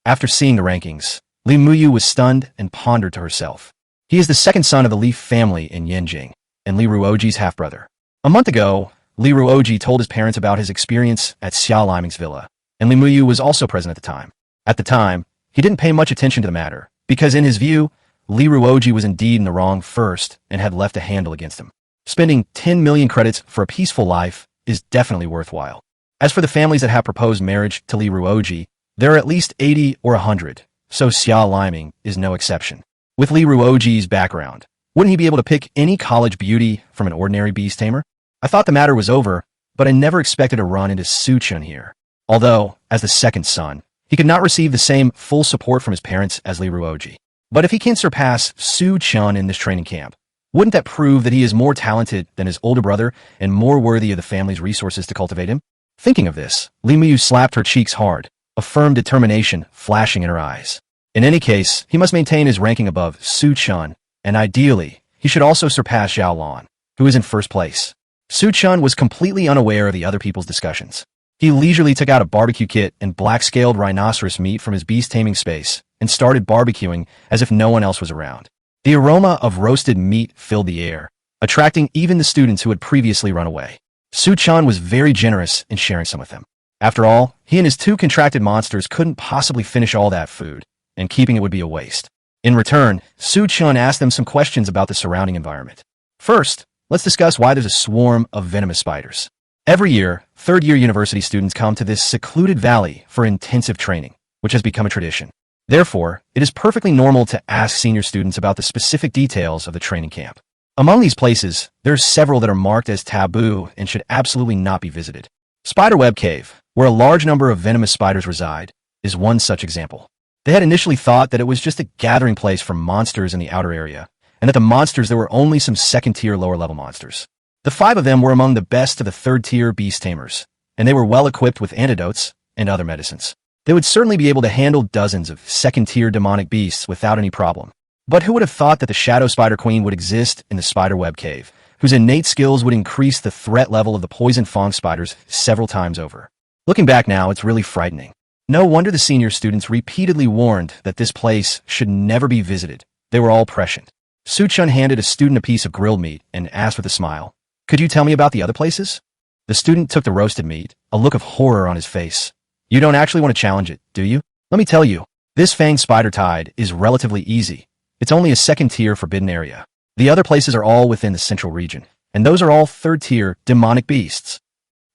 Speaker 1: After seeing the rankings, Li Muyu was stunned and pondered to herself. He is the 2nd son of the Li family in Yanjing, and Li Ruoji's half-brother. A month ago, Li Ruoji told his parents about his experience at Xiao Liming's villa, and Li Muyu was also present at the time. At the time, he didn't pay much attention to the matter, because in his view, Li Ruoji was indeed in the wrong first and had left a handle against him. Spending 10 million credits for a peaceful life is definitely worthwhile. As for the families that have proposed marriage to Li Ruoji, there are at least 80 or 100, so Xiao Liming is no exception. With Li Ruoji's background, wouldn't he be able to pick any college beauty from an ordinary beast tamer? I thought the matter was over, but I never expected to run into Su Chen here. Although, as the 2nd son, he could not receive the same full support from his parents as Li Ruoji. But if he can surpass Su Chen in this training camp, wouldn't that prove that he is more talented than his older brother and more worthy of the family's resources to cultivate him? Thinking of this, Li Muyu slapped her cheeks hard, a firm determination flashing in her eyes. In any case, he must maintain his ranking above Su Chen, and ideally, he should also surpass Xiao Lan, who is in 1st place. Su Chen was completely unaware of the other people's discussions. He leisurely took out a barbecue kit and black-scaled rhinoceros meat from his beast taming space and started barbecuing as if no one else was around. The aroma of roasted meat filled the air, attracting even the students who had previously run away. Su Chen was very generous in sharing some with them. After all, he and his 2 contracted monsters couldn't possibly finish all that food, and keeping it would be a waste. In return, Su Chen asked them some questions about the surrounding environment. First, let's discuss why there's a swarm of venomous spiders. Every year, 3rd-year university students come to this secluded valley for intensive training, which has become a tradition. Therefore, it is perfectly normal to ask senior students about the specific details of the training camp. Among these places, there are several that are marked as taboo and should absolutely not be visited. Spiderweb Cave, where a large number of venomous spiders reside, is one such example. They had initially thought that it was just a gathering place for monsters in the outer area, and that the monsters there were only some 2nd-tier lower-level monsters. The 5 of them were among the best of the 3rd-tier beast tamers, and they were well equipped with antidotes and other medicines. They would certainly be able to handle dozens of 2nd-tier demonic beasts without any problem. But who would have thought that the Shadow Spider Queen would exist in the Spiderweb Cave, whose innate skills would increase the threat level of the poison fang spiders several times over? Looking back now, it's really frightening. No wonder the senior students repeatedly warned that this place should never be visited. They were all prescient. Su Chen handed a student a piece of grilled meat and asked with a smile, "Could you tell me about the other places?" The student took the roasted meat, a look of horror on his face. "You don't actually want to challenge it, do you? Let me tell you, this fanged spider tide is relatively easy. It's only a 2nd-tier forbidden area. The other places are all within the central region, and those are all 3rd-tier demonic beasts."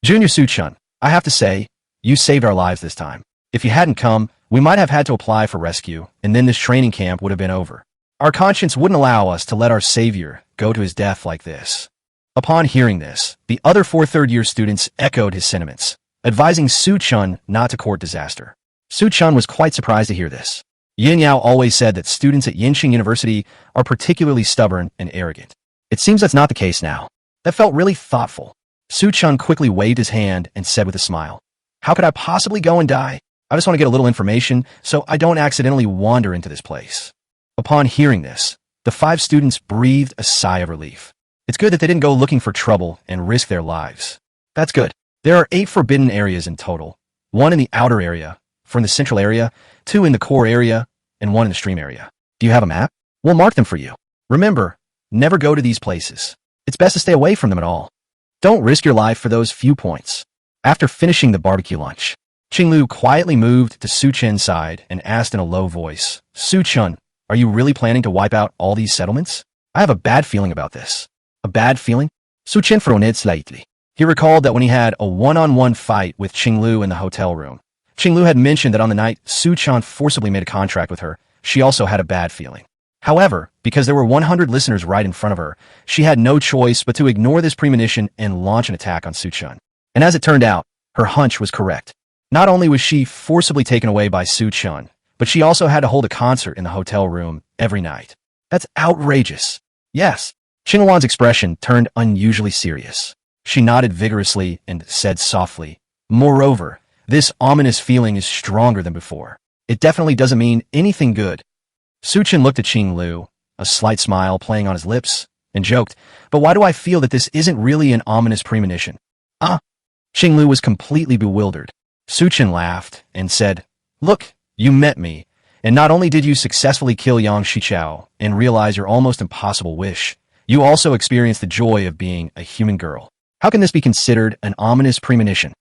Speaker 1: Junior Su Chen, I have to say, you saved our lives this time. If you hadn't come, we might have had to apply for rescue, and then this training camp would have been over. Our conscience wouldn't allow us to let our savior go to his death like this. Upon hearing this, the other 4 3rd-year students echoed his sentiments, advising Su Chen not to court disaster. Su Chen was quite surprised to hear this. Yin Yao always said that students at Yinqing University are particularly stubborn and arrogant. It seems that's not the case now. That felt really thoughtful. Su Chen quickly waved his hand and said with a smile, "How could I possibly go and die? I just want to get a little information so I don't accidentally wander into this place." Upon hearing this, the 5 students breathed a sigh of relief. It's good that they didn't go looking for trouble and risk their lives. That's good. There are 8 forbidden areas in total, 1 in the outer area, 4 in the central area, 2 in the core area, and 1 in the stream area. Do you have a map? We'll mark them for you. Remember, never go to these places. It's best to stay away from them at all. Don't risk your life for those few points. After finishing the barbecue lunch, Qinglu quietly moved to Su Chen's side and asked in a low voice, "Su Chen, are you really planning to wipe out all these settlements? I have a bad feeling about this." A bad feeling? Su Chen frowned slightly. He recalled that when he had a one-on-one fight with Qinglu in the hotel room, Qinglu had mentioned that on the night Su Chen forcibly made a contract with her, she also had a bad feeling. However, because there were 100 listeners right in front of her, she had no choice but to ignore this premonition and launch an attack on Su Chen. And as it turned out, her hunch was correct. Not only was she forcibly taken away by Su Chen, but she also had to hold a concert in the hotel room every night. That's outrageous. Yes. Qingluan's expression turned unusually serious. She nodded vigorously and said softly, "Moreover, this ominous feeling is stronger than before. It definitely doesn't mean anything good." Chen looked at Qing Lu, a slight smile playing on his lips, and joked, "But why do I feel that this isn't really an ominous premonition?" Qing Lu was completely bewildered. Chen laughed and said, "Look, you met me, and not only did you successfully kill Yang Shichao and realize your almost impossible wish, you also experienced the joy of being a human girl. How can this be considered an ominous premonition?"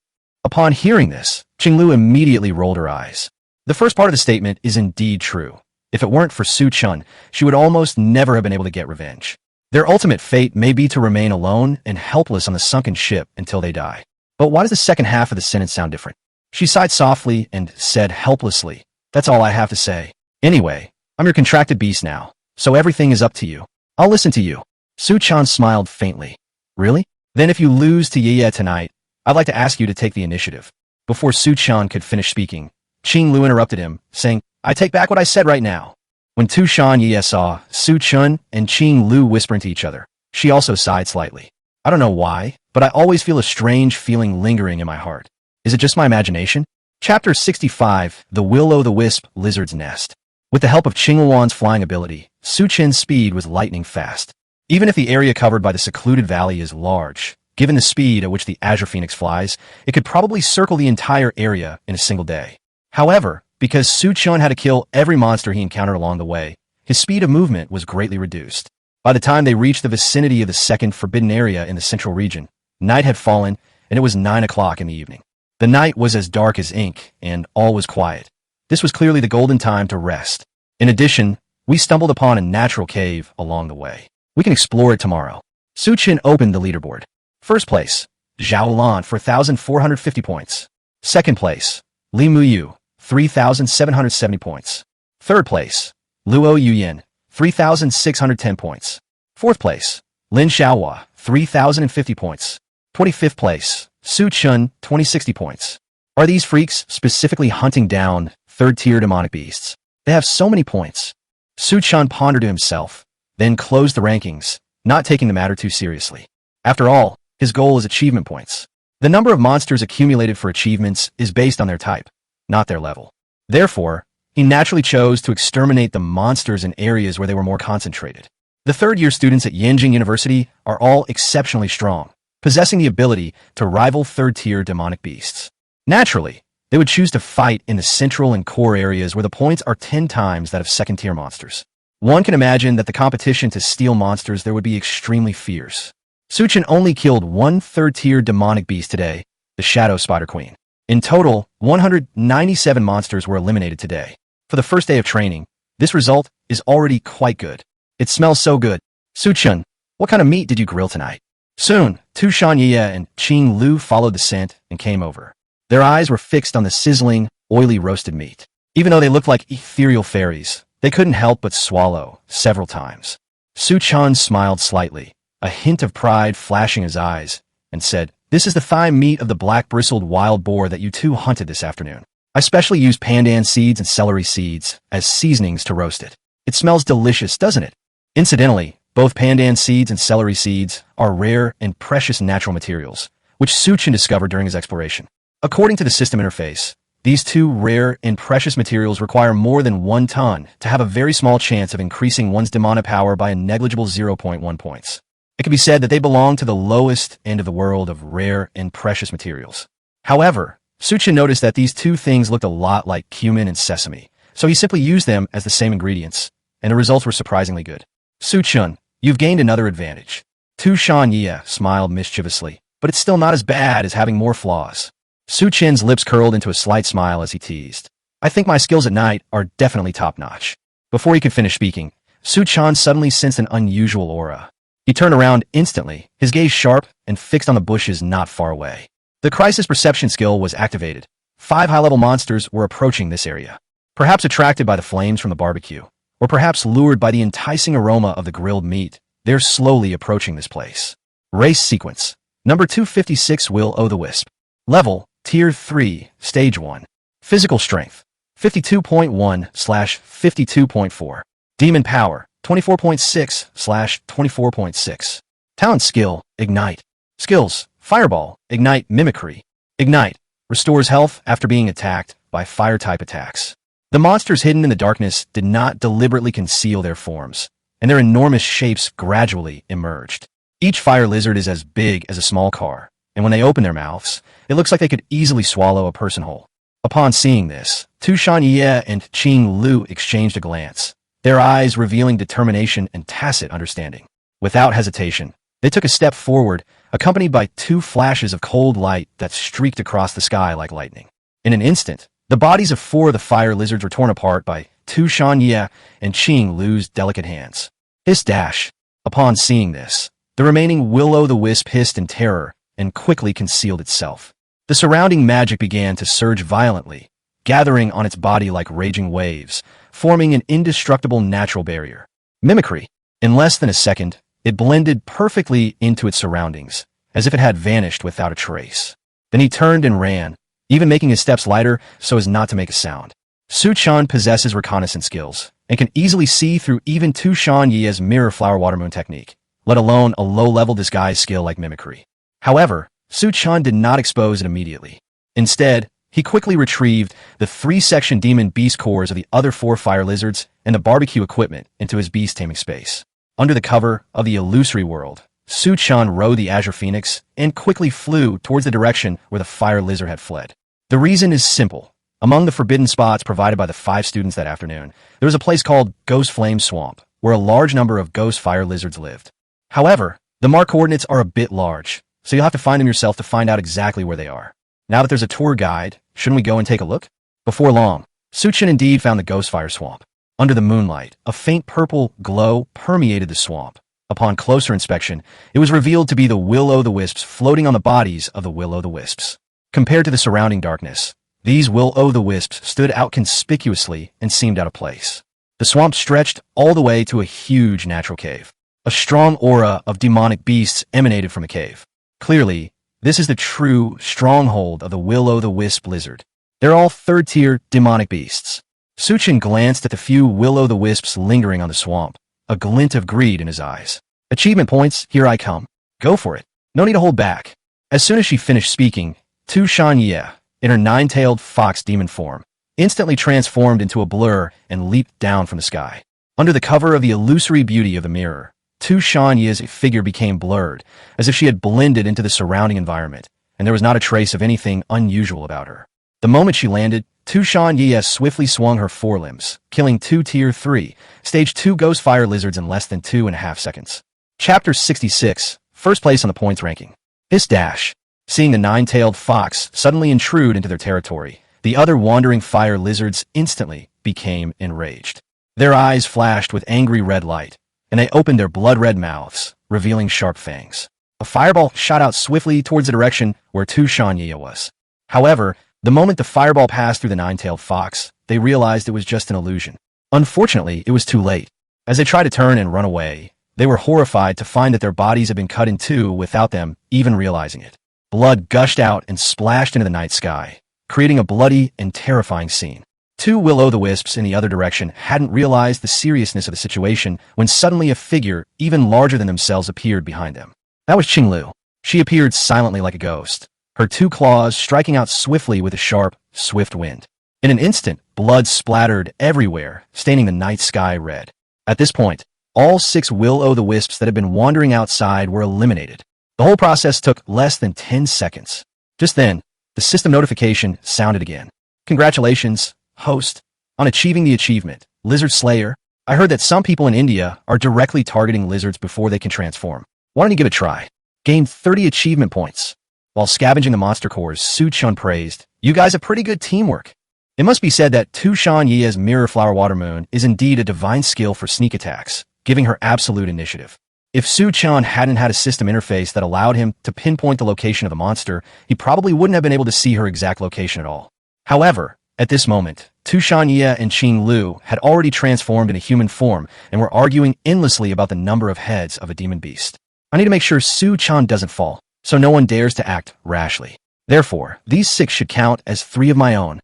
Speaker 1: Upon hearing this, Qing Lu immediately rolled her eyes. The first part of the statement is indeed true. If it weren't for Chen, she would almost never have been able to get revenge. Their ultimate fate may be to remain alone and helpless on the sunken ship until they die. But why does the second half of the sentence sound different? She sighed softly and said helplessly, "That's all I have to say. Anyway, I'm your contracted beast now, so everything is up to you. I'll listen to you." Chen smiled faintly. "Really? Then if you lose to Ye tonight, I'd like to ask you to take the initiative." Before Chen could finish speaking, Qing Lu interrupted him, saying, "I take back what I said right now." When Ye saw Chen and Qing Lu whispering to each other, she also sighed slightly. "I don't know why, but I always feel a strange feeling lingering in my heart. Is it just my imagination?" Chapter 65, The Will-o'-the-Wisp Lizard's Nest. With the help of Qingluan's flying ability, Chen's speed was lightning fast. Even if the area covered by the secluded valley is large, given the speed at which the Azure Phoenix flies, it could probably circle the entire area in a single day. However, because Chen had to kill every monster he encountered along the way, his speed of movement was greatly reduced. By the time they reached the vicinity of the second forbidden area in the central region, night had fallen, and it was 9 o'clock in the evening. The night was as dark as ink, and all was quiet. This was clearly the golden time to rest. In addition, we stumbled upon a natural cave along the way. We can explore it tomorrow. Chen opened the leaderboard. First place, Zhao Lan, 4,450 points. Second place, Li Muyu, 3,770 points. Third place, Luo Yuyan, 3,610 points. Fourth place, Lin Xiaohua, 3,050 points. 25th place, Chen, 2,060 points. Are these freaks specifically hunting down third-tier demonic beasts? They have so many points. Chen pondered to himself, then closed the rankings, not taking the matter too seriously. After all, his goal is achievement points. The number of monsters accumulated for achievements is based on their type, not their level. Therefore, he naturally chose to exterminate the monsters in areas where they were more concentrated. The third-year students at Yanjing University are all exceptionally strong, possessing the ability to rival third-tier demonic beasts. Naturally, they would choose to fight in the central and core areas where the points are 10 times that of second-tier monsters. One can imagine that the competition to steal monsters there would be extremely fierce. Chen only killed one third-tier demonic beast today, the Shadow Spider Queen. In total, 197 monsters were eliminated today. For the first day of training, this result is already quite good. It smells so good. Chen, what kind of meat did you grill tonight? Soon, Ye and Qing Lu followed the scent and came over. Their eyes were fixed on the sizzling, oily roasted meat. Even though they looked like ethereal fairies, they couldn't help but swallow several times. Chen smiled slightly, a hint of pride flashing his eyes, and said, "This is the thigh meat of the black-bristled wild boar that you two hunted this afternoon. I specially used pandan seeds and celery seeds as seasonings to roast it. It smells delicious, doesn't it?" Incidentally, both pandan seeds and celery seeds are rare and precious natural materials, which Chen discovered during his exploration. According to the system interface, these two rare and precious materials require more than 1 ton to have a very small chance of increasing one's demonic power by a negligible 0.1 points. It can be said that they belong to the lowest end of the world of rare and precious materials. However, Chen noticed that these two things looked a lot like cumin and sesame, so he simply used them as the same ingredients, and the results were surprisingly good. Chen, you've gained another advantage. Ye smiled mischievously, but it's still not as bad as having more flaws. Chen's lips curled into a slight smile as he teased. "I think my skills at night are definitely top-notch." Before he could finish speaking, Chen suddenly sensed an unusual aura. He turned around instantly, his gaze sharp and fixed on the bushes not far away. The crisis perception skill was activated. 5 high-level monsters were approaching this area. Perhaps attracted by the flames from the barbecue, or perhaps lured by the enticing aroma of the grilled meat, they're slowly approaching this place. Race sequence. Number 256 Will-o'-the-Wisp. Level, Tier 3, Stage 1. Physical strength, 52.1/52.4. Demon Power, 24.6/24.6. Talent Skill, Ignite. Skills, Fireball, Ignite Mimicry. Ignite, restores health after being attacked by fire-type attacks. The monsters hidden in the darkness did not deliberately conceal their forms, and their enormous shapes gradually emerged. Each fire lizard is as big as a small car, and when they open their mouths, it looks like they could easily swallow a person whole. Upon seeing this, Tu Shanye and Qing Lu exchanged a glance, their eyes revealing determination and tacit understanding. Without hesitation, they took a step forward, accompanied by two flashes of cold light that streaked across the sky like lightning. In an instant, the bodies of four of the fire lizards were torn apart by Tu Shanye and Qing Lu's delicate hands. Hiss dash. Upon seeing this, the remaining will-o'-the-wisp hissed in terror and quickly concealed itself. The surrounding magic began to surge violently, gathering on its body like raging waves, forming an indestructible natural barrier. Mimicry. In less than a second, it blended perfectly into its surroundings, as if it had vanished without a trace. Then he turned and ran, even making his steps lighter so as not to make a sound. Su Chen possesses reconnaissance skills and can easily see through even Tu Shanye's mirror flower water moon technique, let alone a low-level disguise skill like mimicry. However, Su Chen did not expose it immediately. Instead, he quickly retrieved the 3-section demon beast cores of the other 4 fire lizards and the barbecue equipment into his beast taming space. Under the cover of the illusory world, Su Chen rode the Azure Phoenix and quickly flew towards the direction where the fire lizard had fled. The reason is simple. Among the forbidden spots provided by the 5 students that afternoon, there was a place called Ghost Flame Swamp, where a large number of ghost fire lizards lived. However, the mark coordinates are a bit large, so you'll have to find them yourself to find out exactly where they are. Now that there's a tour guide, shouldn't we go and take a look? Before long, Su Chen indeed found the ghost fire swamp. Under the moonlight, a faint purple glow permeated the swamp. Upon closer inspection, it was revealed to be the will-o'-the-wisps floating on the bodies of the will-o'-the-wisps. Compared to the surrounding darkness, these will-o'-the-wisps stood out conspicuously and seemed out of place. The swamp stretched all the way to a huge natural cave. A strong aura of demonic beasts emanated from the cave. Clearly, this is the true stronghold of the will-o'-the-wisp lizard. They're all third-tier demonic beasts. Su Chen glanced at the few will-o'-the-wisps lingering on the swamp, a glint of greed in his eyes. Achievement points, here I come. Go for it. No need to hold back. As soon as she finished speaking, Tu Shanye, in her 9-tailed fox demon form, instantly transformed into a blur and leaped down from the sky. Under the cover of the illusory beauty of the mirror, Tu Shanye's figure became blurred, as if she had blended into the surrounding environment, and there was not a trace of anything unusual about her. The moment she landed, Tu Shanye swiftly swung her forelimbs, killing 2 Tier 3, Stage 2 ghost fire lizards in less than 2.5 seconds. Chapter 66, first place on the points ranking. Hiss dash. Seeing the 9-tailed fox suddenly intrude into their territory, the other wandering fire lizards instantly became enraged. Their eyes flashed with angry red light, and they opened their blood-red mouths, revealing sharp fangs. A fireball shot out swiftly towards the direction where Tu Shanye was. However, the moment the fireball passed through the 9-tailed fox, they realized it was just an illusion. Unfortunately, it was too late. As they tried to turn and run away, they were horrified to find that their bodies had been cut in two without them even realizing it. Blood gushed out and splashed into the night sky, creating a bloody and terrifying scene. 2 will-o'-the-wisps in the other direction hadn't realized the seriousness of the situation when suddenly a figure even larger than themselves appeared behind them. That was Qing Lu. She appeared silently like a ghost, her 2 claws striking out swiftly with a sharp, swift wind. In an instant, blood splattered everywhere, staining the night sky red. At this point, all 6 will-o'-the-wisps that had been wandering outside were eliminated. The whole process took less than 10 seconds. Just then, the system notification sounded again. Congratulations, host, on achieving the achievement, Lizard Slayer. I heard that some people in India are directly targeting lizards before they can transform. Why don't you give it a try? Gained 30 achievement points. While scavenging the monster cores, Su Chen praised, "You guys have pretty good teamwork." It must be said that Tu Shanye's Mirror Flower Water Moon is indeed a divine skill for sneak attacks, giving her absolute initiative. If Su Chen hadn't had a system interface that allowed him to pinpoint the location of the monster, he probably wouldn't have been able to see her exact location at all. However, at this moment, Tu Shanye and Qing Lu had already transformed into human form and were arguing endlessly about the number of heads of a demon beast. I need to make sure Su Chen doesn't fall, so no one dares to act rashly. Therefore, these 6 should count as 3 of my own.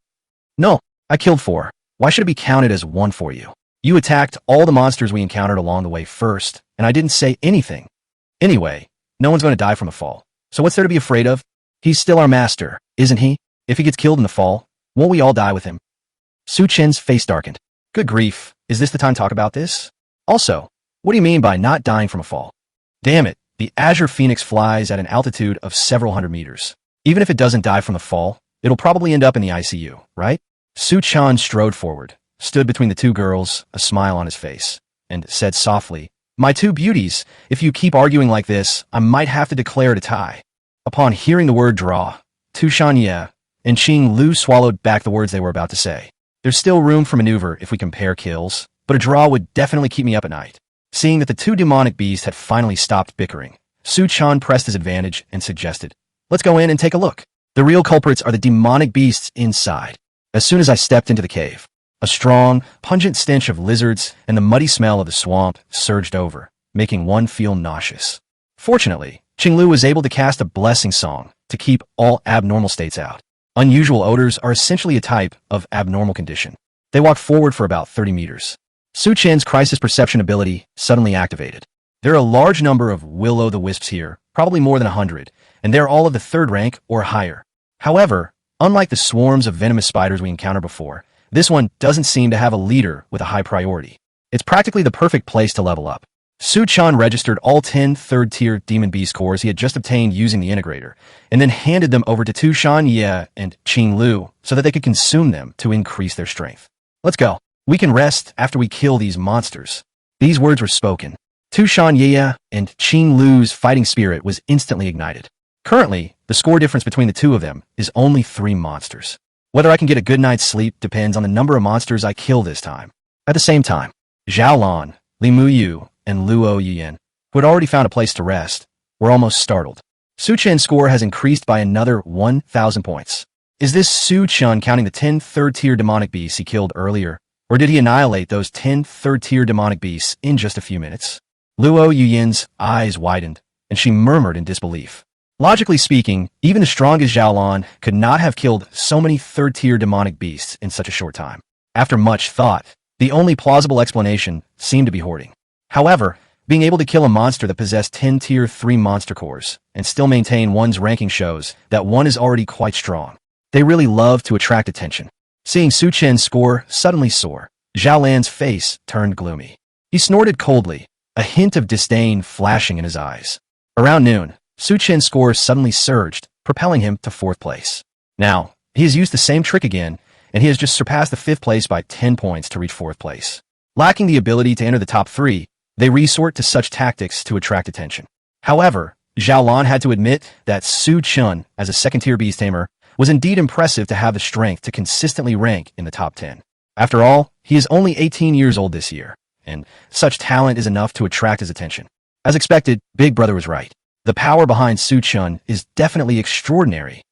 Speaker 1: No, I killed 4. Why should it be counted as 1 for you? You attacked all the monsters we encountered along the way first, and I didn't say anything. Anyway, no one's going to die from the fall. So what's there to be afraid of? He's still our master, isn't he? If he gets killed in the fall, won't we all die with him? Su Chen's face darkened. Good grief, is this the time to talk about this? Also, what do you mean by not dying from a fall? Damn it, the Azure Phoenix flies at an altitude of several hundred meters. Even if it doesn't die from the fall, it'll probably end up in the ICU, right? Su Chen strode forward, stood between the two girls, a smile on his face, and said softly, "My two beauties, if you keep arguing like this, I might have to declare it a tie." Upon hearing the word draw, Tu Shanye and Qing Lu swallowed back the words they were about to say. There's still room for maneuver if we compare kills, but a draw would definitely keep me up at night. Seeing that the two demonic beasts had finally stopped bickering, Su Chen pressed his advantage and suggested, "Let's go in and take a look. The real culprits are the demonic beasts inside." As soon as I stepped into the cave, a strong, pungent stench of lizards and the muddy smell of the swamp surged over, making one feel nauseous. Fortunately, Qinglu was able to cast a blessing song to keep all abnormal states out. Unusual odors are essentially a type of abnormal condition. They walked forward for about 30 meters. Su Chen's crisis perception ability suddenly activated. There are a large number of will-o'-the-wisps here, probably more than 100, and they're all of the 3rd rank or higher. However, unlike the swarms of venomous spiders we encountered before, this one doesn't seem to have a leader with a high priority. It's practically the perfect place to level up. Su Chen registered all 10 3rd-tier Demon Beast cores he had just obtained using the integrator, and then handed them over to Tu Shanye and Qing Lu so that they could consume them to increase their strength. "Let's go. We can rest after we kill these monsters." These words were spoken. Tu Shanye and Qing Lu's fighting spirit was instantly ignited. Currently, the score difference between the two of them is only 3 monsters. Whether I can get a good night's sleep depends on the number of monsters I kill this time. At the same time, Zhao Lan, Li Muyu, and Luo Yuyan, who had already found a place to rest, were almost startled. Su Chen's score has increased by another 1,000 points. Is this Su Chen counting the 10 3rd-tier demonic beasts he killed earlier, or did he annihilate those 10 3rd-tier demonic beasts in just a few minutes? Luo Yuyan's eyes widened, and she murmured in disbelief. Logically speaking, even the strongest Zhao Lan could not have killed so many 3rd-tier demonic beasts in such a short time. After much thought, the only plausible explanation seemed to be hoarding. However, being able to kill a monster that possessed 10 Tier 3 monster cores and still maintain one's ranking shows that one is already quite strong. They really love to attract attention. Seeing Su Chen's score suddenly soar, Zhao Lan's face turned gloomy. He snorted coldly, a hint of disdain flashing in his eyes. Around noon, Su Chen's score suddenly surged, propelling him to 4th place. Now, he has used the same trick again, and he has just surpassed the 5th place by 10 points to reach 4th place. Lacking the ability to enter the top 3, they resort to such tactics to attract attention. However, Zhao Lan had to admit that Su Chen, as a 2nd-tier beast tamer, was indeed impressive to have the strength to consistently rank in the top 10. After all, he is only 18 years old this year, and such talent is enough to attract his attention. As expected, Big Brother was right. The power behind Su Chen is definitely extraordinary.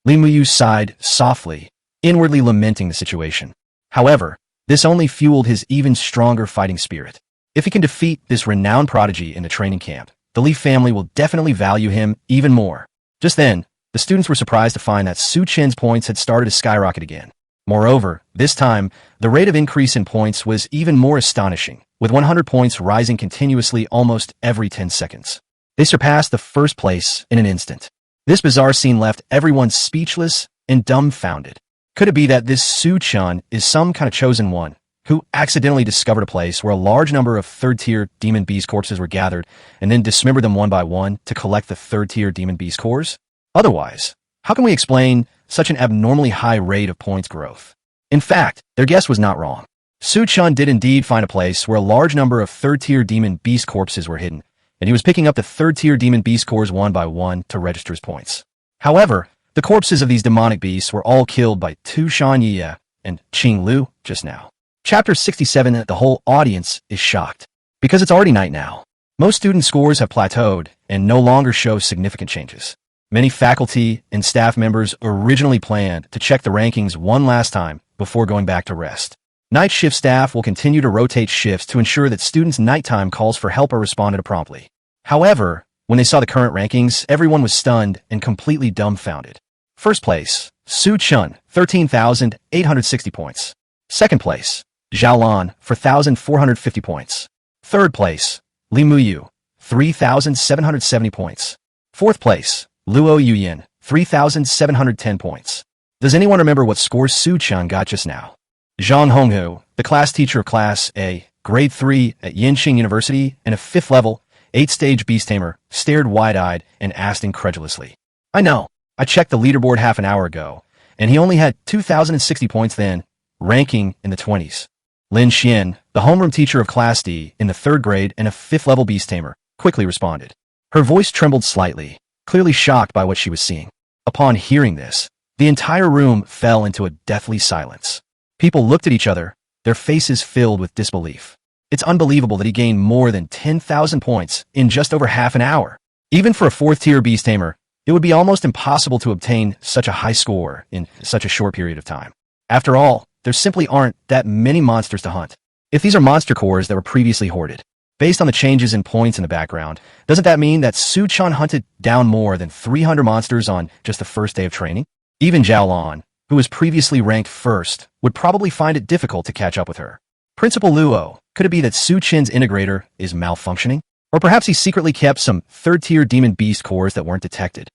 Speaker 1: Li Muyu sighed softly, inwardly lamenting the situation. However, this only fueled his even stronger fighting spirit. If he can defeat this renowned prodigy in the training camp, the Li family will definitely value him even more. Just then, the students were surprised to find that Su Chen's points had started to skyrocket again. Moreover, this time, the rate of increase in points was even more astonishing, with 100 points rising continuously almost every 10 seconds. They surpassed the 1st place in an instant. This bizarre scene left everyone speechless and dumbfounded. Could it be that this Su Chen is some kind of chosen one, who accidentally discovered a place where a large number of 3rd-tier demon beast corpses were gathered and then dismembered them one by one to collect the 3rd-tier demon beast cores? Otherwise, how can we explain such an abnormally high rate of points growth? In fact, their guess was not wrong. Su Chen did indeed find a place where a large number of 3rd-tier demon beast corpses were hidden, and he was picking up the 3rd-tier demon beast cores one by one to register his points. However, the corpses of these demonic beasts were all killed by Tu Shanye and Qing Lu just now. Chapter 67, the whole audience is shocked. Because it's already night now. Most student scores have plateaued and no longer show significant changes. Many faculty and staff members originally planned to check the rankings one last time before going back to rest. Night shift staff will continue to rotate shifts to ensure that students' nighttime calls for help are responded to promptly. However, when they saw the current rankings, everyone was stunned and completely dumbfounded. 1st place, Su Chun, 13,860 points. Second place, Zhao Lan, 4,450 points. Third place, Li Muyu, 3,770 points. Fourth place, Luo Yuyin, 3,710 points. Does anyone remember what scores Su Chun got just now? Zhang Honghu, the class teacher of Class A, Grade 3 at Yinqing University and a 5th level, 8-stage beast tamer, stared wide-eyed and asked incredulously. I know, I checked the leaderboard half an hour ago, and he only had 2,060 points then, ranking in the 20s. Lin Xian, the homeroom teacher of Class D in the 3rd grade and a 5th level beast tamer, quickly responded. Her voice trembled slightly, clearly shocked by what she was seeing. Upon hearing this, the entire room fell into a deathly silence. People looked at each other, their faces filled with disbelief. It's unbelievable that he gained more than 10,000 points in just over half an hour. Even for a 4th-tier beast tamer, it would be almost impossible to obtain such a high score in such a short period of time. After all, there simply aren't that many monsters to hunt. If these are monster cores that were previously hoarded, based on the changes in points in the background, doesn't that mean that Su Chun hunted down more than 300 monsters on just the first day of training? Even Zhao Lan, who was previously ranked first, would probably find it difficult to catch up with her. Principal Luo, could it be that Su Chen's integrator is malfunctioning? Or perhaps he secretly kept some 3rd-tier demon beast cores that weren't detected?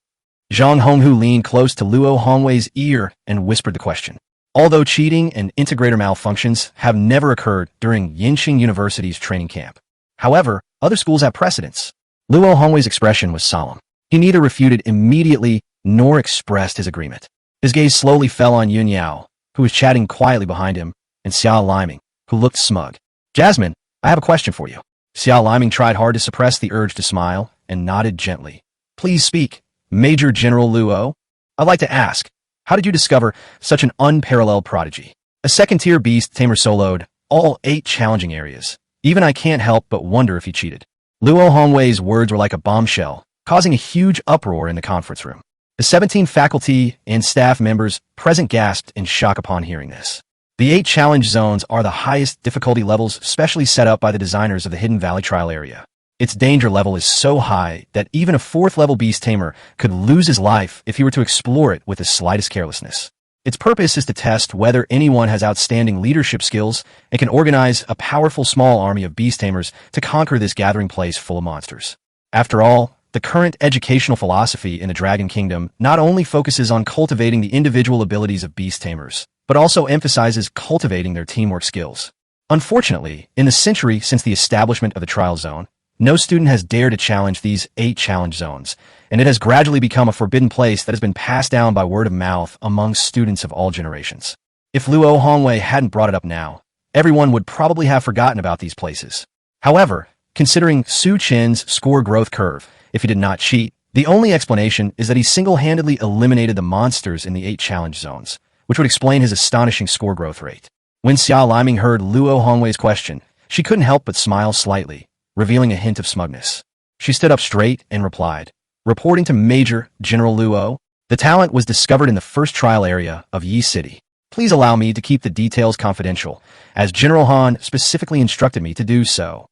Speaker 1: Zhang Honghu leaned close to Luo Hongwei's ear and whispered the question. Although cheating and integrator malfunctions have never occurred during Yinqing University's training camp. However, other schools have precedents. Luo Hongwei's expression was solemn. He neither refuted immediately nor expressed his agreement. His gaze slowly fell on Yun Yao, who was chatting quietly behind him, and Xiao Liming, who looked smug. Jasmine, I have a question for you. Xiao Liming tried hard to suppress the urge to smile and nodded gently. Please speak, Major General Luo. I'd like to ask, how did you discover such an unparalleled prodigy? A 2nd-tier beast tamer soloed all 8 challenging areas. Even I can't help but wonder if he cheated. Luo Hongwei's words were like a bombshell, causing a huge uproar in the conference room. The 17 faculty and staff members present gasped in shock upon hearing this. The 8 challenge zones are the highest difficulty levels specially set up by the designers of the Hidden Valley trial area. Its danger level is so high that even a 4th-level beast tamer could lose his life if he were to explore it with the slightest carelessness. Its purpose is to test whether anyone has outstanding leadership skills and can organize a powerful small army of beast tamers to conquer this gathering place full of monsters. After all, the current educational philosophy in the Dragon Kingdom not only focuses on cultivating the individual abilities of beast tamers, but also emphasizes cultivating their teamwork skills. Unfortunately, in the century since the establishment of the trial zone, no student has dared to challenge these 8 challenge zones, and it has gradually become a forbidden place that has been passed down by word of mouth among students of all generations. If Luo Hongwei hadn't brought it up now, everyone would probably have forgotten about these places. However, considering Su Chen's score growth curve, if he did not cheat, the only explanation is that he single-handedly eliminated the monsters in the 8 challenge zones, which would explain his astonishing score growth rate. When Xiao Liming heard Luo Hongwei's question, she couldn't help but smile slightly, revealing a hint of smugness. She stood up straight and replied, reporting to Major General Luo, the talent was discovered in the first trial area of Yi City. Please allow me to keep the details confidential, as General Han specifically instructed me to do so.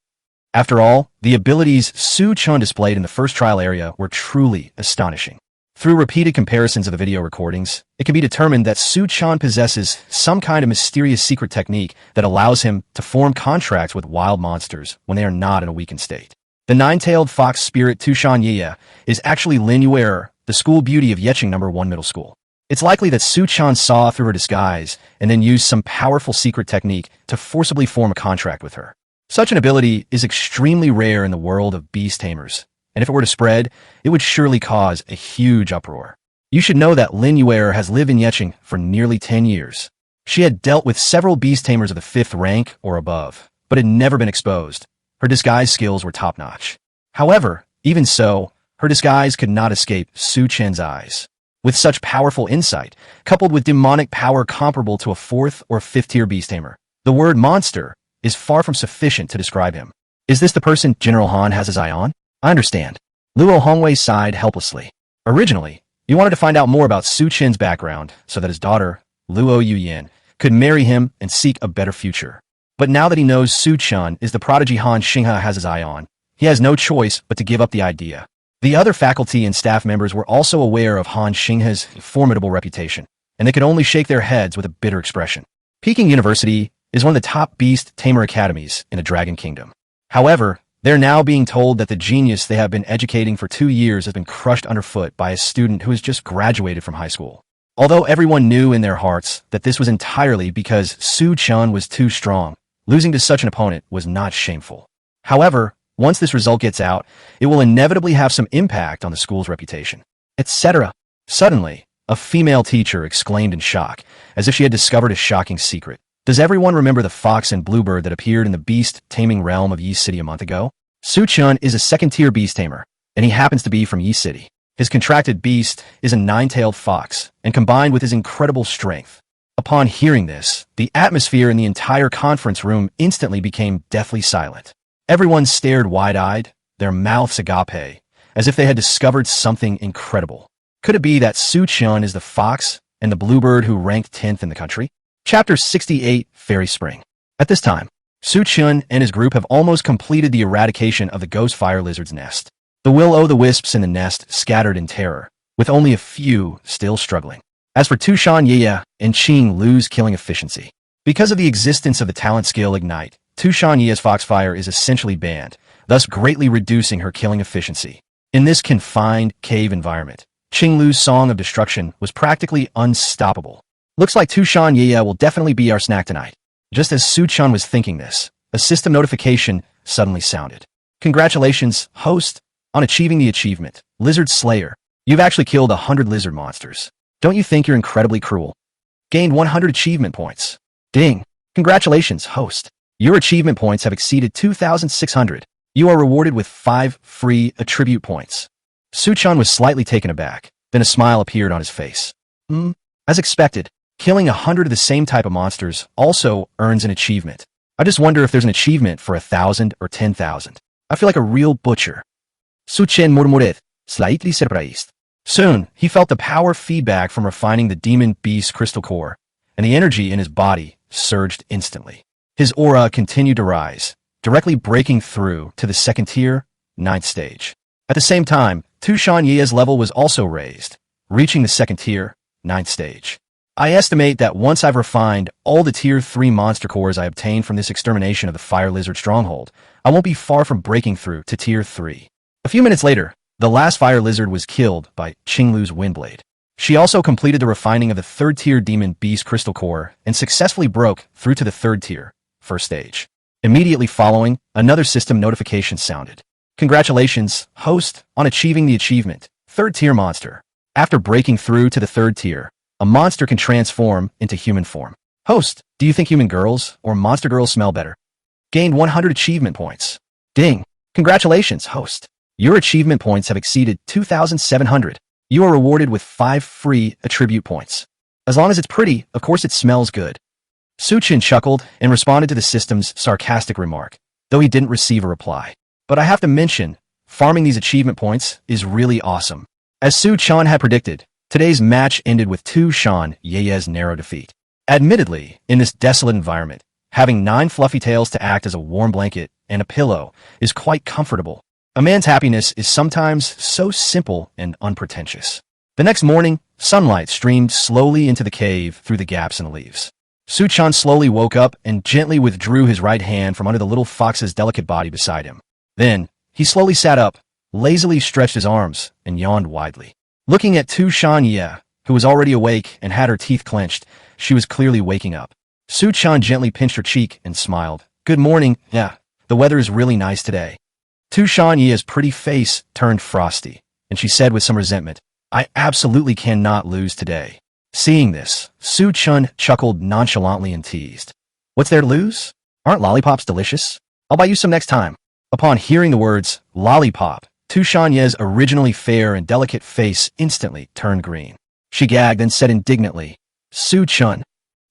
Speaker 1: After all, the abilities Su Chun displayed in the first trial area were truly astonishing. Through repeated comparisons of the video recordings, it can be determined that Su Chun possesses some kind of mysterious secret technique that allows him to form contracts with wild monsters when they are not in a weakened state. The 9-tailed fox spirit Tushan Yia is actually Lin Yuer, the school beauty of Yecheng No. 1 Middle School. It's likely that Su Chun saw through her disguise and then used some powerful secret technique to forcibly form a contract with her. Such an ability is extremely rare in the world of beast tamers, and if it were to spread, it would surely cause a huge uproar. You should know that Lin Yuer has lived in Yecheng for nearly 10 years. She had dealt with several beast tamers of the 5th rank or above, but had never been exposed. Her disguise skills were top-notch. However, even so, her disguise could not escape Su Chen's eyes. With such powerful insight, coupled with demonic power comparable to a 4th or 5th-tier beast tamer, the word monster is far from sufficient to describe him. Is this the person General Han has his eye on? I understand. Luo Hongwei sighed helplessly. Originally, he wanted to find out more about Su Chen's background so that his daughter, Luo Yuyin, could marry him and seek a better future. But now that he knows Su Chen is the prodigy Han Xinghe has his eye on, he has no choice but to give up the idea. The other faculty and staff members were also aware of Han Xinghe's formidable reputation, and they could only shake their heads with a bitter expression. Peking University is one of the top beast tamer academies in the Dragon Kingdom. However, they're now being told that the genius they have been educating for 2 years has been crushed underfoot by a student who has just graduated from high school. Although everyone knew in their hearts that this was entirely because Chen was too strong, losing to such an opponent was not shameful. However, once this result gets out, it will inevitably have some impact on the school's reputation, etc. Suddenly, a female teacher exclaimed in shock, as if she had discovered a shocking secret. Does everyone remember the fox and bluebird that appeared in the beast taming realm of Yi City a month ago? Chen is a second-tier beast tamer, and he happens to be from Yi City. His contracted beast is a 9-tailed fox, and combined with his incredible strength. Upon hearing this, the atmosphere in the entire conference room instantly became deathly silent. Everyone stared wide-eyed, their mouths agape, as if they had discovered something incredible. Could it be that Chen is the fox and the bluebird who ranked 10th in the country? Chapter 68, Fairy Spring. At this time, Chen and his group have almost completed the eradication of the ghost fire lizard's nest. The will-o'-the-wisps in the nest scattered in terror, with only a few still struggling. As for Tushan Ye and Qing Lu's killing efficiency, because of the existence of the talent skill Ignite, Tushan Ye's Foxfire is essentially banned, thus greatly reducing her killing efficiency. In this confined cave environment, Qing Lu's Song of Destruction was practically unstoppable. Looks like Tushan Ye will definitely be our snack tonight. Just as Chen was thinking this, a system notification suddenly sounded. Congratulations, host, on achieving the achievement, Lizard Slayer. You've actually killed 100 lizard monsters. Don't you think you're incredibly cruel? Gained 100 achievement points. Ding. Congratulations, host. Your achievement points have exceeded 2,600. You are rewarded with 5 free attribute points. Chen was slightly taken aback, then a smile appeared on his face. As expected, killing 100 of the same type of monsters also earns an achievement. I just wonder if there's an achievement for 1,000 or 10,000. I feel like a real butcher. Chen murmured, slightly surprised. Soon, he felt the power feedback from refining the demon beast crystal core, and the energy in his body surged instantly. His aura continued to rise, directly breaking through to the second tier, 9th stage. At the same time, Tushan Ye's level was also raised, reaching the second tier, 9th stage. I estimate that once I've refined all the tier 3 monster cores I obtained from this extermination of the fire lizard stronghold, I won't be far from breaking through to tier 3. A few minutes later, the last fire lizard was killed by Qinglu's Windblade. She also completed the refining of the 3rd tier demon beast crystal core and successfully broke through to the 3rd tier, 1st stage. Immediately following, another system notification sounded. Congratulations, host, on achieving the achievement, 3rd tier monster. After breaking through to the 3rd tier, a monster can transform into human form. Host, do you think human girls or monster girls smell better? Gained 100 achievement points. Ding. Congratulations, host. Your achievement points have exceeded 2,700. You are rewarded with 5 free attribute points. As long as it's pretty, of course it smells good. Chen chuckled and responded to the system's sarcastic remark, though he didn't receive a reply. But I have to mention, farming these achievement points is really awesome. As Chen had predicted, today's match ended with Tushan Ye's narrow defeat. Admittedly, in this desolate environment, having 9 fluffy tails to act as a warm blanket and a pillow is quite comfortable. A man's happiness is sometimes so simple and unpretentious. The next morning, sunlight streamed slowly into the cave through the gaps in the leaves. Chen slowly woke up and gently withdrew his right hand from under the little fox's delicate body beside him. Then, he slowly sat up, lazily stretched his arms, and yawned widely. Looking at Tushan Ye, who was already awake and had her teeth clenched, she was clearly waking up. Chen gently pinched her cheek and smiled. Good morning, yeah, the weather is really nice today. Tushan Ye's pretty face turned frosty, and she said with some resentment, I absolutely cannot lose today. Seeing this, Chen chuckled nonchalantly and teased. What's there to lose? Aren't lollipops delicious? I'll buy you some next time. Upon hearing the words, lollipop, Tushan Ye's originally fair and delicate face instantly turned green. She gagged and said indignantly, Chen,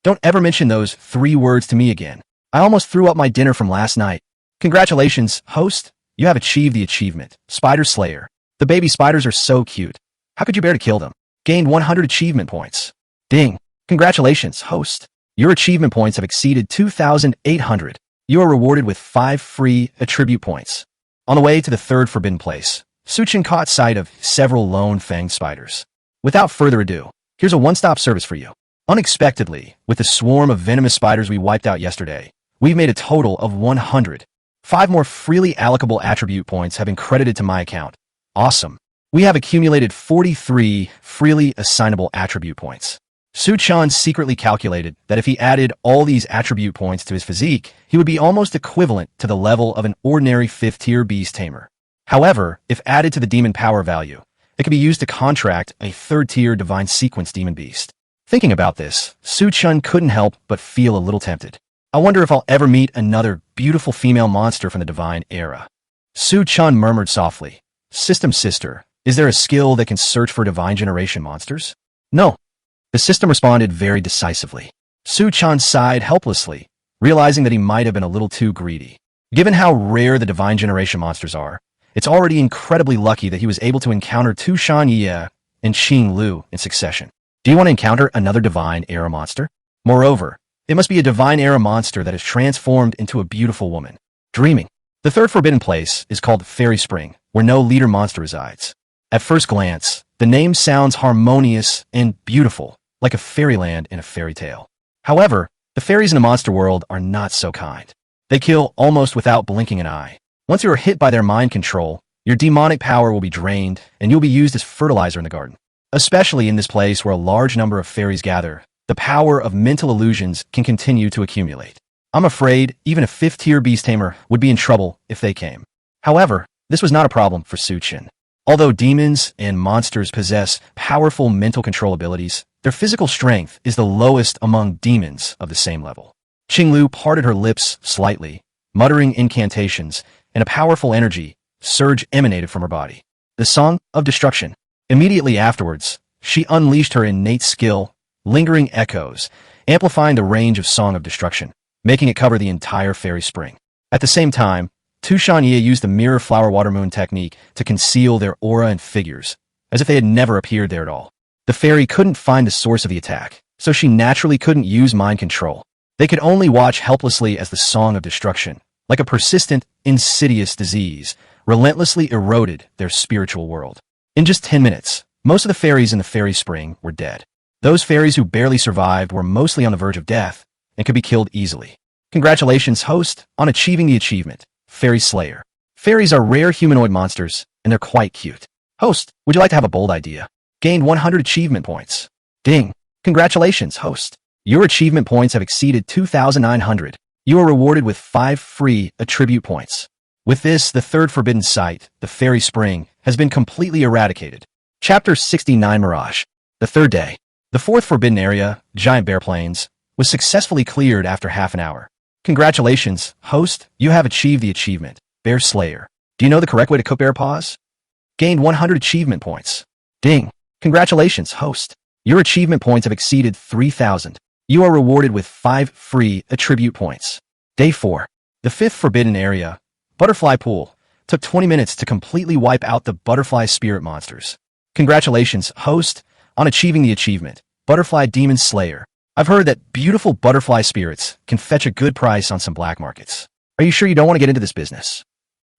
Speaker 1: don't ever mention those 3 words to me again. I almost threw up my dinner from last night. Congratulations, host. You have achieved the achievement, Spider Slayer. The baby spiders are so cute. How could you bear to kill them? Gained 100 achievement points. Ding. Congratulations, host. Your achievement points have exceeded 2,800. You are rewarded with 5 free attribute points. On the way to the 3rd forbidden place, Chen caught sight of several lone fanged spiders. Without further ado, Here's a one-stop service for you. Unexpectedly, with the swarm of venomous spiders we wiped out yesterday, we've made a total of 100. 5 more freely allocable attribute points have been credited to my account. Awesome. We have accumulated 43 freely assignable attribute points. Chen secretly calculated that if he added all these attribute points to his physique, he would be almost equivalent to the level of an ordinary 5th-tier beast tamer. However, if added to the demon power value, it could be used to contract a 3rd-tier divine sequence demon beast. Thinking about this, Chen couldn't help but feel a little tempted. I wonder if I'll ever meet another beautiful female monster from the divine era. Chen murmured softly, "System sister, is there a skill that can search for divine generation monsters?" "No." The system responded very decisively. Chen sighed helplessly, realizing that he might have been a little too greedy. Given how rare the divine generation monsters are, it's already incredibly lucky that he was able to encounter Tushan Ye and Qing Lu in succession. Do you want to encounter another divine era monster? Moreover, it must be a divine era monster that is transformed into a beautiful woman. Dreaming. The third forbidden place is called Fairy Spring, where no leader monster resides. At first glance, the name sounds harmonious and beautiful, like a fairyland in a fairy tale. However, the fairies in the monster world are not so kind. They kill almost without blinking an eye. Once you are hit by their mind control, your demonic power will be drained and you'll be used as fertilizer in the garden. Especially in this place where a large number of fairies gather, the power of mental illusions can continue to accumulate. I'm afraid even a 5th-tier beast tamer would be in trouble if they came. However, this was not a problem for Chen. Although demons and monsters possess powerful mental control abilities, their physical strength is the lowest among demons of the same level. Qing Lu parted her lips slightly, muttering incantations, and a powerful energy surge emanated from her body. The Song of Destruction. Immediately afterwards, she unleashed her innate skill, lingering echoes, amplifying the range of Song of Destruction, making it cover the entire fairy spring. At the same time, Tushan Ye used the mirror flower water moon technique to conceal their aura and figures, as if they had never appeared there at all. The fairy couldn't find the source of the attack, so she naturally couldn't use mind control. They could only watch helplessly as the Song of Destruction, like a persistent, insidious disease, relentlessly eroded their spiritual world. In just 10 minutes, most of the fairies in the fairy spring were dead. Those fairies who barely survived were mostly on the verge of death and could be killed easily. Congratulations, host, on achieving the achievement, Fairy Slayer. Fairies are rare humanoid monsters, and they're quite cute. Host, would you like to have a bold idea? Gained 100 achievement points. Ding. Congratulations, host. Your achievement points have exceeded 2,900. You are rewarded with 5 free attribute points. With this, the third forbidden site, the Fairy Spring, has been completely eradicated. Chapter 69 Mirage. The third day. The fourth forbidden area, Giant Bear Plains, was successfully cleared after half an hour. Congratulations, host, you have achieved the achievement, Bear Slayer. Do you know the correct way to cook bear paws? Gained 100 achievement points. Ding. Congratulations, host. Your achievement points have exceeded 3,000. You are rewarded with 5 free attribute points. Day 4. The fifth forbidden area, Butterfly Pool, took 20 minutes to completely wipe out the butterfly spirit monsters. Congratulations, host, on achieving the achievement, Butterfly Demon Slayer. I've heard that beautiful butterfly spirits can fetch a good price on some black markets. Are you sure you don't want to get into this business?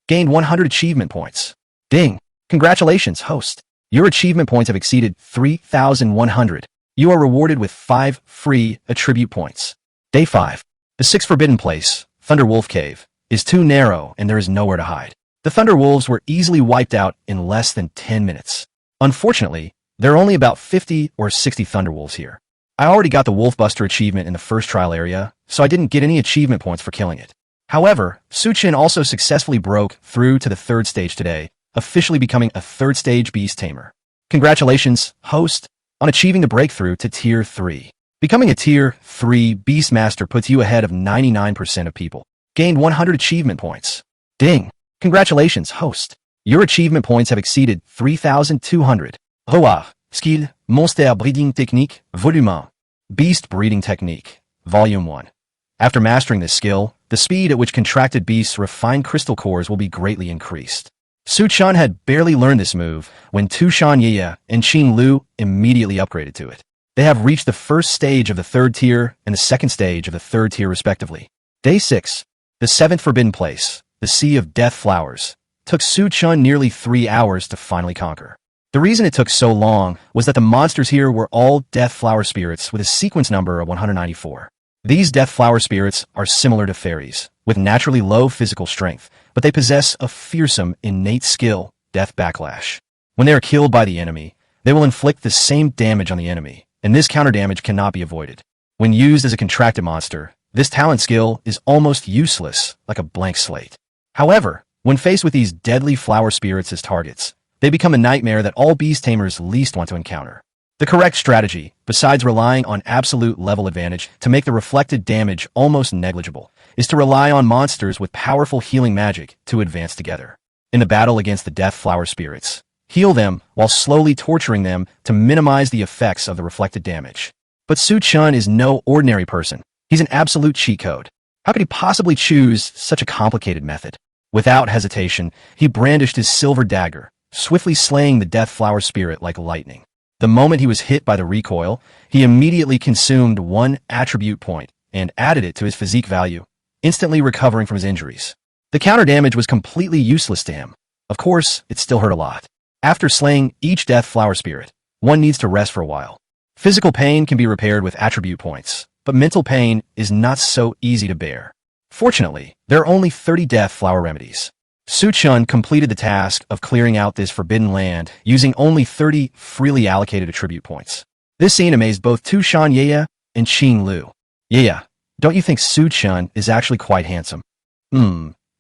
Speaker 1: Gained 100 achievement points. Ding. Congratulations, host. Your achievement points have exceeded 3,100. You are rewarded with 5 free attribute points. Day 5. The sixth forbidden place, Thunder Wolf Cave, is too narrow and there is nowhere to hide. The Thunder Wolves were easily wiped out in less than 10 minutes. Unfortunately, there are only about 50 or 60 Thunder Wolves here. I already got the Wolfbuster achievement in the first trial area, so I didn't get any achievement points for killing it. However, Chen also successfully broke through to the third stage today, officially becoming a third stage beast tamer. Congratulations, host, on achieving the breakthrough to Tier 3. Becoming a Tier 3 Beast Master puts you ahead of 99% of people. Gained 100 achievement points. Ding. Congratulations, host. Your achievement points have exceeded 3,200. Roar. Skill, Monster Breeding Technique, Volume 1. Beast Breeding Technique, Volume 1. After mastering this skill, the speed at which contracted beasts refine crystal cores will be greatly increased. Chen had barely learned this move when Tushan Ye and Qing Lu immediately upgraded to it. They have reached the first stage of the third tier and the second stage of the third tier respectively. Day 6. The seventh forbidden place, the Sea of Death Flowers, took Chen nearly 3 hours to finally conquer. The reason it took so long was that the monsters here were all death flower spirits with a sequence number of 194. These death flower spirits are similar to fairies, with naturally low physical strength, but they possess a fearsome, innate skill, death backlash. When they are killed by the enemy, they will inflict the same damage on the enemy, and this counter damage cannot be avoided. When used as a contracted monster, this talent skill is almost useless, like a blank slate. However, when faced with these deadly flower spirits as targets, they become a nightmare that all beast tamers least want to encounter. The correct strategy, besides relying on absolute level advantage to make the reflected damage almost negligible, is to rely on monsters with powerful healing magic to advance together. In the battle against the death flower spirits, heal them while slowly torturing them to minimize the effects of the reflected damage. But Chen is no ordinary person. He's an absolute cheat code. How could he possibly choose such a complicated method? Without hesitation, he brandished his silver dagger, swiftly slaying the death flower spirit like lightning. The moment he was hit by the recoil, he immediately consumed one attribute point and added it to his physique value, instantly recovering from his injuries. The counter damage was completely useless to him. Of course, it still hurt a lot. After slaying each death flower spirit, one needs to rest for a while. Physical pain can be repaired with attribute points, but mental pain is not so easy to bear. Fortunately, there are only 30 death flower remedies. Chen completed the task of clearing out this forbidden land using only 30 freely allocated attribute points. This scene amazed both Tushan Yaya and Qing Lu. Yaya, don't you think Chen is actually quite handsome?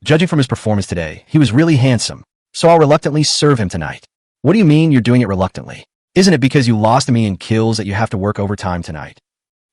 Speaker 1: Judging from his performance today, he was really handsome, so I'll reluctantly serve him tonight. What do you mean you're doing it reluctantly? Isn't it because you lost to me in kills that you have to work overtime tonight?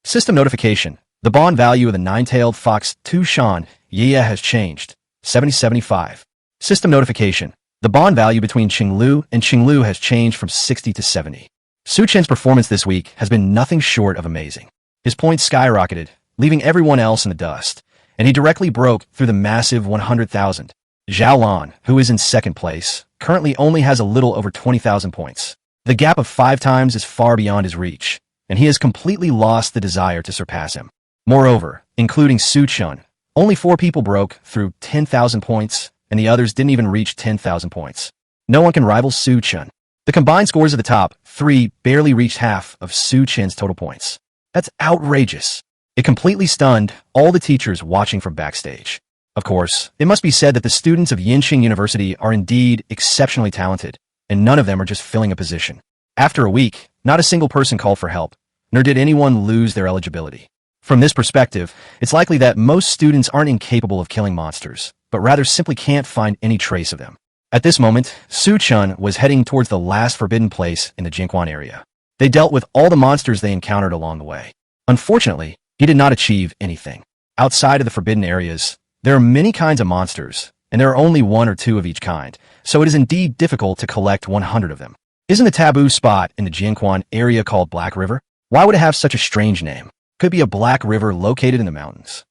Speaker 1: System notification. The bond value of the nine-tailed fox Tushan Yaya has changed. 70-75. System notification. The bond value between Qinglu and Qinglu has changed from 60 to 70. Chen's performance this week has been nothing short of amazing. His points skyrocketed, leaving everyone else in the dust, and he directly broke through the massive 100,000. Zhao Lan, who is in second place, currently only has a little over 20,000 points. The gap of 5 times is far beyond his reach, and he has completely lost the desire to surpass him. Moreover, including Chen, only 4 people broke through 10,000 points, and the others didn't even reach 10,000 points. No one can rival Chen. The combined scores of the top 3 barely reached half of Chen's total points. That's outrageous. It completely stunned all the teachers watching from backstage. Of course, it must be said that the students of Yinqing University are indeed exceptionally talented, and none of them are just filling a position. After a week, not a single person called for help, nor did anyone lose their eligibility. From this perspective, it's likely that most students aren't incapable of killing monsters, but rather simply can't find any trace of them. At this moment, Chen was heading towards the last forbidden place in the Jinquan area. They dealt with all the monsters they encountered along the way. Unfortunately, he did not achieve anything. Outside of the forbidden areas, there are many kinds of monsters, and there are only 1 or 2 of each kind, so it is indeed difficult to collect 100 of them. Isn't the taboo spot in the Jinquan area called Black River? Why would it have such a strange name? Could be a black river located in the mountains.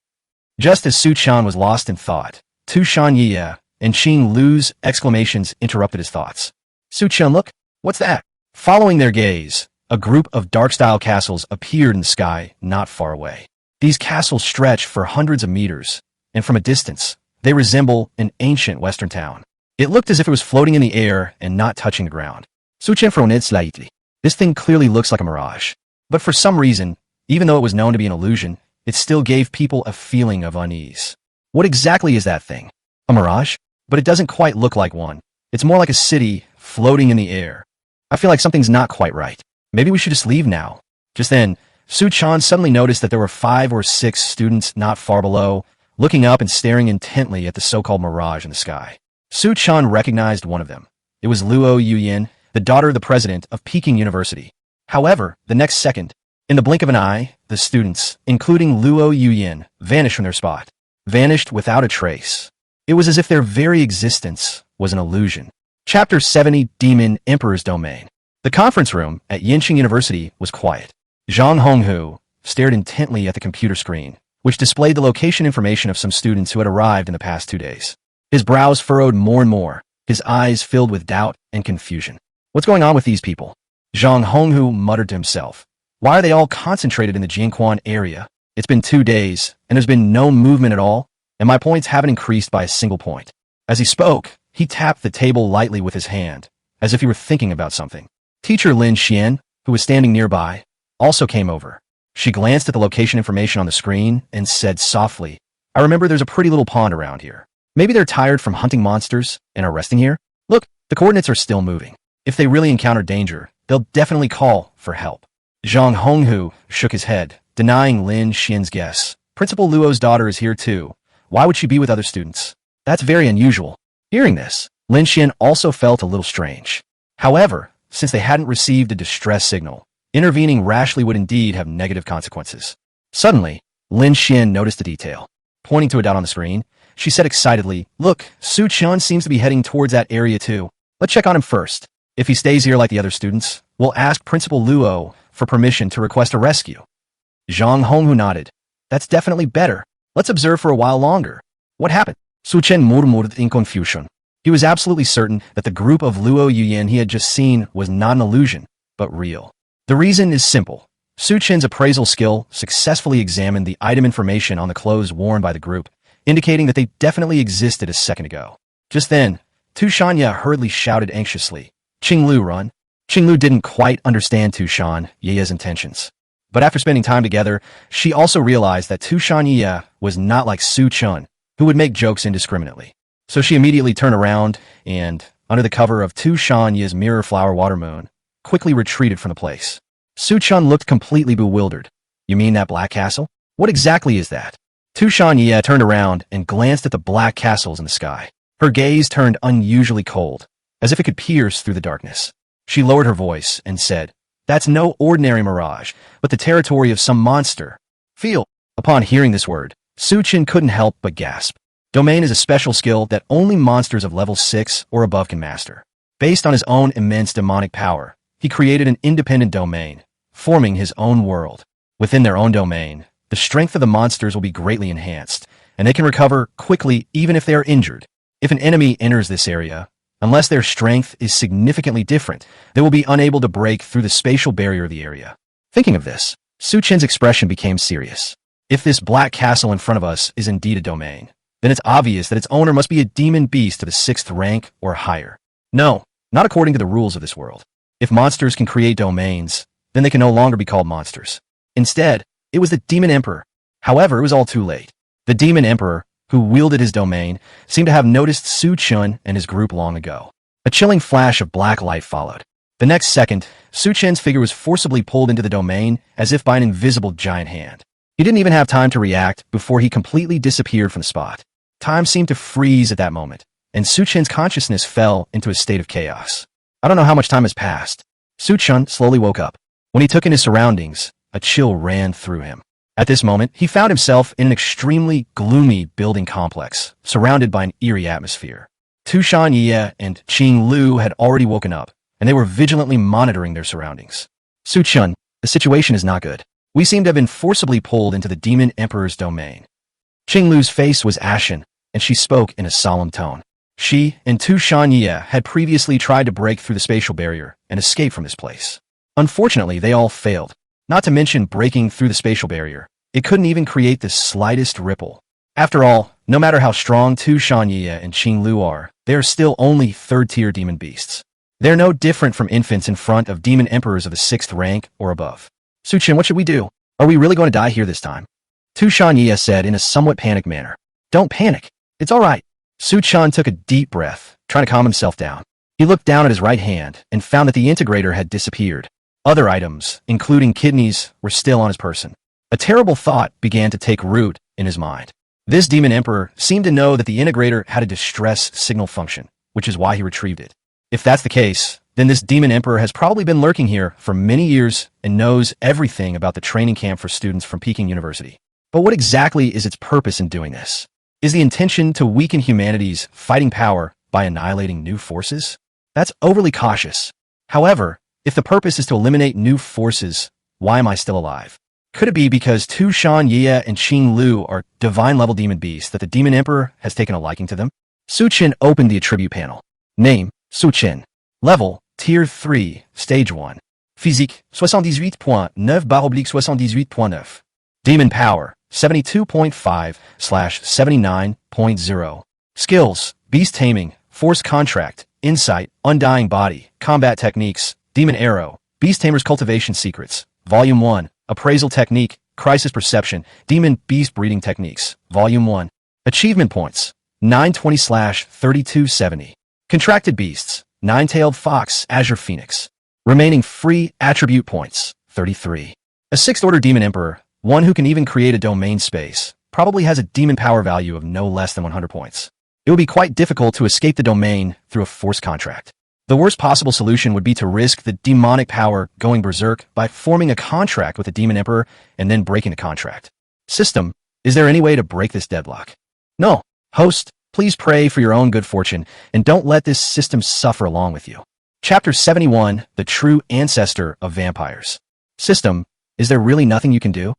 Speaker 1: Just as Chen was lost in thought, Tushan Yaya and Qing Lu's exclamations interrupted his thoughts. Chen, look, what's that? Following their gaze, a group of dark-style castles appeared in the sky not far away. These castles stretch for hundreds of meters, and from a distance, they resemble an ancient western town. It looked as if it was floating in the air and not touching the ground. Chen frowned slightly. This thing clearly looks like a mirage. But for some reason, even though it was known to be an illusion, it still gave people a feeling of unease. What exactly is that thing? A mirage? But it doesn't quite look like one. It's more like a city floating in the air. I feel like something's not quite right. Maybe we should just leave now. Just then, Chen suddenly noticed that there were 5 or 6 students not far below, looking up and staring intently at the so-called mirage in the sky. Chen recognized one of them. It was Luo Yuyin, the daughter of the president of Peking University. However, the next second, in the blink of an eye, the students, including Luo Yuyin, vanished from their spot. Vanished without a trace. It was as if their very existence was an illusion. Chapter 70, Demon Emperor's Domain. The conference room at Yinqing University was quiet. Zhang Honghu stared intently at the computer screen, which displayed the location information of some students who had arrived in the past 2 days. His brows furrowed more and more, his eyes filled with doubt and confusion. What's going on with these people? Zhang Honghu muttered to himself. Why are they all concentrated in the Jinquan area? It's been 2 days, and there's been no movement at all, and my points haven't increased by a single point. As he spoke, he tapped the table lightly with his hand, as if he were thinking about something. Teacher Lin Xian, who was standing nearby, also came over. She glanced at the location information on the screen and said softly, I remember there's a pretty little pond around here. Maybe they're tired from hunting monsters and are resting here? Look, the coordinates are still moving. If they really encounter danger, they'll definitely call for help. Zhang Honghu shook his head, denying Lin Xian's guess. Principal Luo's daughter is here too. Why would she be with other students? That's very unusual. Hearing this, Lin Xian also felt a little strange. However, since they hadn't received a distress signal, intervening rashly would indeed have negative consequences. Suddenly, Lin Xian noticed a detail. Pointing to a dot on the screen, she said excitedly, Look, Su Chen seems to be heading towards that area too. Let's check on him first. If he stays here like the other students, we'll ask Principal Luo for permission to request a rescue. Zhang Honghu nodded. That's definitely better. Let's observe for a while longer. What happened? Su Chen murmured in confusion. He was absolutely certain that the group of Luo Yuyan he had just seen was not an illusion, but real. The reason is simple. Su Chen's appraisal skill successfully examined the item information on the clothes worn by the group, indicating that they definitely existed a second ago. Just then, Tu Shanya hurriedly shouted anxiously, Qinglu, run. Qinglu didn't quite understand Tu Shan Ye's intentions. But after spending time together, she also realized that Tu Shan Ye was not like Su Chen, who would make jokes indiscriminately. So she immediately turned around and, under the cover of Tu Shan Ye's mirror flower water moon, quickly retreated from the place. Su Chen looked completely bewildered. You mean that black castle? What exactly is that? Tu Shan Ye turned around and glanced at the black castles in the sky. Her gaze turned unusually cold, as if it could pierce through the darkness. She lowered her voice and said, That's no ordinary mirage, but the territory of some monster. Feel. Upon hearing this word, Su Chen couldn't help but gasp. Domain is a special skill that only monsters of level 6 or above can master. Based on his own immense demonic power, he created an independent domain, forming his own world. Within their own domain, the strength of the monsters will be greatly enhanced, and they can recover quickly even if they are injured. If an enemy enters this area, unless their strength is significantly different, they will be unable to break through the spatial barrier of the area. Thinking of this, Su Chen's expression became serious. If this black castle in front of us is indeed a domain, then it's obvious that its owner must be a demon beast of the 6th rank or higher. No, not according to the rules of this world. If monsters can create domains, then they can no longer be called monsters. Instead, it was the Demon Emperor. However, it was all too late. The Demon Emperor, who wielded his domain, seemed to have noticed Su Chen and his group long ago. A chilling flash of black light followed. The next second, Su Chen's figure was forcibly pulled into the domain as if by an invisible giant hand. He didn't even have time to react before he completely disappeared from the spot. Time seemed to freeze at that moment, and Su Chen's consciousness fell into a state of chaos. I don't know how much time has passed. Su Chen slowly woke up. When he took in his surroundings, a chill ran through him. At this moment, he found himself in an extremely gloomy building complex, surrounded by an eerie atmosphere. Tu Shan Ye and Qing Lu had already woken up, and they were vigilantly monitoring their surroundings. Su Chen, the situation is not good. We seem to have been forcibly pulled into the Demon Emperor's domain. Qing Lu's face was ashen, and she spoke in a solemn tone. She and Tu Shan Ye had previously tried to break through the spatial barrier and escape from this place. Unfortunately, they all failed. Not to mention breaking through the spatial barrier, it couldn't even create the slightest ripple. After all, no matter how strong Tu Shan Ye and Qing Lu are, they are still only 3rd-tier demon beasts. They're no different from infants in front of demon emperors of the 6th rank or above. Su Chen, what should we do? Are we really going to die here this time? Tu Shan Ye said in a somewhat panicked manner. Don't panic. It's all right. Su Chen took a deep breath, trying to calm himself down. He looked down at his right hand and found that the integrator had disappeared. Other items, including kidneys, were still on his person. A terrible thought began to take root in his mind. This demon emperor seemed to know that the integrator had a distress signal function, which is why he retrieved it. If that's the case, then this demon emperor has probably been lurking here for many years and knows everything about the training camp for students from Peking University. But what exactly is its purpose in doing this? Is the intention to weaken humanity's fighting power by annihilating new forces? That's overly cautious. However, if the purpose is to eliminate new forces, why am I still alive? Could it be because Tu Shan Ye and Qing Lu are divine-level demon beasts that the Demon Emperor has taken a liking to them? Su Chen opened the attribute panel. Name, Su Chen. Level, Tier 3, Stage 1. Physique, 78.9/78.9. Demon Power, 72.5/79.0. Skills, Beast Taming, Force Contract, Insight, Undying Body, Combat Techniques, Demon Arrow, Beast Tamer's Cultivation Secrets, Volume 1, Appraisal Technique, Crisis Perception, Demon Beast Breeding Techniques, Volume 1. Achievement Points, 920/3270. Contracted Beasts, Nine-Tailed Fox, Azure Phoenix. Remaining free attribute points, 33. A 6th Order Demon Emperor, one who can even create a domain space, probably has a demon power value of no less than 100 points. It would be quite difficult to escape the domain through a forced contract. The worst possible solution would be to risk the demonic power going berserk by forming a contract with the Demon Emperor and then breaking the contract. System, is there any way to break this deadlock? No. Host, please pray for your own good fortune and don't let this system suffer along with you. Chapter 71, The True Ancestor of Vampires. System, is there really nothing you can do?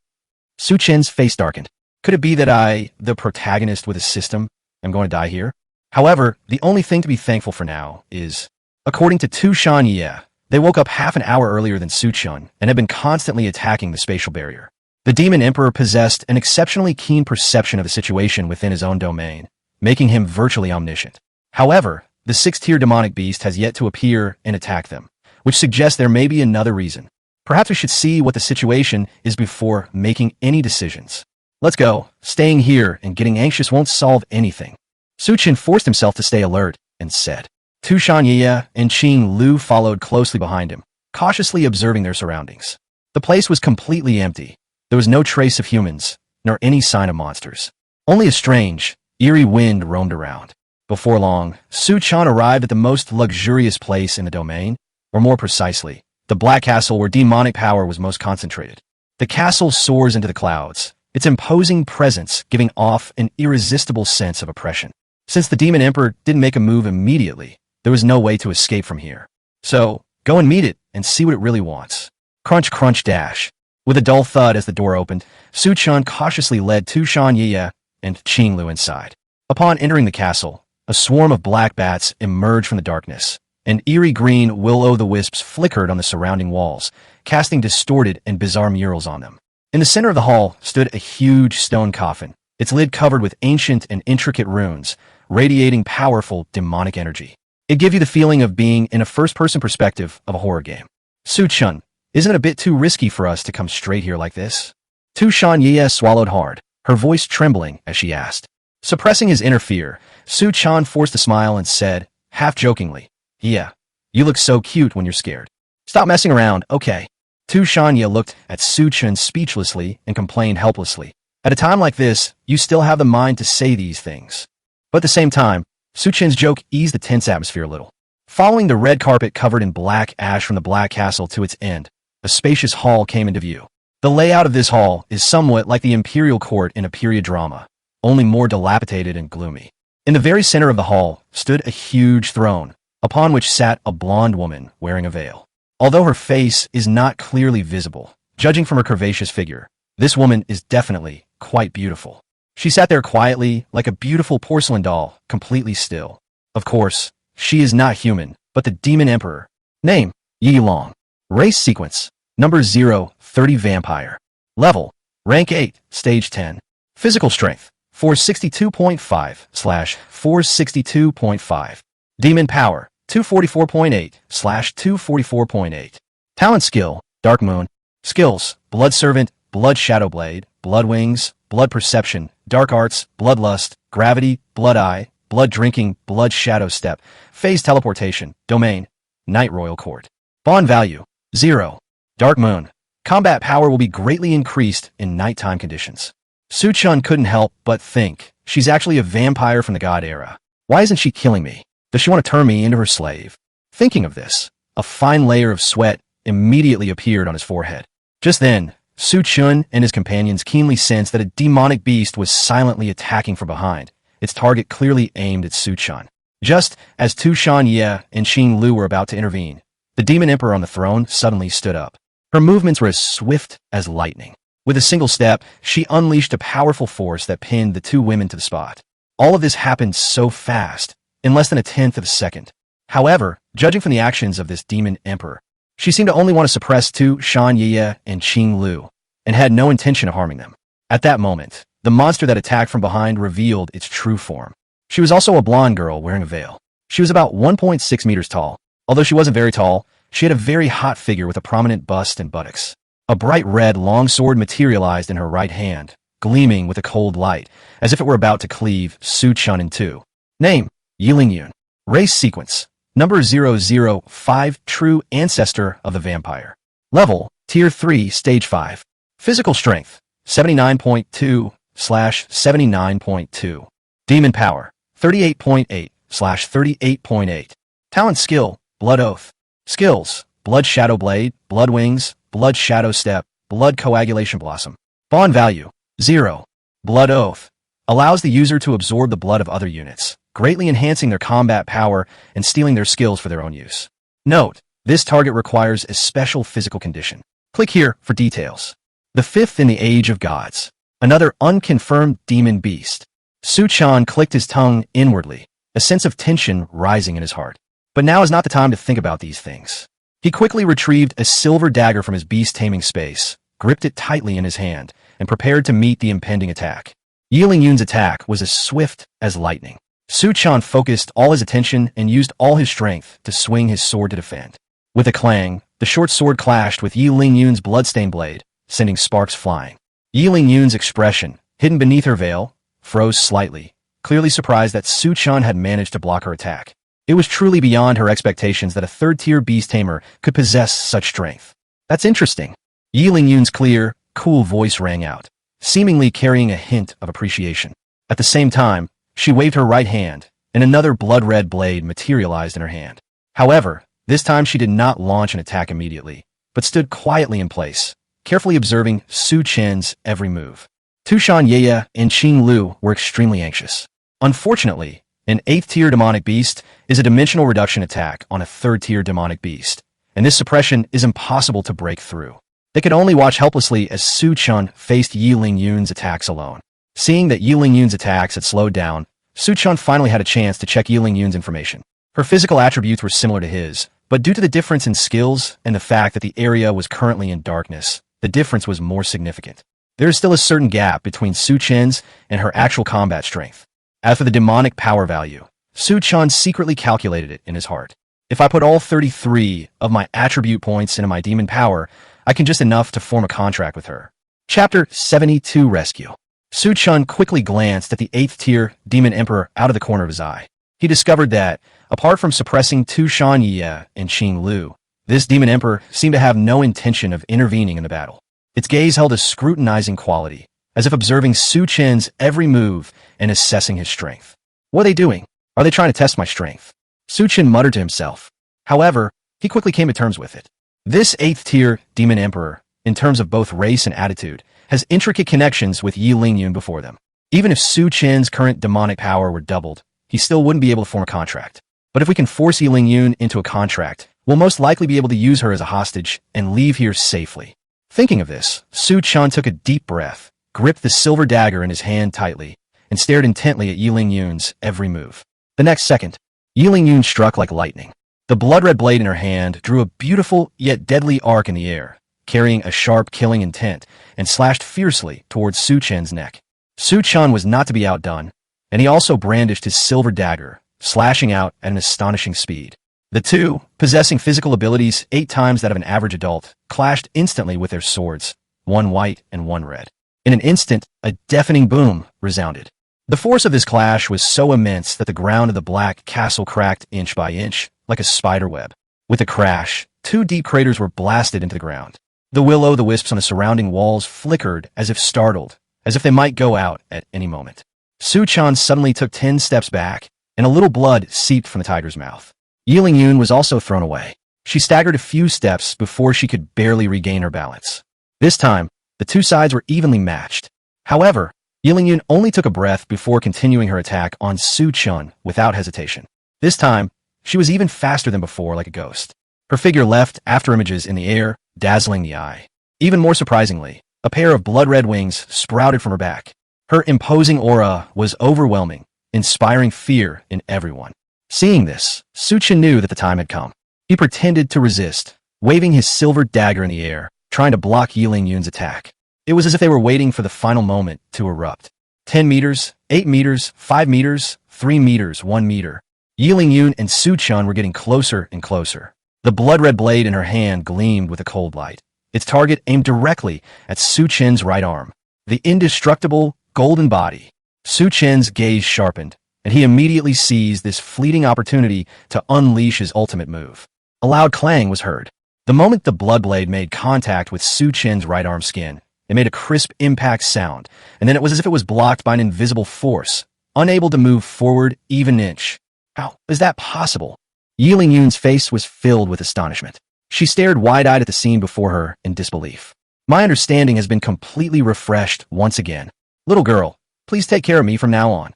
Speaker 1: Su Chen's face darkened. Could it be that I, the protagonist with a system, am going to die here? However, the only thing to be thankful for now is, according to Tu Shan Ye, they woke up half an hour earlier than Su Chun and had been constantly attacking the spatial barrier. The Demon Emperor possessed an exceptionally keen perception of the situation within his own domain, making him virtually omniscient. However, the 6th-tier demonic beast has yet to appear and attack them, which suggests there may be another reason. Perhaps we should see what the situation is before making any decisions. Let's go. Staying here and getting anxious won't solve anything. Su Chen forced himself to stay alert and said. Tu Shan Ye and Qing Lu followed closely behind him, cautiously observing their surroundings. The place was completely empty. There was no trace of humans, nor any sign of monsters. Only a strange, eerie wind roamed around. Before long, Su Chan arrived at the most luxurious place in the domain, or more precisely, the Black Castle where demonic power was most concentrated. The castle soars into the clouds, its imposing presence giving off an irresistible sense of oppression. Since the Demon Emperor didn't make a move immediately, there was no way to escape from here. So, go and meet it and see what it really wants. Crunch, crunch, dash. With a dull thud as the door opened, Su Chan cautiously led Tu Shan Ye and Qing Lu inside. Upon entering the castle, a swarm of black bats emerged from the darkness. An eerie green will-o'-the-wisps flickered on the surrounding walls, casting distorted and bizarre murals on them. In the center of the hall stood a huge stone coffin, its lid covered with ancient and intricate runes, radiating powerful demonic energy. It gave you the feeling of being in a first-person perspective of a horror game. Su Chun, isn't it a bit too risky for us to come straight here like this? Tu Shan Ye swallowed hard, her voice trembling as she asked. Suppressing his inner fear, Su Chan forced a smile and said, half-jokingly, yeah, you look so cute when you're scared. Stop messing around, okay? Tu Shan Ye looked at Su Chen speechlessly and complained helplessly. At a time like this, you still have the mind to say these things. But at the same time, Su Chen's joke eased the tense atmosphere a little. Following the red carpet covered in black ash from the Black Castle to its end, a spacious hall came into view. The layout of this hall is somewhat like the imperial court in a period drama, only more dilapidated and gloomy. In the very center of the hall stood a huge throne, upon which sat a blonde woman wearing a veil. Although her face is not clearly visible, judging from her curvaceous figure, this woman is definitely quite beautiful. She sat there quietly, like a beautiful porcelain doll, completely still. Of course, she is not human, but the Demon Emperor. Name, Yi Long. Race sequence, number 030 vampire. Level, rank 8, stage 10. Physical strength, 462.5/462.5. Demon power, 244.8/244.8. Talent skill, Dark Moon. Skills, Blood Servant, Blood Shadow Blade, Blood Wings, Blood Perception, Dark Arts, Bloodlust, Gravity, Blood Eye, Blood Drinking, Blood Shadow Step, Phase Teleportation, Domain, Night Royal Court. Bond value, 0. Dark Moon. Combat power will be greatly increased in nighttime conditions. Su Chun couldn't help but think, she's actually a vampire from the God era. Why isn't she killing me? Does she want to turn me into her slave? Thinking of this, a fine layer of sweat immediately appeared on his forehead. Just then, Su Chun and his companions keenly sensed that a demonic beast was silently attacking from behind, its target clearly aimed at Su Chun. Just as Tu Shan Ye and Qing Lu were about to intervene, the Demon Emperor on the throne suddenly stood up. Her movements were as swift as lightning. With a single step, she unleashed a powerful force that pinned the two women to the spot. All of this happened so fast, in less than a tenth of a second. However, judging from the actions of this Demon Emperor, she seemed to only want to suppress Tu Shan Ye and Qing Lu, and had no intention of harming them. At that moment, the monster that attacked from behind revealed its true form. She was also a blonde girl wearing a veil. She was about 1.6 meters tall. Although she wasn't very tall, she had a very hot figure with a prominent bust and buttocks. A bright red longsword materialized in her right hand, gleaming with a cold light, as if it were about to cleave Su Chen in two. Name: Yiling Yun. Race sequence: number 005, true ancestor of the vampire. Level: Tier 3, Stage 5. Physical strength: 79.2/79.2. Demon power: 38.8/38.8. Talent skill: Blood Oath. Skills: Blood Shadow Blade, Blood Wings, Blood Shadow Step, Blood Coagulation Blossom. Bond value: 0. Blood Oath allows the user to absorb the blood of other units, greatly enhancing their combat power and stealing their skills for their own use. Note: this target requires a special physical condition. Click here for details. The fifth in the Age of Gods. Another unconfirmed demon beast. Su Chen clicked his tongue inwardly, a sense of tension rising in his heart. But now is not the time to think about these things. He quickly retrieved a silver dagger from his beast-taming space, gripped it tightly in his hand, and prepared to meet the impending attack. Yiling Yun's attack was as swift as lightning. Su Chen focused all his attention and used all his strength to swing his sword to defend. With a clang, the short sword clashed with Yiling Yun's bloodstained blade, sending sparks flying. Yiling Yun's expression, hidden beneath her veil, froze slightly, clearly surprised that Su Chen had managed to block her attack. It was truly beyond her expectations that a third-tier beast tamer could possess such strength. That's interesting. Yiling Yun's clear, cool voice rang out, seemingly carrying a hint of appreciation. At the same time, she waved her right hand, and another blood-red blade materialized in her hand. However, this time she did not launch an attack immediately, but stood quietly in place, carefully observing Su Chen's every move. Tushan Yeye and Qing Lu were extremely anxious. Unfortunately, an 8th-tier demonic beast is a dimensional reduction attack on a 3rd-tier demonic beast, and this suppression is impossible to break through. They could only watch helplessly as Su Chen faced Yiling Yun's attacks alone. Seeing that Yiling Yun's attacks had slowed down, Su Chen finally had a chance to check Yiling Yun's information. Her physical attributes were similar to his, but due to the difference in skills and the fact that the area was currently in darkness, the difference was more significant. There is still a certain gap between Su Chen's and her actual combat strength. As for the demonic power value, Su Chen secretly calculated it in his heart. If I put all 33 of my attribute points into my demon power, I can just enough to form a contract with her. Chapter 72 Rescue. Su Chen quickly glanced at the 8th-tier demon emperor out of the corner of his eye. He discovered that, apart from suppressing Tushan Yeye and Qing Lu, this demon emperor seemed to have no intention of intervening in the battle. Its gaze held a scrutinizing quality, as if observing Su Chen's every move and assessing his strength. What are they doing? Are they trying to test my strength? Su Chen muttered to himself. However, he quickly came to terms with it. This 8th-tier demon emperor, in terms of both race and attitude, has intricate connections with Yiling Yun before them. Even if Su Chen's current demonic power were doubled, he still wouldn't be able to form a contract. But if we can force Yiling Yun into a contract, we'll most likely be able to use her as a hostage and leave here safely. Thinking of this, Su Chen took a deep breath, gripped the silver dagger in his hand tightly, and stared intently at Yiling Yun's every move. The next second, Yiling Yun struck like lightning. The blood-red blade in her hand drew a beautiful yet deadly arc in the air, carrying a sharp killing intent, and slashed fiercely towards Su Chen's neck. Su Chen was not to be outdone, and he also brandished his silver dagger, slashing out at an astonishing speed. The two, possessing physical abilities 8 times that of an average adult, clashed instantly with their swords, one white and one red. In an instant, a deafening boom resounded. The force of this clash was so immense that the ground of the black castle cracked inch by inch, like a spider web. With a crash, 2 deep craters were blasted into the ground. The will-o'-the-wisps on the surrounding walls flickered as if startled, as if they might go out at any moment. Su Chen suddenly took 10 steps back, and a little blood seeped from the tiger's mouth. Yiling Yun was also thrown away. She staggered a few steps before she could barely regain her balance. This time, the 2 sides were evenly matched. However, Yiling Yun only took a breath before continuing her attack on Su Chen without hesitation. This time, she was even faster than before, like a ghost. Her figure left afterimages in the air, dazzling the eye. Even more surprisingly, a pair of blood-red wings sprouted from her back. Her imposing aura was overwhelming, inspiring fear in everyone. Seeing this, Su Chen knew that the time had come. He pretended to resist, waving his silver dagger in the air, trying to block Yiling Yun's attack. It was as if they were waiting for the final moment to erupt. 10 meters, 8 meters, 5 meters, 3 meters, 1 meter. Yi Lingyun and Su Chen were getting closer and closer. The blood-red blade in her hand gleamed with a cold light. Its target aimed directly at Su Chen's right arm. The indestructible, golden body. Su Chen's gaze sharpened, and he immediately seized this fleeting opportunity to unleash his ultimate move. A loud clang was heard. The moment the blood blade made contact with Su Chen's right arm skin, it made a crisp impact sound, and then it was as if it was blocked by an invisible force, unable to move forward even an inch. How is that possible? Yi Lingyun's face was filled with astonishment. She stared wide-eyed at the scene before her in disbelief. My understanding has been completely refreshed once again. Little girl, please take care of me from now on.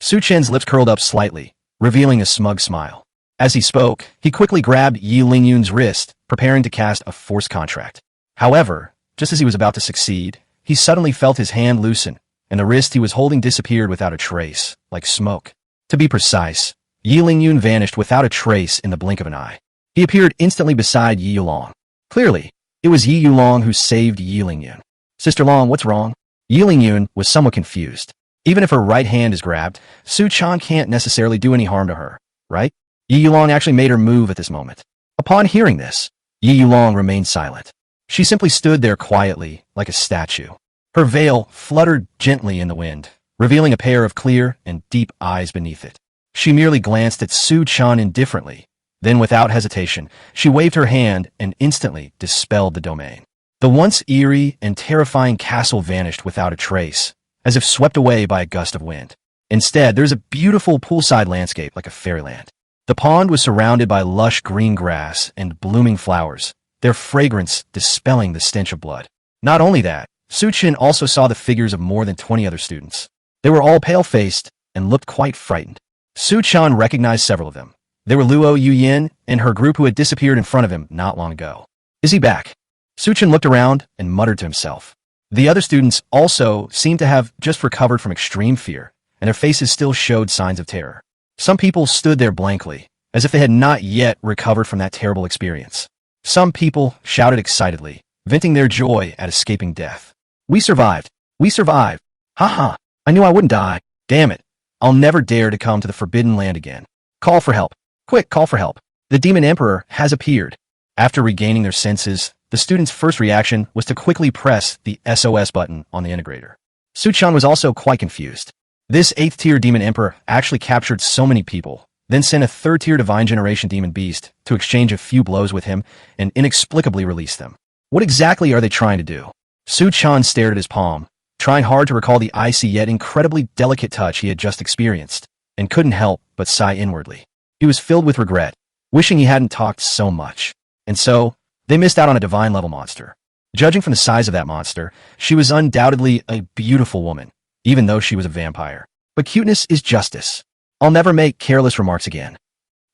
Speaker 1: Su Chen's lips curled up slightly, revealing a smug smile. As he spoke, he quickly grabbed Yi Lingyun's wrist, preparing to cast a force contract. However, just as he was about to succeed, he suddenly felt his hand loosen, and the wrist he was holding disappeared without a trace, like smoke. To be precise, Yi Lingyun vanished without a trace in the blink of an eye. He appeared instantly beside Yi Yulong. Clearly, it was Yi Yulong who saved Yi Lingyun. Sister Long, what's wrong? Yi Lingyun was somewhat confused. Even if her right hand is grabbed, Su Chen can't necessarily do any harm to her, right? Yi Yulong actually made her move at this moment. Upon hearing this, Yi Yulong remained silent. She simply stood there quietly, like a statue. Her veil fluttered gently in the wind, revealing a pair of clear and deep eyes beneath it. She merely glanced at Su Chen indifferently. Then, without hesitation, she waved her hand and instantly dispelled the domain. The once eerie and terrifying castle vanished without a trace, as if swept away by a gust of wind. Instead, there's a beautiful poolside landscape like a fairyland. The pond was surrounded by lush green grass and blooming flowers, their fragrance dispelling the stench of blood. Not only that, Su Chen also saw the figures of more than 20 other students. They were all pale-faced and looked quite frightened. Su Chen recognized several of them. They were Luo Yuyin and her group who had disappeared in front of him not long ago. Is he back? Su Chen looked around and muttered to himself. The other students also seemed to have just recovered from extreme fear, and their faces still showed signs of terror. Some people stood there blankly, as if they had not yet recovered from that terrible experience. Some people shouted excitedly, venting their joy at escaping death. We survived! We survived! Ha! I knew I wouldn't die! Damn it! I'll never dare to come to the Forbidden Land again. Call for help! Quick, call for help! The Demon Emperor has appeared. After regaining their senses, the students' first reaction was to quickly press the SOS button on the integrator. Su Chen was also quite confused. This 8th-tier Demon Emperor actually captured so many people, then sent a 3rd-tier Divine Generation Demon Beast to exchange a few blows with him and inexplicably release them. What exactly are they trying to do? Su Chen stared at his palm, trying hard to recall the icy yet incredibly delicate touch he had just experienced, and couldn't help but sigh inwardly. He was filled with regret, wishing he hadn't talked so much. And so, they missed out on a divine-level monster. Judging from the size of that monster, she was undoubtedly a beautiful woman, even though she was a vampire. But cuteness is justice. I'll never make careless remarks again.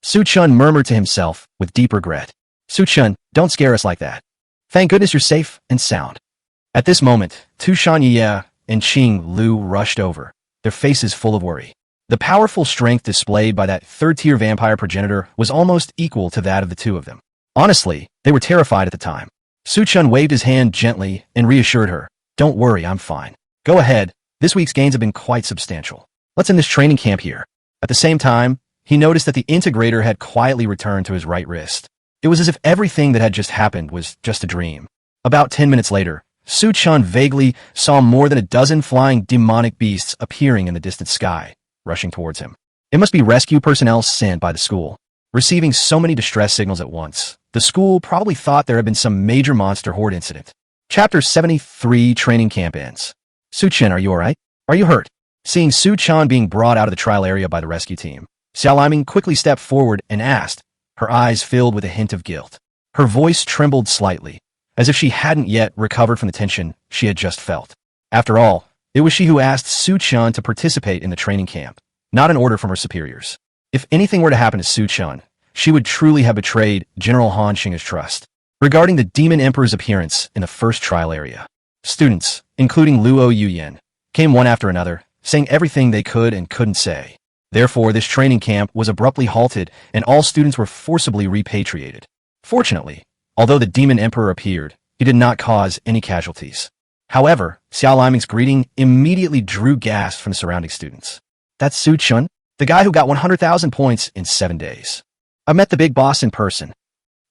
Speaker 1: Su Chen murmured to himself with deep regret. Su Chen, don't scare us like that. Thank goodness you're safe and sound. At this moment, Tu Shanye and Qing Lu rushed over, their faces full of worry. The powerful strength displayed by that 3rd-tier vampire progenitor was almost equal to that of the two of them. Honestly, they were terrified at the time. Su Chen waved his hand gently and reassured her. Don't worry, I'm fine. Go ahead, this week's gains have been quite substantial. Let's end this training camp here. At the same time, he noticed that the integrator had quietly returned to his right wrist. It was as if everything that had just happened was just a dream. About 10 minutes later, Su Chen vaguely saw more than a dozen flying demonic beasts appearing in the distant sky, rushing towards him. It must be rescue personnel sent by the school. Receiving so many distress signals at once, the school probably thought there had been some major monster horde incident. Chapter 73 Training Camp ends. Su Chen, are you alright? Are you hurt? Seeing Su Chen being brought out of the trial area by the rescue team, Xiao Liming quickly stepped forward and asked, her eyes filled with a hint of guilt. Her voice trembled slightly, as if she hadn't yet recovered from the tension she had just felt. After all, it was she who asked Su Chen to participate in the training camp, not an order from her superiors. If anything were to happen to Su Chen, she would truly have betrayed General Han Xing's trust. Regarding the Demon Emperor's appearance in the first trial area, students, including Luo Yuyin, came one after another, saying everything they could and couldn't say. Therefore, this training camp was abruptly halted and all students were forcibly repatriated. Fortunately, although the Demon Emperor appeared, he did not cause any casualties. However, Xiao Liming's greeting immediately drew gasps from the surrounding students. That's Su Chen? The guy who got 100,000 points in 7 days. I met the big boss in person.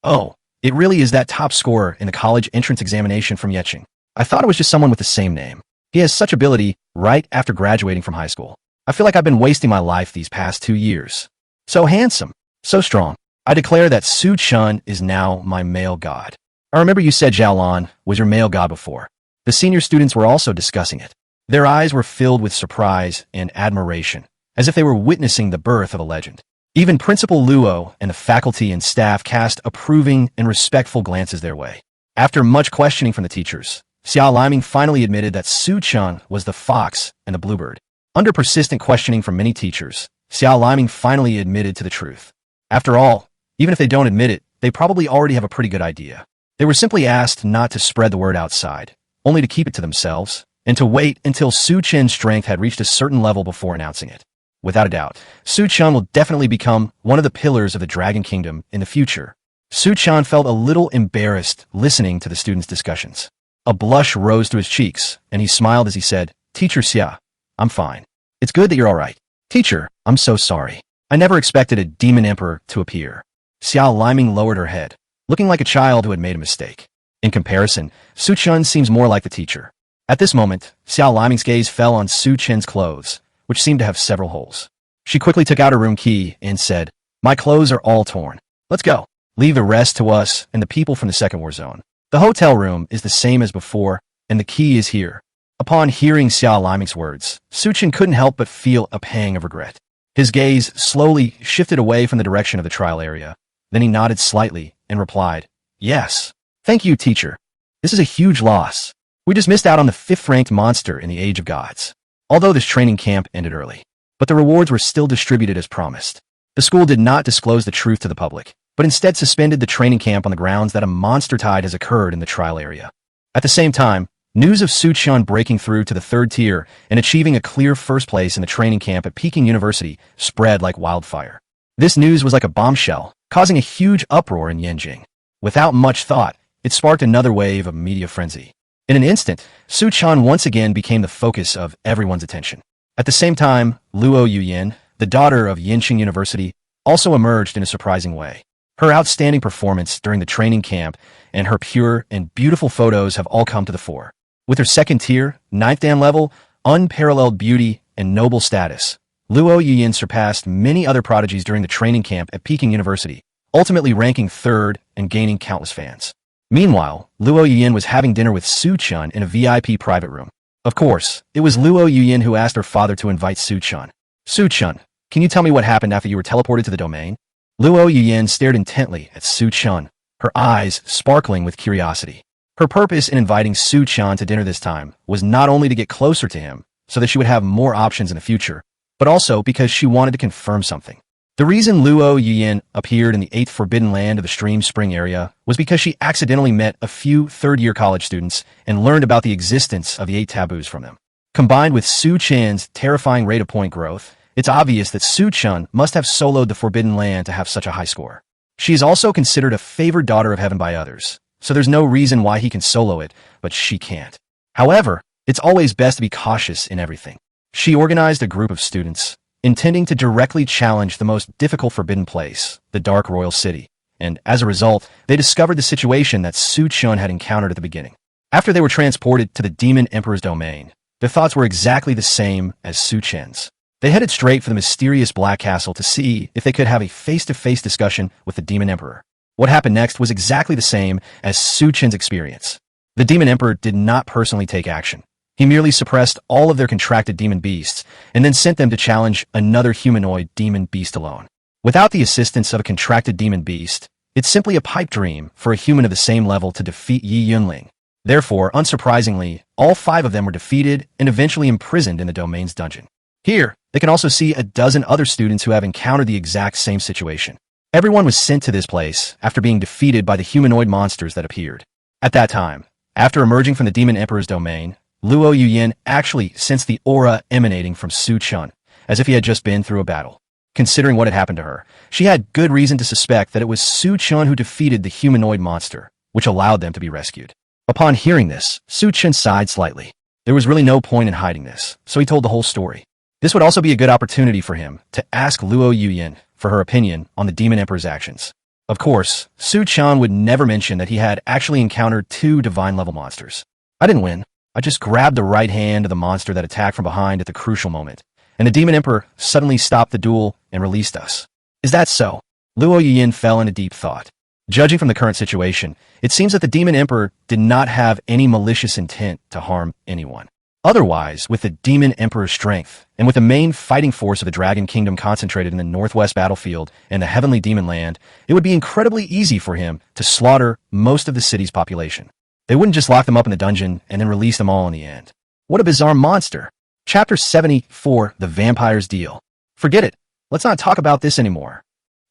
Speaker 1: Oh, it really is that top scorer in the college entrance examination from Yecheng. I thought it was just someone with the same name. He has such ability right after graduating from high school. I feel like I've been wasting my life these past 2 years. So handsome, so strong. I declare that Su Chen is now my male god. I remember you said Xiaolan was your male god before. The senior students were also discussing it. Their eyes were filled with surprise and admiration, as if they were witnessing the birth of a legend. Even Principal Luo and the faculty and staff cast approving and respectful glances their way. After much questioning from the teachers, Xiao Liming finally admitted that Su Chen was the fox and the bluebird. Under persistent questioning from many teachers, Xiao Liming finally admitted to the truth. After all, even if they don't admit it, they probably already have a pretty good idea. They were simply asked not to spread the word outside, only to keep it to themselves, and to wait until Su Chen's strength had reached a certain level before announcing it. Without a doubt, Su Chen will definitely become one of the pillars of the Dragon Kingdom in the future. Su Chen felt a little embarrassed listening to the students' discussions. A blush rose to his cheeks, and he smiled as he said, "Teacher Xia, I'm fine. It's good that you're all right. Teacher, I'm so sorry. I never expected a demon emperor to appear." Xiao Liming lowered her head, looking like a child who had made a mistake. In comparison, Su Chen seems more like the teacher. At this moment, Xiao Liming's gaze fell on Su Chen's clothes, which seemed to have several holes. She quickly took out her room key and said, "My clothes are all torn. Let's go. Leave the rest to us and the people from the second war zone. The hotel room is the same as before, and the key is here." Upon hearing Xiao Liming's words, Su Chen couldn't help but feel a pang of regret. His gaze slowly shifted away from the direction of the trial area. Then he nodded slightly and replied, "Yes. Thank you, teacher. This is a huge loss. We just missed out on the 5th-ranked monster in the Age of Gods." Although this training camp ended early, but the rewards were still distributed as promised. The school did not disclose the truth to the public, but instead suspended the training camp on the grounds that a monster tide has occurred in the trial area. At the same time, news of Su Chen breaking through to the 3rd tier and achieving a clear first place in the training camp at Peking University spread like wildfire. This news was like a bombshell, causing a huge uproar in Yanjing. Without much thought, it sparked another wave of media frenzy. In an instant, Su Chen once again became the focus of everyone's attention. At the same time, Luo Yuyin, the daughter of Yanqing University, also emerged in a surprising way. Her outstanding performance during the training camp and her pure and beautiful photos have all come to the fore. With her 2nd tier, 9th Dan level, unparalleled beauty, and noble status, Luo Yuyin surpassed many other prodigies during the training camp at Peking University, ultimately ranking 3rd and gaining countless fans. Meanwhile, Luo Yuyin was having dinner with Su Chen in a VIP private room. Of course, it was Luo Yuyin who asked her father to invite Su Chen. "Su Chen, can you tell me what happened after you were teleported to the domain?" Luo Yuyin stared intently at Su Chen, her eyes sparkling with curiosity. Her purpose in inviting Su Chen to dinner this time was not only to get closer to him, so that she would have more options in the future, but also because she wanted to confirm something. The reason Luo Yuyin appeared in the 8th Forbidden Land of the Stream Spring area was because she accidentally met a few 3rd-year college students and learned about the existence of the 8 taboos from them. Combined with Su Chen's terrifying rate of point growth, it's obvious that Su Chen must have soloed the Forbidden Land to have such a high score. She is also considered a favored daughter of heaven by others, so there's no reason why he can solo it, but she can't. However, it's always best to be cautious in everything. She organized a group of students, intending to directly challenge the most difficult forbidden place, the Dark Royal City, and as a result, they discovered the situation that Su Chen had encountered at the beginning. After they were transported to the Demon Emperor's domain, their thoughts were exactly the same as Su Chen's. They headed straight for the mysterious Black Castle to see if they could have a face-to-face discussion with the Demon Emperor. What happened next was exactly the same as Su Chen's experience. The Demon Emperor did not personally take action. He merely suppressed all of their contracted demon beasts, and then sent them to challenge another humanoid demon beast alone. Without the assistance of a contracted demon beast, it's simply a pipe dream for a human of the same level to defeat Yi Yunling. Therefore, unsurprisingly, all 5 of them were defeated and eventually imprisoned in the domain's dungeon. Here, they can also see a dozen other students who have encountered the exact same situation. Everyone was sent to this place after being defeated by the humanoid monsters that appeared. At that time, after emerging from the Demon Emperor's domain, Luo Yuyin actually sensed the aura emanating from Su Chen, as if he had just been through a battle. Considering what had happened to her, she had good reason to suspect that it was Su Chen who defeated the humanoid monster, which allowed them to be rescued. Upon hearing this, Su Chen sighed slightly. There was really no point in hiding this, so he told the whole story. This would also be a good opportunity for him to ask Luo Yuyin for her opinion on the Demon Emperor's actions. Of course, Su Chen would never mention that he had actually encountered 2 divine-level monsters. I didn't win. I just grabbed the right hand of the monster that attacked from behind at the crucial moment, and the Demon Emperor suddenly stopped the duel and released us. Is that so? Luo Yuyin fell into deep thought. Judging from the current situation, it seems that the Demon Emperor did not have any malicious intent to harm anyone. Otherwise, with the Demon Emperor's strength, and with the main fighting force of the Dragon Kingdom concentrated in the northwest battlefield and the Heavenly Demon Land, it would be incredibly easy for him to slaughter most of the city's population. They wouldn't just lock them up in the dungeon and then release them all in the end. What a bizarre monster. Chapter 74, The Vampire's Deal. Forget it. Let's not talk about this anymore.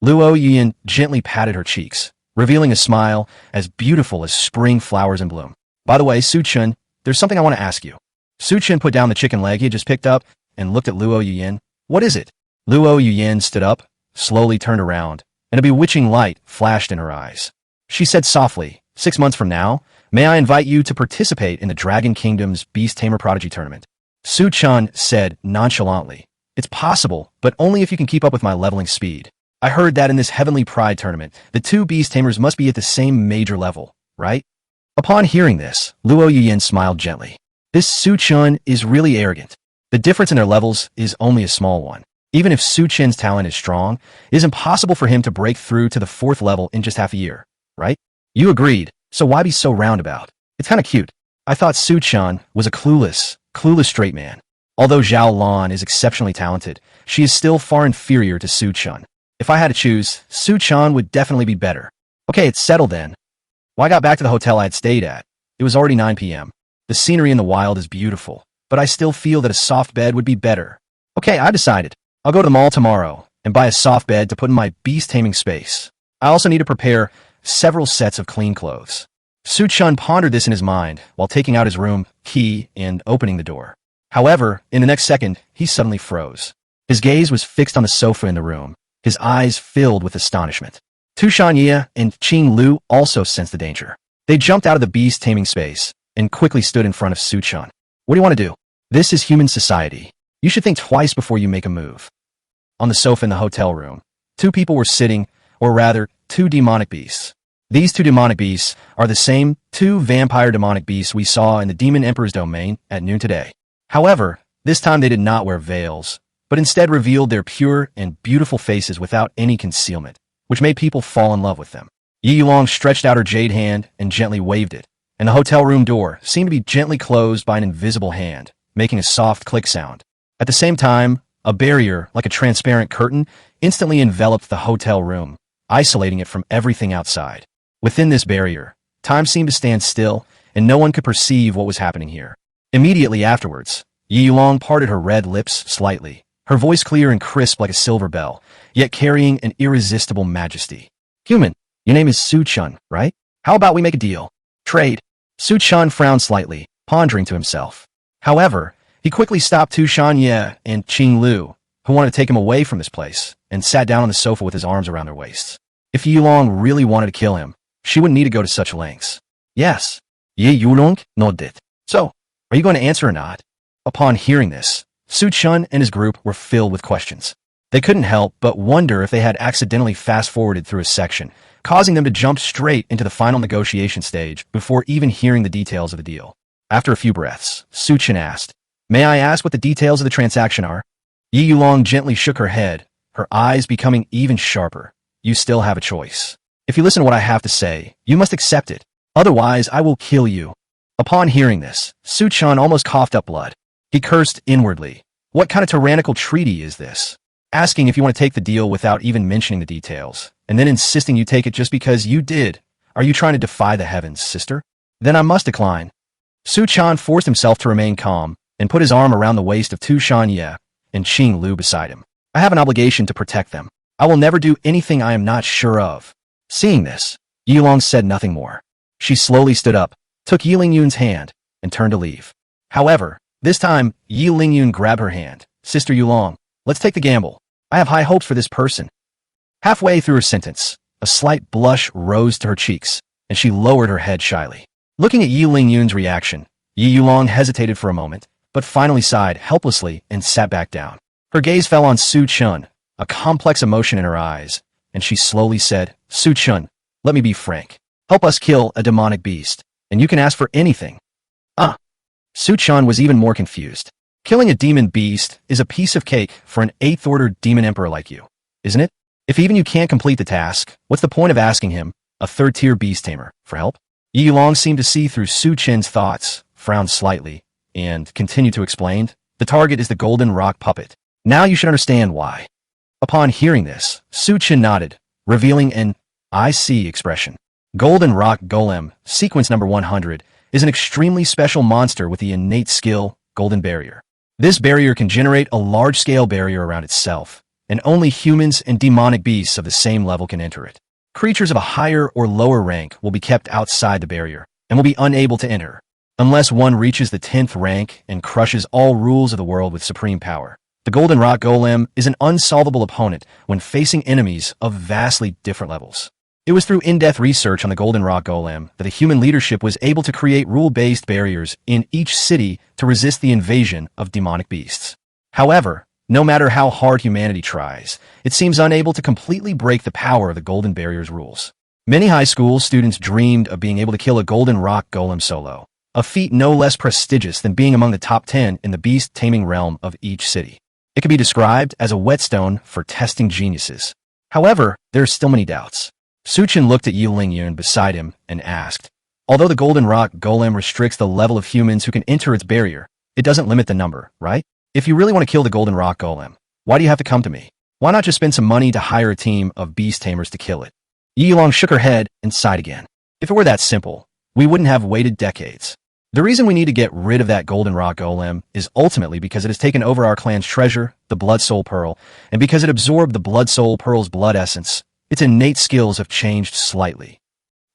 Speaker 1: Luo Yuyin gently patted her cheeks, revealing a smile as beautiful as spring flowers in bloom. By the way, Su Chen, there's something I want to ask you. Su Chen put down the chicken leg he had just picked up and looked at Luo Yuyin. What is it? Luo Yuyin stood up, slowly turned around, and a bewitching light flashed in her eyes. She said softly, 6 months from now, may I invite you to participate in the Dragon Kingdom's Beast Tamer Prodigy Tournament? Su Chen said nonchalantly, it's possible, but only if you can keep up with my leveling speed. I heard that in this Heavenly Pride tournament, the 2 Beast Tamers must be at the same major level, right? Upon hearing this, Luo Yuyin smiled gently. This Su Chen is really arrogant. The difference in their levels is only a small one. Even if Su Chen's talent is strong, it is impossible for him to break through to the 4th level in just half a year, right? You agreed, so why be so roundabout? It's kinda cute. I thought Su Chen was a clueless straight man. Although Zhao Lan is exceptionally talented, she is still far inferior to Su Chen. If I had to choose, Su Chen would definitely be better. Okay, it's settled then. Well, I got back to the hotel I had stayed at. It was already 9 p.m. The scenery in the wild is beautiful, but I still feel that a soft bed would be better. Okay, I decided. I'll go to the mall tomorrow and buy a soft bed to put in my beast taming space. I also need to prepare several sets of clean clothes. Su Chen pondered this in his mind while taking out his room key and opening the door. However, in the next second, he suddenly froze. His gaze was fixed on the sofa in the room, his eyes filled with astonishment. Tu Shanye and Qing Lu also sensed the danger. They jumped out of the beast taming space and quickly stood in front of Su Chen. What do you want to do? This is human society. You should think twice before you make a move. On the sofa in the hotel room, 2 people were sitting, or rather, 2 demonic beasts. These 2 demonic beasts are the same 2 vampire demonic beasts we saw in the Demon Emperor's domain at noon today. However, this time they did not wear veils, but instead revealed their pure and beautiful faces without any concealment, which made people fall in love with them. Yi Yulong stretched out her jade hand and gently waved it, and the hotel room door seemed to be gently closed by an invisible hand, making a soft click sound. At the same time, a barrier, like a transparent curtain, instantly enveloped the hotel room, isolating it from everything outside. Within this barrier, time seemed to stand still, and no one could perceive what was happening here. Immediately afterwards, Yi Yulong parted her red lips slightly, her voice clear and crisp like a silver bell, yet carrying an irresistible majesty. Human, your name is Su Chen, right? How about we make a deal? Trade. Su Chen frowned slightly, pondering to himself. However, he quickly stopped Tu Shanye and Qing Lu, who wanted to take him away from this place, and sat down on the sofa with his arms around their waists. If Yi Yulong really wanted to kill him, she wouldn't need to go to such lengths. Yes. Yi Yulong nodded. So, are you going to answer or not? Upon hearing this, Su Chen and his group were filled with questions. They couldn't help but wonder if they had accidentally fast-forwarded through a section, causing them to jump straight into the final negotiation stage before even hearing the details of the deal. After a few breaths, Su Chen asked, "May I ask what the details of the transaction are?" Yi Yulong gently shook her head, her eyes becoming even sharper. You still have a choice. If you listen to what I have to say, you must accept it. Otherwise, I will kill you. Upon hearing this, Su Chen almost coughed up blood. He cursed inwardly. What kind of tyrannical treaty is this? Asking if you want to take the deal without even mentioning the details, and then insisting you take it just because you did. Are you trying to defy the heavens, sister? Then I must decline. Su Chen forced himself to remain calm and put his arm around the waist of Tu Shanye and Qing Lu beside him. I have an obligation to protect them. I will never do anything I am not sure of. Seeing this, Yi Yulong said nothing more. She slowly stood up, took Yi Lingyun's hand, and turned to leave. However, this time, Yi Lingyun grabbed her hand. Sister Yulong, let's take the gamble. I have high hopes for this person. Halfway through her sentence, a slight blush rose to her cheeks, and she lowered her head shyly. Looking at Yi Lingyun's reaction, Yi Yulong hesitated for a moment, but finally sighed helplessly and sat back down. Her gaze fell on Su Chen, a complex emotion in her eyes, and she slowly said, Su Chen, let me be frank. Help us kill a demonic beast, and you can ask for anything. Su Chen was even more confused. Killing a demon beast is a piece of cake for an 8th-order demon emperor like you, isn't it? If even you can't complete the task, what's the point of asking him, a 3rd-tier beast tamer, for help? Yi Long seemed to see through Su Chen's thoughts, frowned slightly, and continued to explain, the target is the golden rock puppet. Now you should understand why. Upon hearing this, Su Chen nodded, revealing an I see expression. Golden Rock Golem, sequence number 100, is an extremely special monster with the innate skill, Golden Barrier. This barrier can generate a large-scale barrier around itself, and only humans and demonic beasts of the same level can enter it. Creatures of a higher or lower rank will be kept outside the barrier, and will be unable to enter, unless one reaches the 10th rank and crushes all rules of the world with supreme power. The Golden Rock Golem is an unsolvable opponent when facing enemies of vastly different levels. It was through in-depth research on the Golden Rock Golem that the human leadership was able to create rule-based barriers in each city to resist the invasion of demonic beasts. However, no matter how hard humanity tries, it seems unable to completely break the power of the Golden Barrier's rules. Many high school students dreamed of being able to kill a Golden Rock Golem solo, a feat no less prestigious than being among the top 10 in the beast taming realm of each city. It can be described as a whetstone for testing geniuses. However, there are still many doubts. Su Chen looked at Yi Lingyun beside him and asked, although the Golden Rock Golem restricts the level of humans who can enter its barrier, it doesn't limit the number, right? If you really want to kill the Golden Rock Golem, why do you have to come to me? Why not just spend some money to hire a team of beast tamers to kill it? Yi Long shook her head and sighed again. If it were that simple, we wouldn't have waited decades. The reason we need to get rid of that Golden Rock Golem is ultimately because it has taken over our clan's treasure, the Blood Soul Pearl, and because it absorbed the Blood Soul Pearl's blood essence. Its innate skills have changed slightly.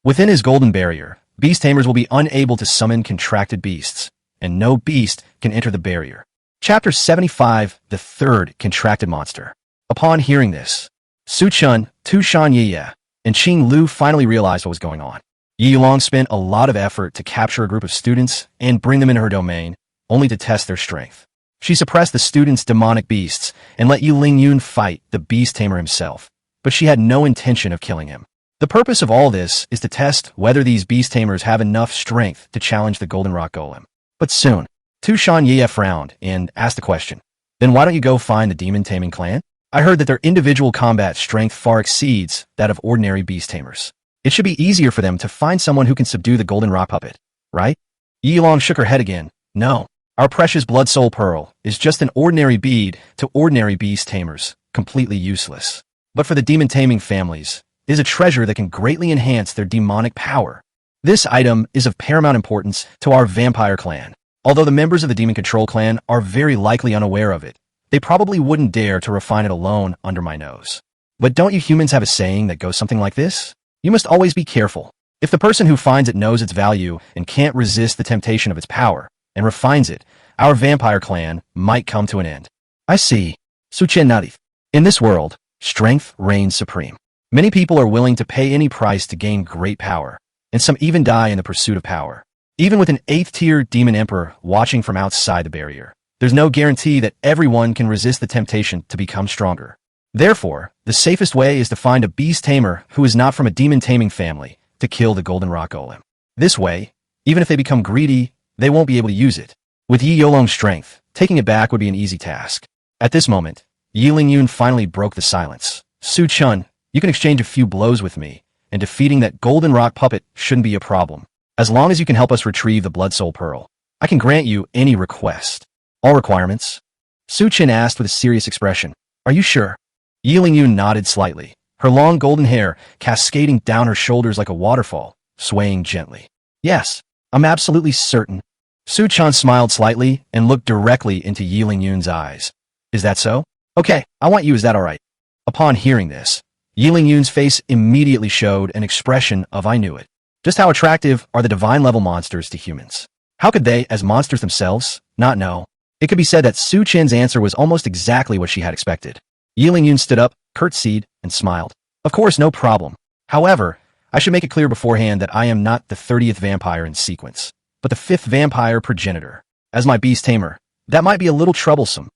Speaker 1: Within his golden barrier, beast tamers will be unable to summon contracted beasts, and no beast can enter the barrier. Chapter 75, The Third Contracted Monster. Upon hearing this, Su Chen, Tu Shan Yiye, and Qing Lu finally realized what was going on. Yi Long spent a lot of effort to capture a group of students and bring them into her domain, only to test their strength. She suppressed the students' demonic beasts and let Yi Lingyun fight the beast tamer himself. But she had no intention of killing him. The purpose of all this is to test whether these beast tamers have enough strength to challenge the Golden Rock Golem. But soon, Tu Shan Yiye frowned and asked the question, then why don't you go find the demon taming clan? I heard that their individual combat strength far exceeds that of ordinary beast tamers. It should be easier for them to find someone who can subdue the Golden Rock puppet, right? Yi Long shook her head again. No, our precious Blood Soul Pearl is just an ordinary bead to ordinary beast tamers, completely useless. But for the demon taming families, it is a treasure that can greatly enhance their demonic power. This item is of paramount importance to our vampire clan. Although the members of the demon control clan are very likely unaware of it, they probably wouldn't dare to refine it alone under my nose. But don't you humans have a saying that goes something like this? You must always be careful. If the person who finds it knows its value and can't resist the temptation of its power, and refines it, our vampire clan might come to an end. I see. Su Chen nodded. In this world, strength reigns supreme. Many people are willing to pay any price to gain great power, and some even die in the pursuit of power. Even with an 8th-tier demon emperor watching from outside the barrier, there's no guarantee that everyone can resist the temptation to become stronger. Therefore, the safest way is to find a beast tamer who is not from a demon taming family to kill the Golden Rock Golem. This way, even if they become greedy, they won't be able to use it. With Yi Yolong's strength, taking it back would be an easy task. At this moment, Yi Lingyun finally broke the silence. Su Chen, you can exchange a few blows with me, and defeating that Golden Rock puppet shouldn't be a problem. As long as you can help us retrieve the Blood Soul Pearl, I can grant you any request. All requirements? Su Chen asked with a serious expression. Are you sure? Yi Lingyun nodded slightly, her long golden hair cascading down her shoulders like a waterfall, swaying gently. Yes, I'm absolutely certain. Su Chen smiled slightly and looked directly into Yi Lingyun's eyes. Is that so? Okay, I want you, is that alright? Upon hearing this, Yi Lingyun's face immediately showed an expression of I knew it. Just how attractive are the divine-level monsters to humans? How could they, as monsters themselves, not know? It could be said that Su Chen's answer was almost exactly what she had expected. Yi Lingyun stood up, curtsied, and smiled. Of course, no problem. However, I should make it clear beforehand that I am not the 30th vampire in sequence, but the 5th vampire progenitor. As my beast tamer, that might be a little troublesome.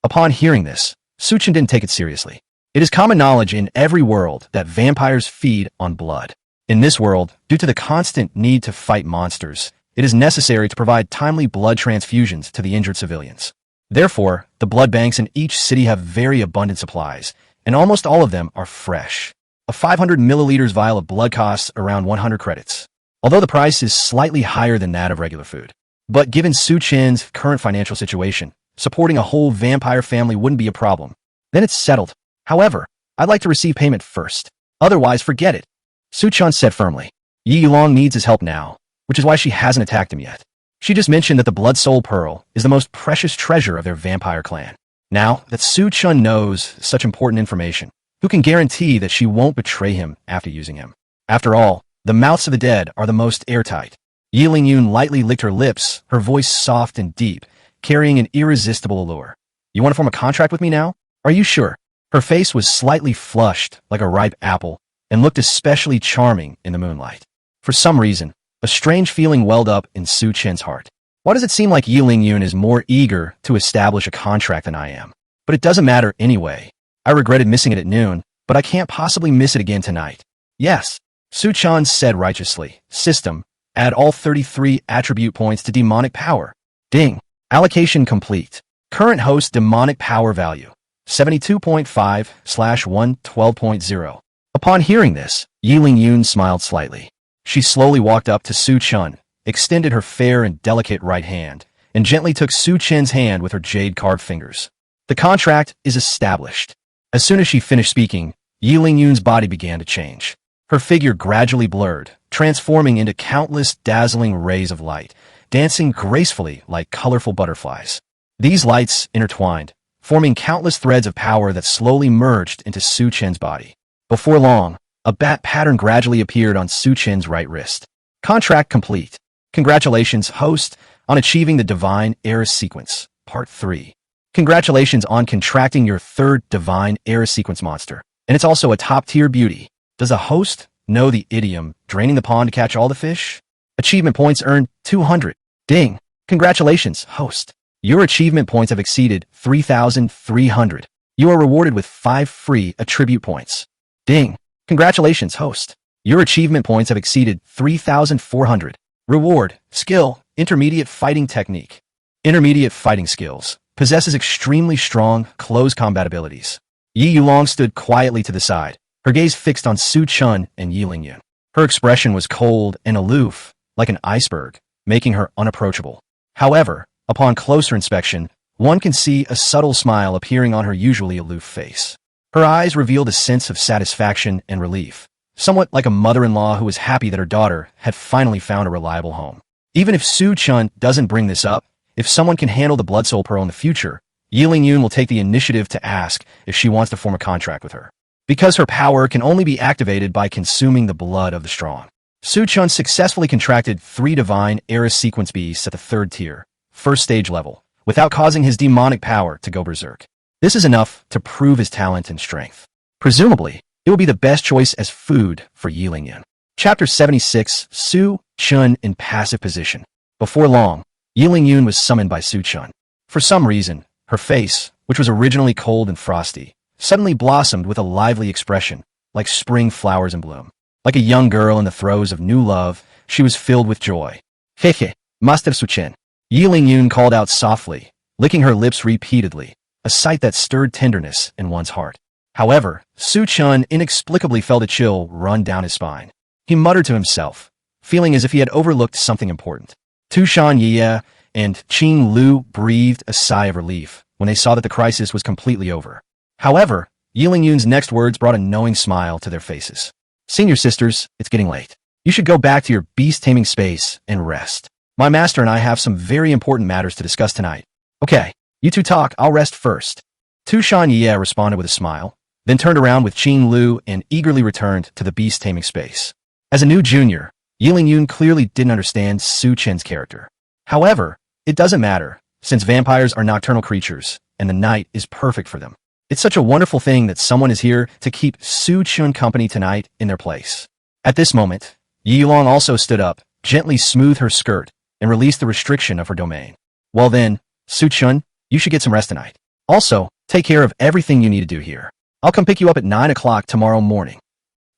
Speaker 1: Upon hearing this, Chen didn't take it seriously. It is common knowledge in every world that vampires feed on blood. In this world, due to the constant need to fight monsters, it is necessary to provide timely blood transfusions to the injured civilians. Therefore, the blood banks in each city have very abundant supplies, and almost all of them are fresh. A 500 milliliters vial of blood costs around 100 credits, although the price is slightly higher than that of regular food. But given Chen's current financial situation, supporting a whole vampire family wouldn't be a problem. Then it's settled. However, I'd like to receive payment first. Otherwise, forget it. Chen said firmly. Yi Yulong needs his help now, which is why she hasn't attacked him yet. She just mentioned that the Blood Soul Pearl is the most precious treasure of their vampire clan. Now that Chen knows such important information, who can guarantee that she won't betray him after using him? After all, the mouths of the dead are the most airtight. Yi Lingyun lightly licked her lips, her voice soft and deep, carrying an irresistible allure. You want to form a contract with me now? Are you sure? Her face was slightly flushed, like a ripe apple, and looked especially charming in the moonlight. For some reason, a strange feeling welled up in Chen's heart. Why does it seem like Yi Lingyun is more eager to establish a contract than I am? But it doesn't matter anyway. I regretted missing it at noon, but I can't possibly miss it again tonight. Yes, Chen said righteously. System, add all 33 attribute points to demonic power. Ding. Allocation complete. Current host demonic power value, 72.5/112.0. Upon hearing this, Yi Lingyun smiled slightly. She slowly walked up to Chen, extended her fair and delicate right hand, and gently took Chen's hand with her jade-carved fingers. The contract is established. As soon as she finished speaking, Yi Lingyun's body began to change. Her figure gradually blurred, transforming into countless dazzling rays of light, dancing gracefully like colorful butterflies. These lights intertwined, forming countless threads of power that slowly merged into Chen's body. Before long, a bat pattern gradually appeared on Chen's right wrist. Contract complete. Congratulations, host, on achieving the Divine Heiress Sequence, Part 3. Congratulations on contracting your third Divine Heiress Sequence monster. And it's also a top-tier beauty. Does a host know the idiom, draining the pond to catch all the fish? Achievement points earned 200. Ding. Congratulations, host. Your achievement points have exceeded 3,300. You are rewarded with 5 free attribute points. Ding. Congratulations, host. Your achievement points have exceeded 3,400. Reward, skill, intermediate fighting technique. Intermediate fighting skills. Possesses extremely strong, close combat abilities. Yi Yulong stood quietly to the side, her gaze fixed on Chen and Yi Lingyun. Her expression was cold and aloof, like an iceberg, making her unapproachable. However, upon closer inspection, one can see a subtle smile appearing on her usually aloof face. Her eyes revealed a sense of satisfaction and relief, somewhat like a mother-in-law who was happy that her daughter had finally found a reliable home. Even if Chen doesn't bring this up, if someone can handle the Blood Soul Pearl in the future, Yi Lingyun will take the initiative to ask if she wants to form a contract with her. Because her power can only be activated by consuming the blood of the strong. Chen successfully contracted 3 Divine Heiress Sequence beasts at the 3rd tier, 1st stage level, without causing his demonic power to go berserk. This is enough to prove his talent and strength. Presumably, it will be the best choice as food for Yi Lingyun. Chapter 76, Chen in passive position. Before long, Yi Lingyun was summoned by Chen. For some reason, her face, which was originally cold and frosty, suddenly blossomed with a lively expression, like spring flowers in bloom. Like a young girl in the throes of new love, she was filled with joy. Hehe, Master Chen. Yi Lingyun called out softly, licking her lips repeatedly, a sight that stirred tenderness in one's heart. However, Chen inexplicably felt a chill run down his spine. He muttered to himself, feeling as if he had overlooked something important. Tushan Ye and Qing Lu breathed a sigh of relief when they saw that the crisis was completely over. However, Yi Lingyun's next words brought a knowing smile to their faces. Senior sisters, it's getting late. You should go back to your beast-taming space and rest. My master and I have some very important matters to discuss tonight. Okay, you two talk, I'll rest first. Tushan Ye responded with a smile, then turned around with Qing Lu and eagerly returned to the beast-taming space. As a new junior, Yi Lingyun clearly didn't understand Chen's character. However, it doesn't matter, since vampires are nocturnal creatures, and the night is perfect for them. It's such a wonderful thing that someone is here to keep Chen company tonight in their place. At this moment, Yi Yulong also stood up, gently smoothed her skirt, and released the restriction of her domain. Well then, Chen, you should get some rest tonight. Also, take care of everything you need to do here. I'll come pick you up at 9 o'clock tomorrow morning.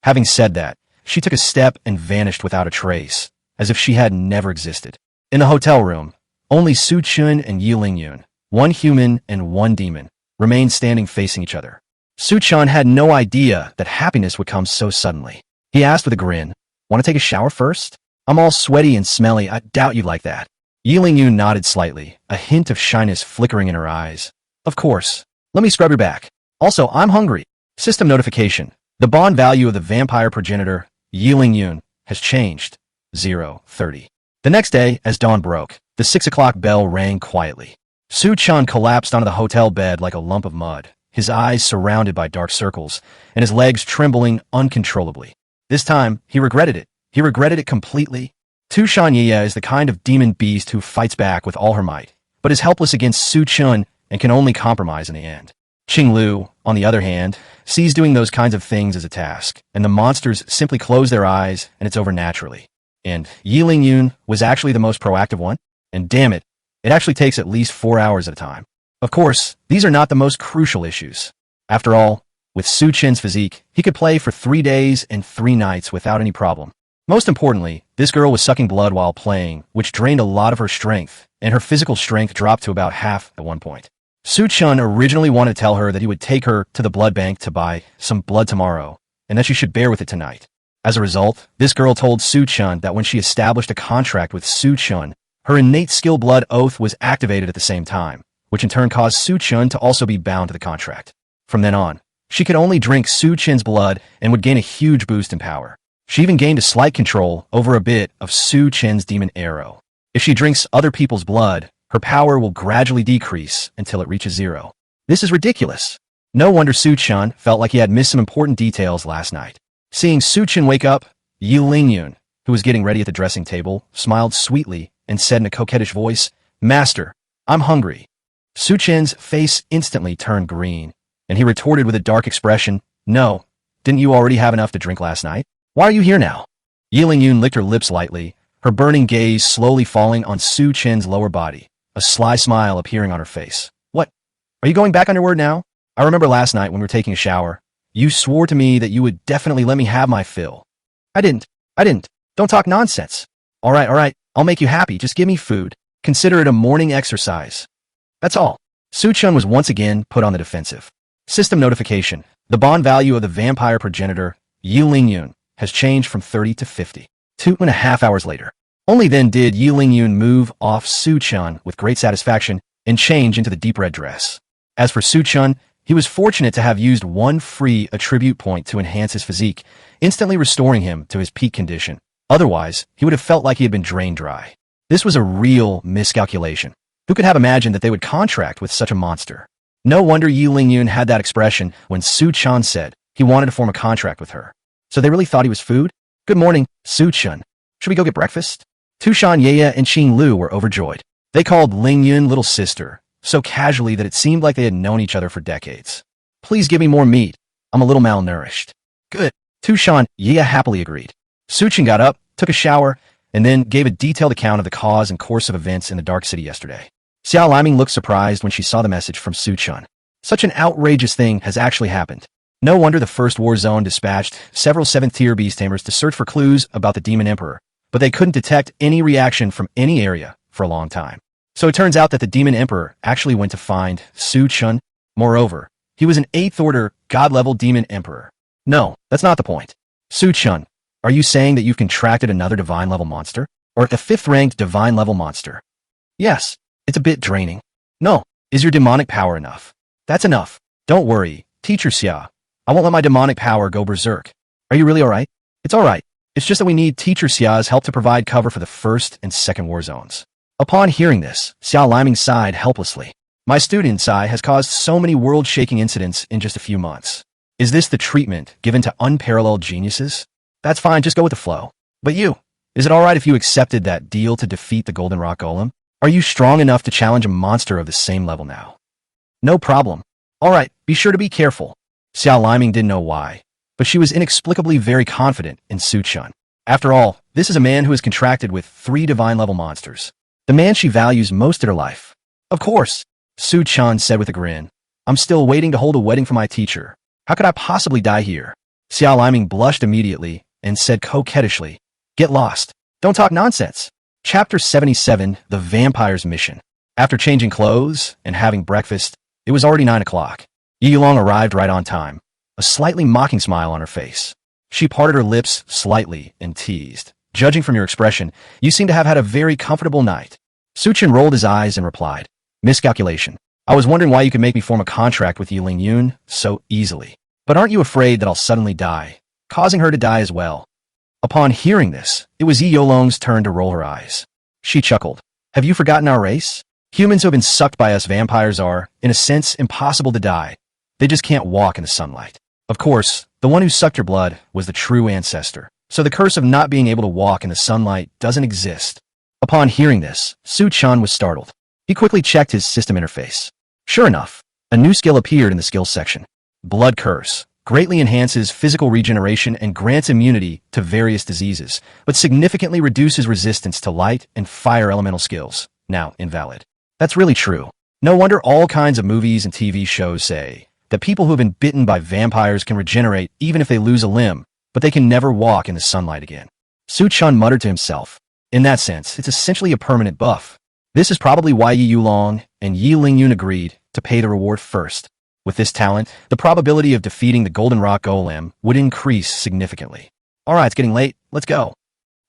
Speaker 1: Having said that, she took a step and vanished without a trace, as if she had never existed. In the hotel room, only Su Chen and Yi Lingyun, one human and one demon, remained standing facing each other. Su Chen had no idea that happiness would come so suddenly. He asked with a grin, "Want to take a shower first? I'm all sweaty and smelly. I doubt you'd like that." Yi Lingyun nodded slightly, a hint of shyness flickering in her eyes. "Of course. Let me scrub your back. Also, I'm hungry." System notification. The bond value of the vampire progenitor, Yi Lingyun, has changed. 0:30. The next day, as dawn broke, the 6 o'clock bell rang quietly. Su Chen collapsed onto the hotel bed like a lump of mud, his eyes surrounded by dark circles, and his legs trembling uncontrollably. This time, he regretted it. He regretted it completely. Tu Shanyeya is the kind of demon beast who fights back with all her might, but is helpless against Su Chen and can only compromise in the end. Qing Lu, on the other hand, sees doing those kinds of things as a task, and the monsters simply close their eyes and it's over naturally. And Yi Lingyun was actually the most proactive one, and damn it, it actually takes at least 4 hours at a time. Of course, these are not the most crucial issues. After all, with Su Chen's physique, he could play for 3 days and 3 nights without any problem. Most importantly, this girl was sucking blood while playing, which drained a lot of her strength, and her physical strength dropped to about half at one point. Su Chen originally wanted to tell her that he would take her to the blood bank to buy some blood tomorrow, and that she should bear with it tonight. As a result, this girl told Su Chen that when she established a contract with Su Chen, her innate skill blood oath was activated at the same time, which in turn caused Su Chen to also be bound to the contract. From then on, she could only drink Su Chen's blood and would gain a huge boost in power. She even gained a slight control over a bit of Su Chen's demon arrow. If she drinks other people's blood, her power will gradually decrease until it reaches 0. This is ridiculous. No wonder Su Chen felt like he had missed some important details last night. Seeing Su Chen wake up, Yi Lingyun, who was getting ready at the dressing table, smiled sweetly and said in a coquettish voice, "Master, I'm hungry." Su Chen's face instantly turned green, and he retorted with a dark expression, "No, didn't you already have enough to drink last night? Why are you here now?" Yi Lingyun licked her lips lightly, her burning gaze slowly falling on Su Chen's lower body, a sly smile appearing on her face. "What? Are you going back on your word now? I remember last night when we were taking a shower. You swore to me that you would definitely let me have my fill." I didn't. Don't talk nonsense." All right. I'll make you happy. Just give me food. Consider it a morning exercise. That's all." Su Chen was once again put on the defensive. System notification. The bond value of the vampire progenitor, Yi Lingyun, has changed from 30 to 50. 2.5 hours later. Only then did Yi Lingyun move off Su Chen with great satisfaction and change into the deep red dress. As for Su Chen, he was fortunate to have used one free attribute point to enhance his physique, instantly restoring him to his peak condition. Otherwise, he would have felt like he had been drained dry. This was a real miscalculation. Who could have imagined that they would contract with such a monster? No wonder Yi Lingyun had that expression when Su Chen said he wanted to form a contract with her. So they really thought he was food? "Good morning, Su Chen. Should we go get breakfast?" Tu Shanyeya and Qing Lu were overjoyed. They called Lingyun little sister, so casually that it seemed like they had known each other for decades. "Please give me more meat. I'm a little malnourished." "Good." Tu Shanyeya happily agreed. Su Chen got up, took a shower, and then gave a detailed account of the cause and course of events in the Dark City yesterday. Xiao Liming looked surprised when she saw the message from Su Chen. Such an outrageous thing has actually happened. No wonder the First War Zone dispatched several 7th-tier beast tamers to search for clues about the Demon Emperor, but they couldn't detect any reaction from any area for a long time. So it turns out that the Demon Emperor actually went to find Su Chen. Moreover, he was an 8th-order, god-level Demon Emperor. No, that's not the point. Su Chen, are you saying that you've contracted another divine-level monster? Or a 5th-ranked divine-level monster? Yes, it's a bit draining. No, is your demonic power enough? That's enough. Don't worry, Teacher Xia. I won't let my demonic power go berserk. Are you really alright? It's alright. It's just that we need Teacher Xia's help to provide cover for the 1st and 2nd war zones. Upon hearing this, Xiao Liming sighed helplessly. My student, Sai, has caused so many world-shaking incidents in just a few months. Is this the treatment given to unparalleled geniuses? That's fine, just go with the flow. But you, is it alright if you accepted that deal to defeat the Golden Rock Golem? Are you strong enough to challenge a monster of the same level now? No problem. Alright, be sure to be careful. Xiao Liming didn't know why, but she was inexplicably very confident in Su Chen. After all, this is a man who is contracted with 3 divine-level monsters. The man she values most in her life. Of course, Su Chen said with a grin. I'm still waiting to hold a wedding for my teacher. How could I possibly die here? Xiao Liming blushed immediately and said coquettishly, Get lost. Don't talk nonsense. Chapter 77, The Vampire's Mission. After changing clothes and having breakfast, it was already 9 o'clock. Yi Yulong arrived right on time, a slightly mocking smile on her face. She parted her lips slightly and teased. Judging from your expression, you seem to have had a very comfortable night. Su Chen rolled his eyes and replied, Miscalculation. I was wondering why you could make me form a contract with Yi Lingyun so easily. But aren't you afraid that I'll suddenly die, causing her to die as well? Upon hearing this, it was Yi Yulong's turn to roll her eyes. She chuckled. Have you forgotten our race? Humans who have been sucked by us vampires are, in a sense, impossible to die. They just can't walk in the sunlight. Of course, the one who sucked your blood was the true ancestor, so the curse of not being able to walk in the sunlight doesn't exist. Upon hearing this, Su Chen was startled. He quickly checked his system interface. Sure enough, a new skill appeared in the skills section. Blood Curse greatly enhances physical regeneration and grants immunity to various diseases, but significantly reduces resistance to light and fire elemental skills, now invalid. That's really true. No wonder all kinds of movies and TV shows say that people who have been bitten by vampires can regenerate even if they lose a limb, but they can never walk in the sunlight again. Su Chen muttered to himself. In that sense, it's essentially a permanent buff. This is probably why Yi Yulong and Yi Lingyun agreed to pay the reward first. With this talent, the probability of defeating the Golden Rock Golem would increase significantly. All right, it's getting late. Let's go.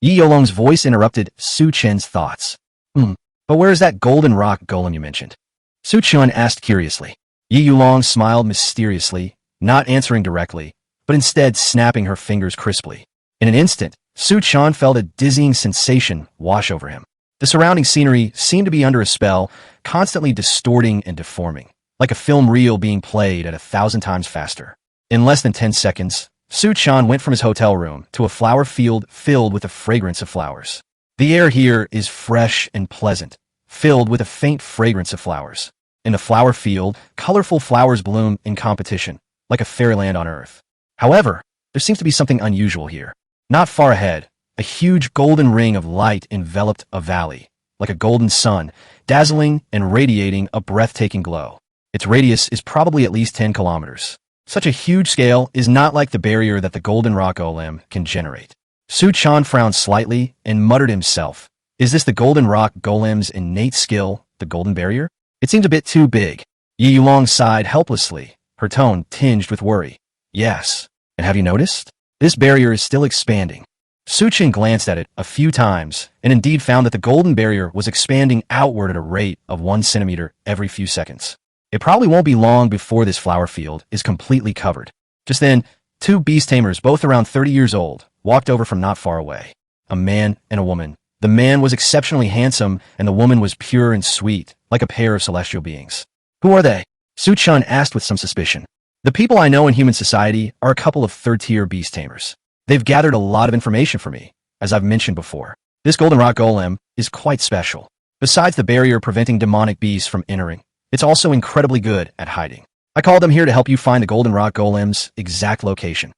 Speaker 1: Yi Yulong's voice interrupted Su Chen's thoughts. But where is that Golden Rock Golem you mentioned? Su Chen asked curiously. Yi Yulong smiled mysteriously, not answering directly, but instead snapping her fingers crisply. In an instant, Su Chen felt a dizzying sensation wash over him. The surrounding scenery seemed to be under a spell, constantly distorting and deforming, like a film reel being played at 1,000 times faster. In less than 10 seconds, Su Chen went from his hotel room to a flower field filled with the fragrance of flowers. The air here is fresh and pleasant, filled with a faint fragrance of flowers. In the flower field, colorful flowers bloom in competition, like a fairyland on earth. However, there seems to be something unusual here. Not far ahead, a huge golden ring of light enveloped a valley, like a golden sun, dazzling and radiating a breathtaking glow. Its radius is probably at least 10 kilometers. Such a huge scale is not like the barrier that the Golden Rock Golem can generate. Su Chen frowned slightly and muttered to himself, Is this the Golden Rock Golem's innate skill, the Golden Barrier? It seems a bit too big. Yi Yulong sighed helplessly, her tone tinged with worry. Yes. And have you noticed? This barrier is still expanding. Su Chen glanced at it a few times and indeed found that the Golden Barrier was expanding outward at a rate of 1 centimeter every few seconds. It probably won't be long before this flower field is completely covered. Just then, 2 beast tamers, both around 30 years old, walked over from not far away. A man and a woman. The man was exceptionally handsome, and the woman was pure and sweet, like a pair of celestial beings. Who are they? Su Chen asked with some suspicion. The people I know in human society are a couple of third-tier beast tamers. They've gathered a lot of information for me, as I've mentioned before. This Golden Rock Golem is quite special. Besides the barrier preventing demonic beasts from entering, it's also incredibly good at hiding. I called them here to help you find the Golden Rock Golem's exact location.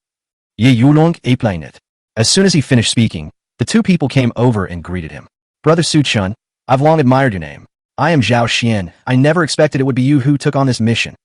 Speaker 1: Yi Yulong explained it. As soon as he finished speaking, the 2 people came over and greeted him. Brother Su Chen, I've long admired your name. I am Zhao Xian. I never expected it would be you who took on this mission.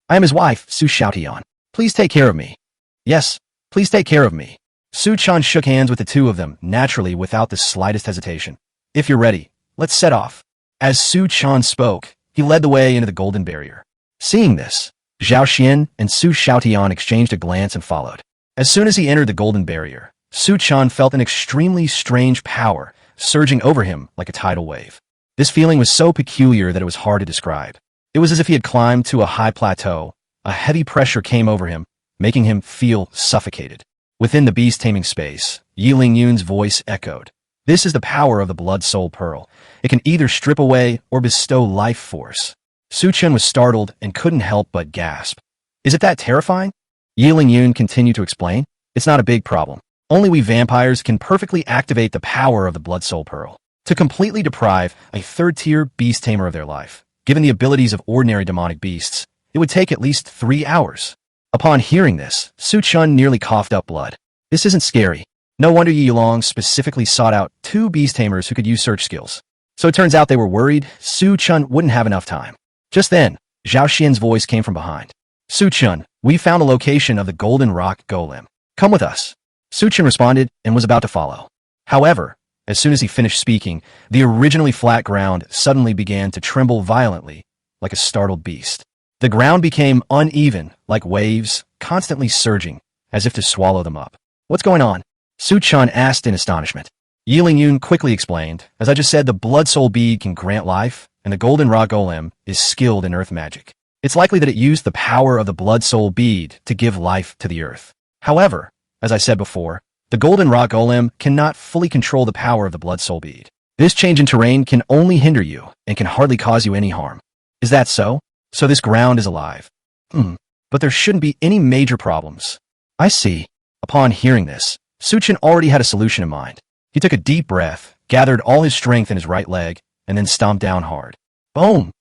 Speaker 1: I am his wife, Su Xiaotian. Please take care of me. Yes, please take care of me. Su Chen shook hands with the 2 of them, naturally without the slightest hesitation. If you're ready, let's set off. As Su Chen spoke, he led the way into the Golden Barrier. Seeing this, Zhao Xian and Su Xiaotian exchanged a glance and followed. As soon as he entered the Golden Barrier, Su Chen felt an extremely strange power surging over him like a tidal wave. This feeling was so peculiar that it was hard to describe. It was as if he had climbed to a high plateau. A heavy pressure came over him, making him feel suffocated. Within the beast-taming space, Yi Lingyun's voice echoed. This is the power of the Blood Soul Pearl. It can either strip away or bestow life force. Su Chen was startled and couldn't help but gasp. Is it that terrifying? Yi Lingyun continued to explain. It's not a big problem. Only we vampires can perfectly activate the power of the Blood Soul Pearl to completely deprive a third-tier beast tamer of their life. Given the abilities of ordinary demonic beasts, it would take at least 3 hours. Upon hearing this, Su Chen nearly coughed up blood. This isn't scary. No wonder Yi Yulong specifically sought out 2 beast tamers who could use search skills. So it turns out they were worried Su Chen wouldn't have enough time. Just then, Zhao Xian's voice came from behind. Su Chen, we found the location of the golden rock golem. Come with us. Su Chen responded and was about to follow. However, as soon as he finished speaking, the originally flat ground suddenly began to tremble violently, like a startled beast. The ground became uneven, like waves, constantly surging, as if to swallow them up. What's going on? Su Chen asked in astonishment. Yi Lingyun quickly explained, as I just said, the blood soul bead can grant life, and the golden rock golem is skilled in earth magic. It's likely that it used the power of the blood soul bead to give life to the earth. However, as I said before, the golden rock golem cannot fully control the power of the blood soul bead. This change in terrain can only hinder you and can hardly cause you any harm. Is that so? So this ground is alive. But there shouldn't be any major problems. I see. Upon hearing this, Su Chen already had a solution in mind. He took a deep breath, gathered all his strength in his right leg, and then stomped down hard. Boom!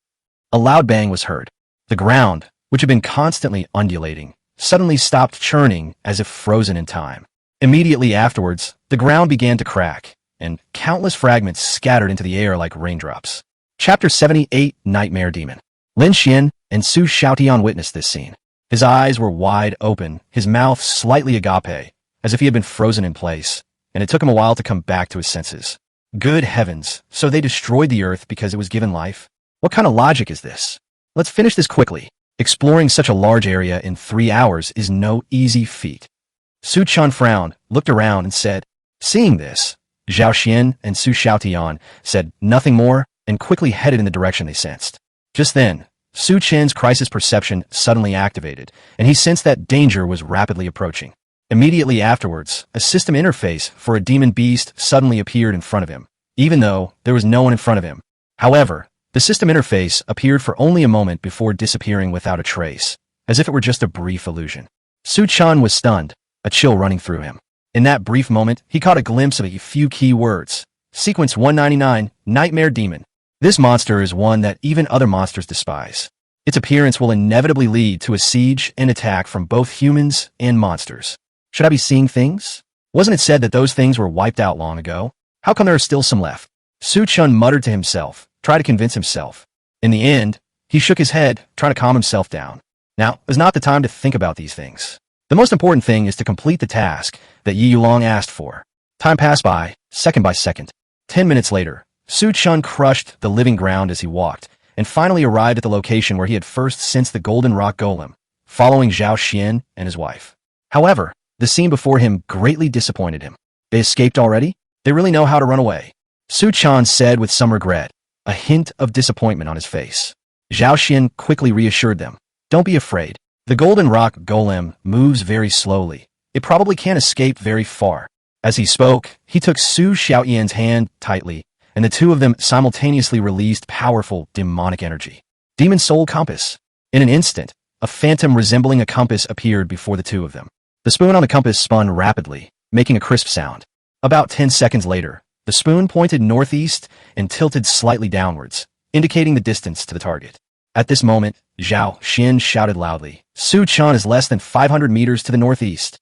Speaker 1: A loud bang was heard. The ground, which had been constantly undulating, suddenly stopped churning as if frozen in time. Immediately afterwards, the ground began to crack, and countless fragments scattered into the air like raindrops. Chapter 78, Nightmare Demon. Lin Xian and Su Xiaotian witnessed this scene. His eyes were wide open, his mouth slightly agape, as if he had been frozen in place, and it took him a while to come back to his senses. Good heavens, so they destroyed the earth because it was given life? What kind of logic is this? Let's finish this quickly. Exploring such a large area in 3 hours is no easy feat. Su Chen frowned, looked around, and said, seeing this, Zhao Xian and Su Xiaotian said nothing more and quickly headed in the direction they sensed. Just then, Su Chen's crisis perception suddenly activated, and he sensed that danger was rapidly approaching. Immediately afterwards, a system interface for a demon beast suddenly appeared in front of him, even though there was no one in front of him. However, the system interface appeared for only a moment before disappearing without a trace, as if it were just a brief illusion. Su Chen was stunned, a chill running through him. In that brief moment, he caught a glimpse of a few key words. Sequence 199, Nightmare Demon. This monster is one that even other monsters despise. Its appearance will inevitably lead to a siege and attack from both humans and monsters. Should I be seeing things? Wasn't it said that those things were wiped out long ago? How come there are still some left? Su Chen muttered to himself, tried to convince himself. In the end, he shook his head, trying to calm himself down. Now is not the time to think about these things. The most important thing is to complete the task that Yi Yulong asked for. Time passed by, second by second. 10 minutes later, Su Chen crushed the living ground as he walked, and finally arrived at the location where he had first sensed the golden rock golem, following Zhao Xian and his wife. However, the scene before him greatly disappointed him. They escaped already? They really know how to run away. Su Chen said with some regret, a hint of disappointment on his face. Zhao Xian quickly reassured them. Don't be afraid. The golden rock golem moves very slowly. It probably can't escape very far. As he spoke, he took Su Xiaotian's hand tightly, and the two of them simultaneously released powerful demonic energy. Demon Soul Compass. In an instant, a phantom resembling a compass appeared before the two of them. The spoon on the compass spun rapidly, making a crisp sound. About 10 seconds later, the spoon pointed northeast and tilted slightly downwards, indicating the distance to the target. At this moment, Zhao Xian shouted loudly, Su Chen is less than 500 meters to the northeast.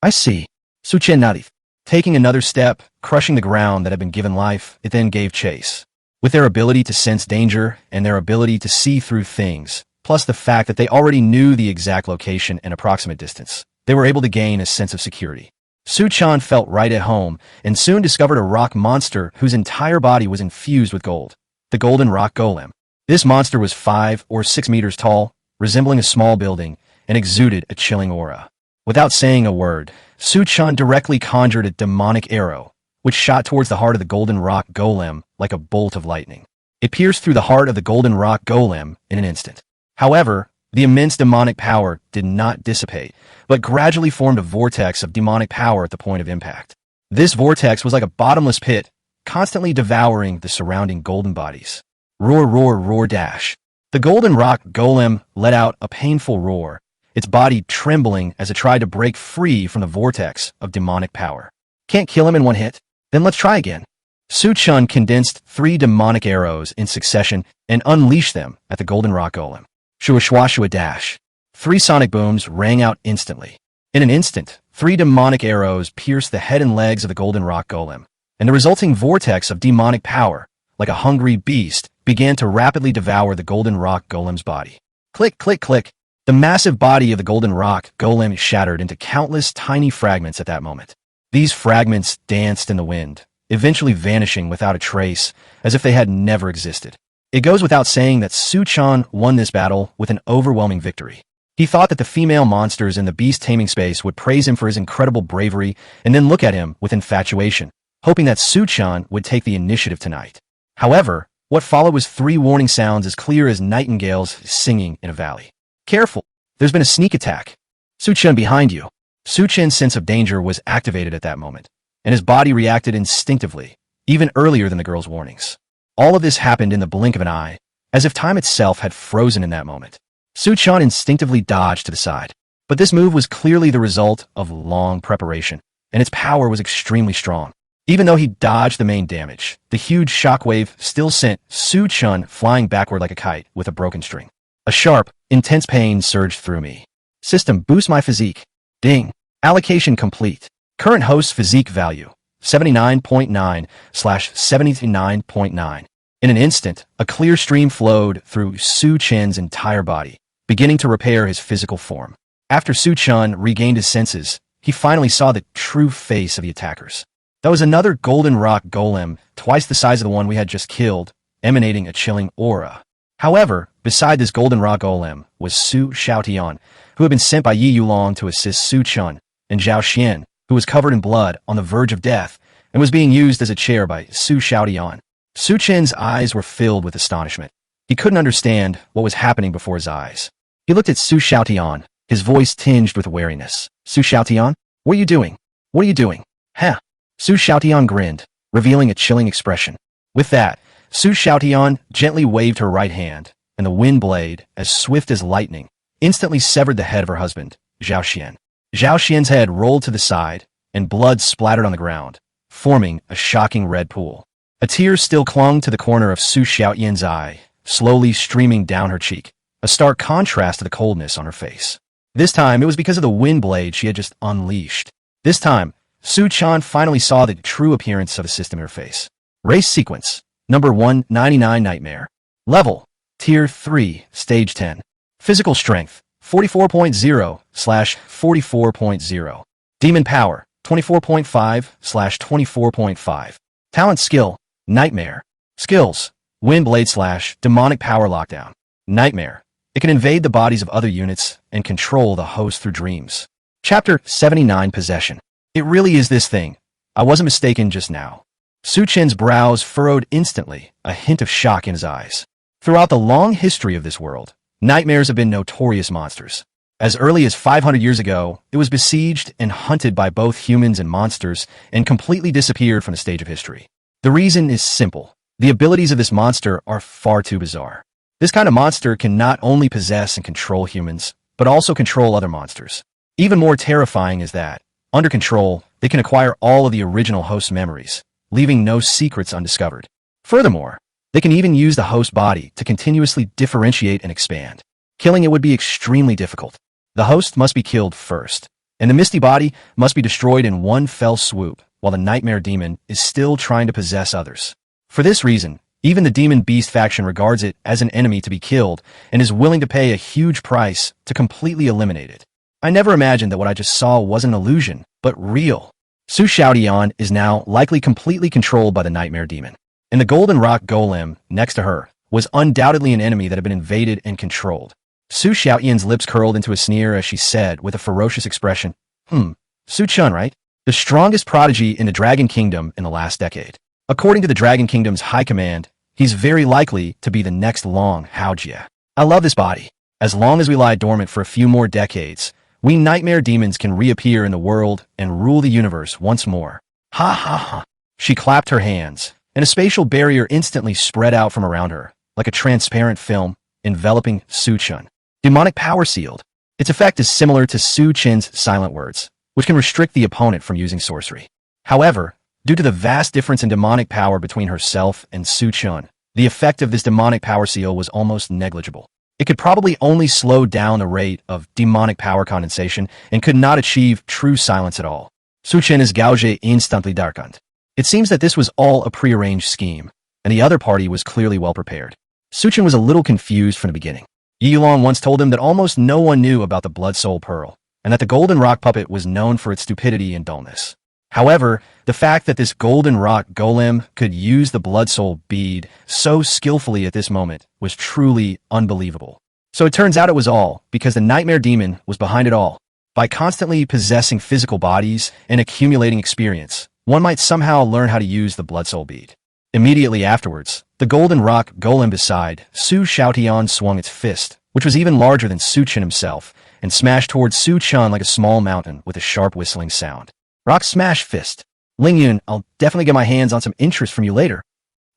Speaker 1: I see. Su Chen nodded. Taking another step, crushing the ground that had been given life, it then gave chase. With their ability to sense danger and their ability to see through things, plus the fact that they already knew the exact location and approximate distance, they were able to gain a sense of security. Su Chen felt right at home and soon discovered a rock monster whose entire body was infused with gold. The golden rock golem. This monster was 5 or 6 meters tall, resembling a small building, and exuded a chilling aura. Without saying a word, Su Chen directly conjured a demonic arrow, which shot towards the heart of the golden rock golem like a bolt of lightning. It pierced through the heart of the golden rock golem in an instant. However, the immense demonic power did not dissipate, but gradually formed a vortex of demonic power at the point of impact. This vortex was like a bottomless pit, constantly devouring the surrounding golden bodies. Roar, roar, roar, dash. The golden rock golem let out a painful roar, its body trembling as it tried to break free from the vortex of demonic power. Can't kill him in one hit? Then let's try again. Su Chen condensed 3 demonic arrows in succession and unleashed them at the golden rock golem. Shua shua shua dash. 3 sonic booms rang out instantly. In an instant, 3 demonic arrows pierced the head and legs of the golden rock golem, and the resulting vortex of demonic power, like a hungry beast, began to rapidly devour the golden rock golem's body. Click, click, click. The massive body of the golden rock golem shattered into countless tiny fragments at that moment. These fragments danced in the wind, eventually vanishing without a trace, as if they had never existed. It goes without saying that Chen won this battle with an overwhelming victory. He thought that the female monsters in the beast taming space would praise him for his incredible bravery and then look at him with infatuation, hoping that Chen would take the initiative tonight. However, what followed was 3 warning sounds as clear as nightingales singing in a valley. Careful, there's been a sneak attack. Chen behind you. Chen's sense of danger was activated at that moment, and his body reacted instinctively, even earlier than the girl's warnings. All of this happened in the blink of an eye, as if time itself had frozen in that moment. Chen instinctively dodged to the side, but this move was clearly the result of long preparation, and its power was extremely strong. Even though he dodged the main damage, the huge shockwave still sent Chen flying backward like a kite with a broken string. A sharp, intense pain surged through me. System boost my physique. Ding. Allocation complete. Current host physique value, 79.9/79.9. In an instant, a clear stream flowed through Chen's entire body, beginning to repair his physical form. After Chen regained his senses, he finally saw the true face of the attackers. That was another golden rock golem, twice the size of the one we had just killed, emanating a chilling aura. However, beside this golden rock golem was Su Xiaotian, who had been sent by Yi Yulong to assist Chen, and Zhao Xian, who was covered in blood on the verge of death and was being used as a chair by Su Xiaotian. Chen's eyes were filled with astonishment. He couldn't understand what was happening before his eyes. He looked at Su Xiaotian, his voice tinged with wariness. Su Xiaotian, what are you doing? What are you doing? Huh? Su Xiaotian grinned, revealing a chilling expression. With that, Su Xiaotian gently waved her right hand, and the wind blade, as swift as lightning, instantly severed the head of her husband, Zhao Xian. Zhao Xian's head rolled to the side, and blood splattered on the ground, forming a shocking red pool. A tear still clung to the corner of Su Xiaotian's eye, slowly streaming down her cheek, a stark contrast to the coldness on her face. This time, it was because of the wind blade she had just unleashed. This time, Chen finally saw the true appearance of the system in her face. Race sequence, number 199 Nightmare. Level, Tier 3, Stage 10. Physical strength, 44.0/44.0. Demon power, 24.5/24.5. Talent skill, Nightmare. Skills, Wind Blade / Demonic Power Lockdown. Nightmare. It can invade the bodies of other units and control the host through dreams. Chapter 79 Possession. It really is this thing. I wasn't mistaken just now. Chen's brows furrowed instantly, a hint of shock in his eyes. Throughout the long history of this world, nightmares have been notorious monsters. As early as 500 years ago, it was besieged and hunted by both humans and monsters and completely disappeared from the stage of history. The reason is simple. The abilities of this monster are far too bizarre. This kind of monster can not only possess and control humans, but also control other monsters. Even more terrifying is that, under control, they can acquire all of the original host's memories, leaving no secrets undiscovered. Furthermore, they can even use the host body to continuously differentiate and expand. Killing it would be extremely difficult. The host must be killed first, and the misty body must be destroyed in one fell swoop, while the nightmare demon is still trying to possess others. For this reason, even the demon beast faction regards it as an enemy to be killed and is willing to pay a huge price to completely eliminate it. I never imagined that what I just saw wasn't an illusion, but real. Su Xiaotian is now likely completely controlled by the nightmare demon, and the golden rock golem next to her was undoubtedly an enemy that had been invaded and controlled. Su Xiaotian's lips curled into a sneer as she said with a ferocious expression, Chen, right? The strongest prodigy in the Dragon Kingdom in the last decade. According to the Dragon Kingdom's high command, he's very likely to be the next Long Haojie. I love this body. As long as we lie dormant for a few more decades, we nightmare demons can reappear in the world and rule the universe once more. Ha ha ha. She clapped her hands, and a spatial barrier instantly spread out from around her, like a transparent film, enveloping Chen. Demonic power sealed. Its effect is similar to Chen's silent words, which can restrict the opponent from using sorcery. However, due to the vast difference in demonic power between herself and Chen, the effect of this demonic power seal was almost negligible. It could probably only slow down the rate of demonic power condensation and could not achieve true silence at all. Chen is Gauge instantly darkened. It seems that this was all a prearranged scheme, and the other party was clearly well prepared. Chen was a little confused from the beginning. Yilong once told him that almost no one knew about the Blood Soul Pearl, and that the golden rock puppet was known for its stupidity and dullness. However, the fact that this golden rock golem could use the Blood Soul bead so skillfully at this moment was truly unbelievable. So it turns out it was all because the Nightmare Demon was behind it all. By constantly possessing physical bodies and accumulating experience, one might somehow learn how to use the Blood Soul bead. Immediately afterwards, the golden rock golem beside Su Xiaotian swung its fist, which was even larger than Su Chen himself, and smashed towards Su Chen like a small mountain with a sharp whistling sound. Rock smash fist. Ling Yun, I'll definitely get my hands on some interest from you later.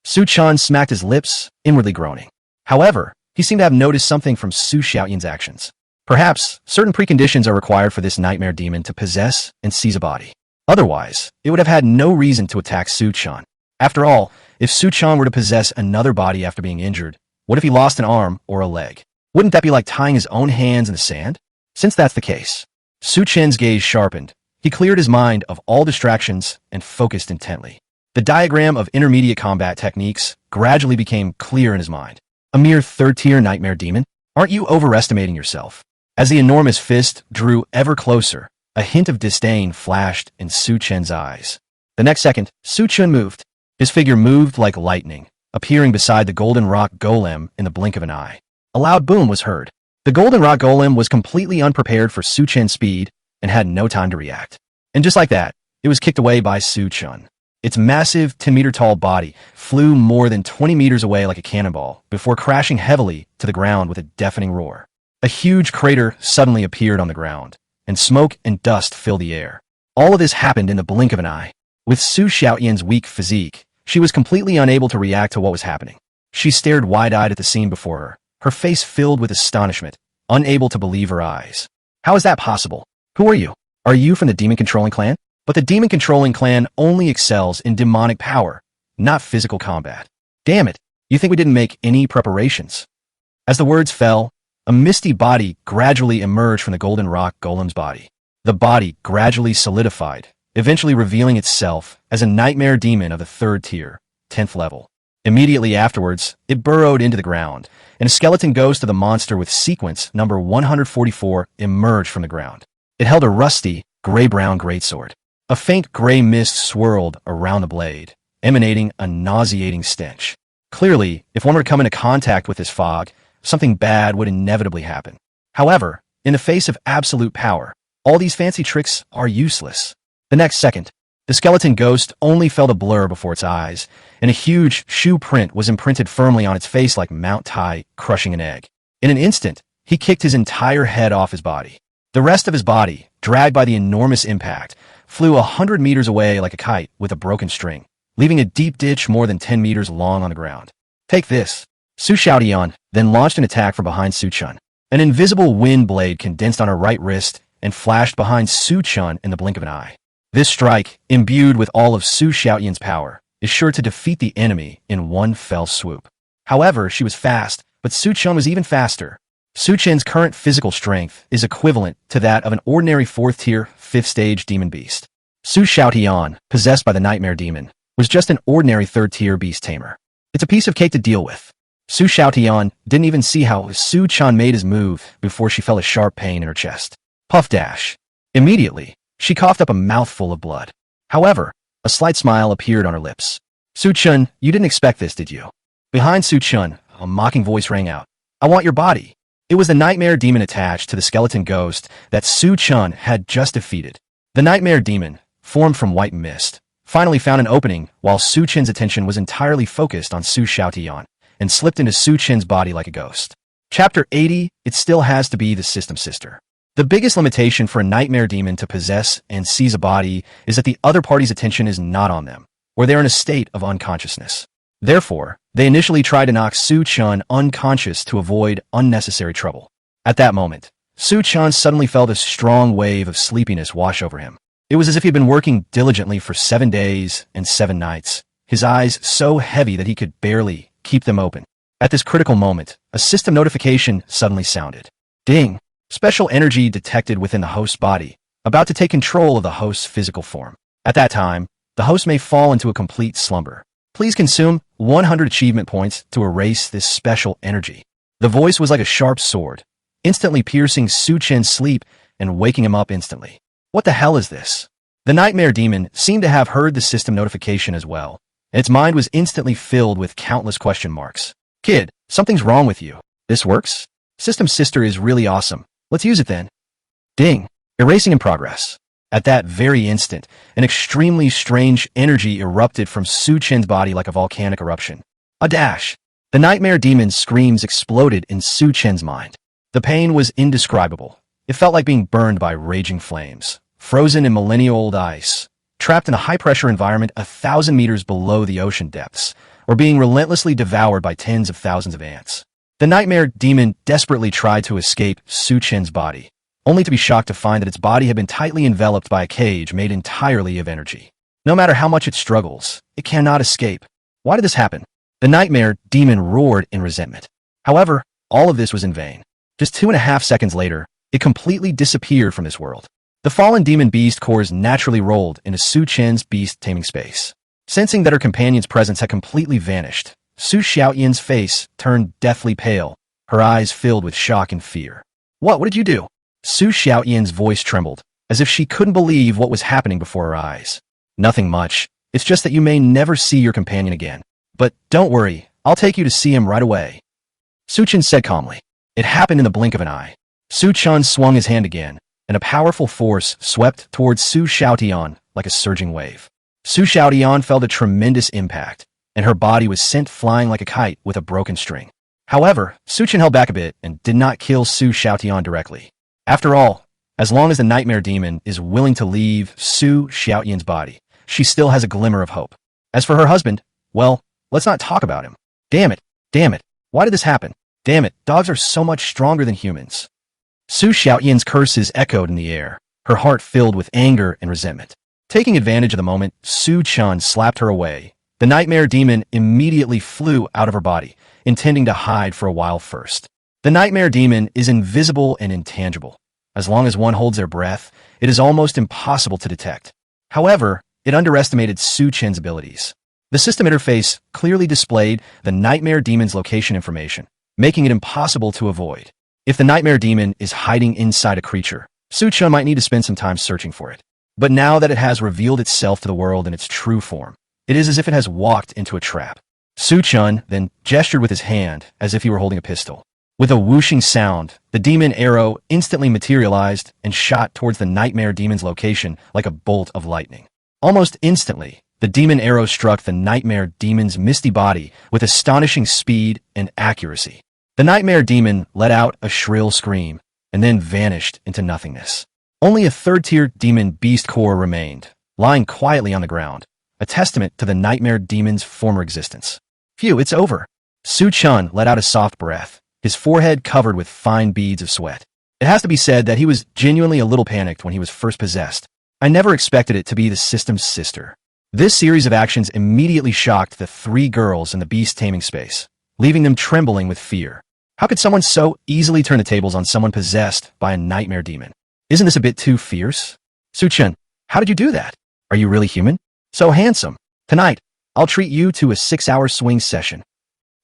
Speaker 1: Su Chen smacked his lips, inwardly groaning. However, he seemed to have noticed something from Su Xiaotian's actions. Perhaps certain preconditions are required for this nightmare demon to possess and seize a body. Otherwise, it would have had no reason to attack Su Chen. After all, if Su Chen were to possess another body after being injured, what if he lost an arm or a leg? Wouldn't that be like tying his own hands in the sand? Since that's the case, Su Chen's gaze sharpened. He cleared his mind of all distractions and focused intently. The diagram of intermediate combat techniques gradually became clear in his mind. A mere third-tier nightmare demon? Aren't you overestimating yourself? As the enormous fist drew ever closer, a hint of disdain flashed in Su Chen's eyes. The next second, Su Chen moved. His figure moved like lightning, appearing beside the golden rock golem in the blink of an eye. A loud boom was heard. The golden rock golem was completely unprepared for Su Chen's speed and had no time to react. And just like that, it was kicked away by Su Chen. Its massive 10-meter-tall body flew more than 20 meters away like a cannonball before crashing heavily to the ground with a deafening roar. A huge crater suddenly appeared on the ground, and smoke and dust filled the air. All of this happened in the blink of an eye. With Su Xiaotian's weak physique, she was completely unable to react to what was happening. She stared wide-eyed at the scene before her, her face filled with astonishment, unable to believe her eyes. How is that possible? Who are you? Are you from the demon-controlling clan? But the demon-controlling clan only excels in demonic power, not physical combat. Damn it, you think we didn't make any preparations? As the words fell, a misty body gradually emerged from the golden rock golem's body. The body gradually solidified, eventually revealing itself as a nightmare demon of the 3rd tier, 10th level. Immediately afterwards, it burrowed into the ground, and a skeleton ghost of the monster with sequence number 144 emerged from the ground. It held a rusty, gray-brown greatsword. A faint gray mist swirled around the blade, emanating a nauseating stench. Clearly, if one were to come into contact with this fog, something bad would inevitably happen. However, in the face of absolute power, all these fancy tricks are useless. The next second, the skeleton ghost only felt a blur before its eyes, and a huge shoe print was imprinted firmly on its face like Mount Tai crushing an egg. In an instant, he kicked his entire head off his body. The rest of his body, dragged by the enormous impact, flew 100 meters away like a kite with a broken string, leaving a deep ditch more than 10 meters long on the ground. Take this. Su Xiaotian then launched an attack from behind Su Chen. An invisible wind blade condensed on her right wrist and flashed behind Su Chen in the blink of an eye. This strike, imbued with all of Su Xiaotian's power, is sure to defeat the enemy in one fell swoop. However, she was fast, but Su Chen was even faster. Su Chen's current physical strength is equivalent to that of an ordinary 4th-tier, 5th-stage demon beast. Su Xiaotian, possessed by the Nightmare Demon, was just an ordinary 3rd-tier beast tamer. It's a piece of cake to deal with. Su Xiaotian didn't even see how Su Chen made his move before she felt a sharp pain in her chest. Puff dash. Immediately, she coughed up a mouthful of blood. However, a slight smile appeared on her lips. Su Chen, you didn't expect this, did you? Behind Su Chen, a mocking voice rang out. I want your body. It was the Nightmare Demon attached to the skeleton ghost that Su Chen had just defeated. The Nightmare Demon, formed from white mist, finally found an opening while Su Chen's attention was entirely focused on Su Xiaotian and slipped into Su Chen's body like a ghost. Chapter 80, it still has to be the system sister. The biggest limitation for a Nightmare Demon to possess and seize a body is that the other party's attention is not on them, or they're in a state of unconsciousness. Therefore, they initially tried to knock Su Chen unconscious to avoid unnecessary trouble. At that moment, Su Chen suddenly felt a strong wave of sleepiness wash over him. It was as if he'd been working diligently for 7 days and 7 nights, his eyes so heavy that he could barely keep them open. At this critical moment, a system notification suddenly sounded. Ding! Special energy detected within the host's body, about to take control of the host's physical form. At that time, the host may fall into a complete slumber. Please consume 100 achievement points to erase this special energy. The voice was like a sharp sword, instantly piercing Su Chen's sleep and waking him up instantly. What the hell is this? The nightmare demon seemed to have heard the system notification as well, and its mind was instantly filled with countless question marks. Kid, something's wrong with you. This works? System sister is really awesome. Let's use it then. Ding. Erasing in progress. At that very instant, an extremely strange energy erupted from Su Chen's body like a volcanic eruption. A dash. The nightmare demon's screams exploded in Su Chen's mind. The pain was indescribable. It felt like being burned by raging flames, frozen in millennia-old ice, trapped in a high-pressure environment 1,000 meters below the ocean depths, or being relentlessly devoured by tens of thousands of ants. The nightmare demon desperately tried to escape Su Chen's body, only to be shocked to find that its body had been tightly enveloped by a cage made entirely of energy. No matter how much it struggles, it cannot escape. Why did this happen? The nightmare demon roared in resentment. However, all of this was in vain. Just 2.5 seconds later, it completely disappeared from this world. The fallen demon beast cores naturally rolled into Su Chen's beast taming space. Sensing that her companion's presence had completely vanished, Su Xiaoyan's face turned deathly pale, her eyes filled with shock and fear. What did you do? Su Xiaoyan's voice trembled, as if she couldn't believe what was happening before her eyes. Nothing much. It's just that you may never see your companion again. But don't worry, I'll take you to see him right away. Su Chen said calmly. It happened in the blink of an eye. Su Chen swung his hand again, and a powerful force swept towards Su Xiaotian like a surging wave. Su Xiaotian felt a tremendous impact, and her body was sent flying like a kite with a broken string. However, Su Chen held back a bit and did not kill Su Xiaotian directly. After all, as long as the nightmare demon is willing to leave Su Xiaotian's body, she still has a glimmer of hope. As for her husband, well, let's not talk about him. Damn it. Damn it. Why did this happen? Damn it, dogs are so much stronger than humans. Su Xiaoyan's curses echoed in the air, her heart filled with anger and resentment. Taking advantage of the moment, Su Chen slapped her away. The nightmare demon immediately flew out of her body, intending to hide for a while first. The nightmare demon is invisible and intangible. As long as one holds their breath, it is almost impossible to detect. However, it underestimated Su Chen's abilities. The system interface clearly displayed the nightmare demon's location information, making it impossible to avoid. If the nightmare demon is hiding inside a creature, Su Chen might need to spend some time searching for it. But now that it has revealed itself to the world in its true form, it is as if it has walked into a trap. Su Chen then gestured with his hand as if he were holding a pistol. With a whooshing sound, the demon arrow instantly materialized and shot towards the nightmare demon's location like a bolt of lightning. Almost instantly, the demon arrow struck the nightmare demon's misty body with astonishing speed and accuracy. The nightmare demon let out a shrill scream and then vanished into nothingness. Only a third-tier demon beast core remained, lying quietly on the ground, a testament to the nightmare demon's former existence. Phew, it's over. Su Chen let out a soft breath, his forehead covered with fine beads of sweat. It has to be said that he was genuinely a little panicked when he was first possessed. I never expected it to be the system's sister. This series of actions immediately shocked the 3 girls in the beast taming space, leaving them trembling with fear. How could someone so easily turn the tables on someone possessed by a nightmare demon? Isn't this a bit too fierce? Su Chen, how did you do that? Are you really human? So handsome. Tonight, I'll treat you to a 6-hour swing session.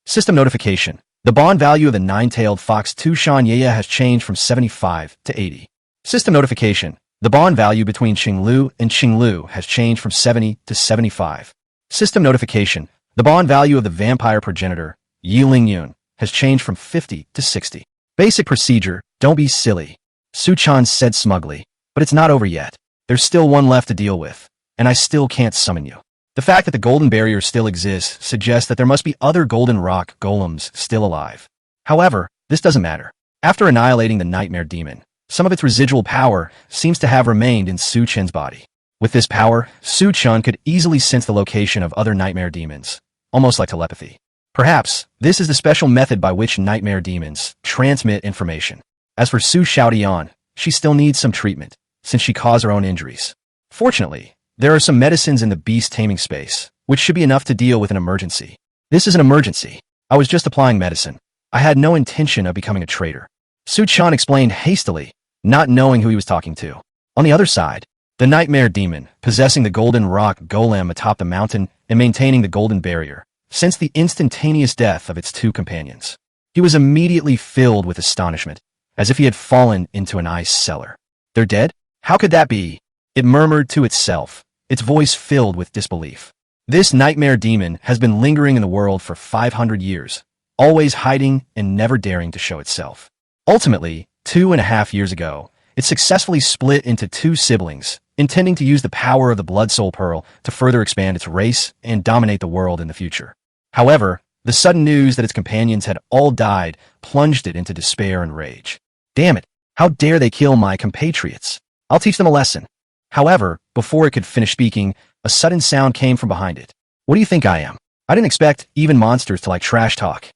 Speaker 1: System notification. The bond value of the 9-tailed fox Tushan Yaya has changed from 75 to 80. System notification. The bond value between Qinglu and Qinglu has changed from 70 to 75. System notification. The bond value of the vampire progenitor, Yi Lingyun, has changed from 50 to 60. Basic procedure, don't be silly. Su Chen said smugly, but it's not over yet. There's still one left to deal with, and I still can't summon you. The fact that the golden barrier still exists suggests that there must be other golden rock golems still alive. However, this doesn't matter. After annihilating the nightmare demon, some of its residual power seems to have remained in Su Chen's body. With this power, Su Chen could easily sense the location of other nightmare demons, almost like telepathy. Perhaps, this is the special method by which nightmare demons transmit information. As for Su Xiaotian, she still needs some treatment, since she caused her own injuries. Fortunately, there are some medicines in the beast taming space, which should be enough to deal with an emergency. This is an emergency. I was just applying medicine. I had no intention of becoming a traitor. Su Chen explained hastily, not knowing who he was talking to. On the other side, the nightmare demon, possessing the golden rock golem atop the mountain and maintaining the golden barrier, sensed the instantaneous death of its 2 companions. He was immediately filled with astonishment, as if he had fallen into an ice cellar. They're dead? How could that be? It murmured to itself, its voice filled with disbelief. This nightmare demon has been lingering in the world for 500 years, always hiding and never daring to show itself. Ultimately, 2.5 years ago, it successfully split into 2 siblings, intending to use the power of the Blood Soul Pearl to further expand its race and dominate the world in the future. However, the sudden news that its companions had all died plunged it into despair and rage. Damn it, how dare they kill my compatriots? I'll teach them a lesson. However, before it could finish speaking, a sudden sound came from behind it. What do you think I am? I didn't expect even monsters to like trash talk.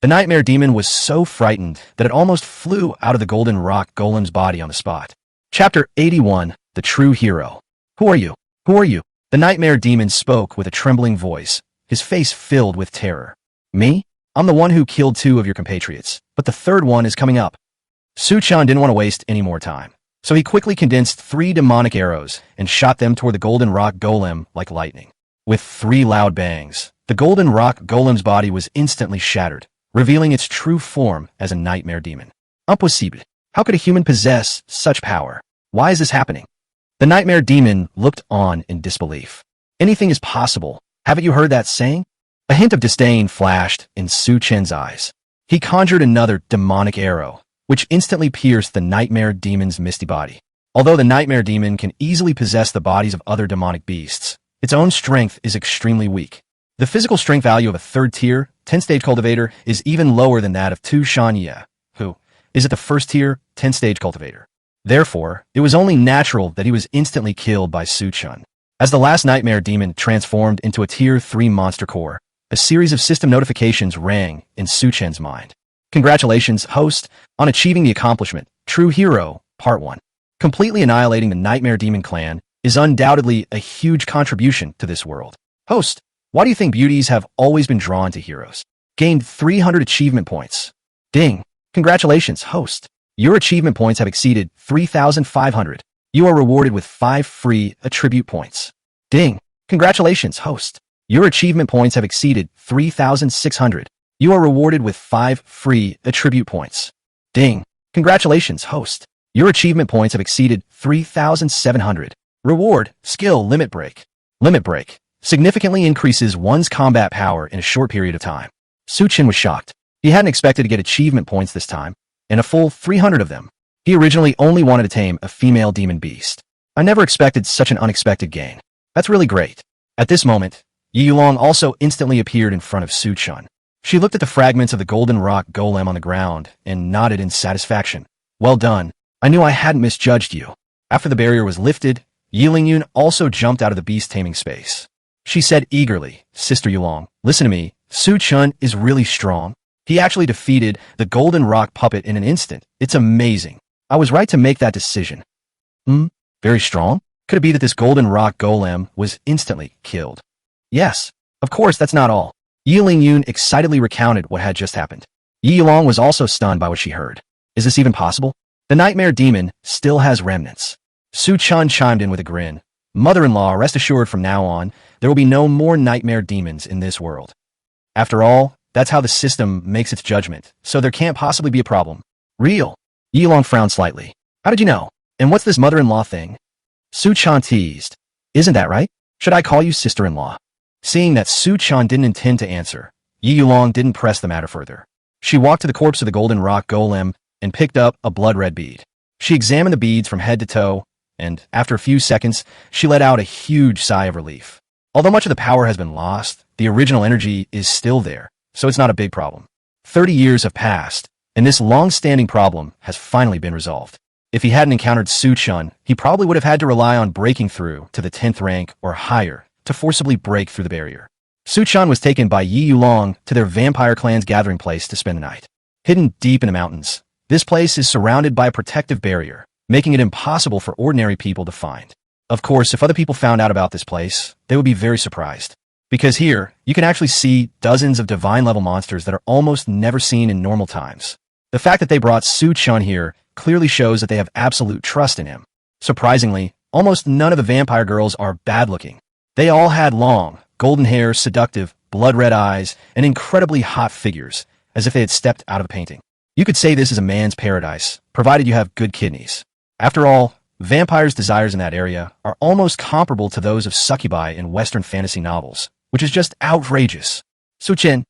Speaker 1: The nightmare demon was so frightened that it almost flew out of the golden rock golem's body on the spot. Chapter 81, The True Hero. Who are you? Who are you? The nightmare demon spoke with a trembling voice, his face filled with terror. Me? I'm the one who killed 2 of your compatriots, but the 3rd one is coming up. Chen didn't want to waste any more time, so he quickly condensed 3 demonic arrows and shot them toward the golden rock golem like lightning. With 3 loud bangs, the golden rock golem's body was instantly shattered, revealing its true form as a nightmare demon. Impossible. How could a human possess such power? Why is this happening? The nightmare demon looked on in disbelief. Anything is possible. Haven't you heard that saying? A hint of disdain flashed in Chen's eyes. He conjured another demonic arrow, which instantly pierced the nightmare demon's misty body. Although the nightmare demon can easily possess the bodies of other demonic beasts, its own strength is extremely weak. The physical strength value of a 3rd-tier, 10-stage cultivator is even lower than that of Chen Ye, who is at the 1st-tier, 10-stage cultivator. Therefore, it was only natural that he was instantly killed by Chen. As the last nightmare demon transformed into a Tier 3 monster core, a series of system notifications rang in Chen's mind. Congratulations, host, on achieving the accomplishment, True Hero, Part 1. Completely annihilating the Nightmare Demon clan is undoubtedly a huge contribution to this world. Host, why do you think beauties have always been drawn to heroes? Gained 300 achievement points. Ding. Congratulations, host. Your achievement points have exceeded 3,500. You are rewarded with 5 free attribute points. Ding. Congratulations, host. Your achievement points have exceeded 3,600. You are rewarded with 5 free attribute points. Ding. Congratulations, host. Your achievement points have exceeded 3,700. Reward, Skill Limit Break. Limit Break significantly increases one's combat power in a short period of time. Chen was shocked. He hadn't expected to get achievement points this time, and a full 300 of them. He originally only wanted to tame a female demon beast. I never expected such an unexpected gain. That's really great. At this moment, Yi Yulong also instantly appeared in front of Chen. She looked at the fragments of the golden rock golem on the ground and nodded in satisfaction. Well done. I knew I hadn't misjudged you. After the barrier was lifted, Yi Lingyun also jumped out of the beast taming space. She said eagerly, Sister Yulong, listen to me. Chen is really strong. He actually defeated the golden rock puppet in an instant. It's amazing. I was right to make that decision. Very strong? Could it be that this golden rock golem was instantly killed? Yes. Of course, that's not all. Yi Lingyun excitedly recounted what had just happened. Yi Yulong was also stunned by what she heard. Is this even possible? The nightmare demon still has remnants. Chen chimed in with a grin. Mother-in-law, rest assured from now on, there will be no more nightmare demons in this world. After all, that's how the system makes its judgment, so there can't possibly be a problem. Real. Yi Yulong frowned slightly. How did you know? And what's this mother-in-law thing? Chen teased. Isn't that right? Should I call you sister-in-law? Seeing that Chen didn't intend to answer, Yi Yulong didn't press the matter further. She walked to the corpse of the golden rock golem and picked up a blood-red bead. She examined the beads from head to toe, and after a few seconds, she let out a huge sigh of relief. Although much of the power has been lost, the original energy is still there, so it's not a big problem. 30 years have passed, and this long-standing problem has finally been resolved. If he hadn't encountered Chen, he probably would have had to rely on breaking through to the 10th rank or higher to forcibly break through the barrier. Chen was taken by Yi Yulong to their vampire clan's gathering place to spend the night. Hidden deep in the mountains, this place is surrounded by a protective barrier, making it impossible for ordinary people to find. Of course, if other people found out about this place, they would be very surprised. Because here, you can actually see dozens of divine-level monsters that are almost never seen in normal times. The fact that they brought Chen here clearly shows that they have absolute trust in him. Surprisingly, almost none of the vampire girls are bad-looking. They all had long, golden hair, seductive, blood-red eyes, and incredibly hot figures, as if they had stepped out of a painting. You could say this is a man's paradise, provided you have good kidneys. After all, vampires' desires in that area are almost comparable to those of succubi in Western fantasy novels, which is just outrageous. Chen,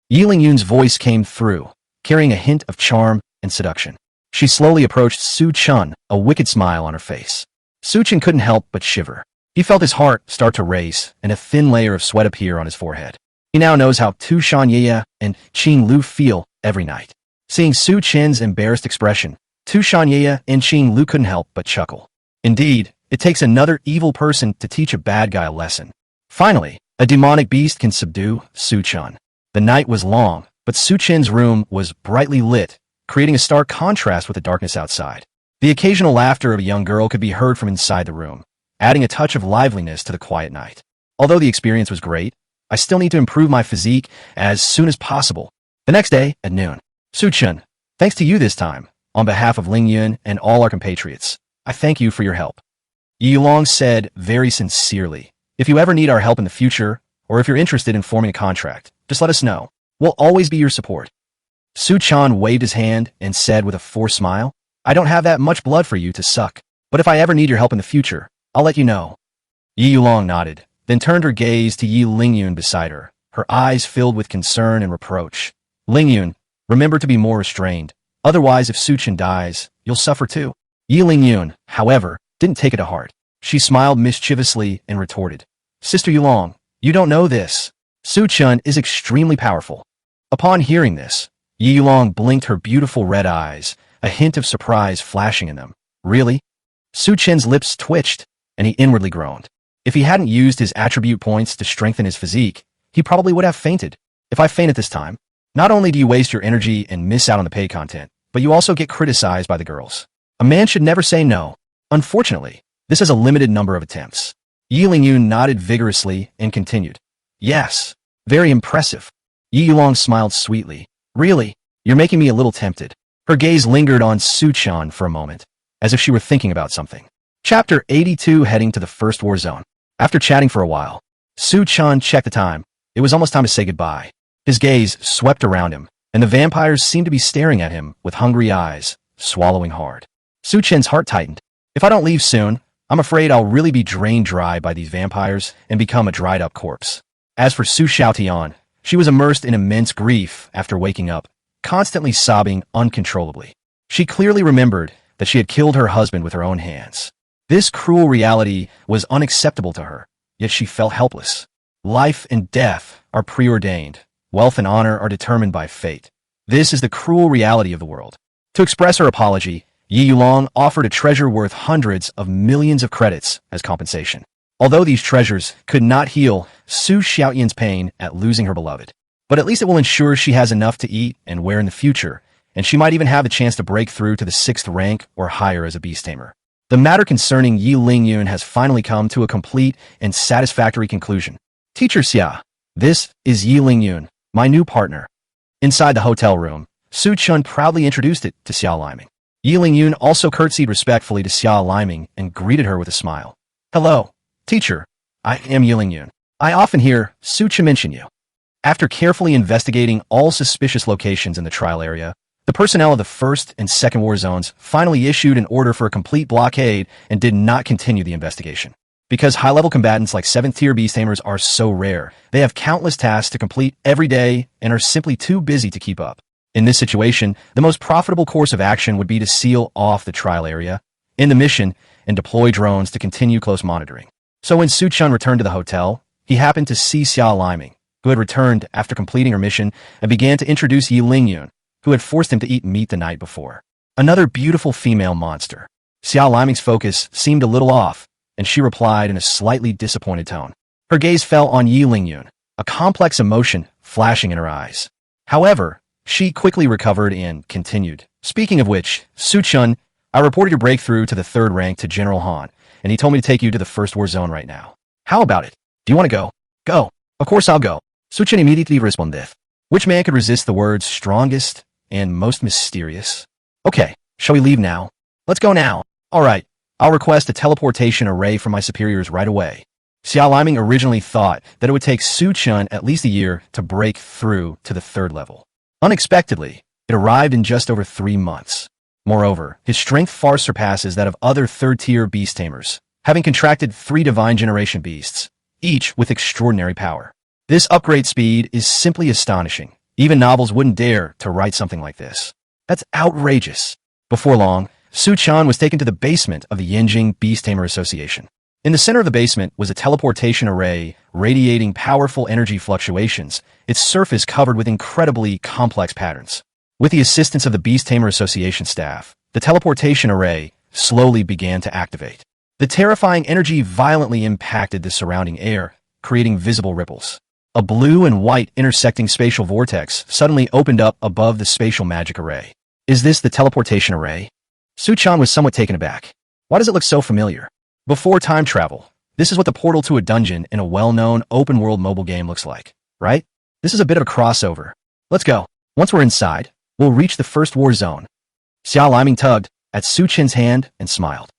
Speaker 1: Yi Lingyun's voice came through, carrying a hint of charm and seduction. She slowly approached Su Chen, a wicked smile on her face. Su Chen couldn't help but shiver. He felt his heart start to race and a thin layer of sweat appear on his forehead. He now knows how Tu Shanye and Qing Lu feel every night. Seeing Su Chen's embarrassed expression, Tu Shanye and Qing Lu couldn't help but chuckle. Indeed, it takes another evil person to teach a bad guy a lesson. Finally, a demonic beast can subdue Su Chen. The night was long, but Su Chen's room was brightly lit, creating a stark contrast with the darkness outside. The occasional laughter of a young girl could be heard from inside the room, adding a touch of liveliness to the quiet night. Although the experience was great, I still need to improve my physique as soon as possible. The next day, at noon, Su Chen, thanks to you this time, on behalf of Lingyun and all our compatriots, I thank you for your help. Yi Long said very sincerely, if you ever need our help in the future, or if you're interested in forming a contract, just let us know. We'll always be your support. Su Chen waved his hand and said with a forced smile, I don't have that much blood for you to suck, but if I ever need your help in the future, I'll let you know. Yi Long nodded, then turned her gaze to Yi Lingyun beside her, her eyes filled with concern and reproach. Lingyun, remember to be more restrained. Otherwise, if Su Chen dies, you'll suffer too. Yi Lingyun, however, didn't take it to heart. She smiled mischievously and retorted, Sister Yulong, you don't know this. Su Chen is extremely powerful. Upon hearing this, Yi Yulong blinked her beautiful red eyes, a hint of surprise flashing in them. Really? Su Chen's lips twitched, and he inwardly groaned. If he hadn't used his attribute points to strengthen his physique, he probably would have fainted. If I faint at this time, not only do you waste your energy and miss out on the paid content, but you also get criticized by the girls. A man should never say no. Unfortunately, this has a limited number of attempts. Yi Lingyun nodded vigorously and continued. Yes, very impressive. Yi Yulong smiled sweetly. Really, you're making me a little tempted. Her gaze lingered on Su Chen for a moment, as if she were thinking about something. Chapter 82, heading to the first war zone. After chatting for a while, Su Chen checked the time. It was almost time to say goodbye. His gaze swept around him, and the vampires seemed to be staring at him with hungry eyes, swallowing hard. Su Chen's heart tightened. If I don't leave soon, I'm afraid I'll really be drained dry by these vampires and become a dried-up corpse. As for Su Xiaotian, she was immersed in immense grief after waking up, constantly sobbing uncontrollably. She clearly remembered that she had killed her husband with her own hands. This cruel reality was unacceptable to her, yet she felt helpless. Life and death are preordained. Wealth and honor are determined by fate. This is the cruel reality of the world. To express her apology, Yi Yulong offered a treasure worth hundreds of millions of credits as compensation. Although these treasures could not heal Su Xiaotian's pain at losing her beloved, but at least it will ensure she has enough to eat and wear in the future, and she might even have the chance to break through to the 6th rank or higher as a beast tamer. The matter concerning Yi Lingyun has finally come to a complete and satisfactory conclusion. Teacher Xia, this is Yi Lingyun, my new partner. Inside the hotel room, Su Chen proudly introduced it to Xia Liming. Yi Lingyun also curtsied respectfully to Xia Liming and greeted her with a smile. Hello, teacher. I am Yi Lingyun. I often hear Su Chen mention you. After carefully investigating all suspicious locations in the trial area, the personnel of the 1st and 2nd war zones finally issued an order for a complete blockade and did not continue the investigation. Because high-level combatants like 7th-tier beast tamers are so rare, they have countless tasks to complete every day and are simply too busy to keep up. In this situation, the most profitable course of action would be to seal off the trial area, end the mission, and deploy drones to continue close monitoring. So when Su Chen returned to the hotel, he happened to see Xia Liming, who had returned after completing her mission and began to introduce Yi Lingyun, who had forced him to eat meat the night before. Another beautiful female monster. Xia Liming's focus seemed a little off, and she replied in a slightly disappointed tone. Her gaze fell on Yi Lingyun, a complex emotion flashing in her eyes. However, she quickly recovered and continued. Speaking of which, Su Chen, I reported your breakthrough to the 3rd rank to General Han, and he told me to take you to the 1st war zone right now. How about it? Do you want to go? Go. Of course I'll go. Su Chen immediately responded. Which man could resist the words strongest and most mysterious? Okay, shall we leave now? Let's go now. All right, I'll request a teleportation array from my superiors right away. Xia Liming originally thought that it would take Su Chen at least a year to break through to the 3rd level. Unexpectedly, it arrived in just over 3 months. Moreover, his strength far surpasses that of other third-tier beast tamers, having contracted 3 divine generation beasts, each with extraordinary power. This upgrade speed is simply astonishing. Even novels wouldn't dare to write something like this. That's outrageous. Before long, Chen was taken to the basement of the Yinjing Beast Tamer Association. In the center of the basement was a teleportation array radiating powerful energy fluctuations, its surface covered with incredibly complex patterns. With the assistance of the Beast Tamer Association staff, the teleportation array slowly began to activate. The terrifying energy violently impacted the surrounding air, creating visible ripples. A blue and white intersecting spatial vortex suddenly opened up above the spatial magic array. Is this the teleportation array? Chen was somewhat taken aback. Why does it look so familiar? Before time travel, this is what the portal to a dungeon in a well-known open-world mobile game looks like, right? This is a bit of a crossover. Let's go. Once we're inside, we'll reach the first war zone. Xiao Liming tugged at Chen's hand and smiled.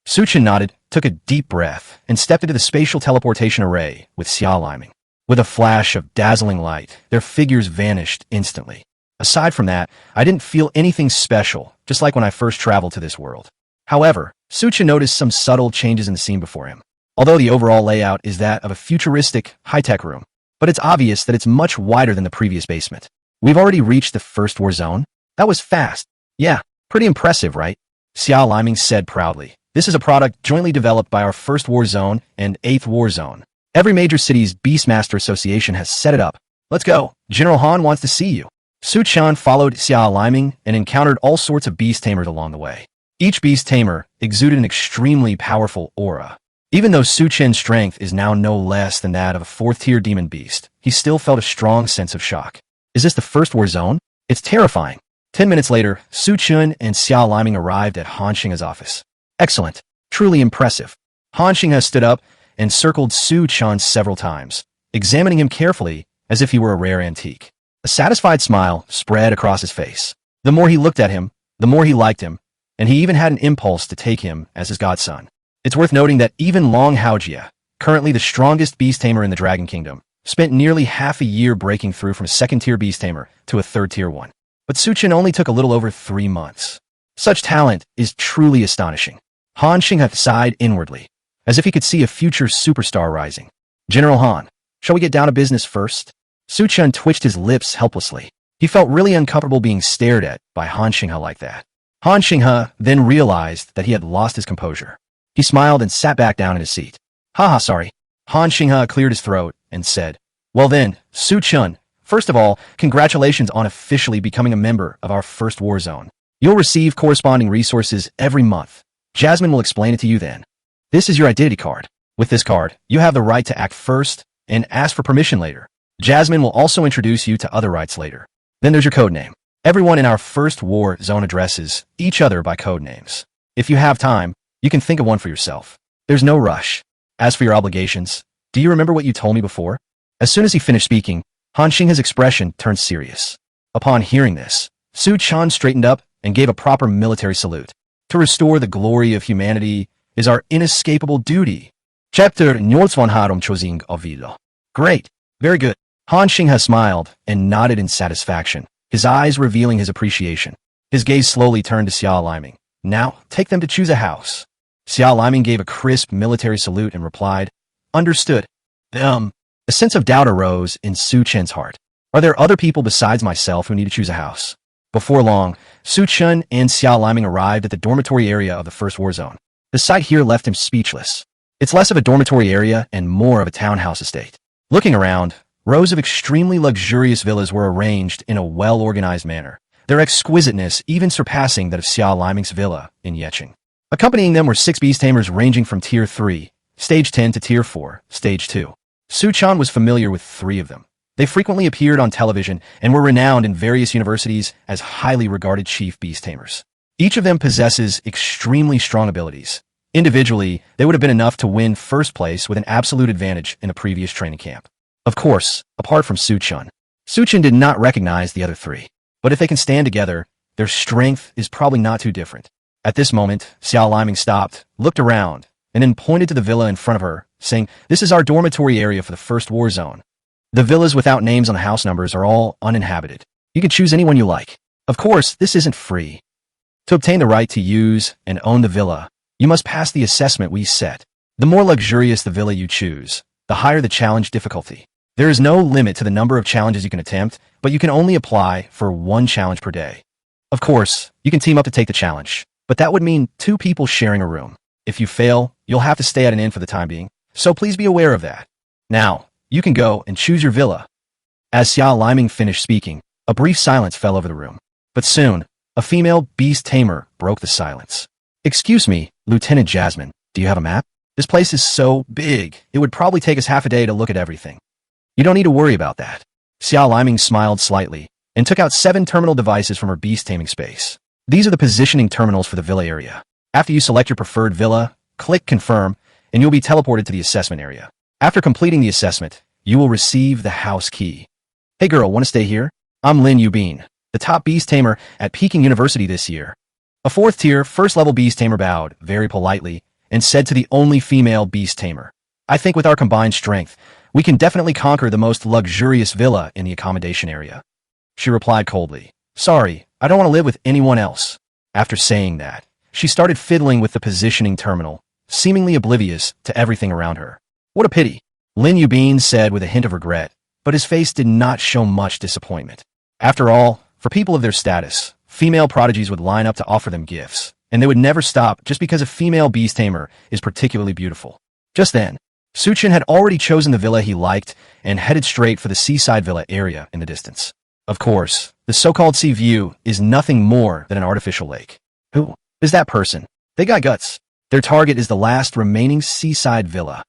Speaker 1: Chen nodded, took a deep breath, and stepped into the spatial teleportation array with Xiao Liming. With a flash of dazzling light, their figures vanished instantly. Aside from that, I didn't feel anything special, just like when I first traveled to this world. However, Chen noticed some subtle changes in the scene before him. Although the overall layout is that of a futuristic, high-tech room, but it's obvious that it's much wider than the previous basement. We've already reached the first war zone? That was fast. Yeah, pretty impressive, right? Xiao Liming said proudly. This is a product jointly developed by our first war zone and 8th war zone. Every major city's Beastmaster Association has set it up. Let's go. General Han wants to see you. Chen followed Xiao Liming and encountered all sorts of beast tamers along the way. Each beast tamer exuded an extremely powerful aura. Even though Chen's strength is now no less than that of a 4th-tier demon beast, he still felt a strong sense of shock. Is this the first war zone? It's terrifying. 10 minutes later, Chen and Xiao Liming arrived at Han Xinghe's office. Excellent. Truly impressive. Han Xinghe stood up and circled Chen several times, examining him carefully as if he were a rare antique. A satisfied smile spread across his face. The more he looked at him, the more he liked him, and he even had an impulse to take him as his godson. It's worth noting that even Long Haojia, currently the strongest beast tamer in the Dragon Kingdom, spent nearly half a year breaking through from a 2nd-tier beast tamer to a 3rd-tier one. But Chen only took a little over 3 months. Such talent is truly astonishing. Han Xinghe sighed inwardly, as if he could see a future superstar rising. General Han, shall we get down to business first? Chen twitched his lips helplessly. He felt really uncomfortable being stared at by Han Xinghe like that. Han Xinghe then realized that he had lost his composure. He smiled and sat back down in his seat. Haha, sorry. Han Xinghe cleared his throat and said, Well then, Chen, first of all, congratulations on officially becoming a member of our first war zone. You'll receive corresponding resources every month. Jasmine will explain it to you then. This is your identity card. With this card, you have the right to act first and ask for permission later. Jasmine will also introduce you to other rights later. Then there's your code name. Everyone in our first war zone addresses each other by code names. If you have time, you can think of one for yourself. There's no rush. As for your obligations, do you remember what you told me before? As soon as he finished speaking, Han Xinghe's expression turned serious. Upon hearing this, Chen straightened up and gave a proper military salute. To restore the glory of humanity is our inescapable duty. Chapter Nyortsvanharum Chosing Ovido. Great. Very good. Han Xinghe smiled and nodded in satisfaction, his eyes revealing his appreciation. His gaze slowly turned to Xiao Liming. Now, take them to choose a house. Xiao Liming gave a crisp military salute and replied, Understood. A sense of doubt arose in Chen's heart. Are there other people besides myself who need to choose a house? Before long, Chen and Xiao Liming arrived at the dormitory area of the first war zone. The sight here left him speechless. It's less of a dormitory area and more of a townhouse estate. Looking around, rows of extremely luxurious villas were arranged in a well-organized manner, their exquisiteness even surpassing that of Xiao Liming's villa in Yecheng. Accompanying them were 6 beast tamers ranging from Tier 3, Stage 10 to Tier 4, Stage 2. Chen was familiar with 3 of them. They frequently appeared on television and were renowned in various universities as highly regarded chief beast tamers. Each of them possesses extremely strong abilities. Individually, they would have been enough to win first place with an absolute advantage in the previous training camp. Of course, apart from Chen. Chen did not recognize the other 3. But if they can stand together, their strength is probably not too different. At this moment, Xiao Liming stopped, looked around, and then pointed to the villa in front of her, saying, This is our dormitory area for the first war zone. The villas without names on the house numbers are all uninhabited. You can choose anyone you like. Of course, this isn't free. To obtain the right to use and own the villa, you must pass the assessment we set. The more luxurious the villa you choose, the higher the challenge difficulty. There is no limit to the number of challenges you can attempt, but you can only apply for one challenge per day. Of course, you can team up to take the challenge, but that would mean 2 people sharing a room. If you fail, you'll have to stay at an inn for the time being, so please be aware of that. Now, you can go and choose your villa. As Xia Liming finished speaking, a brief silence fell over the room. But soon, a female beast tamer broke the silence. Excuse me, Lieutenant Jasmine, do you have a map? This place is so big, it would probably take us half a day to look at everything. You don't need to worry about that. Xia Liming smiled slightly and took out 7 terminal devices from her beast taming space. These are the positioning terminals for the villa area. After you select your preferred villa, click confirm, and you'll be teleported to the assessment area. After completing the assessment, you will receive the house key. Hey girl, want to stay here? I'm Lin Yubin, the top beast tamer at Peking University this year. A 4th tier, first level beast tamer bowed very politely and said to the only female beast tamer, I think with our combined strength, we can definitely conquer the most luxurious villa in the accommodation area. She replied coldly, sorry, I don't want to live with anyone else. After saying that, she started fiddling with the positioning terminal, seemingly oblivious to everything around her. What a pity, Lin Yubin said with a hint of regret, but his face did not show much disappointment. After all, for people of their status, female prodigies would line up to offer them gifts, and they would never stop just because a female beast tamer is particularly beautiful. Just then, Chen had already chosen the villa he liked and headed straight for the seaside villa area in the distance. Of course, the so-called sea view is nothing more than an artificial lake. Who is that person? They got guts. Their target is the last remaining seaside villa.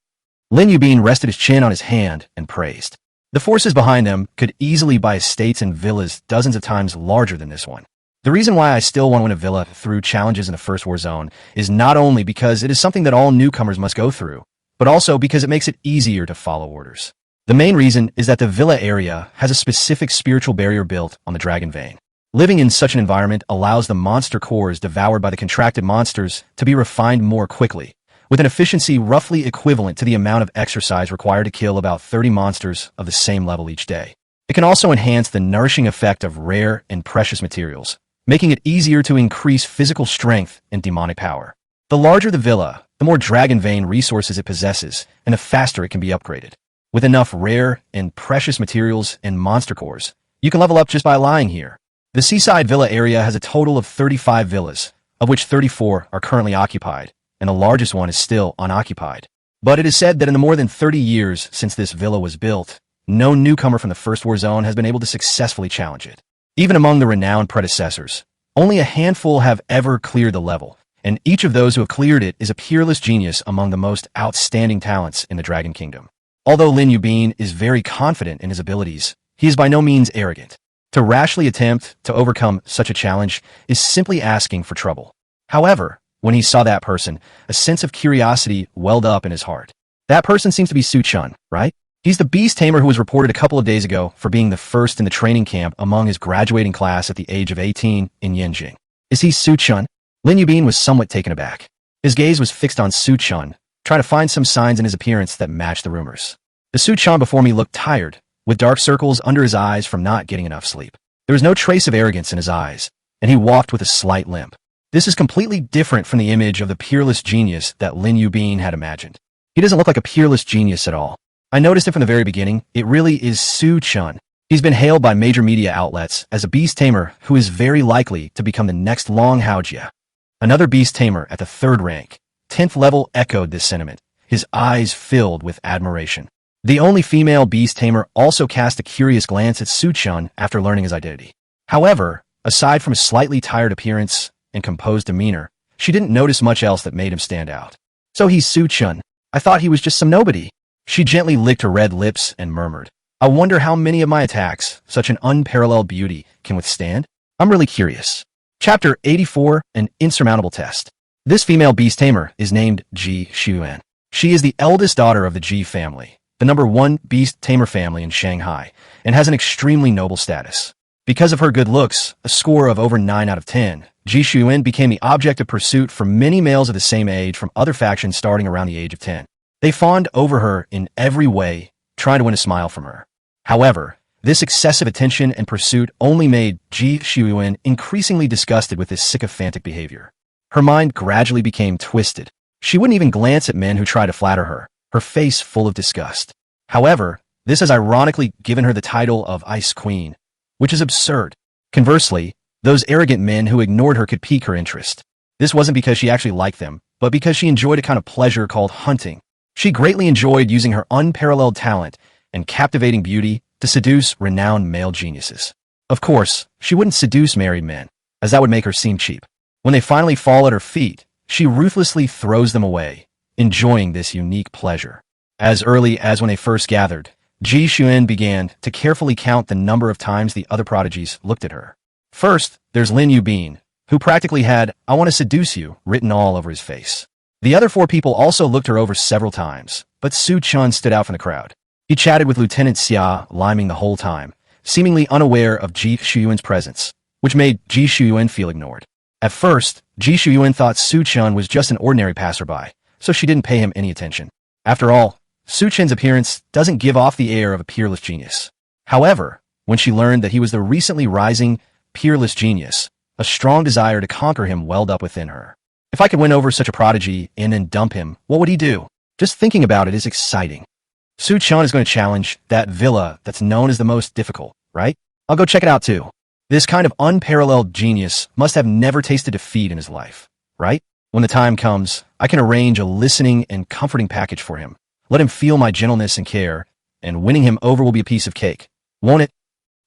Speaker 1: Lin Yubin rested his chin on his hand and praised. The forces behind them could easily buy estates and villas dozens of times larger than this one. The reason why I still want to win a villa through challenges in the First War Zone is not only because it is something that all newcomers must go through, but also because it makes it easier to follow orders. The main reason is that the villa area has a specific spiritual barrier built on the dragon vein. Living in such an environment allows the monster cores devoured by the contracted monsters to be refined more quickly, with an efficiency roughly equivalent to the amount of exercise required to kill about 30 monsters of the same level each day. It can also enhance the nourishing effect of rare and precious materials, making it easier to increase physical strength and demonic power. The larger the villa, the more dragon vein resources it possesses, and the faster it can be upgraded. With enough rare and precious materials and monster cores, you can level up just by lying here. The seaside villa area has a total of 35 villas, of which 34 are currently occupied, and the largest one is still unoccupied. But it is said that in the more than 30 years since this villa was built, no newcomer from the First War Zone has been able to successfully challenge it. Even among the renowned predecessors, only a handful have ever cleared the level, and each of those who have cleared it is a peerless genius among the most outstanding talents in the Dragon Kingdom. Although Lin Yubin is very confident in his abilities, he is by no means arrogant. To rashly attempt to overcome such a challenge is simply asking for trouble. However, when he saw that person, a sense of curiosity welled up in his heart. That person seems to be Chen, right? He's the beast tamer who was reported a couple of days ago for being the first in the training camp among his graduating class at the age of 18 in Yanjing. Is he Chen? Lin Yubin was somewhat taken aback. His gaze was fixed on Chen, trying to find some signs in his appearance that matched the rumors. The Chen before me looked tired, with dark circles under his eyes from not getting enough sleep. There was no trace of arrogance in his eyes, and he walked with a slight limp. This is completely different from the image of the peerless genius that Lin Yubin had imagined. He doesn't look like a peerless genius at all. I noticed it from the very beginning. It really is Chen. He's been hailed by major media outlets as a beast tamer who is very likely to become the next Long Haojia. Another beast tamer at the 3rd rank, 10th level, echoed this sentiment, his eyes filled with admiration. The only female beast tamer also cast a curious glance at Chen after learning his identity. However, aside from his slightly tired appearance and composed demeanor, she didn't notice much else that made him stand out. So he's Chen. I thought he was just some nobody. She gently licked her red lips and murmured, I wonder how many of my attacks such an unparalleled beauty can withstand? I'm really curious. Chapter 84, An Insurmountable Test. This female beast tamer is named Ji Xuan. She is the eldest daughter of the Ji family, the #1 beast tamer family in Shanghai, and has an extremely noble status. Because of her good looks, a score of over 9 out of 10, Ji Xuan became the object of pursuit for many males of the same age from other factions starting around the age of 10. They fawned over her in every way, trying to win a smile from her. However, This excessive attention and pursuit only made Ji Shuyuan increasingly disgusted with this sycophantic behavior. Her mind gradually became twisted. She wouldn't even glance at men who tried to flatter her, her face full of disgust. However, this has ironically given her the title of Ice Queen, which is absurd. Conversely, those arrogant men who ignored her could pique her interest. This wasn't because she actually liked them, but because she enjoyed a kind of pleasure called hunting. She greatly enjoyed using her unparalleled talent and captivating beauty to seduce renowned male geniuses. Of course, she wouldn't seduce married men, as that would make her seem cheap. When they finally fall at her feet, she ruthlessly throws them away, enjoying this unique pleasure. As early as when they first gathered, Ji Shuyuan began to carefully count the number of times the other prodigies looked at her. First, there's Lin Yubin, who practically had "I want to seduce you" written all over his face. The other 4 people also looked her over several times, but Su Chen stood out from the crowd. He chatted with Lieutenant Xia Liming the whole time, seemingly unaware of Ji Shuyuan's presence, which made Ji Shuyuan feel ignored. At first, Ji Shuyuan thought Su Chen was just an ordinary passerby, so she didn't pay him any attention. After all, Su Chen's appearance doesn't give off the air of a peerless genius. However, when she learned that he was the recently rising peerless genius, a strong desire to conquer him welled up within her. If I could win over such a prodigy and then dump him, what would he do? Just thinking about it is exciting. Su Chen is going to challenge that villa that's known as the most difficult, right? I'll go check it out too. This kind of unparalleled genius must have never tasted defeat in his life, right? When the time comes, I can arrange a listening and comforting package for him. Let him feel my gentleness and care, and winning him over will be a piece of cake, won't it?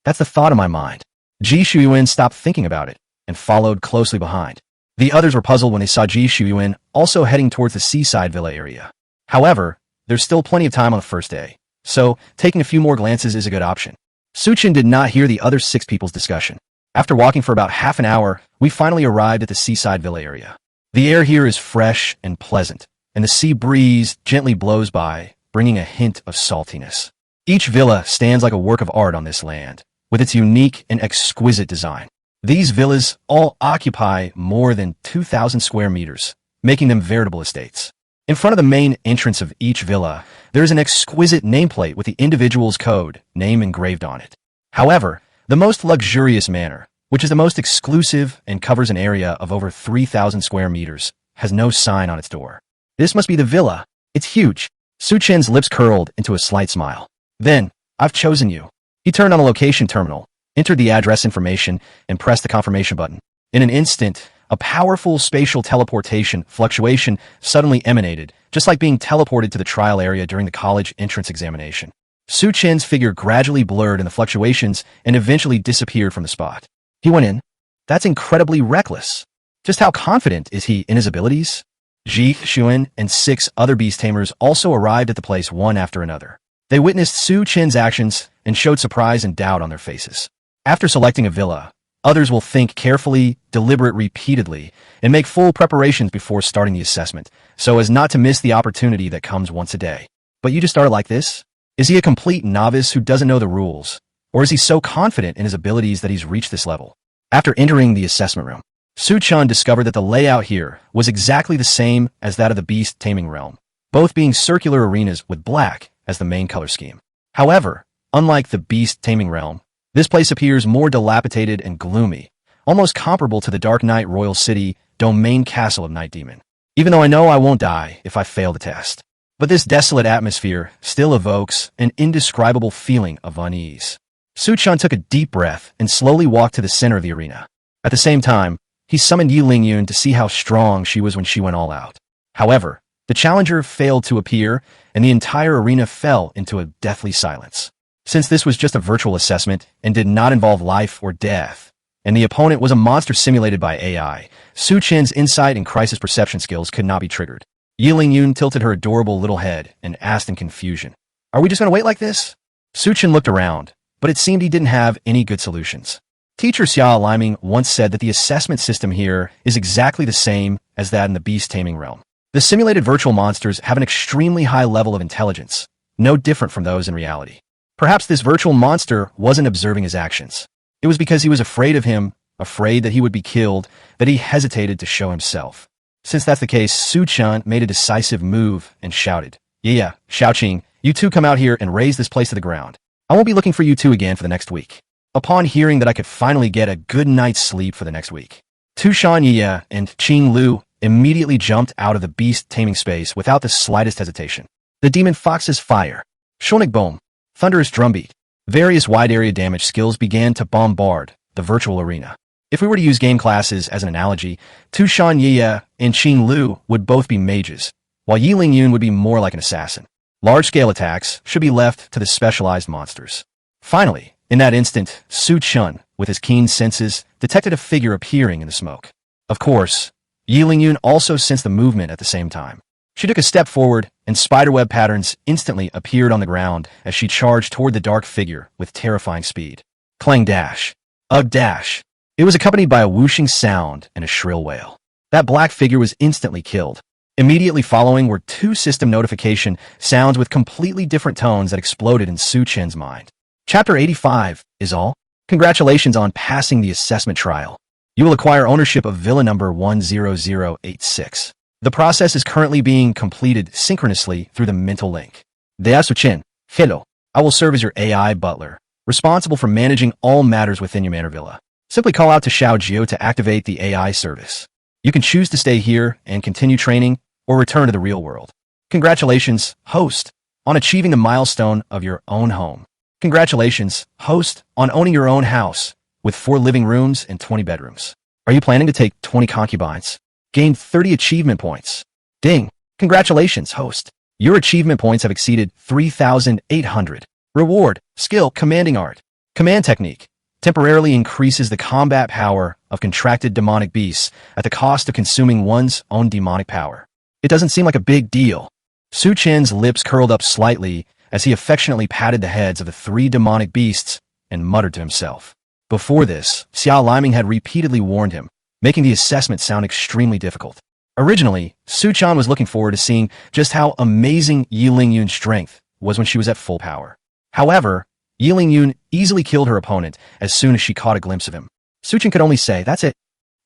Speaker 1: That's the thought in my mind. Ji Shuyuan stopped thinking about it and followed closely behind. The others were puzzled when they saw Ji Shuyuan also heading towards the seaside villa area. However, there's still plenty of time on the first day, so taking a few more glances is a good option. Su Chen did not hear the other 6 people's discussion. After walking for about half an hour, we finally arrived at the seaside villa area. The air here is fresh and pleasant, and the sea breeze gently blows by, bringing a hint of saltiness. Each villa stands like a work of art on this land, with its unique and exquisite design. These villas all occupy more than 2,000 square meters, making them veritable estates. In front of the main entrance of each villa, there is an exquisite nameplate with the individual's code name engraved on it. However, the most luxurious manor, which is the most exclusive and covers an area of over 3,000 square meters, has no sign on its door. This must be the villa. It's huge. Su Chen's lips curled into a slight smile. Then, I've chosen you. He turned on the location terminal, entered the address information, and pressed the confirmation button. In an instant, a powerful spatial teleportation fluctuation suddenly emanated, just like being teleported to the trial area during the college entrance examination. Su Chen's figure gradually blurred in the fluctuations and eventually disappeared from the spot. He went in. That's incredibly reckless. Just how confident is he in his abilities? Ji Shuyuan and 6 other beast tamers also arrived at the place one after another. They witnessed Su Chen's actions and showed surprise and doubt on their faces. After selecting a villa, others will think carefully, deliberate repeatedly, and make full preparations before starting the assessment, so as not to miss the opportunity that comes once a day. But you just start like this? Is he a complete novice who doesn't know the rules? Or is he so confident in his abilities that he's reached this level? After entering the assessment room, Su Chen discovered that the layout here was exactly the same as that of the beast taming realm, both being circular arenas with black as the main color scheme. However, unlike the beast taming realm, this place appears more dilapidated and gloomy, almost comparable to the Dark Knight Royal City domain castle of Night Demon. Even though I know I won't die if I fail the test. But this desolate atmosphere still evokes an indescribable feeling of unease. Su Chen took a deep breath and slowly walked to the center of the arena. At the same time, he summoned Yi Lingyun to see how strong she was when she went all out. However, the challenger failed to appear, and the entire arena fell into a deathly silence. Since this was just a virtual assessment and did not involve life or death, and the opponent was a monster simulated by AI, Su Chen's insight and crisis perception skills could not be triggered. Yi Lingyun tilted her adorable little head and asked in confusion, "Are we just going to wait like this?" Su Chen looked around, but it seemed he didn't have any good solutions. Teacher Xia Liming once said that the assessment system here is exactly the same as that in the beast taming realm. The simulated virtual monsters have an extremely high level of intelligence, no different from those in reality. Perhaps this virtual monster wasn't observing his actions. It was because he was afraid of him, afraid that he would be killed, that he hesitated to show himself. Since that's the case, Su Chen made a decisive move and shouted, "Yeah, Xiaoqing, you two come out here and raze this place to the ground. I won't be looking for you two again for the next week. Upon hearing that I could finally get a good night's sleep for the next week, Tu Shanyi and Qing Lu immediately jumped out of the beast taming space without the slightest hesitation. The demon fox's fire, Shonik Boom, thunderous drumbeat, various wide area damage skills began to bombard the virtual arena. If we were to use game classes as an analogy, Tu Shanyi and Qing Lu would both be mages, while Yi Lingyun would be more like an assassin. Large-scale attacks should be left to the specialized monsters. Finally, in that instant, Su Chun, with his keen senses, detected a figure appearing in the smoke. Of course, Yi Lingyun also sensed the movement at the same time. She took a step forward, and spiderweb patterns instantly appeared on the ground as she charged toward the dark figure with terrifying speed. Clang dash. Ugh dash. It was accompanied by a whooshing sound and a shrill wail. That black figure was instantly killed. Immediately following were two system notification sounds with completely different tones that exploded in Su Chen's mind. Chapter 85 is all. Congratulations on passing the assessment trial. You will acquire ownership of Villa number 10086. The process is currently being completed synchronously through the mental link. Deasu Chen, hello. I will serve as your AI butler, responsible for managing all matters within your manor villa. Simply call out to Xiao Jiu to activate the AI service. You can choose to stay here and continue training or return to the real world. Congratulations, host, on achieving the milestone of your own home. Congratulations, host, on owning your own house with 4 living rooms and 20 bedrooms. Are you planning to take 20 concubines? Gained 30 achievement points. Ding! Congratulations, host. Your achievement points have exceeded 3,800. Reward, skill, commanding art. Command technique. Temporarily increases the combat power of contracted demonic beasts at the cost of consuming one's own demonic power. It doesn't seem like a big deal. Su Chen's lips curled up slightly as he affectionately patted the heads of the 3 demonic beasts and muttered to himself. Before this, Xiao Liming had repeatedly warned him, making the assessment sound extremely difficult. Originally, Su Chan was looking forward to seeing just how amazing Yi Lingyun's strength was when she was at full power. However, Yi Lingyun easily killed her opponent as soon as she caught a glimpse of him. Su Chan could only say, that's it.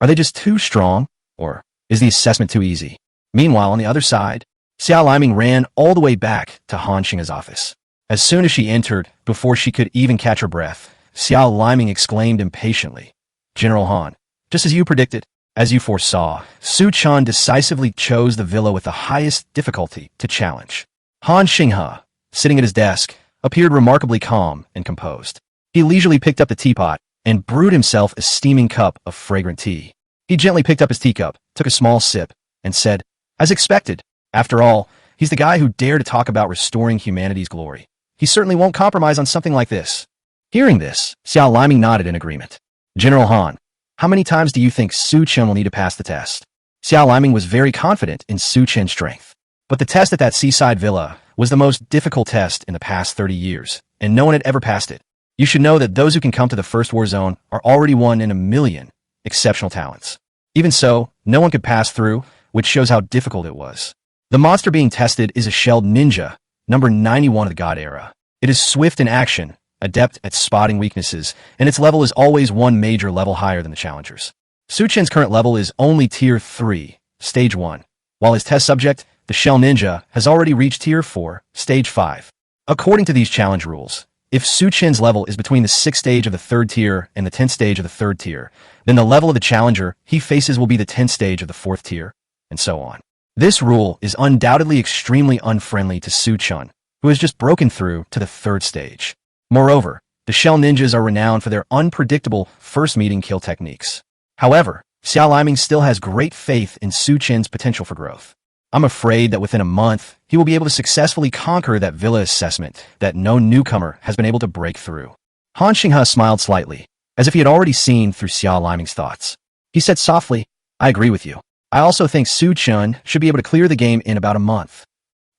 Speaker 1: Are they just too strong? Or is the assessment too easy? Meanwhile, on the other side, Xiao Liming ran all the way back to Han Xing's office. As soon as she entered, before she could even catch her breath, Xiao Liming exclaimed impatiently, General Han, just as you predicted, as you foresaw, Su Chan decisively chose the villa with the highest difficulty to challenge. Han Xinghe, sitting at his desk, appeared remarkably calm and composed. He leisurely picked up the teapot and brewed himself a steaming cup of fragrant tea. He gently picked up his teacup, took a small sip, and said, as expected, after all, he's the guy who dared to talk about restoring humanity's glory. He certainly won't compromise on something like this. Hearing this, Xiao Liming nodded in agreement. General Han, how many times do you think Su Chen will need to pass the test? Xiao Liming was very confident in Su Chen's strength. But the test at that seaside villa was the most difficult test in the past 30 years, and no one had ever passed it. You should know that those who can come to the first war zone are already 1 in a million exceptional talents. Even so, no one could pass through, which shows how difficult it was. The monster being tested is a shelled ninja, number 91 of the God Era. It is swift in action, adept at spotting weaknesses, and its level is always 1 major level higher than the challengers. Su Chen's current level is only Tier 3, Stage 1, while his test subject, the Shell Ninja, has already reached Tier 4, Stage 5. According to these challenge rules, if Su Chen's level is between the 6th stage of the 3rd tier and the 10th stage of the 3rd tier, then the level of the challenger he faces will be the 10th stage of the 4th tier, and so on. This rule is undoubtedly extremely unfriendly to Su Chen, who has just broken through to the 3rd stage. Moreover, the Shell Ninjas are renowned for their unpredictable first-meeting kill techniques. However, Xiao Liming still has great faith in Su Chen's potential for growth. I'm afraid that within a month, he will be able to successfully conquer that villa assessment that no newcomer has been able to break through. Han Xinghe smiled slightly, as if he had already seen through Xiao Liming's thoughts. He said softly, I agree with you. I also think Su Chen should be able to clear the game in about a month.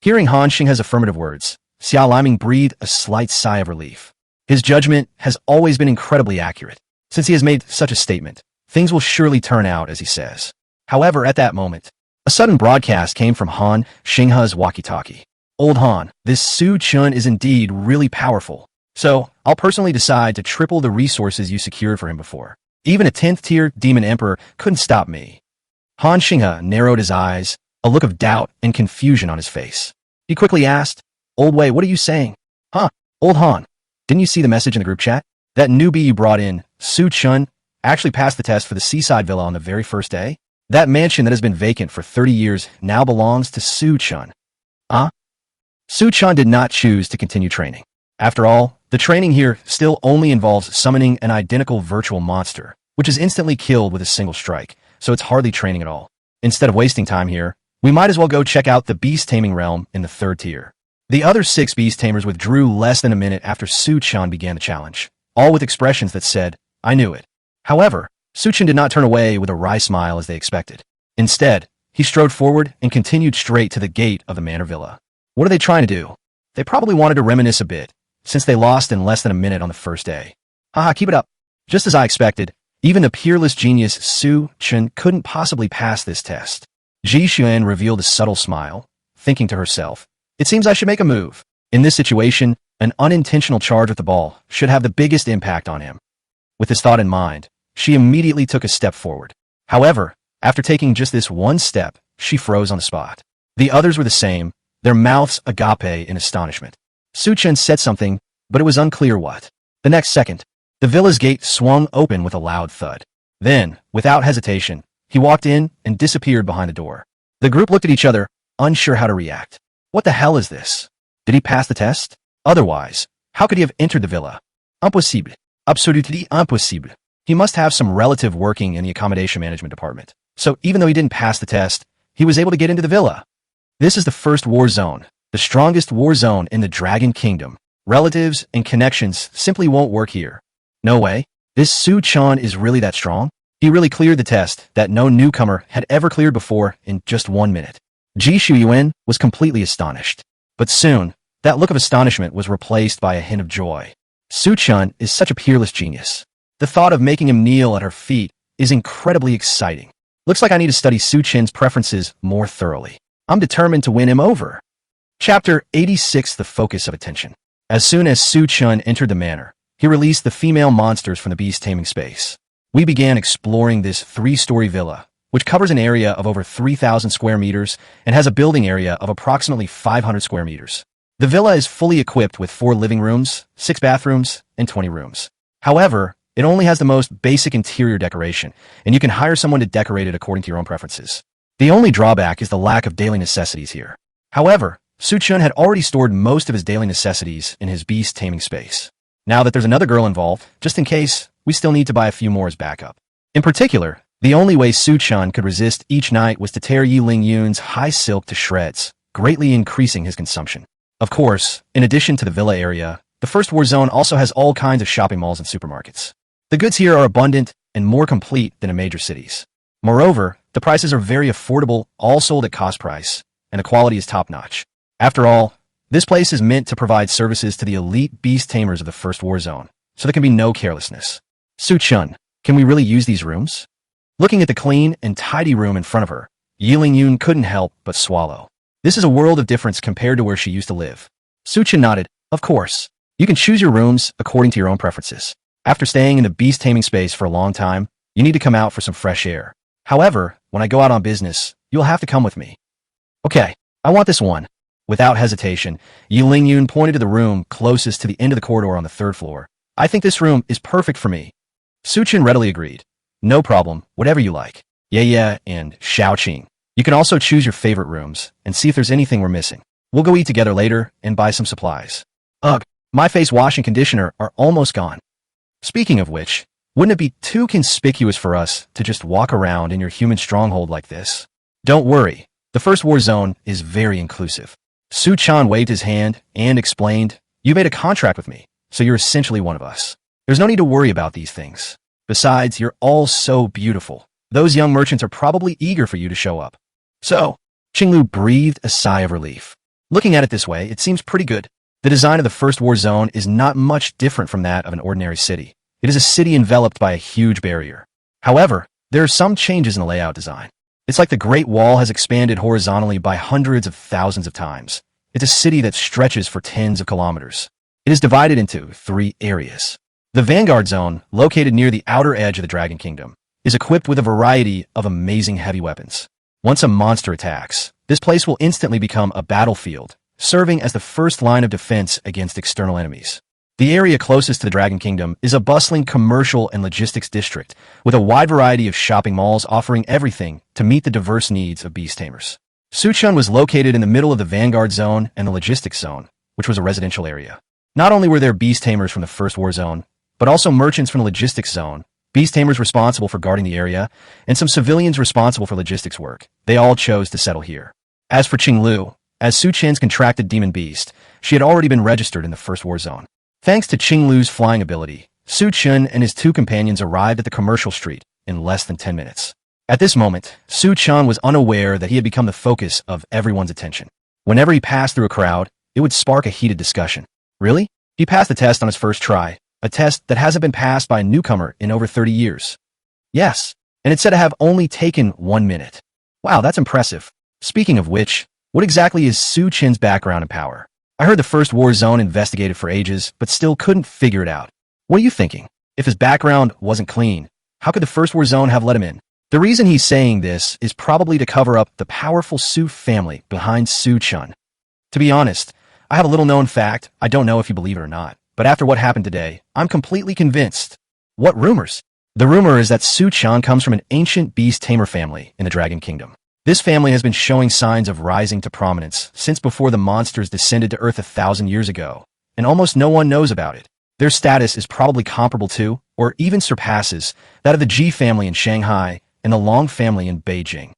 Speaker 1: Hearing Han Xinghe's affirmative words, Xiao Liming breathed a slight sigh of relief. His judgment has always been incredibly accurate. Since he has made such a statement, things will surely turn out as he says. However, at that moment, a sudden broadcast came from Han Xinghe's walkie-talkie. Old Han, this Su Chen is indeed really powerful. So, I'll personally decide to triple the resources you secured for him before. Even a 10th tier Demon Emperor couldn't stop me. Han Xinghe narrowed his eyes, a look of doubt and confusion on his face. He quickly asked, Old Wei, what are you saying? Huh, Old Han. Didn't you see the message in the group chat? That newbie you brought in, Chen, actually passed the test for the seaside villa on the very first day? That mansion that has been vacant for 30 years now belongs to Chen. Chen did not choose to continue training. After all, the training here still only involves summoning an identical virtual monster, which is instantly killed with a single strike, so it's hardly training at all. Instead of wasting time here, we might as well go check out the beast taming realm in the 3rd tier. The other 6 beast tamers withdrew less than a minute after Chen began the challenge, all with expressions that said, "I knew it." However, Chen did not turn away with a wry smile as they expected. Instead, he strode forward and continued straight to the gate of the manor villa. What are they trying to do? They probably wanted to reminisce a bit, since they lost in less than a minute on the first day. Haha, keep it up. Just as I expected, even the peerless genius Chen couldn't possibly pass this test. Ji Xuan revealed a subtle smile, thinking to herself, "It seems I should make a move." In this situation, an unintentional charge with the ball should have the biggest impact on him. With this thought in mind, she immediately took a step forward. However, after taking just this one step, she froze on the spot. The others were the same, their mouths agape in astonishment. Chen said something, but it was unclear what. The next second, the villa's gate swung open with a loud thud. Then, without hesitation, he walked in and disappeared behind the door. The group looked at each other, unsure how to react. What the hell is this? Did he pass the test? Otherwise, how could he have entered the villa? Impossible. Absolutely impossible. He must have some relative working in the accommodation management department. So even though he didn't pass the test, he was able to get into the villa. This is the first war zone, the strongest war zone in the Dragon Kingdom. Relatives and connections simply won't work here. No way. This Chen is really that strong? He really cleared the test that no newcomer had ever cleared before in just 1 minute. Ji Xuan was completely astonished. But soon, that look of astonishment was replaced by a hint of joy. Chen is such a peerless genius. The thought of making him kneel at her feet is incredibly exciting. Looks like I need to study Chen's preferences more thoroughly. I'm determined to win him over. Chapter 86: The Focus of Attention. As soon as Chen entered the manor, he released the female monsters from the beast taming space. We began exploring this 3-story villa, which covers an area of over 3,000 square meters and has a building area of approximately 500 square meters. The villa is fully equipped with 4 living rooms, 6 bathrooms, and 20 rooms. However, it only has the most basic interior decoration, and you can hire someone to decorate it according to your own preferences. The only drawback is the lack of daily necessities here. However, Chen had already stored most of his daily necessities in his beast taming space. Now that there's another girl involved, just in case, we still need to buy a few more as backup. In particular, the only way Chen could resist each night was to tear Yiling Yun's high silk to shreds, greatly increasing his consumption. Of course, in addition to the villa area, the first war zone also has all kinds of shopping malls and supermarkets. The goods here are abundant and more complete than in major cities. Moreover, the prices are very affordable, all sold at cost price, and the quality is top-notch. After all, this place is meant to provide services to the elite beast tamers of the first war zone, so there can be no carelessness. Chen, can we really use these rooms? Looking at the clean and tidy room in front of her, Yiling Yun couldn't help but swallow. This is a world of difference compared to where she used to live. Chen nodded. Of course. You can choose your rooms according to your own preferences. After staying in the beast taming space for a long time, you need to come out for some fresh air. However, when I go out on business, you'll have to come with me. Okay, I want this one. Without hesitation, Yiling Yun pointed to the room closest to the end of the corridor on the 3rd floor. I think this room is perfect for me. Chen readily agreed. No problem, whatever you like. Yeah, and Xiaoqing. You can also choose your favorite rooms and see if there's anything we're missing. We'll go eat together later and buy some supplies. Ugh, my face wash and conditioner are almost gone. Speaking of which, wouldn't it be too conspicuous for us to just walk around in your human stronghold like this? Don't worry, the first war zone is very inclusive. Chen waved his hand and explained, "You made a contract with me, so you're essentially one of us. There's no need to worry about these things. Besides, you're all so beautiful. Those young merchants are probably eager for you to show up." So, Qinglu breathed a sigh of relief. Looking at it this way, it seems pretty good. The design of the first war zone is not much different from that of an ordinary city. It is a city enveloped by a huge barrier. However, there are some changes in the layout design. It's like the Great Wall has expanded horizontally by hundreds of thousands of times. It's a city that stretches for tens of kilometers. It is divided into 3 areas. The Vanguard Zone, located near the outer edge of the Dragon Kingdom, is equipped with a variety of amazing heavy weapons. Once a monster attacks, this place will instantly become a battlefield, serving as the first line of defense against external enemies. The area closest to the Dragon Kingdom is a bustling commercial and logistics district, with a wide variety of shopping malls offering everything to meet the diverse needs of beast tamers. Suchun was located in the middle of the Vanguard Zone and the Logistics Zone, which was a residential area. Not only were there beast tamers from the First War Zone, but also merchants from the Logistics Zone, beast tamers responsible for guarding the area, and some civilians responsible for logistics work. They all chose to settle here. As for Qinglu, as Suchun's contracted demon beast, she had already been registered in the First War Zone. Thanks to Qinglu's flying ability, Suchun and his two companions arrived at the commercial street in less than 10 minutes. At this moment, Suchun was unaware that he had become the focus of everyone's attention. Whenever he passed through a crowd, it would spark a heated discussion. Really? He passed the test on his first try, a test that hasn't been passed by a newcomer in over 30 years. Yes, and it's said to have only taken 1 minute. Wow, that's impressive. Speaking of which, what exactly is Suchun's background and power? I heard the First War Zone investigated for ages, but still couldn't figure it out. What are you thinking? If his background wasn't clean, how could the First War Zone have let him in? The reason he's saying this is probably to cover up the powerful Su family behind Suchun. To be honest, I have a little known fact, I don't know if you believe it or not, but after what happened today, I'm completely convinced. What rumors? The rumor is that Suchun comes from an ancient beast tamer family in the Dragon Kingdom. This family has been showing signs of rising to prominence since before the monsters descended to Earth 1,000 years ago, and almost no one knows about it. Their status is probably comparable to, or even surpasses, that of the Ji family in Shanghai and the Long family in Beijing.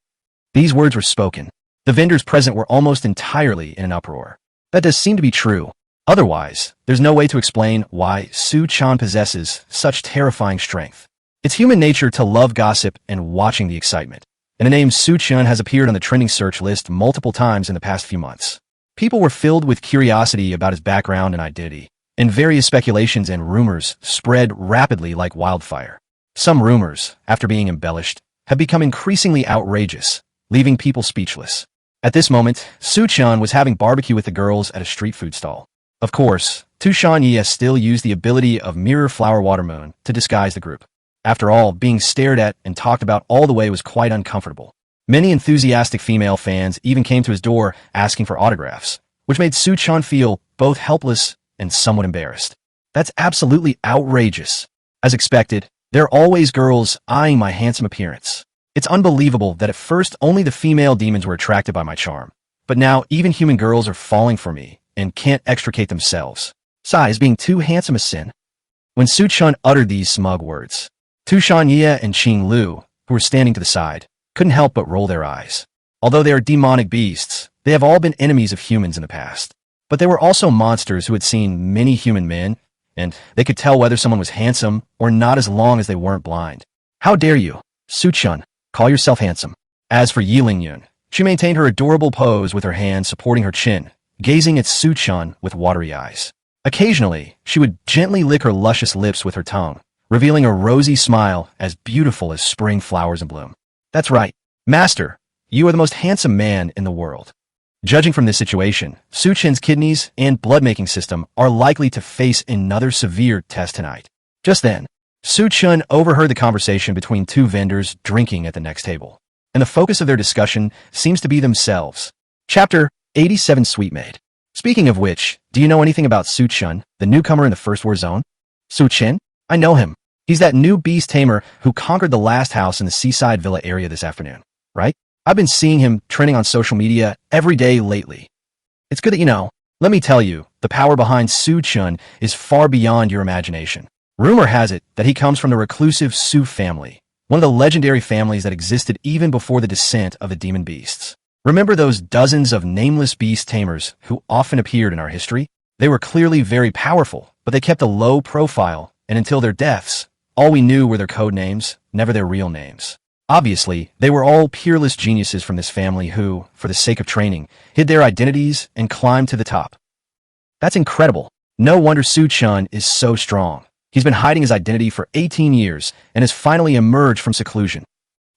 Speaker 1: These words were spoken. The vendors present were almost entirely in an uproar. That does seem to be true. Otherwise, there's no way to explain why Suchun possesses such terrifying strength. It's human nature to love gossip and watching the excitement, and the name Suchun has appeared on the trending search list multiple times in the past few months. People were filled with curiosity about his background and identity, and various speculations and rumors spread rapidly like wildfire. Some rumors, after being embellished, have become increasingly outrageous, leaving people speechless. At this moment, Suchun was having barbecue with the girls at a street food stall. Of course, Tushan Ye still used the ability of Mirror Flower Water Moon to disguise the group. After all, being stared at and talked about all the way was quite uncomfortable. Many enthusiastic female fans even came to his door asking for autographs, which made Suchun feel both helpless and somewhat embarrassed. That's absolutely outrageous. As expected, there are always girls eyeing my handsome appearance. It's unbelievable that at first only the female demons were attracted by my charm, but now even human girls are falling for me and can't extricate themselves. Is being too handsome a sin? When Suchun uttered these smug words, Tushan Ye and Qinglu, who were standing to the side, couldn't help but roll their eyes. Although they are demonic beasts, they have all been enemies of humans in the past. But they were also monsters who had seen many human men, and they could tell whether someone was handsome or not as long as they weren't blind. How dare you, Suchun, call yourself handsome? As for Yi Lingyun, she maintained her adorable pose with her hand supporting her chin, gazing at Suchun with watery eyes. Occasionally, she would gently lick her luscious lips with her tongue, revealing a rosy smile as beautiful as spring flowers in bloom. That's right, Master, you are the most handsome man in the world. Judging from this situation, Suchun's kidneys and blood-making system are likely to face another severe test tonight. Just then, Suchun overheard the conversation between two vendors drinking at the next table, and the focus of their discussion seems to be themselves. Chapter 87 Sweet Maid. Speaking of which, do you know anything about Suchun, the newcomer in the First War Zone? Suchun? I know him. He's that new beast tamer who conquered the last house in the seaside villa area this afternoon, right? I've been seeing him trending on social media every day lately. It's good that you know. Let me tell you, the power behind Suchun is far beyond your imagination. Rumor has it that he comes from the reclusive Su family, one of the legendary families that existed even before the descent of the demon beasts. Remember those dozens of nameless beast tamers who often appeared in our history? They were clearly very powerful, but they kept a low profile, and until their deaths, all we knew were their code names, never their real names. Obviously, they were all peerless geniuses from this family who, for the sake of training, hid their identities and climbed to the top. That's incredible. No wonder Suchun is so strong. He's been hiding his identity for 18 years and has finally emerged from seclusion.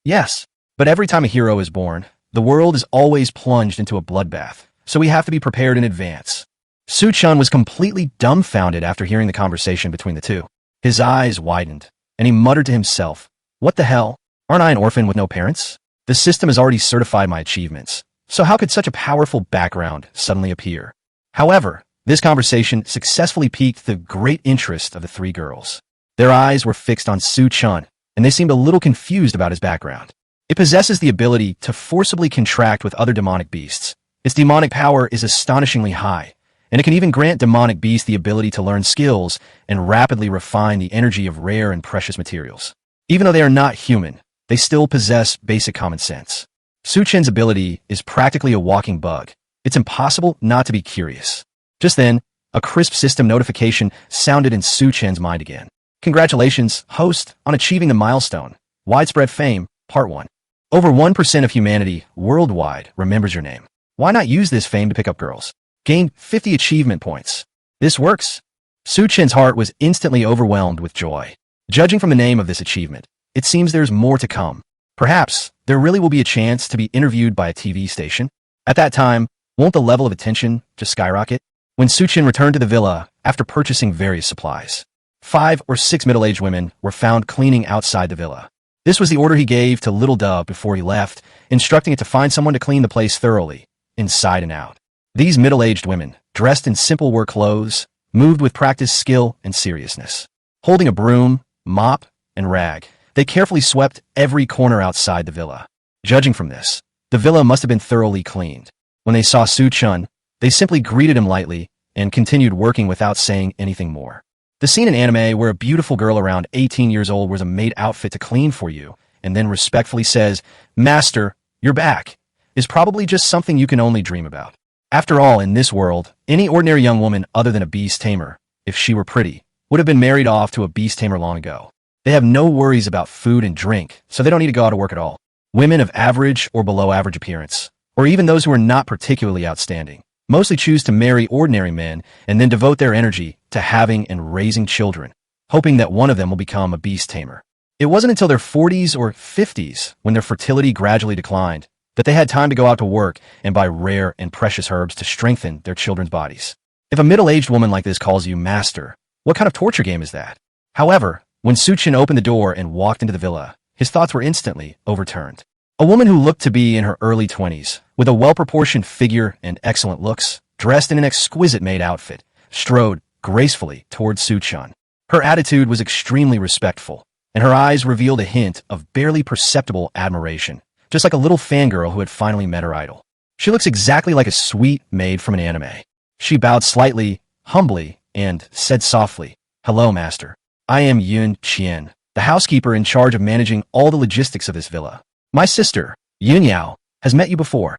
Speaker 1: Yes, but every time a hero is born, the world is always plunged into a bloodbath, so we have to be prepared in advance. Suchun was completely dumbfounded after hearing the conversation between the two. His eyes widened, and he muttered to himself, "What the hell? Aren't I an orphan with no parents? The system has already certified my achievements, so how could such a powerful background suddenly appear?" However, This conversation successfully piqued the great interest of the three girls. Their eyes were fixed on Su Chen, and they seemed a little confused about his background. It possesses the ability to forcibly contract with other demonic beasts. Its demonic power is astonishingly high, and it can even grant demonic beasts the ability to learn skills and rapidly refine the energy of rare and precious materials. Even though they are not human, they still possess basic common sense. Su Chen's ability is practically a walking bug. It's impossible not to be curious. Just then, a crisp system notification sounded in Su Chen's mind again. Congratulations, host, on achieving the milestone. Widespread fame, Part 1. Over 1% of humanity worldwide remembers your name. Why not use this fame to pick up girls? Gain 50 achievement points. This works. Su Chen's heart was instantly overwhelmed with joy. Judging from the name of this achievement, it seems there's more to come. Perhaps there really will be a chance to be interviewed by a TV station. At that time, won't the level of attention just skyrocket? When Su Chen returned to the villa after purchasing various supplies, 5 or 6 middle-aged women were found cleaning outside the villa. This was the order he gave to Little Dove before he left, instructing it to find someone to clean the place thoroughly, inside and out. These middle-aged women, dressed in simple work clothes, moved with practiced skill and seriousness. Holding a broom, mop, and rag, they carefully swept every corner outside the villa. Judging from this, the villa must have been thoroughly cleaned. When they saw Su Chen, they simply greeted him lightly and continued working without saying anything more. The scene in anime where a beautiful girl around 18 years old wears a maid outfit to clean for you and then respectfully says, "Master, you're back," is probably just something you can only dream about. After all, in this world, any ordinary young woman other than a beast tamer, if she were pretty, would have been married off to a beast tamer long ago. They have no worries about food and drink, so they don't need to go out to work at all. Women of average or below average appearance, or even those who are not particularly outstanding, mostly choose to marry ordinary men and then devote their energy to having and raising children, hoping that one of them will become a beast tamer. It wasn't until their 40s or 50s, when their fertility gradually declined, that they had time to go out to work and buy rare and precious herbs to strengthen their children's bodies. If a middle-aged woman like this calls you master, what kind of torture game is that? However, when Su Chen opened the door and walked into the villa, his thoughts were instantly overturned. A woman who looked to be in her early 20s, with a well-proportioned figure and excellent looks, dressed in an exquisite maid outfit, strode gracefully towards Su Chen. Her attitude was extremely respectful, and her eyes revealed a hint of barely perceptible admiration, just like a little fangirl who had finally met her idol. She looks exactly like a sweet maid from an anime. She bowed slightly, humbly, and said softly, "Hello, master. I am Yun Qian, the housekeeper in charge of managing all the logistics of this villa. My sister, Yun Yao, has met you before."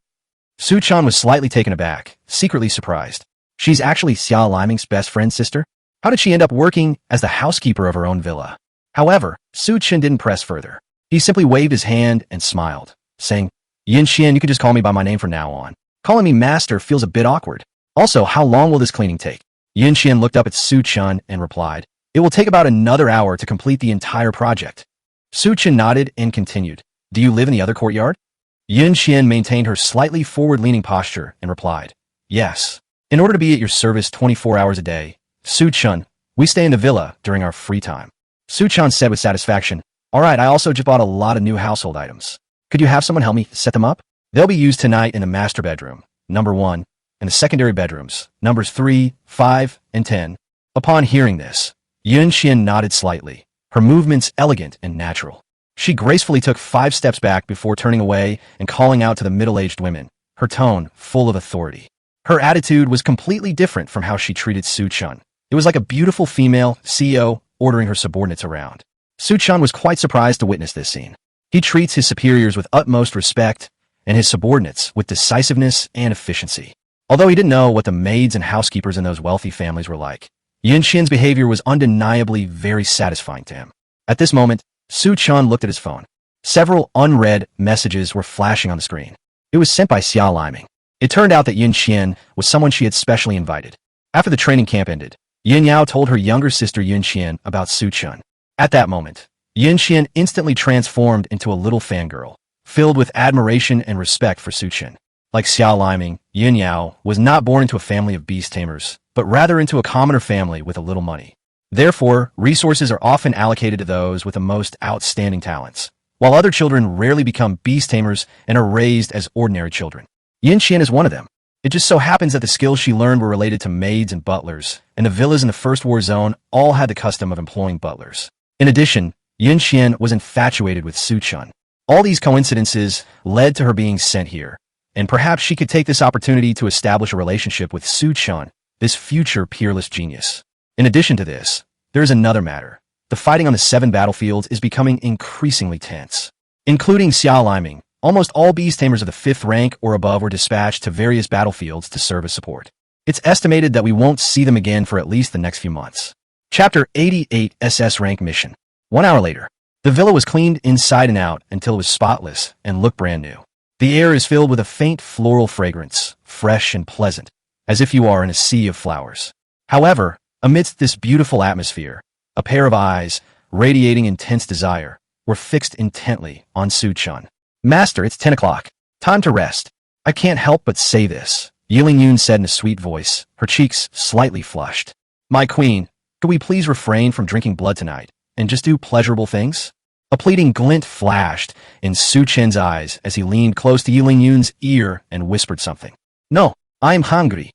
Speaker 1: Su Chen was slightly taken aback, secretly surprised. She's actually Xia Liming's best friend's sister? How did she end up working as the housekeeper of her own villa? However, Su Chen didn't press further. He simply waved his hand and smiled, saying, "Yun Qian, you can just call me by my name from now on. Calling me master feels a bit awkward. Also, how long will this cleaning take?" Yun Qian looked up at Su Chen and replied, "It will take about another hour to complete the entire project." Su Chen nodded and continued, "Do you live in the other courtyard?" Yun Qian maintained her slightly forward-leaning posture and replied, "Yes. In order to be at your service 24 hours a day, Su Chen, we stay in the villa during our free time." Su Chen said with satisfaction, "All right, I also just bought a lot of new household items. Could you have someone help me set them up? They'll be used tonight in the master bedroom, number 1, and the secondary bedrooms, numbers 3, 5, and 10. Upon hearing this, Yun Qian nodded slightly, her movements elegant and natural. She gracefully took 5 steps back before turning away and calling out to the middle-aged women, her tone full of authority. Her attitude was completely different from how she treated Su Chen. It was like a beautiful female CEO ordering her subordinates around. Su Chen was quite surprised to witness this scene. He treats his superiors with utmost respect and his subordinates with decisiveness and efficiency. Although he didn't know what the maids and housekeepers in those wealthy families were like, Yun Qian's behavior was undeniably very satisfying to him. At this moment, Su Chen looked at his phone. Several unread messages were flashing on the screen. It was sent by Xia Liming. It turned out that Yun Qian was someone she had specially invited. After the training camp ended, Yun Yao told her younger sister Yun Qian about Su Chen. At that moment, Yun Qian instantly transformed into a little fangirl, filled with admiration and respect for Su Chen. Like Xia Liming, Yun Yao was not born into a family of beast tamers, but rather into a commoner family with a little money. Therefore, resources are often allocated to those with the most outstanding talents, while other children rarely become beast tamers and are raised as ordinary children. Yun Qian is one of them. It just so happens that the skills she learned were related to maids and butlers, and the villas in the First War Zone all had the custom of employing butlers. In addition, Yun Xian was infatuated with Su Chen. All these coincidences led to her being sent here, and perhaps she could take this opportunity to establish a relationship with Su Chen, this future peerless genius. In addition to this, there is another matter. The fighting on the 7 battlefields is becoming increasingly tense. Including Xiao Liming, almost all beast tamers of the 5th rank or above were dispatched to various battlefields to serve as support. It's estimated that we won't see them again for at least the next few months. Chapter 88 SS Rank Mission. 1 hour later, the villa was cleaned inside and out until it was spotless and looked brand new. The air is filled with a faint floral fragrance, fresh and pleasant, as if you are in a sea of flowers. However, amidst this beautiful atmosphere, a pair of eyes, radiating intense desire, were fixed intently on Su Chen. Master, it's 10 o'clock. Time to rest. I can't help but say this, Yiling Yun said in a sweet voice, her cheeks slightly flushed. My queen, could we please refrain from drinking blood tonight, and just do pleasurable things? A pleading glint flashed in Su Chen's eyes as he leaned close to Yiling Yun's ear and whispered something. No, I am hungry.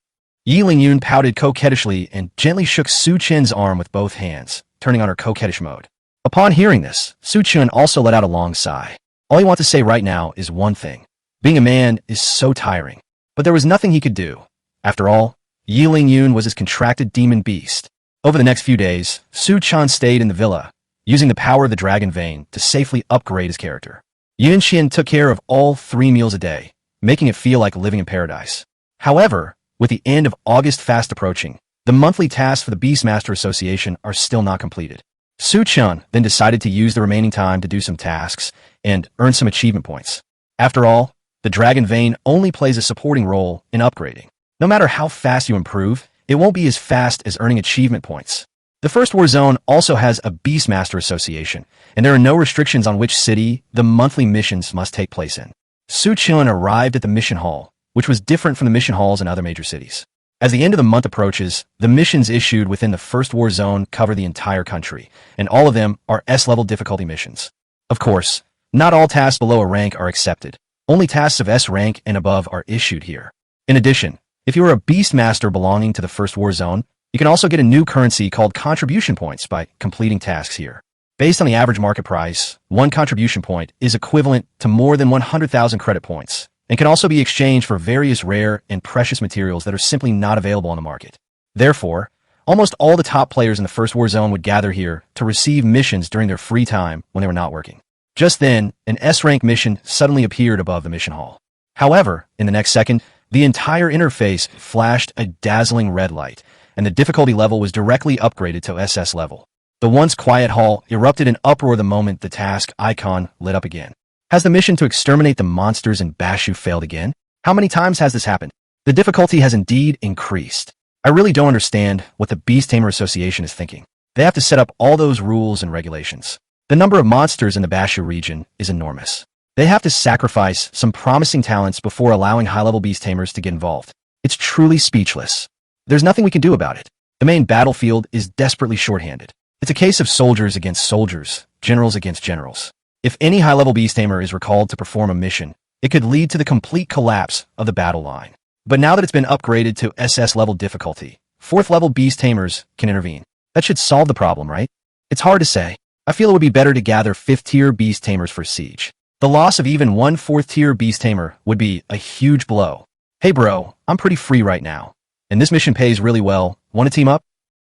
Speaker 1: Yiling Yun pouted coquettishly and gently shook Su Chen's arm with both hands, turning on her coquettish mode. Upon hearing this, Su Chen also let out a long sigh. All he wanted to say right now is one thing. Being a man is so tiring. But there was nothing he could do. After all, Yiling Yun was his contracted demon beast. Over the next few days, Su Chen stayed in the villa, using the power of the dragon vein to safely upgrade his character. Yun Xian took care of all 3 meals a day, making it feel like living in paradise. However, with the end of August fast approaching, the monthly tasks for the Beastmaster Association are still not completed. Su Chen then decided to use the remaining time to do some tasks and earn some achievement points. After all, the dragon vein only plays a supporting role in upgrading. No matter how fast you improve, it won't be as fast as earning achievement points. The First War Zone also has a Beastmaster Association, and there are no restrictions on which city the monthly missions must take place in. Su Chen arrived at the mission hall, which was different from the mission halls in other major cities. As the end of the month approaches, the missions issued within the First War Zone cover the entire country, and all of them are S-level difficulty missions. Of course, not all tasks below a rank are accepted. Only tasks of S rank and above are issued here. In addition, if you are a Beastmaster belonging to the First War Zone, you can also get a new currency called contribution points by completing tasks here. Based on the average market price, 1 contribution point is equivalent to more than 100,000 credit points, and can also be exchanged for various rare and precious materials that are simply not available on the market. Therefore, almost all the top players in the First War Zone would gather here to receive missions during their free time when they were not working. Just then, an S-rank mission suddenly appeared above the mission hall. However, in the next second, the entire interface flashed a dazzling red light, and the difficulty level was directly upgraded to SS level. The once quiet hall erupted in uproar the moment the task icon lit up again. Has the mission to exterminate the monsters in Bashu failed again? How many times has this happened? The difficulty has indeed increased. I really don't understand what the Beast Tamer Association is thinking. They have to set up all those rules and regulations. The number of monsters in the Bashu region is enormous. They have to sacrifice some promising talents before allowing high-level beast tamers to get involved. It's truly speechless. There's nothing we can do about it. The main battlefield is desperately shorthanded. It's a case of soldiers against soldiers, generals against generals. If any high-level beast tamer is recalled to perform a mission, it could lead to the complete collapse of the battle line. But now that it's been upgraded to SS level difficulty, 4th level beast tamers can intervene. That should solve the problem, right? It's hard to say. I feel it would be better to gather 5th tier beast tamers for siege. The loss of even 1 4th tier beast tamer would be a huge blow. Hey bro, I'm pretty free right now. And this mission pays really well. Want to team up?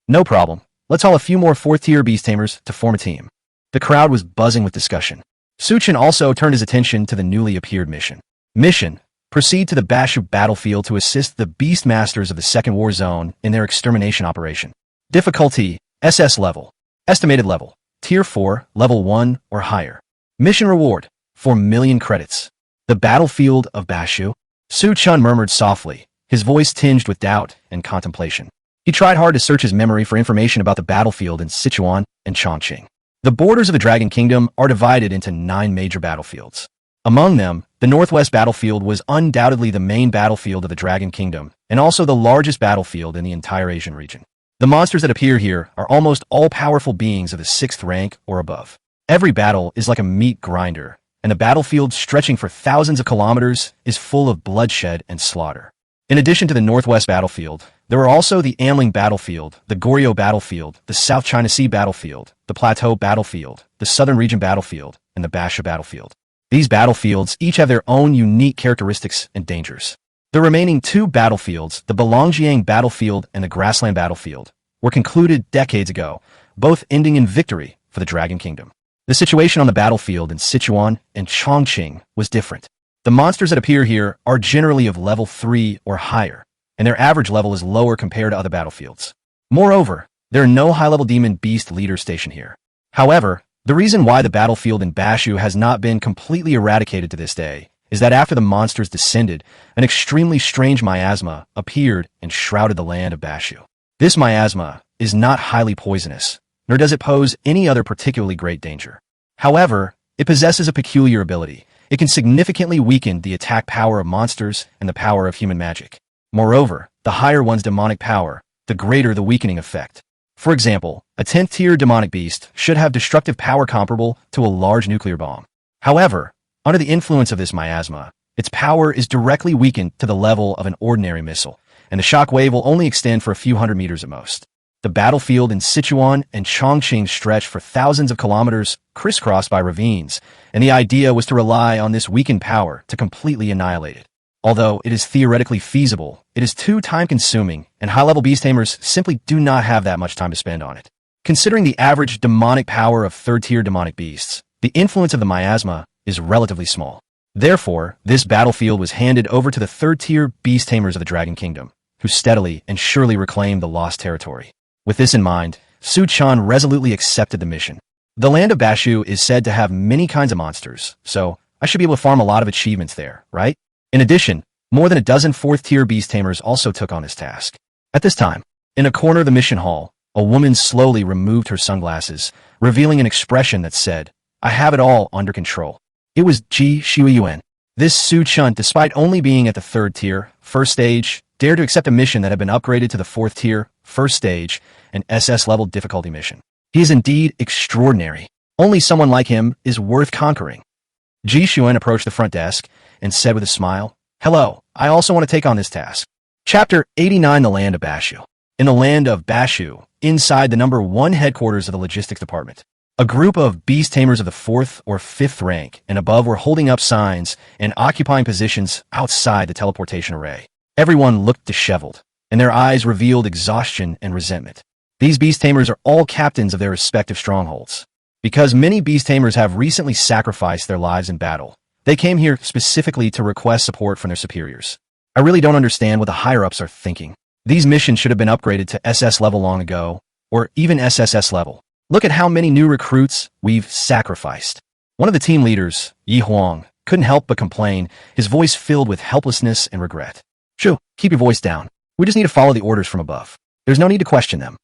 Speaker 1: No problem. Let's haul a few more 4th tier beast tamers to form a team. The crowd was buzzing with discussion. Su Chen also turned his attention to the newly appeared mission. Mission: proceed to the Bashu battlefield to assist the Beastmasters of the Second War Zone in their extermination operation. Difficulty: SS level. Estimated level: Tier 4, Level 1 or higher. Mission reward: 4 million credits. The battlefield of Bashu? Su Chen murmured softly, his voice tinged with doubt and contemplation. He tried hard to search his memory for information about the battlefield in Sichuan and Chongqing. The borders of the Dragon Kingdom are divided into 9 major battlefields. Among them, the Northwest Battlefield was undoubtedly the main battlefield of the Dragon Kingdom, and also the largest battlefield in the entire Asian region. The monsters that appear here are almost all-powerful beings of the 6th rank or above. Every battle is like a meat grinder, and the battlefield stretching for thousands of kilometers is full of bloodshed and slaughter. In addition to the Northwest battlefield, there were also the Amling battlefield, the Goryeo battlefield, the South China Sea battlefield, the Plateau battlefield, the Southern Region battlefield, and the Basha battlefield. These battlefields each have their own unique characteristics and dangers. The remaining two battlefields, the Balongjiang battlefield and the Grassland battlefield, were concluded decades ago, both ending in victory for the Dragon Kingdom. The situation on the battlefield in Sichuan and Chongqing was different. The monsters that appear here are generally of level 3 or higher, and their average level is lower compared to other battlefields. Moreover, there are no high-level demon beast leaders stationed here. However, the reason why the battlefield in Bashu has not been completely eradicated to this day is that after the monsters descended, an extremely strange miasma appeared and shrouded the land of Bashu. This miasma is not highly poisonous, nor does it pose any other particularly great danger. However, it possesses a peculiar ability. It can significantly weaken the attack power of monsters and the power of human magic. Moreover, the higher one's demonic power, the greater the weakening effect. For example, a 10th tier demonic beast should have destructive power comparable to a large nuclear bomb. However, under the influence of this miasma, its power is directly weakened to the level of an ordinary missile, and the shock wave will only extend for a few hundred meters at most. The battlefield in Sichuan and Chongqing stretched for thousands of kilometers, crisscrossed by ravines, and the idea was to rely on this weakened power to completely annihilate it. Although it is theoretically feasible, it is too time-consuming, and high-level beast tamers simply do not have that much time to spend on it. Considering the average demonic power of third-tier demonic beasts, the influence of the miasma is relatively small. Therefore, this battlefield was handed over to the third-tier beast tamers of the Dragon Kingdom, who steadily and surely reclaimed the lost territory. With this in mind, Su Chan resolutely accepted the mission. The land of Bashu is said to have many kinds of monsters, so I should be able to farm a lot of achievements there, right? In addition, more than a dozen fourth-tier beast tamers also took on this task. At this time, in a corner of the mission hall, a woman slowly removed her sunglasses, revealing an expression that said, "I have it all under control." It was Ji Shuiyuan. This Su Chun, despite only being at the third tier, first stage, dared to accept a mission that had been upgraded to the fourth tier, first stage, an SS-level difficulty mission. He is indeed extraordinary. Only someone like him is worth conquering. Ji Xuan approached the front desk and said with a smile, "Hello, I also want to take on this task." Chapter 89, The Land of Bashu. In the land of Bashu, inside the number 1 headquarters of the logistics department, a group of beast tamers of the 4th or 5th rank and above were holding up signs and occupying positions outside the teleportation array. Everyone looked disheveled, and their eyes revealed exhaustion and resentment. These beast tamers are all captains of their respective strongholds. Because many beast tamers have recently sacrificed their lives in battle, they came here specifically to request support from their superiors. I really don't understand what the higher-ups are thinking. These missions should have been upgraded to SS level long ago, or even SSS level. Look at how many new recruits we've sacrificed. One of the team leaders, Yi Huang, couldn't help but complain, his voice filled with helplessness and regret. "Shoo, keep your voice down. We just need to follow the orders from above. There's no need to question them."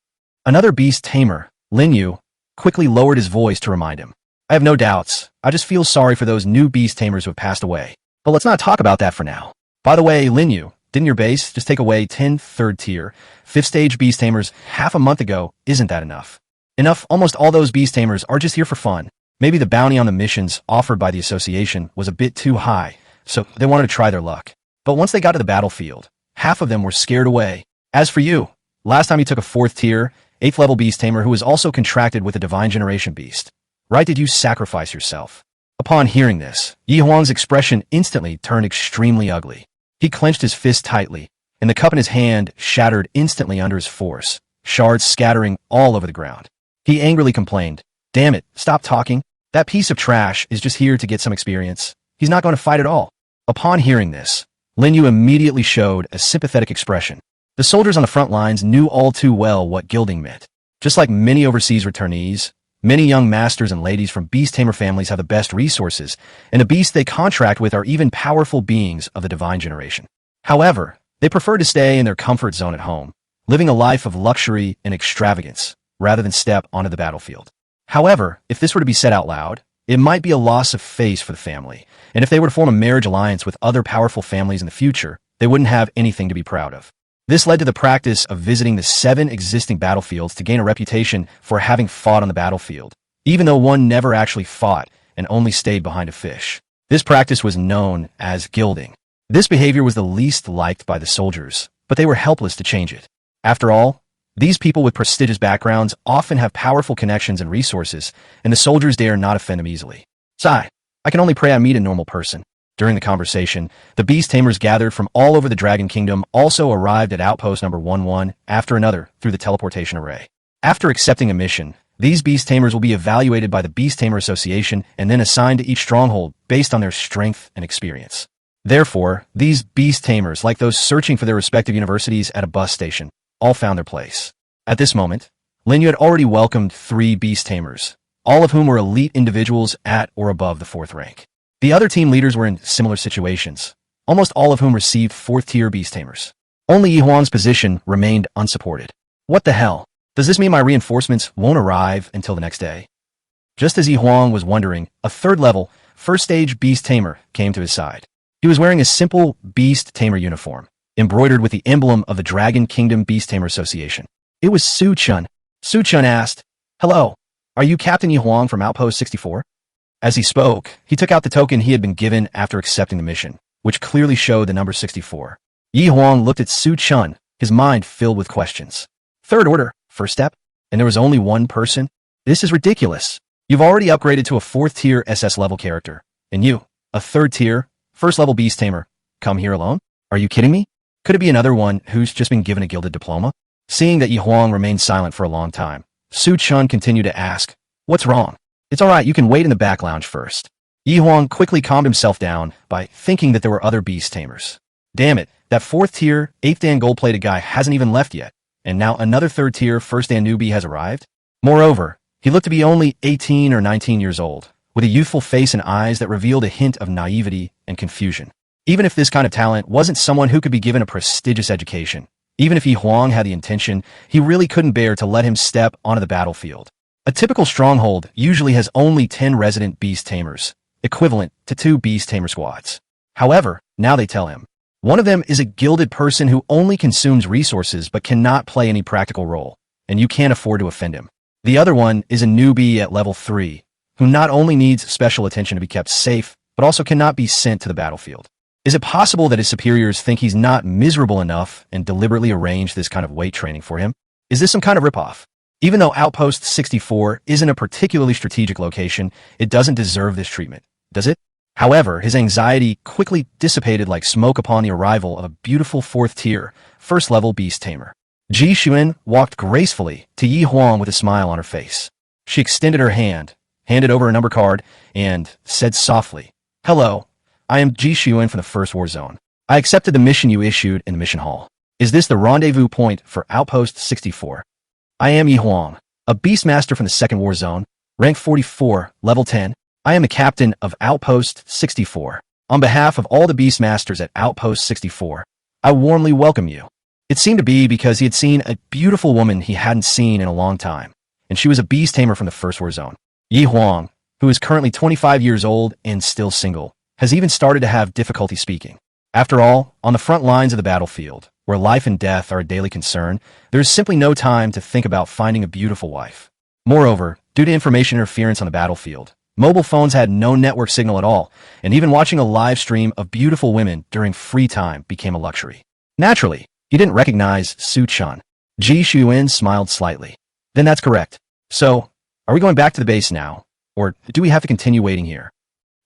Speaker 1: Another beast tamer, Lin Yu, quickly lowered his voice to remind him. "I have no doubts. I just feel sorry for those new beast tamers who have passed away. But let's not talk about that for now. By the way, Lin Yu, didn't your base just take away 10 third-tier, 5th-stage beast tamers half a month ago? Isn't that enough? Enough, almost all those beast tamers are just here for fun. Maybe the bounty on the missions offered by the association was a bit too high, so they wanted to try their luck. But once they got to the battlefield, half of them were scared away. As for you, last time you took a 4th-tier, 8th-level beast tamer who was also contracted with a divine generation beast. Right, did you sacrifice yourself?" Upon hearing this, Yi Huang's expression instantly turned extremely ugly. He clenched his fist tightly, and the cup in his hand shattered instantly under his force, shards scattering all over the ground. He angrily complained, "Damn it, stop talking. That piece of trash is just here to get some experience. He's not going to fight at all." Upon hearing this, Lin Yu immediately showed a sympathetic expression. The soldiers on the front lines knew all too well what gilding meant. Just like many overseas returnees, many young masters and ladies from beast tamer families have the best resources, and the beasts they contract with are even powerful beings of the divine generation. However, they prefer to stay in their comfort zone at home, living a life of luxury and extravagance, rather than step onto the battlefield. However, if this were to be said out loud, it might be a loss of face for the family, and if they were to form a marriage alliance with other powerful families in the future, they wouldn't have anything to be proud of. This led to the practice of visiting the 7 existing battlefields to gain a reputation for having fought on the battlefield, even though one never actually fought and only stayed behind a fish. This practice was known as gilding. This behavior was the least liked by the soldiers, but they were helpless to change it. After all, these people with prestigious backgrounds often have powerful connections and resources, and the soldiers dare not offend them easily. Sigh, I can only pray I meet a normal person. During the conversation, the beast tamers gathered from all over the Dragon Kingdom also arrived at outpost number 11 after another through the teleportation array. After accepting a mission, these beast tamers will be evaluated by the Beast Tamer Association and then assigned to each stronghold based on their strength and experience. Therefore, these beast tamers, like those searching for their respective universities at a bus station, all found their place. At this moment, Linyu had already welcomed 3 beast tamers, all of whom were elite individuals at or above the 4th rank. The other team leaders were in similar situations, almost all of whom received 4th-tier beast tamers. Only Yi Huang's position remained unsupported. What the hell? Does this mean my reinforcements won't arrive until the next day? Just as Yi Huang was wondering, a 3rd-level, first-stage beast tamer came to his side. He was wearing a simple beast tamer uniform, embroidered with the emblem of the Dragon Kingdom Beast Tamer Association. It was Su Chen. Su Chen asked, "Hello, are you Captain Yi Huang from Outpost 64? As he spoke, he took out the token he had been given after accepting the mission, which clearly showed the number 64. Yi Huang looked at Su Chen, his mind filled with questions. 3rd order, 1st step, and there was only one person? This is ridiculous. You've already upgraded to a 4th-tier SS level character, and you, a 3rd-tier, 1st-level beast tamer, come here alone? Are you kidding me? Could it be another one who's just been given a gilded diploma?" Seeing that Yi Huang remained silent for a long time, Su Chen continued to ask, "What's wrong? It's all right, you can wait in the back lounge first." Yi Huang quickly calmed himself down by thinking that there were other beast tamers. Damn it, that 4th-tier, 8th-dan gold-plated guy hasn't even left yet, and now another 3rd-tier, 1st-dan newbie has arrived? Moreover, he looked to be only 18 or 19 years old, with a youthful face and eyes that revealed a hint of naivety and confusion. Even if this kind of talent wasn't someone who could be given a prestigious education, even if Yi Huang had the intention, he really couldn't bear to let him step onto the battlefield. A typical stronghold usually has only 10 resident beast tamers, equivalent to 2 beast tamer squads. However, now they tell him, one of them is a gilded person who only consumes resources but cannot play any practical role, and you can't afford to offend him. The other one is a newbie at level 3, who not only needs special attention to be kept safe, but also cannot be sent to the battlefield. Is it possible that his superiors think he's not miserable enough and deliberately arrange this kind of weight training for him? Is this some kind of ripoff? Even though Outpost 64 isn't a particularly strategic location, it doesn't deserve this treatment, does it? However, his anxiety quickly dissipated like smoke upon the arrival of a beautiful 4th-tier, 1st-level beast tamer. Ji Xuan walked gracefully to Yi Huang with a smile on her face. She extended her hand, handed over a number card, and said softly, "Hello, I am Ji Xuan from the 1st War Zone. I accepted the mission you issued in the mission hall. Is this the rendezvous point for Outpost 64? I am Yi Huang, a Beastmaster from the 2nd War Zone, rank 44, level 10. I am the captain of Outpost 64. On behalf of all the Beastmasters at Outpost 64, I warmly welcome you." It seemed to be because he had seen a beautiful woman he hadn't seen in a long time, and she was a beast tamer from the 1st War Zone. Yi Huang, who is currently 25 years old and still single, has even started to have difficulty speaking. After all, on the front lines of the battlefield, where life and death are a daily concern, there is simply no time to think about finding a beautiful wife. Moreover, due to information interference on the battlefield, mobile phones had no network signal at all, and even watching a live stream of beautiful women during free time became a luxury. Naturally, he didn't recognize Su Chen. Ji Xuan smiled slightly. "Then that's correct. So, are we going back to the base now, or do we have to continue waiting here?"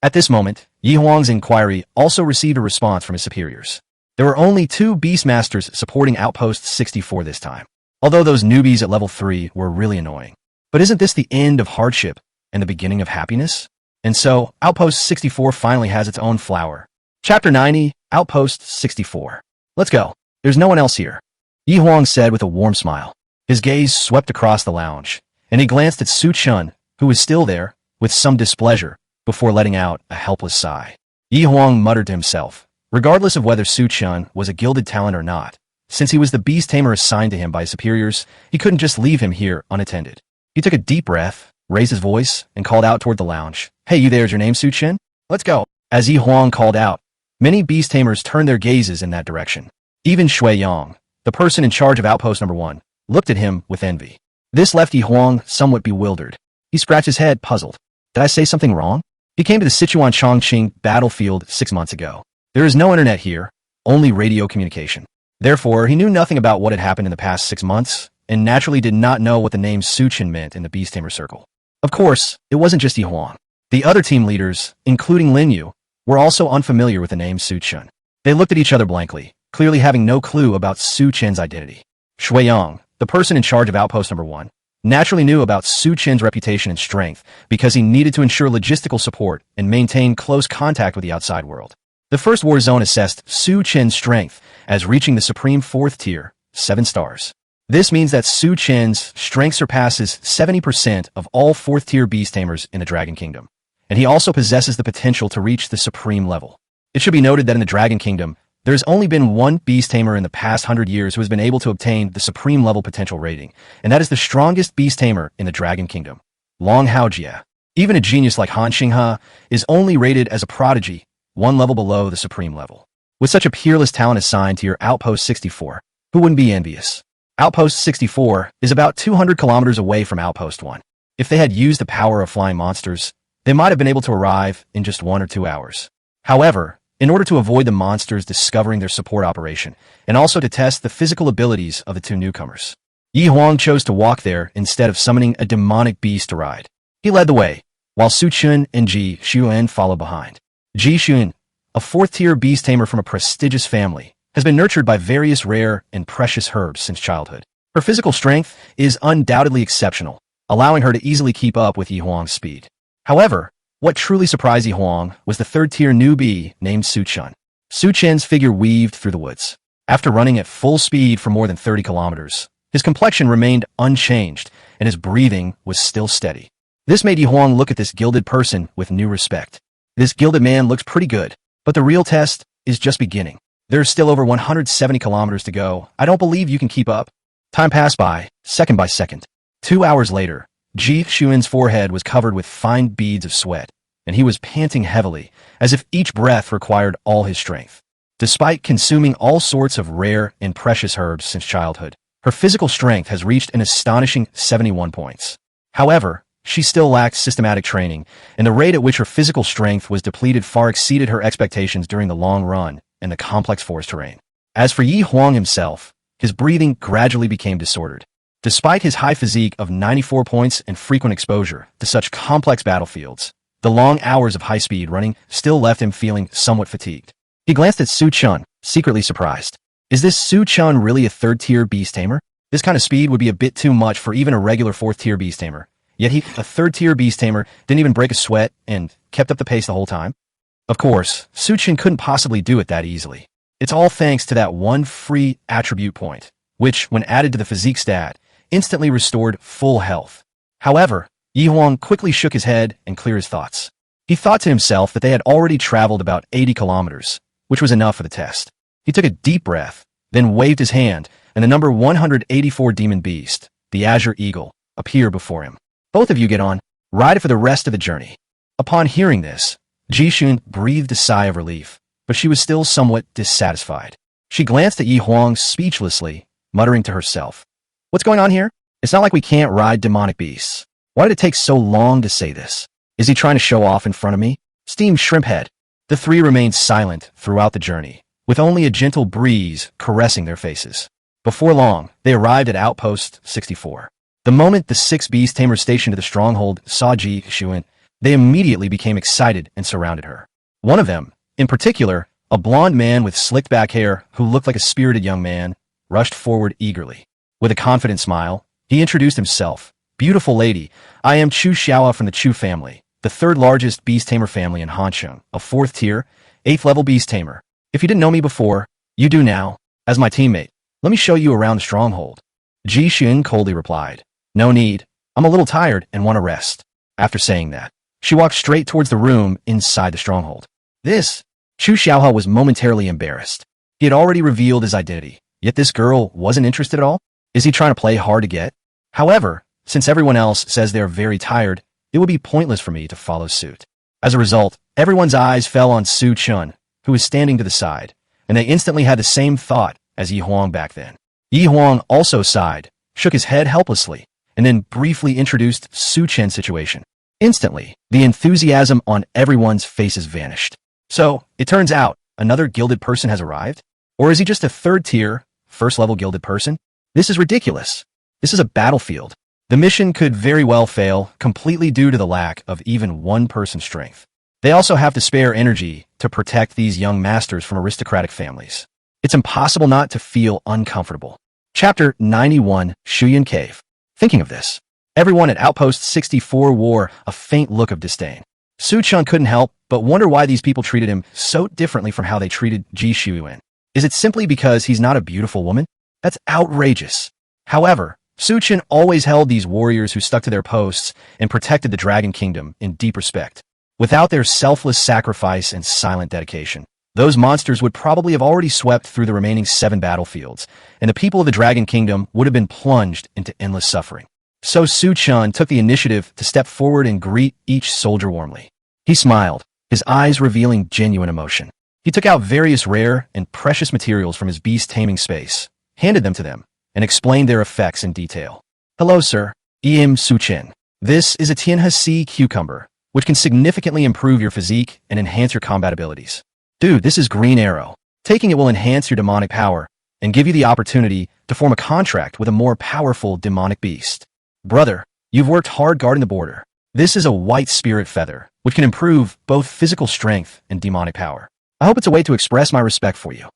Speaker 1: At this moment, Yi Huang's inquiry also received a response from his superiors. There were only 2 Beastmasters supporting Outpost 64 this time, although those newbies at level 3 were really annoying. But isn't this the end of hardship and the beginning of happiness? And so, Outpost 64 finally has its own flower. Chapter 90, Outpost 64. Let's go. There's no one else here, Yi Huang said with a warm smile. His gaze swept across the lounge, and he glanced at Su Chen, who was still there, with some displeasure, before letting out a helpless sigh. Yi Huang muttered to himself, regardless of whether Su Chen was a gilded talent or not, since he was the beast tamer assigned to him by his superiors, he couldn't just leave him here unattended. He took a deep breath, raised his voice, and called out toward the lounge. "Hey, you there, is your name Su Chen? Let's go." As Yi Huang called out, many beast tamers turned their gazes in that direction. Even Shui Yang, the person in charge of Outpost number 1, looked at him with envy. This left Yi Huang somewhat bewildered. He scratched his head, puzzled. Did I say something wrong? He came to the Sichuan Chongqing battlefield 6 months ago. There is no internet here, only radio communication. Therefore, he knew nothing about what had happened in the past 6 months, and naturally did not know what the name Su Chen meant in the Beast Tamer circle. Of course, it wasn't just Yi Huang. The other team leaders, including Lin Yu, were also unfamiliar with the name Su Chen. They looked at each other blankly, clearly having no clue about Su Chen's identity. Shui Yang, the person in charge of Outpost Number 1, naturally knew about Su Chen's reputation and strength because he needed to ensure logistical support and maintain close contact with the outside world. The first war zone assessed Su Chen's strength as reaching the supreme 4th tier, 7 stars. This means that Su Chen's strength surpasses 70% of all 4th tier beast tamers in the Dragon Kingdom, and he also possesses the potential to reach the supreme level. It should be noted that in the Dragon Kingdom, there has only been one beast tamer in the past 100 years who has been able to obtain the supreme level potential rating, and that is the strongest beast tamer in the Dragon Kingdom, Long Haojia. Even a genius like Han Xinghe is only rated as a prodigy, 1 level below the supreme level. With such a peerless talent assigned to your Outpost 64, who wouldn't be envious? Outpost 64 is about 200 kilometers away from Outpost 1. If they had used the power of flying monsters, they might have been able to arrive in just 1 or 2 hours. However, in order to avoid the monsters discovering their support operation, and also to test the physical abilities of the 2 newcomers, Yi Huang chose to walk there instead of summoning a demonic beast to ride. He led the way, while Su Chen and Ji Xuan followed behind. Ji Xuan, a 4th-tier beast tamer from a prestigious family, has been nurtured by various rare and precious herbs since childhood. Her physical strength is undoubtedly exceptional, allowing her to easily keep up with Yi Huang's speed. However, what truly surprised Yi Huang was the 3rd-tier newbie named Su Chen. Su Chen's figure weaved through the woods. After running at full speed for more than 30 kilometers, his complexion remained unchanged, and his breathing was still steady. This made Yi Huang look at this gilded person with new respect. This gilded man looks pretty good, but the real test is just beginning. There's still over 170 kilometers to go. I don't believe you can keep up. Time passed by, second by second. 2 hours later, Ji Xuan's forehead was covered with fine beads of sweat, and he was panting heavily, as if each breath required all his strength. Despite consuming all sorts of rare and precious herbs since childhood, her physical strength has reached an astonishing 71 points. However, she still lacked systematic training, and the rate at which her physical strength was depleted far exceeded her expectations during the long run and the complex forest terrain. As for Yi Huang himself, his breathing gradually became disordered. Despite his high physique of 94 points and frequent exposure to such complex battlefields, the long hours of high-speed running still left him feeling somewhat fatigued. He glanced at Su Chen, secretly surprised. Is this Su Chen really a 3rd-tier beast tamer? This kind of speed would be a bit too much for even a regular 4th-tier beast tamer. Yet he, a 3rd-tier beast tamer, didn't even break a sweat and kept up the pace the whole time. Of course, Su Chen couldn't possibly do it that easily. It's all thanks to that one free attribute point, which, when added to the physique stat, instantly restored full health. However, Yi Huang quickly shook his head and cleared his thoughts. He thought to himself that they had already traveled about 80 kilometers, which was enough for the test. He took a deep breath, then waved his hand, and the number 184 demon beast, the Azure Eagle, appeared before him. Both of you get on, ride it for the rest of the journey. Upon hearing this, Ji Xuan breathed a sigh of relief, but she was still somewhat dissatisfied. She glanced at Yi Huang speechlessly, muttering to herself, "What's going on here? It's not like we can't ride demonic beasts. Why did it take so long to say this? Is he trying to show off in front of me?" Steamed Shrimphead. The 3 remained silent throughout the journey, with only a gentle breeze caressing their faces. Before long, they arrived at Outpost 64. The moment the 6 beast tamers stationed at the stronghold saw Ji Xuan, they immediately became excited and surrounded her. One of them, in particular, a blond man with slicked back hair who looked like a spirited young man, rushed forward eagerly. With a confident smile, he introduced himself. "Beautiful lady, I am Chu Xiaoa from the Chu family, the 3rd largest beast tamer family in Hansheng, a 4th tier, 8th level beast tamer. If you didn't know me before, you do now. As my teammate, let me show you around the stronghold." Ji Xuan coldly replied, "No need. I'm a little tired and want to rest." After saying that, she walked straight towards the room inside the stronghold. Chu Xiaohua was momentarily embarrassed. He had already revealed his identity, yet this girl wasn't interested at all? Is he trying to play hard to get? However, since everyone else says they are very tired, it would be pointless for me to follow suit. As a result, everyone's eyes fell on Su Chen, who was standing to the side, and they instantly had the same thought as Yi Huang back then. Yi Huang also sighed, shook his head helplessly, and then briefly introduced Su Chen's situation. Instantly, the enthusiasm on everyone's faces vanished. So, it turns out, Another gilded person has arrived? Or is he just a third-tier, first-level gilded person? This is ridiculous. This is a battlefield. The mission could very well fail, completely due to the lack of even one person's strength. They also have to spare energy to protect these young masters from aristocratic families. It's impossible not to feel uncomfortable. Chapter 91, Shuyan Cave. Thinking of this, everyone at Outpost 64 wore a faint look of disdain. Chen couldn't help but wonder why these people treated him so differently from how they treated Ji Shuyan. Is it simply because he's not a beautiful woman? That's outrageous. However, Chen always held these warriors who stuck to their posts and protected the Dragon Kingdom in deep respect. Without their selfless sacrifice and silent dedication, those monsters would probably have already swept through the remaining 7 battlefields, and the people of the Dragon Kingdom would have been plunged into endless suffering. So Chen took the initiative to step forward and greet each soldier warmly. He smiled, his eyes revealing genuine emotion. He took out various rare and precious materials from his beast taming space, handed them to them, and explained their effects in detail. Hello, sir. I'm Chen. This is a Tianhe cucumber, which can significantly improve your physique and enhance your combat abilities. Dude, this is Green Arrow. Taking it will enhance your demonic power and give you the opportunity to form a contract with a more powerful demonic beast. Brother, you've worked hard guarding the border. This is a white spirit feather, which can improve both physical strength and demonic power. I hope it's a way to express my respect for you.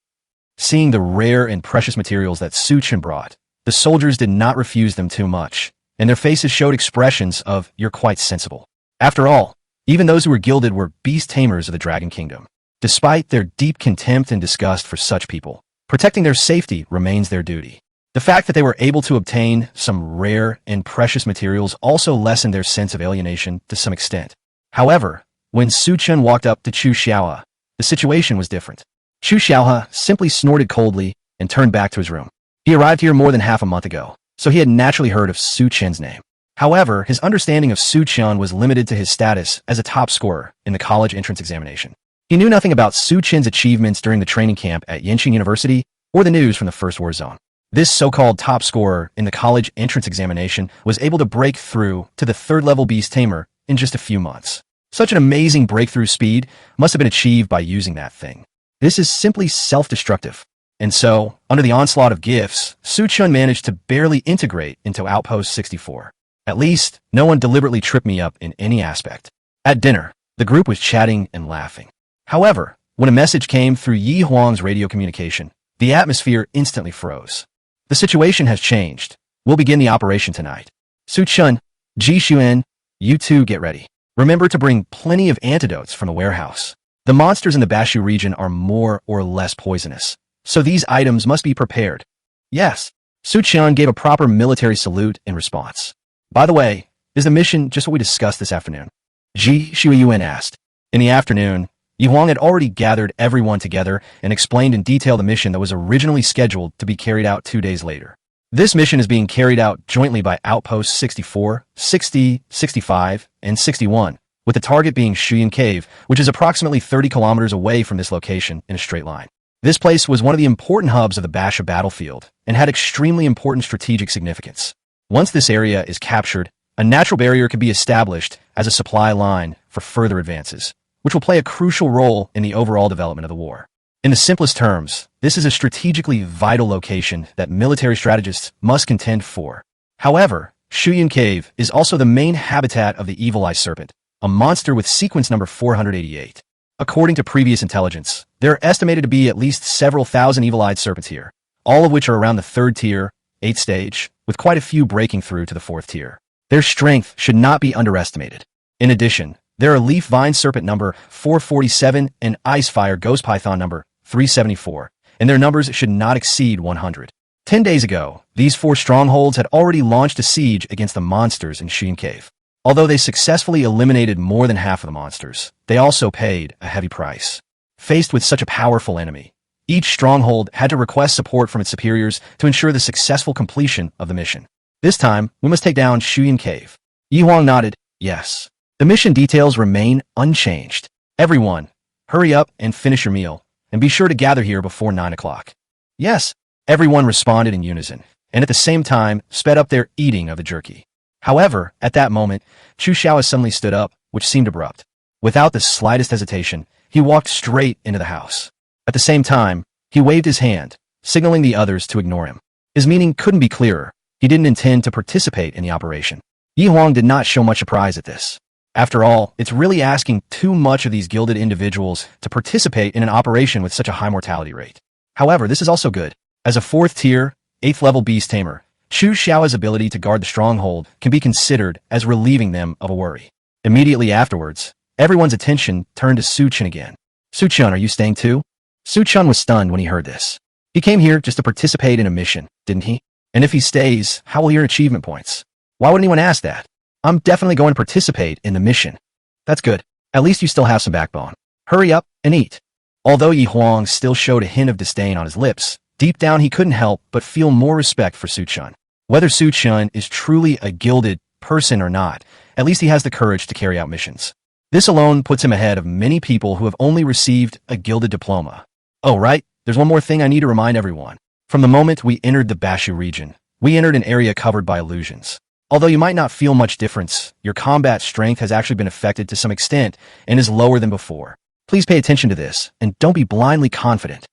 Speaker 1: Seeing the rare and precious materials that Chen brought, the soldiers did not refuse them too much, and their faces showed expressions of, "You're quite sensible." After all, even those who were gilded were beast tamers of the Dragon Kingdom. Despite their deep contempt and disgust for such people, protecting their safety remains their duty. The fact that they were able to obtain some rare and precious materials also lessened their sense of alienation to some extent. However, when Chen walked up to Chu Xiaohe, the situation was different. Chu Xiaohe simply snorted coldly and turned back to his room. He arrived here more than half a month ago, so he had naturally heard of Chen's name. However, his understanding of Chen was limited to his status as a top scorer in the college entrance examination. He knew nothing about Chen's achievements during the training camp at Yenqing University or the news from the First War Zone. This so-called top scorer in the college entrance examination was able to break through to the third-level beast tamer in just a few months. Such an amazing breakthrough speed must have been achieved by using that thing. This is simply self-destructive. And so, under the onslaught of gifts, Chen managed to barely integrate into Outpost 64. At least, no one deliberately tripped me up in any aspect. At dinner, the group was chatting and laughing. However, when a message came through Yi Huang's radio communication, the atmosphere instantly froze. The situation has changed. We'll begin the operation tonight. Chen, Ji Shuyan, you two get ready. Remember to bring plenty of antidotes from the warehouse. The monsters in the Bashu region are more or less poisonous, so these items must be prepared. Yes. Chen gave a proper military salute in response. By the way, is the mission just what we discussed this afternoon? Ji Shuyan asked. In the afternoon, Yi Huang had already gathered everyone together and explained in detail the mission that was originally scheduled to be carried out 2 days later. This mission is being carried out jointly by Outposts 64, 60, 65, and 61, with the target being Shuyan Cave, which is approximately 30 kilometers away from this location in a straight line. This place was one of the important hubs of the Basha battlefield and had extremely important strategic significance. Once this area is captured, a natural barrier can be established as a supply line for further advances, which will play a crucial role in the overall development of the war. In the simplest terms, this is a strategically vital location that military strategists must contend for. However, Shuyan Cave is also the main habitat of the Evil Eye Serpent, a monster with sequence number 488. According to previous intelligence, there are estimated to be at least several thousand evil-eyed serpents here, all of which are around the 3rd tier, 8th stage, with quite a few breaking through to the 4th tier. Their strength should not be underestimated. In addition, there are Leaf Vine Serpent number 447 and Icefire Ghost Python number 374, and their numbers should not exceed 100. 10 days ago, these 4 strongholds had already launched a siege against the monsters in Shuyan Cave. Although they successfully eliminated more than half of the monsters, they also paid a heavy price. Faced with such a powerful enemy, each stronghold had to request support from its superiors to ensure the successful completion of the mission. This time, we must take down Shuyan Cave. Yi Huang nodded, yes. The mission details remain unchanged. Everyone, hurry up and finish your meal, and be sure to gather here before 9 o'clock. Yes, everyone responded in unison, and at the same time sped up their eating of the jerky. However, at that moment, Chu Xiaohe suddenly stood up, which seemed abrupt. Without the slightest hesitation, he walked straight into the house. At the same time, he waved his hand, signaling the others to ignore him. His meaning couldn't be clearer. He didn't intend to participate in the operation. Yi Huang did not show much surprise at this. After all, it's really asking too much of these gilded individuals to participate in an operation with such a high mortality rate. However, this is also good. As a 4th tier, 8th level beast tamer, Xu Xiao's ability to guard the stronghold can be considered as relieving them of a worry. Immediately afterwards, everyone's attention turned to Su Chen again. Su Chen, are you staying too? Su Chen was stunned when he heard this. He came here just to participate in a mission, didn't he? And if he stays, how will he earn achievement points? Why would anyone ask that? I'm definitely going to participate in the mission. That's good. At least you still have some backbone. Hurry up and eat. Although Yi Huang still showed a hint of disdain on his lips, deep down he couldn't help but feel more respect for Su Chen. Whether Su Chen is truly a gilded person or not, at least he has the courage to carry out missions. This alone puts him ahead of many people who have only received a gilded diploma. Oh, right, there's one more thing I need to remind everyone. From the moment we entered the Bashu region, we entered an area covered by illusions. Although you might not feel much difference, your combat strength has actually been affected to some extent and is lower than before. Please pay attention to this, and don't be blindly confident.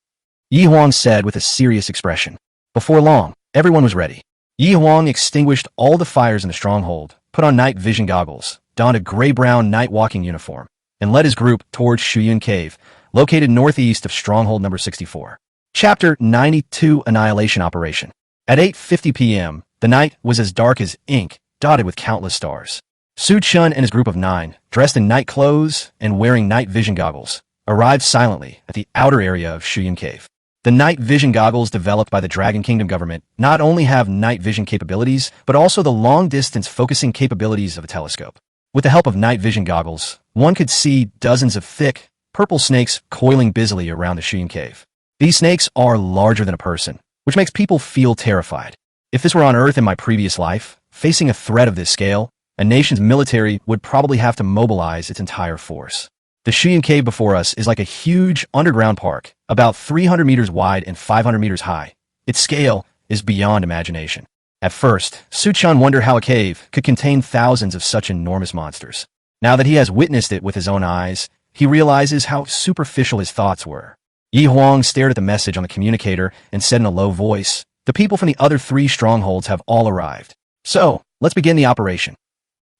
Speaker 1: Yi Huang said with a serious expression. Before long, everyone was ready. Yi Huang extinguished all the fires in the stronghold, put on night vision goggles, donned a gray-brown night walking uniform, and led his group towards Shuyun Cave, located northeast of stronghold number 64. Chapter 92 Annihilation Operation. At 8:50 p.m., the night was as dark as ink, dotted with countless stars. Su Chen and his group of 9, dressed in night clothes and wearing night vision goggles, arrived silently at the outer area of Shuyun Cave. The night vision goggles developed by the Dragon Kingdom government not only have night vision capabilities, but also the long-distance focusing capabilities of a telescope. With the help of night vision goggles, one could see dozens of thick, purple snakes coiling busily around the Shuyun Cave. These snakes are larger than a person, which makes people feel terrified. If this were on Earth in my previous life, facing a threat of this scale, a nation's military would probably have to mobilize its entire force. The Shuyun Cave before us is like a huge underground park, about 300 meters wide and 500 meters high. Its scale is beyond imagination. At first, Su Chen wondered how a cave could contain thousands of such enormous monsters. Now that he has witnessed it with his own eyes, he realizes how superficial his thoughts were. Yi Huang stared at the message on the communicator and said in a low voice, "The people from the other 3 strongholds have all arrived. So, let's begin the operation."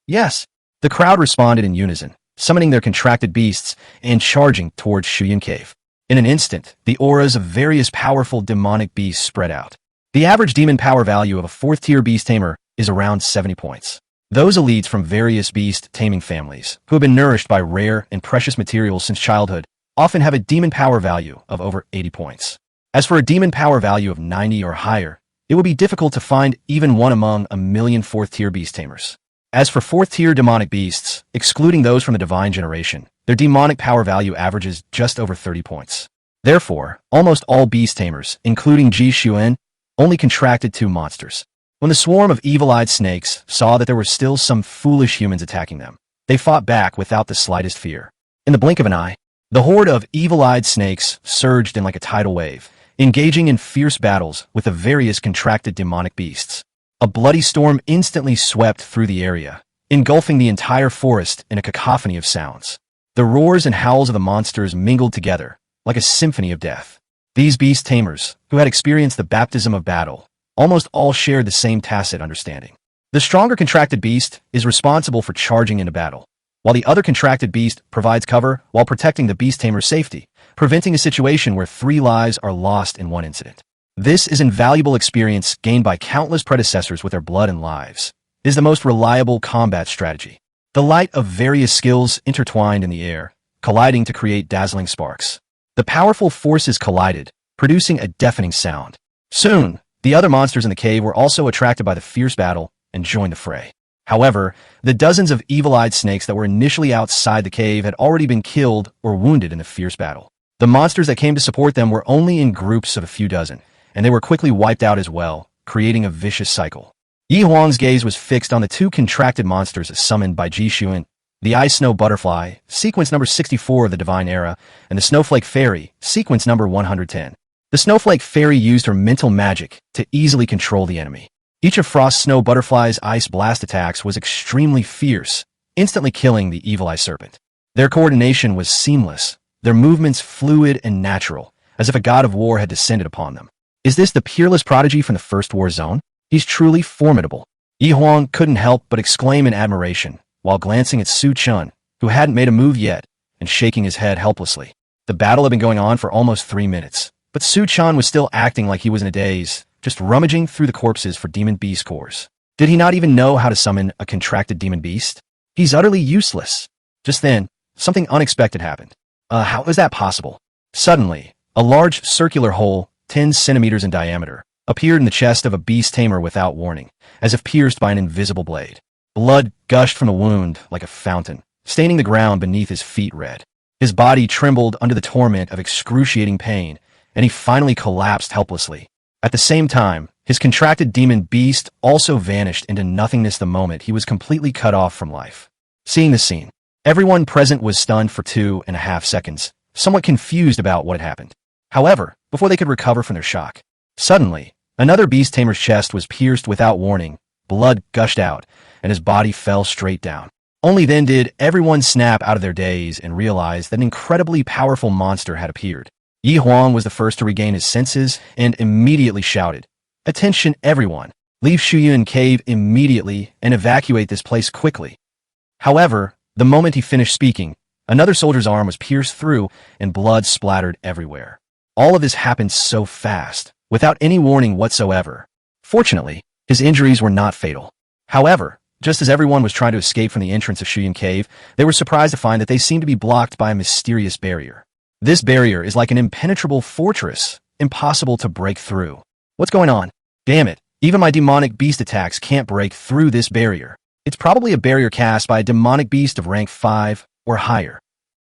Speaker 1: "Yes." The crowd responded in unison, summoning their contracted beasts and charging towards Shuyun Cave. In an instant, the auras of various powerful demonic beasts spread out. The average demon power value of a 4th-tier beast tamer is around 70 points. Those elites from various beast taming families, who have been nourished by rare and precious materials since childhood, often have a demon power value of over 80 points. As for a demon power value of 90 or higher, it would be difficult to find even one among a million 4th-tier beast tamers. As for 4th-tier demonic beasts, excluding those from the divine generation, their demonic power value averages just over 30 points. Therefore, almost all beast tamers, including Ji Xuan, only contracted 2 monsters. When the swarm of evil-eyed snakes saw that there were still some foolish humans attacking them, they fought back without the slightest fear. In the blink of an eye, the horde of evil-eyed snakes surged in like a tidal wave, engaging in fierce battles with the various contracted demonic beasts. A bloody storm instantly swept through the area, engulfing the entire forest in a cacophony of sounds. The roars and howls of the monsters mingled together, like a symphony of death. These beast tamers, who had experienced the baptism of battle, almost all shared the same tacit understanding. The stronger contracted beast is responsible for charging into battle, while the other contracted beast provides cover while protecting the beast tamer's safety, preventing a situation where 3 lives are lost in one incident. This is invaluable experience gained by countless predecessors with their blood and lives. It is the most reliable combat strategy. The light of various skills intertwined in the air, colliding to create dazzling sparks. The powerful forces collided, producing a deafening sound. Soon, the other monsters in the cave were also attracted by the fierce battle and joined the fray. However, the dozens of evil-eyed snakes that were initially outside the cave had already been killed or wounded in the fierce battle. The monsters that came to support them were only in groups of a few dozen, and they were quickly wiped out as well, creating a vicious cycle. Yi Huang's gaze was fixed on the 2 contracted monsters summoned by Ji Xuan, the Ice Snow Butterfly, sequence number 64 of the Divine Era, and the Snowflake Fairy, sequence number 110. The Snowflake Fairy used her mental magic to easily control the enemy. Each of Frost Snow Butterfly's ice blast attacks was extremely fierce, instantly killing the Evil Eye Serpent. Their coordination was seamless, their movements fluid and natural, as if a god of war had descended upon them. Is this the peerless prodigy from the First War Zone? He's truly formidable. Yi Huang couldn't help but exclaim in admiration, while glancing at Su Chen, who hadn't made a move yet, and shaking his head helplessly. The battle had been going on for almost 3 minutes, but Su Chen was still acting like he was in a daze, just rummaging through the corpses for demon beast cores. Did he not even know how to summon a contracted demon beast? He's utterly useless. Just then, something unexpected happened. How was that possible? Suddenly, a large circular hole, 10 centimeters in diameter, appeared in the chest of a beast tamer without warning, as if pierced by an invisible blade. Blood gushed from the wound like a fountain, staining the ground beneath his feet red. His body trembled under the torment of excruciating pain, and he finally collapsed helplessly. At the same time, his contracted demon beast also vanished into nothingness the moment he was completely cut off from life. Seeing this scene, everyone present was stunned for 2.5 seconds, somewhat confused about what had happened. However, before they could recover from their shock, suddenly, another beast tamer's chest was pierced without warning, blood gushed out, and his body fell straight down. Only then did everyone snap out of their daze and realize that an incredibly powerful monster had appeared. Yi Huang was the first to regain his senses and immediately shouted, "Attention everyone! Leave Shuyuan Cave immediately and evacuate this place quickly." However, the moment he finished speaking, another soldier's arm was pierced through and blood splattered everywhere. All of this happened so fast, without any warning whatsoever. Fortunately, his injuries were not fatal. However, just as everyone was trying to escape from the entrance of Shuyuan Cave, they were surprised to find that they seemed to be blocked by a mysterious barrier. This barrier is like an impenetrable fortress, impossible to break through. What's going on? Damn it, even my demonic beast attacks can't break through this barrier. It's probably a barrier cast by a demonic beast of rank 5 or higher.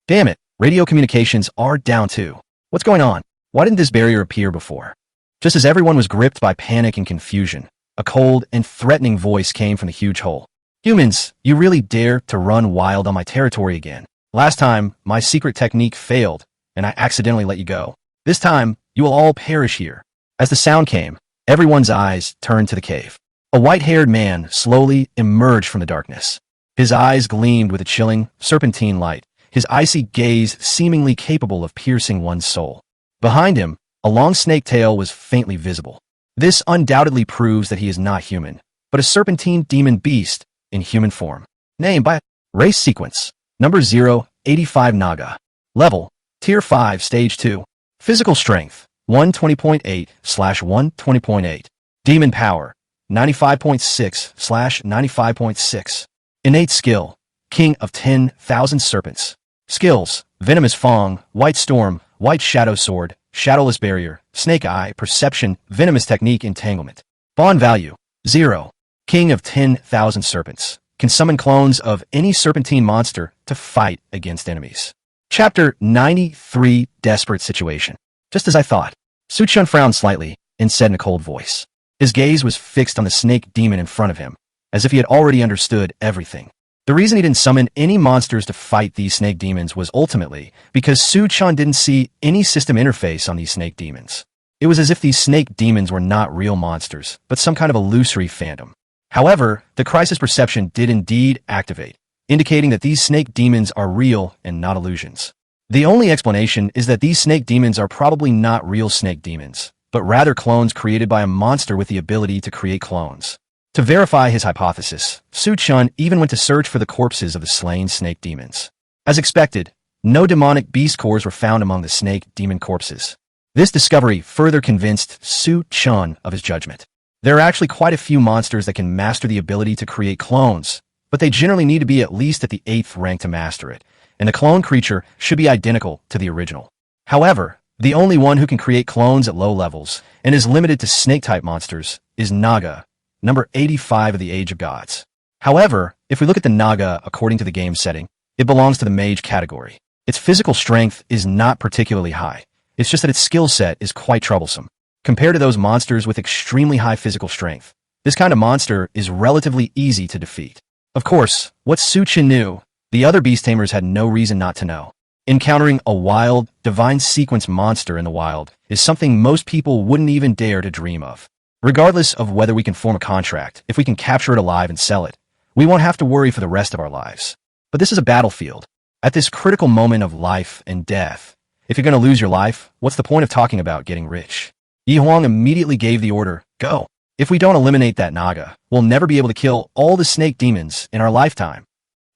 Speaker 1: Damn it, radio communications are down too. What's going on? Why didn't this barrier appear before? Just as everyone was gripped by panic and confusion, a cold and threatening voice came from the huge hole. "Humans, you really dare to run wild on my territory again? Last time, my secret technique failed, and I accidentally let you go. This time, you will all perish here." As the sound came, everyone's eyes turned to the cave. A white-haired man slowly emerged from the darkness. His eyes gleamed with a chilling, serpentine light, his icy gaze seemingly capable of piercing one's soul. Behind him, a long snake tail was faintly visible. This undoubtedly proves that he is not human, but a serpentine demon beast in human form. Name by race sequence. Number 085 Naga. Level, Tier 5 Stage 2. Physical strength, 120.8/120.8. Demon power, 95.6/95.6. Innate skill, King of 10,000 Serpents. Skills, Venomous Fang, White Storm, White Shadow Sword, Shadowless Barrier, Snake Eye, Perception, Venomous Technique, Entanglement. Bond value, 0. King of 10,000 Serpents. Can summon clones of any serpentine monster to fight against enemies. Chapter 93 Desperate Situation. Just as I thought. Su Chen frowned slightly and said in a cold voice. His gaze was fixed on the snake demon in front of him, as if he had already understood everything. The reason he didn't summon any monsters to fight these snake demons was ultimately because Su Chen didn't see any system interface on these snake demons. It was as if these snake demons were not real monsters, but some kind of illusory phantom. However, the crisis perception did indeed activate, indicating that these snake demons are real and not illusions. The only explanation is that these snake demons are probably not real snake demons, but rather clones created by a monster with the ability to create clones. To verify his hypothesis, Su Chen even went to search for the corpses of the slain snake demons. As expected, no demonic beast cores were found among the snake demon corpses. This discovery further convinced Su Chen of his judgment. There are actually quite a few monsters that can master the ability to create clones, but they generally need to be at least at the 8th rank to master it, and the clone creature should be identical to the original. However, the only one who can create clones at low levels, and is limited to snake-type monsters, is Naga, number 85 of the Age of Gods. However, if we look at the Naga according to the game setting, it belongs to the mage category. Its physical strength is not particularly high. It's just that its skill set is quite troublesome. Compared to those monsters with extremely high physical strength, this kind of monster is relatively easy to defeat. Of course, what Su Chen knew, the other beast tamers had no reason not to know. Encountering a wild, divine sequence monster in the wild is something most people wouldn't even dare to dream of. Regardless of whether we can form a contract, if we can capture it alive and sell it, we won't have to worry for the rest of our lives. But this is a battlefield. At this critical moment of life and death, If you're going to lose your life, what's the point of talking about getting rich? Yi Huang immediately gave the order, go. If we don't eliminate that Naga, we'll never be able to kill all the snake demons in our lifetime.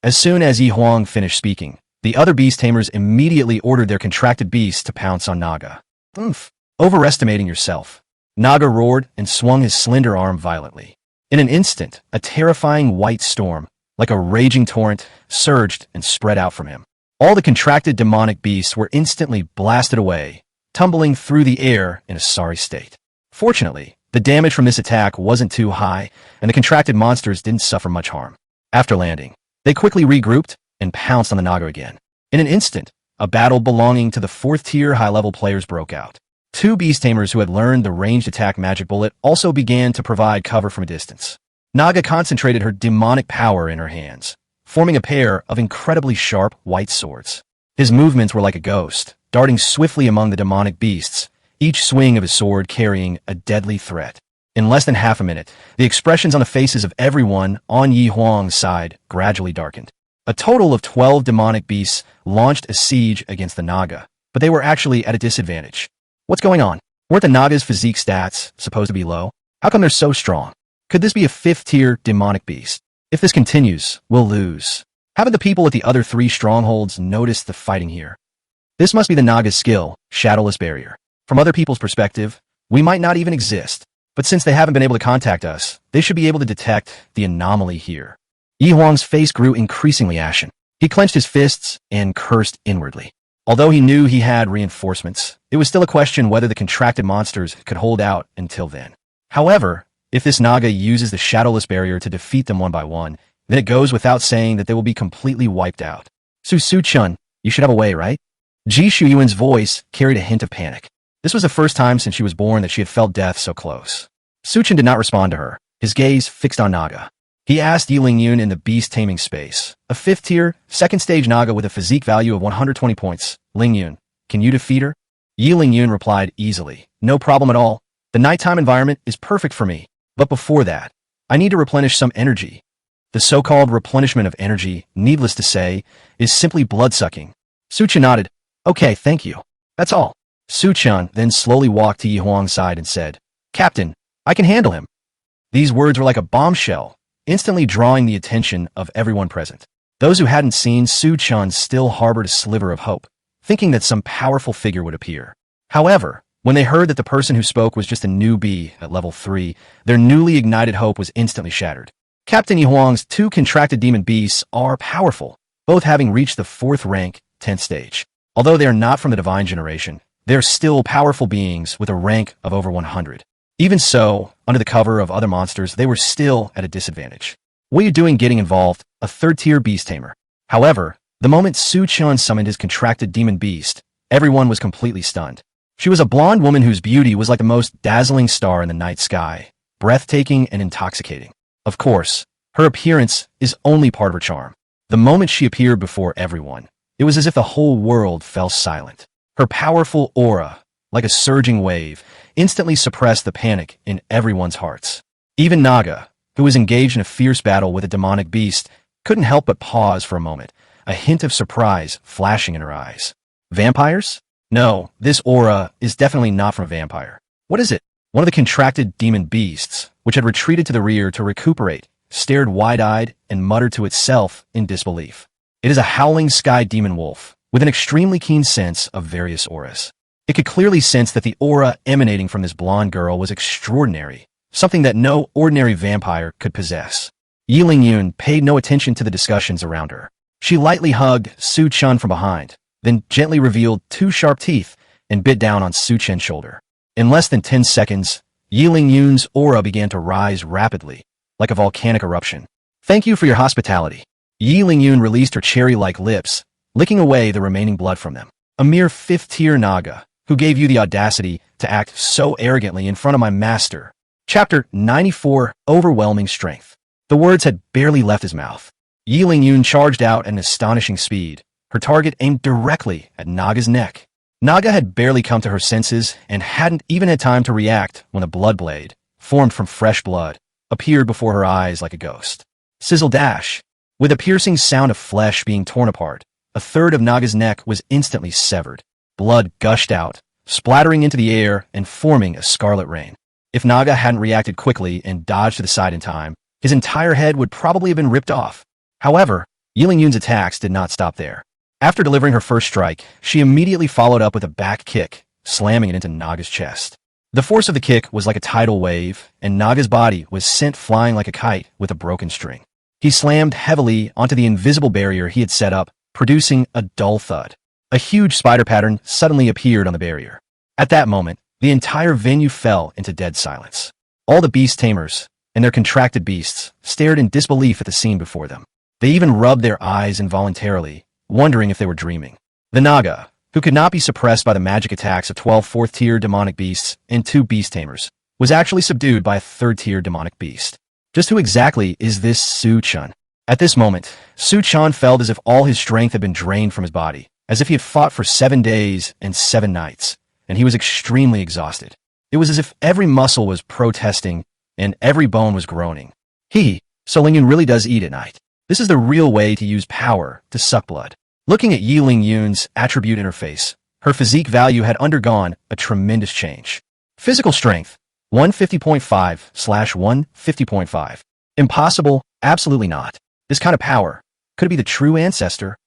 Speaker 1: As soon as Yi Huang finished speaking, the other beast tamers immediately ordered their contracted beasts to pounce on Naga. Oomph! Overestimating yourself. Naga roared and swung his slender arm violently. In an instant, a terrifying white storm, like a raging torrent, surged and spread out from him. All the contracted demonic beasts were instantly blasted away, tumbling through the air in a sorry state. Fortunately, the damage from this attack wasn't too high, and the contracted monsters didn't suffer much harm. After landing, they quickly regrouped and pounced on the Naga again. In an instant, a battle belonging to the 4th-tier high-level players broke out. 2 beast tamers who had learned the ranged attack magic bullet also began to provide cover from a distance. Naga concentrated her demonic power in her hands, forming a pair of incredibly sharp white swords. His movements were like a ghost, darting swiftly among the demonic beasts, each swing of his sword carrying a deadly threat. In less than half a minute, the expressions on the faces of everyone on Yi Huang's side gradually darkened. A total of 12 demonic beasts launched a siege against the Naga, but they were actually at a disadvantage. What's going on? Weren't the Naga's physique stats supposed to be low? How come they're so strong? Could this be a 5th-tier demonic beast? If this continues, we'll lose. Haven't the people at the other 3 strongholds noticed the fighting here? This must be the Naga's skill, Shadowless Barrier. From other people's perspective, we might not even exist, but since they haven't been able to contact us, they should be able to detect the anomaly here. Yi Huang's face grew increasingly ashen. He clenched his fists and cursed inwardly. Although he knew he had reinforcements, it was still a question whether the contracted monsters could hold out until then. However, if this Naga uses the Shadowless Barrier to defeat them one by one, then it goes without saying that they will be completely wiped out. Su-Chun, you should have a way, right? Ji Shuyuan's voice carried a hint of panic. This was the first time since she was born that she had felt death so close. Su-Chun did not respond to her, his gaze fixed on Naga. He asked Yi Lingyun in the beast taming space, a 5th-tier, 2nd-stage Naga with a physique value of 120 points. Lingyun, can you defeat her? Yi Lingyun replied easily, no problem at all. The nighttime environment is perfect for me. But before that, I need to replenish some energy. The so-called replenishment of energy, needless to say, is simply blood-sucking. Su-Chun nodded. Okay, thank you. That's all. Su-Chun then slowly walked to Yi Huang's side and said, Captain, I can handle him. These words were like a bombshell, instantly drawing the attention of everyone present. Those who hadn't seen Su-Chun still harbored a sliver of hope, thinking that some powerful figure would appear. However, when they heard that the person who spoke was just a newbie at level 3, their newly ignited hope was instantly shattered. Captain Yi Huang's 2 contracted demon beasts are powerful, both having reached the 4th rank, 10th stage. Although they are not from the divine generation, they are still powerful beings with a rank of over 100. Even so, under the cover of other monsters, they were still at a disadvantage. What are you doing getting involved? A 3rd-tier beast tamer. However, the moment Su-Chun summoned his contracted demon beast, everyone was completely stunned. She was a blonde woman whose beauty was like the most dazzling star in the night sky, breathtaking and intoxicating. Of course, her appearance is only part of her charm. The moment she appeared before everyone, it was as if the whole world fell silent. Her powerful aura, like a surging wave, instantly suppressed the panic in everyone's hearts. Even Naga, who was engaged in a fierce battle with a demonic beast, couldn't help but pause for a moment, a hint of surprise flashing in her eyes. Vampires? No, this aura is definitely not from a vampire. What is it? One of the contracted demon beasts, which had retreated to the rear to recuperate, stared wide-eyed and muttered to itself in disbelief. It is a howling sky demon wolf, with an extremely keen sense of various auras. It could clearly sense that the aura emanating from this blonde girl was extraordinary, something that no ordinary vampire could possess. Yi Lingyun paid no attention to the discussions around her. She lightly hugged Su-Chun from behind, then gently revealed 2 sharp teeth and bit down on Su-Chun's shoulder. In less than 10 seconds, Yi Lingyun's aura began to rise rapidly, like a volcanic eruption. Thank you for your hospitality. Yi Lingyun released her cherry-like lips, licking away the remaining blood from them. A mere 5th-tier Naga, who gave you the audacity to act so arrogantly in front of my master. Chapter 94, Overwhelming Strength. The words had barely left his mouth. Yi Lingyun charged out at an astonishing speed, her target aimed directly at Naga's neck. Naga had barely come to her senses and hadn't even had time to react when a blood blade, formed from fresh blood, appeared before her eyes like a ghost. Sizzle dash. With a piercing sound of flesh being torn apart, a third of Naga's neck was instantly severed. blood gushed out, splattering into the air and forming a scarlet rain. If Naga hadn't reacted quickly and dodged to the side in time, his entire head would probably have been ripped off. However, Yiling Yun's attacks did not stop there. After delivering her first strike, she immediately followed up with a back kick, slamming it into Naga's chest. The force of the kick was like a tidal wave, and Naga's body was sent flying like a kite with a broken string. He slammed heavily onto the invisible barrier he had set up, producing a dull thud. A huge spider pattern suddenly appeared on the barrier. At that moment, the entire venue fell into dead silence. All the beast tamers and their contracted beasts stared in disbelief at the scene before them. They even rubbed their eyes involuntarily, wondering if they were dreaming. The Naga, who could not be suppressed by the magic attacks of 12 fourth-tier demonic beasts and 2 beast tamers, was actually subdued by a third-tier demonic beast. Just who exactly is this Su Chen? At this moment, Su Chen felt as if all his strength had been drained from his body, as if he had fought for 7 days and 7 nights, and he was extremely exhausted. It was as if every muscle was protesting and every bone was groaning. So Ling Yun really does eat at night. This is the real way to use power to suck blood. Looking at Yiling Yun's attribute interface, her physique value had undergone a tremendous change. Physical strength, 150.5/150.5. Impossible? Absolutely not. This kind of power, could it be the true ancestor?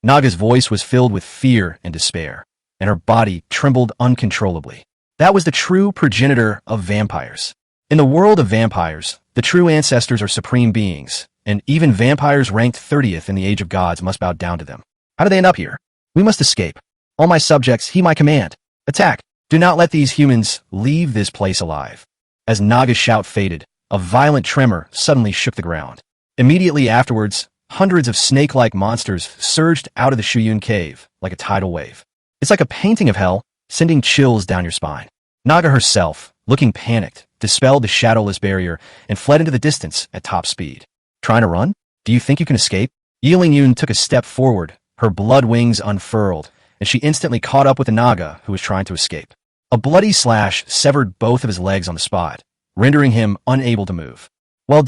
Speaker 1: Naga's voice was filled with fear and despair, and her body trembled uncontrollably. That was the true progenitor of vampires. In the world of vampires, the true ancestors are supreme beings, and even vampires ranked 30th in the Age of Gods must bow down to them. How did they end up here? We must escape. All my subjects, heed my command. Attack! Do not let these humans leave this place alive. As Naga's shout faded, a violent tremor suddenly shook the ground. Immediately afterwards, hundreds of snake-like monsters surged out of the Shuyun cave like a tidal wave. It's like a painting of hell, sending chills down your spine. Naga herself, looking panicked, dispelled the shadowless barrier and fled into the distance at top speed. Trying to run? Do you think you can escape? Yiling Yun took a step forward, her blood wings unfurled, and she instantly caught up with the Naga who was trying to escape. A bloody slash severed both of his legs on the spot, rendering him unable to move. Well,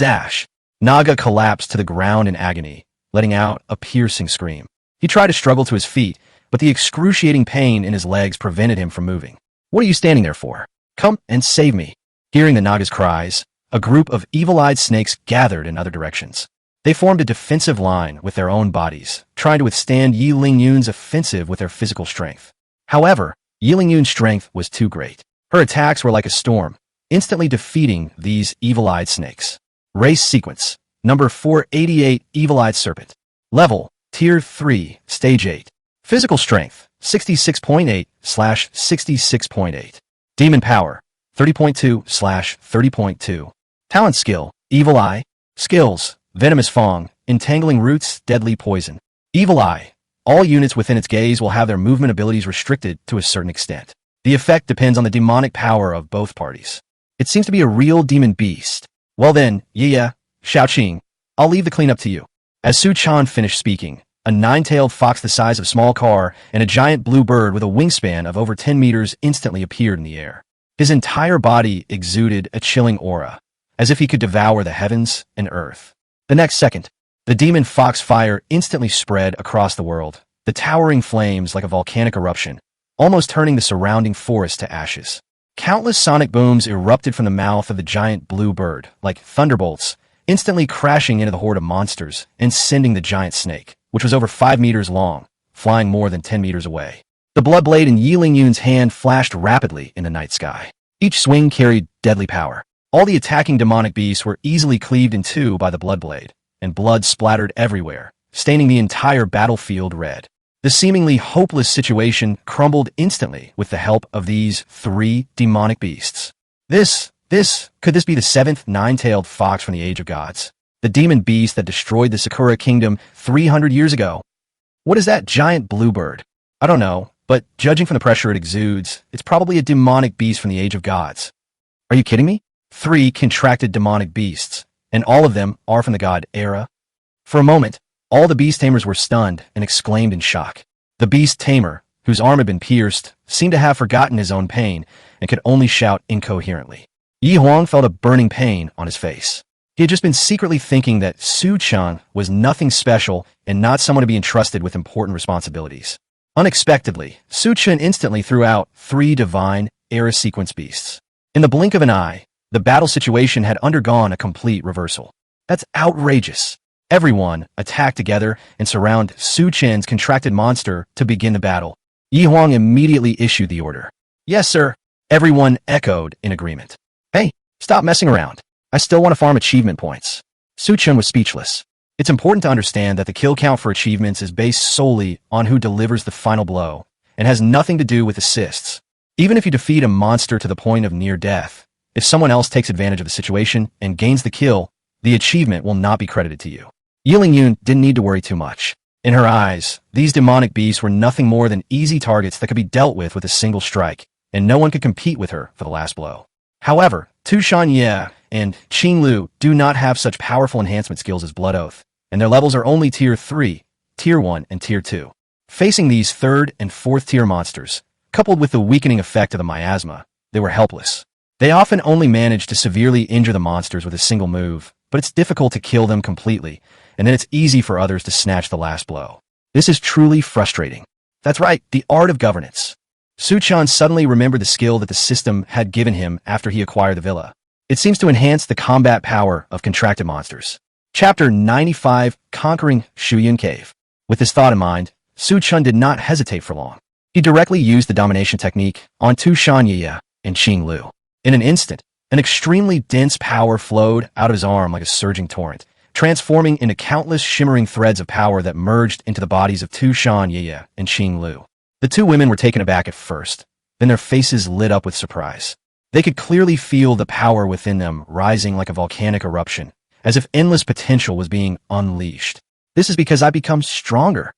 Speaker 1: Naga collapsed to the ground in agony, letting out a piercing scream. He tried to struggle to his feet, but the excruciating pain in his legs prevented him from moving. What are you standing there for? Come and save me. Hearing the Naga's cries, a group of evil-eyed snakes gathered in other directions. They formed a defensive line with their own bodies, trying to withstand Yiling Yun's offensive with their physical strength. However, Yiling Yun's strength was too great. Her attacks were like a storm, instantly defeating these evil-eyed snakes. Race sequence, number 488, Evil-Eyed Serpent. Level, Tier 3, Stage 8. Physical strength, 66.8/66.8. Demon power, 30.2/30.2. Talent skill, Evil Eye. Skills, Venomous Fang, Entangling Roots, Deadly Poison. Evil Eye. All units within its gaze will have their movement abilities restricted to a certain extent. The effect depends on the demonic power of both parties. It seems to be a real demon beast. Well then, Xiaoqing, I'll leave the cleanup to you. As Su Chen finished speaking, a 9-tailed fox the size of a small car and a giant blue bird with a wingspan of over 10 meters instantly appeared in the air. His entire body exuded a chilling aura, as if he could devour the heavens and earth. The next second, the demon fox fire instantly spread across the world, the towering flames like a volcanic eruption, almost turning the surrounding forest to ashes. Countless sonic booms erupted from the mouth of the giant blue bird, like thunderbolts, instantly crashing into the horde of monsters and sending the giant snake, which was over 5 meters long, flying more than 10 meters away. The blood blade in Yiling Yun's hand flashed rapidly in the night sky. Each swing carried deadly power. All the attacking demonic beasts were easily cleaved in two by the blood blade, and blood splattered everywhere, staining the entire battlefield red. The seemingly hopeless situation crumbled instantly with the help of these 3 demonic beasts. Could this be the 7th 9-tailed fox from the Age of Gods? The demon beast that destroyed the Sakura Kingdom 300 years ago? What is that giant bluebird? I don't know, but judging from the pressure it exudes, it's probably a demonic beast from the Age of Gods. Are you kidding me? 3 contracted demonic beasts, and all of them are from the god Era? For a moment, all the beast tamers were stunned and exclaimed in shock. The beast tamer, whose arm had been pierced, seemed to have forgotten his own pain and could only shout incoherently. Yi Huang felt a burning pain on his face. He had just been secretly thinking that Su Chen was nothing special and not someone to be entrusted with important responsibilities. Unexpectedly, Chen instantly threw out 3 divine era sequence beasts. In the blink of an eye, the battle situation had undergone a complete reversal. That's outrageous. Everyone attacked together and surround Chen's contracted monster to begin the battle. Yi Huang immediately issued the order. Yes, sir. Everyone echoed in agreement. Hey, stop messing around. I still want to farm achievement points. Chen was speechless. It's important to understand that the kill count for achievements is based solely on who delivers the final blow and has nothing to do with assists. Even if you defeat a monster to the point of near death, if someone else takes advantage of the situation and gains the kill, the achievement will not be credited to you. Yun didn't need to worry too much. In her eyes, these demonic beasts were nothing more than easy targets that could be dealt with a single strike, and no one could compete with her for the last blow. However, Tu Shanye and Qing Lu do not have such powerful enhancement skills as Blood Oath, and their levels are only Tier 3, Tier 1, and Tier 2. Facing these 3rd and 4th tier monsters, coupled with the weakening effect of the miasma, they were helpless. They often only managed to severely injure the monsters with a single move, but it's difficult to kill them completely, and then it's easy for others to snatch the last blow. This is truly frustrating. That's right, the art of governance. Chen suddenly remembered the skill that the system had given him after he acquired the villa. It seems to enhance the combat power of contracted monsters. Chapter 95, Conquering Shuyun Cave. With this thought in mind, Chen did not hesitate for long. He directly used the domination technique on Tu Shanye and Qing Lu. In an instant, an extremely dense power flowed out of his arm like a surging torrent, transforming into countless shimmering threads of power that merged into the bodies of Tu Shanye and Qing Lu. The 2 women were taken aback at first, then their faces lit up with surprise. They could clearly feel the power within them rising like a volcanic eruption, as if endless potential was being unleashed. This is because I become stronger.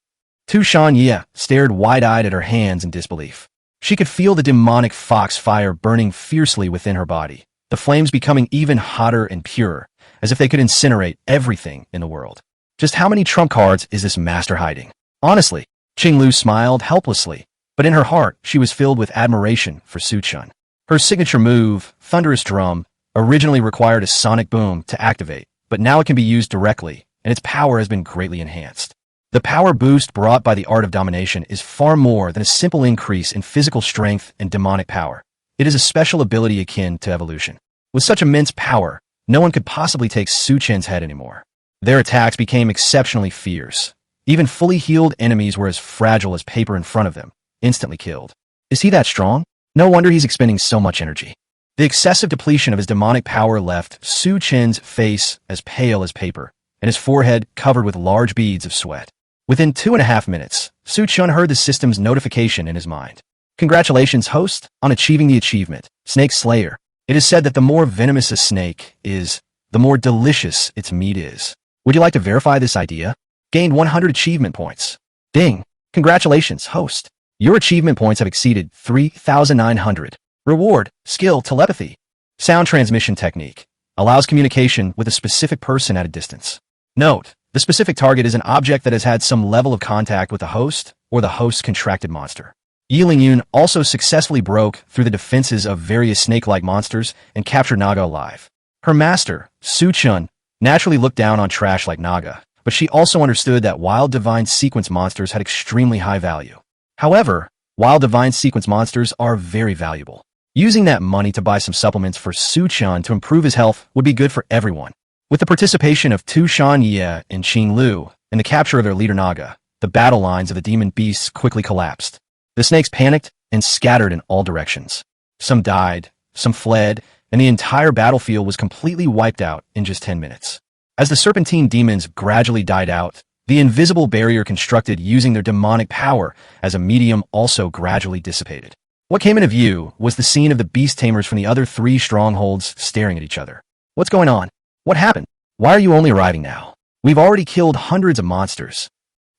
Speaker 1: Tu Shanye stared wide-eyed at her hands in disbelief. She could feel the demonic fox fire burning fiercely within her body, the flames becoming even hotter and purer, as if they could incinerate everything in the world. Just how many trump cards is this master hiding? Honestly, Qing Lu smiled helplessly, but in her heart she was filled with admiration for Chen. Her signature move, Thunderous Drum, originally required a sonic boom to activate, but now it can be used directly, and its power has been greatly enhanced. The power boost brought by the art of domination is far more than a simple increase in physical strength and demonic power. It is a special ability akin to evolution. With such immense power, no one could possibly take Chen's head anymore. Their attacks became exceptionally fierce. Even fully healed enemies were as fragile as paper in front of them, instantly killed. Is he that strong? No wonder he's expending so much energy. The excessive depletion of his demonic power left Chen's face as pale as paper, and his forehead covered with large beads of sweat. Within 2.5 minutes, Chen heard the system's notification in his mind. Congratulations, host, on achieving the achievement, Snake Slayer. It is said that the more venomous a snake is, the more delicious its meat is. Would you like to verify this idea? Gained 100 achievement points. Ding! Congratulations, host. Your achievement points have exceeded 3,900. Reward, skill, telepathy. Sound transmission technique. Allows communication with a specific person at a distance. Note, the specific target is an object that has had some level of contact with the host or the host's contracted monster. Yun also successfully broke through the defenses of various snake-like monsters and captured Naga alive. Her master, Chen, naturally looked down on trash like Naga, but she also understood that wild divine sequence monsters had extremely high value. However, wild divine sequence monsters are very valuable. Using that money to buy some supplements for Chen to improve his health would be good for everyone. With the participation of Tu Shanye and Qing Lu and the capture of their leader Naga, the battle lines of the demon beasts quickly collapsed. The snakes panicked and scattered in all directions. Some died, some fled, and the entire battlefield was completely wiped out in just 10 minutes. As the serpentine demons gradually died out, the invisible barrier constructed using their demonic power as a medium also gradually dissipated. What came into view was the scene of the beast tamers from the other 3 strongholds staring at each other. What's going on? What happened? Why are you only arriving now? We've already killed hundreds of monsters.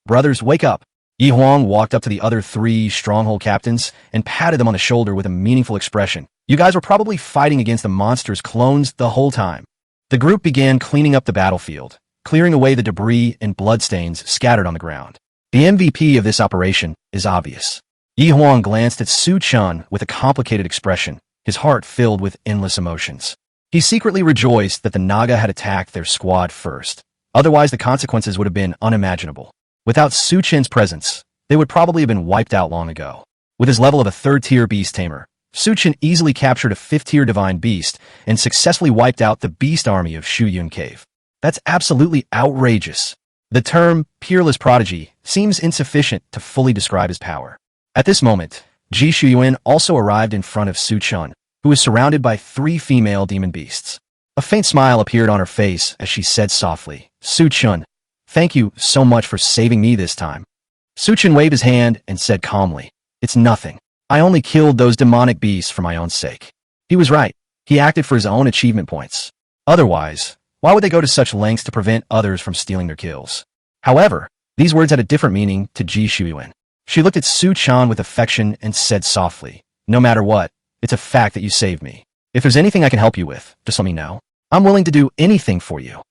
Speaker 1: Brothers, wake up. Yi Huang walked up to the other 3 stronghold captains and patted them on the shoulder with a meaningful expression. You guys were probably fighting against the monsters' clones the whole time. The group began cleaning up the battlefield, clearing away the debris and bloodstains scattered on the ground. The MVP of this operation is obvious. Yi Huang glanced at Chen with a complicated expression, his heart filled with endless emotions. He secretly rejoiced that the Naga had attacked their squad first. Otherwise, the consequences would have been unimaginable. Without Chen's presence, they would probably have been wiped out long ago. With his level of a third-tier beast tamer, Chen easily captured a fifth-tier divine beast and successfully wiped out the beast army of Shuyun Cave. That's absolutely outrageous. The term perilous prodigy seems insufficient to fully describe his power. At this moment, Ji Shuyuan also arrived in front of Chen, who was surrounded by 3 female demon beasts. A faint smile appeared on her face as she said softly, Chen, thank you so much for saving me this time. Chen waved his hand and said calmly, it's nothing. I only killed those demonic beasts for my own sake. He was right. He acted for his own achievement points. Otherwise, why would they go to such lengths to prevent others from stealing their kills? However, these words had a different meaning to Ji Shuyuan. She looked at Chen with affection and said softly, no matter what, it's a fact that you saved me. If there's anything I can help you with, just let me know. I'm willing to do anything for you.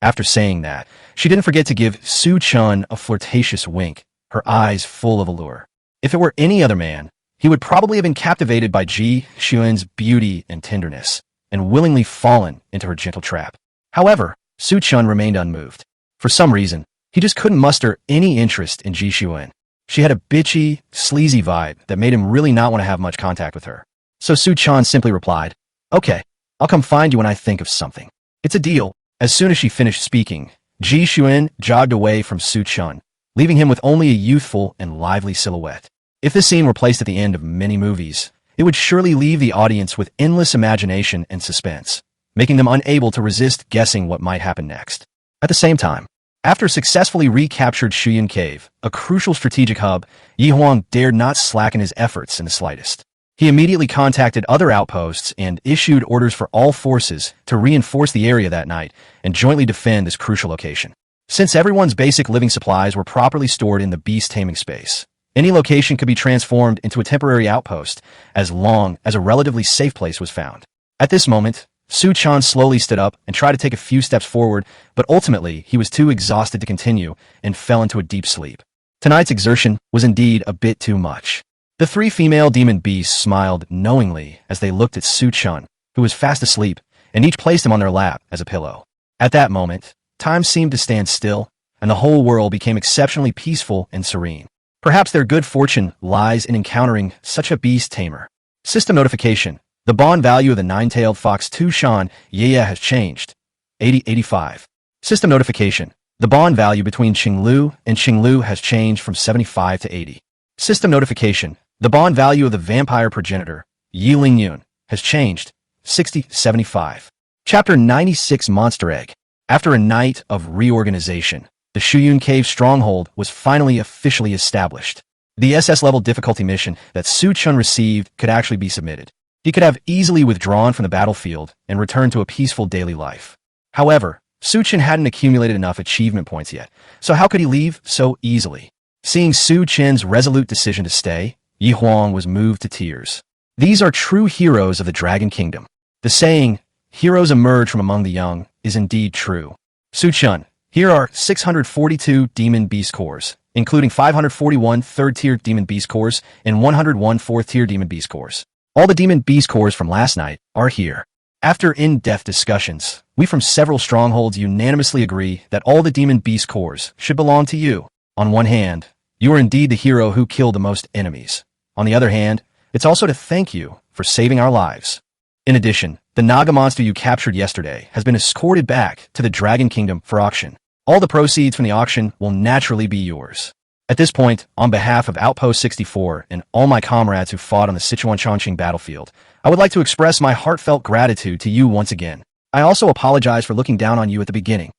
Speaker 1: After saying that, she didn't forget to give Chen a flirtatious wink, her eyes full of allure. If it were any other man, he would probably have been captivated by Ji Shuyuan's beauty and tenderness, and willingly fallen into her gentle trap. However, Chen remained unmoved. For some reason, he just couldn't muster any interest in Ji Shuyuan. She had a bitchy, sleazy vibe that made him really not want to have much contact with her. So Chen simply replied, okay, I'll come find you when I think of something. It's a deal. As soon as she finished speaking, Ji Shuyuan jogged away from Chen, leaving him with only a youthful and lively silhouette. If this scene were placed at the end of many movies, it would surely leave the audience with endless imagination and suspense, making them unable to resist guessing what might happen next. At the same time, after successfully recaptured Shuyun Cave, a crucial strategic hub, Yi Huang dared not slacken his efforts in the slightest. He immediately contacted other outposts and issued orders for all forces to reinforce the area that night and jointly defend this crucial location. Since everyone's basic living supplies were properly stored in the beast taming space, any location could be transformed into a temporary outpost as long as a relatively safe place was found. At this moment, Chen slowly stood up and tried to take a few steps forward, but ultimately he was too exhausted to continue and fell into a deep sleep. Tonight's exertion was indeed a bit too much. The 3 female demon beasts smiled knowingly as they looked at Chen, who was fast asleep, and each placed him on their lap as a pillow. At that moment, time seemed to stand still, and the whole world became exceptionally peaceful and serene. Perhaps their good fortune lies in encountering such a beast tamer. System notification. The bond value of the 9-tailed fox Chen has changed. 80-85. System notification. The bond value between Qinglu and Qinglu has changed from 75 to 80. System notification. The bond value of the vampire progenitor, Yi Lingyun, has changed. 60-75. Chapter 96 Monster Egg. After a night of reorganization, the Shuyun Cave stronghold was finally officially established. The SS-level difficulty mission that Chen received could actually be submitted. He could have easily withdrawn from the battlefield and returned to a peaceful daily life. However, Chen hadn't accumulated enough achievement points yet, so how could he leave so easily? Seeing Chen's resolute decision to stay, Yi Huang was moved to tears. These are true heroes of the Dragon Kingdom. The saying, heroes emerge from among the young, is indeed true. Chen, here are 642 demon beast cores, including 541 third-tier demon beast cores and 101 fourth-tier demon beast cores. All the demon beast cores from last night are here. After in-depth discussions, we from several strongholds unanimously agree that all the demon beast cores should belong to you. On one hand, you are indeed the hero who killed the most enemies. On the other hand, it's also to thank you for saving our lives. In addition, the Naga monster you captured yesterday has been escorted back to the Dragon Kingdom for auction. All the proceeds from the auction will naturally be yours. At this point, on behalf of Outpost 64 and all my comrades who fought on the Sichuan Chongqing battlefield, I would like to express my heartfelt gratitude to you once again. I also apologize for looking down on you at the beginning.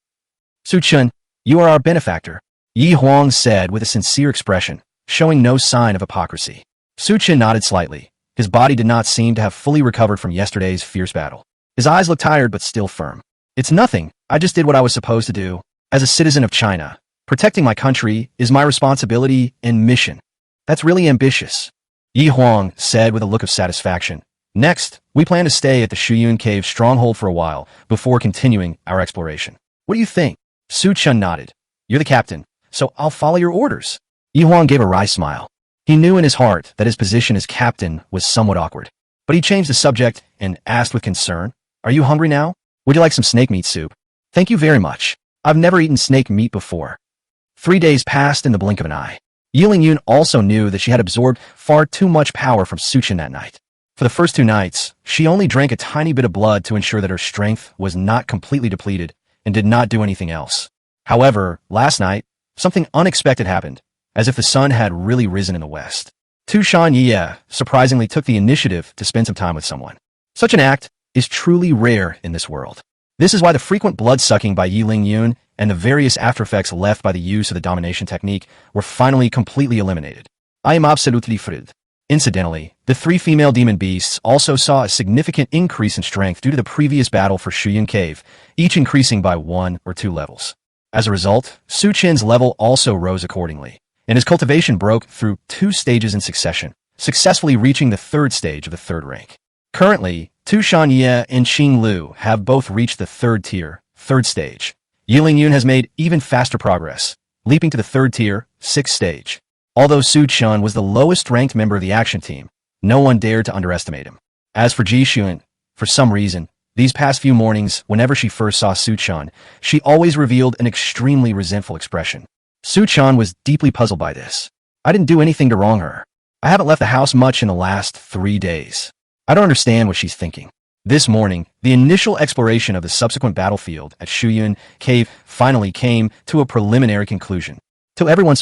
Speaker 1: Chen, you are our benefactor, Yi Huang said with a sincere expression, showing no sign of hypocrisy. Chen nodded slightly. His body did not seem to have fully recovered from yesterday's fierce battle. His eyes looked tired but still firm. It's nothing, I just did what I was supposed to do. As a citizen of China, protecting my country is my responsibility and mission. That's really ambitious, Yi Huang said with a look of satisfaction. Next, we plan to stay at the Shuyun Cave stronghold for a while before continuing our exploration. What do you think? Chen nodded. You're the captain, so I'll follow your orders. Yi Huang gave a wry smile. He knew in his heart that his position as captain was somewhat awkward. But he changed the subject and asked with concern, are you hungry now? Would you like some snake meat soup? Thank you very much. I've never eaten snake meat before. 3 days passed in the blink of an eye. Yun also knew that she had absorbed far too much power from Su Chen that night. For the first 2 nights, she only drank a tiny bit of blood to ensure that her strength was not completely depleted and did not do anything else. However, last night, something unexpected happened, as if the sun had really risen in the west. Tu Shan surprisingly took the initiative to spend some time with someone. Such an act is truly rare in this world. This is why the frequent blood-sucking by Yun and the various aftereffects left by the use of the domination technique were finally completely eliminated. I am absolutely thrilled. Incidentally, the 3 female demon beasts also saw a significant increase in strength due to the previous battle for Shuyun Cave, each increasing by 1 or 2 levels. As a result, Su Chen's level also rose accordingly, and his cultivation broke through 2 stages in succession, successfully reaching the 3rd stage of the 3rd rank. Currently, Tu Shan and Qing Lu have both reached the 3rd tier, 3rd stage. Yun has made even faster progress, leaping to the 3rd tier, 6th stage. Although Su Chen was the lowest-ranked member of the action team, no one dared to underestimate him. As for Ji Xun, for some reason, these past few mornings, whenever she first saw Su Chen, she always revealed an extremely resentful expression. Su Chen was deeply puzzled by this. I didn't do anything to wrong her. I haven't left the house much in the last 3 days. I don't understand what she's thinking. This morning, the initial exploration of the subsequent battlefield at Shuyun Cave finally came to a preliminary conclusion. To everyone's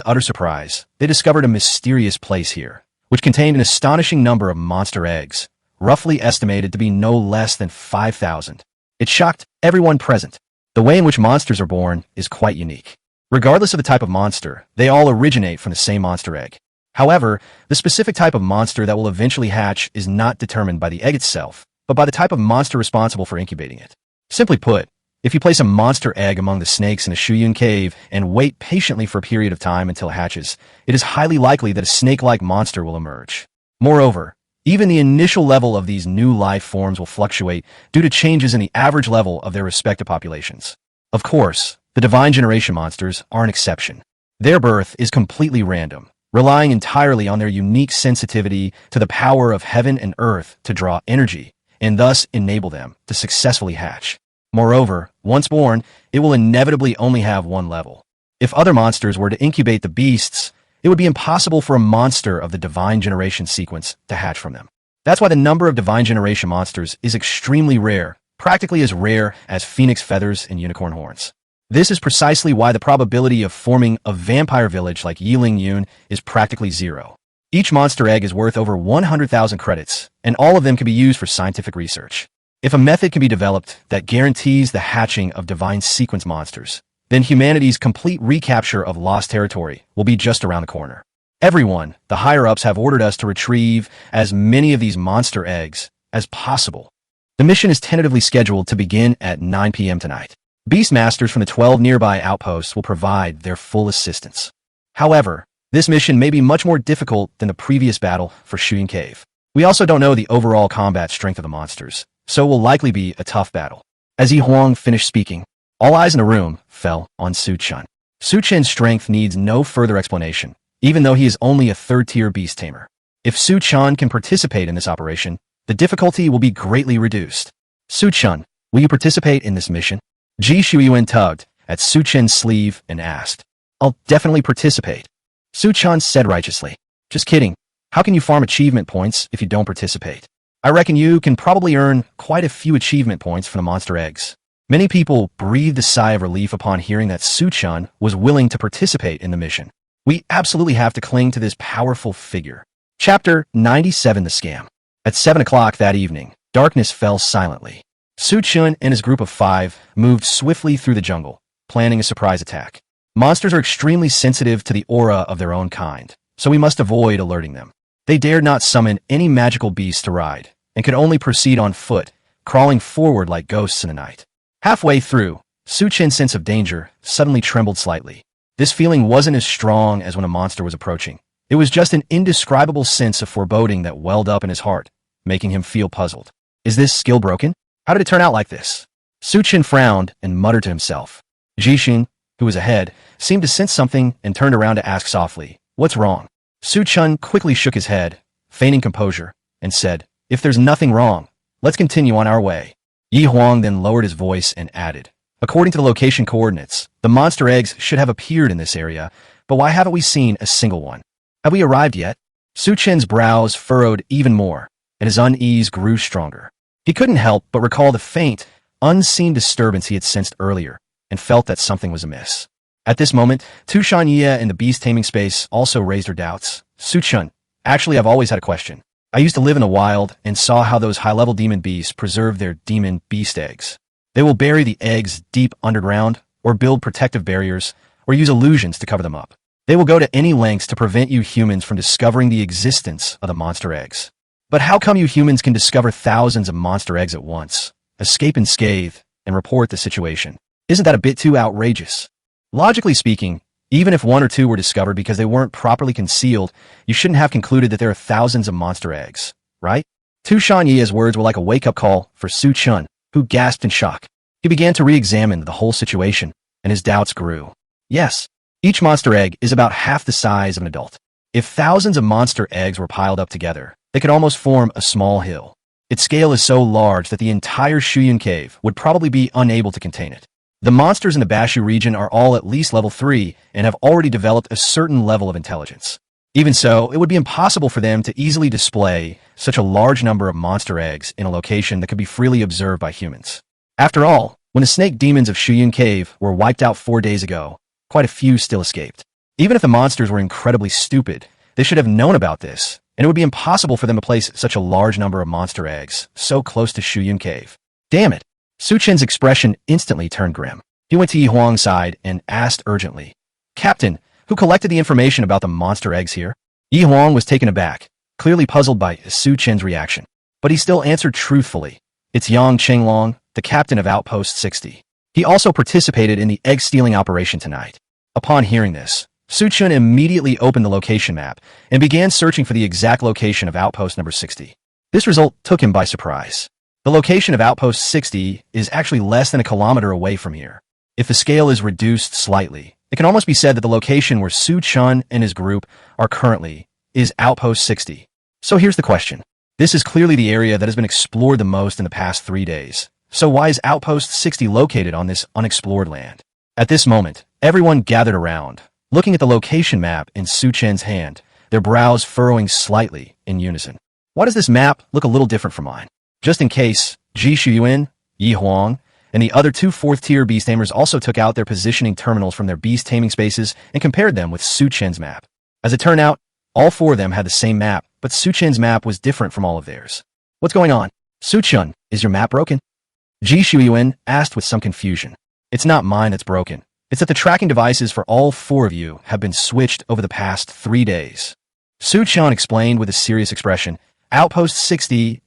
Speaker 1: utter surprise, they discovered a mysterious place here, which contained an astonishing number of monster eggs, roughly estimated to be no less than 5,000. It shocked everyone present. The way in which monsters are born is quite unique. Regardless of the type of monster, they all originate from the same monster egg. However, the specific type of monster that will eventually hatch is not determined by the egg itself, but by the type of monster responsible for incubating it. Simply put, if you place a monster egg among the snakes in a Shuyun Cave and wait patiently for a period of time until it hatches, it is highly likely that a snake-like monster will emerge. Moreover, even the initial level of these new life forms will fluctuate due to changes in the average level of their respective populations. Of course, the divine generation monsters are an exception. Their birth is completely random, relying entirely on their unique sensitivity to the power of heaven and earth to draw energy, and thus enable them to successfully hatch. Moreover, once born, it will inevitably only have 1 level. If other monsters were to incubate the beasts, it would be impossible for a monster of the divine generation sequence to hatch from them. That's why the number of divine generation monsters is extremely rare, practically as rare as phoenix feathers and unicorn horns. This is precisely why the probability of forming a vampire village like Yun is practically 0. Each monster egg is worth over 100,000 credits, and all of them can be used for scientific research. If a method can be developed that guarantees the hatching of divine sequence monsters, then humanity's complete recapture of lost territory will be just around the corner. Everyone, the higher-ups, have ordered us to retrieve as many of these monster eggs as possible. The mission is tentatively scheduled to begin at 9 p.m. tonight. Beastmasters from the 12 nearby outposts will provide their full assistance. However, this mission may be much more difficult than the previous battle for Shuyun Cave. We also don't know the overall combat strength of the monsters, so it will likely be a tough battle. As Yi Huang finished speaking, all eyes in the room fell on Su Chen. Su Chen's strength needs no further explanation, even though he is only a 3rd-tier beast tamer. If Su Chen can participate in this operation, the difficulty will be greatly reduced. Su Chen, will you participate in this mission? Ji Shuyuan tugged at Su Chen's sleeve and asked. I'll definitely participate. Su Chen said righteously. Just kidding. How can you farm achievement points if you don't participate? I reckon you can probably earn quite a few achievement points from the monster eggs. Many people breathed a sigh of relief upon hearing that Su Chen was willing to participate in the mission. We absolutely have to cling to this powerful figure. Chapter 97: The Scam. At 7 o'clock that evening, darkness fell silently. Su Chen and his group of 5 moved swiftly through the jungle, planning a surprise attack. Monsters are extremely sensitive to the aura of their own kind, so we must avoid alerting them. They dared not summon any magical beasts to ride, and could only proceed on foot, crawling forward like ghosts in the night. Halfway through, Su Chen's sense of danger suddenly trembled slightly. This feeling wasn't as strong as when a monster was approaching. It was just an indescribable sense of foreboding that welled up in his heart, making him feel puzzled. Is this skill broken? How did it turn out like this? Su Chen frowned and muttered to himself. Ji Xun, who was ahead, seemed to sense something and turned around to ask softly, "What's wrong?" Su Chen quickly shook his head, feigning composure, and said, "If there's nothing wrong, let's continue on our way." Yi Huang then lowered his voice and added, "According to the location coordinates, the monster eggs should have appeared in this area, But why haven't we seen a single one? Have we arrived yet? Su Chen's brows furrowed even more, and his unease grew stronger. He couldn't help but recall the faint, unseen disturbance he had sensed earlier, and felt that something was amiss. At this moment, Tu Shanyi in the beast taming space also raised her doubts. Su Chen, actually I've always had a question. I used to live in the wild and saw how those high-level demon beasts preserve their demon beast eggs. They will bury the eggs deep underground, or build protective barriers, or use illusions to cover them up. They will go to any lengths to prevent you humans from discovering the existence of the monster eggs. But how come you humans can discover thousands of monster eggs at once, escape unscathed, and report the situation? Isn't that a bit too outrageous? Logically speaking, even if one or two were discovered because they weren't properly concealed, you shouldn't have concluded that there are thousands of monster eggs, right? Tu Shanyi's words were like a wake-up call for Su Chen, who gasped in shock. He began to re-examine the whole situation, and his doubts grew. Yes, each monster egg is about half the size of an adult. If thousands of monster eggs were piled up together, they could almost form a small hill. Its scale is so large that the entire Shuyun cave would probably be unable to contain it. The monsters in the Bashu region are all at least level 3 and have already developed a certain level of intelligence. Even so, it would be impossible for them to easily display such a large number of monster eggs in a location that could be freely observed by humans. After all, when the snake demons of Shuyun Cave were wiped out 4 days ago, quite a few still escaped. Even if the monsters were incredibly stupid, they should have known about this, and it would be impossible for them to place such a large number of monster eggs so close to Shuyun Cave. Damn it! Su Chen's expression instantly turned grim. He went to Yi Huang's side and asked urgently, "Captain, who collected the information about the monster eggs here?" Yi Huang was taken aback, clearly puzzled by Su Chen's reaction. But he still answered truthfully. "It's Yang Chenglong, the captain of Outpost 60. He also participated in the egg-stealing operation tonight." Upon hearing this, Su Chen immediately opened the location map and began searching for the exact location of Outpost number 60. This result took him by surprise. The location of Outpost 60 is actually less than a kilometer away from here. If the scale is reduced slightly, it can almost be said that the location where Su Chen and his group are currently is Outpost 60. So here's the question. This is clearly the area that has been explored the most in the past 3 days. So why is Outpost 60 located on this unexplored land? At this moment, everyone gathered around, looking at the location map in Su Chen's hand, their brows furrowing slightly in unison. Why does this map look a little different from mine? Just in case, Ji Shuyuan, Yi Huang, and the other 2 4th-tier beast tamers also took out their positioning terminals from their beast taming spaces and compared them with Su Chen's map. As it turned out, all 4 of them had the same map, but Su Chen's map was different from all of theirs. What's going on? Su Chen, is your map broken? Ji Shuyuan asked with some confusion. It's not mine that's broken. It's that the tracking devices for all 4 of you have been switched over the past 3 days. Su Chen explained with a serious expression. Outpost 60